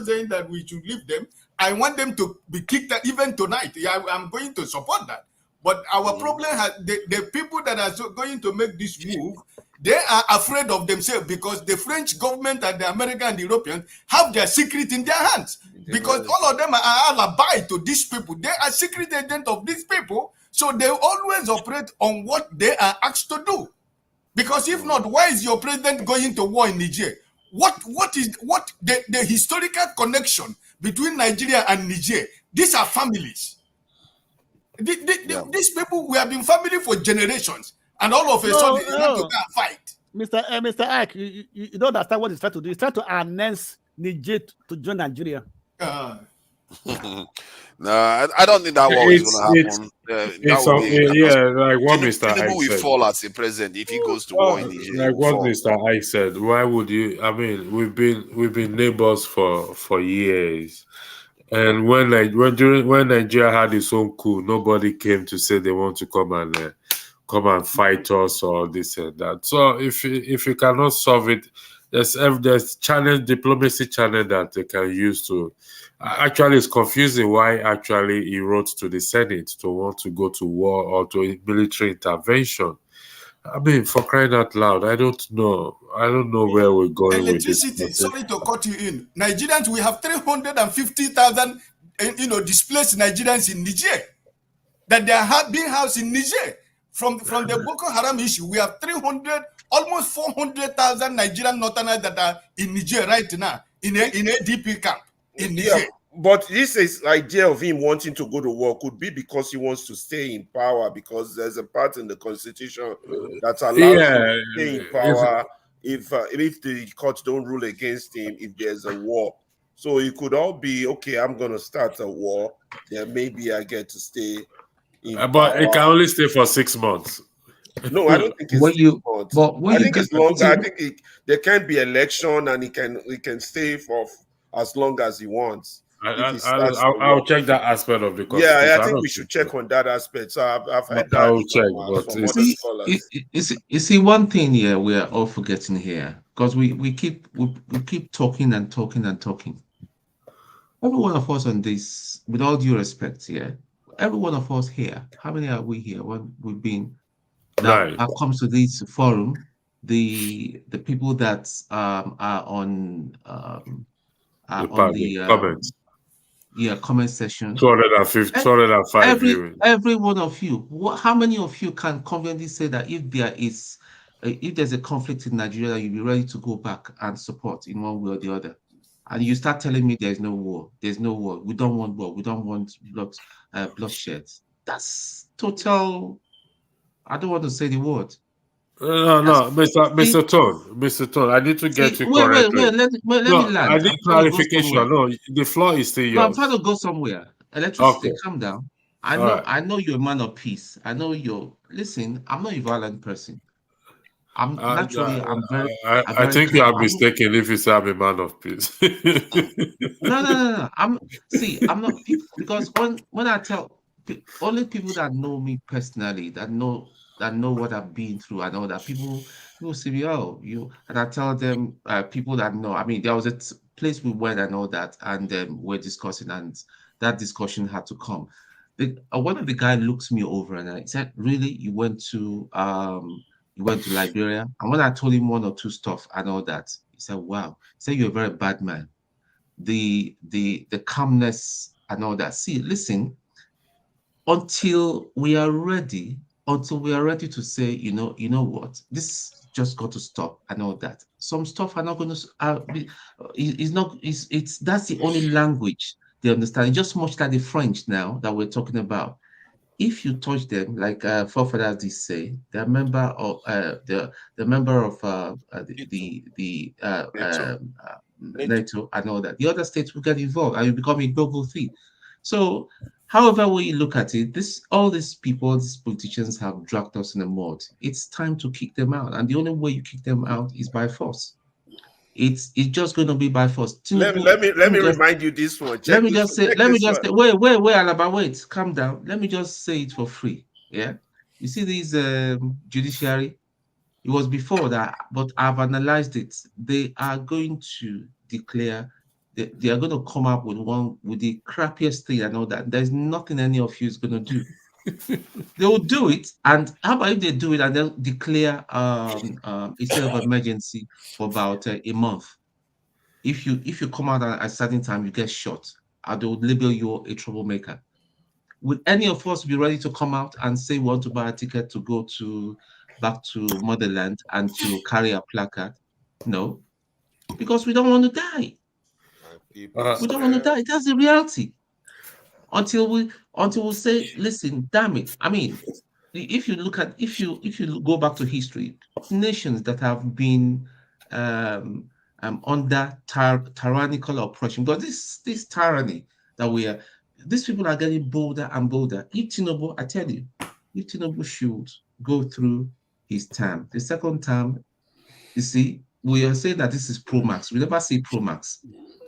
saying that we should leave them. I want them to be kicked out even tonight. I'm going to support that. But our problem the people that are going to make this move, they are afraid of themselves, because the French government and the American and the Europeans have their secret in their hands. Because all of them are alibi to these people. They are secret agents of these people. So they always operate on what they are asked to do. Because if not, why is your president going to war in Niger? What the historical connection between Nigeria and Niger? These are families. These people, we have been family for generations. and all of a sudden you want to go and fight.
Mr. Ike, you don't understand what he's trying to do. He's trying to announce Niger to join Nigeria.
No, I don't think that war is going to happen.
Like what Mr.
Tinubu
Ike
will
said.
fall as a president if he goes to war in Niger.
Like what Mr. Ike said. Why would you? I mean, we've been neighbors for years, and when Nigeria had its own coup, nobody came to say they want to come and fight us or this and that. So if you cannot solve it, there's diplomacy channel that they can use to. Actually, it's confusing why actually he wrote to the Senate to want to go to war or to military intervention. I mean, for crying out loud, I don't know where we're going with this.
Sorry to cut you in. Nigerians, we have 350,000, displaced Nigerians in Niger. That they are being housed in Niger. From the Boko Haram issue, we have almost 400,000 Nigerian northerners that are in Niger right now, in a DP camp in Niger.
Yeah, but this idea of him wanting to go to war could be because he wants to stay in power, because there's a part in the constitution that allows him to stay in power if the courts don't rule against him if there's a war. So it could all be, okay, I'm going to start a war, then maybe I get to stay in
but
power.
it can only stay for 6 months.
No, I don't think it's 6 months. I think it's longer. I think there can be election and he can stay for as long as he wants.
I'll check that aspect of the constitution.
Yeah, I think we should check on that aspect. So I've heard that.
I'll check.
From other scholars.
You see, one thing here we are all forgetting here, because we keep talking and talking and talking. Every one of us on this, with all due respect, here, every one of us here, how many are we here? When we've been that comes to this forum, the people that are on the
comments.
Comment section.
250, 205 viewing.
Every one of you. How many of you can confidently say that if there's a conflict in Nigeria, you'll be ready to go back and support in one way or the other? And you start telling me there's no war. There's no war. We don't want war. We don't want bloodshed. That's total. I don't want to say the word.
No, Mr. Tone, I need to get you correctly.
Wait, let me land.
I need clarification. No, the floor is still yours.
No, I'm trying to go somewhere. Electricity, calm down. I know you're a man of peace. I know listen, I'm not a violent person. I'm very.
I think you are mistaken if you say I'm a man of peace.
No. I'm not, because when I tell only people that know me personally, that know what I've been through, and all that, people say, and I tell them, people that know. I mean, there was a place we went and all that, and we're discussing, and that discussion had to come. One of the guy looks me over and I said, "Really, you went to Liberia?" And when I told him one or two stuff and all that, he said, "Wow." He said, "You're a very bad man." The calmness and all that. See, listen, until we are ready to say, you know what, this just got to stop and all that. Some stuff are not going to that's the only language they understand. It's just much like the French now that we're talking about. If you touch them, like forefathers did say, they're member of NATO and all that. The other states will get involved and it will become a global thing. So, however we look at it, all these people, these politicians have dragged us in the mud. It's time to kick them out, and the only way you kick them out is by force. It's just going to be by force.
Let me remind you this one.
Let me just say, wait, Alaba, wait, calm down. Let me just say it for free. Yeah, you see these judiciary. It was before that, but I've analyzed it. They are going to declare. They are going to come up with the crappiest thing and all that. There's nothing any of you is going to do. They will do it, and how about if they do it and they'll declare a state of emergency for about a month? If you come out at a certain time, you get shot, and they will label you a troublemaker. Would any of us be ready to come out and say we want to buy a ticket to go back to motherland and to carry a placard? No, because we don't want to die. We don't want to die. That's the reality. Until we say, listen, damn it. I mean, if you go back to history, nations that have been under tyrannical oppression, but this tyranny that these people are getting bolder and bolder. If Tinubu, I tell you, if Tinubu should go through his term, the second term, you see, we are saying that this is Pro Max. We never see Pro Max.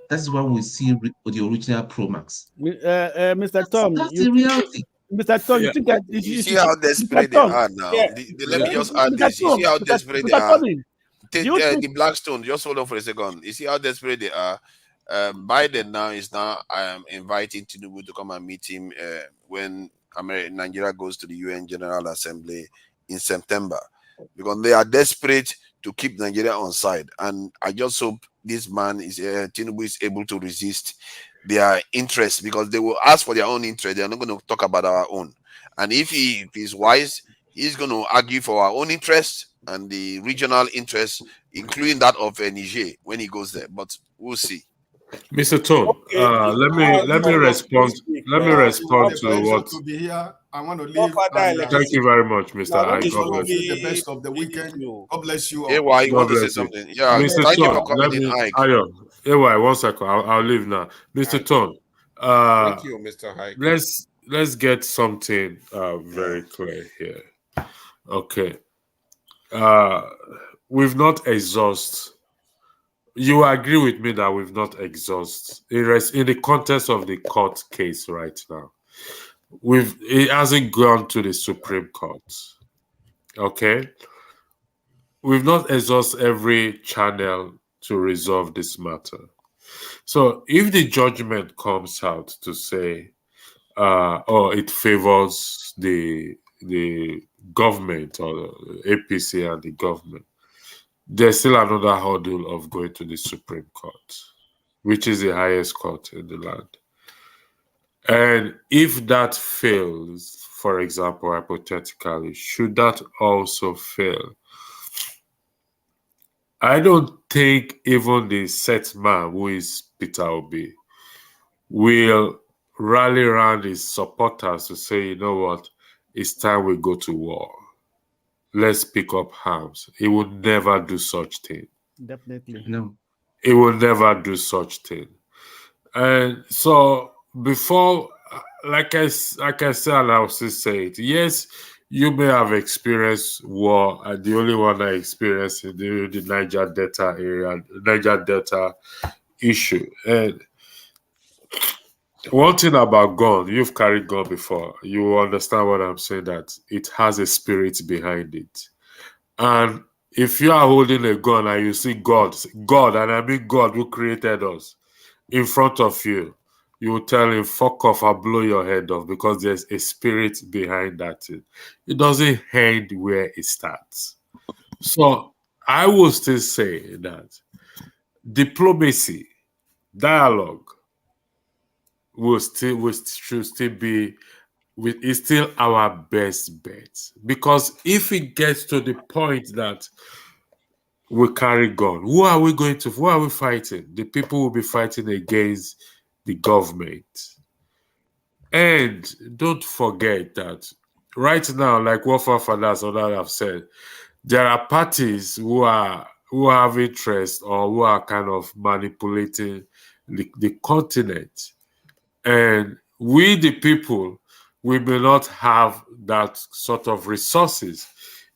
That's when we see the original Pro Max.
Mr. Tom,
that's the reality.
Mr. Tom,
Yeah.
you think that
You see how desperate they are now. Let me just add this. You see how desperate they are. The Blackstone, just hold on for a second. You see how desperate they are. Biden now is inviting Tinubu to come and meet him when Nigeria goes to the UN General Assembly in September, because they are desperate to keep Nigeria on side. And I just hope this man Tinubu is able to resist their interest, because they will ask for their own interest. They are not going to talk about our own. And if he's wise, he's going to argue for our own interest and the regional interests, including that of Niger when he goes there. But we'll see.
Mr. Tom, let me respond. Let me respond to what.
To be here, I want to leave.
Thank you very much, Mr. I. God bless you.
The best of the weekend. God bless you all.
Hey, why you
God
want to say
bless you.
something? Yeah,
Mr.
thank you
Tom,
for coming in, Ike.
Ayo, AY, 1 second. I'll leave now. Mr. Tom,
Thank you, Mr. Ike.
let's get something very clear here. Okay. We've not exhausted. You agree with me that we've not exhausted in the context of the court case right now. It hasn't gone to the Supreme Court. Okay, we've not exhausted every channel to resolve this matter. So if the judgment comes out to say, it favors the government or the APC and the government, there's still another hurdle of going to the Supreme Court, which is the highest court in the land. And if that fails, for example, hypothetically, should that also fail, I don't think even the set man, who is Peter Obi, will rally around his supporters to say, you know what, it's time we go to war. Let's pick up arms. He would never do such thing.
Definitely.
No.
He will never do such thing. And so before, like I said, and I'll still say it, yes, you may have experienced war, and the only one I experienced in the Niger Delta area, Niger Delta issue. And one thing about gun, you've carried gun before, you will understand what I'm saying, that it has a spirit behind it. And if you are holding a gun and you see God, and I mean God who created us, in front of you, you will tell him, fuck off, I'll blow your head off, because there's a spirit behind that thing. It doesn't end where it starts. So I will still say that diplomacy, dialogue, should still be, is still our best bet. Because if it gets to the point that we carry gun, who are we fighting? The people will be fighting against the government. And don't forget that right now, like what forefathers and others have said, there are parties who have interest or who are kind of manipulating the continent. And we, the people, we may not have that sort of resources.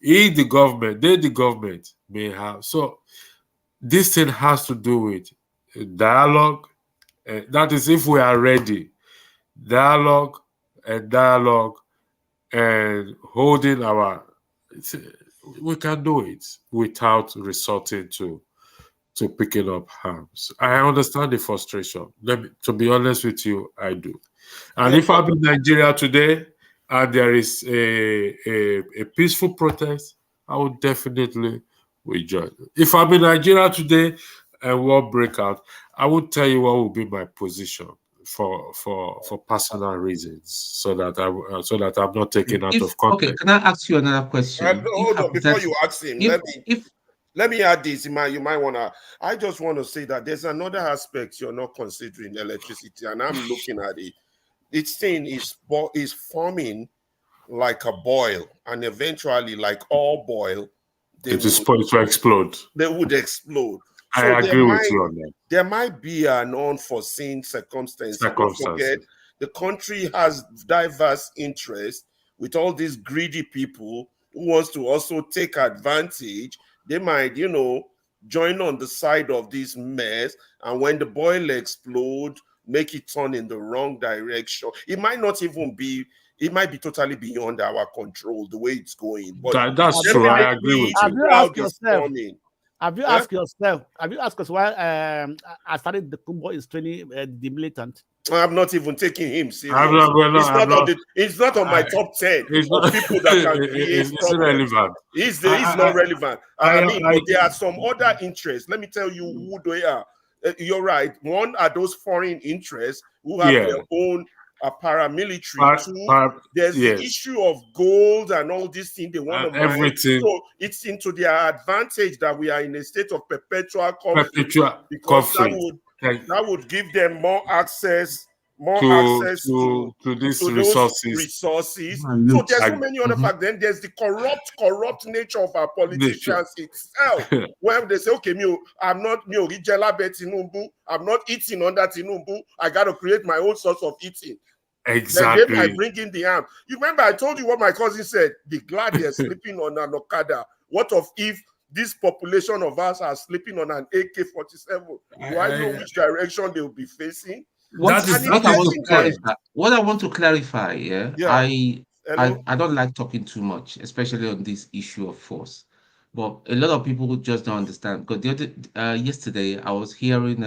They, the government, may have. So this thing has to do with dialogue. That is, if we are ready, dialogue, and holding our. We can do it without resorting to picking up arms. I understand the frustration. To be honest with you, I do. And if I'm in Nigeria today and there is a peaceful protest, I would definitely join. If I'm in Nigeria today and war break out, I would tell you what will be my position for personal reasons, so that I'm not taken out of context.
Okay, can I ask you another question?
Hold on, before you ask him, let me add this. You might want to. I just want to say that there's another aspect you're not considering, electricity, and I'm looking at it. This thing is forming like a boil, and eventually, like all boil,
It is going to explode.
They would explode.
I agree with you on that.
There might be an unforeseen circumstance. Don't forget, the country has diverse interests with all these greedy people who wants to also take advantage. They might, you know, join on the side of this mess, and when the boil explode, make it turn in the wrong direction. It might not even be, it might be totally beyond our control the way it's going. But
that's true. I agree with you.
Have you asked yourself? Have you asked yourself? Have you asked us why I started the Kumbo is training the militant?
I'm not even taking him serious. It's not on my top 10 of people that can create
it's irrelevant.
It's not relevant. I mean, but there are some other interests. Let me tell you who they are. You're right. One are those foreign interests who have their own paramilitary. Two, there's the issue of gold and all these things they want to mine.
Everything.
So it's into their advantage that we are in a state of perpetual conflict. Because that would give them more access to these resources. So there's so many other factors. Then there's the corrupt nature of our politicians itself. When they say, okay, I'm not Tinubu, I'm not eating under Tinubu, I got to create my own source of eating.
Exactly.
Then I bring in the arm. You remember I told you what my cousin said? Be glad they're sleeping on an Okada. What of if this population of us are sleeping on an AK-47? Do I know which direction they will be facing?
What I want to clarify, I don't like talking too much, especially on this issue of force. But a lot of people just don't understand. Because yesterday I was hearing,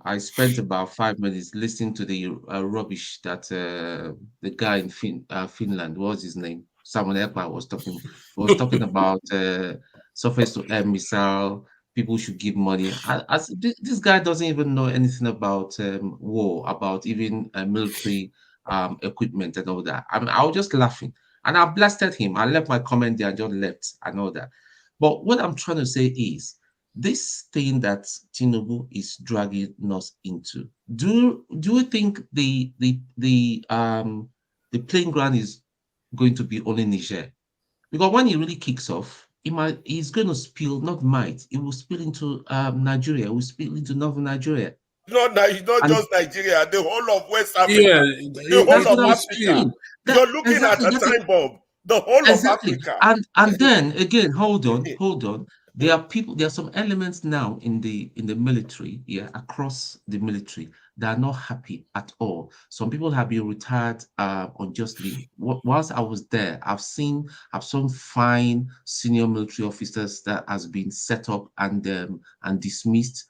I spent about 5 minutes listening to the rubbish that the guy in Finland, what was his name? Someone else was talking about surface to air missile. People should give money. This guy doesn't even know anything about war, about even military equipment and all that. I was just laughing, and I blasted him. I left my comment there and just left. I know that. But what I'm trying to say is this thing that Tinubu is dragging us into. Do you think the playing ground is going to be only Niger? Because when he really kicks off, he's going to spill, it will spill into Nigeria, it will spill into northern Nigeria.
Not just Nigeria, the whole of West Africa, the whole of Africa. You're looking at a time bomb, the whole of Africa.
And then again, hold on. There are some elements now in the military, across the military, that are not happy at all. Some people have been retired unjustly. Whilst I was there, I've seen some fine senior military officers that has been set up and dismissed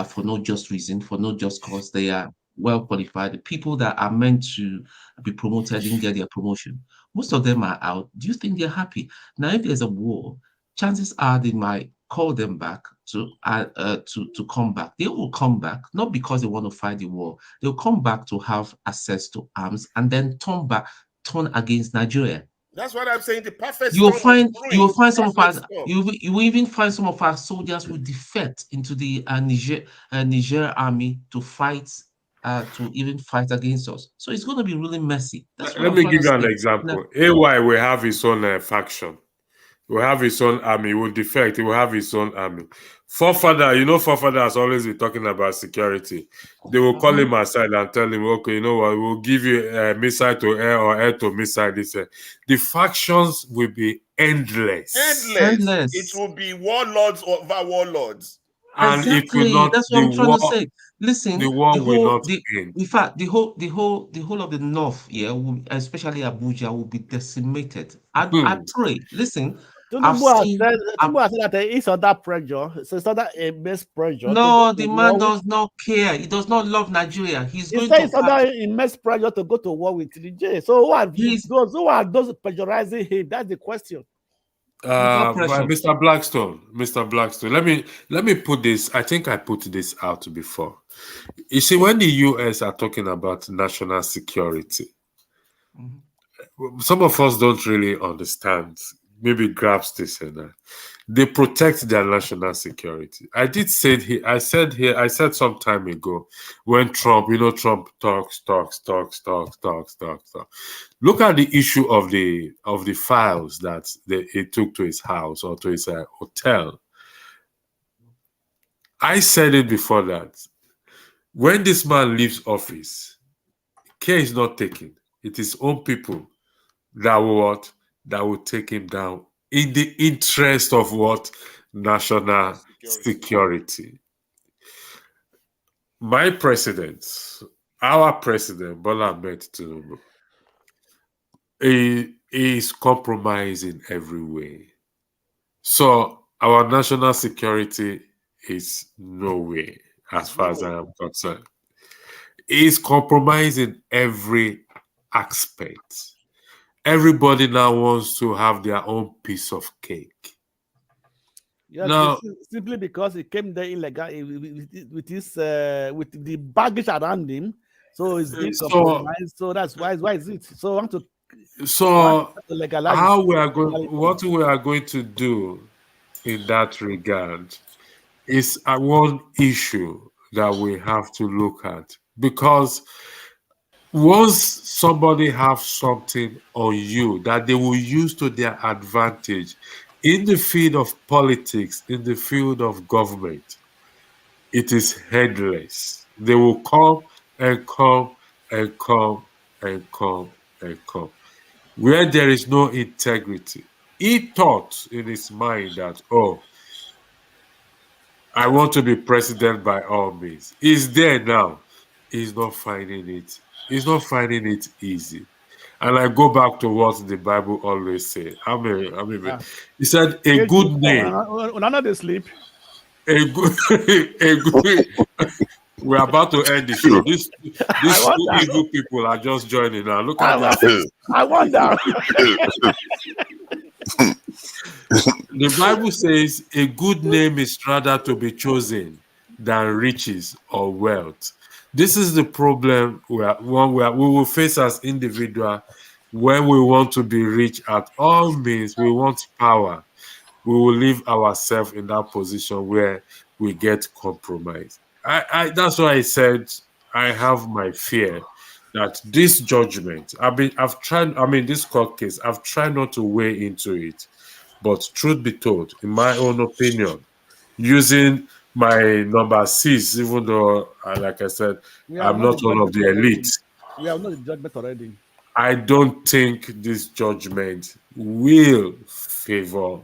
for no just reason, for no just cause. They are well qualified. The people that are meant to be promoted didn't get their promotion. Most of them are out. Do you think they're happy? Now, if there's a war, chances are they might call them back to come back. They will come back, not because they want to fight the war. They'll come back to have access to arms and then turn against Nigeria.
That's what I'm saying. The perfect.
You will find some of us. You will even find some of our soldiers who defect into the Niger army to fight. To even fight against us. So it's going to be really messy.
Let me give you an example. AY will have his own faction. He will have his own army. He will defect. He will have his own army. Forefather has always been talking about security. They will call him aside and tell him, okay, you know what, we'll give you a missile to air or air to missile. The factions will be endless.
It will be warlords over warlords.
And
exactly.
It will not,
that's what I'm trying to say. Listen,
the war will not end.
In fact, the whole of the north, especially Abuja, will be decimated. I pray. Listen,
Tinubu has said that it's under pressure. So it's under immense pressure.
No, the man does not care. He does not love Nigeria. He's going
to. It's under immense pressure to go to war with Nigeria. So who are those pressurizing him? That's the question.
Mr. Blackstone, let me put this. I think I put this out before. You see, when the US are talking about national security, some of us don't really understand maybe grasp this and that. They protect their national security. I did say it here. I said some time ago when Trump talks. Look at the issue of the files that he took to his house or to his hotel. I said it before that when this man leaves office, care is not taken. It is own people that will take him down in the interest of what? National security. My president, our president, Bola Tinubu, is compromising every way. So our national security is no way, as far as I am concerned. Is compromising every aspect. Everybody now wants to have their own piece of cake.
Yeah,
Now,
simply because he came there illegal with the baggage around him, so it's being compromised. So that's why is it? So I want to.
So
legalize
how we are going, what we are going to do in that regard is one issue that we have to look at, because once somebody have something on you that they will use to their advantage in the field of politics, in the field of government, it is headless. They will come and come and come and come and come. Where there is no integrity. He thought in his mind that, oh, I want to be president by all means. He's there now. He's not finding it. He's not finding it easy. And I go back to what the Bible always says. He said, a good name.
When another sleep.
A good. We're about to end the show. These two evil people are just joining now. Look at that.
I wonder.
The Bible says a good name is rather to be chosen than riches or wealth. This is the problem we will face as individuals when we want to be rich at all means. We want power. We will leave ourselves in that position where we get compromised. That's why I said I have my fear that this judgment, this court case, I've tried not to weigh into it. But truth be told, in my own opinion, using my number 6, even though, like I said, I'm not one of the elite.
We have not the judgment already.
I don't think this judgment will favor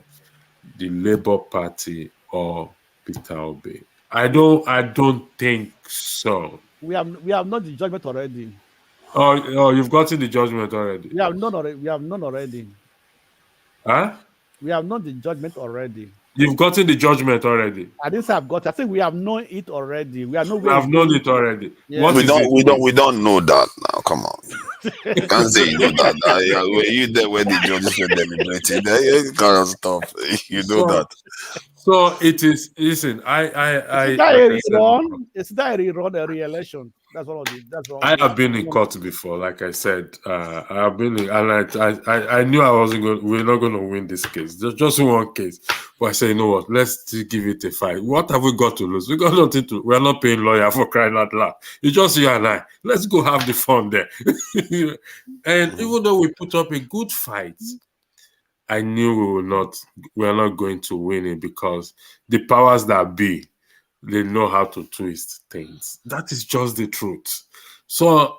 the Labour Party or Peter Obi. I don't think so.
We have not the judgment already.
Oh, you've gotten the judgment already.
We have none already.
Huh?
We have known the judgment already.
You've gotten the judgment already.
I didn't say I've got. I think we have known it already. We have known
it already.
Yeah.
We don't know that now. Come on. You can't say you know that. Were you there when the judges were deliberating? That kind of stuff. You know that.
So it is. Listen,
it's that a re-election. That's all.
I have been in court before. Like I said, I have been in, and I knew we're not going to win this case. There's just one case. But I say, you know what? Let's give it a fight. What have we got to lose? We got nothing to. We're not paying lawyer for crying out loud. It's just you and I. Let's go have the fun there. And even though we put up a good fight, I knew we're not going to win it, because the powers that be, they know how to twist things. That is just the truth. So,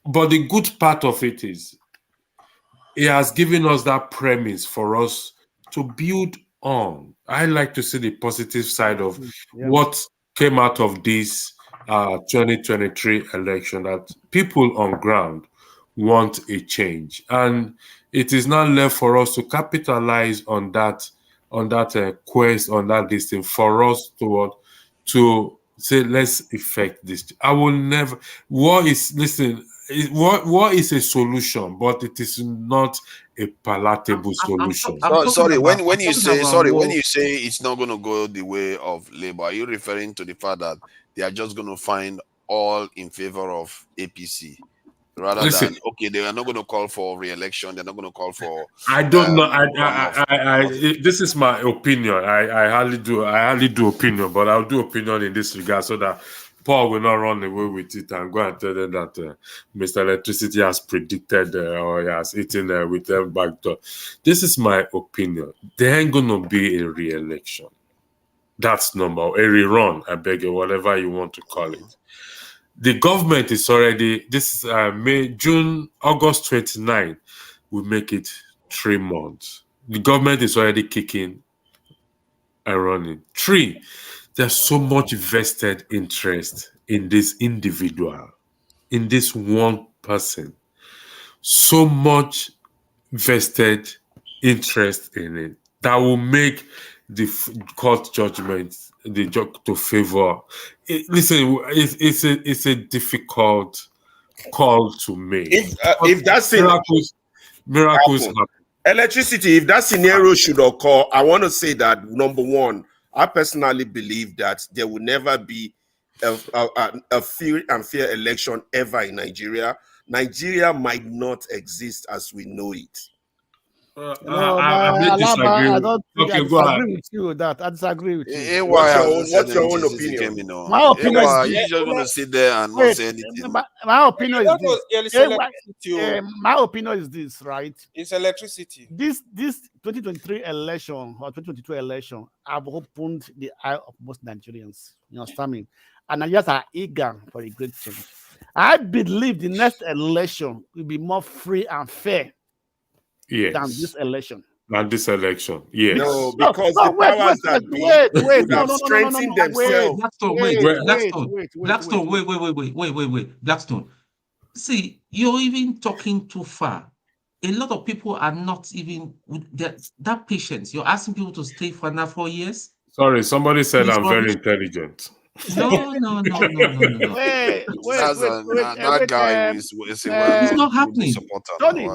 but the good part of it is, it has given us that premise for us to build on. I like to see the positive side of what came out of this 2023 election, that people on ground want a change. And it is now left for us to capitalize on that quest, on that distance, for us to say, let's effect this. I will never. War is a solution, but it is not a palatable solution.
Sorry, when you say it's not going to go the way of Labour, are you referring to the fact that they are just going to find all in favor of APC? rather
Listen,
than okay, they are not going to call for re-election. They're not going to call for.
I don't know. This is my opinion. I hardly do opinion, but I'll do opinion in this regard so that Paul will not run away with it and go and tell them that Mr. Electricity has predicted or he has eaten with them back door. This is my opinion. There ain't gonna be a re-election. That's number a rerun. I beg you, whatever you want to call it. The government is already. This is August 29. We make it 3 months. The government is already kicking and running. 3, there's so much vested interest in this individual, in this one person. So much vested interest in it that will make the court judgment the judge to favor. Listen, it's a difficult call to make.
If that's
miracles happen.
Electricity, if that scenario should occur, I want to say that number one, I personally believe that there will never be a free and fair election ever in Nigeria. Nigeria might not exist as we know it.
I disagree.
I don't think
Okay,
I
go ahead.
disagree with you with that. I disagree with you.
What's your own opinion?
My opinion is
you're just going to sit there and not
wait,
say anything.
my opinion is this.
Electricity.
My opinion is this, right?
It's electricity.
This 2023 election or 2022 election have opened the eye of most Nigerians. You understand me? And Nigerians are eager for a great change. I believe the next election will be more free and fair than this election.
Yes.
No, because the powers that be have strengthened themselves.
Blackstone, wait. Blackstone. See, you're even talking too far. A lot of people are not even with that patience. You're asking people to stay for another 4 years.
Sorry, somebody said I'm very intelligent.
No.
Wait.
That guy is
it's not happening.
Tony,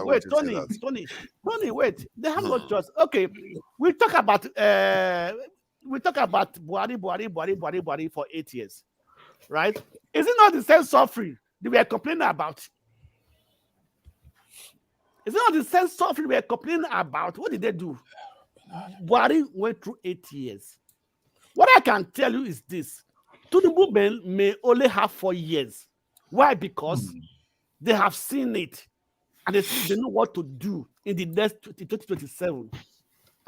wait. They have no choice. Okay, we talk about Buhari for 8 years, right? Is it not the same suffering that we are complaining about? Is it not the same suffering we are complaining about? What did they do? Buhari went through 8 years. What I can tell you is this. Tinubu may only have 4 years. Why? Because they have seen it and they know what to do in the next 2027.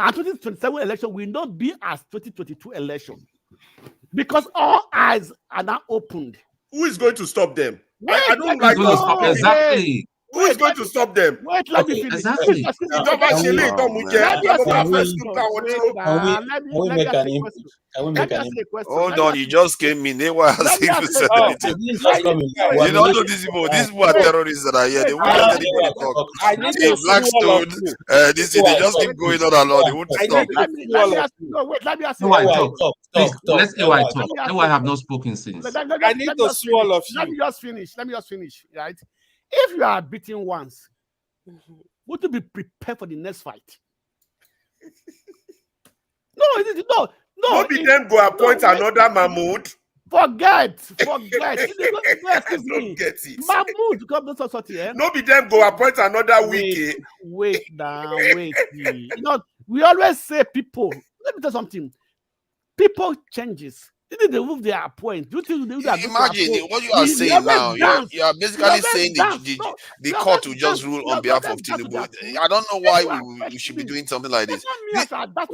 And 2027 election will not be as 2022 election because all eyes are now opened.
Who is going to stop them? I don't like those
exactly.
Who is going to stop them?
Wait, let me finish.
Exactly.
Let me ask you a question.
Hold on, you just came in. They were asking you said anything. You don't know these people. These people are terrorists that are here. They won't let anybody talk. Blackstone, they just keep going on and on. They won't stop.
Let me ask you.
Let's say why talk. I have not spoken since.
I need to sue all of you.
Let me just finish. Right? If you are beaten once, would you be prepared for the next fight? No.
Not be them go appoint another Mahmoud.
Forget.
Don't get it.
Mahmoud, come to sort here.
No be them go appoint another Wike.
Wait. We always say people. Let me tell you something. People changes. They move their point.
Imagine what you are saying now. You are basically saying the court will just rule on behalf of Tinubu. I don't know why we should be doing something like this.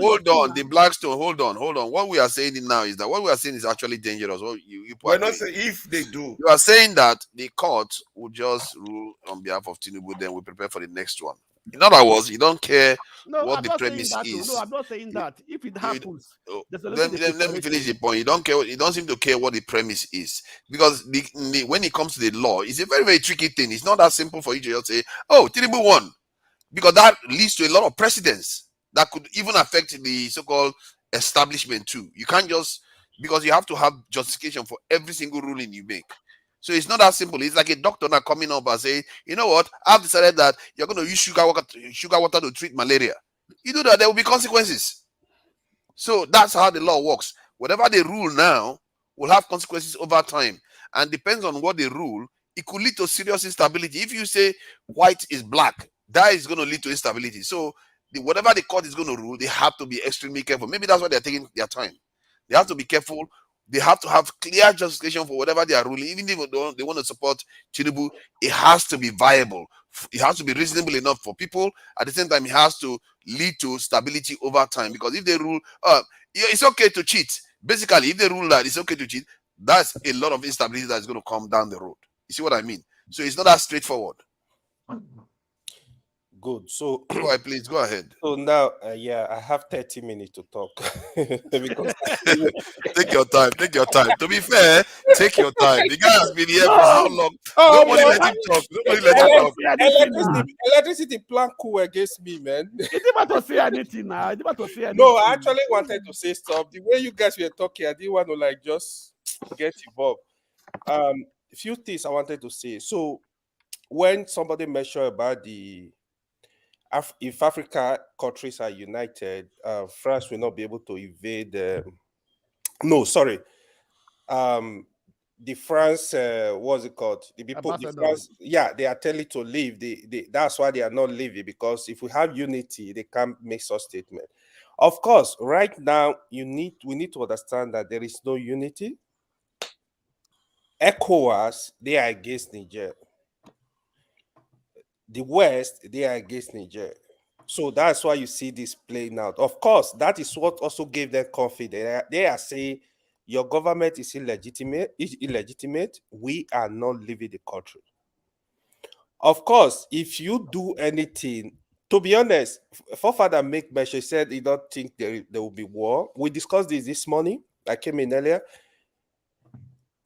Hold on, the Blackstone. Hold on. What we are saying now is that what we are saying is actually dangerous.
We're not saying if they do.
You are saying that the court will just rule on behalf of Tinubu. Then we prepare for the next one. In other words, you don't care what the premise is.
No, I'm not saying that. If it happens,
let me finish the point. You don't care. You don't seem to care what the premise is, because when it comes to the law, it's a very, very tricky thing. It's not that simple for you to just say, "Oh, Tinubu won," because that leads to a lot of precedents that could even affect the so-called establishment too. You can't just, because you have to have justification for every single ruling you make. So it's not that simple. It's like a doctor now coming up and saying, you know what, I've decided that you're going to use sugar water to treat malaria. You do that, there will be consequences. So that's how the law works. Whatever they rule now will have consequences over time. And depends on what they rule, it could lead to serious instability. If you say white is black, that is going to lead to instability. So whatever the court is going to rule, they have to be extremely careful. Maybe that's why they're taking their time. They have to be careful. They have to have clear justification for whatever they are ruling. Even if they want to support Tinubu, it has to be viable. It has to be reasonable enough for people. At the same time, it has to lead to stability over time. Because if they rule, it's okay to cheat. Basically, if they rule that it's okay to cheat, that's a lot of instability that's going to come down the road. You see what I mean? So it's not that straightforward.
Good. So
go ahead, please go ahead.
So now, yeah, I have 30 minutes to talk. Because
take your time. Take your time. To be fair, take your time. The guy has been here for how long? Nobody let him talk. Nobody let him talk.
Electricity plan cool against me, man.
It's about to say anything now. It's about to say anything.
No, I actually wanted to say stuff. The way you guys were talking, I didn't want to like just get involved. A few things I wanted to say. So when somebody mentioned about if Africa countries are united, France will not be able to invade. No, sorry. The France, what's it called? The people, the France, yeah, they are telling to leave. That's why they are not leaving, because if we have unity, they can't make such statement. Of course, right now we need to understand that there is no unity. ECOWAS, they are against Niger. The West, they are against Niger. So that's why you see this playing out. Of course, that is what also gave them confidence. They are saying your government is illegitimate. We are not leaving the country. Of course, if you do anything, to be honest, Forefather make mention, said he don't think there will be war. We discussed this morning. I came in earlier.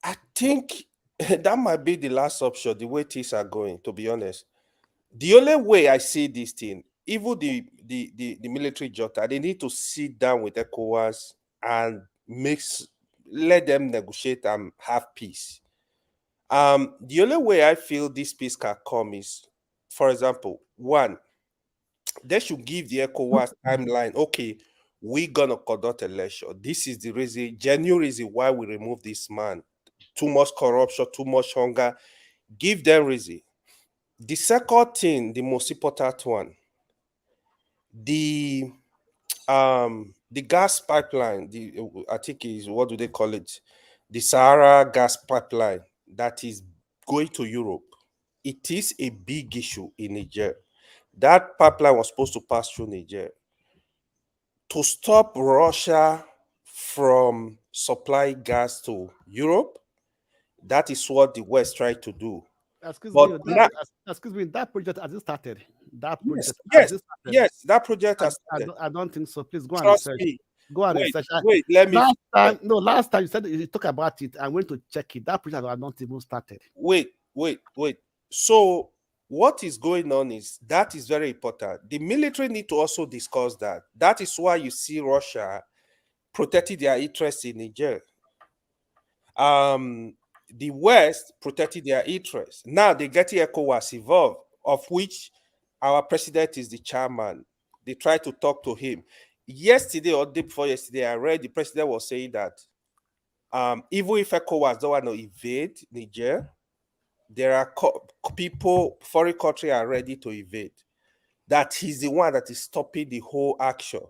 I think that might be the last option, the way things are going, to be honest. The only way I see this thing, even the military junta, they need to sit down with ECOWAS and let them negotiate and have peace. The only way I feel this peace can come is, for example, one, they should give the ECOWAS timeline. Okay, we're gonna conduct election. This is the reason, genuine reason why we remove this man. Too much corruption, too much hunger. Give them reason. The second thing, the most important one, the gas pipeline, I think is, what do they call it? The Sahara gas pipeline that is going to Europe. It is a big issue in Niger. That pipeline was supposed to pass through Niger. To stop Russia from supplying gas to Europe, that is what the West tried to do.
Excuse me, that project hasn't started. That project
yes, that project has started.
I don't think so. Please go and
Trust
research.
me.
Go and research.
Wait, let me.
Last time you said you talk about it. I went to check it. That project has not even started.
Wait. So what is going on is, that is very important. The military need to also discuss that. That is why you see Russia protecting their interests in Niger. The West protected their interests. Now they get ECOWAS involved, of which our president is the chairman. They try to talk to him. Yesterday or day before yesterday, I read the president was saying that even if ECOWAS don't want to invade Niger, there are people, foreign countries are ready to invade. That he's the one that is stopping the whole action.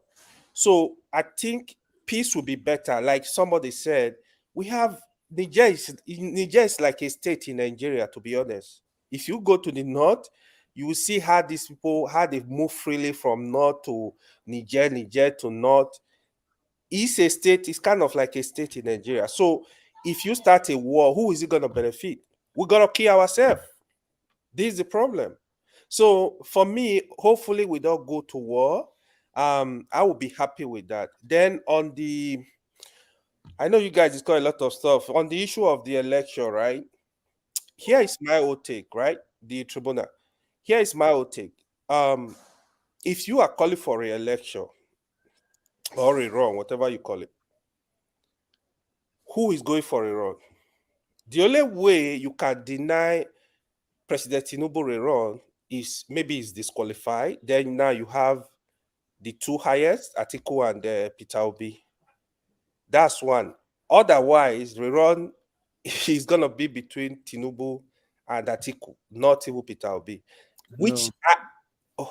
So I think peace will be better. Like somebody said, we have Niger is like a state in Nigeria, to be honest. If you go to the north, you will see how these people, how they move freely from north to Niger to north. It's a state, it's kind of like a state in Nigeria. So if you start a war, who is it going to benefit? We're going to kill ourselves. This is the problem. So for me, hopefully we don't go to war. I will be happy with that. Then on I know you guys discuss a lot of stuff on the issue of the election, right? Here is my old take, right? The tribunal. Here is my old take. If you are calling for re-election or a run, whatever you call it, who is going for a run? The only way you can deny President Tinubu a run is maybe he's disqualified. Then now you have the two highest, Atiku and Peter Obi. That's one. Otherwise, the run is going to be between Tinubu and Atiku, not even Peter Obi. Which
No.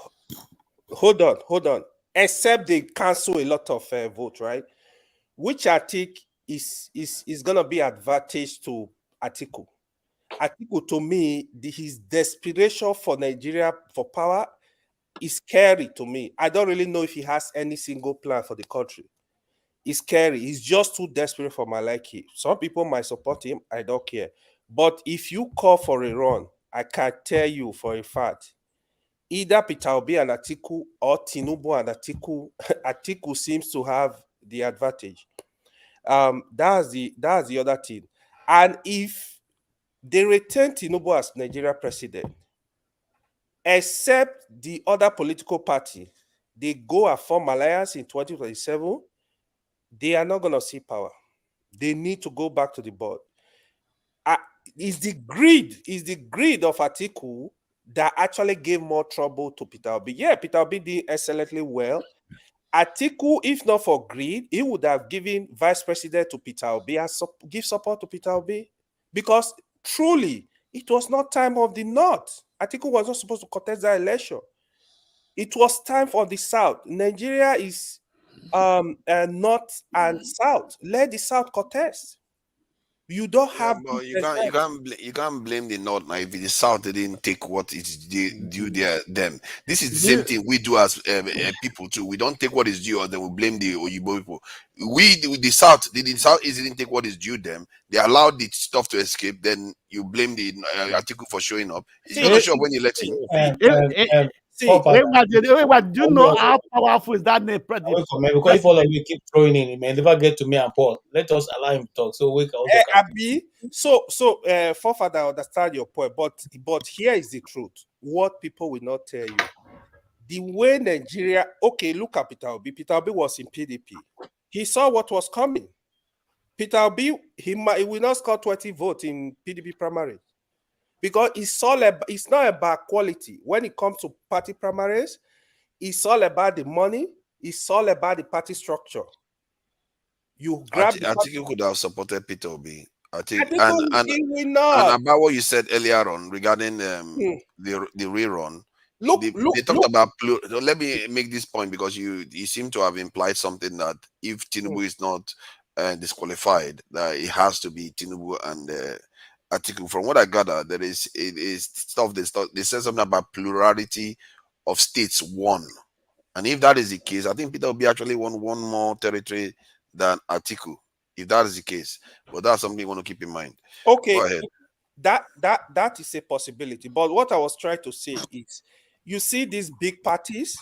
hold on. Except they cancel a lot of votes, right? Which I think is gonna be advantage to Atiku. Atiku, to me, his desperation for Nigeria for power is scary to me. I don't really know if he has any single plan for the country. It's scary. He's just too desperate for my liking. Some people might support him. I don't care. But if you call for a run, I can tell you for a fact, either Peter Obi and Atiku or Tinubu and Atiku, Atiku seems to have the advantage. That's the other thing. And if they return Tinubu as Nigeria president, except the other political party, they go and form alliance in 2027, they are not going to see power. They need to go back to the board. Is the greed of Atiku that actually gave more trouble to Peter Obi. Yeah, Peter Obi did excellently well. Atiku, if not for greed, he would have given vice president to Peter Obi and give support to Peter Obi, because truly it was not time of the North. Atiku was not supposed to contest that election. It was time for the South. Nigeria is North and South. Let the South contest. You don't have.
But you can't blame the North now if the South didn't take what is due them. This is the same thing we do as people too. We don't take what is due, or then we blame the Oyibo people. The South didn't take what is due them. They allowed the stuff to escape. Then you blame the Atiku for showing up. He's gonna show up when you let him.
Do you know how powerful is that name, President?
Because if all of you keep throwing in, it may never get to me and Paul. Let us allow him to talk. So we can also.
Abi, forefather, I understand your point, but here is the truth. What people will not tell you: the way Nigeria. Okay, look at Peter Obi. Peter Obi was in PDP. He saw what was coming. Peter Obi, he will not score 20 votes in PDP primary. Because it's not about quality. When it comes to party primaries, it's all about the money. It's all about the party structure. You grab.
I think you could have supported Peter Obi. And
about
what you said earlier on regarding the rerun. They talked about. Let me make this point, because you seem to have implied something that if Tinubu is not disqualified, that it has to be Tinubu and Atiku. From what I gather, there is stuff they said something about plurality of states won, and if that is the case, I think Peter Obi actually won one more territory than Atiku. If that is the case, but that's something you want to keep in mind.
Okay,
go ahead.
That is a possibility. But what I was trying to say is, you see these big parties,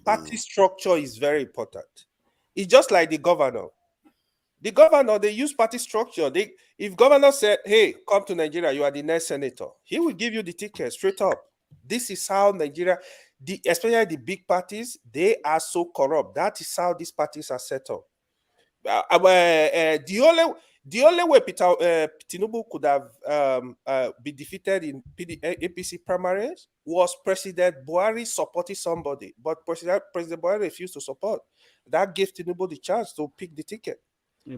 party structure is very important. It's just like the governor. The governor, they use party structure. If governor said, hey, come to Nigeria, you are the next senator, he will give you the ticket straight up. This is how Nigeria, especially the big parties, they are so corrupt. That is how these parties are set up. The only way Tinubu could have been defeated in APC primaries was President Buhari supporting somebody, but President Buhari refused to support. That gave Tinubu the chance to pick the ticket.
He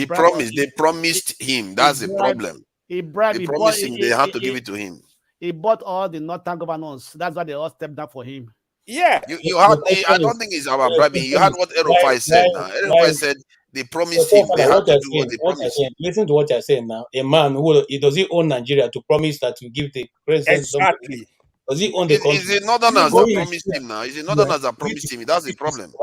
promised. They promised him. That's the problem.
He bragged.
They promised him. They had to give it to him.
He bought all the northern governors. That's why they all stepped down for him.
Yeah, you had. I don't think it's about bribing. You had what Erofai said. Now Erofai said they promised him. They had to do what they promised.
Listen to what you're saying now. A man who does he own Nigeria to promise that to give the president
exactly.
Does he own the country?
Is it Northerners that promised him now? Is it Northerners that promised him? That's the problem.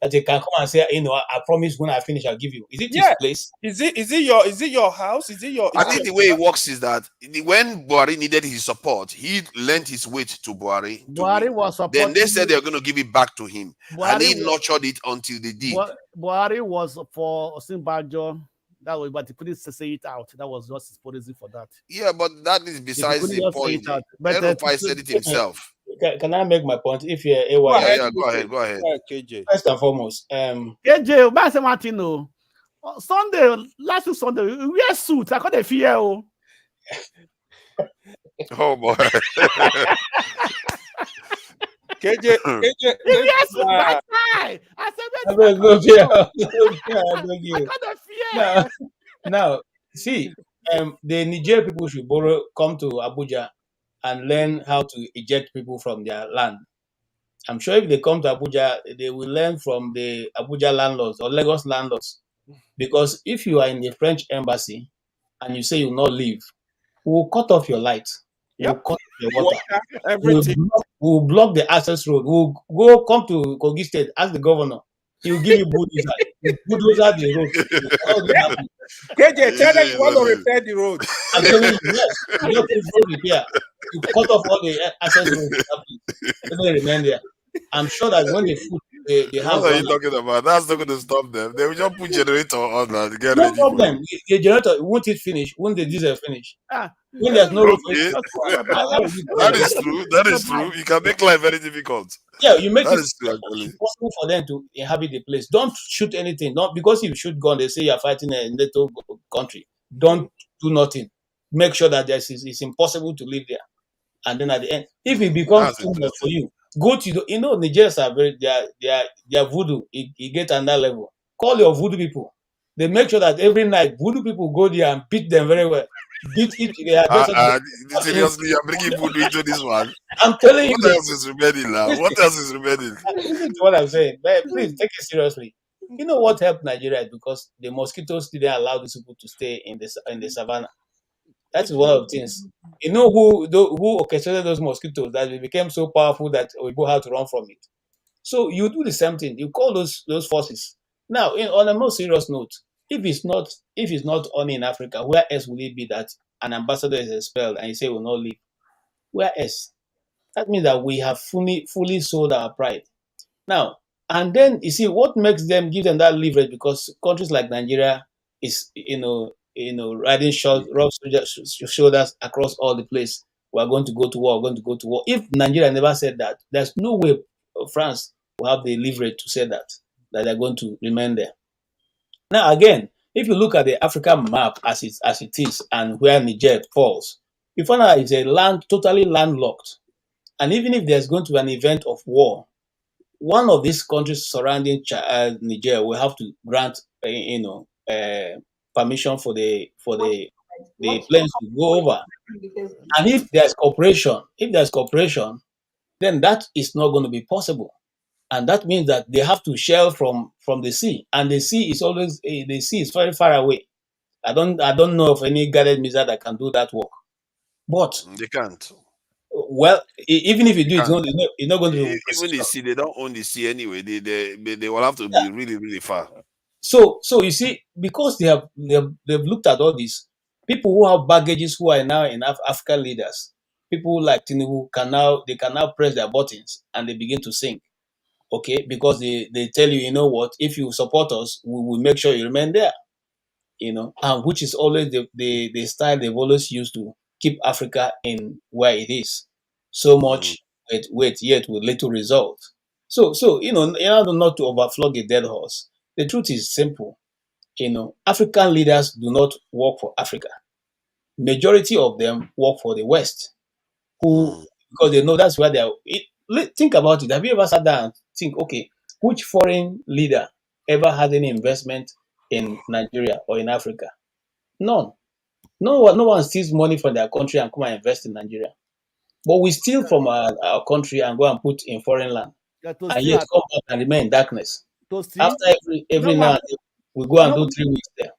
That they can come and say, I promise when I finish, I'll give you. Is it his place?
Is it your house?
I think the way it works is that when Buhari needed his support, he lent his weight to Buhari.
Buhari was supporting.
Then they said they were going to give it back to him, and he nurtured it until they did.
Buhari was for Osinbajo. That was, but he couldn't say it out. That was just his policy for that.
Yeah, but that is besides the point. Erofai said it himself.
Can I make my point? If you're AY,
go ahead.
KJ.
First and foremost,
KJ, Master Martino. Sunday, last Sunday, we wear suits. I got a fear.
Oh boy.
KJ,
yes, I said,
I got a fear. Now, see, the Nigerian people should come to Abuja and learn how to eject people from their land. I'm sure if they come to Abuja, they will learn from the Abuja landlords or Lagos landlords. Because if you are in the French embassy and you say you will not leave, we will cut off your light. We'll cut off your water.
Everything.
We'll block the access road. We'll go come to Kogi State, ask the governor. He will give you bulldozer. You bulldozer the road. How will it happen?
KJ, tell them you want to repair the road.
I'm telling you, yes. You don't put road repair. You cut off all the access roads. They remain there. I'm sure that when they put the house.
What are you talking about? That's not going to stop them. They will just put generator on and get
No
ready.
problem. The generator, won't it finish? Won't the diesel finish? When there's no road for it,
that is true. That is true. You can make life very difficult.
Yeah, you make
that
it
is true, actually.
impossible for them to inhabit the place. Don't shoot anything. Not because if you shoot gun, they say you're fighting a NATO country. Don't do nothing. Make sure that it's impossible to live there. And then at the end, if it becomes too much for you, go to Nigerians are very their voodoo. It get on that level. Call your voodoo people. They make sure that every night voodoo people go there and beat them very well. Beat it.
Seriously, you're bringing voodoo into this one.
I'm telling you.
What else is remaining now? What else is remaining?
Listen to what I'm saying. But please take it seriously. You know what helped Nigeria is because the mosquitoes didn't allow these people to stay in the savannah. That's one of the things. You know who orchestrated those mosquitoes that they became so powerful that we both had to run from it. So you do the same thing. You call those forces. Now, on a more serious note, if it's not only in Africa, where else will it be that an ambassador is expelled and you say will not leave? Where else? That means that we have fully sold our pride. Now, and then you see what makes them give them that leverage because countries like Nigeria is riding rough shoulders across all the place. We are going to go to war. We're going to go to war. If Nigeria never said that, there's no way France will have the leverage to say that they're going to remain there. Now, again, if you look at the African map as it is and where Niger falls, you find out it's a land totally landlocked. And even if there's going to be an event of war, one of these countries surrounding Niger will have to grant, permission for the planes to go over. And if there's cooperation, then that is not going to be possible. And that means that they have to shell from the sea, and the sea is very far away. I don't know of any guided missile that can do that work. But
they can't.
Well, even if you do, it's not going to be.
Even the sea, they don't own the sea anyway. They will have to be really, really far.
So you see, because they've looked at all this, people who have baggages who are now in African leaders, people like Tinubu can now press their buttons and they begin to sing. Okay, because they tell you, you know what, if you support us, we will make sure you remain there. And which is always the style they've always used to keep Africa in where it is. So much wait yet with little result. So not to overflog a dead horse. The truth is simple. African leaders do not work for Africa. Majority of them work for the West, because they know that's where they are. Think about it. Have you ever sat down and think, okay, which foreign leader ever had any investment in Nigeria or in Africa? None. No one steals money from their country and come and invest in Nigeria. But we steal from our country and go and put in foreign land. And yet come back and remain in darkness. After every now and then, we go and do 3 weeks there.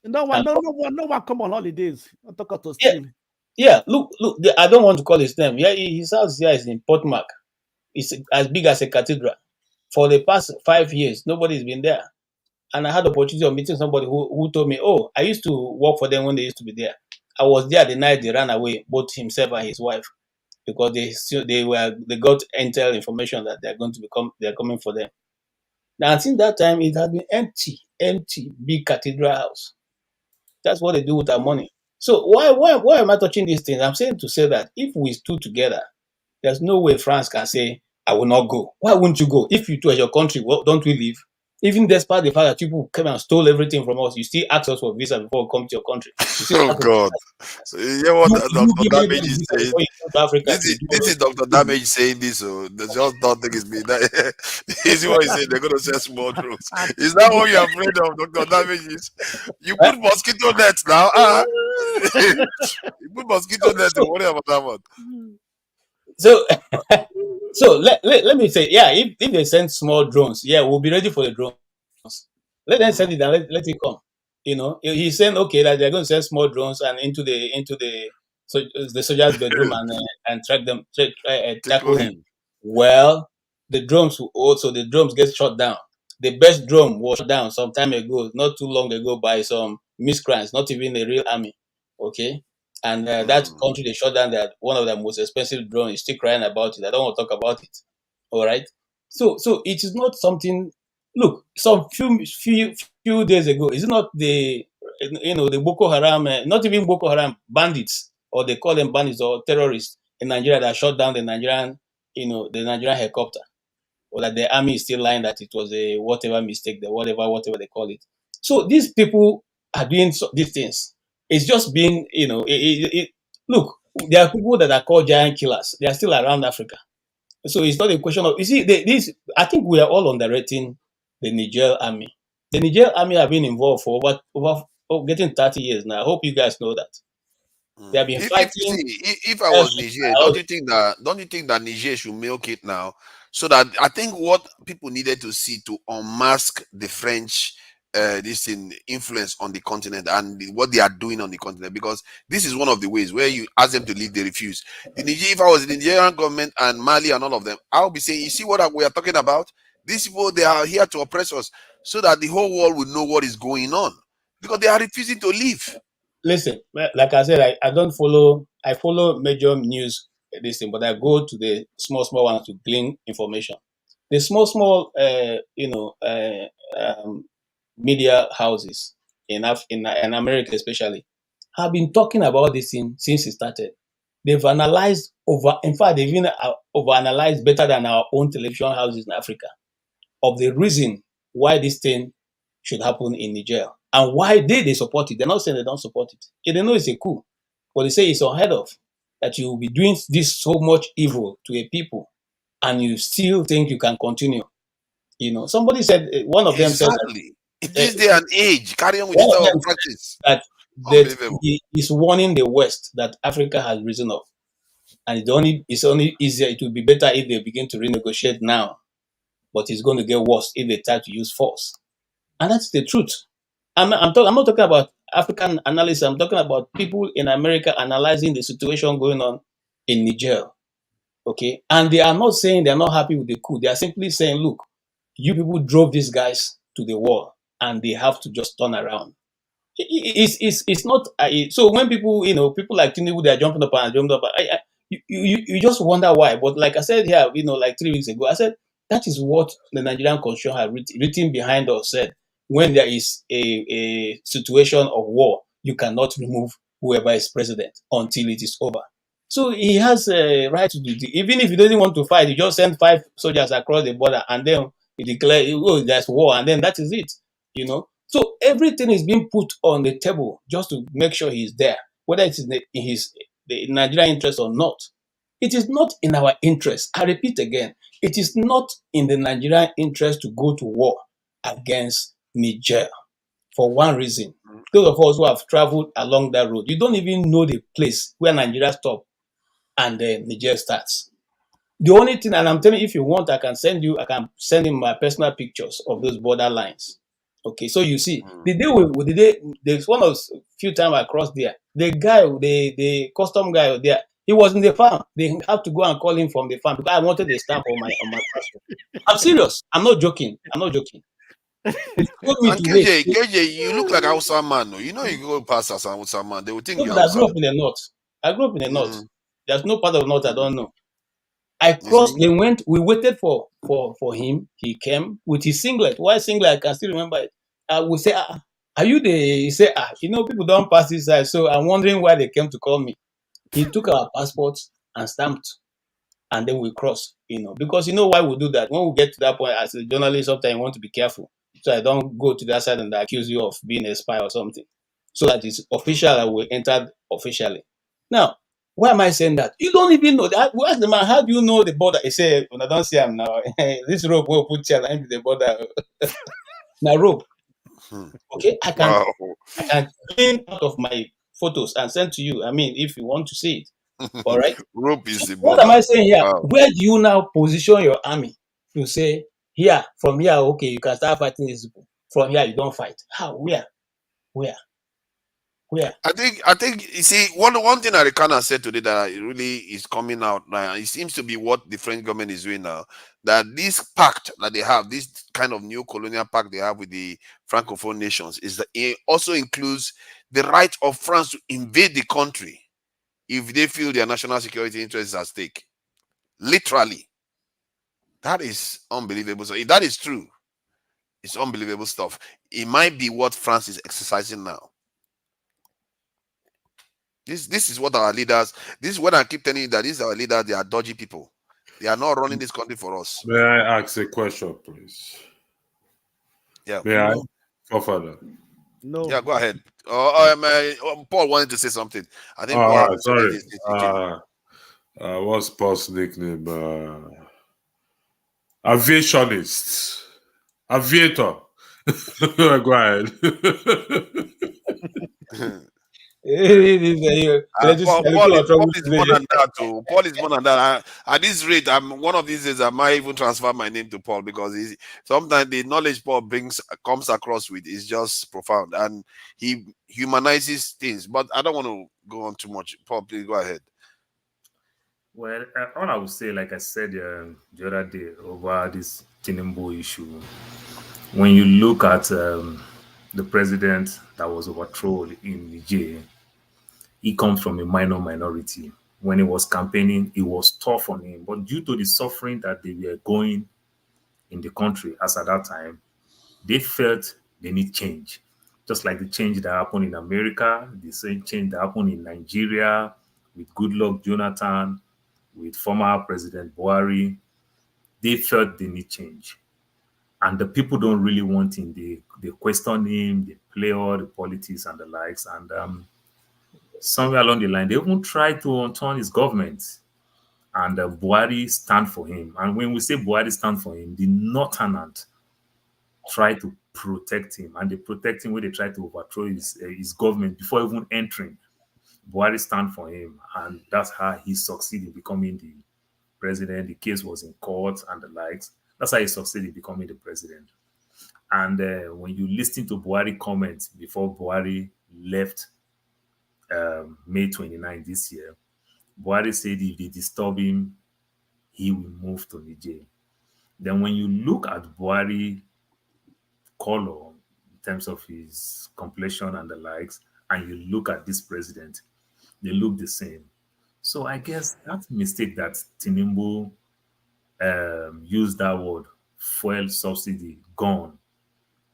No one come on holidays. Talk to steal.
Yeah, look, I don't want to call his name. Yeah, his house here is in Portmark. It's as big as a cathedral. For the past 5 years, nobody's been there. And I had the opportunity of meeting somebody who told me, oh, I used to work for them when they used to be there. I was there the night they ran away, both himself and his wife, because they got intel information that they're coming for them. Now, since that time, it has been empty, big cathedral house. That's what they do with our money. So why am I touching these things? I'm saying to say that if we stood together, there's no way France can say, I will not go. Why wouldn't you go? If you two as your country, don't we leave? Even despite the fact that people came and stole everything from us, you still ask us for visa before we come to your country.
Oh God! So you hear what Dr. Damage is saying? This is Dr. Damage saying this. So they just don't think it's me. This is what he said. They're going to sell small drugs. Is that what you're afraid of, Dr. Damage? You put mosquito nets now. You put mosquito net, don't worry about that one.
So, so let me say, yeah, if they send small drones, yeah, we'll be ready for the drones. Let them send it and let it come. You know, he's saying okay that they're going to send small drones and into the soldier's bedroom and track them, tackle him. Well, the drones get shot down. The best drone was shot down some time ago, not too long ago, by some miscreants, not even a real army. Okay, and that country they shot down that one of the most expensive drones is still crying about it. I don't want to talk about it. All right. So it is not something. Look, some few days ago, is it not the the Boko Haram, not even Boko Haram bandits, or they call them bandits or terrorists in Nigeria that shot down the Nigerian helicopter, or that the army is still lying that it was a whatever mistake, whatever they call it. So these people are doing these things. It's just being, look, there are people that are called giant killers. They are still around Africa. So it's not a question of, you see, I think we are all underrating the Niger army. The Niger army have been involved for over getting 30 years now. I hope you guys know that. They have been fighting.
If I was Niger, don't you think that Niger should milk it now? So that I think what people needed to see to unmask the French influence on the continent and what they are doing on the continent, because this is one of the ways where you ask them to leave, they refuse. If I was the Nigerian government and Mali and all of them, I would be saying, you see what we are talking about? These people, they are here to oppress us, so that the whole world will know what is going on, because they are refusing to leave.
Listen, like I said, I follow major news this thing, but I go to the small ones to glean information. The small media houses in America especially have been talking about this thing since it started. They've analyzed they've even overanalyzed better than our own television houses in Africa of the reason why this thing should happen in Niger and why they support it. They're not saying they don't support it. They know it's a coup, but they say it's unheard of that you will be doing this so much evil to a people and you still think you can continue. Somebody said, one of them said that,
in this day and age, carry on with
one
this
of
type
them
of practice.
that he is warning the West that Africa has risen up, and it's only easier. It will be better if they begin to renegotiate now, but it's going to get worse if they try to use force, and that's the truth. I'm not talking about African analysis. I'm talking about people in America analyzing the situation going on in Niger. Okay, and they are not saying they are not happy with the coup. They are simply saying, look, you people drove these guys to the wall, and they have to just turn around. It's not so when people people like Tinubu, they are jumping up and jumping up. You just wonder why. But like I said here, like 3 weeks ago, I said that is what the Nigerian constitution had written behind us, said when there is a situation of war, you cannot remove whoever is president until it is over. So he has a right to do it. Even if he doesn't want to fight, he just send 5 soldiers across the border and then he declare, oh, there's war, and then that is it. So everything is being put on the table just to make sure he's there, whether it's in the Nigerian interest or not. It is not in our interest. I repeat again, it is not in the Nigerian interest to go to war against Niger for one reason. Those of us who have traveled along that road, you don't even know the place where Nigeria stops and then Niger starts. The only thing, and I'm telling you, if you want, I can send him my personal pictures of those border lines. Okay, so you see, there's one of few times I crossed there. The guy, the custom guy there, he was in the farm. They have to go and call him from the farm because I wanted a stamp on my passport. I'm serious. I'm not joking. He told me
And
to wait.
KJ, you look like Hausa man. You go past as an Hausa man, they will think
No,
you're
but I grew
Hausa.
up in the north. There's no part of the north I don't know. I crossed, we waited for him. He came with his singlet. Why singlet? I can still remember it. I would say, are you he said, people don't pass this side. So I'm wondering why they came to call me. He took our passports and stamped, and then we crossed, because why we do that? When we get to that point, as a journalist, sometimes you want to be careful. So I don't go to that side and accuse you of being a spy or something. So that it's official and we entered officially. Now, why am I saying that? You don't even know that. We ask the man, how do you know the border? He said, when I don't see him now, this rope will put you into the border. Now rope. Okay, I can clean out of my photos and send to you. I mean, if you want to see it. All right.
Rope is the
What am
border.
I saying here?
Wow.
Where do you now position your army to say, here, from here, okay, you can start fighting these people. From here, you don't fight. How? Where? Where?
I think you see one thing that Arikana said today that really is coming out now. It seems to be what the French government is doing now. That this pact that they have, this kind of new colonial pact they have with the Francophone nations, is that it also includes the right of France to invade the country if they feel their national security interests are at stake. Literally, that is unbelievable. So if that is true, it's unbelievable stuff. It might be what France is exercising now. This is what our leaders. This is what I keep telling you, that these are our leaders. They are dodgy people. They are not running this country for us.
May I ask a question, please?
Yeah.
May I? For further.
No.
Yeah, go ahead. Paul wanted to say something. I think Paul
All
has
right, sorry.
his teaching.
What's Paul's nickname? Aviationist. Aviator. Go ahead.
Paul is more than that too. Paul is more than that. At this rate, one of these days I might even transfer my name to Paul, because sometimes the knowledge Paul comes across with is just profound, and he humanizes things. But I don't want to go on too much. Paul, please go ahead.
Well, all I would say, like I said the other day over this Tinubu issue, when you look at the president that was overthrown in Niger, he comes from a minor minority. When he was campaigning, it was tough on him. But due to the suffering that they were going in the country as at that time, they felt they need change. Just like the change that happened in America, the same change that happened in Nigeria with Goodluck Jonathan, with former President Buhari, they felt they need change. And the people don't really want him. They question him, they play all the politics and the likes. And somewhere along the line, they even try to turn his government. And Buhari stand for him. And when we say Buhari stand for him, the Northerners try to protect him. And they protect him when they try to overthrow his government before even entering. Buhari stand for him. And that's how he succeeded in becoming the president. The case was in court and the likes. That's how he succeeded in becoming the president. And when you listen to Buhari comments before Buhari left May 29 this year, Buhari said if they disturb him, he will move to Niger. Then when you look at Buhari color in terms of his complexion and the likes, and you look at this president, they look the same. So I guess that mistake that Tinubu used that word, fuel subsidy, gone.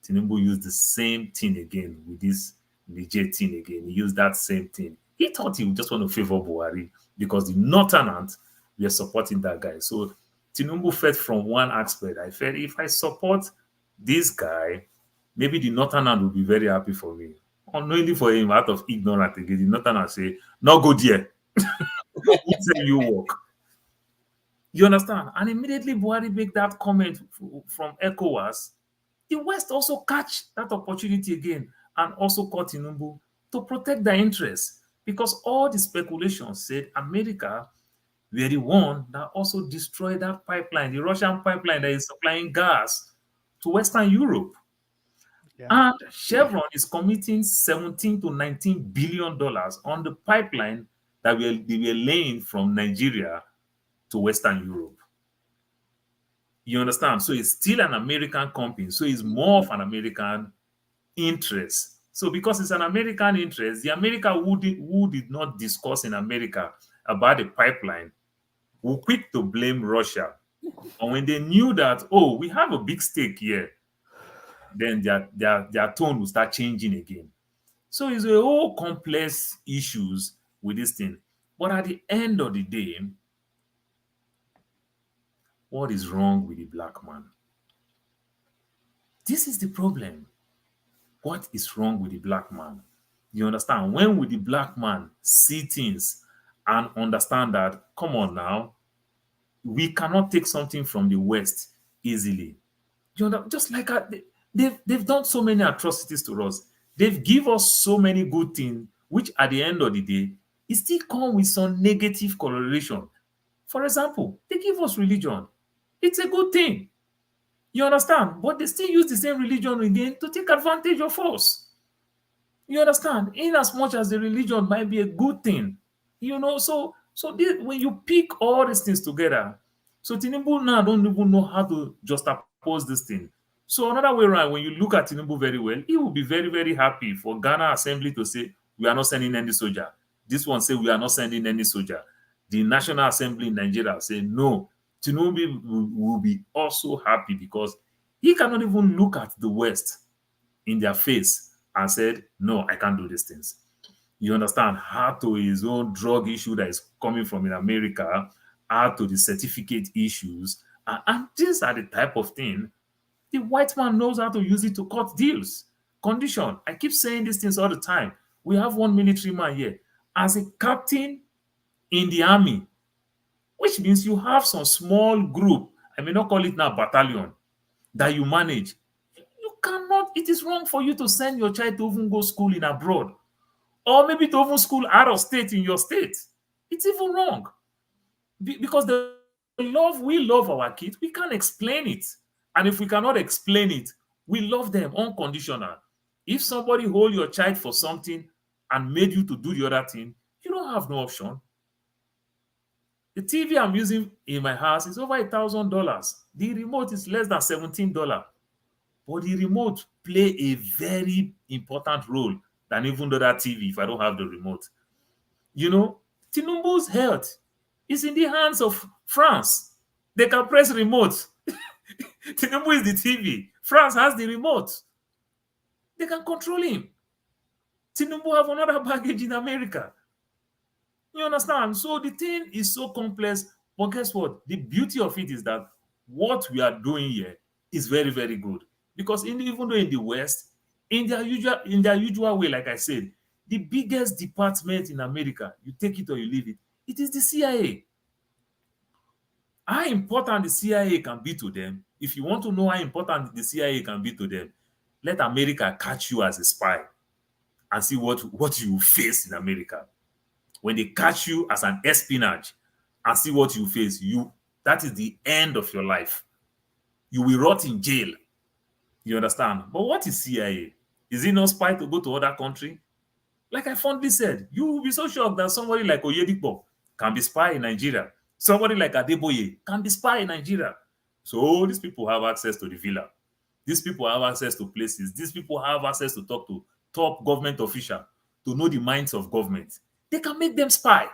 Tinubu used the same thing again with this Niger thing again. He used that same thing. He thought he would just want to favor Buhari because the Northerners were supporting that guy. So Tinubu felt from one aspect, I felt if I support this guy, maybe the Northerners will be very happy for me. Unknowingly for him, out of ignorance again, the Northerners say, no go there. Who say you walk? You understand? And immediately Buhari make that comment from ECOWAS. The West also catch that opportunity again and also call Tinubu to protect their interests, because all the speculations said America were the one that also destroyed that pipeline, the Russian pipeline that is supplying gas to Western Europe. Yeah. And Chevron is committing 17 to 19 billion dollars on the pipeline that they were laying from Nigeria to Western Europe. You understand? So it's still an American company. So it's more of an American interest. So because it's an American interest, the America who did not discuss in America about the pipeline were quick to blame Russia. And when they knew that, oh, we have a big stake here, then their tone will start changing again. So it's a whole complex issues with this thing. But at the end of the day, what is wrong with the black man? This is the problem. What is wrong with the black man? You understand? When will the black man see things and understand that, come on now, we cannot take something from the West easily. You know, just like they've done so many atrocities to us. They've given us so many good things. which at the end of the day, it still comes with some negative correlation. For example, they give us religion. It's a good thing. You understand? But they still use the same religion again to take advantage of us. You understand? In as much as the religion might be a good thing, when you pick all these things together, so Tinubu now don't even know how to juxtapose this thing. So another way around, when you look at Tinubu very well, he will be very, very happy for Ghana Assembly to say, we are not sending any soldier. This one say, we are not sending any soldier. The National Assembly in Nigeria say, no. Tinubu will be also happy because he cannot even look at the West in their face and said, no, I can't do these things. You understand? How to his own drug issue that is coming from in America, how to the certificate issues. And these are the type of thing the white man knows how to use it to cut deals. Condition. I keep saying these things all the time. We have one military man here as a captain in the army, which means you have some small group, I may not call it now battalion, that you manage. You cannot, it is wrong for you to send your child to even go school in abroad, or maybe to even school out of state in your state. It's even wrong. Because we love our kids, we can't explain it. And if we cannot explain it, we love them unconditional. If somebody hold your child for something and made you to do the other thing, you don't have no option. The TV I'm using in my house is over $1,000. The remote is less than $17. But the remote play a very important role than even the other TV if I don't have the remote. Tinubu's health is in the hands of France. They can press remote. Tinubu is the TV. France has the remote. They can control him. Tinubu have another baggage in America. You understand? So the thing is so complex. But guess what? The beauty of it is that what we are doing here is very, very good. Because even though in the West, in their usual way, like I said, the biggest department in America, you take it or you leave it, it is the CIA. How important the CIA can be to them, if you want to know how important the CIA can be to them, let America catch you as a spy and see what you face in America. When they catch you as an espionage and see what you face, that is the end of your life. You will rot in jail. You understand? But what is CIA? Is it not spy to go to other country? Like I fondly said, you will be so shocked that somebody like Oyedipo can be spy in Nigeria. Somebody like Adeboye can be spy in Nigeria. So these people have access to the villa. These people have access to places. These people have access to talk to top government officials, to know the minds of government. They can make them spy.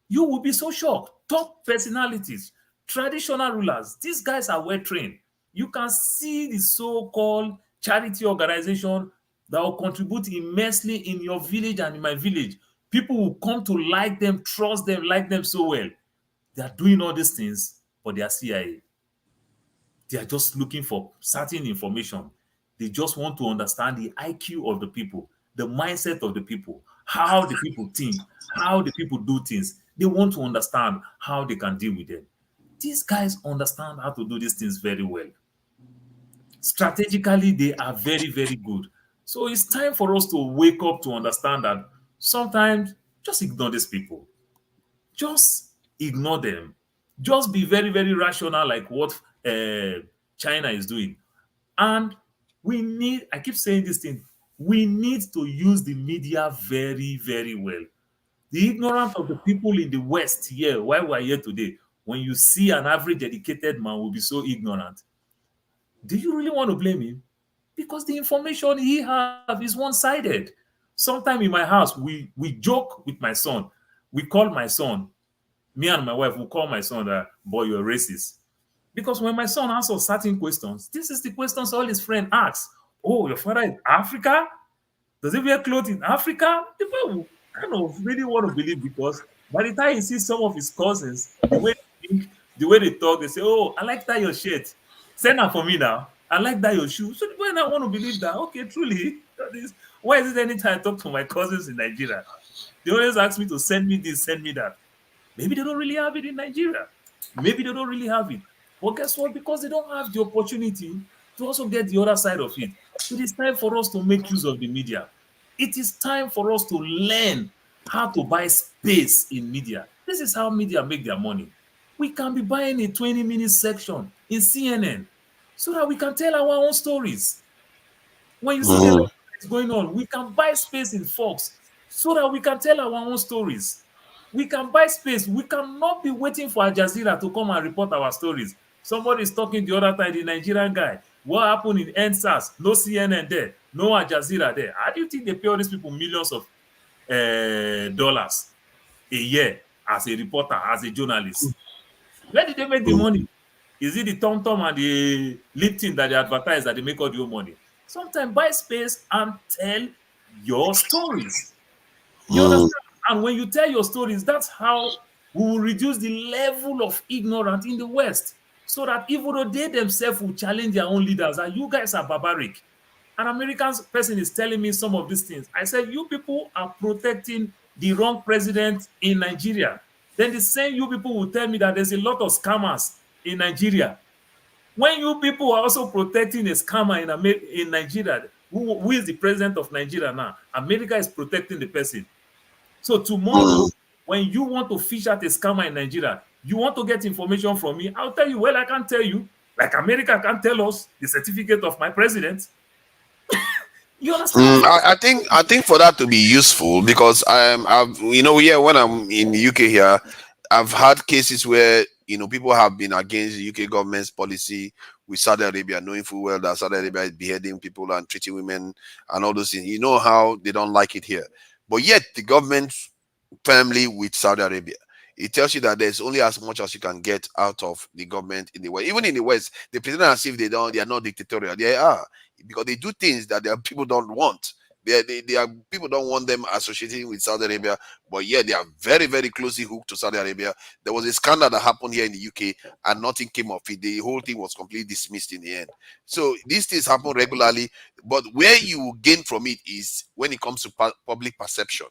You will be so shocked. Top personalities, traditional rulers, these guys are well trained. You can see the so-called charity organization that will contribute immensely in your village and in my village. People will come to like them, trust them, like them so well. They are doing all these things for their CIA. They are just looking for certain information. They just want to understand the IQ of the people, the mindset of the people, how the people think, how the people do things. They want to understand how they can deal with them. These guys understand how to do these things very well. Strategically, they are very, very good. So it's time for us to wake up to understand that sometimes just ignore these people. Just ignore them. Just be very, very rational like what China is doing. And I keep saying this thing, we need to use the media very, very well. The ignorance of the people in the West here, why we're here today, when you see an average educated man will be so ignorant, do you really want to blame him? Because the information he has is one-sided. Sometime in my house, we joke with my son. We call my son, me and my wife will call my son that, boy, you're racist. Because when my son asks certain questions, this is the questions all his friends ask. Oh, your father is Africa? Does he wear clothes in Africa? People kind of really want to believe, because by the time you see some of his cousins, the way they think, the way they talk, they say, oh, I like that your shirt. Send that for me now. I like that your shoe. So the boy now want to believe that, okay, truly, why is it anytime I talk to my cousins in Nigeria, they always ask me to send me this, send me that. Maybe they don't really have it in Nigeria. Maybe they don't really have it. But guess what? Because they don't have the opportunity to also get the other side of it. It is time for us to make use of the media. It is time for us to learn how to buy space in media. This is how media make their money. We can be buying a 20-minute section in CNN so that we can tell our own stories. When you see the election is going on, we can buy space in Fox so that we can tell our own stories. We can buy space. We cannot be waiting for Al Jazeera to come and report our stories. Somebody is talking the other time, the Nigerian guy. What happened in NSAS? No CNN there, no Al Jazeera there. How do you think they pay all these people millions of dollars a year as a reporter, as a journalist? Where did they make the money? Is it the Tom Tom and the Lipton that they advertise that they make all the money? Sometimes buy space and tell your stories. You understand? And when you tell your stories, that's how we will reduce the level of ignorance in the West. So that even though they themselves will challenge their own leaders, and you guys are barbaric. An American person is telling me some of these things. I said, you people are protecting the wrong president in Nigeria. Then the same you people will tell me that there's a lot of scammers in Nigeria. When you people are also protecting a scammer in Nigeria, who is the president of Nigeria now? America is protecting the person. So tomorrow, when you want to fish out a scammer in Nigeria, you want to get information from me, I'll tell you, well, I can't tell you. Like America can't tell us the certificate of my president. You understand?
I think for that to be useful, because when I'm in the UK here, I've had cases where people have been against the UK government's policy with Saudi Arabia, knowing full well that Saudi Arabia is beheading people and treating women and all those things. You know how they don't like it here, but yet the government firmly with Saudi Arabia. It tells you that there's only as much as you can get out of the government in the West. Even in the West, they pretend as if they are not dictatorial. They are, because they do things that their people don't want. People don't want them associating with Saudi Arabia, but yeah, they are very, very closely hooked to Saudi Arabia. There was a scandal that happened here in the UK, and nothing came of it. The whole thing was completely dismissed in the end. So these things happen regularly, but where you gain from it is when it comes to public perception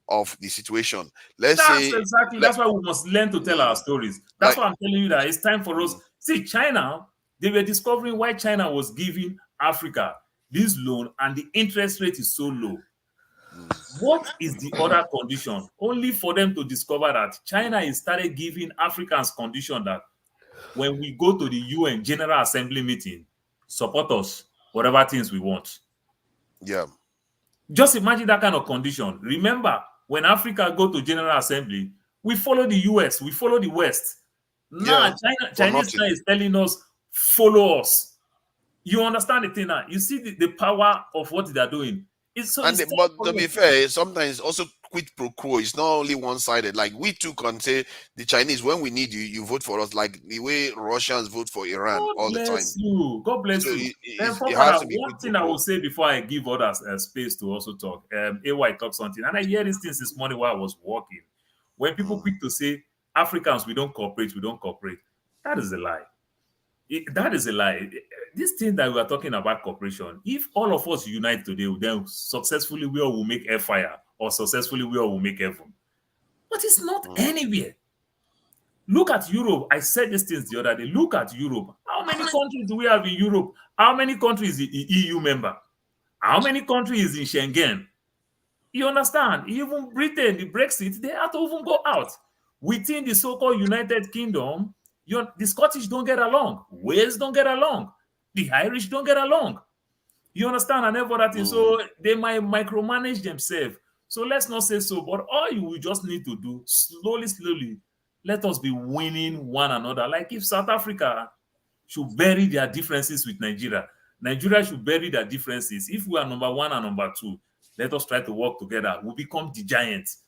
of the situation. That's
why we must learn to tell our stories. That's why I'm telling you that it's time for us. See, China, they were discovering why China was giving Africa this loan and the interest rate is so low. What is the other condition? Only for them to discover that China is started giving Africans condition that when we go to the UN General Assembly meeting, support us, whatever things we want.
Yeah.
Just imagine that kind of condition. Remember, when Africa go to General Assembly, we follow the US, we follow the West. Now, Chinese is telling us, follow us. You understand the thing now? You see the power of what they're doing.
But to be fair, sometimes also quid pro quo. It's not only one-sided. Like we too can say the Chinese, when we need you, you vote for us. Like the way Russians vote for Iran all the time.
God bless you. One thing I will say before I give others space to also talk. AY talk something, and I hear these things this morning while I was walking. When people quick to say Africans, we don't cooperate, that is a lie. That is a lie. This thing that we are talking about cooperation, if all of us unite today, then successfully we all will make air fire, or successfully we all will make heaven. But it's not anywhere. Look at Europe. I said these things the other day. Look at Europe. How many countries do we have in Europe? How many countries is the EU member? How many countries is in Schengen? You understand? Even Britain, the Brexit, they have to even go out. Within the so-called United Kingdom, the Scottish don't get along. Wales don't get along. The Irish don't get along. You understand? And every other thing. So they might micromanage themselves. So let's not say so. But all you will just need to do, slowly, let us be winning one another. Like if South Africa should bury their differences with Nigeria, Nigeria should bury their differences. If we are number one and number two, let us try to work together. We become the giants.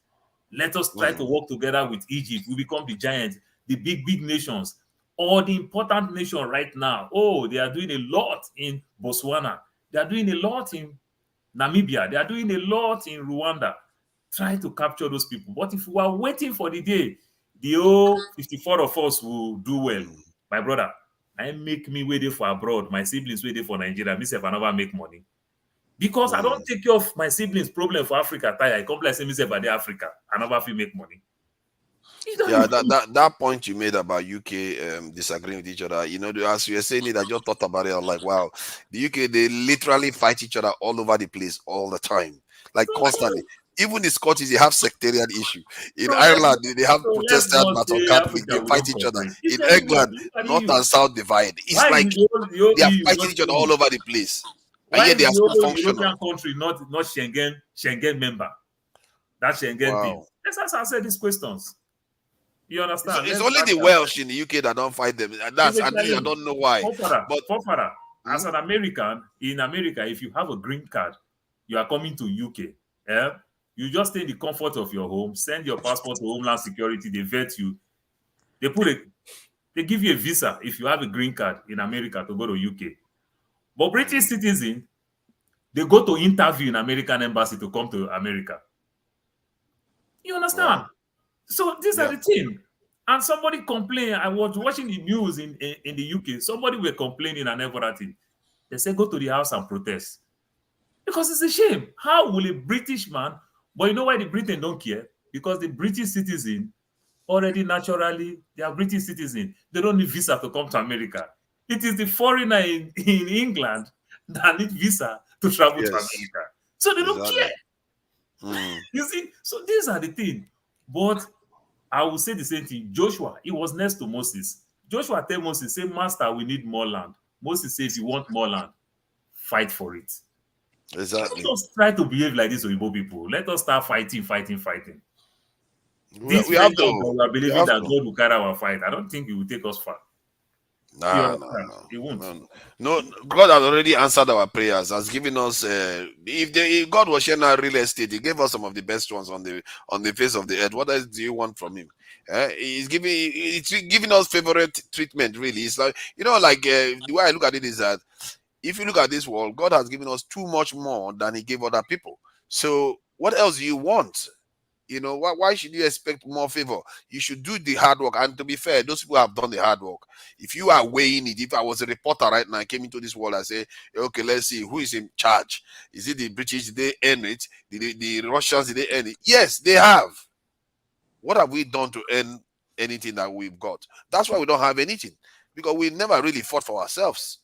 Let us try to work together with Egypt. We become the giants. The big nations, or the important nation right now. Oh, they are doing a lot in Botswana. They are doing a lot in Namibia. They are doing a lot in Rwanda. Try to capture those people. But if we are waiting for the day, the whole 54 of us will do well. My brother, I make me wait for abroad. My siblings wait for Nigeria. Myself, I never make money. Because I don't take care of my siblings' problem for Africa. I come like say myself by the Africa. I never feel make money.
Yeah, that point you made about UK disagreeing with each other, you know, as you were saying it, I just thought about it. I'm like, wow, the UK, they literally fight each other all over the place all the time, like constantly. Even the Scottish, they have sectarian issue. In Ireland, they have
let's
Protestant
not
but on
say
Catholic. They
Africa we
fight
don't
each other.
cooperate. It's
In
everywhere.
England,
Look at
North
EU.
and South divide. It's
Why
like
is the whole
they are
EU
fighting
not
each other
EU?
all over the place, and
Why
yet
is
they are
the
still
whole
functional.
European country not Schengen member? That Schengen thing.
Wow.
Let's answer these questions. You understand?
It's
Let's
only the
start
Welsh in the UK that don't fight them. And that's, at least I don't know why.
Fofara, as an American, in America, if you have a green card, you are coming to UK. Yeah? You just stay in the comfort of your home, send your passport to Homeland Security, they vet you. They give you a visa if you have a green card in America to go to UK. But British citizens, they go to interview in American embassy to come to America. You understand?
Wow.
So these are the things. And somebody complained. I was watching the news in the UK. Somebody were complaining and everything. They said, go to the house and protest. Because it's a shame. How will a British man, but you know why the Britain don't care? Because the British citizen already naturally, they are British citizen. They don't need visa to come to America. It is the foreigner in England that need visa to travel to America. So they don't care. You see? So these are the things. But I will say the same thing. Joshua, he was next to Moses. Joshua tell Moses, say, Master, we need more land. Moses says, if you want more land, fight for it.
Exactly.
Let us try to behave like this Oyibo people. Let us start fighting.
We have to.
We are believing that God will carry our fight. I don't think He will take us far.
No.
He won't.
No, God has already answered our prayers. Has given us. If God was sharing our real estate, He gave us some of the best ones on the face of the earth. What else do you want from Him? He's giving us favorite treatment. Really, it's like, you know, like the way I look at it is that if you look at this world, God has given us too much more than He gave other people. So what else do you want? You know, why should you expect more favor? You should do the hard work. And to be fair, those people have done the hard work. If you are weighing it, if I was a reporter right now, I came into this world, I say, okay, let's see who is in charge. Is it the British? Did they earn it? Did the Russians, did they earn it? Yes, they have. What have we done to earn anything that we've got? That's why we don't have anything. Because we never really fought for ourselves.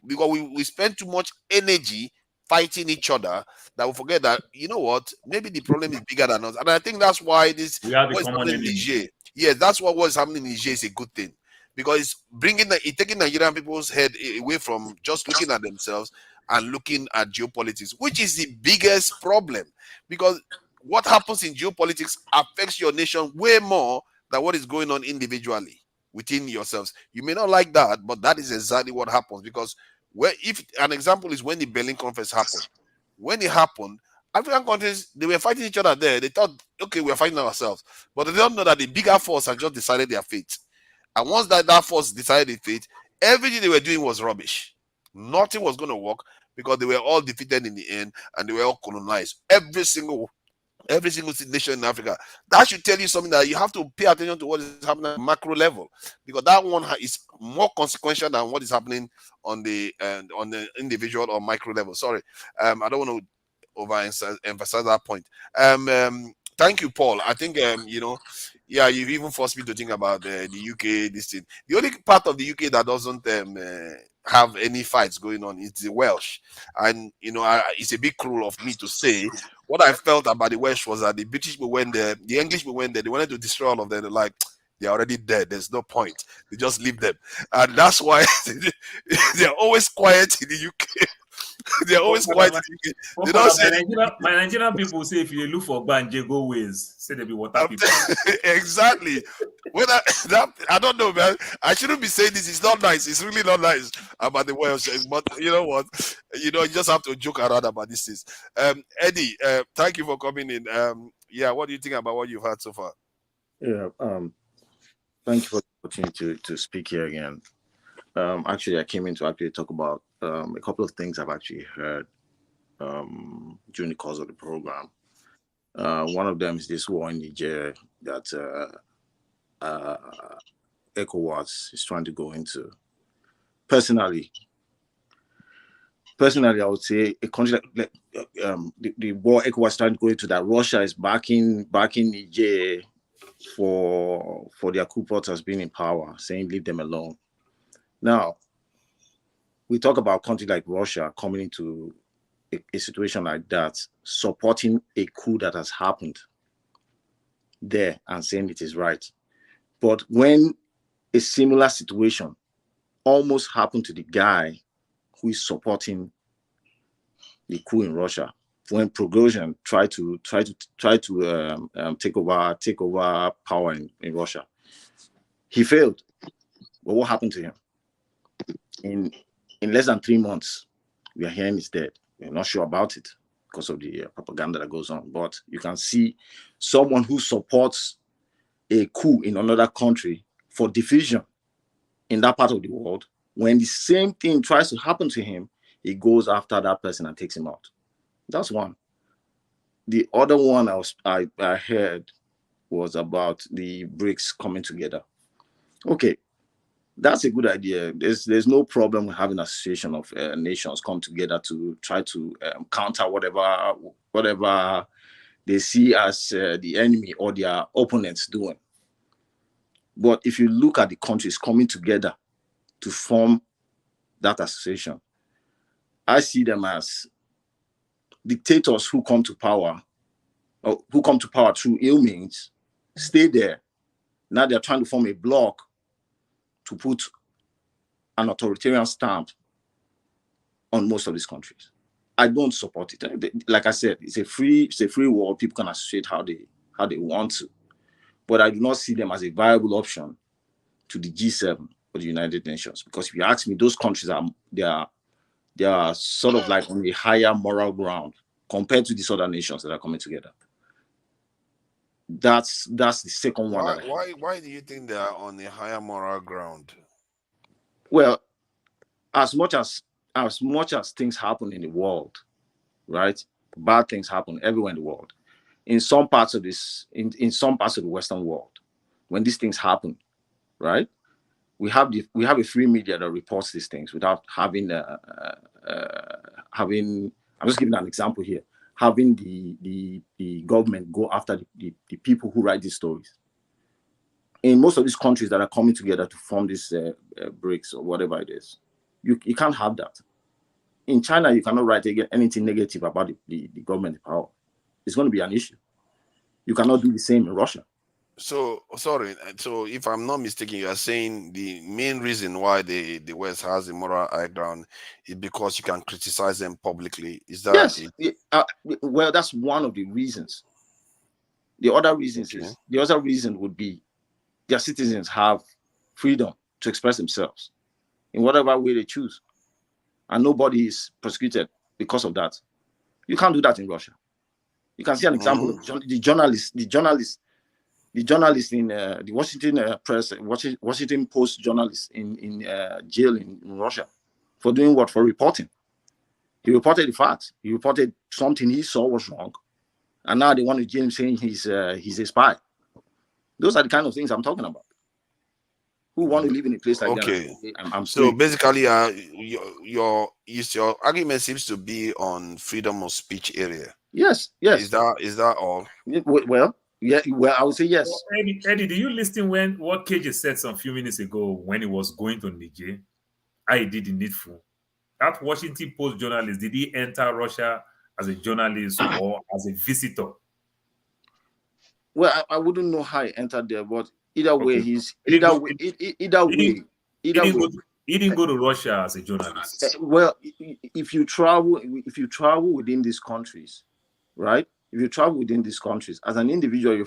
Because we spend too much energy fighting each other that we forget that, you know what, maybe the problem is bigger than us. And I think that's why what's happening in Niger. Yes, that's what's happening in Niger is a good thing. Because it's taking Nigerian people's head away from just looking at themselves and looking at geopolitics, which is the biggest problem. Because what happens in geopolitics affects your nation way more than what is going on individually within yourselves. You may not like that, but that is exactly what happens. Because if an example is when the Berlin Conference happened. When it happened, African countries, they were fighting each other there. They thought, okay, we're fighting ourselves. But they don't know that the bigger force had just decided their fate. And once that force decided their fate, everything they were doing was rubbish. Nothing was going to work because they were all defeated in the end and they were all colonized. Every single nation in Africa. That should tell you something, that you have to pay attention to what is happening at macro level, because that one is more consequential than what is happening on the individual or micro level. Sorry, I don't want to overemphasize that point. Thank you, Paul. I think you've even forced me to think about the UK. This thing. The only part of the UK that doesn't have any fights going on is the Welsh, and it's a bit cruel of me to say. What I felt about the Welsh was that the British people went there, the English people went there, they wanted to destroy all of them. They're like, they're already dead. There's no point. They just leave them. And that's why they're always quiet in the UK. They're always quiet in the UK. They don't say
my Nigerian people say if you look for Banje, go ways. Say they be water people.
Exactly. I don't know, man. I shouldn't be saying this. It's not nice. It's really not nice about the Welsh. But you know what? You just have to joke around about these things. Eddie, thank you for coming in. What do you think about what you've heard so far?
Yeah. Thank you for the opportunity to speak here again. Actually, I came in to actually talk about a couple of things I've actually heard during the course of the program. One of them is this war in Niger that ECOWAS is trying to go into. Personally, I would say a country like the war ECOWAS is trying to go into, that Russia is backing Niger for their coup plotters being in power, saying leave them alone. Now, we talk about countries like Russia coming into a situation like that, supporting a coup that has happened there and saying it is right. But when a similar situation almost happened to the guy who is supporting the coup in Russia, when Prigozhin tried to take over power in Russia, he failed. But what happened to him? In less than 3 months, we are hearing he's dead. We're not sure about it because of the propaganda that goes on. But you can see someone who supports a coup in another country for division in that part of the world, when the same thing tries to happen to him, he goes after that person and takes him out. That's one. The other one I heard was about the BRICS coming together. Okay, that's a good idea. There's no problem with having an association of nations come together to try to counter whatever they see as the enemy or their opponents doing. But if you look at the countries coming together to form that association, I see them as dictators who come to power, or who come to power through ill means, stay there. Now they're trying to form a bloc to put an authoritarian stamp on most of these countries. I don't support it. Like I said, it's a free world. People can associate how they want to, but I do not see them as a viable option to the G7 or the United Nations. Because if you ask me, those countries they are sort of like on a higher moral ground compared to these other nations that are coming together. That's the second one.
Why do you think they are on a higher moral ground?
Well, as much as things happen in the world, right? Bad things happen everywhere in the world. In some parts of some parts of the Western world, when these things happen, right? We have a free media that reports these things without having I'm just giving an example here. Having the government go after the people who write these stories. In most of these countries that are coming together to form this BRICS or whatever it is, you can't have that. In China, you cannot write anything negative about the government in power. It's going to be an issue. You cannot do the same in Russia.
So, sorry. So, if I'm not mistaken, you are saying the main reason why the West has a moral high ground is because you can criticize them publicly. Is that
yes?
it?
Well, that's one of the reasons. The other reason would be their citizens have freedom to express themselves in whatever way they choose, and nobody is persecuted because of that. You can't do that in Russia. You can see an example of the journalists in the Washington Post journalist in jail in Russia for doing what? For reporting. He reported the facts. He reported something he saw was wrong, and now they want to jail him saying he's a spy. Those are the kind of things I'm talking about. Who want to live in a place like that? I'm
so basically, your argument seems to be on freedom of speech area.
Yes.
Is that all?
Well, yeah. Well, I would say yes.
Well, Eddie, do you listen when what KJ said some few minutes ago when he was going to Niger? I did the needful. That Washington Post journalist, did he enter Russia as a journalist or as a visitor?
Well, I wouldn't know how he entered there, but either way,
He didn't go to Russia as a journalist.
Well, if you travel within these countries, right? If you travel within these countries as an individual, you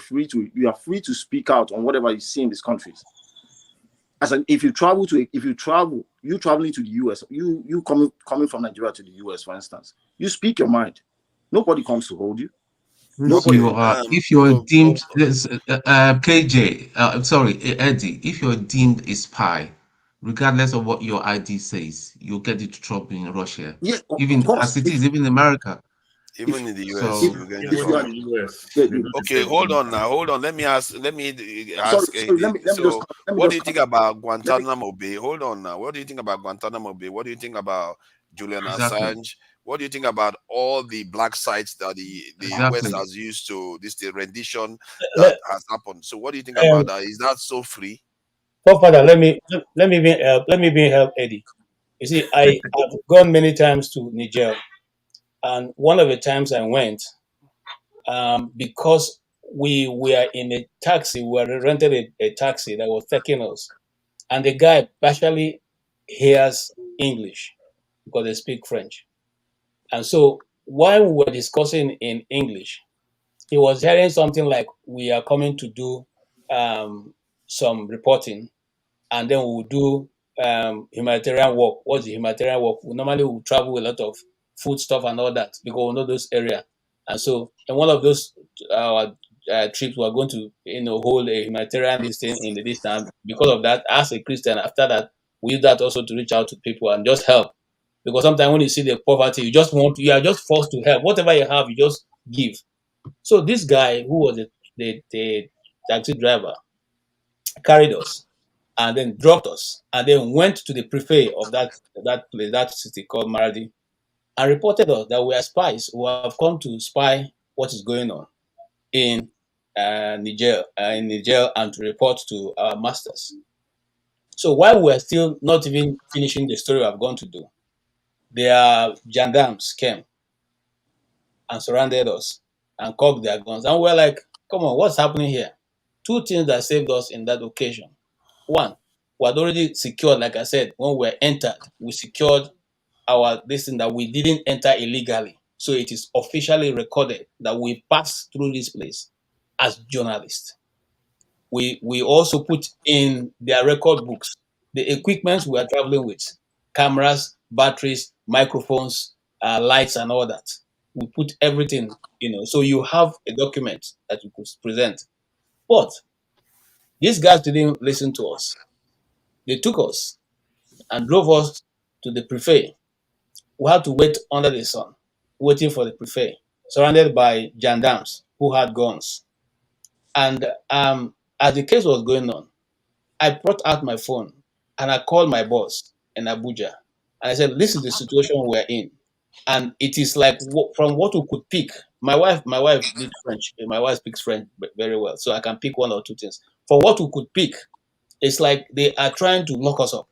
are free to speak out on whatever you see in these countries. If you traveling to the US, you coming from Nigeria to the US, for instance, you speak your mind. Nobody comes to hold you.
If you are deemed KJ, I'm sorry, Eddie, if you're deemed a spy, regardless of what your ID says, you'll get into trouble in Russia.
Yeah,
even as it is, even in America.
Even in the US, okay, hold on. Let me ask. What do you think about Guantanamo Bay? Hold on now. What do you think about Guantanamo Bay? What do you think about Julian Assange? What do you think about all the black sites that the West has used to this the rendition that has happened? So what do you think about that? Is that so free?
Father, let me be help Eddie. You see, I have gone many times to Niger, and one of the times I went, because we were in a taxi, we rented a taxi that was taking us, and the guy partially hears English because they speak French. And so while we were discussing in English, he was hearing something like, we are coming to do some reporting, and then we'll do humanitarian work. What's the humanitarian work? We normally will travel a lot of food stuff and all that because we know those areas. And so in one of those trips, we're going to hold a humanitarian listing in the distance. Because of that, as a Christian, after that, we use that also to reach out to people and just help. Because sometimes when you see the poverty, you are just forced to help. Whatever you have, you just give. So this guy who was the taxi driver carried us and then dropped us and then went to the prefect of that place, that city called Maradi, and reported us that we are spies who have come to spy what is going on in Niger, and to report to our masters. So while we are still not even finishing the story we have gone to do, their gendarmes came and surrounded us and cocked their guns. And we're like, come on, what's happening here? Two things that saved us in that occasion. One, we had already secured, like I said, when we entered, we secured this thing that we didn't enter illegally. So it is officially recorded that we passed through this place as journalists. We also put in their record books the equipment we are traveling with, cameras, batteries, microphones, lights, and all that. We put everything, so you have a document that you could present. But these guys didn't listen to us. They took us and drove us to the prefect. We had to wait under the sun, waiting for the prefect, surrounded by gendarmes who had guns. And as the case was going on, I brought out my phone and I called my boss in Abuja. And I said, this is the situation we're in. And it is like from what we could pick. My wife did French. My wife speaks French very well, so I can pick one or two things. For what we could pick, it's like they are trying to lock us up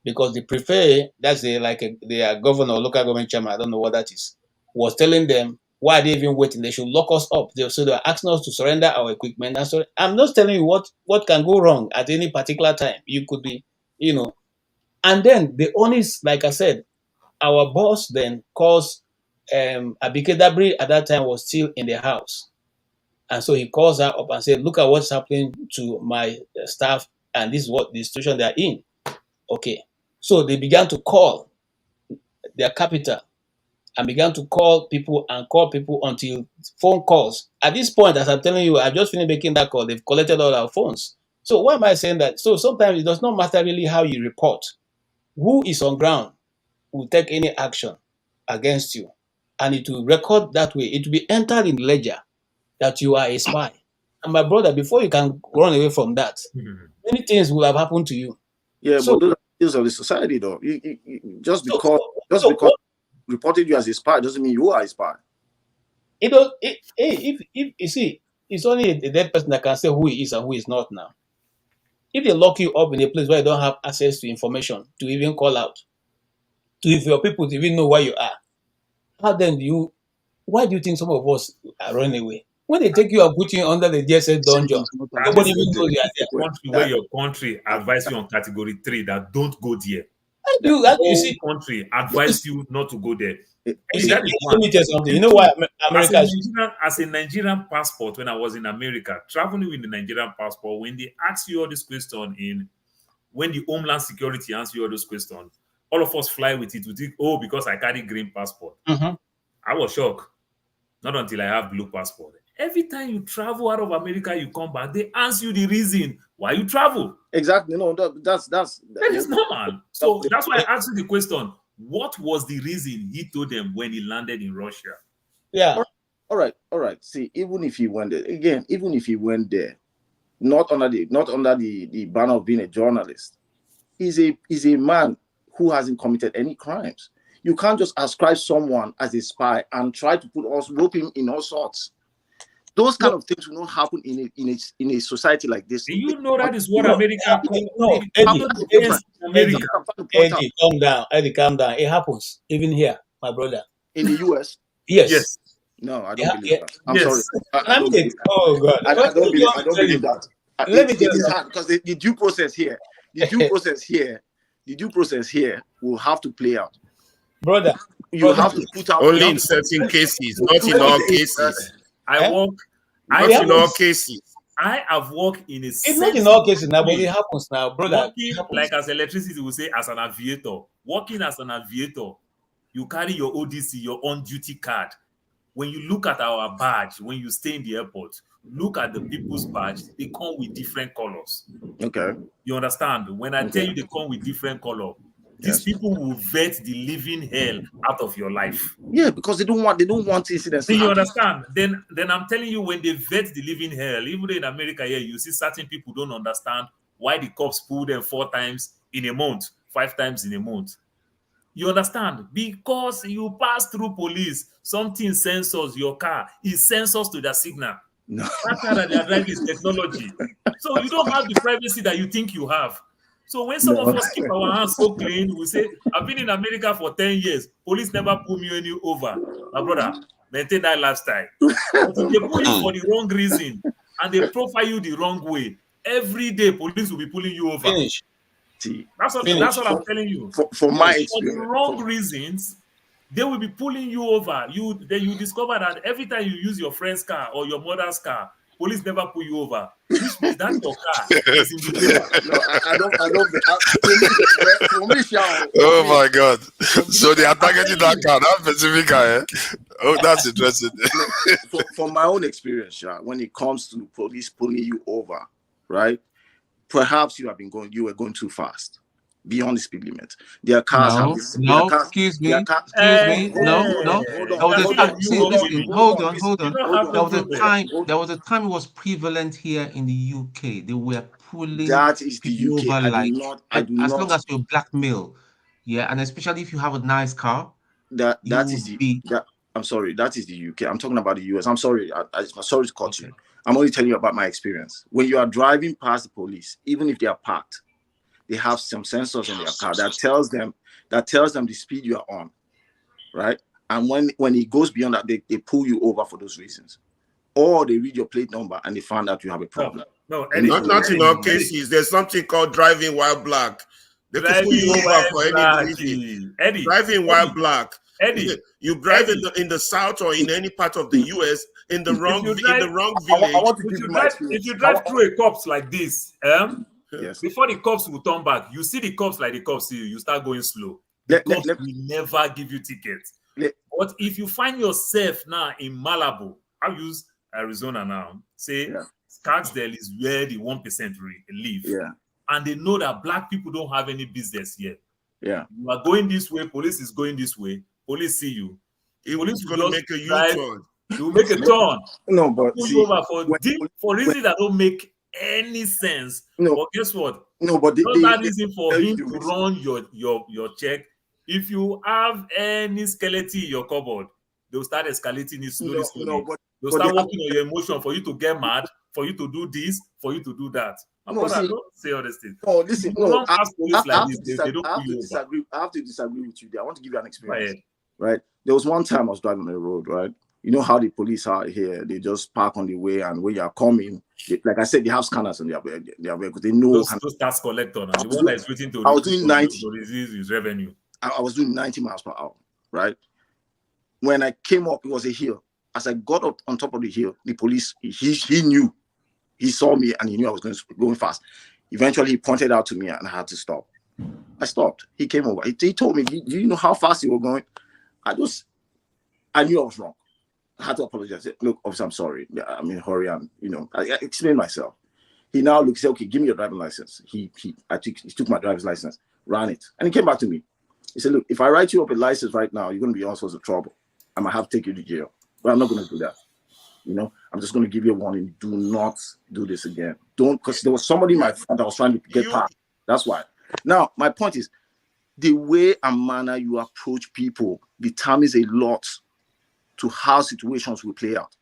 because the prefect, that's the governor, local government chairman, I don't know what that is, was telling them why are they even waiting? They should lock us up. So they're asking us to surrender our equipment. And so I'm not telling you what can go wrong at any particular time. You could be, and then the honest, like I said, our boss then calls Abike Dabri at that time was still in the house. And so he calls her up and said, look at what's happening to my staff, and this is what the situation they're in. Okay. So they began to call their capital and began to call people until phone calls. At this point, as I'm telling you, I just finished making that call. They've collected all our phones. So why am I saying that? So sometimes it does not matter really how you report. Who is on ground will take any action against you. And it will record that way. It will be entered in ledger that you are a spy. And my brother, before you can run away from that, many things will have happened to you.
Yeah, but those are things of the society, though. Just because reported you as a spy doesn't mean you are a spy.
If you see, it's only a dead person that can say who he is and who is not now. If they lock you up in a place where you don't have access to information to even call out, to if your people to even know where you are, why do you think some of us are running away? When they take you and put you under the DSS dungeon, nobody even knows you are there.
Country where your country advise you on category 3 that don't go there.
You see,
country advise you not to go there.
Let me tell you something. You know why America
as a Nigerian passport, when I was in America, traveling with the Nigerian passport, when they ask you all this question when the Homeland Security answer you all those questions, all of us fly with it. We think, because I carry green passport. I was shocked. Not until I have blue passport. Every time you travel out of America, you come back, they ask you the reason why you travel.
Exactly. No, that
is normal. So that's why I asked you the question. What was the reason he told them when he landed in Russia?
Yeah.
All right. See, even if he went there, not under the banner of being a journalist, he's a man who hasn't committed any crimes. You can't just ascribe someone as a spy and try to put us rope him in all sorts. Those kind of things will not happen in a society like this.
Do you know that is what
No,
America
no, Eddie, calm down. Eddie, calm down. It happens even here, my brother.
In the US?
Yes.
No, I don't believe that. I'm sorry.
I mean, oh God.
I don't believe that.
Let me tell you
it's hard because the due process here, the due process here will have to play out.
Brother,
you have to put out
only in certain cases, not in all cases.
Not
in all cases.
I have worked in a
It's not in all cases now, but it happens now, brother.
Working like as electricity will say, as an aviator. Working as an aviator, you carry your ODC, your on-duty card. When you look at our badge, when you stay in the airport, look at the people's badge. They come with different colors.
Okay.
You understand? When I tell you they come with different color, these people will vet the living hell out of your life.
Yeah, because they don't want incidents.
Do you understand? Then I'm telling you, when they vet the living hell, even in America here, you see certain people don't understand why the cops pull them 4 times in a month, 5 times in a month. You understand? Because you pass through police, something sensors your car. It sensors to the signal.
No.
That car that they are driving is technology. So you don't have the privacy that you think you have. So when some of us keep our hands so clean, we say, I've been in America for 10 years. Police never pull me any over. My brother, maintain that lifestyle. But if they pull you for the wrong reason and they profile you the wrong way, every day police will be pulling you over.
Finish.
That's what I'm telling you.
For my
For
experience.
the wrong reasons, they will be pulling you over. Then you discover that every time you use your friend's car or your mother's car, police never pull you over. Which means that your car is in the paper.
No, I don't.
Oh my God! So they are targeting that car, that specific car. Eh? Oh, that's interesting.
For my own experience, when it comes to police pulling you over, right? Perhaps you were going too fast, beyond the speed limit. Their cars
excuse me. Hold on. There was a time it was prevalent here in the UK. They were pulling
that is the UK.
over
I do not.
As long as you're blackmail, yeah, and especially if you have a nice car.
I'm sorry, that is the UK. I'm talking about the US. I'm sorry. I'm sorry to cut you. I'm only telling you about my experience. When you are driving past the police, even if they are parked, they have some sensors in their car that tells them the speed you are on, right? And when it goes beyond that, they pull you over for those reasons, or they read your plate number and they find out you have a problem.
No,
not in all cases. There's something called driving while black. They could pull you over for any reason. Driving while black.
Eddie,
you drive in the south or in any part of the US in the wrong village.
If you drive through a cops like this,
yes.
Before the cops will turn back, you see the cops like the cops see you, you start going slow. The cops will never give you tickets. But if you find yourself now in Malibu, I'll use Arizona now, say Scottsdale is where the 1% live.
Yeah.
And they know that black people don't have any business here.
Yeah.
You are going this way, police is going this way. Police see you. Police
going to make a U-turn.
You will make a turn.
No, but
pull you over for reasons that don't make any sense.
No.
But guess what?
No, but
that reason for him to run your check. If you have any skeleton in your cupboard, they'll start escalating it slowly. They'll start working on your emotion for you to get mad, for you to do this, for you to do that. Don't say all these things.
No, listen. No, I have to disagree with you there. I want to give you an experience. Right? There was one time I was driving on the road, right? You know how the police are here. They just park on the way, and when you are coming, like I said, they have scanners on their vehicles. They know
those tax collector. The one that is waiting to
I was doing 90
to receive his revenue.
I was doing 90 miles per hour, right? When I came up, it was a hill. As I got up on top of the hill, the police, he knew. He saw me and he knew I was going fast. Eventually, he pointed out to me and I had to stop. I stopped. He came over. He told me, do you know how fast you were going? I knew I was wrong. I had to apologize. Look, officer, I'm sorry. I'm in a hurry. And, I explained myself. He now looked, said, okay, give me your driving license. He took my driver's license, ran it. And he came back to me. He said, look, if I write you up a license right now, you're going to be in all sorts of trouble. I might have to take you to jail. But I'm not going to do that. I'm just going to give you a warning. Do not do this again. Don't, because there was somebody in my front that was trying to get past. That's why. Now, my point is, the way and manner you approach people determines a lot to how situations will play out.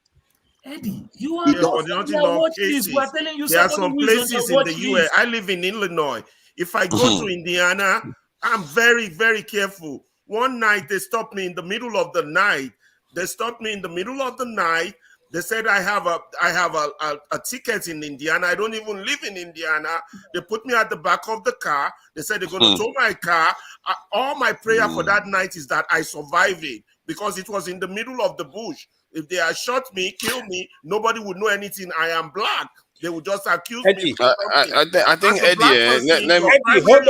Eddie, you are
Yeah,
not
but not
on your
enough
watch list. We are
cases.
telling you
There are
somebody
some
who is on your
places in
watch
the US.
list.
I live in Illinois. If I go to Indiana, I'm very, very careful. One night they stopped me in the middle of the night. They stopped me in the middle of the night. They said I have a ticket in Indiana. I don't even live in Indiana. They put me at the back of the car. They said they're going to tow my car. All my prayer for that night is that I survive it, because it was in the middle of the bush. If they had shot me, killed me, nobody would know anything. I am black. They would just accuse me for something.
I think
As a black
Eddie,
person,
let
your
me
primary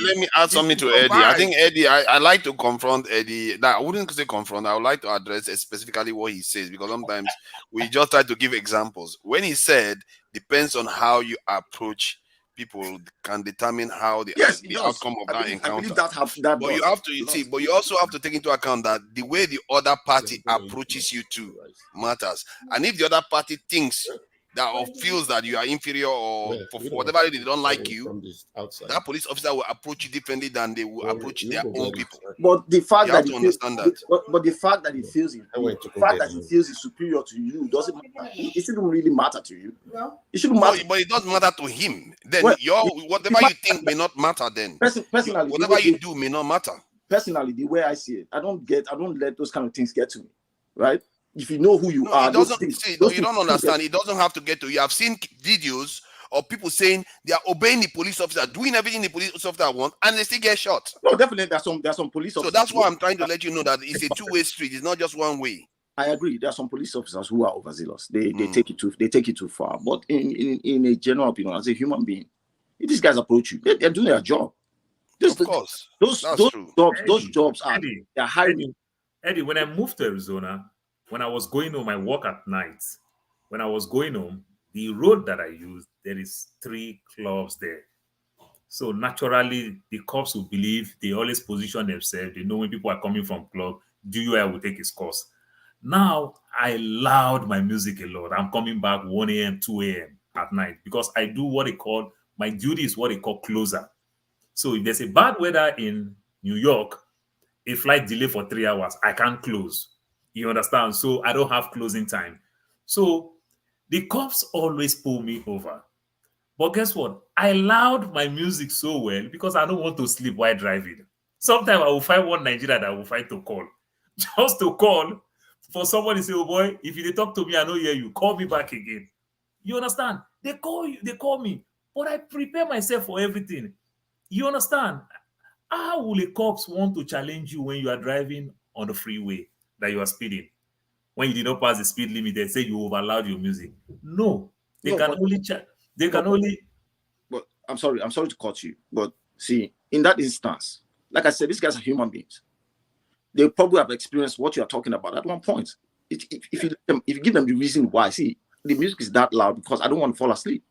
let me add
objective is
something
to
to Eddie. I
survive.
think Eddie, I like to confront Eddie. Now, I wouldn't say confront. I would like to address specifically what he says, because sometimes we just try to give examples. When he said, depends on how you approach people can determine how the outcome of that encounter.
I believe that
But you have to see, but you also have to take into account that the way the other party approaches you too matters. And if the other party thinks that or feels that you are inferior, or for whatever reason they don't like you, that police officer will approach you differently than they will approach their own people.
But the fact
You
that
have to understand that.
but the fact that he feels it, the fact that he feels is superior to you doesn't matter. It shouldn't really matter to you. It shouldn't matter.
But it doesn't matter to him. Then
Well,
whatever you think may not matter. Then
personally,
whatever you do may not matter.
Personally, the way I see it, I don't let those kind of things get to me, right? If you know who you are,
it doesn't. You don't understand. It doesn't have to get to you. I've seen videos of people saying they are obeying the police officer, doing everything the police officer wants, and they still get shot.
No, definitely there's some police officers.
So that's why I'm trying to let you know that it's a two-way street. It's not just one way.
I agree. There are some police officers who are overzealous. They take it too far. But in a general opinion, as a human being, if these guys approach you, they're doing their job.
Of course,
those jobs are they're hiring.
Eddie, when I moved to Arizona, when I was going home, I work at night. When I was going home, the road that I used, there is 3 clubs there. So naturally, the cops will believe, they always position themselves. They know when people are coming from club, DUI will take his course. Now, I loud my music a lot. I'm coming back 1 a.m., 2 a.m. at night, because I do what they call, my duty is what they call closer. So if there's a bad weather in New York, a flight delay for 3 hours, I can't close. You understand? So I don't have closing time. So the cops always pull me over. But guess what? I loud my music so well because I don't want to sleep while driving. Sometimes I will find one Nigerian that I will find to call. Just to call for somebody to say, oh boy, if you talk to me, I don't hear you. Call me back again. You understand? They call you, they call me. But I prepare myself for everything. You understand? How will the cops want to challenge you when you are driving on the freeway that you are speeding? When you did not pass the speed limit, they say you overloud your music. No, they can only.
But I'm sorry to cut you. But see, in that instance, like I said, these guys are human beings. They probably have experienced what you are talking about at one point. If you give them the reason why, see, the music is that loud because I don't want to fall asleep,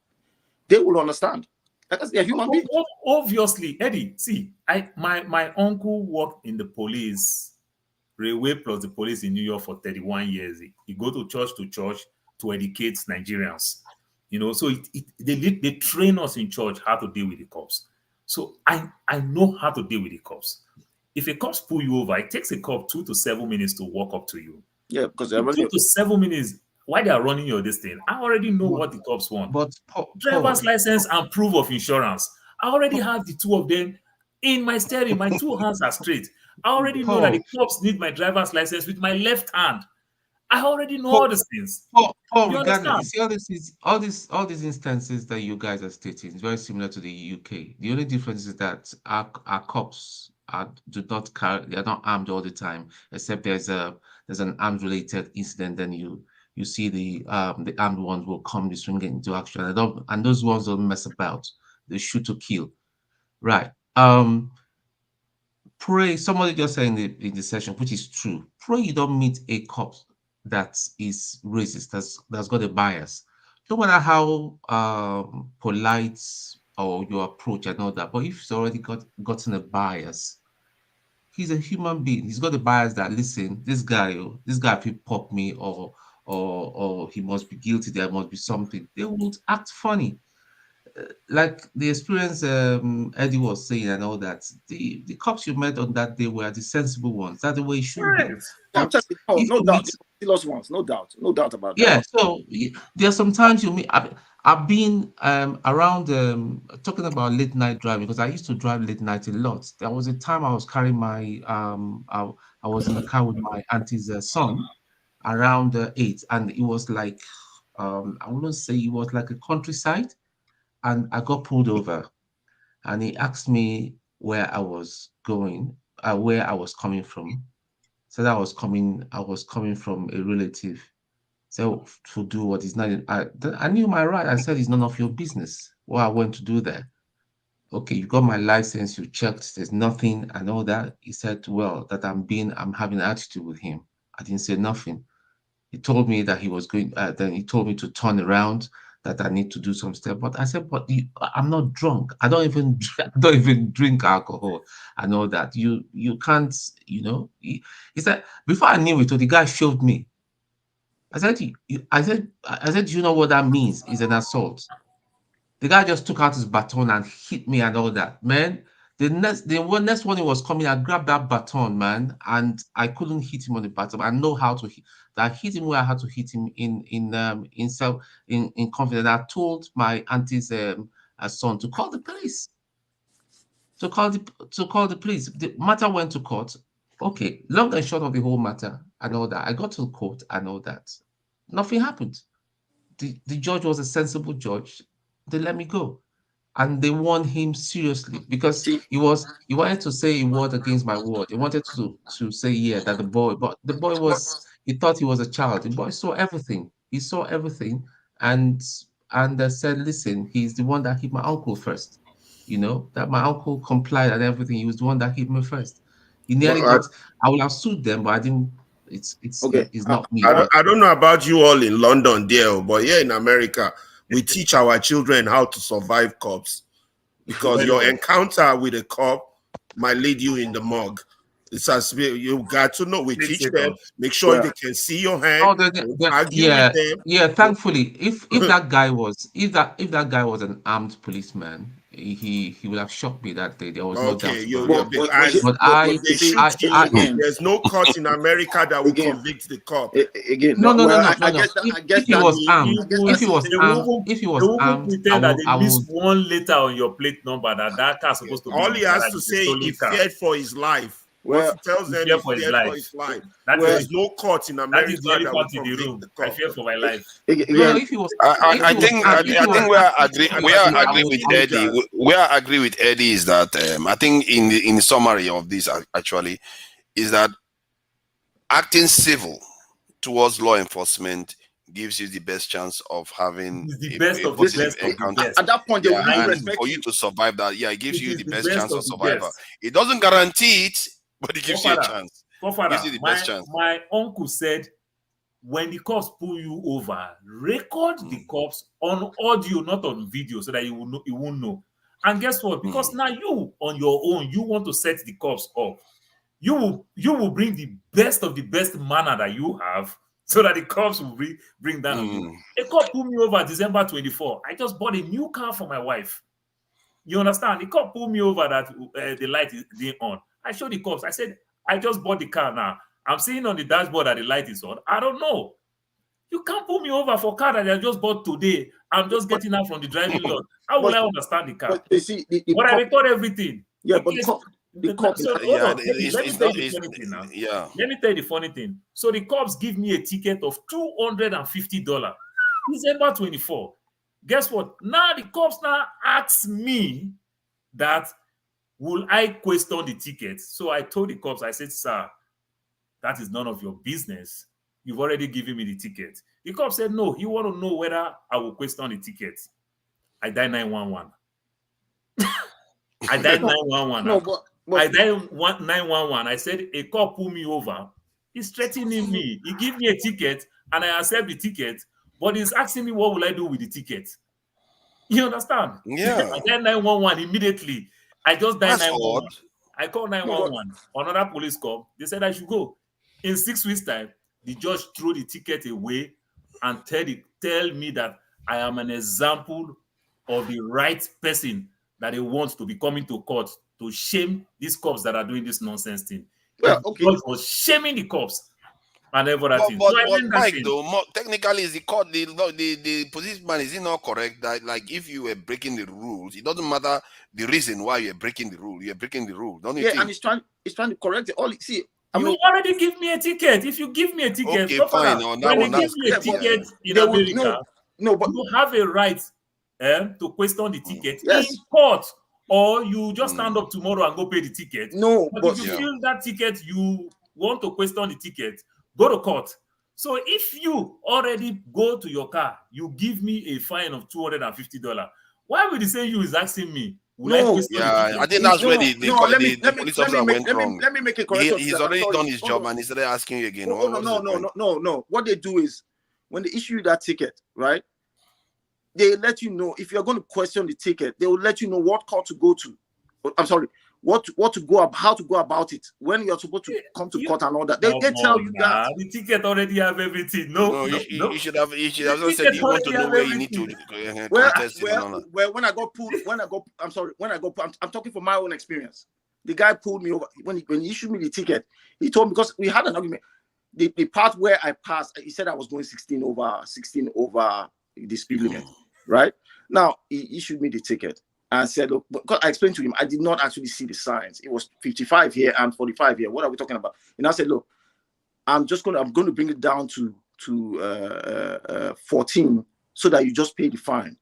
they will understand. Because they're human beings.
Obviously, Eddie, see, my uncle worked in the police, railway plus the police in New York for 31 years. He go to church to educate Nigerians. You know, so they train us in church how to deal with the cops. So I know how to deal with the cops. If a cops pull you over, it takes a cop 2 to 7 minutes to walk up to you.
Yeah, because
2 to 7 minutes. While they are running your this thing, I already know what the cops want.
But
driver's license and proof of insurance. I already have the 2 of them in my steering. My 2 hands are straight. I already know that the cops need my driver's license with my left hand. I already know all these things. You
Regardless, you see, all these instances that you guys are stating is very similar to the UK. The only difference is that our cops do not carry, they are not armed all the time, except there's an arms related incident, then you see the armed ones will come to swing into action, and those ones don't mess about. They shoot to kill, right? Pray. Somebody just said in the session, which is true. Pray you don't meet a cop that is racist, that's got a bias. No matter how polite or your approach and all that, but if he's already gotten a bias, he's a human being. He's got a bias that, listen, this guy if he pop me or he must be guilty, there must be something. They would act funny. like the experience Eddie was saying and all that, the cops you met on that day were the sensible ones. That's the way it should be.
Yeah,
But if
no
you
doubt,
meet,
serious ones, no doubt about that.
yeah, so there are sometimes you meet. I've been around talking about late night driving because I used to drive late night a lot. There was a time I was carrying my I was in the car with my auntie's son around 8, and it was like I wouldn't say it was like a countryside, and I got pulled over, and he asked me where I was going, where I was coming from. Said I was coming from a relative. So to do what is not, I knew my right. I said it's none of your business what I went to do there. Okay, you got my license, you checked, there's nothing and all that. He said, well, that I'm having an attitude with him. I didn't say nothing. He told me that he was going, then he told me to turn around, that I need to do some stuff. But I said, but I'm not drunk. I don't even drink alcohol and all that. You can't, He said, before I knew it, the guy shoved me. I said, do you know what that means? It's an assault. The guy just took out his baton and hit me and all that. Man, the next one he was coming, I grabbed that baton, man, and I couldn't hit him on the baton. I know how to hit. I hit him where I had to hit him in confidence. I told my auntie's son to call the police. To call the police. The matter went to court. Okay, long and short of the whole matter and all that. I got to court and all that. Nothing happened. The judge was a sensible judge. They let me go. And they warned him seriously because he wanted to say a word against my word. He wanted to say, yeah, that but the boy he thought he was a child. The boy saw everything. He saw everything and said, listen, he's the one that hit my uncle first. That my uncle complied and everything. He was the one that hit me first. He nearly got, I would have sued them, but I didn't. It's not me.
I don't know about you all in London there, but here in America, we teach our children how to survive cops because your encounter with a cop might lead you in the mug. It's as you got to know. We teach them, make sure they can see your hand, argue with them.
Yeah. Thankfully, if that guy was an armed policeman, he would have shot me that day. There was no doubt about it.
There's no court in America that will convict the cop.
No. If he was armed,
pretend that they miss one letter on your plate number that car supposed to be.
All he has to say, he feared for his life. Once he tells them he feared for his life, there is no court in America that will convict the cop.
I fear for my life.
I think we are agree with Eddie. We are agree with Eddie is that I think in the summary of this actually is that acting civil towards law enforcement gives you the best chance of having
the best of the best encounter.
At that point, they will
and
respect
for you to survive that, it gives you the best chance of survival. It doesn't guarantee it, but it gives you a chance. Gives you the best chance.
My uncle said, when the cops pull you over, record the cops on audio, not on video, so that you won't know. And guess what? Because now you on your own, you want to set the cops up. You will bring the best of the best manner that you have, so that the cops will bring down on you. A cop pulled me over December 24. I just bought a new car for my wife. You understand? The cop pulled me over that the light is on. I showed the cops. I said, I just bought the car now. I'm seeing on the dashboard that the light is on. I don't know. You can't pull me over for a car that I just bought today. I'm just getting out from the driving lot. How will I understand the car?
But you see,
but I record everything.
Yeah, but the cop
so let me tell you the funny thing now. Let me tell you the funny thing. So the cops give me a ticket of $250. December 24. Guess what? Now the cops now ask me that will I question the ticket? So I told the cops, I said, sir, that is none of your business. You've already given me the ticket. The cop said, no, he want to know whether I will question the ticket. I died 911. I died 911.
No, but
I died 911. I said, a cop pulled me over. He's threatening me. He gave me a ticket and I accept the ticket, but he's asking me what will I do with the ticket. You understand?
Yeah.
I died 911 immediately. I just died 911. I called 911. Another police call. They said I should go. In 6 weeks' time, the judge threw the ticket away and tell me that I am an example of the right person that they want to be coming to court to shame these cops that are doing this nonsense thing.
Well,
The
okay.
judge was shaming the cops and everything.
But
So I think that's
Mike,
it.
though, technically, is the court the policeman, is it not correct that, like, if you were breaking the rules, it doesn't matter the reason why you're breaking the rule, you're breaking the rule, don't you think?
And he's trying to correct it. All see,
You already give me a ticket. If you give me a ticket,
Okay,
Governor,
fine. On that
when
one,
they give
that's
me a
crazy.
ticket in
They would-
America,
but
you have a right to question the ticket
Yes.
in court, or you just stand up tomorrow and go pay the ticket.
No,
but if you feel that ticket, you want to question the ticket, go to court. So if you already go to your car, you give me a fine of $250. Why would the same you is asking me? Will I question the ticket?
I think that's where the police officer went wrong.
Let me make a correction.
He's already done his job, and he started asking you again.
No. What they do is, when they issue you that ticket, right? They let you know, if you're going to question the ticket, they will let you know what court to go to. I'm sorry, what to go about, how to go about it, when you're supposed to come to court and all that. They tell you that.
The ticket already have everything. No,
you should have
The
said
ticket
you want to
already
know
have
where you need to
everything.
contest it and all that.
Well, when I got pulled, I'm talking from my own experience. The guy pulled me over when he issued me the ticket. He told me, because we had an argument. The part where I passed, he said I was going 16 over the speed limit, right? Now he issued me the ticket and said, look, because I explained to him, I did not actually see the signs. It was 55 here and 45 here. What are we talking about? And I said, look, I'm going to bring it down to 14 so that you just pay the fine,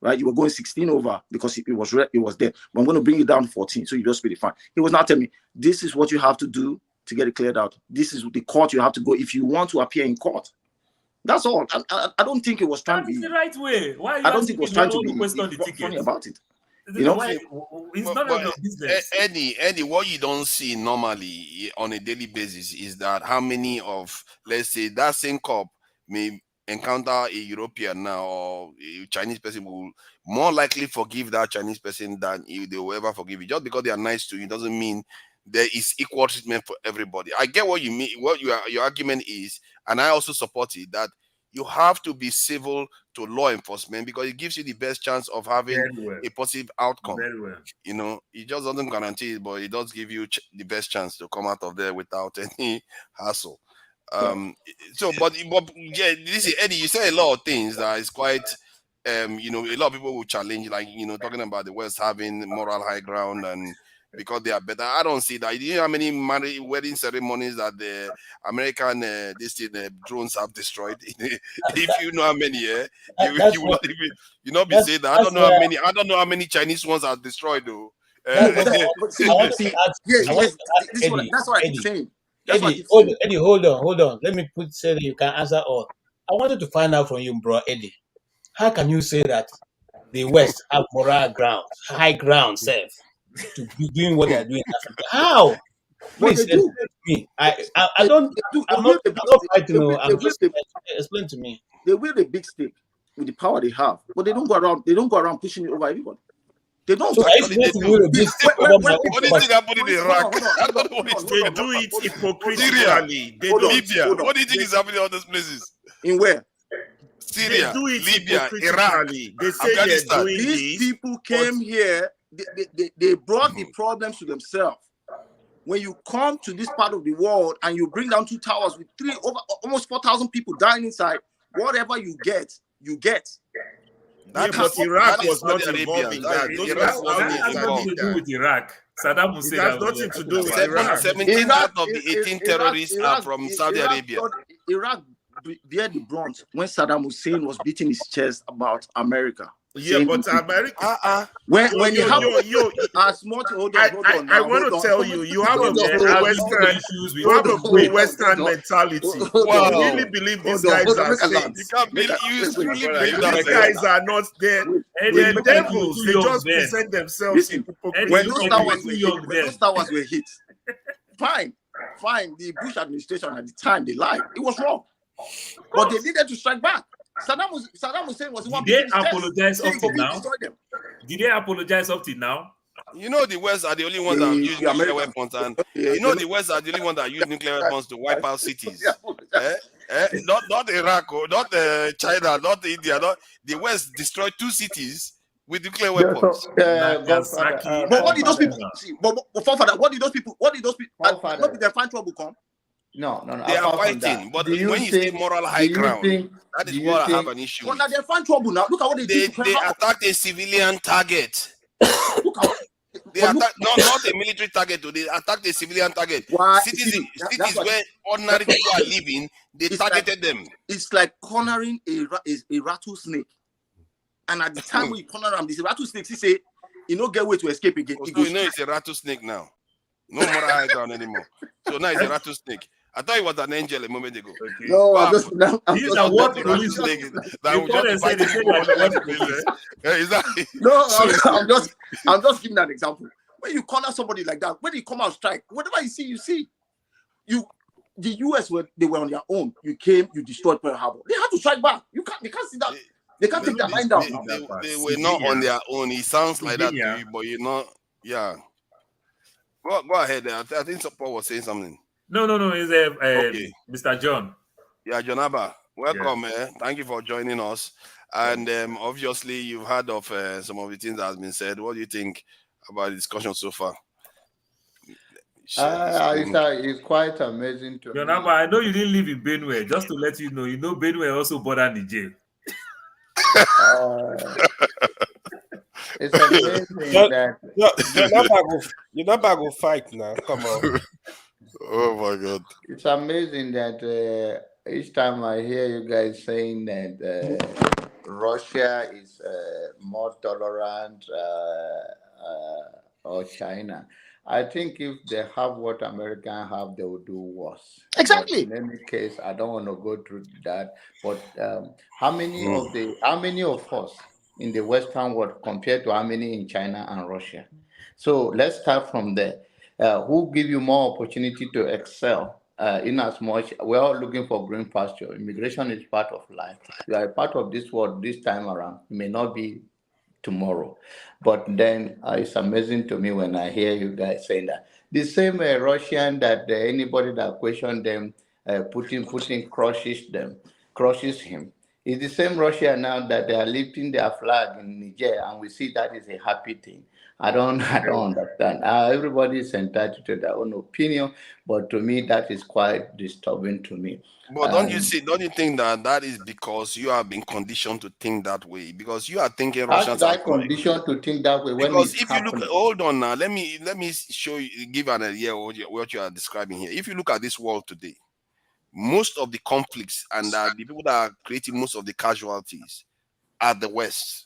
right? You were going 16 over because it was there. But I'm going to bring it down to 14 so you just pay the fine. He was now telling me, this is what you have to do to get it cleared out. This is the court you have to go if you want to appear in court. That's all. I don't think it was trying to be
the right way. Why are you
I don't think it was trying to be
question the ticket?
funny about it.
You know, it's none of your
But
business.
Eddie, what you don't see normally on a daily basis is that how many of, let's say, that same cop may encounter a European now or a Chinese person will more likely forgive that Chinese person than they will ever forgive you. Just because they are nice to you doesn't mean there is equal treatment for everybody. I get what you mean, what your argument is, and I also support it, that you have to be civil to law enforcement because it gives you the best chance of having a positive outcome.
Very well.
You know, it just doesn't guarantee it, but it does give you the best chance to come out of there without any hassle. But yeah, this is Eddie. You say a lot of things that is quite, you know, a lot of people will challenge, like, you know, talking about the West having moral high ground and because they are better. I don't see that. You know how many wedding ceremonies that the American drones have destroyed? If you know how many, you will not be saying that. I don't know how many. I don't know how many Chinese ones are destroyed though.
That's what I keep saying.
Eddie, hold on. Let me say that you can answer all. I wanted to find out from you, bro, Eddie. How can you say that the West have moral ground, high ground, self, to be doing what they are doing in Africa? How? Please explain to me. I'm not fighting. I'm just explain to me.
They wield a big stick with the power they have, but they don't go around pushing it over everybody. They don't.
So what do you think happened in Iraq?
They do it hypocritically.
Libya. What do you think is happening in all those places?
In where?
Syria,
They do it
Libya, Iraq,
They say
Afghanistan.
These people came here. They brought the problems to themselves. When you come to this part of the world and you bring down two towers with almost 4,000 people dying inside, whatever you get, you get.
But Iraq was not involved in that.
Iraq has nothing to do with Iraq. Saddam Hussein
has nothing to do with Iraq.
17 out of the 18 terrorists are from Saudi Arabia.
Iraq bear the brunt when Saddam Hussein was beating his chest about America.
Yeah, but America.
When you have as much,
I want to tell you, you have a pro-Western mentality.
Wow.
You really believe these guys are saints.
You can't believe
These guys are not there. They're devils. They just present themselves in hypocrisy.
When those towers were hit, fine. The Bush administration at the time, they lied. It was wrong. But they needed to strike back. Saddam Hussein was the one.
Did they apologize up to now? Did they apologize up to now?
You know the West are the only ones that use nuclear weapons, and you know the West are the only ones that use nuclear weapons to wipe out cities. Not Iraq, not China, not India. Not the West destroyed 2 cities with nuclear
Yeah,
weapons.
so, Godfather,
But what did those people
Godfather,
see? But Father, what did those people? Not
Godfather.
they find trouble come.
No.
They are
Apart from
fighting,
that,
but
do you
when you
think?
say moral
Do
high
you
ground,
think?
that
Do
is
you
what I have
think?
an issue
But
with.
now they find trouble now. Look at what they did to
They
Pearl Harbor.
attacked a civilian target.
Look at
They attacked not a military target. They attacked a civilian target.
why
Cities
that's what
where ordinary people are living, they targeted them.
It's like cornering a rattlesnake. And at the time when you corner them, this rattlesnake, he say, you don't get way to escape again.
So you know it's a rattlesnake now. No more high ground anymore. So now it's a rattlesnake. I thought it was an angel a moment ago.
Okay.
No,
I'm
just
These are what police.
No, I'm just giving an example. When you corner somebody like that, when you come out strike, whatever you see. The US they were on their own. You came, you destroyed Pearl Harbor. They had to strike back. They can't see that. They can't take their mind down.
They were not on their own. It sounds like that to you, but you're not. Yeah. Go ahead. I think support was saying something.
No. It's
okay.
Mr. John.
Yeah, Jonaba. Welcome. Thank you for joining us. And obviously, you've heard of some of the things that has been said. What do you think about the discussion so far?
It's quite amazing to me.
Jonaba, I know you didn't live in Benue. Just to let you know, Benue also border Niger.
It's amazing that
you're not go fight now. Come on.
Oh my God!
It's amazing that each time I hear you guys saying that Russia is more tolerant or China, I think if they have what Americans have, they will do worse.
Exactly.
But in any case, I don't want to go through that. But how many of us in the Western world compared to how many in China and Russia? So let's start from there. Who give you more opportunity to excel? In as much we're all looking for green pasture. Immigration is part of life. You are a part of this world this time around. It may not be tomorrow, but then it's amazing to me when I hear you guys saying that. The same Russian that anybody that questioned them, Putin crushes him. It's the same Russia now that they are lifting their flag in Niger, and we see that is a happy thing. I don't understand. Everybody is entitled to their own opinion, but to me that is quite disturbing to me.
But don't you think that is because you have been conditioned to think that way? Because you are thinking Russians
are conditioned to think that way.
Because if you look, hold on now, let me show you, give an idea of what you are describing here. If you look at this world today, most of the conflicts and the people that are creating most of the casualties are the West.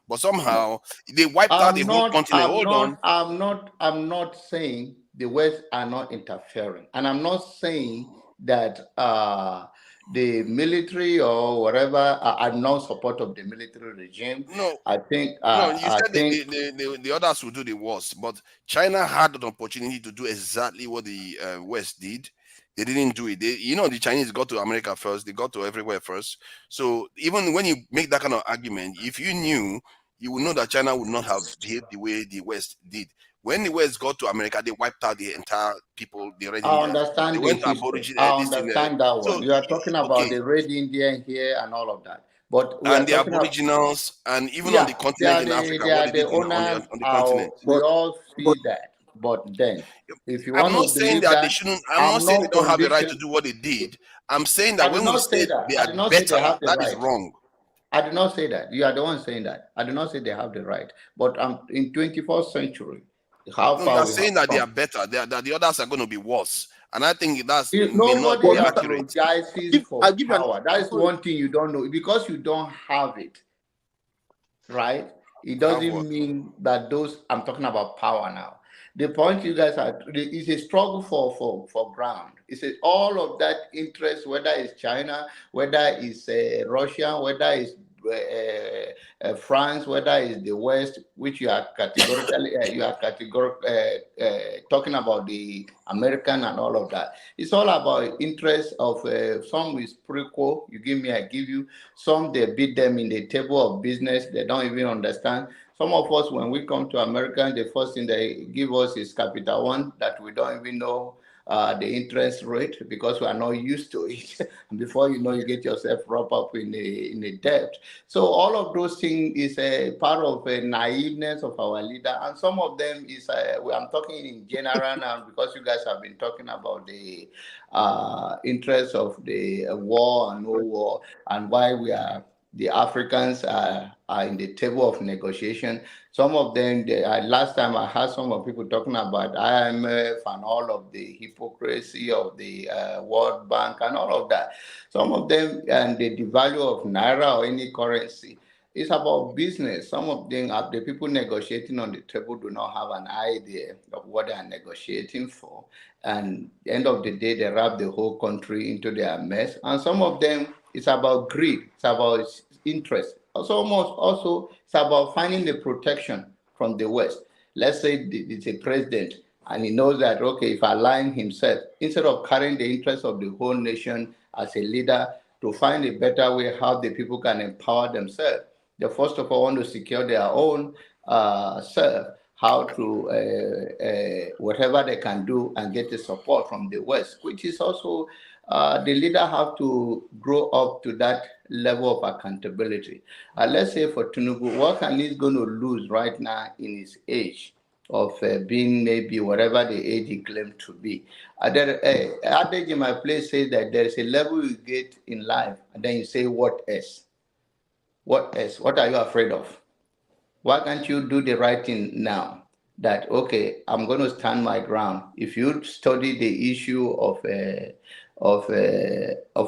But somehow they wiped out the whole continent.
I'm not saying the West are not interfering, and I'm not saying that the military or whatever are not support of the military regime.
No,
I think.
You said the others will do the worst, but China had an opportunity to do exactly what the West did. They didn't do it. The Chinese got to America first. They got to everywhere first. So even when you make that kind of argument, if you knew, you would know that China would not have behaved the way the West did. When the West got to America, they wiped out the entire people.
I understand that one. So, you are talking about the Red Indian here and all of that. But
the Aboriginals and even on the continent in Africa, what they did on the continent.
We all see that. But then, if you want
I'm not saying that they shouldn't. I'm not saying they don't have the right to do what they did. I'm saying that when we say they are better, that is wrong.
I do not say that. You are the one saying that. I do not say they have the right. But in 21st century, how far
you are saying that they are better, that the others are going to be worse. And I think that's may not
be
accurate.
For power. That is one thing you don't know. Because you don't have it, right? It doesn't mean that I'm talking about power now. The point you guys are, is a struggle for ground. It's all of that interest, whether it's China, whether it's Russia, whether it's France, whether it's the West, which you are categorically talking about the American and all of that. It's all about interest of some is prequel. You give me, I give you. Some they beat them in the table of business. They don't even understand. Some of us, when we come to America, the first thing they give us is Capital One that we don't even know the interest rate because we are not used to it. And before you know, you get yourself wrapped up in a debt. So all of those things is a part of a naiveness of our leader, and some of them is I'm talking in general now because you guys have been talking about the interest of the war and no war, and why the Africans are in the table of negotiation. Some of them, last time I heard some of people talking about IMF and all of the hypocrisy of the World Bank and all of that. Some of them, and the value of Naira or any currency, it's about business. Some of them, the people negotiating on the table do not have an idea of what they are negotiating for. And at the end of the day, they wrap the whole country into their mess. And some of them, it's about greed. It's about interest. Also, it's about finding the protection from the West. Let's say it's a president, and he knows that, okay, if I align himself, instead of carrying the interest of the whole nation as a leader, to find a better way how the people can empower themselves. They first of all want to secure their own self, how to whatever they can do and get the support from the West, which is also the leader have to grow up to that level of accountability. Let's say for Tinubu, what can he's going to lose right now in his age of being maybe whatever the age he claimed to be? Adage in my place says that there is a level you get in life, and then you say, what else? What else? What are you afraid of? Why can't you do the right thing now? That, okay, I'm going to stand my ground. If you study the issue of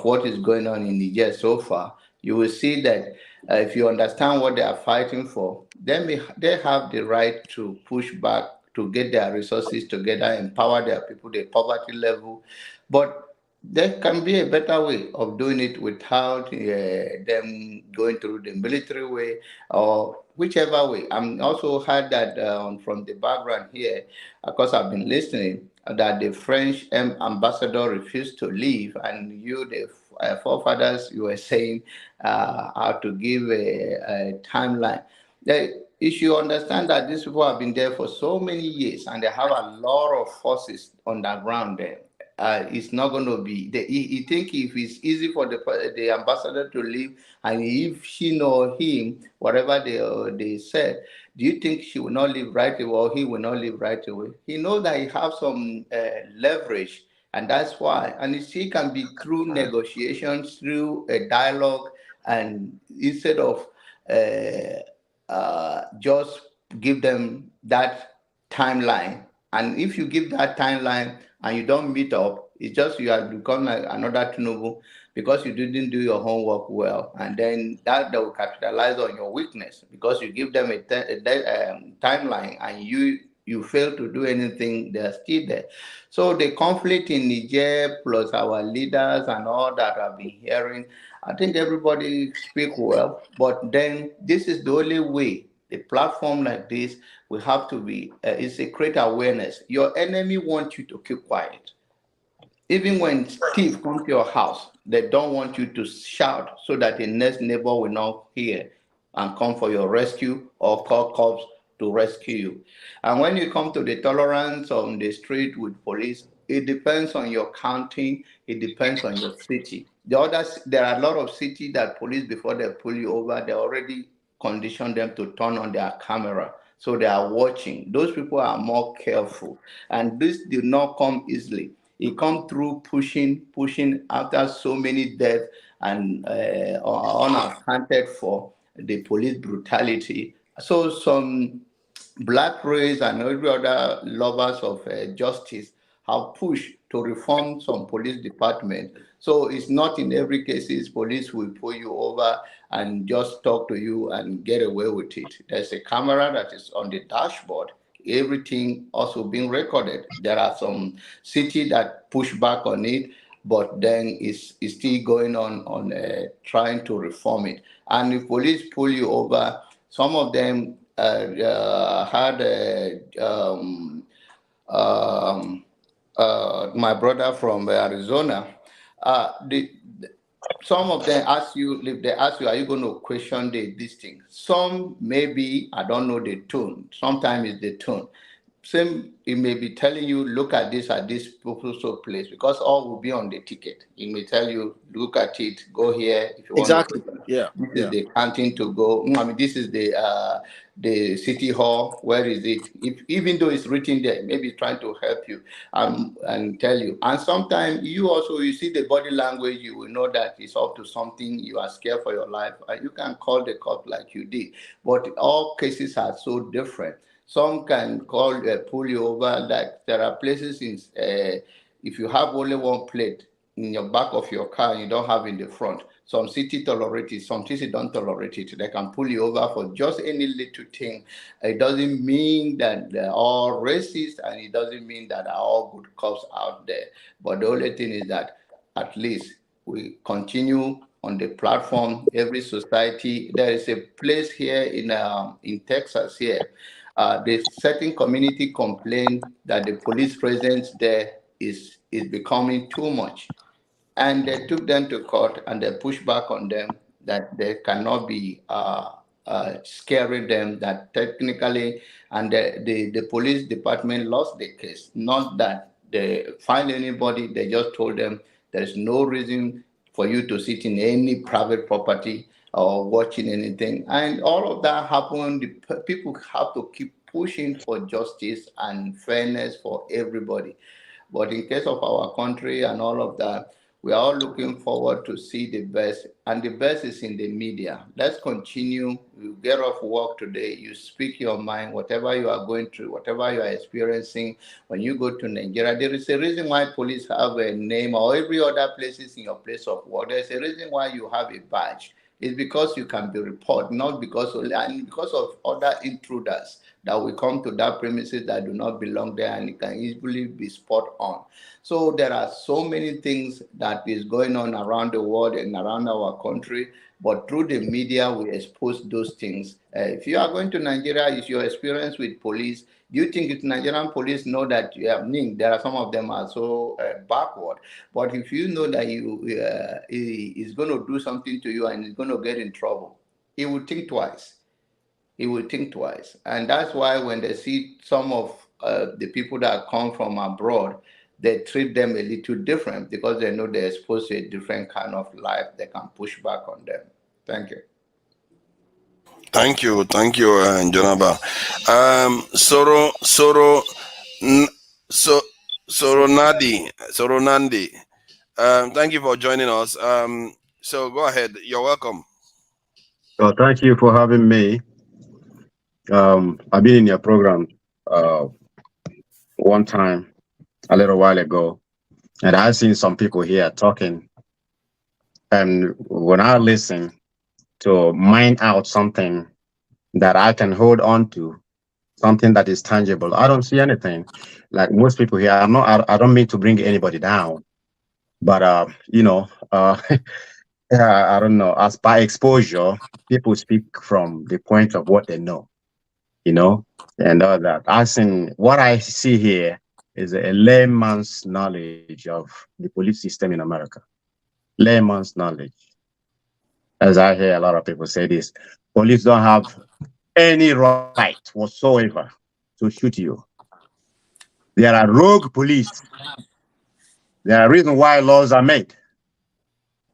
what is going on in Niger so far, you will see that if you understand what they are fighting for, then they have the right to push back, to get their resources together, empower their people, the poverty level. But there can be a better way of doing it without them going through the military way or whichever way. I'm also heard that from the background here, because I've been listening, that the French ambassador refused to leave, and you, the forefathers, you were saying how to give a timeline. You should understand that these people have been there for so many years, and they have a lot of forces on the ground there. It's not going to be. You think if it's easy for the ambassador to leave, and if she know him, whatever they said, do you think she will not leave right away, or he will not leave right away? He knows that he have some leverage, and that's why. And she can be through negotiations, through a dialogue, and instead of just give them that timeline. And if you give that timeline and you don't meet up, it's just you have become like another Tinubu because you didn't do your homework well. And then that they will capitalize on your weakness because you give them a timeline and you fail to do anything, they're still there. So the conflict in Niger plus our leaders and all that I've been hearing, I think everybody speak well, but then this is the only way. A platform like this will have to be, it's a great awareness. Your enemy wants you to keep quiet. Even when thieves come to your house, they don't want you to shout so that the next neighbor will not hear and come for your rescue or call cops to rescue you. And when you come to the tolerance on the street with police, it depends on your county, it depends on your city. There are a lot of cities that police, before they pull you over, they already condition them to turn on their camera. So they are watching. Those people are more careful. And this did not come easily. It come through pushing after so many deaths and unaccounted for the police brutality. So some black race and every other lovers of justice have pushed to reform some police department. So it's not in every case police will pull you over and just talk to you and get away with it. There's a camera that is on the dashboard. Everything also being recorded. There are some cities that push back on it, but then it's still going on trying to reform it. And if police pull you over, some of them had my brother from Arizona. Some of them ask you, if they ask you, are you going to question this thing? Some maybe, I don't know the tone. Sometimes it's the tone. same, he may be telling you, look at this so place, because all will be on the ticket. He may tell you, look at it, go here if you want
Exactly.
to.
Yeah.
This is the canteen to go. I mean, this is the city hall. Where is it? If even though it's written there, maybe trying to help you and tell you. And sometimes you see the body language, you will know that it's up to something. You are scared for your life, and you can call the cop like you did. But all cases are so different. Some can pull you over. Like there are places if you have only one plate in your back of your car and you don't have in the front, some cities tolerate it, some cities don't tolerate it. They can pull you over for just any little thing. It doesn't mean that they're all racist, and it doesn't mean that are all good cops out there. But the only thing is that at least we continue on the platform. Every society, there is a place here in Texas here. The certain community complained that the police presence there is becoming too much. And they took them to court and they pushed back on them that they cannot be scaring them, that technically, and the police department lost the case. Not that they find anybody, they just told them there's no reason for you to sit in any private property or watching anything. And all of that happened. The people have to keep pushing for justice and fairness for everybody. But in case of our country and all of that, we are all looking forward to see the best, and the best is in the media. Let's continue. You get off work today, you speak your mind, whatever you are going through, whatever you are experiencing. When you go to Nigeria, there is a reason why police have a name, or every other places in your place of work. There's a reason why you have a badge. It's because you can be reported, not because of other intruders that will come to that premises that do not belong there, and it can easily be spot on. So there are so many things that is going on around the world and around our country, but through the media we expose those things. If you are going to Nigeria, is your experience with police? Do you think if Nigerian police know that there are some of them are so backward? But if you know that he is going to do something to you and is going to get in trouble, he will think twice. He will think twice. And that's why when they see some of the people that come from abroad, they treat them a little different because they know they're exposed to a different kind of life. They can push back on them. Thank you.
Thank you, Jonaba. Nandi. Thank you for joining us. So go ahead. You're welcome.
Well, thank you for having me. I've been in your program one time a little while ago, and I've seen some people here talking. And when I listen to mine out something that I can hold on to, something that is tangible, I don't see anything. Like most people here, I don't mean to bring anybody down, but I don't know. As by exposure, people speak from the point of what they know, and all that. What I see here is a layman's knowledge of the police system in America. Layman's knowledge. As I hear a lot of people say this, police don't have any right whatsoever to shoot you. There are rogue police. There are reasons why laws are made.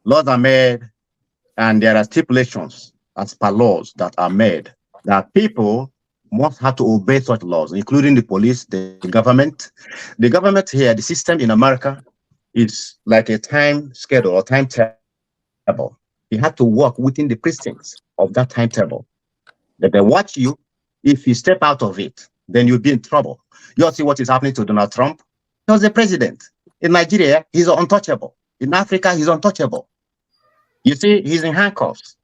Laws are made, and there are stipulations as per laws that are made that people must have to obey such laws, including the police, the government. The government here, the system in America, is like a time schedule or timetable. You have to work within the precincts of that timetable. That they watch you. If you step out of it, then you'll be in trouble. You all see what is happening to Donald Trump. He was the president. In Nigeria, he's untouchable. In Africa, he's untouchable. You see, he's in handcuffs.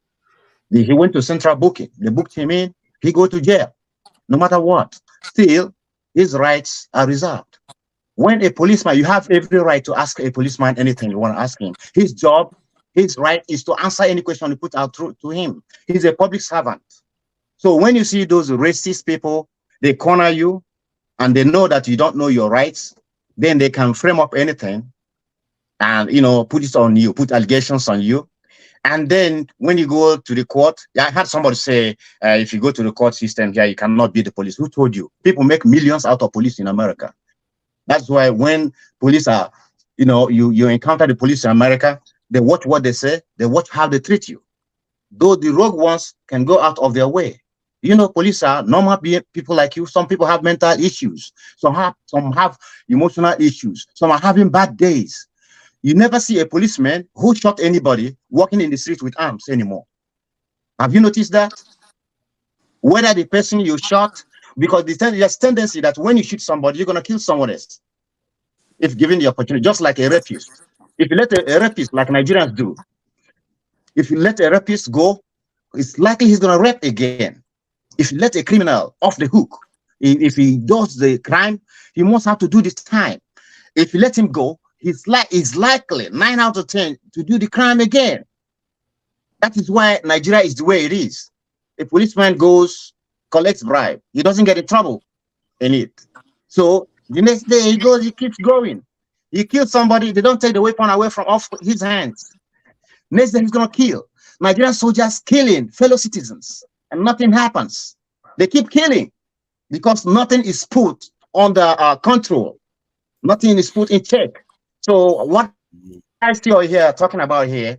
He went to central booking. They booked him in. He go to jail, no matter what. Still, his rights are reserved. When a policeman, you have every right to ask a policeman anything you want to ask him. His job, his right is to answer any question you put out to him. He's a public servant. So when you see those racist people, they corner you and they know that you don't know your rights, then they can frame up anything and, put it on you, put allegations on you. And then when you go to the court, I had somebody say, if you go to the court system here, you cannot beat the police. Who told you? People make millions out of police in America. That's why when police are, you encounter the police in America, they watch what they say, they watch how they treat you. Though the rogue ones can go out of their way. Police are normal people like you. Some people have mental issues. Some have emotional issues. Some are having bad days. You never see a policeman who shot anybody walking in the street with arms anymore. Have you noticed that? Whether the person you shot, because there's tendency that when you shoot somebody, you're going to kill someone else. If given the opportunity, just like a rapist. If you let a rapist, like Nigerians do, if you let a rapist go, it's likely he's going to rape again. If you let a criminal off the hook, if he does the crime, he must have to do this time. If you let him go, he's likely 9 out of 10 to do the crime again. That is why Nigeria is the way it is. A policeman goes, collects bribe. He doesn't get in trouble in it. So the next day he goes, he keeps going. He kills somebody, they don't take the weapon away from off his hands. Next day he's going to kill. Nigerian soldiers killing fellow citizens and nothing happens. They keep killing because nothing is put under control. Nothing is put in check. So what I still here talking about here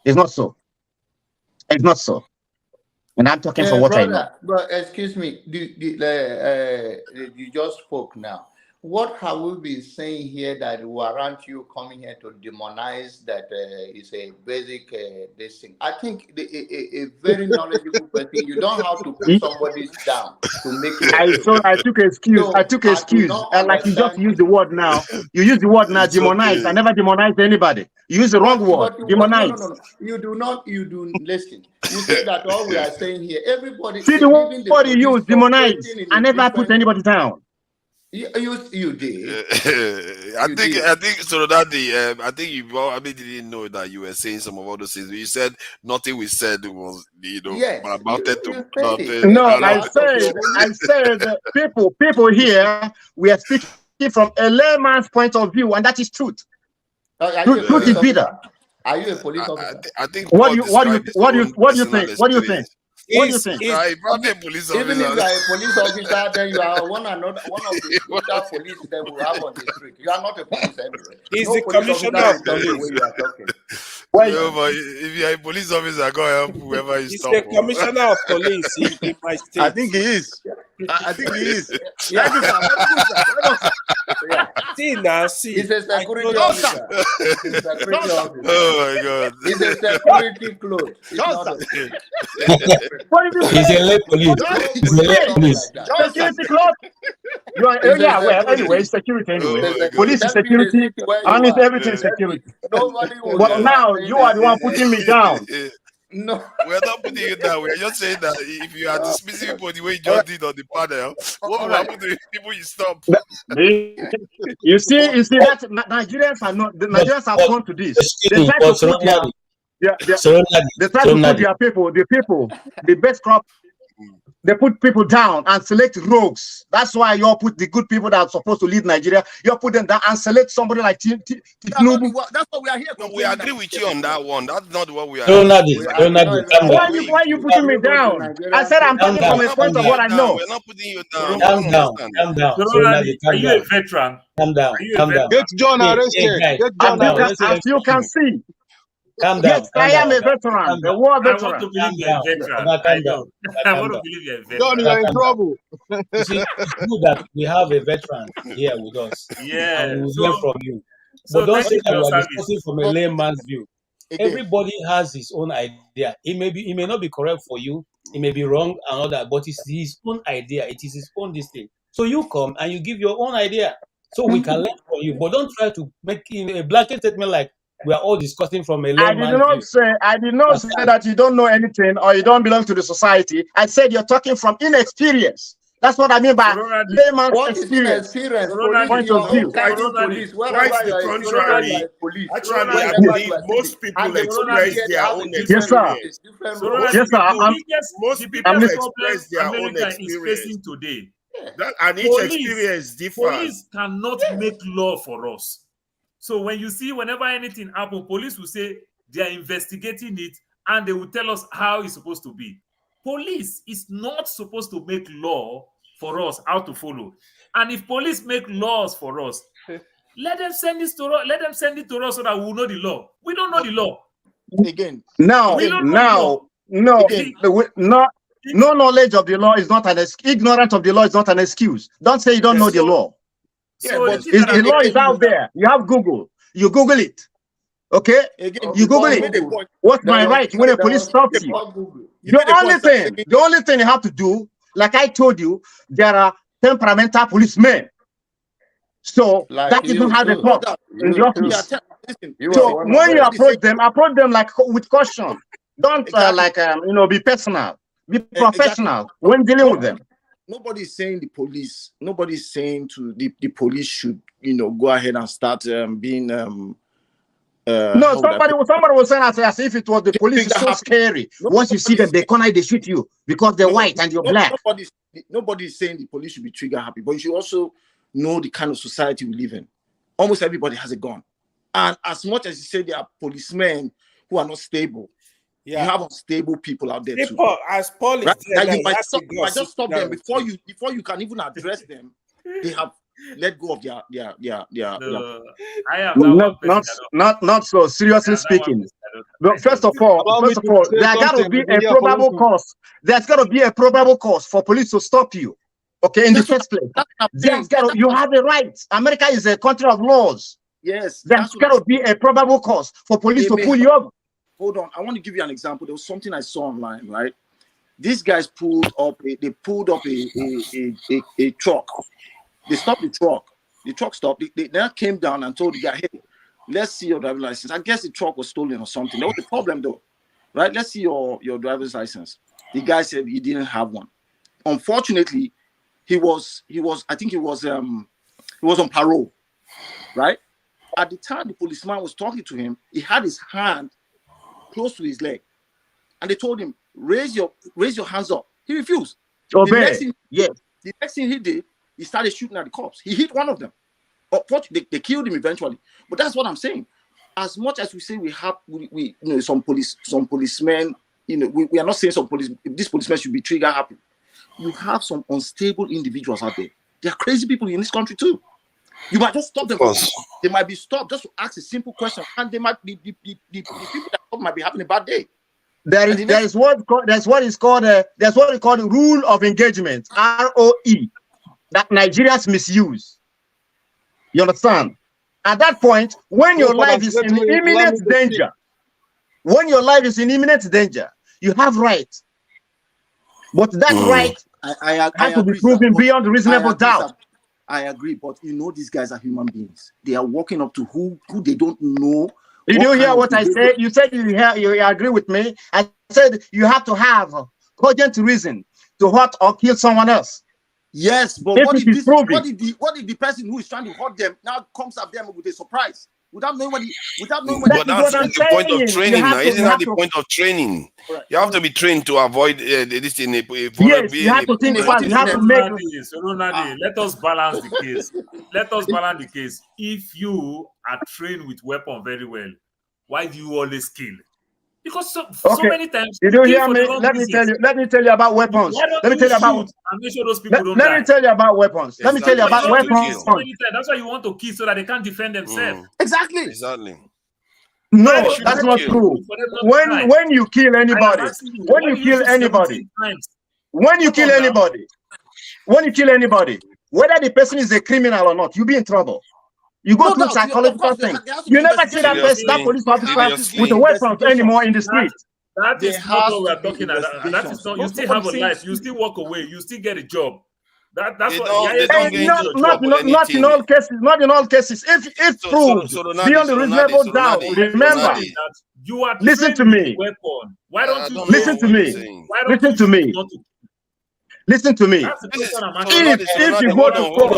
is not so. It's not so. And I'm talking for what I know.
But excuse me, you just spoke now. What have we been saying here that warrant you coming here to demonize that is a basic this thing? I think a very knowledgeable person, you don't have to put somebody down to make it.
I took excuse. So I took excuse. Like you just used the word now. You use the word now, demonize. Okay. I never demonized anybody. You use the wrong word. Demonize.
No. You do listen. You say that all we are saying here, everybody.
See the word you use, demonize. I never put anybody down.
You did.
I think so that I think you probably didn't know that you were saying some of all those things. You said nothing we said was amounted to nothing.
No, I said people here we are speaking from a layman's point of view, and that is truth. Truth is bitter.
Are you a police officer?
I think
what do you think? What do you think? What do you think?
Probably a police officer.
Even if you are a police officer, then you are one of the brutal police that we have on the street. You are not a police anyway.
He's the commissioner of police.
You are talking.
No, but if you are a police officer, go help whoever you stop.
He's the commissioner of police in my state.
I think he is. I think he is.
Yeah.
He's
a security officer.
Oh my God.
He's a security clothes.
He's a late police. He's a late police.
Security clothes. You are well. Anyway, security anyway. Police is security. And it's everything security. But now you are the one putting me down.
No,
we're not putting you down. We're just saying that if you are dismissing people the way you just did on the panel, what will happen to the people you stop?
You see that Nigerians are not. The Nigerians have gone to this. They try to put their people, the best crop. They put people down and select rogues. That's why you all put the good people that are supposed to lead Nigeria. You all put them down and select somebody like Tinubu.
That's what we are here.
No, we agree with you on that one. That's not what we are.
Why are you putting me down? I said I'm talking from a point of what I know.
We're not putting you down.
Calm down.
Are you a veteran?
Calm down.
Get John arrested.
As you can see.
Calm down.
Yes, I am a veteran, a war veteran.
I want to believe you're a veteran. I want to believe you're a veteran.
John, you are in trouble.
You see, it's good that we have a veteran here with us.
Yeah.
And we learn from you. But don't say that we are discussing from a layman's view. Everybody has his own idea. It may not be correct for you. It may be wrong and all that, but it's his own idea. It is his own this thing. So you come and you give your own idea, so we can learn from you. But don't try to make a blanket statement like we are all discussing from a layman's view.
I did not say that you don't know anything or you don't belong to the society. I said you're talking from inexperience. That's what I mean by layman's experience. Point of view.
Quite the contrary. Actually, I believe most people express their own experience.
Yes, sir.
Most people express their own experience
today.
And each experience differs.
Police cannot make law for us. So when you see whenever anything happens, police will say, They are investigating it, and they will tell us how it's supposed to be. Police is not supposed to make law for us how to follow. And if police make laws for us, let them send this to us. Let them send it to us so that we will know the law. We don't know the law.
Again,
Now,
we don't know
no,
Again.
no knowledge of the law is not an excuse. Ignorance of the law is not an excuse. Don't say you don't know the law.
So
The law is out there. You have Google. You Google it. Okay? You Google it. What's my right when a police stops you? The only thing you have to do, like I told you, there are temperamental policemen. So that is not how they talk in the office. So when you approach them like with caution. Don't be personal. Be professional when dealing with them.
Nobody's saying the police. Nobody's saying to the police should go ahead and start being.
No, somebody was saying as if it was the police is so scary. Once you see them, they corner, they shoot you because they're white and you're black.
Nobody's saying the police should be trigger happy, but you should also know the kind of society we live in. Almost everybody has a gun, and as much as you say there are policemen who are not stable, you have unstable people out there too.
As Paul is
right? You might just stop them before you can even address them. They have let go of their.
I am
not so seriously speaking. But first of all, there got to be a probable cause. There's got to be a probable cause for police to stop you. Okay, in the first place, you have a right. America is a country of laws.
Yes,
there's got to be a probable cause for police to pull you over.
Hold on, I want to give you an example. There was something I saw online, right? These guys pulled up a truck. They stopped the truck. The truck stopped. They then came down and told the guy, "Hey, let's see your driver's license." I guess the truck was stolen or something. That was the problem, though, right? Let's see your driver's license. The guy said he didn't have one. Unfortunately, he was on parole, right? At the time the policeman was talking to him, he had his hand close to his leg, and they told him, raise your hands up. He refused. The next thing he did, he started shooting at the cops. He hit one of them. Unfortunately, they killed him eventually. But that's what I'm saying. As much as we say we have some policemen, we are not saying these policemen should be trigger happy. You have some unstable individuals out there. There are crazy people in this country too. You might just stop them. They might be stopped just to ask a simple question, and they might be the people that might be having a bad day.
That's what is called the rule of engagement, ROE, that Nigerians misuse. You understand? At that point, when your life is in imminent danger, you have right. But that right has to be proven beyond reasonable doubt.
I agree, but these guys are human beings. They are walking up to who they don't know.
Did you hear what I said? You said you agree with me. I said you have to have cogent reason to hurt or kill someone else.
Yes, but what if the person who is trying to hurt them now comes at them with a surprise? Without knowing
But that's the point of training now. Isn't that the point of training? Right. You have to be trained to avoid this thing.
Yes, you have to think fast. You have to make.
Let us balance the case. Let us balance the case. If you are trained with weapon very well, why do you always kill? Because so many times.
Did you hear me? Let me tell you about weapons. Let me tell you about.
And make sure those people don't
die. Let me tell you about weapons. Let me tell you about weapons.
That's why you want to kill so that they can't defend themselves.
Exactly.
No, that's not true. When you kill anybody, whether the person is a criminal or not, you'll be in trouble. You go through psychological thing. You never see that police officer with a weapon anymore in the street.
That is not what we're talking about. That is not. You still have a life. You still walk away. You still get a job. That's
not in all cases. Not in all cases. If proved beyond a reasonable doubt, remember.
You are
listen to me.
Weapon. Why don't you
listen to me? Listen to me. Listen to me. If you go to court,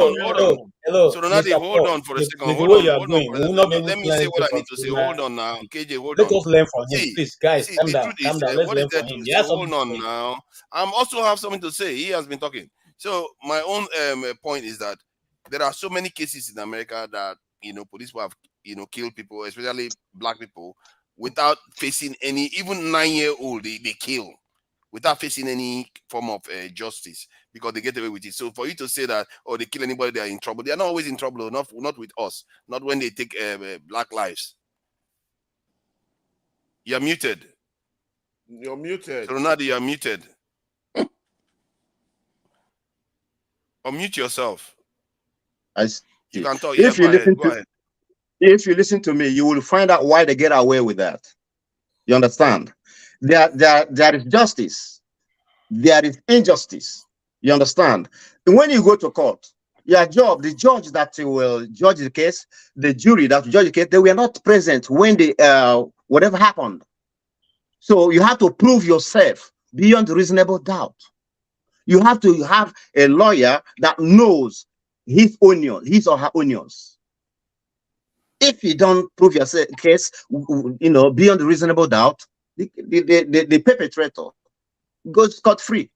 hello. So Donati, hold on for a second. Hold on. Let me say what I need to say. Hold on now. KJ, hold on.
Let us learn from him. Please, guys, calm down. Let's learn from him.
Hold on now. I'm also have something to say. He has been talking. So my own point is that there are so many cases in America that police will have killed people, especially black people, without facing any, even 9-year-old, they kill without facing any form of justice because they get away with it. So for you to say that, oh, they kill anybody, they are in trouble. They are not always in trouble, not with us, not when they take black lives. You're muted.
You're muted.
So Ronaldo, you're muted. Unmute yourself. You can talk.
If
Yeah,
you listen
go ahead.
If you listen to me, you will find out why they get away with that. You understand? There is justice. There is injustice. You understand? And when you go to court, your job, the judge that will judge the case, the jury that will judge the case, they were not present when the whatever happened. So you have to prove yourself beyond reasonable doubt. You have to have a lawyer that knows his or her onions. If you don't prove your case, beyond reasonable doubt, the perpetrator goes scot-free.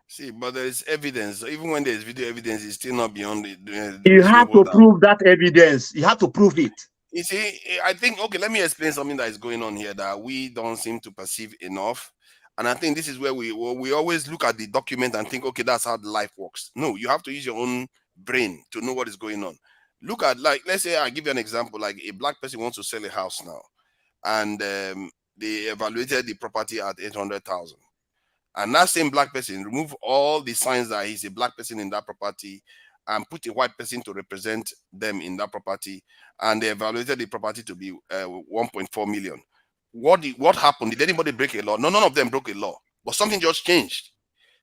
See, but there is evidence. Even when there is video evidence, it's still not beyond the
You have to prove that evidence. You have to prove it.
You see, I think, okay, let me explain something that is going on here that we don't seem to perceive enough. And I think this is where we always look at the document and think, okay, that's how life works. No, you have to use your own brain to know what is going on. Look at, like, let's say I give you an example, like a black person wants to sell a house now, and they evaluated the property at 800,000. And that same black person remove all the signs that he's a black person in that property and put a white person to represent them in that property, and they evaluated the property to be 1.4 million. What happened? Did anybody break a law? No, none of them broke a law, but something just changed.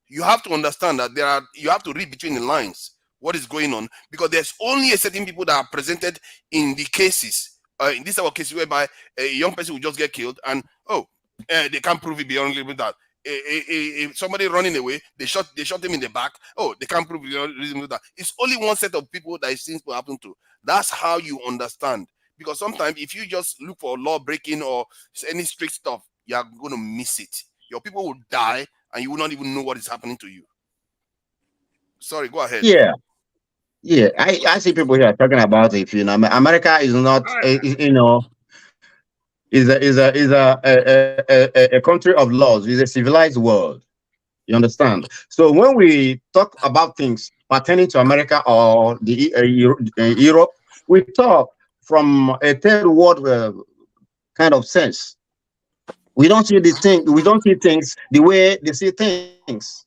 You have to understand that you have to read between the lines what is going on, because there's only a certain people that are presented in the cases. In this type of cases whereby a young person will just get killed and they can't prove it beyond a little bit that. Somebody running away, they shot him in the back. Oh, they can't prove that. It's only one set of people that it seems to happen to. That's how you understand. Because sometimes if you just look for law breaking or any strict stuff, you are going to miss it. Your people will die and you will not even know what is happening to you. Sorry, go ahead.
Yeah. I see people here talking about it. America is not, is a country of laws. It's a civilized world. You understand? So when we talk about things pertaining to America or the Europe, we talk from a third world kind of sense. We don't see these things. We don't see things the way they see things.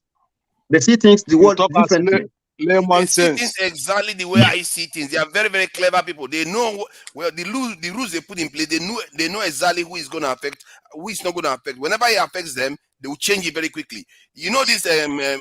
They see things the world differently.
They see things exactly the way I see things. They are very, very clever people. They know the rules they put in place. They know exactly who is going to affect, who is not going to affect. Whenever it affects them, they will change it very quickly. You know this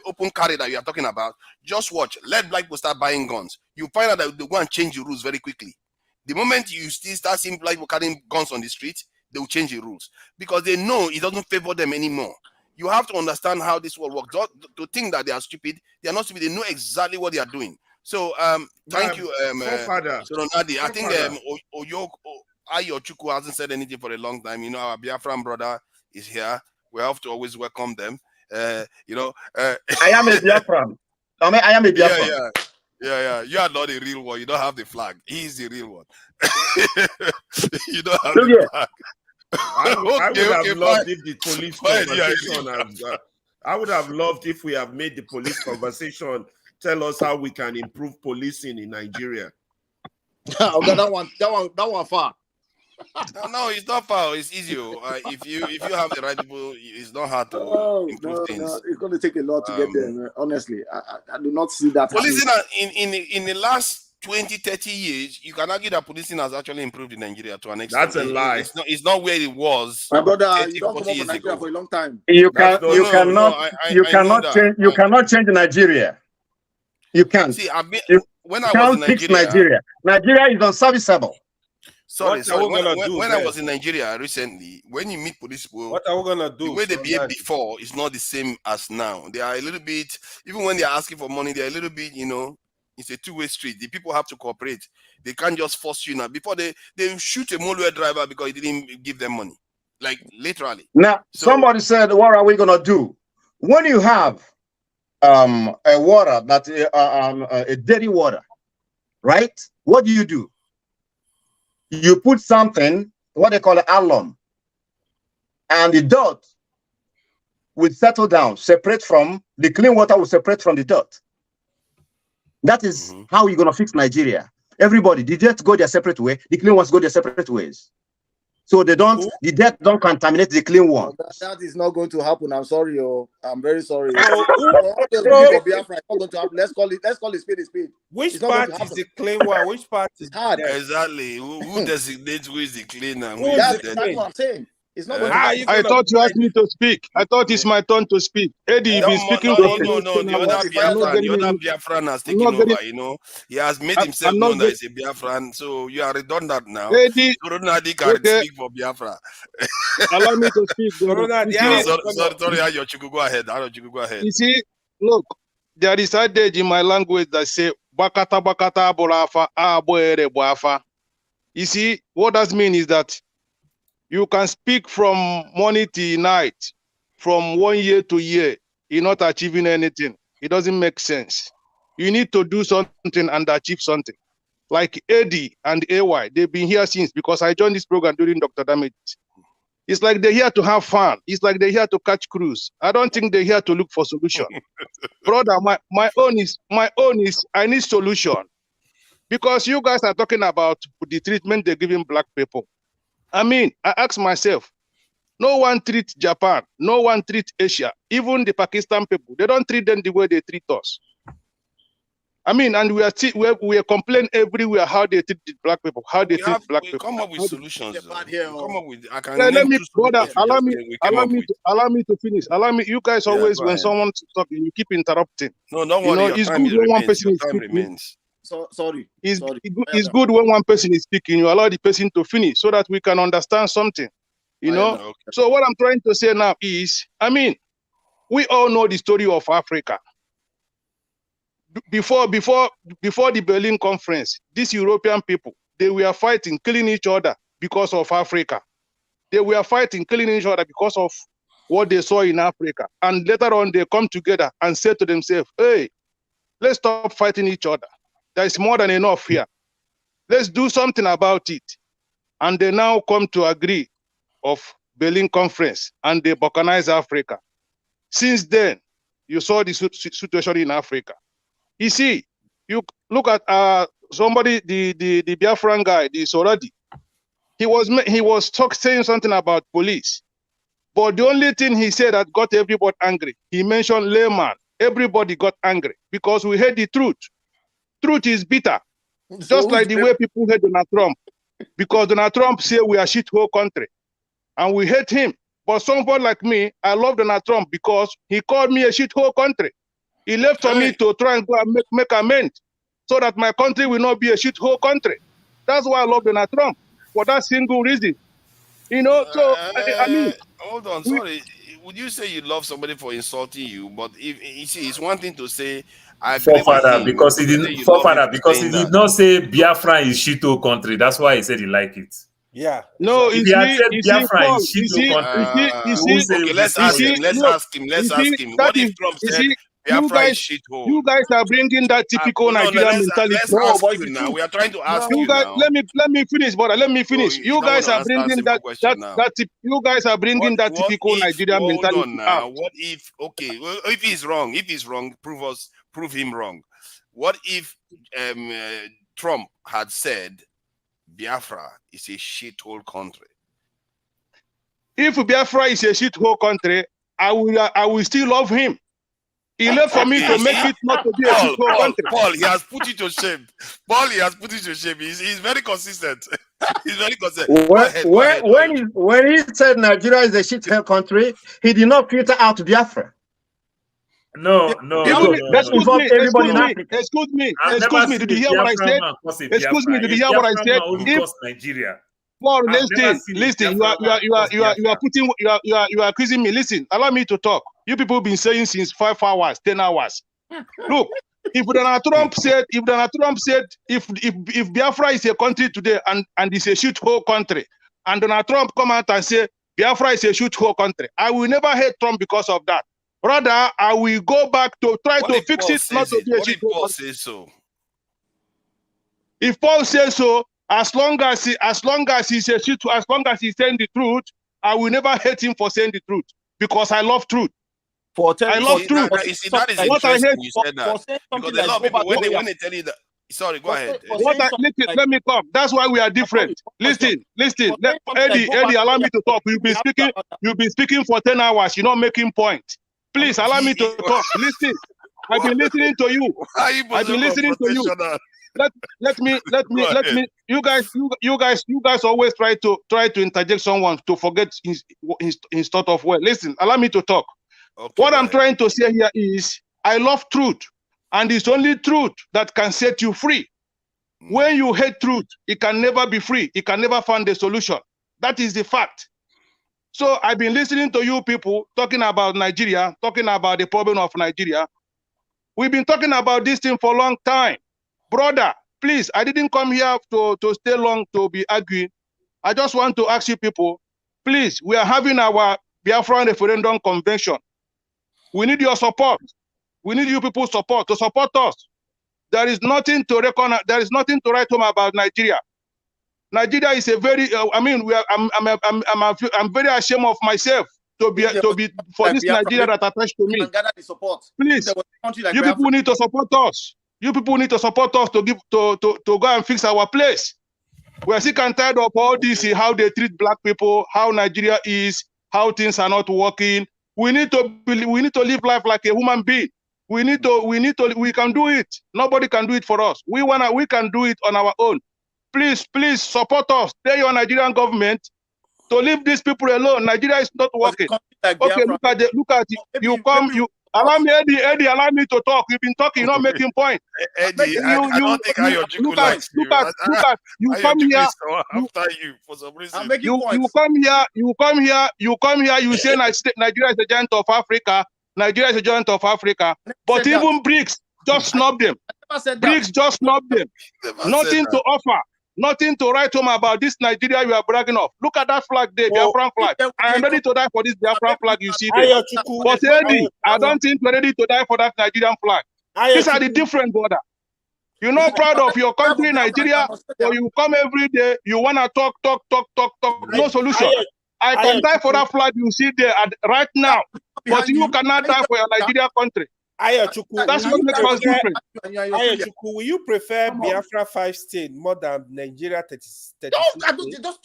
open carry that you are talking about? Just watch. Let black people start buying guns. You find out that they go and change the rules very quickly. The moment you still start seeing black people carrying guns on the street, they will change the rules because they know it doesn't favor them anymore. You have to understand how this world works. To think that they are stupid, they are not stupid. They know exactly what they are doing. So, thank you, Ronaldo. I think Ayo Chukwu hasn't said anything for a long time. Our Biafran brother is here. We have to always welcome them. I
am a Biafran. I am a Biafran.
Yeah. You are not the real one. You don't have the flag. He's the real one. You don't have the flag.
I would have loved if the police conversation I would have loved if we have made the police conversation tell us how we can improve policing in Nigeria.
Okay, that one far.
No, it's not far. It's easy. If you have the right people, it's not hard to improve things.
No. It's going to take a lot to get there. Honestly, I do not see that.
Policing in the last 20-30 years, you can argue that policing has actually improved in Nigeria to an extent.
That's a lie.
It's not where it was.
My brother, you don't come up from Nigeria for a long time.
You cannot change Nigeria. You can't.
See, when I was in
Nigeria, Nigeria is unserviceable.
Sorry. When I was in Nigeria recently, when you meet police people,
what are we gonna do?
The way they behaved before is not the same as now. They are a little bit, even when they are asking for money, they are a little bit, it's a two-way street. The people have to cooperate. They can't just force you now. Before they shoot a motorway driver because he didn't give them money, like literally.
Now, somebody said, "What are we gonna do when you have a water that a dirty water, right? What do? You put something what they call alum, and the dirt will settle down, separate from the clean water will separate from the dirt. That is how you're gonna fix Nigeria. Everybody, the dirt go their separate way, the clean ones go their separate ways. So they don't, the dirt don't contaminate the clean one.
That is not going to happen. I'm sorry, I'm very sorry.
So,
Let's call it spade a spade.
Which part is the clean one? Which part is
hard?
Exactly. Who designates who is the clean and who
Who
is
is
the
the clean? That's what I'm saying. It's not going
I thought you asked me to speak. I thought it's my turn to speak. Eddie, you've been speaking for
the other Biafran has taken over, you know. He has made himself known that he's a Biafran, so you are redundant now.
Eddie,
Coronadi can speak for Biafra.
Allow me to speak.
Sorry, your Chuku, go ahead.
You see, look, there is a adage in my language that say, Bakata Bakata Bolafa, Aboere Boafa. You see, what that means is that you can speak from morning to night, from 1 year to year, you're not achieving anything. It doesn't make sense. You need to do something and achieve something. Like Eddie and AY, they've been here since, because I joined this program during Dr. Damage. It's like they're here to have fun. It's like they're here to catch cruise. I don't think they're here to look for solution. Brother, my own is I need solution. Because you guys are talking about the treatment they're giving black people. I mean, I ask myself, no one treats Japan, no one treats Asia, even the Pakistan people. They don't treat them the way they treat us. I mean, and we are complaining everywhere how they treat the black people, how they treat black people.
Come up with solutions. Come up with. I can
let me, brother, allow me to finish. Allow me. You guys always, when someone's talking, you keep interrupting.
No, don't worry.
It's good when one person is speaking.
Sorry.
It's good when one person is speaking. You allow the person to finish so that we can understand something. You know. Okay. So what I'm trying to say now is, I mean, we all know the story of Africa. Before the Berlin Conference, these European people, they were fighting, killing each other because of Africa. They were fighting, killing each other because of what they saw in Africa. And later on, they come together and say to themselves, hey, let's stop fighting each other. There is more than enough here. Let's do something about it. And they now come to agree of Berlin Conference, and they balkanize Africa. Since then, you saw the situation in Africa. You see, you look at somebody, the Biafran guy, the Soradi. He was saying something about police, but the only thing he said that got everybody angry, he mentioned layman. Everybody got angry because we heard the truth. Truth is bitter, just like the way people hate Donald Trump, because Donald Trump said we are shithole country, and we hate him. But somebody like me, I love Donald Trump because he called me a shithole country. He left for me to try and go and make amends so that my country will not be a shithole country. That's why I love Donald Trump, for that single reason. You know, so, I mean...
Hold on, sorry. Would you say you love somebody for insulting you? But if you see, it's one thing to say, I agree
forefather, because he did not say Biafra is shithole country. That's why he said he liked it.
Yeah.
No,
if he had said Biafra is shithole country,
okay, let's ask him. What if Trump said Biafra is shithole?
You guys are bringing that typical Nigerian mentality.
Let's ask you now. We are trying to ask you now.
Let me finish, brother. Let me finish. You guys are bringing that you guys are bringing that typical Nigerian mentality.
Hold on now. What if? Okay, well, if he's wrong, prove him wrong. What if Trump had said Biafra is a shithole country?
If Biafra is a shithole country, I will still love him. He left for me to make it not to be a shithole country.
Paul, he has put you to shame. He's very consistent. He's very consistent.
When he said Nigeria is a shithole country, he did not filter out Biafra.
No.
That involved everybody in Africa.
Excuse me. Did you hear what I said? Excuse me. Did you hear what I said?
Nigeria.
Paul, listen. You are accusing me. Listen, allow me to talk. You people have been saying since 5 hours, 10 hours. Look, if Donald Trump said if Biafra is a country today and it's a shithole country, and Donald Trump come out and say Biafra is a shithole country, I will never hate Trump because of that. Rather, I will go back to try to fix it, not to be a shithole country.
If Paul says so?
If Paul says so, As long as he's saying the truth, I will never hate him for saying the truth because I love truth. I love truth.
That is interesting. You said that because a lot of people when they tell you that. Sorry, go ahead.
Let me come. That's why we are different. Listen. Eddie, allow me to talk. You've been speaking for 10 hours. You're not making point. Please allow me to talk. Listen. I've been listening to you. I've been listening to you. Let me. You guys always try to interject someone to forget his thought of well. Listen, allow me to talk. Okay, what I'm trying to say here is I love truth, and it's only truth that can set you free. When you hate truth, it can never be free. It can never find a solution. That is the fact. So I've been listening to you people talking about Nigeria, talking about the problem of Nigeria. We've been talking about this thing for a long time. Brother, please, I didn't come here to stay long to be arguing. I just want to ask you people, please, we are having our Biafran referendum convention. We need your support. We need you people's support to support us. There is nothing to reckon. There is nothing to write home about Nigeria. Nigeria is a very. I'm very ashamed of myself to be for this Nigeria that attached to me. Please, you people need to support us. You people need to support us to go and fix our place. We are sick and tired of all this, how they treat black people, how Nigeria is, how things are not working. We need to live life like a human being. We can do it. Nobody can do it for us. We can do it on our own. Please support us. Tell your Nigerian government to leave these people alone. Nigeria is not working. Okay, look at it. Allow me, Eddie, allow me to talk. You've been talking, you're not making point.
Eddie, I don't think Ayochukwu likes you.
You come here.
After you for some reason.
You come here, you say Nigeria is a giant of Africa. Nigeria is a giant of Africa. But even BRICS just snub them. BRICS just snub them. Nothing to offer. Nothing to write home about this Nigeria you are bragging of. Look at that flag there, Biafran flag. I am ready to die for this Biafran flag you see there. But Eddie, I don't think we're ready to die for that Nigerian flag. These are the different border. You're not proud of your country, Nigeria, so you come every day, you want to talk. No solution. I can die for that flag you see there right now, but you cannot die for your Nigeria country.
Ayochukwu,
that's what makes us different.
Ayochukwu, will you prefer Biafra 5 state more than Nigeria 36?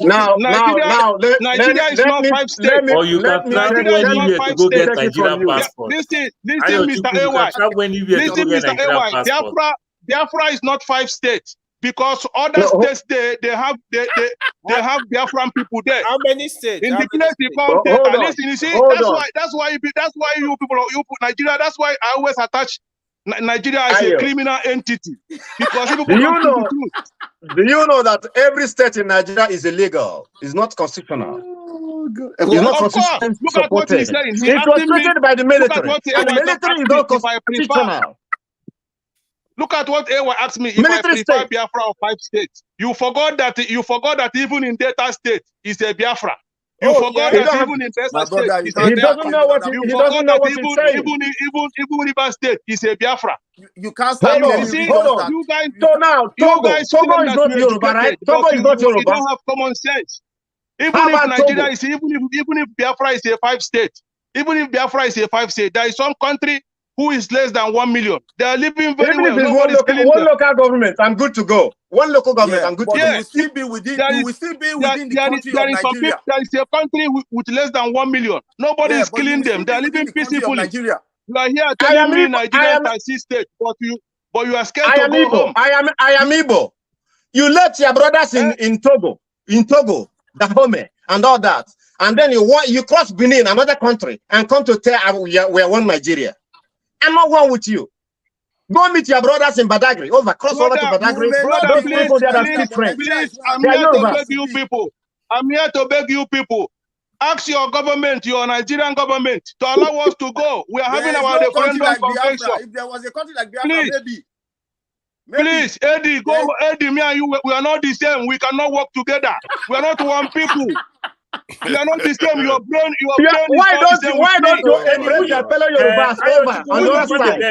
Now,
Nigeria is not 5 states.
Or you can travel anywhere to go get Nigerian passport.
Listen, Mr. AY. Biafra is not 5 states because other states they have Biafran people there.
How many states?
In the place you call Delta. Listen, you see, that's why you people put Nigeria. That's why I always attach Nigeria as a criminal entity because people
do you know that every state in Nigeria is illegal? It's not constitutional. It's not constitutional.
Look at what he's saying.
It was created by the military. And the military is not constitutional.
Look at what Ewa asked me if military I prefer Biafra or 5 states. You forgot that even in Delta State is a Biafra. You forgot that even in Delta State is a Biafra.
He doesn't know what he's saying.
Even River State is a Biafra.
You can't start.
Hold on.
You guys,
so now Togo is not Yoruba, right? Togo is not Yoruba.
You don't have common sense. Even if Nigeria is, even if Biafra is a 5 state, even if Biafra is a 5 state, there is some country who is less than 1 million. They are living very well.
One local government, I'm good to go. One local government, I'm good to go.
You will still be within the country of Nigeria.
There is a country with less than 1 million. Nobody is killing them. They are living peacefully. You are here telling me Nigeria is 6 states, but you are scared to go home.
I am Igbo. You left your brothers in Togo, Dahomey, and all that. And then you cross Benin, another country, and come to tell we are one Nigeria. I'm not one with you. Go meet your brothers in Badagry. Cross over to Badagry. Those people there that speak French.
Please, I'm here to beg you people. I'm here to beg you people. Ask your government, your Nigerian government, to allow us to go. We are having our referendum convention.
If there was a country like Biafra, maybe.
Please, Eddie, go, Eddie, me and you, we are not the same. We cannot work together. We are not one people. We are not the same. Your brain
why don't you embrace your fellow Yorubas over on your side?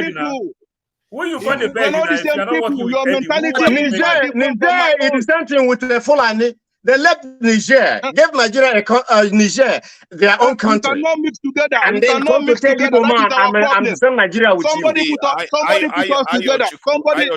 When you find the
We're
beg
not
now,
the
if you
same
are not working
people.
with
Your
Eddie, who
mentality
are you
is
begging?
very different from my
Niger
own.
is the same thing with the Fulani. They left Niger, gave Nigeria Niger their own
We
country,
cannot mix together.
and
We
then
cannot
come to
mix
tell
together.
Igbo
That is
man,
our
I'm the
problem.
same Nigeria with you.
Somebody put us together. Somebody.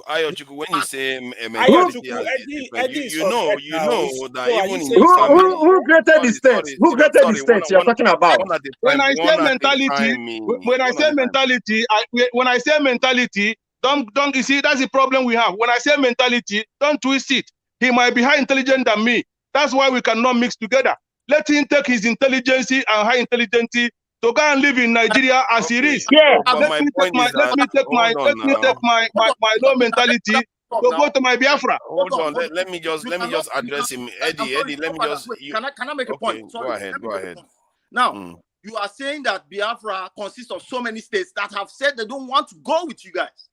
Ayochuku, when you say mentality
Ayochuku,
is
Eddie,
different,
Eddie is
you know
suspect now.
that
So are
even
you
in
saying
the
something?
family.
Who created the states? Who created the states you're talking about?
One at a
When
time.
I say
One at a
mentality,
time.
when I say mentality, when I say mentality, don't you see that's the problem we have. When I say mentality, don't twist it. He might be high intelligent than me. That's why we cannot mix together. Let him take his intelligence and high intelligence to go and live in Nigeria as he is.
Yeah.
But my point is that
my low mentality to go to my Biafra.
Hold on. Let me just address him. Eddie, let me just.
Can I make a point? Sorry,
Go ahead.
Now, you are saying that Biafra consists of so many states that have said they don't want to go with you guys.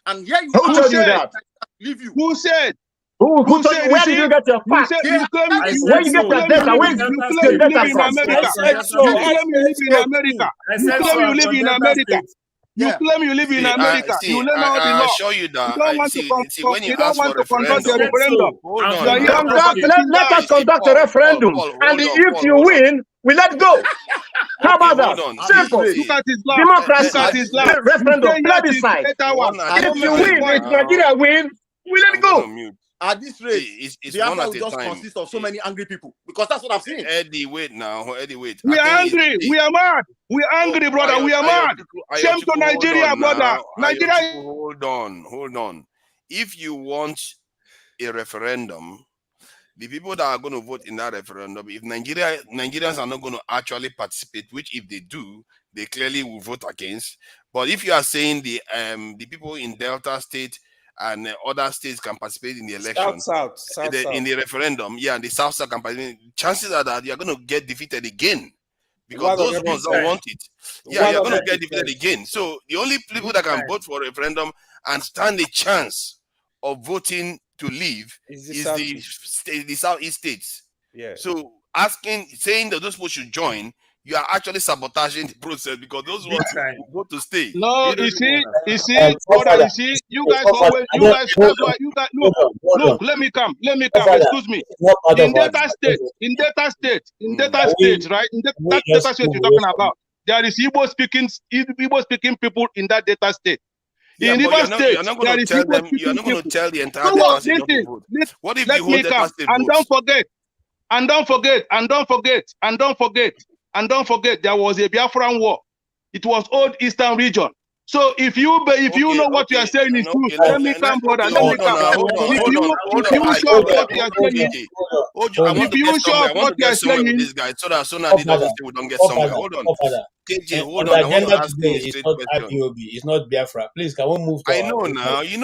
And here you
Who
are.
told you that?
Leave you.
Who said?
Who told you? Where did you get your facts?
You claim
Where you get your data? Where
you
you
claim
get
you
your
live
data
in
from?
America.
I said so.
You claim you live in America. You claim you live in America. You claim you live in America. You learn all the
I
law.
assure you
You
that.
don't want to
when you
you don't
ask
want
for
to conduct a
referendum,
referendum.
hold on.
You are here for
Let us conduct a referendum, and if you win, we let go. How about that? Simple.
Look at Islam.
Democracy.
Look at Islam.
Referendum.
You stay here
Plebiscite.
8 hours.
If you win, if Nigeria win, we let go.
At this rate, Biafra will just consist of so many angry people because that's what I've seen.
Eddie, wait now. Eddie, wait.
We are angry. We are mad. We are angry, brother. We are mad. Same to Nigeria, brother. Nigeria.
Hold on. If you want a referendum, the people that are going to vote in that referendum, if Nigerians are not going to actually participate, which if they do, they clearly will vote against. But if you are saying the people in Delta State and other states can participate in the election,
South.
in the referendum, and the South can participate, chances are that you are going to get defeated again. Because those ones don't want it. Yeah, you're going to get defeated again. So the only people that can vote for a referendum and stand a chance of voting to leave is the Southeast states.
Yeah.
So saying that those people should join, you are actually sabotaging the process because those ones will go to stay.
No, you see, brother, you see, you guys, that's why you guys, look, let me come, excuse me. In data state, right? In that data state you're talking about, there is Igbo speaking people in that data state. In Rivers State,
you're not going to tell the entire data state not to vote. What if the whole data state votes?
And don't forget, there was a Biafran war. It was old Eastern region. So if you know what you are saying is true, let me come, brother. Let me come. If you sure what you are saying,
if you sure what you are saying, with this guy, so that he doesn't say we don't get somewhere. Hold on. KJ, hold on. I want to ask you a straight question.
It's not Biafra. Please, can we move to
I know now. You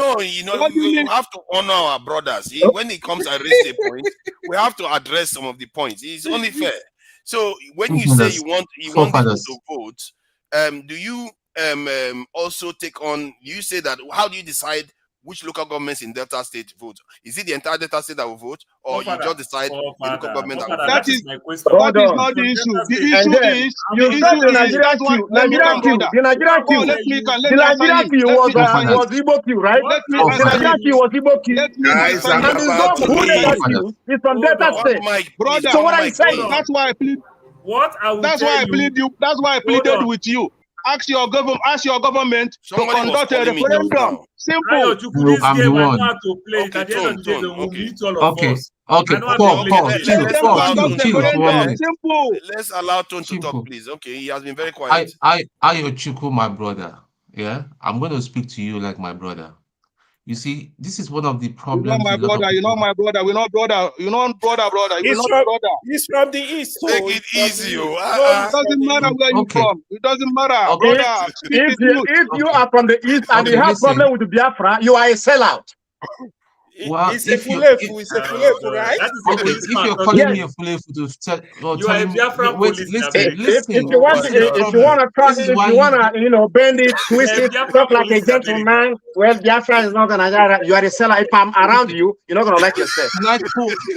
have to honor our brothers. When it comes to raise a point, we have to address some of the points. It's only fair. So when you say you want people to vote, do you also take on? You say that how do you decide which local governments in Delta State vote? Is it the entire Delta State that will vote, or you just decide the local government that will vote?
That is not the issue. The issue is
the Nigerian queue. The Nigerian queue was Igbo queue, right? The Nigerian queue was Igbo queue. And the zone who did that queue is from Delta State.
Brother,
so what are you saying?
That's why I plead. That's why I pleaded with you. Ask your government to conduct a referendum. Simple.
I'm the one.
Simple. Let's allow Tone to talk, please. Okay, he has been very quiet.
Ayochuku, my brother. Yeah, I'm going to speak to you like my brother. You see, this is one of the problems.
You're not my brother. We're not brother. You're not brother. He's
from the east. So
take it easy.
It doesn't matter where you're from. It doesn't matter, brother.
If you are from the east and you have problem with the Biafra, you are a sellout.
Well,
It's a
if you
fulefu. It's a fulefu, right?
That is a
okay,
police
if
man
you're
talking.
calling me a fulefu or
You are a
telling me,
Biafran
wait,
police.
listen,
If you want,
this is the
if you
problem.
want to talk,
This is
if
why
you want to, bend it, twist it, talk like a gentleman. Well, Biafra is not gonna. You are a seller. If I'm around you, you're not gonna like yourself.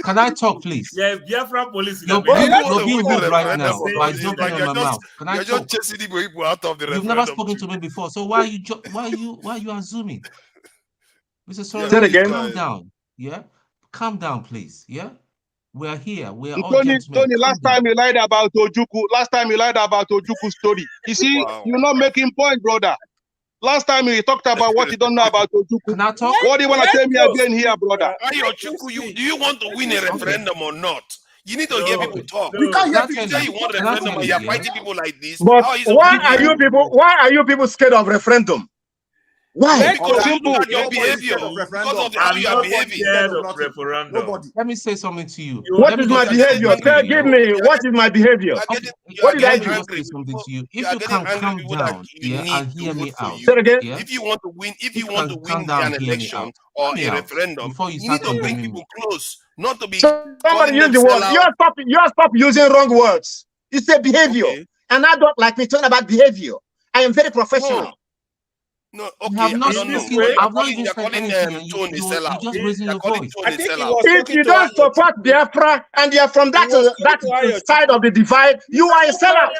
Can I talk, please?
Yeah, Biafran police.
You're being rude right now by jumping on my mouth. Can I talk?
Just chasing people out of the
You've never
referendum.
spoken to me before, so why are you assuming? Mr.
Say it
Solomon,
again.
calm down. Yeah, calm down, please. Yeah, we are here. We are all
Tony,
gentlemen. Calm
last time you lied about Ojuku story. You see, you're not making point, brother. Last time you talked about what you don't know about Ojuku.
Can I talk?
What do you want to tell me again here, brother?
Do you want to win a referendum or not? You need to hear people talk.
We can't hear people.
You say you want a referendum, but you're fighting people like this.
But
How is
why are you people scared of referendum? Why?
Because simple. Look at your behavior. Because of how you are behaving.
Referendum.
Let me say something to you.
What is my behavior? Give me. What is my behavior? What did I do?
Let me say something to you. If you can calm down, and hear me out.
Yeah?
If you want to win, an election or a referendum, you need to bring people close, not to be.
Somebody use the word. You stop using wrong words. It's a behavior. And I don't like me talking about behavior. I am very professional.
No, okay.
I've not
You're calling Tone a sellout.
Just raising your voice.
If you don't support Biafra and you are from that side of the divide, you are a sellout.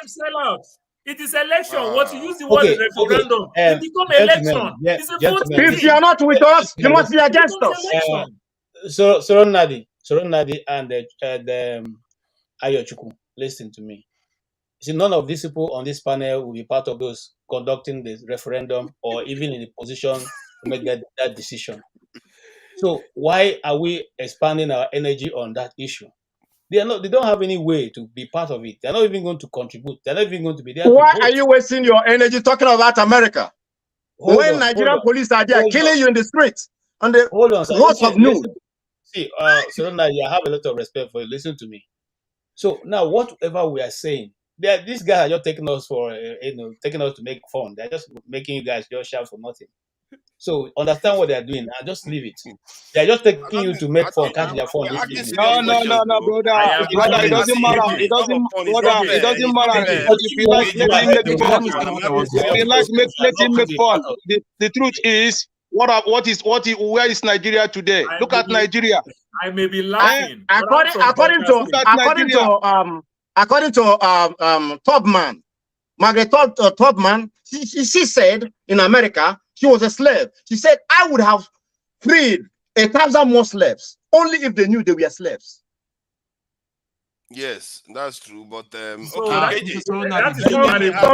It is election. What you use the word referendum, it become election. It's a vote.
If you are not with us, you must be against us.
Soron Nadi and Ayochukwu, listen to me. See, none of these people on this panel will be part of those conducting the referendum or even in the position to make that decision. So why are we expanding our energy on that issue? They don't have any way to be part of it. They're not even going to contribute. They're not even going to be there.
Why are you wasting your energy talking about America? When Nigerian police are there killing you in the streets on the roads of noon.
See, Soron Nadi, I have a lot of respect for you. Listen to me. So now, whatever we are saying, these guys are just taking us for, taking us to make fun. They're just making you guys just shout for nothing. So understand what they're doing and just leave it. They're just taking you to make fun, catch their fun.
No, brother. It doesn't matter. It doesn't matter. If you like, let him make fun. If you like, let him make fun. The truth is, where is Nigeria today? Look at Nigeria.
I may be laughing.
According to Tubman, Margaret Tubman, she said in America she was a slave. She said, I would have freed 1,000 more slaves only if they knew they were slaves.
Yes, that's true. But
some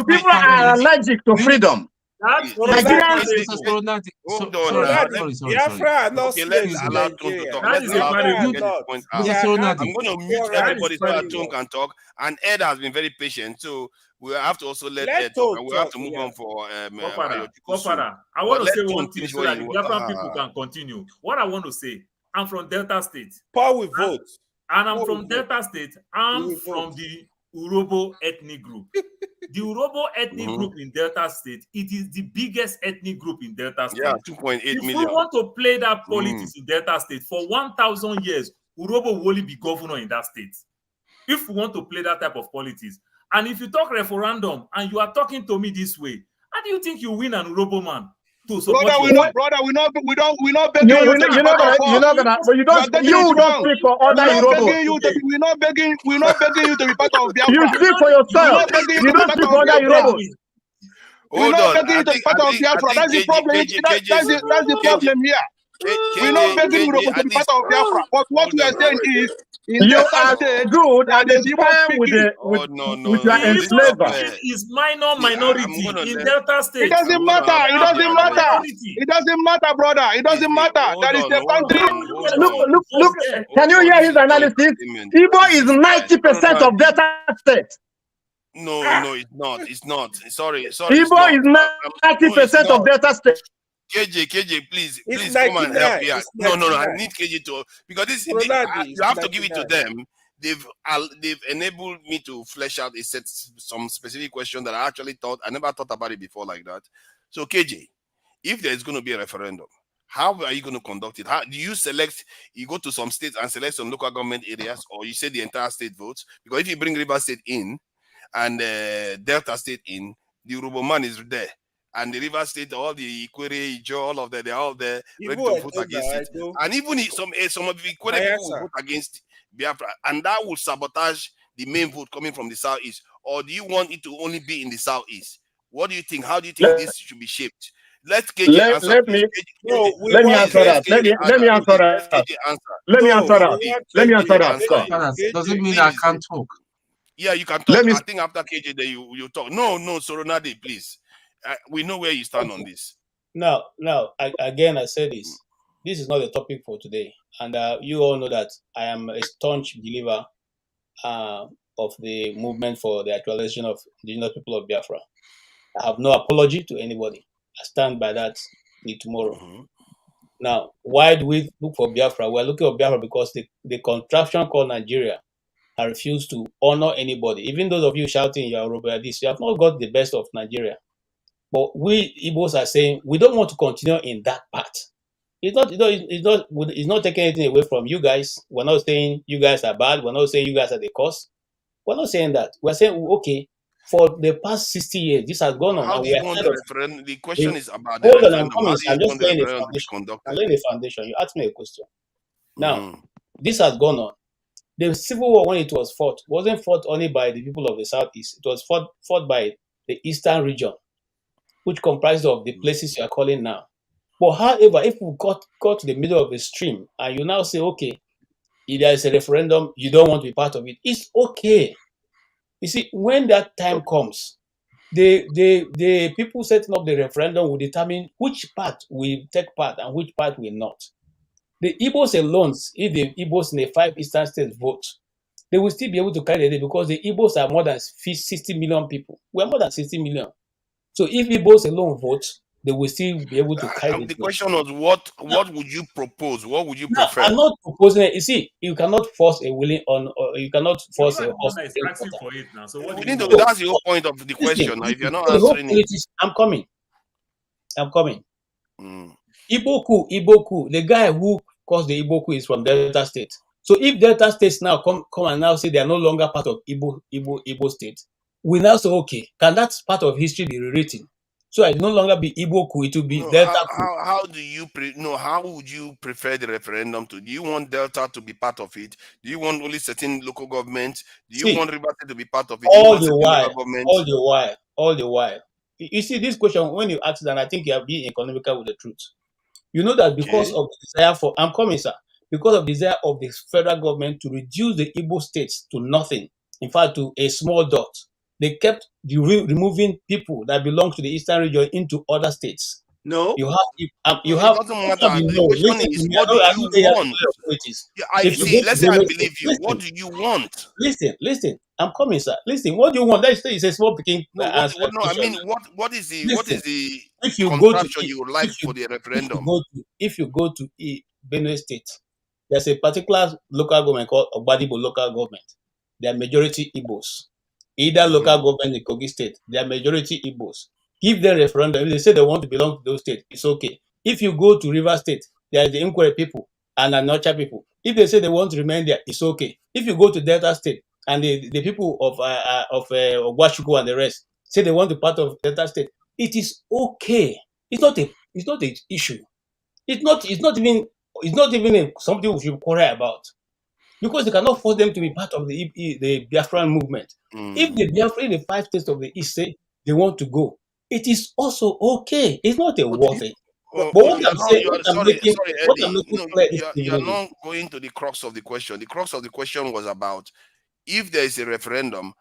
people are allergic to freedom.
Nigerians.
Hold on. Biafra not slaves in Nigeria.
I'm going to mute everybody so that Tone can talk. And Ed has been very patient, so we have to also let Ed talk. And we have to move on for
Kopara. I want to say one thing so that the Biafran people can continue. What I want to say, I'm from Delta State.
Paul will vote.
And I'm from Delta State. I'm from the Urobo ethnic group. The Urobo ethnic group in Delta State, it is the biggest ethnic group in Delta State.
Yeah, 2.8 million.
If we want to play that politics in Delta State, for 1,000 years, Urobo will only be governor in that state. If we want to play that type of politics. And if you talk referendum and you are talking to me this way, how do you think you win an Urobo man?
Brother, we not begging you.
You don't speak for other Urobos.
We're not begging you to be part of Biafra.
You speak for yourself. You don't speak for other Urobos.
We're not begging you to be part of Biafra. That's the problem. That's the problem here. We're not begging Urobos to be part of Biafra. But what we are saying is,
you are good at the time with your enslaver.
Is minority in Delta State.
It doesn't matter. It doesn't matter, brother. It doesn't matter. That is the country.
Look. Can you hear his analysis? Igbo is 90% of Delta State.
No, it's not. Sorry.
Igbo is 90% of Delta State.
KJ, please come and help me out. No, I need KJ to, because you have to give it to them. They've enabled me to flesh out some specific question that I actually never thought about it before like that. So KJ, if there's going to be a referendum, How are you going to conduct it? How do you select? You go to some states and select some local government areas, or you say the entire state votes? Because if you bring River State in and Delta State in, the Urobo man is there. And the River State, all the Ikwere, Ijo, all of them, they're all there ready to vote against it. And even some of the Ikwere people will vote against Biafra. And that will sabotage the main vote coming from the southeast. Or do you want it to only be in the southeast? What do you think? How do you think this should be shaped? Let KJ answer.
Let me answer that. Let me answer that. Let me answer that. Let me answer that.
Doesn't mean I can't talk.
Yeah, you can talk. I think after KJ, then you talk. No, Soronade, please. We know where you stand on this.
Now, again, I say this. This is not the topic for today. And you all know that I am a staunch believer of the movement for the actualization of the indigenous people of Biafra. I have no apology to anybody. I stand by that tomorrow. Now, why do we look for Biafra? We're looking for Biafra because the contraption called Nigeria has refused to honor anybody. Even those of you shouting, you have not got the best of Nigeria. But we Igbos are saying we don't want to continue in that path. It's not taking anything away from you guys. We're not saying you guys are bad. We're not saying you guys are the cause. We're not saying that. We're saying, okay, for the past 60 years, this has gone on.
How do you want the referendum? The question is about
the referendum. I'm just laying the foundation. I'm laying the foundation. You asked me a question. Now, this has gone on. The Civil War, when it was fought, wasn't fought only by the people of the Southeast. It was fought by the Eastern region, which comprised of the places you are calling now. But however, if we got to the middle of the stream and you now say, okay, if there is a referendum, you don't want to be part of it, it's okay. You see, when that time comes, the people setting up the referendum will determine which part will take part and which part will not. The Igbos alone, if the Igbos in the 5 eastern states vote, they will still be able to carry the day because the Igbos are more than 60 million people. We're more than 60 million. So if Igbos alone vote, they will still be able to carry
the question was what would you propose? What would you prefer?
I'm not proposing it. You see, you cannot force a willing on, or you cannot force a horse.
Asking for it now. So what
we need to, that's the whole point of the question. If you're not answering it,
I'm coming. Iboku, the guy who caused the Iboku is from Delta State. So if Delta States now come and now say they are no longer part of Igbo State, we now say, okay, can that part of history be rewritten? So it no longer be Iboku, it will be Delta.
How do you how would you prefer the referendum to? Do you want Delta to be part of it? Do you want only certain local governments? Do you want River State to be part of it?
All the while. You see, this question, when you ask it, and I think you are being economical with the truth. You know that because of the desire for, I'm coming, sir, because of the desire of the federal government to reduce the Igbo states to nothing, in fact, to a small dot, they kept removing people that belong to the eastern region into other states.
No,
you have.
It doesn't matter. The question is, what do you want? Let's say I believe you. What do you want?
Listen. I'm coming, sir. Listen, what do you want? Let's say it's a small picking.
I mean, what is the contraption you would like for the referendum?
If you go to Benue State, there's a particular local government called Ogbadibo local government. They are majority Igbos. Either local government in Kogi State, they are majority Igbos. Give them referendum. If they say they want to belong to those states, it's okay. If you go to River State, there are the Inkwere people and Anocha people. If they say they want to remain there, it's okay. If you go to Delta State and the people of Ogwashuku and the rest say they want to be part of Delta State, it is okay. It's not an issue. It's not even something we should quarrel about. Because they cannot force them to be part of the Biafran movement. If the Biafra in the 5 states of the East say they want to go, it is also okay. It's not a war thing. But what I'm saying,
you're not going to the crux of the question. The crux of the question was about if there is a referendum,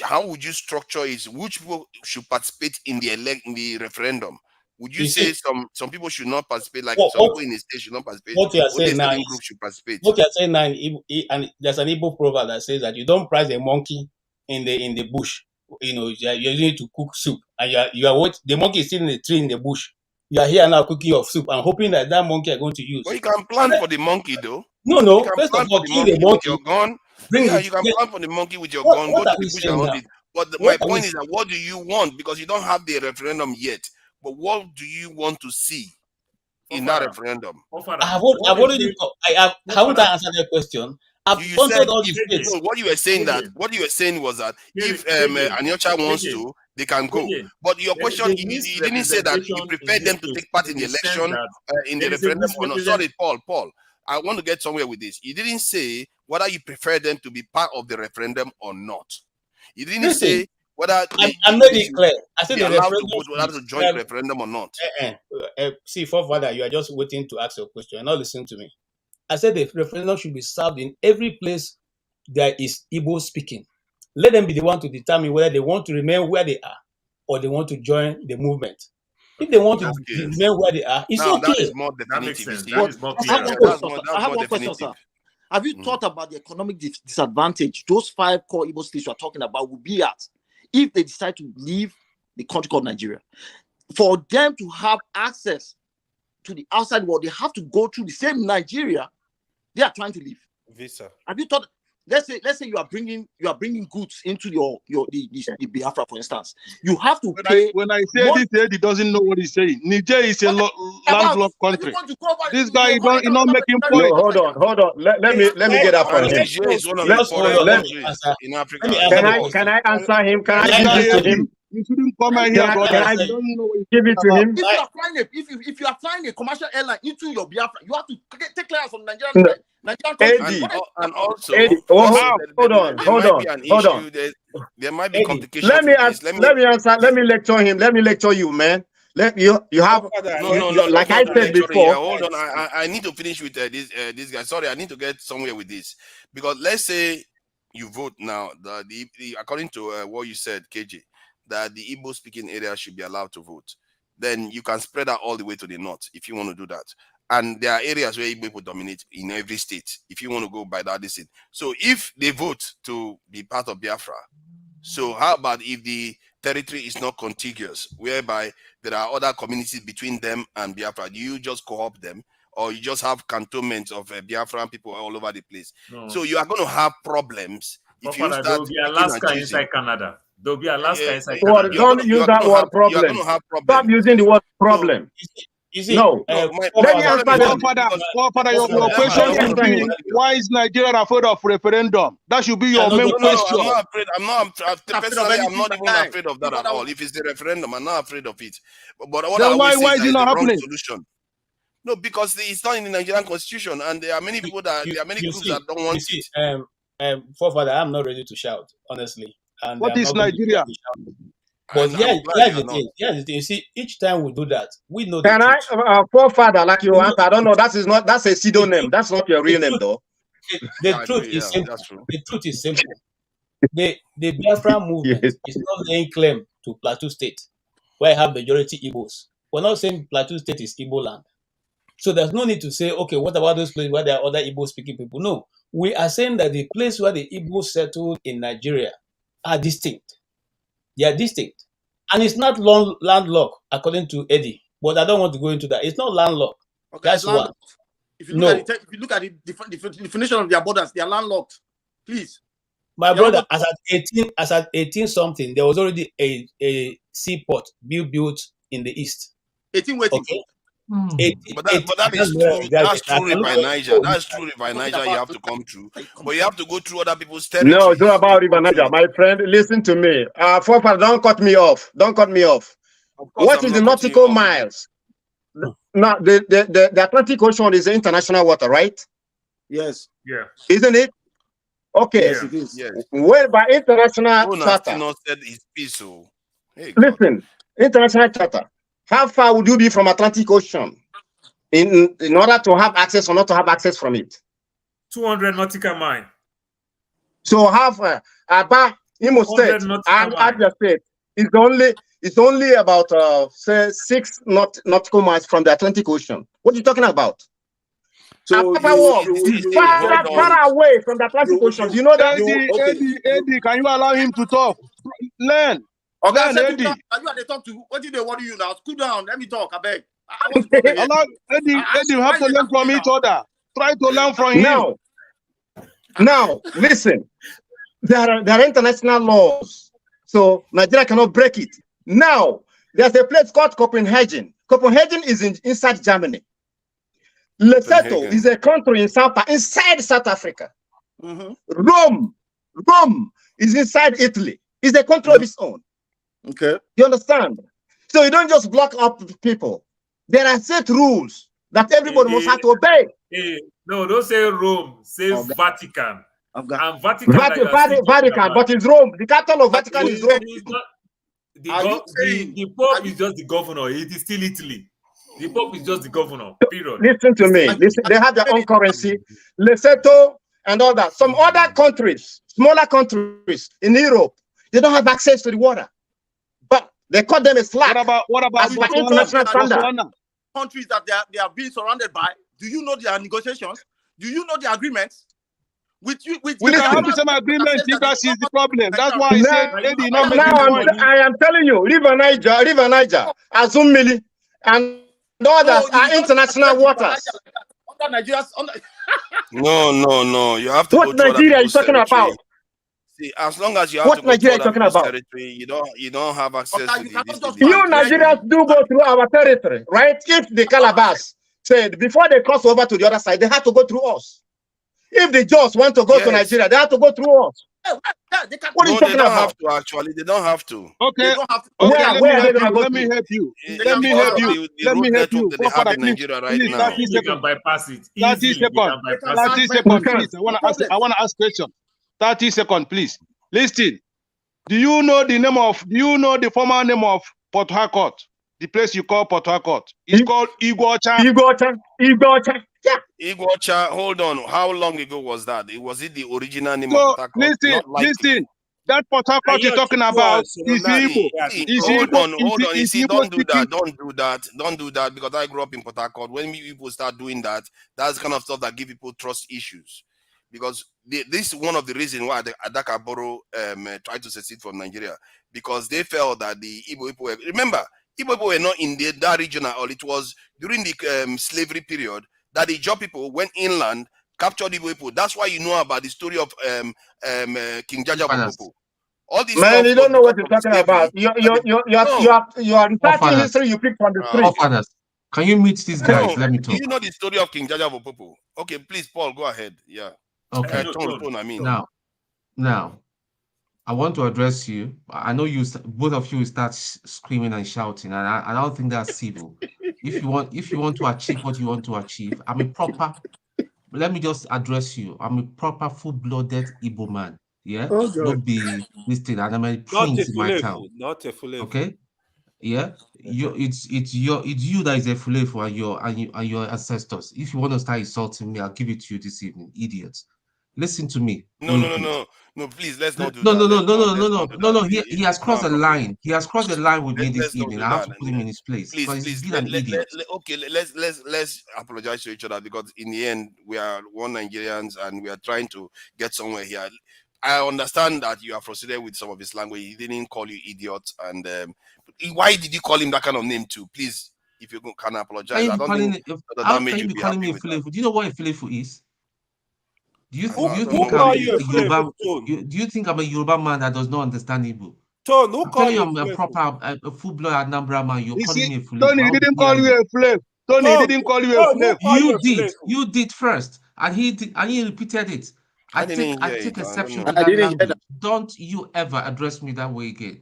how would you structure it? Which people should participate in the referendum? Would you say some people should not participate, like some people in the state should not participate?
What you are saying now
group should participate.
What you are saying now, and there's an Igbo proverb that says that you don't prize a monkey in the bush. You know, you're using it to cook soup, and you are what the monkey is still in the tree in the bush. You are here now cooking your soup and hoping that monkey are going to use.
Well, you can plan for the monkey though.
No.
You can plan for the monkey with your gun. You can plan for the monkey with your gun. Go to the bush and hunt it. But my point is that what do you want? Because you don't have the referendum yet. But what do you want to see? in that referendum.
I've already I haven't answered the question. I've
You
answered
said
all
if,
the space.
no, what you were saying was that if Anyocha wants to, they can go. But your question, you didn't say that you prefer them to take part in the election, in the referendum or not. Sorry, Paul. I want to get somewhere with this. You didn't say whether you prefer them to be part of the referendum or not. You didn't say whether
I'm making it clear. I said the
allowed to
referendum
vote, whether to join the referendum or not.
See, forefather, you are just waiting to ask your question. You're not listening to me. I said the referendum should be served in every place there is Igbo speaking. Let them be the one to determine whether they want to remain where they are or they want to join the movement. If they want to remain where they are, it's
now,
okay.
that is more definitive.
I have one question, sir. Have you thought about the economic disadvantage those 5 core Igbo states you are talking about will be at if they decide to leave the country called Nigeria? For them to have access to the outside world, they have to go through the same Nigeria they are trying to leave.
Visa.
Have you thought? Let's say you are bringing goods into the Biafra, for instance. You have to pay.
When I say this, Eddie doesn't know what he's saying. Niger is a landlocked country. This guy, he's not making point.
No, hold on. Let me get that from him.
Niger is one of the poorest countries in Africa.
Can I answer him? Can I give it to him?
You shouldn't come here, brother.
Can I give it to him?
If you are flying a commercial airline into your Biafra, you have to take clearance from Nigerian
Eddie,
and also,
hold on.
There might be complications.
Let me answer. Let me lecture him. Let me lecture you, man. You have like I said before.
Hold on. I need to finish with this guy. Sorry, I need to get somewhere with this because let's say you vote now. According to what you said, KJ, that the Igbo speaking area should be allowed to vote. Then you can spread out all the way to the north if you want to do that. And there are areas where Igbo people dominate in every state, if you want to go by that decision. So if they vote to be part of Biafra, so how about if the territory is not contiguous, whereby there are other communities between them and Biafra? Do you just co-op them? Or you just have cantonments of Biafran people all over the place?
No.
So you are going to have problems if you start.
There will be Alaska inside Canada. There will be Alaska inside
Canada. Don't use that word problem.
You're going to have problems.
Stop using the word problem. No, let me answer them.
Father, your question should be, why is Nigeria afraid of referendum? That should be your main question.
I'm not even afraid of that at all. If it's the referendum, I'm not afraid of it. But what
then why is
it
not happening?
Solution. No, because it's not in the Nigerian constitution, and there are many people there are many groups that don't want it.
Forefather, I'm not ready to shout, honestly. And
what is Nigeria?
But here's the thing. You see, each time we do that, we know.
Can I, forefather, like you answer? I don't know. That's a pseudonym. That's not your real name, though.
The truth is simple. The truth is simple. The Biafra movement is not laying claim to Plateau State, where I have majority Igbos. We're not saying Plateau State is Igbo land. So there's no need to say, okay, what about those places where there are other Igbo-speaking people? No. We are saying that the place where the Igbos settled in Nigeria are distinct. They are distinct. And it's not landlocked, according to Eddie. But I don't want to go into that. It's not landlocked.
Okay,
that's one.
If you look at the definition of their borders, they are landlocked. Please.
My brother, as at 18 something, there was already a seaport built in the east.
18 waiting.
Okay.
But that is true. That's true by Niger. That's true by Niger. You have to come through, but you have to go through other people's territory.
No, it's not about River Niger, my friend. Listen to me. Forefather, don't cut me off. Don't cut me off. What is the nautical miles? Now, the Atlantic Ocean is international water, right?
Yes.
Yeah.
Isn't it? Okay.
Yes, it is.
Yes.
Well, by international charter.
Said it's peaceful. Hey,
listen, international charter. How far would you be from Atlantic Ocean in order to have access or not to have access from it?
200 nautical miles.
So have Aba, Imo State, and Abia State it's only about say 6 nautical miles from the Atlantic Ocean. What are you talking about? So far away from the Atlantic Ocean. Do you know that?
Eddie, can you allow him to talk? Learn.
Okay, Eddie. You are the talk to. What did they worry you now? Cool down. Let me talk. I beg.
Eddie, you have to learn from each other. Try to learn from him.
Now, listen. There are international laws, so Nigeria cannot break it. Now, there's a place called Copenhagen. Copenhagen is inside Germany.
Lesotho is a country inside South Africa. Rome is inside Italy. It's a country of its own.
Okay.
You understand? So you don't just block up people. There are set rules that everybody must have to obey.
No, don't say Rome. Say Vatican. And Vatican,
Vatican, but it's Rome. The capital of Vatican is Rome.
The Pope is just the governor. It is still Italy. The Pope is just the governor. Period.
Listen to me. Listen, they have their own currency. Lesotho and all that. Some other countries, smaller countries in Europe, they don't have access to the water. But they cut them a slack.
What about
international standard?
Countries that they are being surrounded by? Do you know their negotiations? Do you know the agreements?
We can have the same agreement if that is the problem. That's why I said they did not make it.
I am telling you, River Niger, Azumili, and others are international waters.
Under Nigeria's
No. You have to
what
go to
Nigeria are you talking about?
See, as long as you have to go to other people's territory, you don't have access to the
You Nigerians do go through our territory, right? If the Calabas said before they cross over to the other side, they have to go through us. If the Jaws want to go to Nigeria, they have to go through us. What are you talking about?
They don't have to, actually. They don't have to.
Okay. Let me help you. Let me help you.
Nigeria right now.
You can bypass it.
30 seconds. 30 seconds, please. I want to ask a question. 30 seconds, please. Listen. Do you know the former name of Port Harcourt? The place you call Port Harcourt. It's called Iguacha.
Yeah.
Iguacha, hold on. How long ago was that? Was it the original name of Port Harcourt?
Listen. That Port Harcourt you're talking about is Igbo.
Hold on. You see, don't do that because I grew up in Port Harcourt. When people start doing that, that's the kind of stuff that give people trust issues. Because this is one of the reasons why Adaka Boro tried to secede from Nigeria, because they felt that the Igbo people were, remember, Igbo people were not in that region at all. It was during the slavery period that the Jaw people went inland, captured Igbo people. That's why you know about the story of King Jaja Bopopo. All these
man, you don't know what you're talking about. You are researching history. You pick from the street.
Can you meet these guys? Let me talk.
Do you know the story of King Jaja Bopopo? Okay, please, Paul, go ahead. Yeah.
Okay.
I mean.
Now, I want to address you. I know both of you start screaming and shouting, and I don't think that's civil. If you want to achieve what you want to achieve, let me just address you. I'm a proper full-blooded Igbo man. Yeah, not be this thing. And I'm a prince in my town.
Not a full.
Okay. Yeah, it's you that is a fulefu and your ancestors. If you want to start insulting me, I'll give it to you this evening, idiots. Listen to me.
No, please, let's not do
that. No. He has crossed a line. He has crossed a line with me this evening. I have to put him in his place.
Please,
he's an idiot.
Let's apologize to each other, because in the end we are one Nigerians and we are trying to get somewhere here. I understand that you are frustrated with some of his language. He didn't call you idiot, and why did you call him that kind of name too? Please, if you can apologize.
How can you be calling me a fulefu? Do you know what a fulefu is? Do you think I'm a Yoruba man that does not understand Igbo?
Tone, who called you?
I'm a proper, a full-blood Anambra man. You're calling me a fulefu.
Tony, he didn't call you a fulefu. Tony, he didn't call you a fulefu.
You did first, and he repeated it. I take exception to
that language.
Don't you ever address me that way again.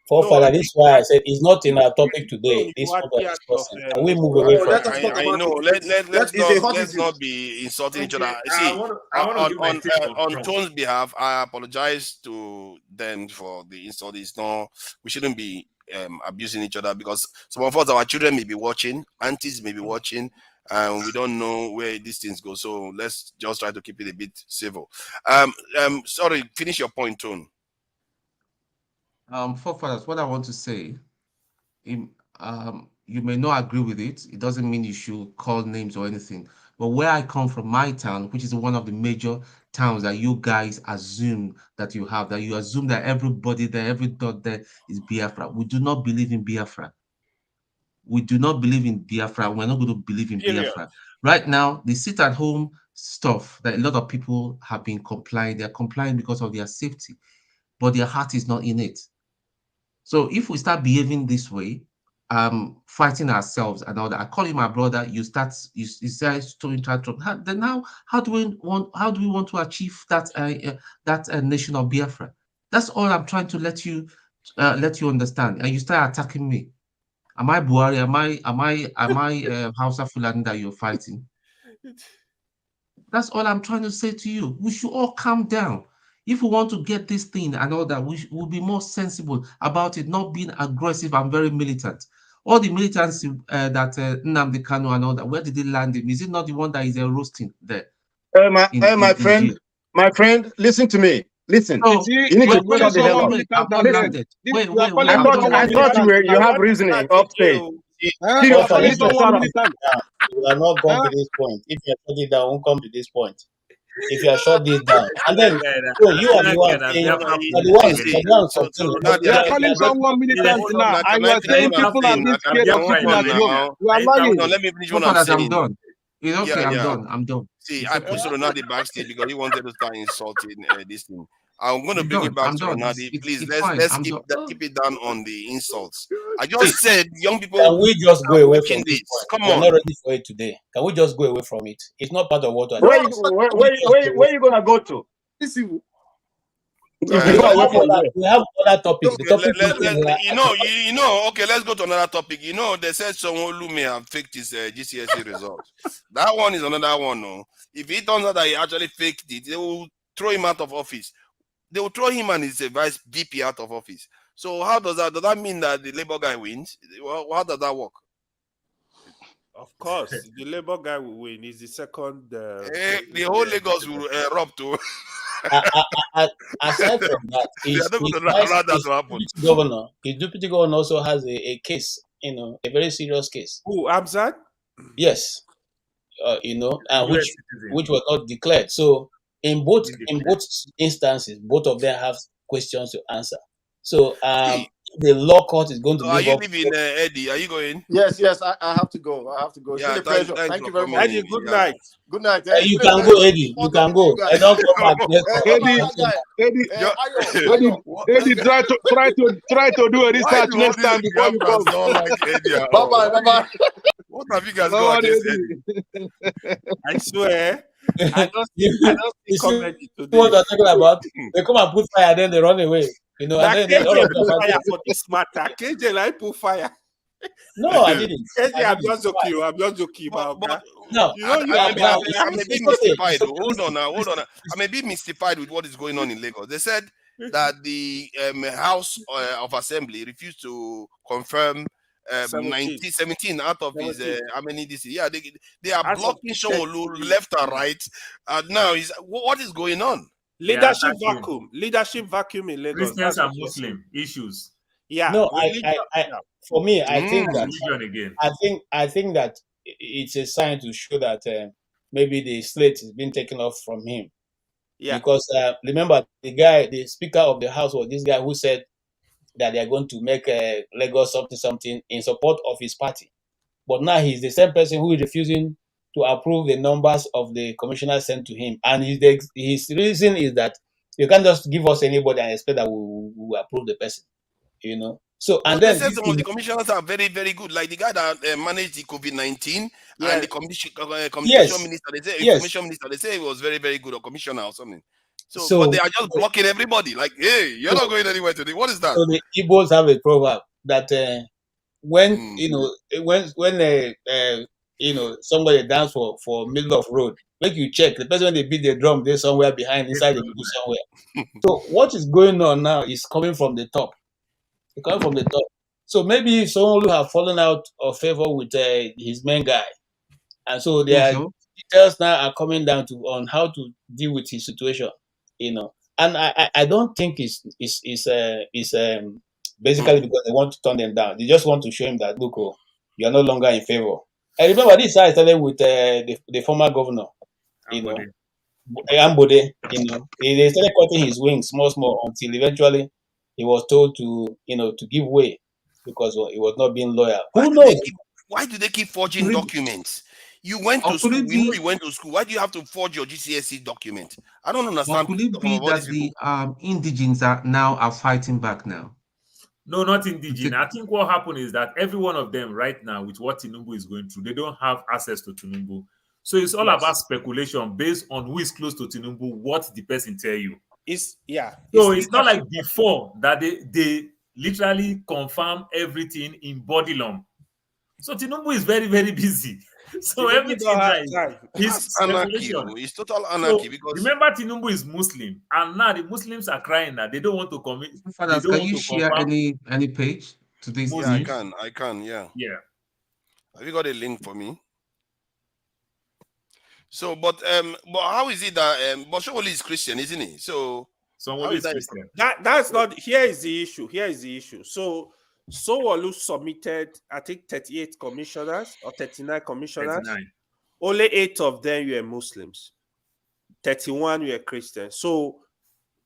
Father, this is why I said it's not in our topic today. This and we move away from it.
I know. Let's not be insulting each other. See, on Tone's behalf, I apologize to them for the insult. We shouldn't be abusing each other, because some of us, our children may be watching, aunties may be watching, and we don't know where these things go. So let's just try to keep it a bit civil. Sorry, finish your point, Tone.
Forefathers, what I want to say, you may not agree with it. It doesn't mean you should call names or anything. But where I come from, my town, which is one of the major towns that you guys assume that you have, that you assume that everybody there, every dot there is Biafra. We do not believe in Biafra. We do not believe in Biafra. We're not going to believe in Biafra. Right now, the sit-at-home stuff that a lot of people have been complying, they're complying because of their safety, but their heart is not in it. So if we start behaving this way, fighting ourselves and all that. I call you my brother. You start to interact. Then how do we want to achieve that nation of Biafra? That's all I'm trying to let you understand. And you start attacking me. Am I Buhari? Am I Hausa Fulani that you're fighting? That's all I'm trying to say to you. We should all calm down. If we want to get this thing and all that, we'll be more sensible about it, not being aggressive and very militant. All the militants that Nnamdi Kanu and all that, where did they land him? Is it not the one that is roasting there?
My friend, listen to me. Listen.
So,
you need to shut the hell up. I thought you have reasoning upstage.
Seriously, you are not gone to this point. If you are shut it down, won't come to this point. If you are shut this down, and then you are the one saying,
you are calling someone militant now, and you are saying people are being scared of people at home. You are lying.
Let me finish what I'm saying.
I'm done. It's okay, I'm done.
See, I put Ronaldo backstage because he wanted to start insulting this thing. I'm going to bring it back to Ronaldo. Please, let's keep it down on the insults. I just said young people.
Can we just go away from
this? Come
on.
on.
We're not ready for it today. Can we just go away from it? It's not part of what we're
doing. Where you going to go to?
We have other topics.
Okay, let's go to another topic. They said Sanwo-Olu may have faked his GCSE results. That one is another one. No? If it turns out that he actually faked it, they will throw him out of office. They will throw him and his vice VP out of office. So how does that mean that the Labour guy wins? How does that work?
Of course, the Labour guy will win. He's the second.
The whole Lagos will erupt too.
Aside from that, his deputy governor also has a case, a very serious case.
Who, Amzad?
Yes, which was not declared. So in both instances, both of them have questions to answer. So the law court is going to.
Are you leaving, Eddie? Are you going?
Yes, I have to go. It's been a pleasure. Thank you very much.
Eddie, good night.
Good night.
You can go, Eddie. You can go. I don't come back.
Eddie, try to do a research next time before you come.
Bye.
What have you guys got against Eddie?
I swear. I don't see comedy today.
What they're talking about? They come and put fire, then they run away. And then all of them
fire for this matter. KJ, like put fire.
No, I didn't.
KJ, I'm just joking. I'm just joking.
No,
I may be mystified. Hold on. I may be mystified with what is going on in Lagos. They said that the House of Assembly refused to confirm 17 out of his how many this year. They are blocking Sanwo-Olu left and right. Now what is going on?
Leadership vacuum in Lagos.
Christians and Muslim issues.
Yeah.
No, for me, I think that it's a sign to show that maybe the slate is being taken off from him. Yeah. Because remember, the Speaker of the House was this guy who said that they are going to make Lagos something in support of his party. But now he's the same person who is refusing to approve the numbers of the commissioners sent to him. And his reason is that you can't just give us anybody and expect that we will approve the person. So, and then
some of the commissioners are very, very good. Like the guy that managed the COVID-19 and the commission minister, information minister, they say he was very, very good, or commissioner or something. So but they are just blocking everybody. Like, hey, you're not going anywhere today. What is that?
So the Igbos have a proverb that when somebody dance for middle of road, make you check the person when they beat the drum, they're somewhere behind inside the bush somewhere. So what is going on now is coming from the top. It's coming from the top. So maybe someone who have fallen out of favor with his main guy, and so their details now are coming down on how to deal with his situation. And I don't think it's basically because they want to turn them down. They just want to show him that look, you are no longer in favor. I remember this I started with the former governor, Ambode. They started cutting his wings small until eventually he was told to give way because he was not being loyal. Who knows?
Why do they keep forging documents? You went to school. You went to school. Why do you have to forge your GCSE document? I don't understand.
Could it be that the indigenes are fighting back now?
No, not indigenous. I think what happened is that every one of them right now, with what Tinubu is going through, they don't have access to Tinubu. So it's all about speculation based on who is close to Tinubu, what the person tell you.
So
it's not like before that they literally confirm everything in body lump. So Tinubu is very, very busy. So
Tinubu
everything
don't have
now
time.
is
Anarchy.
speculation.
It's total anarchy
So
because
remember, Tinubu is Muslim, and now the Muslims are crying that they don't want to commit. They
Fathers,
don't
can
want
you
to
share
confirm.
any page to this
yeah,
news?
I can, yeah.
Yeah.
Have you got a link for me? So, but how is it that but Showoli is Christian, isn't he? So how is that?
Christian.
That's not. Here is the issue. So Sowolu submitted, I think, 38 commissioners or 39 commissioners.
39.
Only 8 of them were Muslims. 31 were Christians. So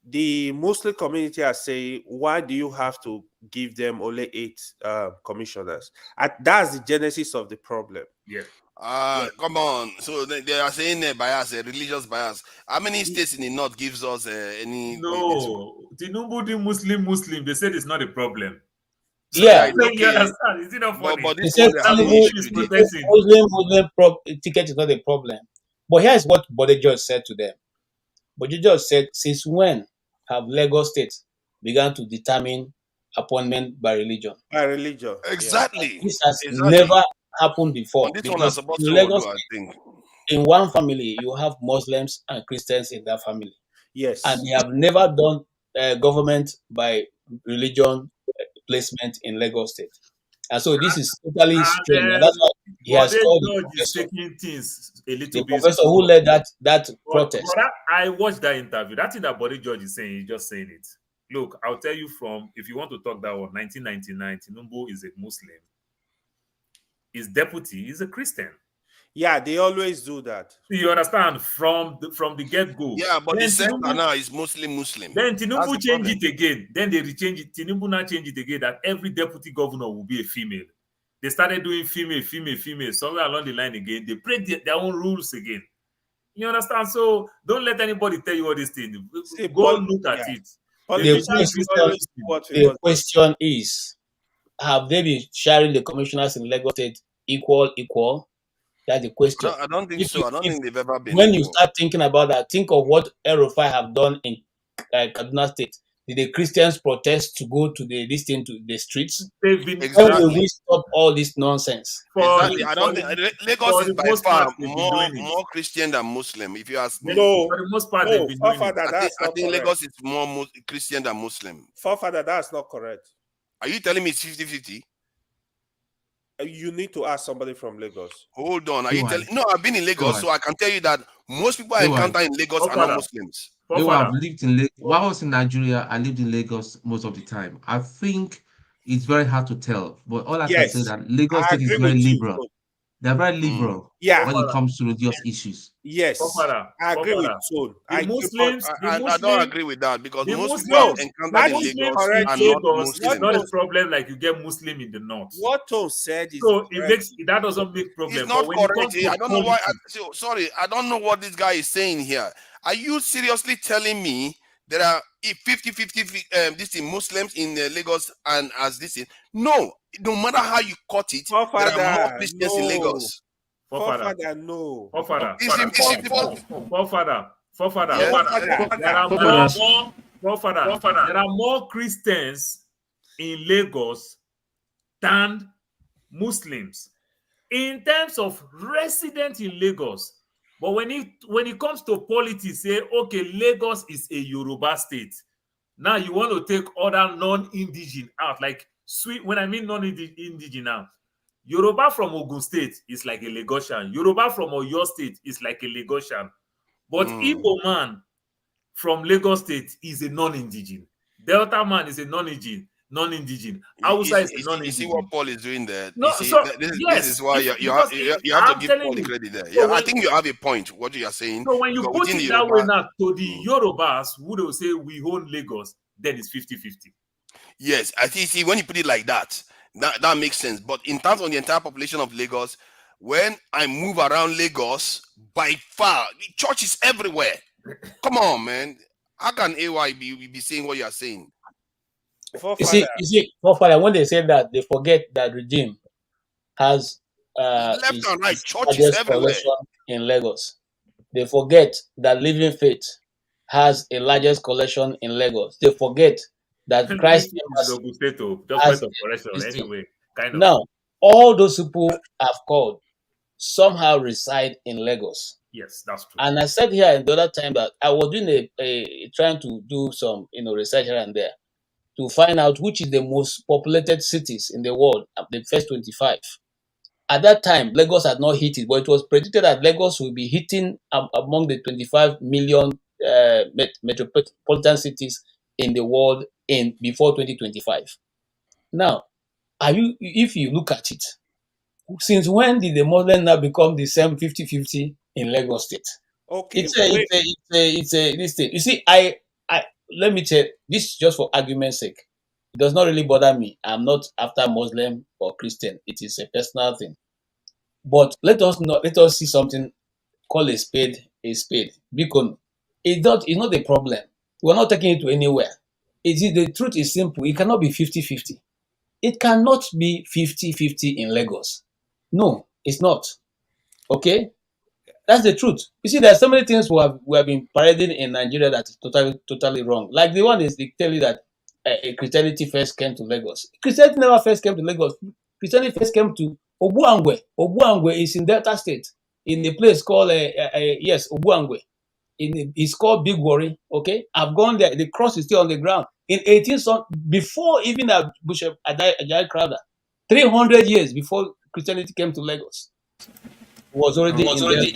the Muslim community are saying, why do you have to give them only 8 commissioners? And that's the genesis of the problem.
Yeah.
Come on. So they are saying a bias, a religious bias. How many states in the north gives us any?
No, Tinubu the Muslim. They said it's not a problem. So
Yeah.
It's
you
okay.
understand? Is it not funny?
But
They
this
said
one they have an
Tinubu,
issue
he
with
said
it.
Muslim ticket is not a problem. But here's what Bode George said to them. Bode George said, since when have Lagos State begun to determine appointment by religion?
By religion.
Exactly.
This has
Exactly.
never happened before.
On this one, I'm
Because
supposed
in
to
Lagos
do, I
State,
think.
in one family, you have Muslims and Christians in that family.
Yes.
And they have never done government by religion placement in Lagos State. And so this is totally strange. And that's why he has
Bode
called the
George is
professor,
taking things a little
the
bit
professor who
slow.
led that protest.
But I watched that interview. That thing that Bode George is saying, he's just saying it. Look, I'll tell you from, if you want to talk that one, 1999, Tinubu is a Muslim. His deputy is a Christian.
Yeah, they always do that.
You understand? From the get-go.
Yeah, but
Then
the center
Tinubu,
now is Muslim.
then
That's
Tinubu
the
changed
problem.
it again. Then they rechange it. Tinubu now changed it again that every deputy governor will be a female. They started doing female. Somewhere along the line again, they break their own rules again. You understand? So don't let anybody tell you all these things. Go look at it.
The question is, have they been sharing the commissioners in Lagos State equal? That's the question.
I don't think so. I don't think they've ever been
When you
equal.
start thinking about that, think of what El-Rufai have done in Kaduna State. Did the Christians protest to go to the streets?
They've been
When will we stop all this nonsense?
Exactly. I don't think Lagos is by far
more
more Christian than Muslim. If you ask me,
No,
for the most part, they've been doing it.
I think Lagos is more Christian than Muslim.
Forefather, that's not correct.
Are you telling me it's 50-50?
You need to ask somebody from Lagos.
Hold on. Are you telling? No, I've been in Lagos,
on.
so I can tell you that most people I
Go on.
encounter in Lagos are not Muslims.
I've lived in Lagos. While I was in Nigeria, I lived in Lagos most of the time. I think it's very hard to tell, but all I can say is that Lagos State is very liberal. They're very liberal when it comes to religious issues.
Yes, I agree with Son.
I don't agree with that because most people I've encountered in Lagos are not Muslims.
It's not a problem like you get Muslim in the north.
What Tom said is
so that doesn't make problem.
It's not
but when
correct.
it comes to
I don't know why.
politics-
Sorry, I don't know what this guy is saying here. Are you seriously telling me there are 50-50 this in Muslims in Lagos and as this in? No matter how you cut it, there are more Christians in Lagos.
Forefather, no.
Forefather.
It's impossible.
Forefather.
Yes.
There are more Christians in Lagos than Muslims in terms of residents in Lagos. But when it comes to politics, say, okay, Lagos is a Yoruba state. Now you want to take other non-indigenous out, like when I mean non-indigenous now, Yoruba from Ogun State is like a Lagosian. Yoruba from Oyo State is like a Lagosian. But Igbo man from Lagos State is a non-indigenous. Delta man is a non-indigenous. Hausa is a non-indigenous.
You see what Paul is doing there?
No,
this is why you have to give Paul the credit there.
So
I think you have a point, what you are saying.
So when you put it that way now to the Yorubas, who will say we own Lagos, then it's 50-50.
Yes, I think, see, when you put it like that, that makes sense. But in terms of the entire population of Lagos, when I move around Lagos, by far, the church is everywhere. Come on, man. How can AY be saying what you are saying?
You see, forefather, when they say that, they forget that regime has
Left
its
and right, churches
largest
everywhere.
collection in Lagos. They forget that Living Faith has a largest collection in Lagos. They forget that Christ Embassy
just
has
point of correction
this thing.
anyway, kind of.
Now, all those people I've called somehow reside in Lagos.
Yes, that's true.
And I said here the other time that I was doing trying to do some research here and there to find out which is the most populated cities in the world, the first 25. At that time, Lagos had not hit it, but it was predicted that Lagos will be hitting among the 25 million metropolitan cities in the world before 2025. Now, if you look at it, since when did the Muslim now become the same 50-50 in Lagos State?
Okay,
It's a this thing. You see, I let me tell this just for argument's sake. It does not really bother me. I'm not after Muslim or Christian. It is a personal thing. But let us see something. Call a spade a spade. Because it's not a problem. We're not taking it to anywhere. The truth is simple. It cannot be 50-50. It cannot be 50-50 in Lagos. No, it's not. Okay? That's the truth. You see, there are so many things we have been parading in Nigeria that is totally wrong. Like the one is they tell you that Christianity first came to Lagos. Christianity never first came to Lagos. Christianity first came to Obuangwe. Obuangwe is in Delta State, in a place called Obuangwe. It's called Big Worry. Okay, I've gone there. The cross is still on the ground. In 18th, before even Bishop Ajayi Crowther, 300 years before Christianity came to Lagos, was already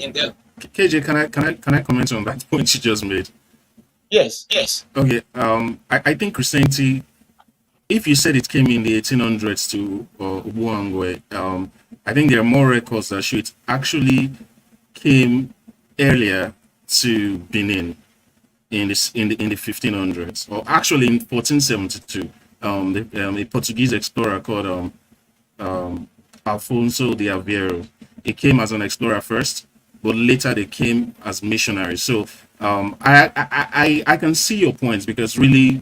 in there.
KJ, can I comment on that point you just made?
Yes.
Okay. I think Christianity, if you said it came in the 1800s to Obuangwe, I think there are more records that show it actually came earlier to Benin in the 1500s, or actually in 1472. A Portuguese explorer called Alfonso de Aveiro. He came as an explorer first, but later they came as missionaries. So I can see your points, because really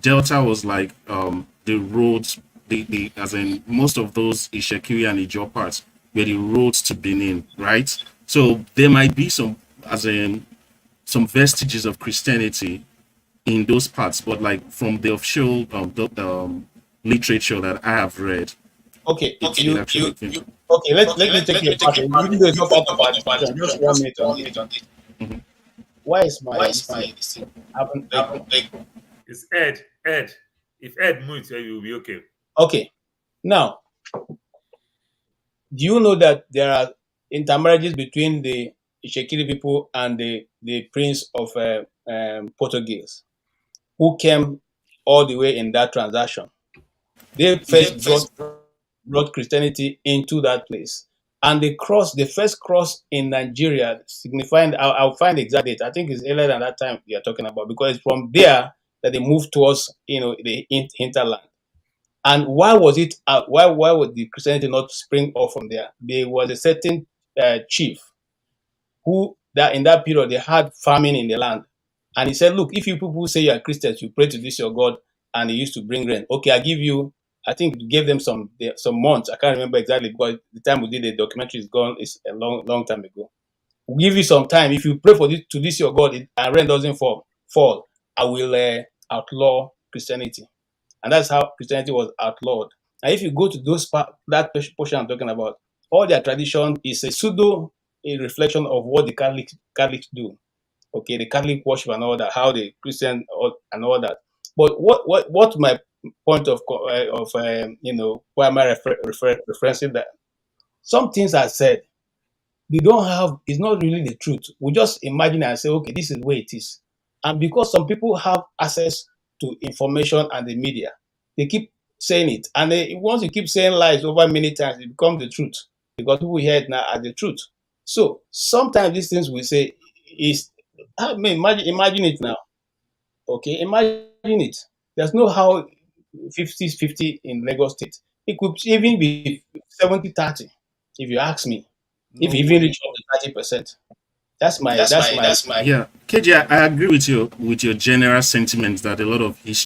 Delta was like the roads, the as in most of those Ishekiri and Ijo parts were the roads to Benin, right? So there might be some vestiges of Christianity in those parts, but like from the official literature that I have read.
Okay, let me take you back. Even though it's not part of our discussion, just 1 minute on this.
Mm-hmm.
Why is my
It's Ed. If Ed moves, you will be okay.
Okay. Now, do you know that there are intermarriages between the Ishekiri people and the Prince of Portuguese, who came all the way in that transaction? They first brought Christianity into that place. And the first cross in Nigeria, signifying, I'll find the exact date. I think it's earlier than that time you're talking about, because it's from there that they moved towards, the hinterland. And why was it? Why would the Christianity not spring off from there? There was a certain chief who, that in that period, they had famine in the land, and he said, "Look, if you people say you are Christians, you pray to this your God, and he used to bring rain. Okay, I give you." I think gave them some months. I can't remember exactly, because the time we did the documentary is gone. It's a long time ago. We'll give you some time. If you pray to this your God and rain doesn't fall, I will outlaw Christianity. And that's how Christianity was outlawed. And if you go to that portion I'm talking about, all their tradition is a reflection of what the Catholics do. Okay, the Catholic worship and all that, how the Christian and all that. But what my point of why am I referencing that? Some things are said, they don't have, it's not really the truth. We just imagine and say, okay, this is the way it is. And because some people have access to information and the media, they keep saying it. And once you keep saying lies over many times, it becomes the truth, because people hear it now as the truth. So sometimes these things we say is, I mean, imagine it now. Okay, imagine it. There's no how 50-50 in Lagos State. It could even be 70-30, if you ask me. If you even reach up to 30%. That's my
Yeah, KJ, I agree with your general sentiment that a lot of